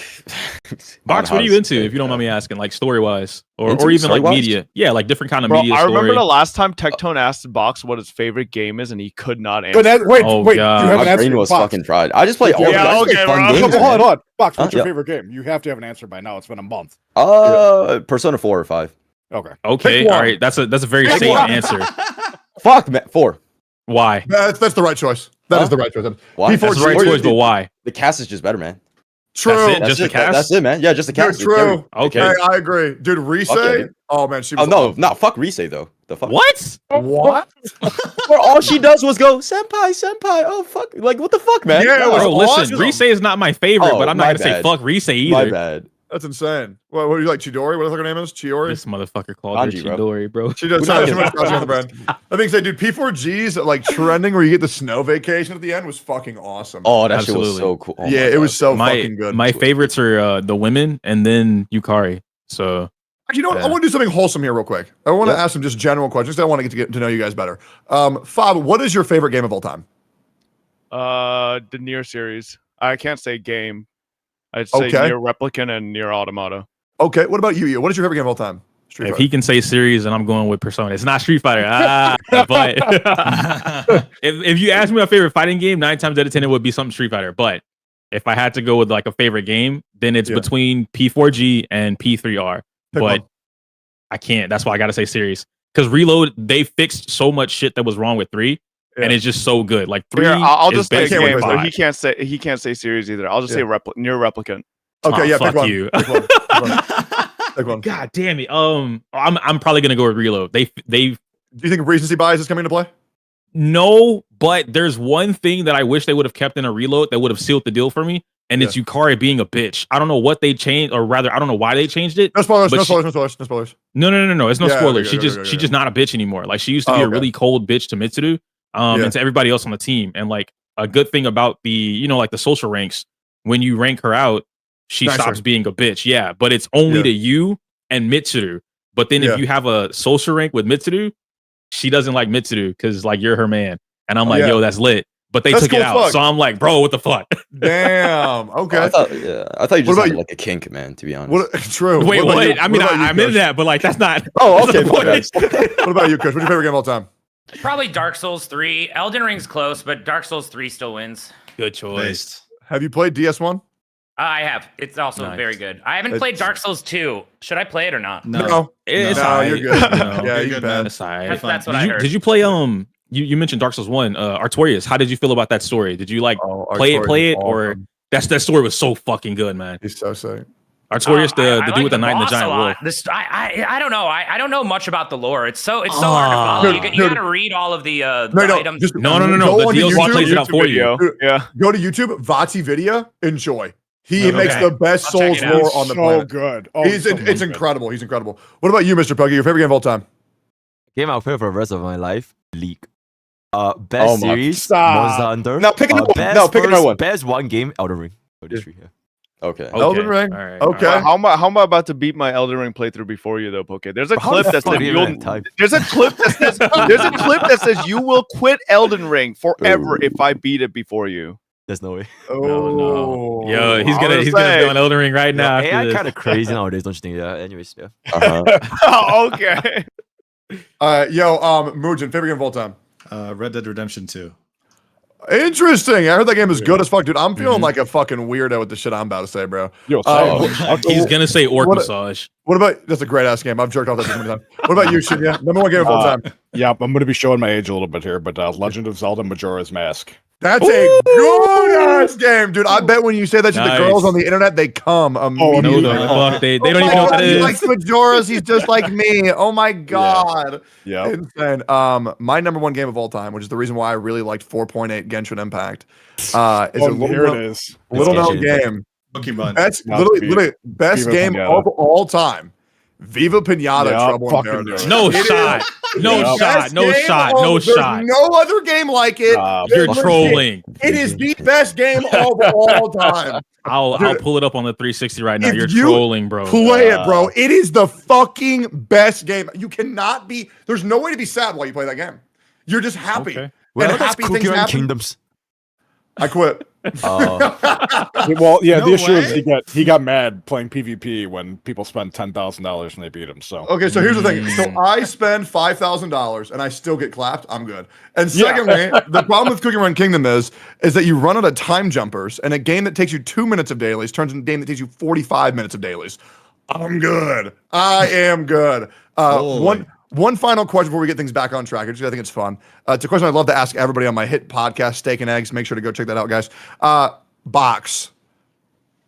Box, what are you into? If you don't mind me asking, like story wise, or
Into
even like
story-wise?
media. Yeah, like different kind of
Bro,
media.
I remember
story.
the last time Tectone asked Box what his favorite game is, and he could not answer.
But that, wait,
Oh,
wait,
God.
you haven't
my
answered
brain was
Box.
fucking fried. I just play all
Yeah,
I just play
okay,
fun
bro.
games.
Hold
man.
on. Box, what's your
Yeah.
favorite game? You have to have an answer by now. It's been a month.
Persona 4 or 5.
Okay.
Okay,
Pick
all
one.
right. That's a very
Pick
safe
one.
answer.
Fuck, man. 4.
Why?
That's the right choice. That is the right choice.
Why?
That's the right choice, but why?
The cast is just better, man.
True.
That's it?
That's
Just the
it.
cast?
That's it, man. Yeah, just the
Dude,
cast.
true.
Okay.
Hey, I agree. Dude, Rise?
Fuck yeah, dude.
Oh man, she
Oh
was
no,
awesome.
no, fuck Rise though. The fuck.
What?
What?
Where all she does was go senpai. Oh fuck! Like what the fuck, man?
Yeah, it was
Bro, listen,
awesome.
Rise is not my favorite,
Oh,
but I'm not
my
gonna say
bad.
fuck Rise either.
My bad.
That's insane. What do you like, Chidori? What the fuck her name is? Chiori?
This motherfucker called her
Kanji, bro.
Chidori, bro.
She does.
We're
Sorry,
not
she
gonna-
went across the brand. I think so, dude. P4G's like trending where you get the snow vacation at the end was fucking awesome.
Oh, that shit
Absolutely.
was so cool. Oh,
yeah,
my
it
God.
was so fucking good.
My favorites are the women and then Yukari. So
You know what? I want to do something wholesome here real quick. I want to ask some just general questions. I want to get to know you guys better. Fob, what is your favorite game of all time?
The Nier series. I can't say game. I'd say Nier Replicant and Nier Automata.
Okay, what about you? What is your favorite game of all time?
Street Fighter. He can say series, and I'm going with Persona. It's not Street Fighter. But if you ask me my favorite fighting game, 9 times out of 10 it would be something Street Fighter. But if I had to go with like a favorite game, then it's between P4G and P3R. But I can't. That's why I got to say series. Because Reload, they fixed so much shit that was wrong with 3, and it's just so good. Like 3,
I'll just say game. He can't say series either. I'll just say Nier Replicant.
Okay,
fuck you. God damn it. I'm probably gonna go with Reload. Do you
think recency bias is coming into play?
No, but there's one thing that I wish they would have kept in a Reload that would have sealed the deal for me, and it's Yukari being a bitch. I don't know what they changed, or rather, I don't know why they changed it.
No spoilers. No spoilers.
No. It's no spoilers. She's just not a bitch anymore. Like she used to be a really cold bitch to Mitsuru, and to everybody else on the team. And like a good thing about the like the social ranks, when you rank her out, she stops being a bitch. Yeah, but it's only to you and Mitsuru. But then if you have a social rank with Mitsuru, she doesn't like Mitsuru because like you're her man. And I'm like, yo, that's lit. But they took it out. So I'm like, bro, what the fuck?
Damn. Okay.
I thought you just had like a kink, man, to be honest.
True.
Wait, what? I mean, I'm into that, but like that's not.
Oh, okay.
What about you, Kush? What's your favorite game of all time?
Probably Dark Souls 3. Elden Ring's close, but Dark Souls 3 still wins.
Good choice.
Have you played DS1?
I have. It's also very good. I haven't played Dark Souls 2. Should I play it or not?
No.
It's
you're good.
Yeah,
you're good, man.
That's what I heard.
Did you play you mentioned Dark Souls 1, Artorias. How did you feel about that story? Did you like play it or that story was so fucking good, man.
He's so sick.
Artorias, the dude with the knight and the giant wolf.
I don't know. I don't know much about the lore. It's so hard to follow. You gotta read all of the items.
No. The DLC plays it out for you.
Yeah.
Go to YouTube, Vati Video. Enjoy. He makes the best Souls lore on the planet.
Good.
It's incredible. He's incredible. What about you, Mr. Pokke? Your favorite game of all time?
Game I'll play for the rest of my life. League. Best series. Monster Hunter.
Now pick another one.
Best one game. Elden Ring.
Okay.
Elden Ring.
Right,
okay.
How am I about to beat my Elden Ring playthrough before you though, Pokke? There's a clip that says you will quit Elden Ring forever if I beat it before you.
There's no way.
No. Yo, he's gonna go on Elden Ring right now.
AI kind of crazy nowadays, don't you think? Yeah. Anyways, yeah.
Okay.
Mugen, favorite game of all time?
Red Dead Redemption 2.
Interesting. I heard that game is good as fuck, dude. I'm feeling like a fucking weirdo with the shit I'm about to say, bro.
He's gonna say orc massage.
What about that's a great ass game? I've jerked off that so many times. What about you, Shinya? Number one game of all time.
Yeah, I'm going to be showing my age a little bit here, but Legend of Zelda Majora's Mask.
That's a good ass game, dude. I bet when you say that to the girls on the internet, they come immediately.
They don't even know what that is.
He likes Majora's. He's just like me. Oh my god.
Yeah.
Insane. My number one game of all time, which is the reason why I really liked 4.8 Genshin Impact, is a little known game.
Pokemon.
That's literally best
Viva
game
Pinata.
of all time. Viva Pinata, Trouble in Paradise.
No shot. No shot.
No other game like it.
You're trolling.
It is the best game of all time.
I'll pull it up on the 360 right now. You're trolling, bro.
Play it, bro. It is the fucking best game. You cannot be. There's no way to be sad while you play that game. You're just happy.
Okay.
And happy things happen.
Kingdoms.
I quit.
Well, yeah, the issue is he got mad playing PvP when people spend $10,000 and they beat him. So
okay, so here's the thing. So I spend $5,000 and I still get clapped. I'm good. And secondly, the problem with Cookie Run Kingdom is that you run out of time jumpers, and a game that takes you 2 minutes of dailies turns into a game that takes you 45 minutes of dailies. I'm good. I am good. One final question before we get things back on track. I think it's fun. It's a question I'd love to ask everybody on my hit podcast, Steak and Eggs. Make sure to go check that out, guys. Box.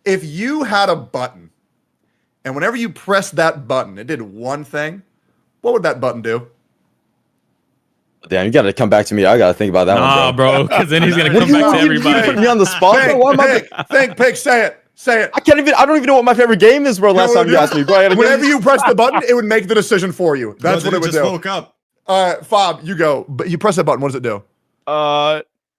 If you had a button, and whenever you pressed that button, it did one thing, what would that button do?
Damn, you gotta come back to me. I gotta think about that one,
bro. Because then he's gonna come back to everybody.
You put me on the spot.
Think, say it. Say it.
I don't even know what my favorite game is, bro. Last time you asked me, bro.
Whenever you press the button, it would make the decision for you. That's what it would do.
Woke up.
Fob, you go. But you press that button. What does it do?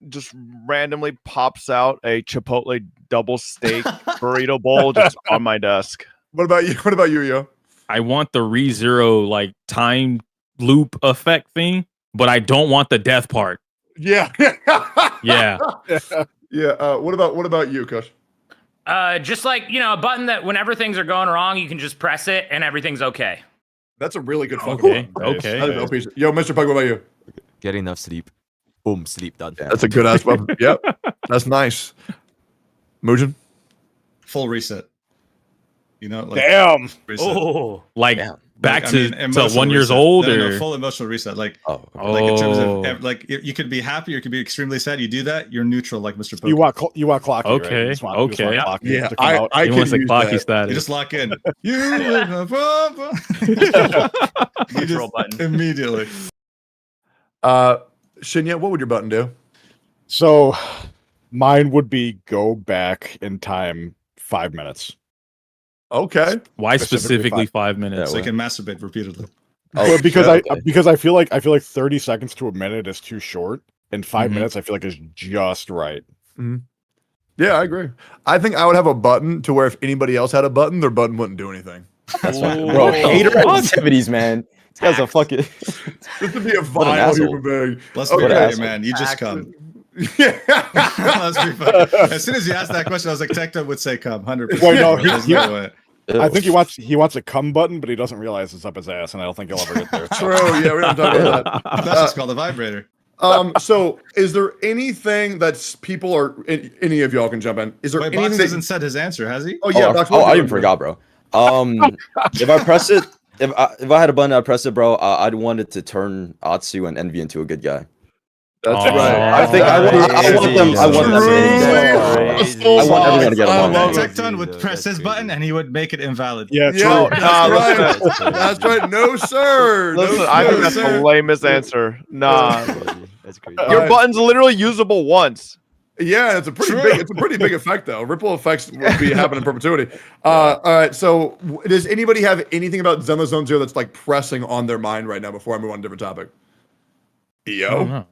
Just randomly pops out a Chipotle double steak burrito bowl just on my desk.
What about you? Yo?
I want the ReZero like time loop effect thing, but I don't want the death part.
Yeah.
Yeah.
Yeah. What about you, Kush?
Just like, a button that whenever things are going wrong, you can just press it and everything's okay.
That's a really good fucking
Okay.
button.
Okay.
That is OP shit. Yo, Mr. Pug, what about you?
Get enough sleep. Boom, sleep done.
That's a good ass button. Yep. That's nice. Mujin?
Full reset. Like,
Damn.
Reset.
Oh.
Like back to
emotional
1 years
reset.
old,
No,
or
full emotional reset. Like,
Oh.
like in terms of like you could be happy or you could be extremely sad. You do that, you're neutral, like Mr. Poke.
You want clocky, right?
Okay,
You just want
okay.
clocky
Yeah,
to come out.
I
he
can
wants the
use
clocky
that.
status.
You just lock in. You
Neutral button.
Immediately.
Shinya, what would your button do?
So, mine would be go back in time 5 minutes.
Okay.
Why
Specifically
specifically 5 minutes?
So you can masturbate repeatedly.
Well, because I feel like 30 seconds to a minute is too short, and 5 minutes I feel like is just right.
Yeah, I agree. I think I would have a button to where if anybody else had a button, their button wouldn't do anything.
That's fine. Bro, hater activities, man. This guy's a fucking.
This would be a
What an
vile
asshole.
human being.
Let's be
What an
real,
asshole.
man. You just come.
Yeah.
Let's be fair. As soon as you asked that question, I was like, Tectone would say come, 100%.
Wait, no,
There's no way.
I think he wants a cum button, but he doesn't realize it's up his ass, and I don't think he'll ever get there.
True. Yeah, we don't talk about that.
That's just called a vibrator.
So is there anything that's people are any of y'all can jump in? Is there
Wait,
anything
Box
that
hasn't said his answer, has he?
Oh yeah, Box,
I even forgot, bro. If I press it, if I had a button, I'd press it, bro. I'd want it to turn Atsu and Envy into a good guy.
That's
right. I think I want them. I want everyone to get along.
Tectone would press his button and he would make it invalid.
Yeah,
Yeah, that's right. That's right. No, sir.
Listen,
no,
I think
sir.
that's the lamest answer. Nah.
That's crazy.
Your button's literally usable once.
Yeah, it's a pretty big effect though. Ripple effects will be happening in perpetuity. All right. So, does anybody have anything about Zenlesszonezero that's like pressing on their mind right now before I move on to a different topic? EO?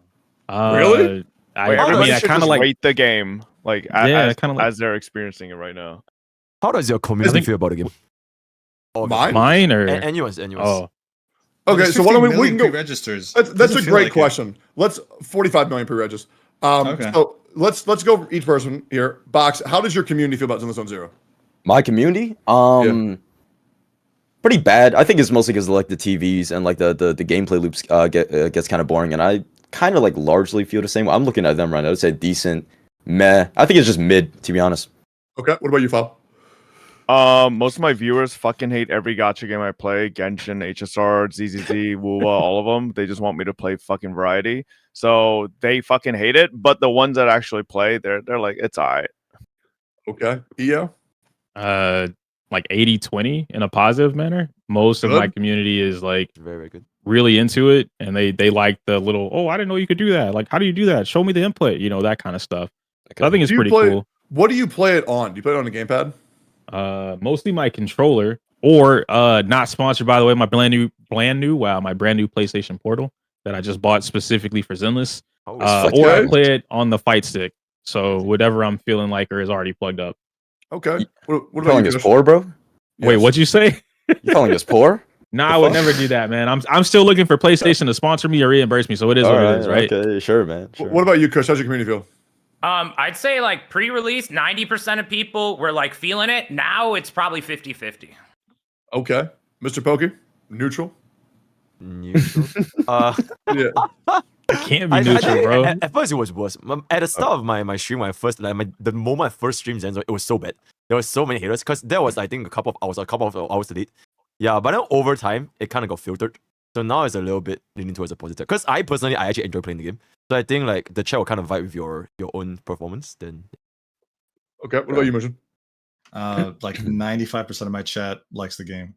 Really?
I
Wait, everybody
mean, I
should
kind of
just
like.
rate the game, like
Yeah, kinda like-
as they're experiencing it right now.
How does your community feel about the game?
Mine or
And yours, and yours.
Oh,
Okay, so why don't we can go?
Registers.
That's a great question. Let's 45 million pre-regis.
Okay.
So let's go each person here. Box, how does your community feel about Zenlesszonezero?
My community, pretty bad. I think it's mostly because like the TVs and like the gameplay loops gets kind of boring, and I kind of like largely feel the same way. I'm looking at them right now. I'd say decent, meh. I think it's just mid, to be honest.
Okay, what about you, Fab?
Most of my viewers fucking hate every gacha game I play. Genshin, HSR, ZZZ, WoWa, all of them. They just want me to play fucking variety. So they fucking hate it. But the ones that actually play, they're like, it's alright.
Okay, EO?
like 80-20 in a positive manner. Most of my community is like
very good,
really into it, and they like the little, oh, I didn't know you could do that. Like, how do you do that? Show me the input. That kind of stuff. Okay. I think it's pretty cool.
What do you play it on? Do you play it on a gamepad?
Mostly my controller, or not sponsored, by the way, my brand new PlayStation Portal that I just bought specifically for Zenless. Or I play it on the fight stick. So whatever I'm feeling like or is already plugged up.
Okay. What
about calling us poor, bro?
Wait, what'd you say?
You calling us poor?
Nah, I would never do that, man. I'm still looking for PlayStation to sponsor me or reimburse me. So it is what it is, right?
Okay, sure, man. Sure.
What about you, Kush? How's your community feel?
I'd say like pre-release, 90% of people were like feeling it. Now it's probably 50-50.
Okay. Mr. Pokke? Neutral?
Neutral?
Yeah.
I can't be neutral, bro.
At first it was worse. At the start of my stream, when I first the moment I first streamed Zenzo, it was so bad. There was so many haters because there was I think a couple of hours late. Yeah, but then over time it kind of got filtered. So now it's a little bit leaning towards the positive. Because I actually enjoy playing the game. So I think like the chat will kind of vibe with your own performance. Then.
Okay. What about you, Mission?
Like 95% of my chat likes the game.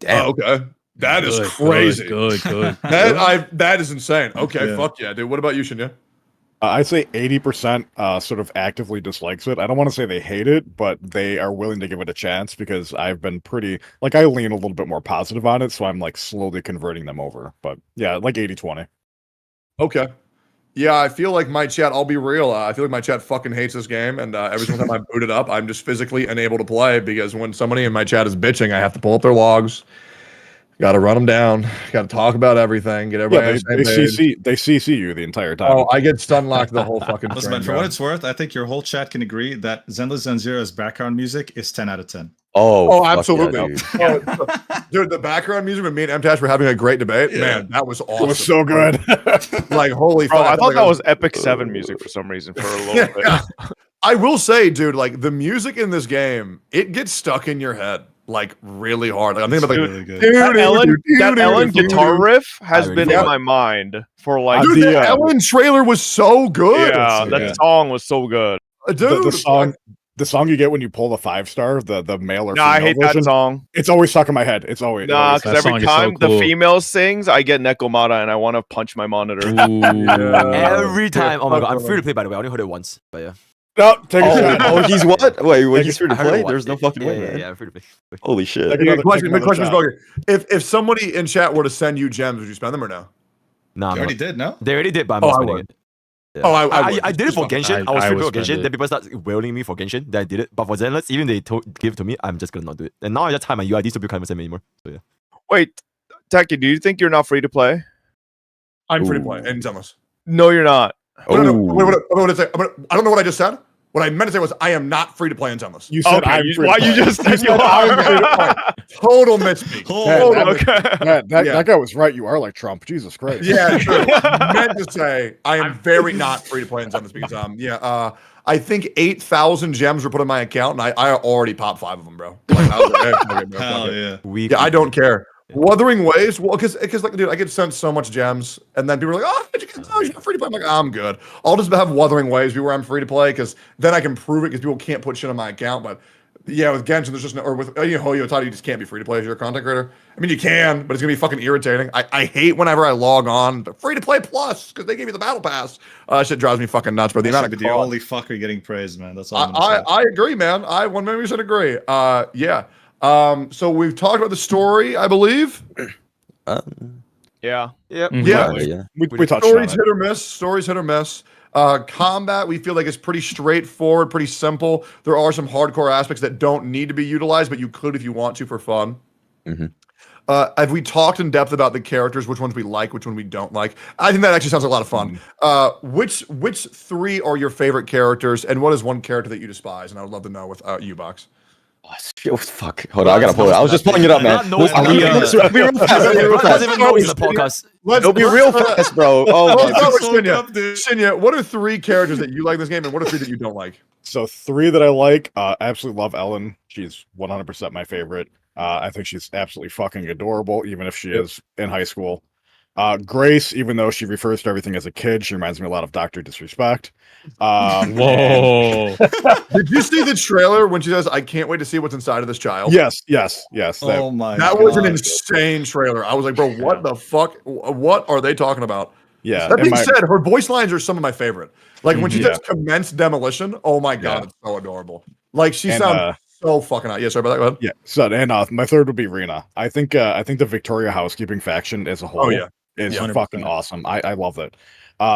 Damn. Okay. That is
Good,
crazy.
Good.
That is insane. Okay,
Yeah.
fuck yeah, dude. What about you, Shinya?
I'd say 80% sort of actively dislikes it. I don't want to say they hate it, but they are willing to give it a chance because I've been pretty, like, I lean a little bit more positive on it, so I'm like slowly converting them over. But yeah, like 80-20.
Okay. Yeah, I feel like my chat, I'll be real, I feel like my chat fucking hates this game, and every single time I boot it up, I'm just physically unable to play, because when somebody in my chat is bitching, I have to pull up their logs, gotta run them down, gotta talk about everything, get everybody on the same page.
They CC you the entire time.
Oh, I get stun locked the whole fucking
Listen,
stream,
man, for
bro.
what it's worth, I think your whole chat can agree that Zenlesszonzero's background music is 10 out of 10.
Oh,
absolutely. Dude, the background music when me and MTash were having a great debate, man, that was awesome.
It was so good.
Like, holy
Bro,
fuck.
I thought that was Epic 7 music for some reason for a little bit.
I will say, dude, like the music in this game, it gets stuck in your head like really hard. Like, I'm thinking about like
that Ellen guitar riff has been in my mind for like.
Dude, the Ellen trailer was so good.
Yeah, that song was so good.
Dude,
the song you get when you pull the 5-star, the male or
No, I hate
version,
that song.
It's always stuck in my head. It's always
because every time the female sings, I get Nekomata and I want to punch my monitor.
Every time. Oh my god, I'm free to play by the way. I only heard it once, but yeah.
No, take a shot.
Oh, he's what? Wait, he's free to play?
once.
There's no fucking way, man.
Yeah, I'm free to play.
Holy shit.
My question is, Bugger, if somebody in chat were to send you gems, would you spend them or no?
Nah,
You already did, no?
They already did, but I'm not spending it. Yeah.
Oh, I
I did it for Genshin. I was free for
spend
Genshin.
it.
Then people start wailing me for Genshin. Then I did it. But for Zenless, even they give it to me, I'm just gonna not do it. And now I just hide my UID so people can't even send me anymore. So yeah.
Wait, Taki, do you think you're not free to play?
I'm free to play in Zenless.
No, you're not.
No, wait, what did I say? I don't know what I just said. What I meant to say was I am not free to play in Zenless.
You said I'm free
Why
to
you
play.
just said you
I'm free to play. Total misspeak.
That guy was right. You are like Trump. Jesus Christ.
Yeah, true. Meant to say I am very not free to play in Zenless because I think 8,000 gems were put in my account and I already popped 5 of them, bro. Like, I was like, hey, bro,
Hell yeah.
yeah, I don't care. Wuthering Waves, well, because like, dude, I get sent so much gems, and then people are like, "Oh, you're not free to play." I'm like, I'm good. I'll just have Wuthering Waves be where I'm free to play, because then I can prove it, because people can't put shit on my account. But yeah, with Genshin, there's just no, or with Hoyo, Toddy, you just can't be free to play if you're a content creator. I mean, you can, but it's gonna be fucking irritating. I hate whenever I log on, free to play plus, because they gave you the battle pass. Shit drives me fucking nuts, bro. The amount of
the only fucker getting praised, man. That's all.
I agree, man. I 100% agree. Yeah. So we've talked about the story, I believe.
Yeah.
Yeah.
We touched
stories
on
hit or miss. Stories hit or miss. Combat, we feel like it's pretty straightforward, pretty simple. There are some hardcore aspects that don't need to be utilized, but you could if you want to for fun. Have we talked in depth about the characters, which ones we like, which one we don't like? I think that actually sounds like a lot of fun. Which 3 are your favorite characters, and what is one character that you despise? And I would love to know with U-Box.
Oh, fuck. Hold on, I gotta pull it. I was just pulling it up, man.
Be real fast.
It'll be real fast, bro. Oh,
Shinya, what are 3 characters that you like in this game, and what are 3 that you don't like?
So 3 that I like, I absolutely love Ellen. She's 100% my favorite. I think she's absolutely fucking adorable, even if she is in high school. Grace, even though she refers to everything as a kid, she reminds me a lot of Dr. Disrespect.
Whoa.
Did you see the trailer when she says, "I can't wait to see what's inside of this child"?
Yes.
Oh my
That was an insane trailer. I was like, bro, what the fuck? What are they talking about?
Yeah.
That being said, her voice lines are some of my favorite. Like when she
Yeah.
says commence demolition, oh my God, it's so adorable. Like she sounds so fucking out. Yeah, sorry about that. Go ahead.
Yeah. So and my third would be Rena. I think the Victoria housekeeping faction as a whole is
100%.
fucking awesome. I love it.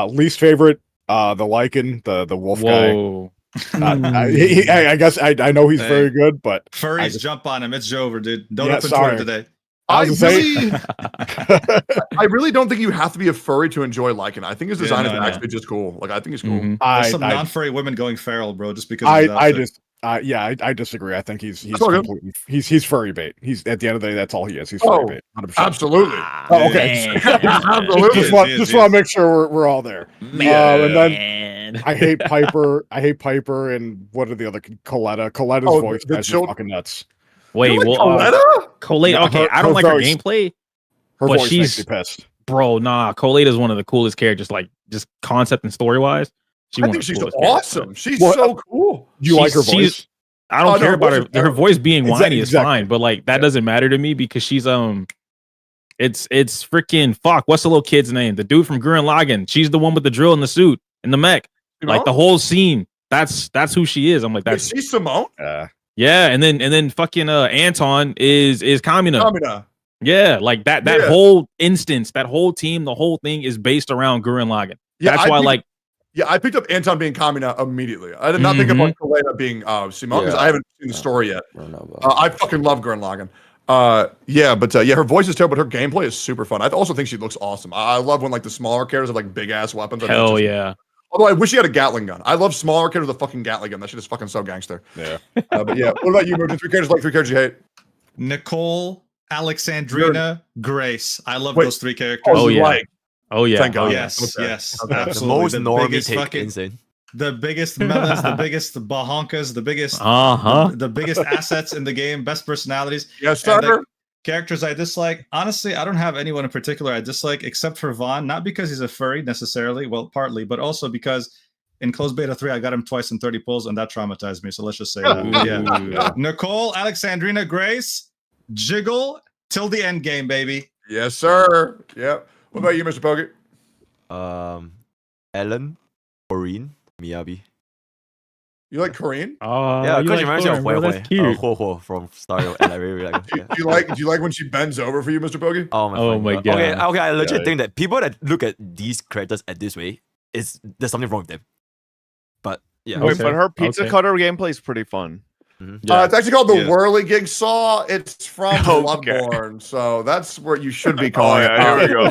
Least favorite, the Lycan, the wolf guy. I guess I know he's very good, but
Furries jump on him. It's Jover, dude. Don't
Yeah,
open
sorry.
Twitter today.
I really don't think you have to be a furry to enjoy Lycan. I think his design is actually just cool. Like I think it's cool.
There's some non-furry women going feral, bro, just because of his outfit.
I disagree. I think he's completely, he's furry bait. He's at the end of the day, that's all he is. He's furry bait. 100%.
Absolutely.
Oh, okay.
Absolutely.
Just want to make sure we're all there. And then I hate Piper. And what are the other Coletta's voice guys are fucking nuts.
Wait, Coletta? Okay, I don't like her gameplay.
Her
but
voice makes me pissed.
Bro, nah, Coletta is one of the coolest characters, like just concept and story wise.
I think she's awesome. She's so cool.
You like her voice?
I don't care about her voice being whiny is
Exactly.
fine, but like that doesn't matter to me because she's it's freaking fuck. What's the little kid's name? The dude from Gurren Lagann. She's the one with the drill in the suit and the mech. Like the whole scene. That's who she is. I'm like that's
she's Simone.
Yeah, and then fucking Anton is Kamina. Yeah, like that whole instance, that whole team, the whole thing is based around Gurren Lagann.
Yeah,
That's why
I picked up Anton being Kamina immediately. I did not pick up on Kalena being Simone because I haven't seen the story yet. I fucking love Gurren Lagann. Her voice is terrible, but her gameplay is super fun. I also think she looks awesome. I love when like the smaller characters have like big ass weapons.
Hell yeah.
Although I wish she had a Gatling gun. I love smaller characters with a fucking Gatling gun. That shit is fucking so gangster.
Yeah.
But yeah, what about you, Merchant? 3 characters like, 3 characters you hate?
Nicole, Alexandrina, Grace. I love
Wait.
those 3 characters.
Oh yeah.
Like,
Oh yeah.
Thank God.
Yes,
Okay.
yes.
Okay.
Absolutely.
The most normie
biggest
take, insane.
The biggest melons, the biggest bahonkas, the biggest the biggest assets in the game, best personalities.
Yes,
And
sir.
the characters I dislike. Honestly, I don't have anyone in particular I dislike except for Vaughn, not because he's a furry necessarily, well, partly, but also because in closed beta 3, I got him twice in 30 pulls, and that traumatized me. So let's just say that. Yeah. Nicole, Alexandrina, Grace, Jiggle till the end game, baby.
Yes, sir. Yep. What about you, Mr. Poke?
Ellen, Corinne, Miyabi.
You like Korean?
Yeah, because she reminds me of
Corinne, bro, that's cute.
Ho from starrail, and I really like it.
Do you like when she bends over for you, Mr. Poke?
Oh my
God.
Okay, I legit think that people that look at these characters at this way there's something wrong with them. But yeah.
Wait, but her pizza cutter gameplay is pretty fun.
It's actually called the Whirly Gig Saw. It's from Bloodborne, so that's what you should be calling it.
Here we go.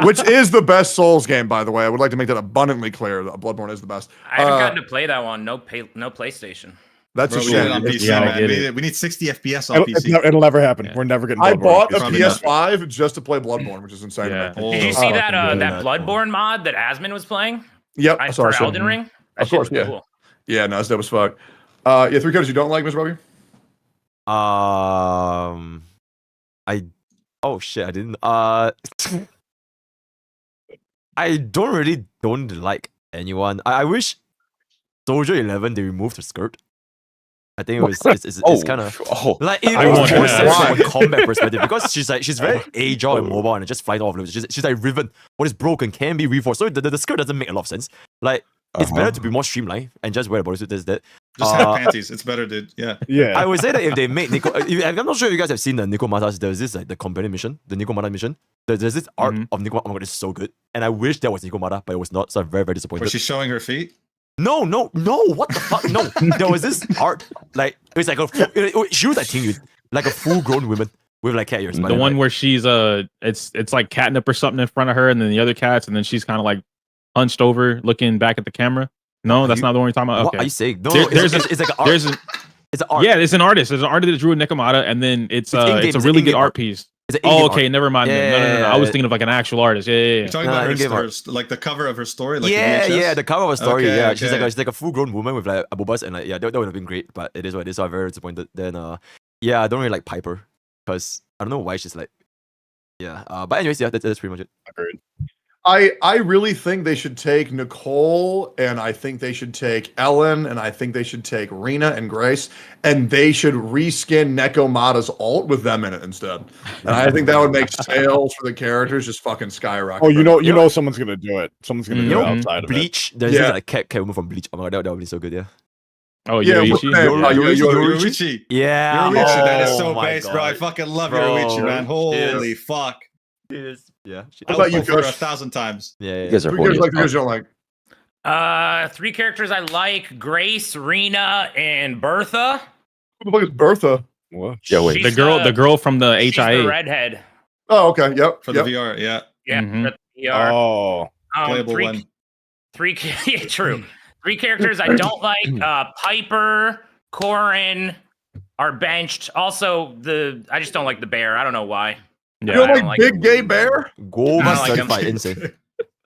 Which is the best Souls game, by the way. I would like to make that abundantly clear. That Bloodborne is the best.
I haven't gotten to play that one. No PlayStation.
That's
Bro,
a
we need it
shame.
on PC, man. We need 60 FPS on PC.
It'll never happen. We're never getting.
I
Bloodborne.
bought a
Probably not.
PS5 just to play Bloodborne, which is insane.
Yeah.
To me.
Did you see that that Bloodborne mod that Asmin was playing?
Yep, I saw
for
it.
Elden Ring. That
Of
shit
course,
was
yeah.
cool.
Yeah, no, it's dope as fuck. Yeah, 3 characters you don't like, Mr. Bobby?
Oh shit, I didn't I don't like anyone. I wish Soldier 11 they removed the skirt. I think it was it's kind of like it was more sense from a combat perspective because she's very agile and mobile and just flying off. She's like Riven. What is broken can be reinforced. So the skirt doesn't make a lot of sense. Like it's better to be more streamlined and just wear a bodysuit. There's that.
Just have panties. It's better, dude. Yeah.
I would say that if they make Nico, I'm not sure if you guys have seen the Nico Mata's. There's this like the companion mission, the Nico Mata mission. There's this art of Nico. Oh my god, it's so good. And I wish that was Nico Mata, but it was not. So I'm very very disappointed.
Was she showing her feet?
No. What the fuck? No. There was this art like it's like she was like like a full grown woman with like cat ears.
The one where she's it's like catnip or something in front of her, and then the other cats, and then she's kind of like hunched over, looking back at the camera. No, that's not the one you're talking about.
What
Okay.
are you saying? No,
it's
like an art. It's an art.
Yeah, it's an artist. There's an artist that drew Nikomata, and then it's a really good art piece. Oh, okay, never mind. No. I was thinking of like an actual artist. Yeah.
You're talking about her like the cover of her story, like
the cover of her story.
Okay,
yeah,
okay.
she's like a full grown woman with like abobas, and like that would have been great. But it is what it is. So I'm very disappointed. Then I don't really like Piper because I don't know why she's like but anyways, that's pretty much it.
Agreed.
I really think they should take Nicole, and I think they should take Ellen, and I think they should take Rena and Grace, and they should reskin Neko Mata's alt with them in it instead. And I think that would make sales for the characters just fucking skyrocket.
Oh, you know someone's gonna do it. Someone's gonna do it outside of
Bleach.
it.
There's this like cat woman from Bleach. Oh my god, that would be so good. Yeah.
Oh,
yeah,
Yoruichi.
Yeah.
Yoruichi, that is so
my
base,
God.
bro. I fucking love
Bro.
Yoruichi, man. Holy fuck.
Yeah.
I
about
would
you,
vote for her
Kush?
1,000 times.
Yeah.
You guys are
3
horny.
characters you don't like.
3 characters I like: Grace, Rena, and Bertha.
Who the fuck is Bertha?
What?
Yeah, wait.
She's
The girl from the
she's
HIA.
the redhead.
Oh, okay. Yep.
For the VR, yeah.
Yeah.
Mhm.
for the VR.
Oh,
Playable one.
Yeah, true. 3 characters I don't like: Piper, Corin are benched. Also, I just don't like the bear. I don't know why.
You don't
I don't
like
like
Big Gay Bear?
Go
I don't like
certified
him.
insane.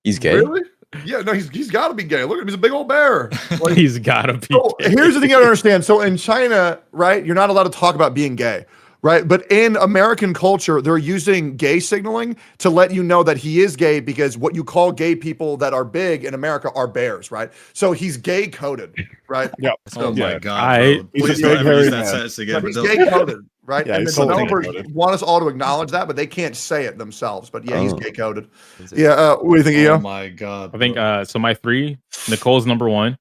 He's gay.
Really? Yeah, no, he's got to be gay. Look at him, he's a big old bear. Like,
He's gotta be.
so here's the thing you don't understand. So in China, right, you're not allowed to talk about being gay, right? But in American culture, they're using gay signaling to let you know that he is gay because what you call gay people that are big in America are bears, right? So he's gay coded, right?
yeah.
Oh my god.
I-
Bro.
He's
Please
a
don't
big
ever use
hairy
that
man.
sentence again.
But he's
Don't-
gay coded, right?
Yeah,
and
he's
the
so
developers
gay-coded.
want us all to acknowledge that, but they can't say it themselves. But yeah, he's
Oh.
gay coded. Yeah, what do you think,
Oh
Eo?
my god.
I think so. My 3, Nicole's number 1,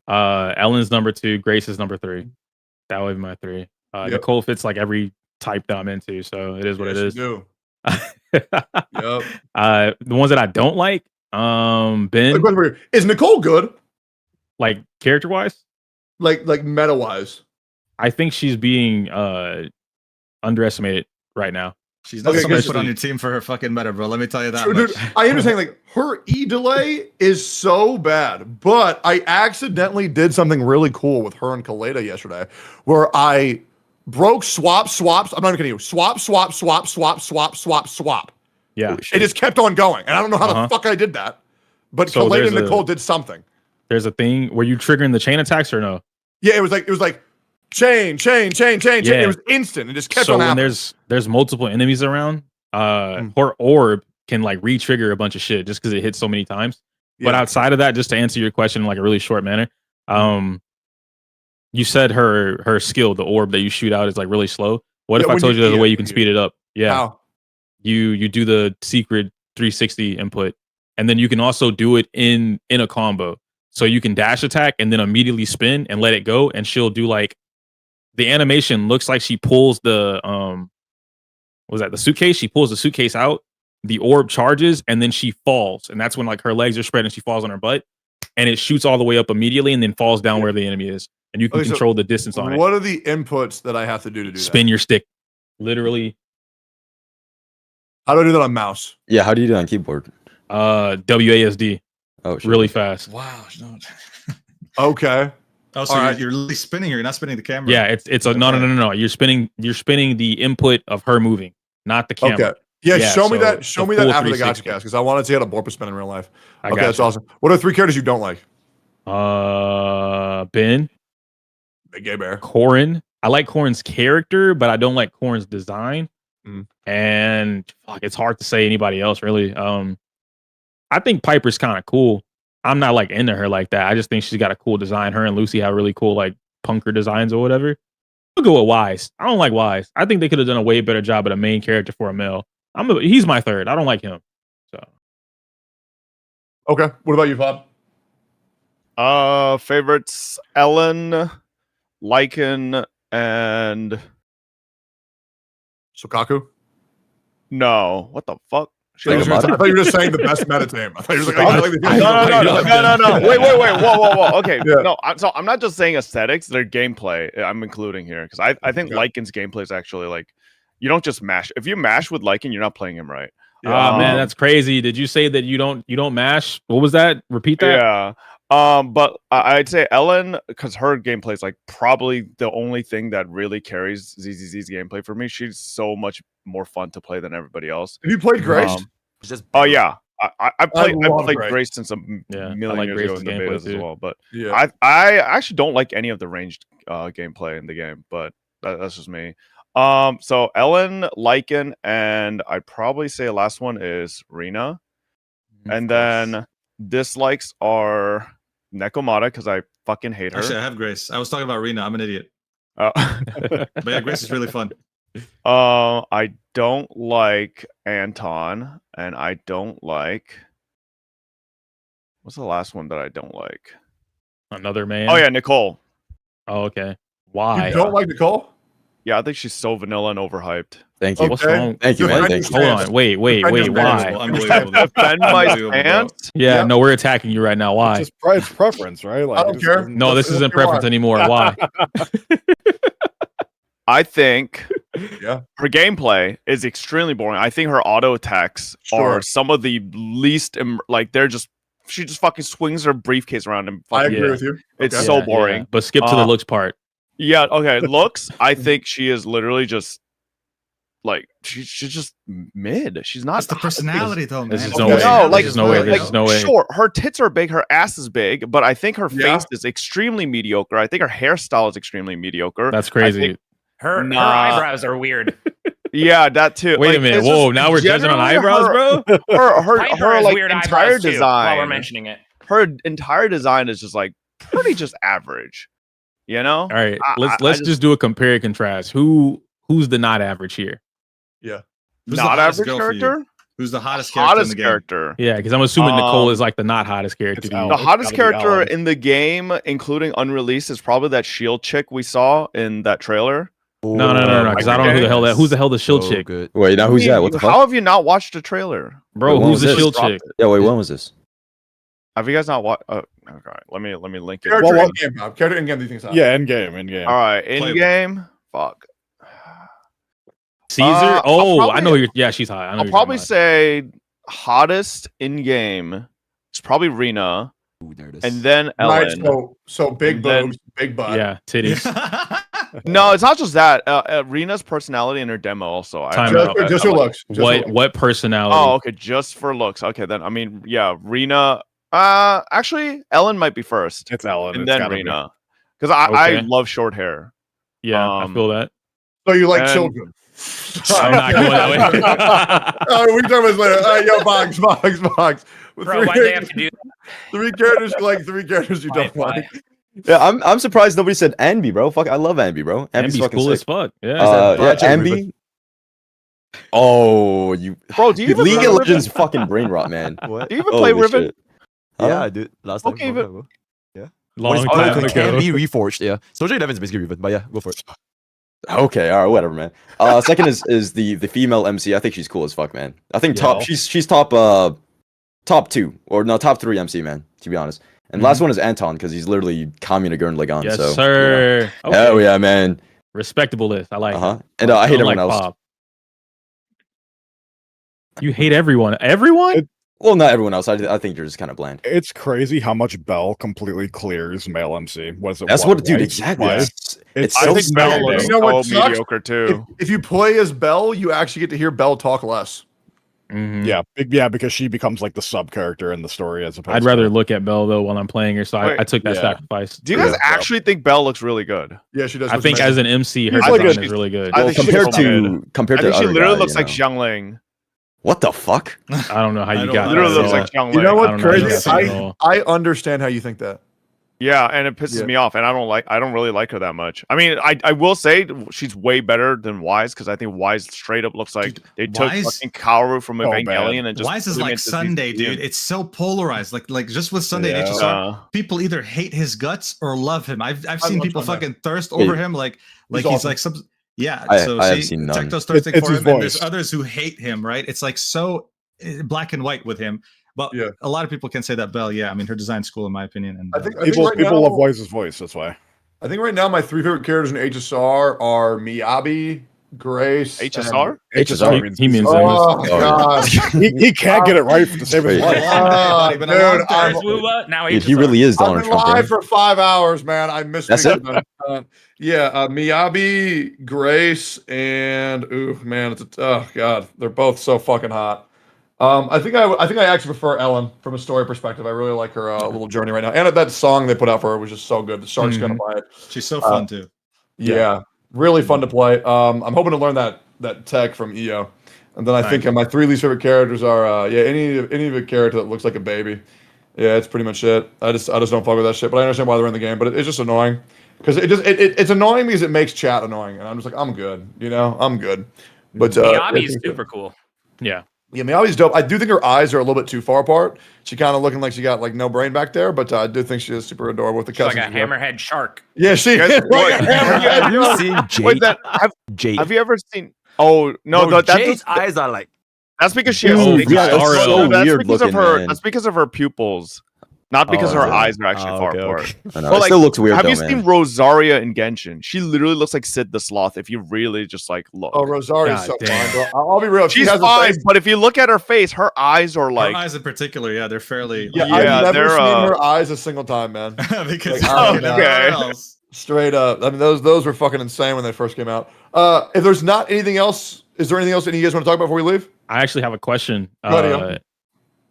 Ellen's number 2, Grace is number 3. That would be my 3. Nicole fits like every type that I'm into, so it is what
Yes,
it is.
you do. Yep.
The ones that I don't like, Ben,
Is Nicole good?
like character wise,
like meta wise.
I think she's being underestimated right now.
She's not somebody to put on your team for her fucking meta, bro. Let me tell you that much.
Dude, I am just saying, like, her E delay is so bad, but I accidentally did something really cool with her and Kaleda yesterday, where I broke swaps. I'm not even kidding you. Swap.
Yeah,
it just kept on going, and I don't know how the fuck I did that, but
So
Kaleda and
there's
Nicole did something.
There's a thing where you triggering the chain attacks or no?
Yeah, it was like chain.
Yeah.
It was instant. It just kept
So
on
when
happening.
there's multiple enemies around, her orb can like re-trigger a bunch of shit just because it hits so many times. But
Yeah.
outside of that, just to answer your question in like a really short manner, you said her skill, the orb that you shoot out, is like really slow. What if I told you there's a way you can speed it up? Yeah.
How?
You do the secret 360 input, and then you can also do it in a combo. So you can dash attack and then immediately spin and let it go, and she'll do like the animation looks like she pulls the the suitcase. She pulls the suitcase out, the orb charges, and then she falls, and that's when like her legs are spread and she falls on her butt, and it shoots all the way up immediately and then falls down where the enemy is, and you can
Okay, so
control the distance on it.
What are the inputs that I have to do
Spin your stick, literally.
How do I do that on mouse?
Yeah, how do you do it on keyboard?
WASD.
Oh, shit.
Really fast.
Wow. No.
Okay.
Oh, so you're really spinning here. You're not spinning the camera.
Yeah, it's a no. You're spinning the input of her moving, not the camera.
Okay. Yeah, show me
so
that. Show
the
me that
full
after the
360.
gotcha cast, because I want to see how to Borpa spin in real life.
I
Okay,
got
that's
you.
awesome. What are 3 characters you don't like?
Ben,
Big Gay Bear.
Corrin. I like Corrin's character, but I don't like Corrin's design. And fuck, it's hard to say anybody else really. I think Piper's kind of cool. I'm not like into her like that. I just think she's got a cool design. Her and Lucy have really cool like punker designs or whatever. I'll go with Wise. I don't like Wise. I think they could have done a way better job at a main character for a male. He's my third. I don't like him. So
Okay. What about you, Bob?
Favorites: Ellen, Lycan, and
Sokaku.
No, what the fuck?
I thought you were just saying the best meta team. I thought you were like,
No. Wait. Whoa. Okay, no. I'm not just saying aesthetics. Their gameplay, I'm including here because I think Lycan's gameplay is actually like, you don't just mash. If you mash with Lycan, you're not playing him right.
Oh man, that's crazy. Did you say that you don't mash? What was that? Repeat that.
Yeah. But I'd say Ellen, because her gameplay is like probably the only thing that really carries ZZZ's gameplay for me. She's so much more fun to play than everybody else.
Have you played Grace?
Oh yeah, I played
Grace.
Grace since a million
like
years ago
Grace's
in the
gameplay
betas as
too.
well. But
Yeah.
I actually don't like any of the ranged gameplay in the game. But that's just me. So Ellen, Lycan, and I'd probably say the last one is Rena, and then dislikes are Nekomata because I fucking hate her.
Actually, I have Grace. I was talking about Rena. I'm an idiot.
But
yeah, Grace is really fun.
I don't like Anton, and I don't like. What's the last one that I don't like?
Another man.
Oh yeah, Nicole.
Oh okay. Why?
You don't like Nicole?
Yeah, I think she's so vanilla and overhyped.
Thank you.
What's wrong?
Thank you, man. Thank you.
Hold on. Wait. Why?
Defend my stance.
Yeah, no, we're attacking you right now. Why?
It's preference, right? Like,
I don't care.
No, this isn't preference anymore. Why?
I think
Yeah.
her gameplay is extremely boring. I think her auto attacks are some of the least like she just fucking swings her briefcase around and
I
fucking,
agree with you.
It's
Okay.
so boring.
But skip to the looks part.
Yeah, okay. Looks, I think she is literally just like she's just mid. She's not
It's the personality, though, man.
There's
It's
no
the
way.
No, like,
There's no way.
like,
There's no way.
Sure, her tits are big, her ass is big, but I think her
Yeah.
face is extremely mediocre. I think her hairstyle is extremely mediocre.
That's
I
crazy.
think-
Her
Nah.
eyebrows are weird.
yeah, that too.
Wait a
Like,
minute.
it's
Whoa,
just
now we're judging on
generally
eyebrows, bro?
Her
Piper has
like
weird
entire
eyebrows too,
design.
while we're mentioning it.
Her entire design is just like pretty just average. You know?
All right,
I
let's just do a compare and contrast. Who's the not average here?
Yeah.
Who's the
not
hottest
average
girl for you?
character.
Who's the hottest character in the game?
character.
Yeah, because I'm assuming Nicole is like the not hottest character.
It's
to you.
The
It's
hottest
gotta be
character
Alan.
in the game, including unreleased, is probably that shield chick we saw in that trailer.
No, because I don't know who the hell that. Who's the hell the shield chick?
Good.
Wait, now who's that? What the
How
fuck?
have you not watched the trailer,
Bro,
Wait,
who's the
when was
shield
this?
chick?
Yeah, wait, when was this?
Have you guys not watched? Okay, let me link it.
Character in game, Bob. Character in game. Do you think so?
Yeah, in game.
All right, in game. Fuck.
Caesar? I know you're. Yeah, she's hot. I know
I'll probably say hottest in game. It's probably Rena.
There it is.
And then
Nice.
Ellen.
So big
And then-
boobs, big butt.
Yeah, titties.
No, it's not just that. Rena's personality in her demo also.
Time out.
Just her looks. Just her looks.
What personality?
Oh, okay, just for looks. Okay, then I mean, yeah, Rena. Actually, Ellen might be first.
It's Ellen.
And
it's
then
gotta be.
Rena, because I
Okay.
love short hair.
Yeah, I feel that.
So you like
And-
children?
I'm not going that way.
We can talk about this later. Yo, Box. With
Bro, why'd they have to do that?
three characters you like, three characters you don't like.
Yeah, I'm surprised nobody said Anby, bro. Fuck, I love Anby, bro. Anby's
Ambi's
fucking
cool
sick.
as fuck. Yeah.
Yeah, Anby. Oh, you.
Bro, do you
Dude,
even
League
play
of
Riven?
Legends fucking brain rot, man.
What?
Do you even play
Holy
Riven?
shit.
Yeah,
Huh?
I did last time.
Okay,
long time ago. Yeah.
Long
But
time
it
ago.
can be reforged. Yeah. Soldier 11 is basically Riven, but yeah, go for it.
Okay, all right, whatever, man. Second is the female MC. I think she's cool as fuck, man. I think
Yeah.
she's top two or no top 3 MC, man. To be honest. And last one is Anton because he's literally Kamina Gurn Legon.
Yes,
so,
sir.
Yeah. Hell yeah, man.
Respectable list. I like.
Uh-huh. And I hate
don't
everyone
like
else.
Pop. You hate everyone. Everyone?
Well, not everyone else. I think you're just kind of bland.
It's crazy how much Bell completely clears male MC. What is it?
That's what, dude.
White?
Exactly.
White?
It's
I
so
think Bell
stupid,
looks
You know
so
what sucks?
mediocre too.
If you play as Belle, you actually get to hear Belle talk less.
Mhm.
Yeah, because she becomes like the sub character in the story as opposed.
I'd rather look at Belle though while I'm playing her, so
Wait,
I took that
yeah.
sacrifice.
Do you guys
Yeah.
actually think Belle looks really good?
Yeah, she does.
I
look
think
amazing.
as an MC, her
She's like
design
a-
is really good.
I
Well,
think she's
compared
so
to
good.
compared
I
to
think she
other
literally
guy,
looks
you
like
know.
Xiangling.
What the fuck?
I don't know how you got
Literally
that.
looks like Xiangling.
You know
I
what?
don't know how you
Crazy.
got that at all.
I understand how you think that.
Yeah, and it pisses
Yeah.
me off, and I don't really like her that much. I mean, I will say she's way better than Wise because I think Wise straight up looks like they took
Wise-
fucking Kaoru from
Oh,
Evangelion
man.
and just
Wise is
put him
like
into these
Sunday, dude.
games.
It's so polarized. Like just with Sunday and
Yeah.
HSR, people either hate his guts or love him. I've seen
love
people
Sunday.
fucking thirst
Hey.
over him, like
He's
he's
awesome.
like some. Yeah,
I
so
have
see,
seen none.
Tecto's thirsting
It's
for
his
him, and there's
voice.
others who hate him. Right? It's like so black and white with him. But
Yeah.
a lot of people can say that Belle. Yeah, I mean her design's cool in my opinion. And
I think
People
right
people
now,
love Wise's voice. That's why.
I think right now my 3 favorite characters in HSR are Miyabi, Grace,
HSR?
HSR.
He means
Oh
Zenless.
god.
He can't get it right to save his
Wait.
life.
Dude, I'm,
There's Wuba, now
Dude,
HSR.
he really is
I've
Donald
been
Trump.
live
Bro.
for 5 hours, man. I missed.
That's
big
it?
time. Yeah, Miyabi, Grace, and ooh, man, oh god, they're both so fucking hot. I think I actually prefer Ellen from a story perspective. I really like her little journey right now, and that song they put out for her was just so good. The Shark's gonna buy it.
she's so fun too.
Yeah, really fun to play. I'm hoping to learn that tech from EO, and then I think my 3 least favorite characters are any of a character that looks like a baby. Yeah, it's pretty much it. I just don't fuck with that shit. But I understand why they're in the game. But it's just annoying because it's annoying because it makes chat annoying, and I'm just like I'm good, I'm good. But
Miyabi's super cool.
Yeah.
Yeah, Miyabi's dope. I do think her eyes are a little bit too far apart. She kind of looking like she got like no brain back there, but I do think she is super adorable with the
She's like
cussing.
a hammerhead shark.
Yeah, she is. Like a hammerhead.
Have you seen Jade?
Wait,
Jade.
have you ever seen? Oh no,
Bro,
that's
Jade's eyes are like.
that's because she has
Ooh,
big
yeah,
eyes.
that's so
That's
weird
because
looking,
of her.
man.
That's because of her pupils, not because
Oh,
her
yeah.
eyes are actually
Oh,
far
okay,
apart.
okay.
I know.
But,
It
like,
still looks weird
Have
though,
you
man.
seen Rosaria in Genshin? She literally looks like Sid the Sloth if you really just like look.
Oh, Rosaria's
God
so
damn.
fine, bro. I'll be real. She
She's
has a
fine,
face-
but if you look at her face, her eyes are like.
her eyes in particular, yeah, they're fairly.
Yeah,
Yeah,
I've never
they're,
seen her eyes a single time, man.
because
Like, I
you
don't
know,
know.
Okay.
else.
Straight up. I mean, those were fucking insane when they first came out. If there's not anything else, is there anything else that you guys want to talk about before we leave?
I actually have a question.
Go ahead,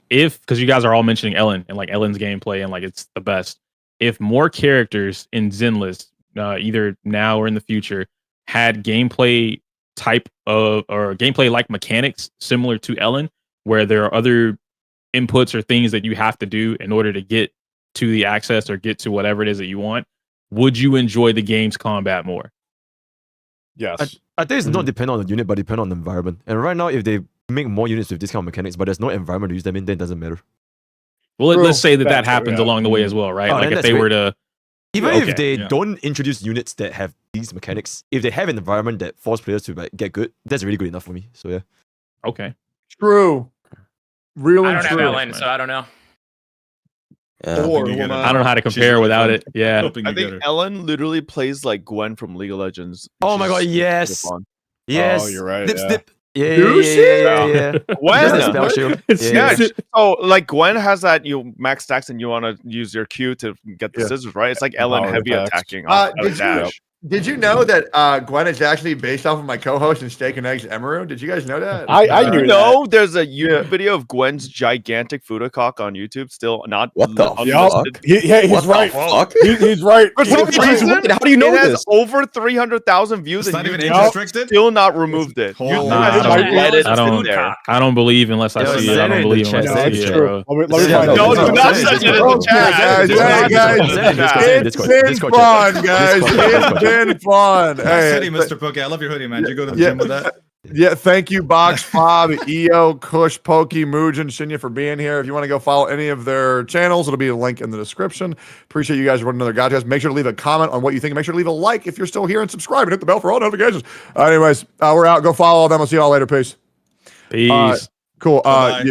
If because you guys are all mentioning Ellen and like Ellen's gameplay and like it's the best. If more characters in Zenless, either now or in the future, had gameplay type of or gameplay like mechanics similar to Ellen, where there are other inputs or things that you have to do in order to get to the access or get to whatever it is that you want, would you enjoy the game's combat more?
Yes.
I think it's not depend on the unit, but depend on the environment. And right now, if they make more units with this kind of mechanics, but there's no environment to use them in, then it doesn't matter.
Well,
True.
let's say that
That's true,
happens
yeah.
along the way as well, right?
Oh,
like
then
if
that's
they were
great.
to
Even
Okay,
if they
yeah.
don't introduce units that have these mechanics, if they have an environment that force players to like, get good, that's really good enough for me. So yeah.
Okay.
True. Real
I
and
don't have
true.
Ellen, so I don't know.
I don't know how to compare without it. Yeah.
I think Ellen literally plays like Gwen from League of Legends.
Oh my god, yes. Yes.
Oh, you're right.
Snip,
yeah.
snip. Yeah.
Gwen.
Just a spell shield.
Yeah. So like Gwen has that you max stacks and you want to use your Q to get the scissors, right? It's like Ellen
Power
heavy
attacks.
attacking. Off
Did
dash.
Did you know that Gwen is actually based off of my co-host in Steak and Eggs, Emeru? Did you guys know that?
I knew that. There's a YouTube video of Gwen's gigantic Fudacock on YouTube. Still not.
What the
unlisted.
fuck?
He's
What the
right.
fuck?
He's right.
For some reason,
How do you know
it has
this?
over 300,000 views.
It's
and
not even
YouTube
age restricted?
Still not removed it. YouTube has
I
just let it sit there.
don't believe unless I
Yo,
see it.
send
I
it
don't
in
believe
the
unless
chat.
I see
It's
it,
true.
bro.
Let me find
No,
out.
do not send it in the chat.
It's been fun, guys. It's been fun.
Nice
Hey,
hoodie, Mr. Poke. I love your hoodie, man. Did you go to the gym with that?
Yeah, thank you, Box Fob, EO, Kush, Pokey, Muujin, Shinya for being here. If you want to go follow any of their channels, it'll be a link in the description. Appreciate you guys running another podcast. Make sure to leave a comment on what you think. Make sure to leave a like if you're still here and subscribe and hit the bell for all notifications. Anyways, we're out. Go follow all of them. I'll see y'all later. Peace.
Peace.
Cool.
Bye-bye.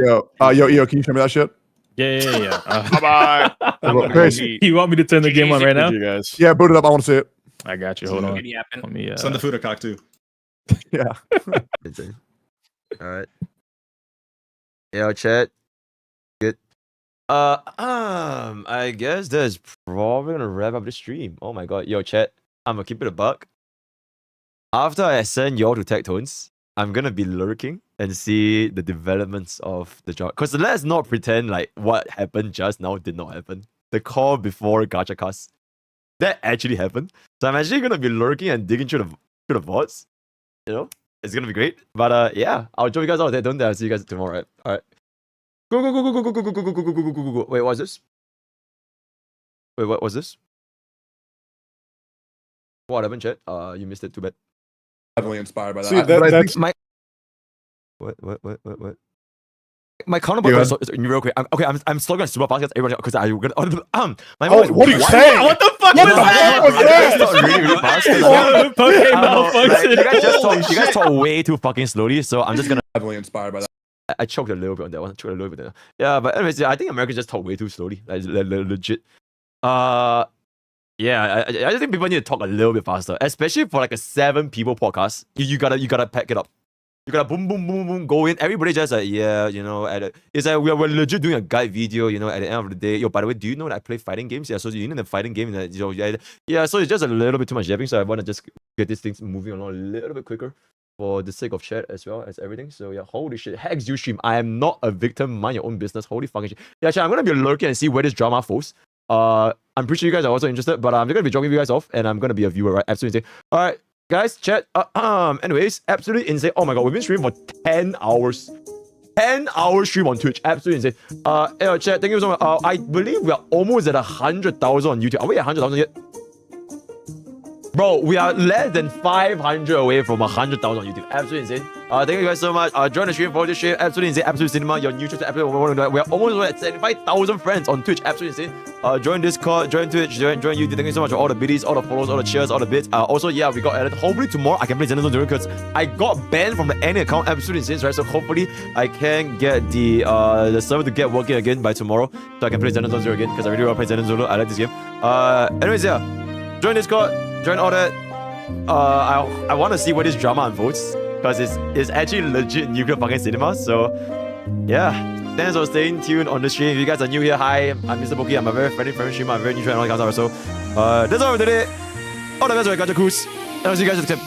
Yo, EO, can you show me that shit?
Yeah.
Bye-bye.
Peace.
You want me to turn the game on right now?
You guys.
Yeah, boot it up. I want to see it.
I got you. Hold on.
Good yapping.
Let me.
Send the Fudacock too.
Yeah.
All right. Yo, chat. Good. I guess that's probably gonna wrap up the stream. Oh my god. Yo, chat. I'm gonna keep it a buck. After I send y'all to Tectones, I'm gonna be lurking and see the developments of the job. Cause let's not pretend like what happened just now did not happen. The call before Gacha Cast, that actually happened. So I'm actually gonna be lurking and digging through the VODs. You know, it's gonna be great. But yeah, I'll join you guys out there. Don't I'll see you guys tomorrow. Right? All right. Go. Wait, what's this? Wait, what was this? What happened, chat? You missed it. Too bad.
Heavily inspired by that.
See,
But I
that's
think
My my counterpoint is real quick. I'm still gonna super fast because everybody because I gonna my mom is
what are you saying?
What the fuck
What
was
the
that?
fuck was that?
Not really fast. You guys talk way too fucking slowly, so I'm just gonna
heavily inspired by that.
I choked a little bit on that one. Choked a little bit there. Yeah, but anyways, yeah, I think Americans just talk way too slowly. Like legit. Yeah, I just think people need to talk a little bit faster, especially for like a 7 people podcast. You gotta pack it up. You gotta boom, go in. Everybody just like, yeah, you know, it's like we're legit doing a guide video, you know, at the end of the day. Yo, by the way, do you know that I play fighting games? Yeah, so you need a fighting game that, you know, yeah, so it's just a little bit too much yapping, so I wanna just get these things moving along a little bit quicker for the sake of chat as well as everything. So yeah, holy shit. Hex you stream. I am not a victim, mind your own business. Holy fucking shit. Yeah, chat, I'm gonna be lurking and see where this drama falls. I'm pretty sure you guys are also interested, but I'm gonna be dropping you guys off and I'm gonna be a viewer, right? Absolutely. Alright. Guys, chat. Anyways, absolutely insane. Oh my god, we've been streaming for 10 hours. 10 hours stream on Twitch. Absolutely insane. Chat, thank you so much. I believe we are almost at 100,000 on YouTube. Are we at 100,000 yet? Bro, we are less than 500 away from 100,000 on YouTube. Absolutely insane. Thank you guys so much. Join the stream for this stream. Absolutely insane. Absolute cinema. Your new channel. Absolutely. We are almost at 75,000 friends on Twitch. Absolutely insane. Join Discord. Join Twitch. Join YouTube. Thank you so much for all the biddies, all the follows, all the cheers, all the bits. Also, yeah, we got added. Hopefully tomorrow I can play Zenlesszonezero because I got banned from the any account. Absolutely insane, right? So hopefully I can get the server to get working again by tomorrow, so I can play Zenlesszonezero again because I really want to play Zenlesszonezero. I like this game. Anyways, yeah, join Discord. Join all that. I want to see where this drama unfolds because it's actually legit nuclear fucking cinema. So yeah, thanks for staying tuned on the stream. If you guys are new here, hi, I'm MrPokke. I'm a very friendly streamer. I'm very neutral and all that kind of stuff. So that's all for today. All the best for Gacha Cruise. And I'll see you guys next time.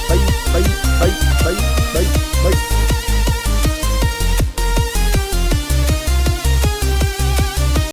Bye.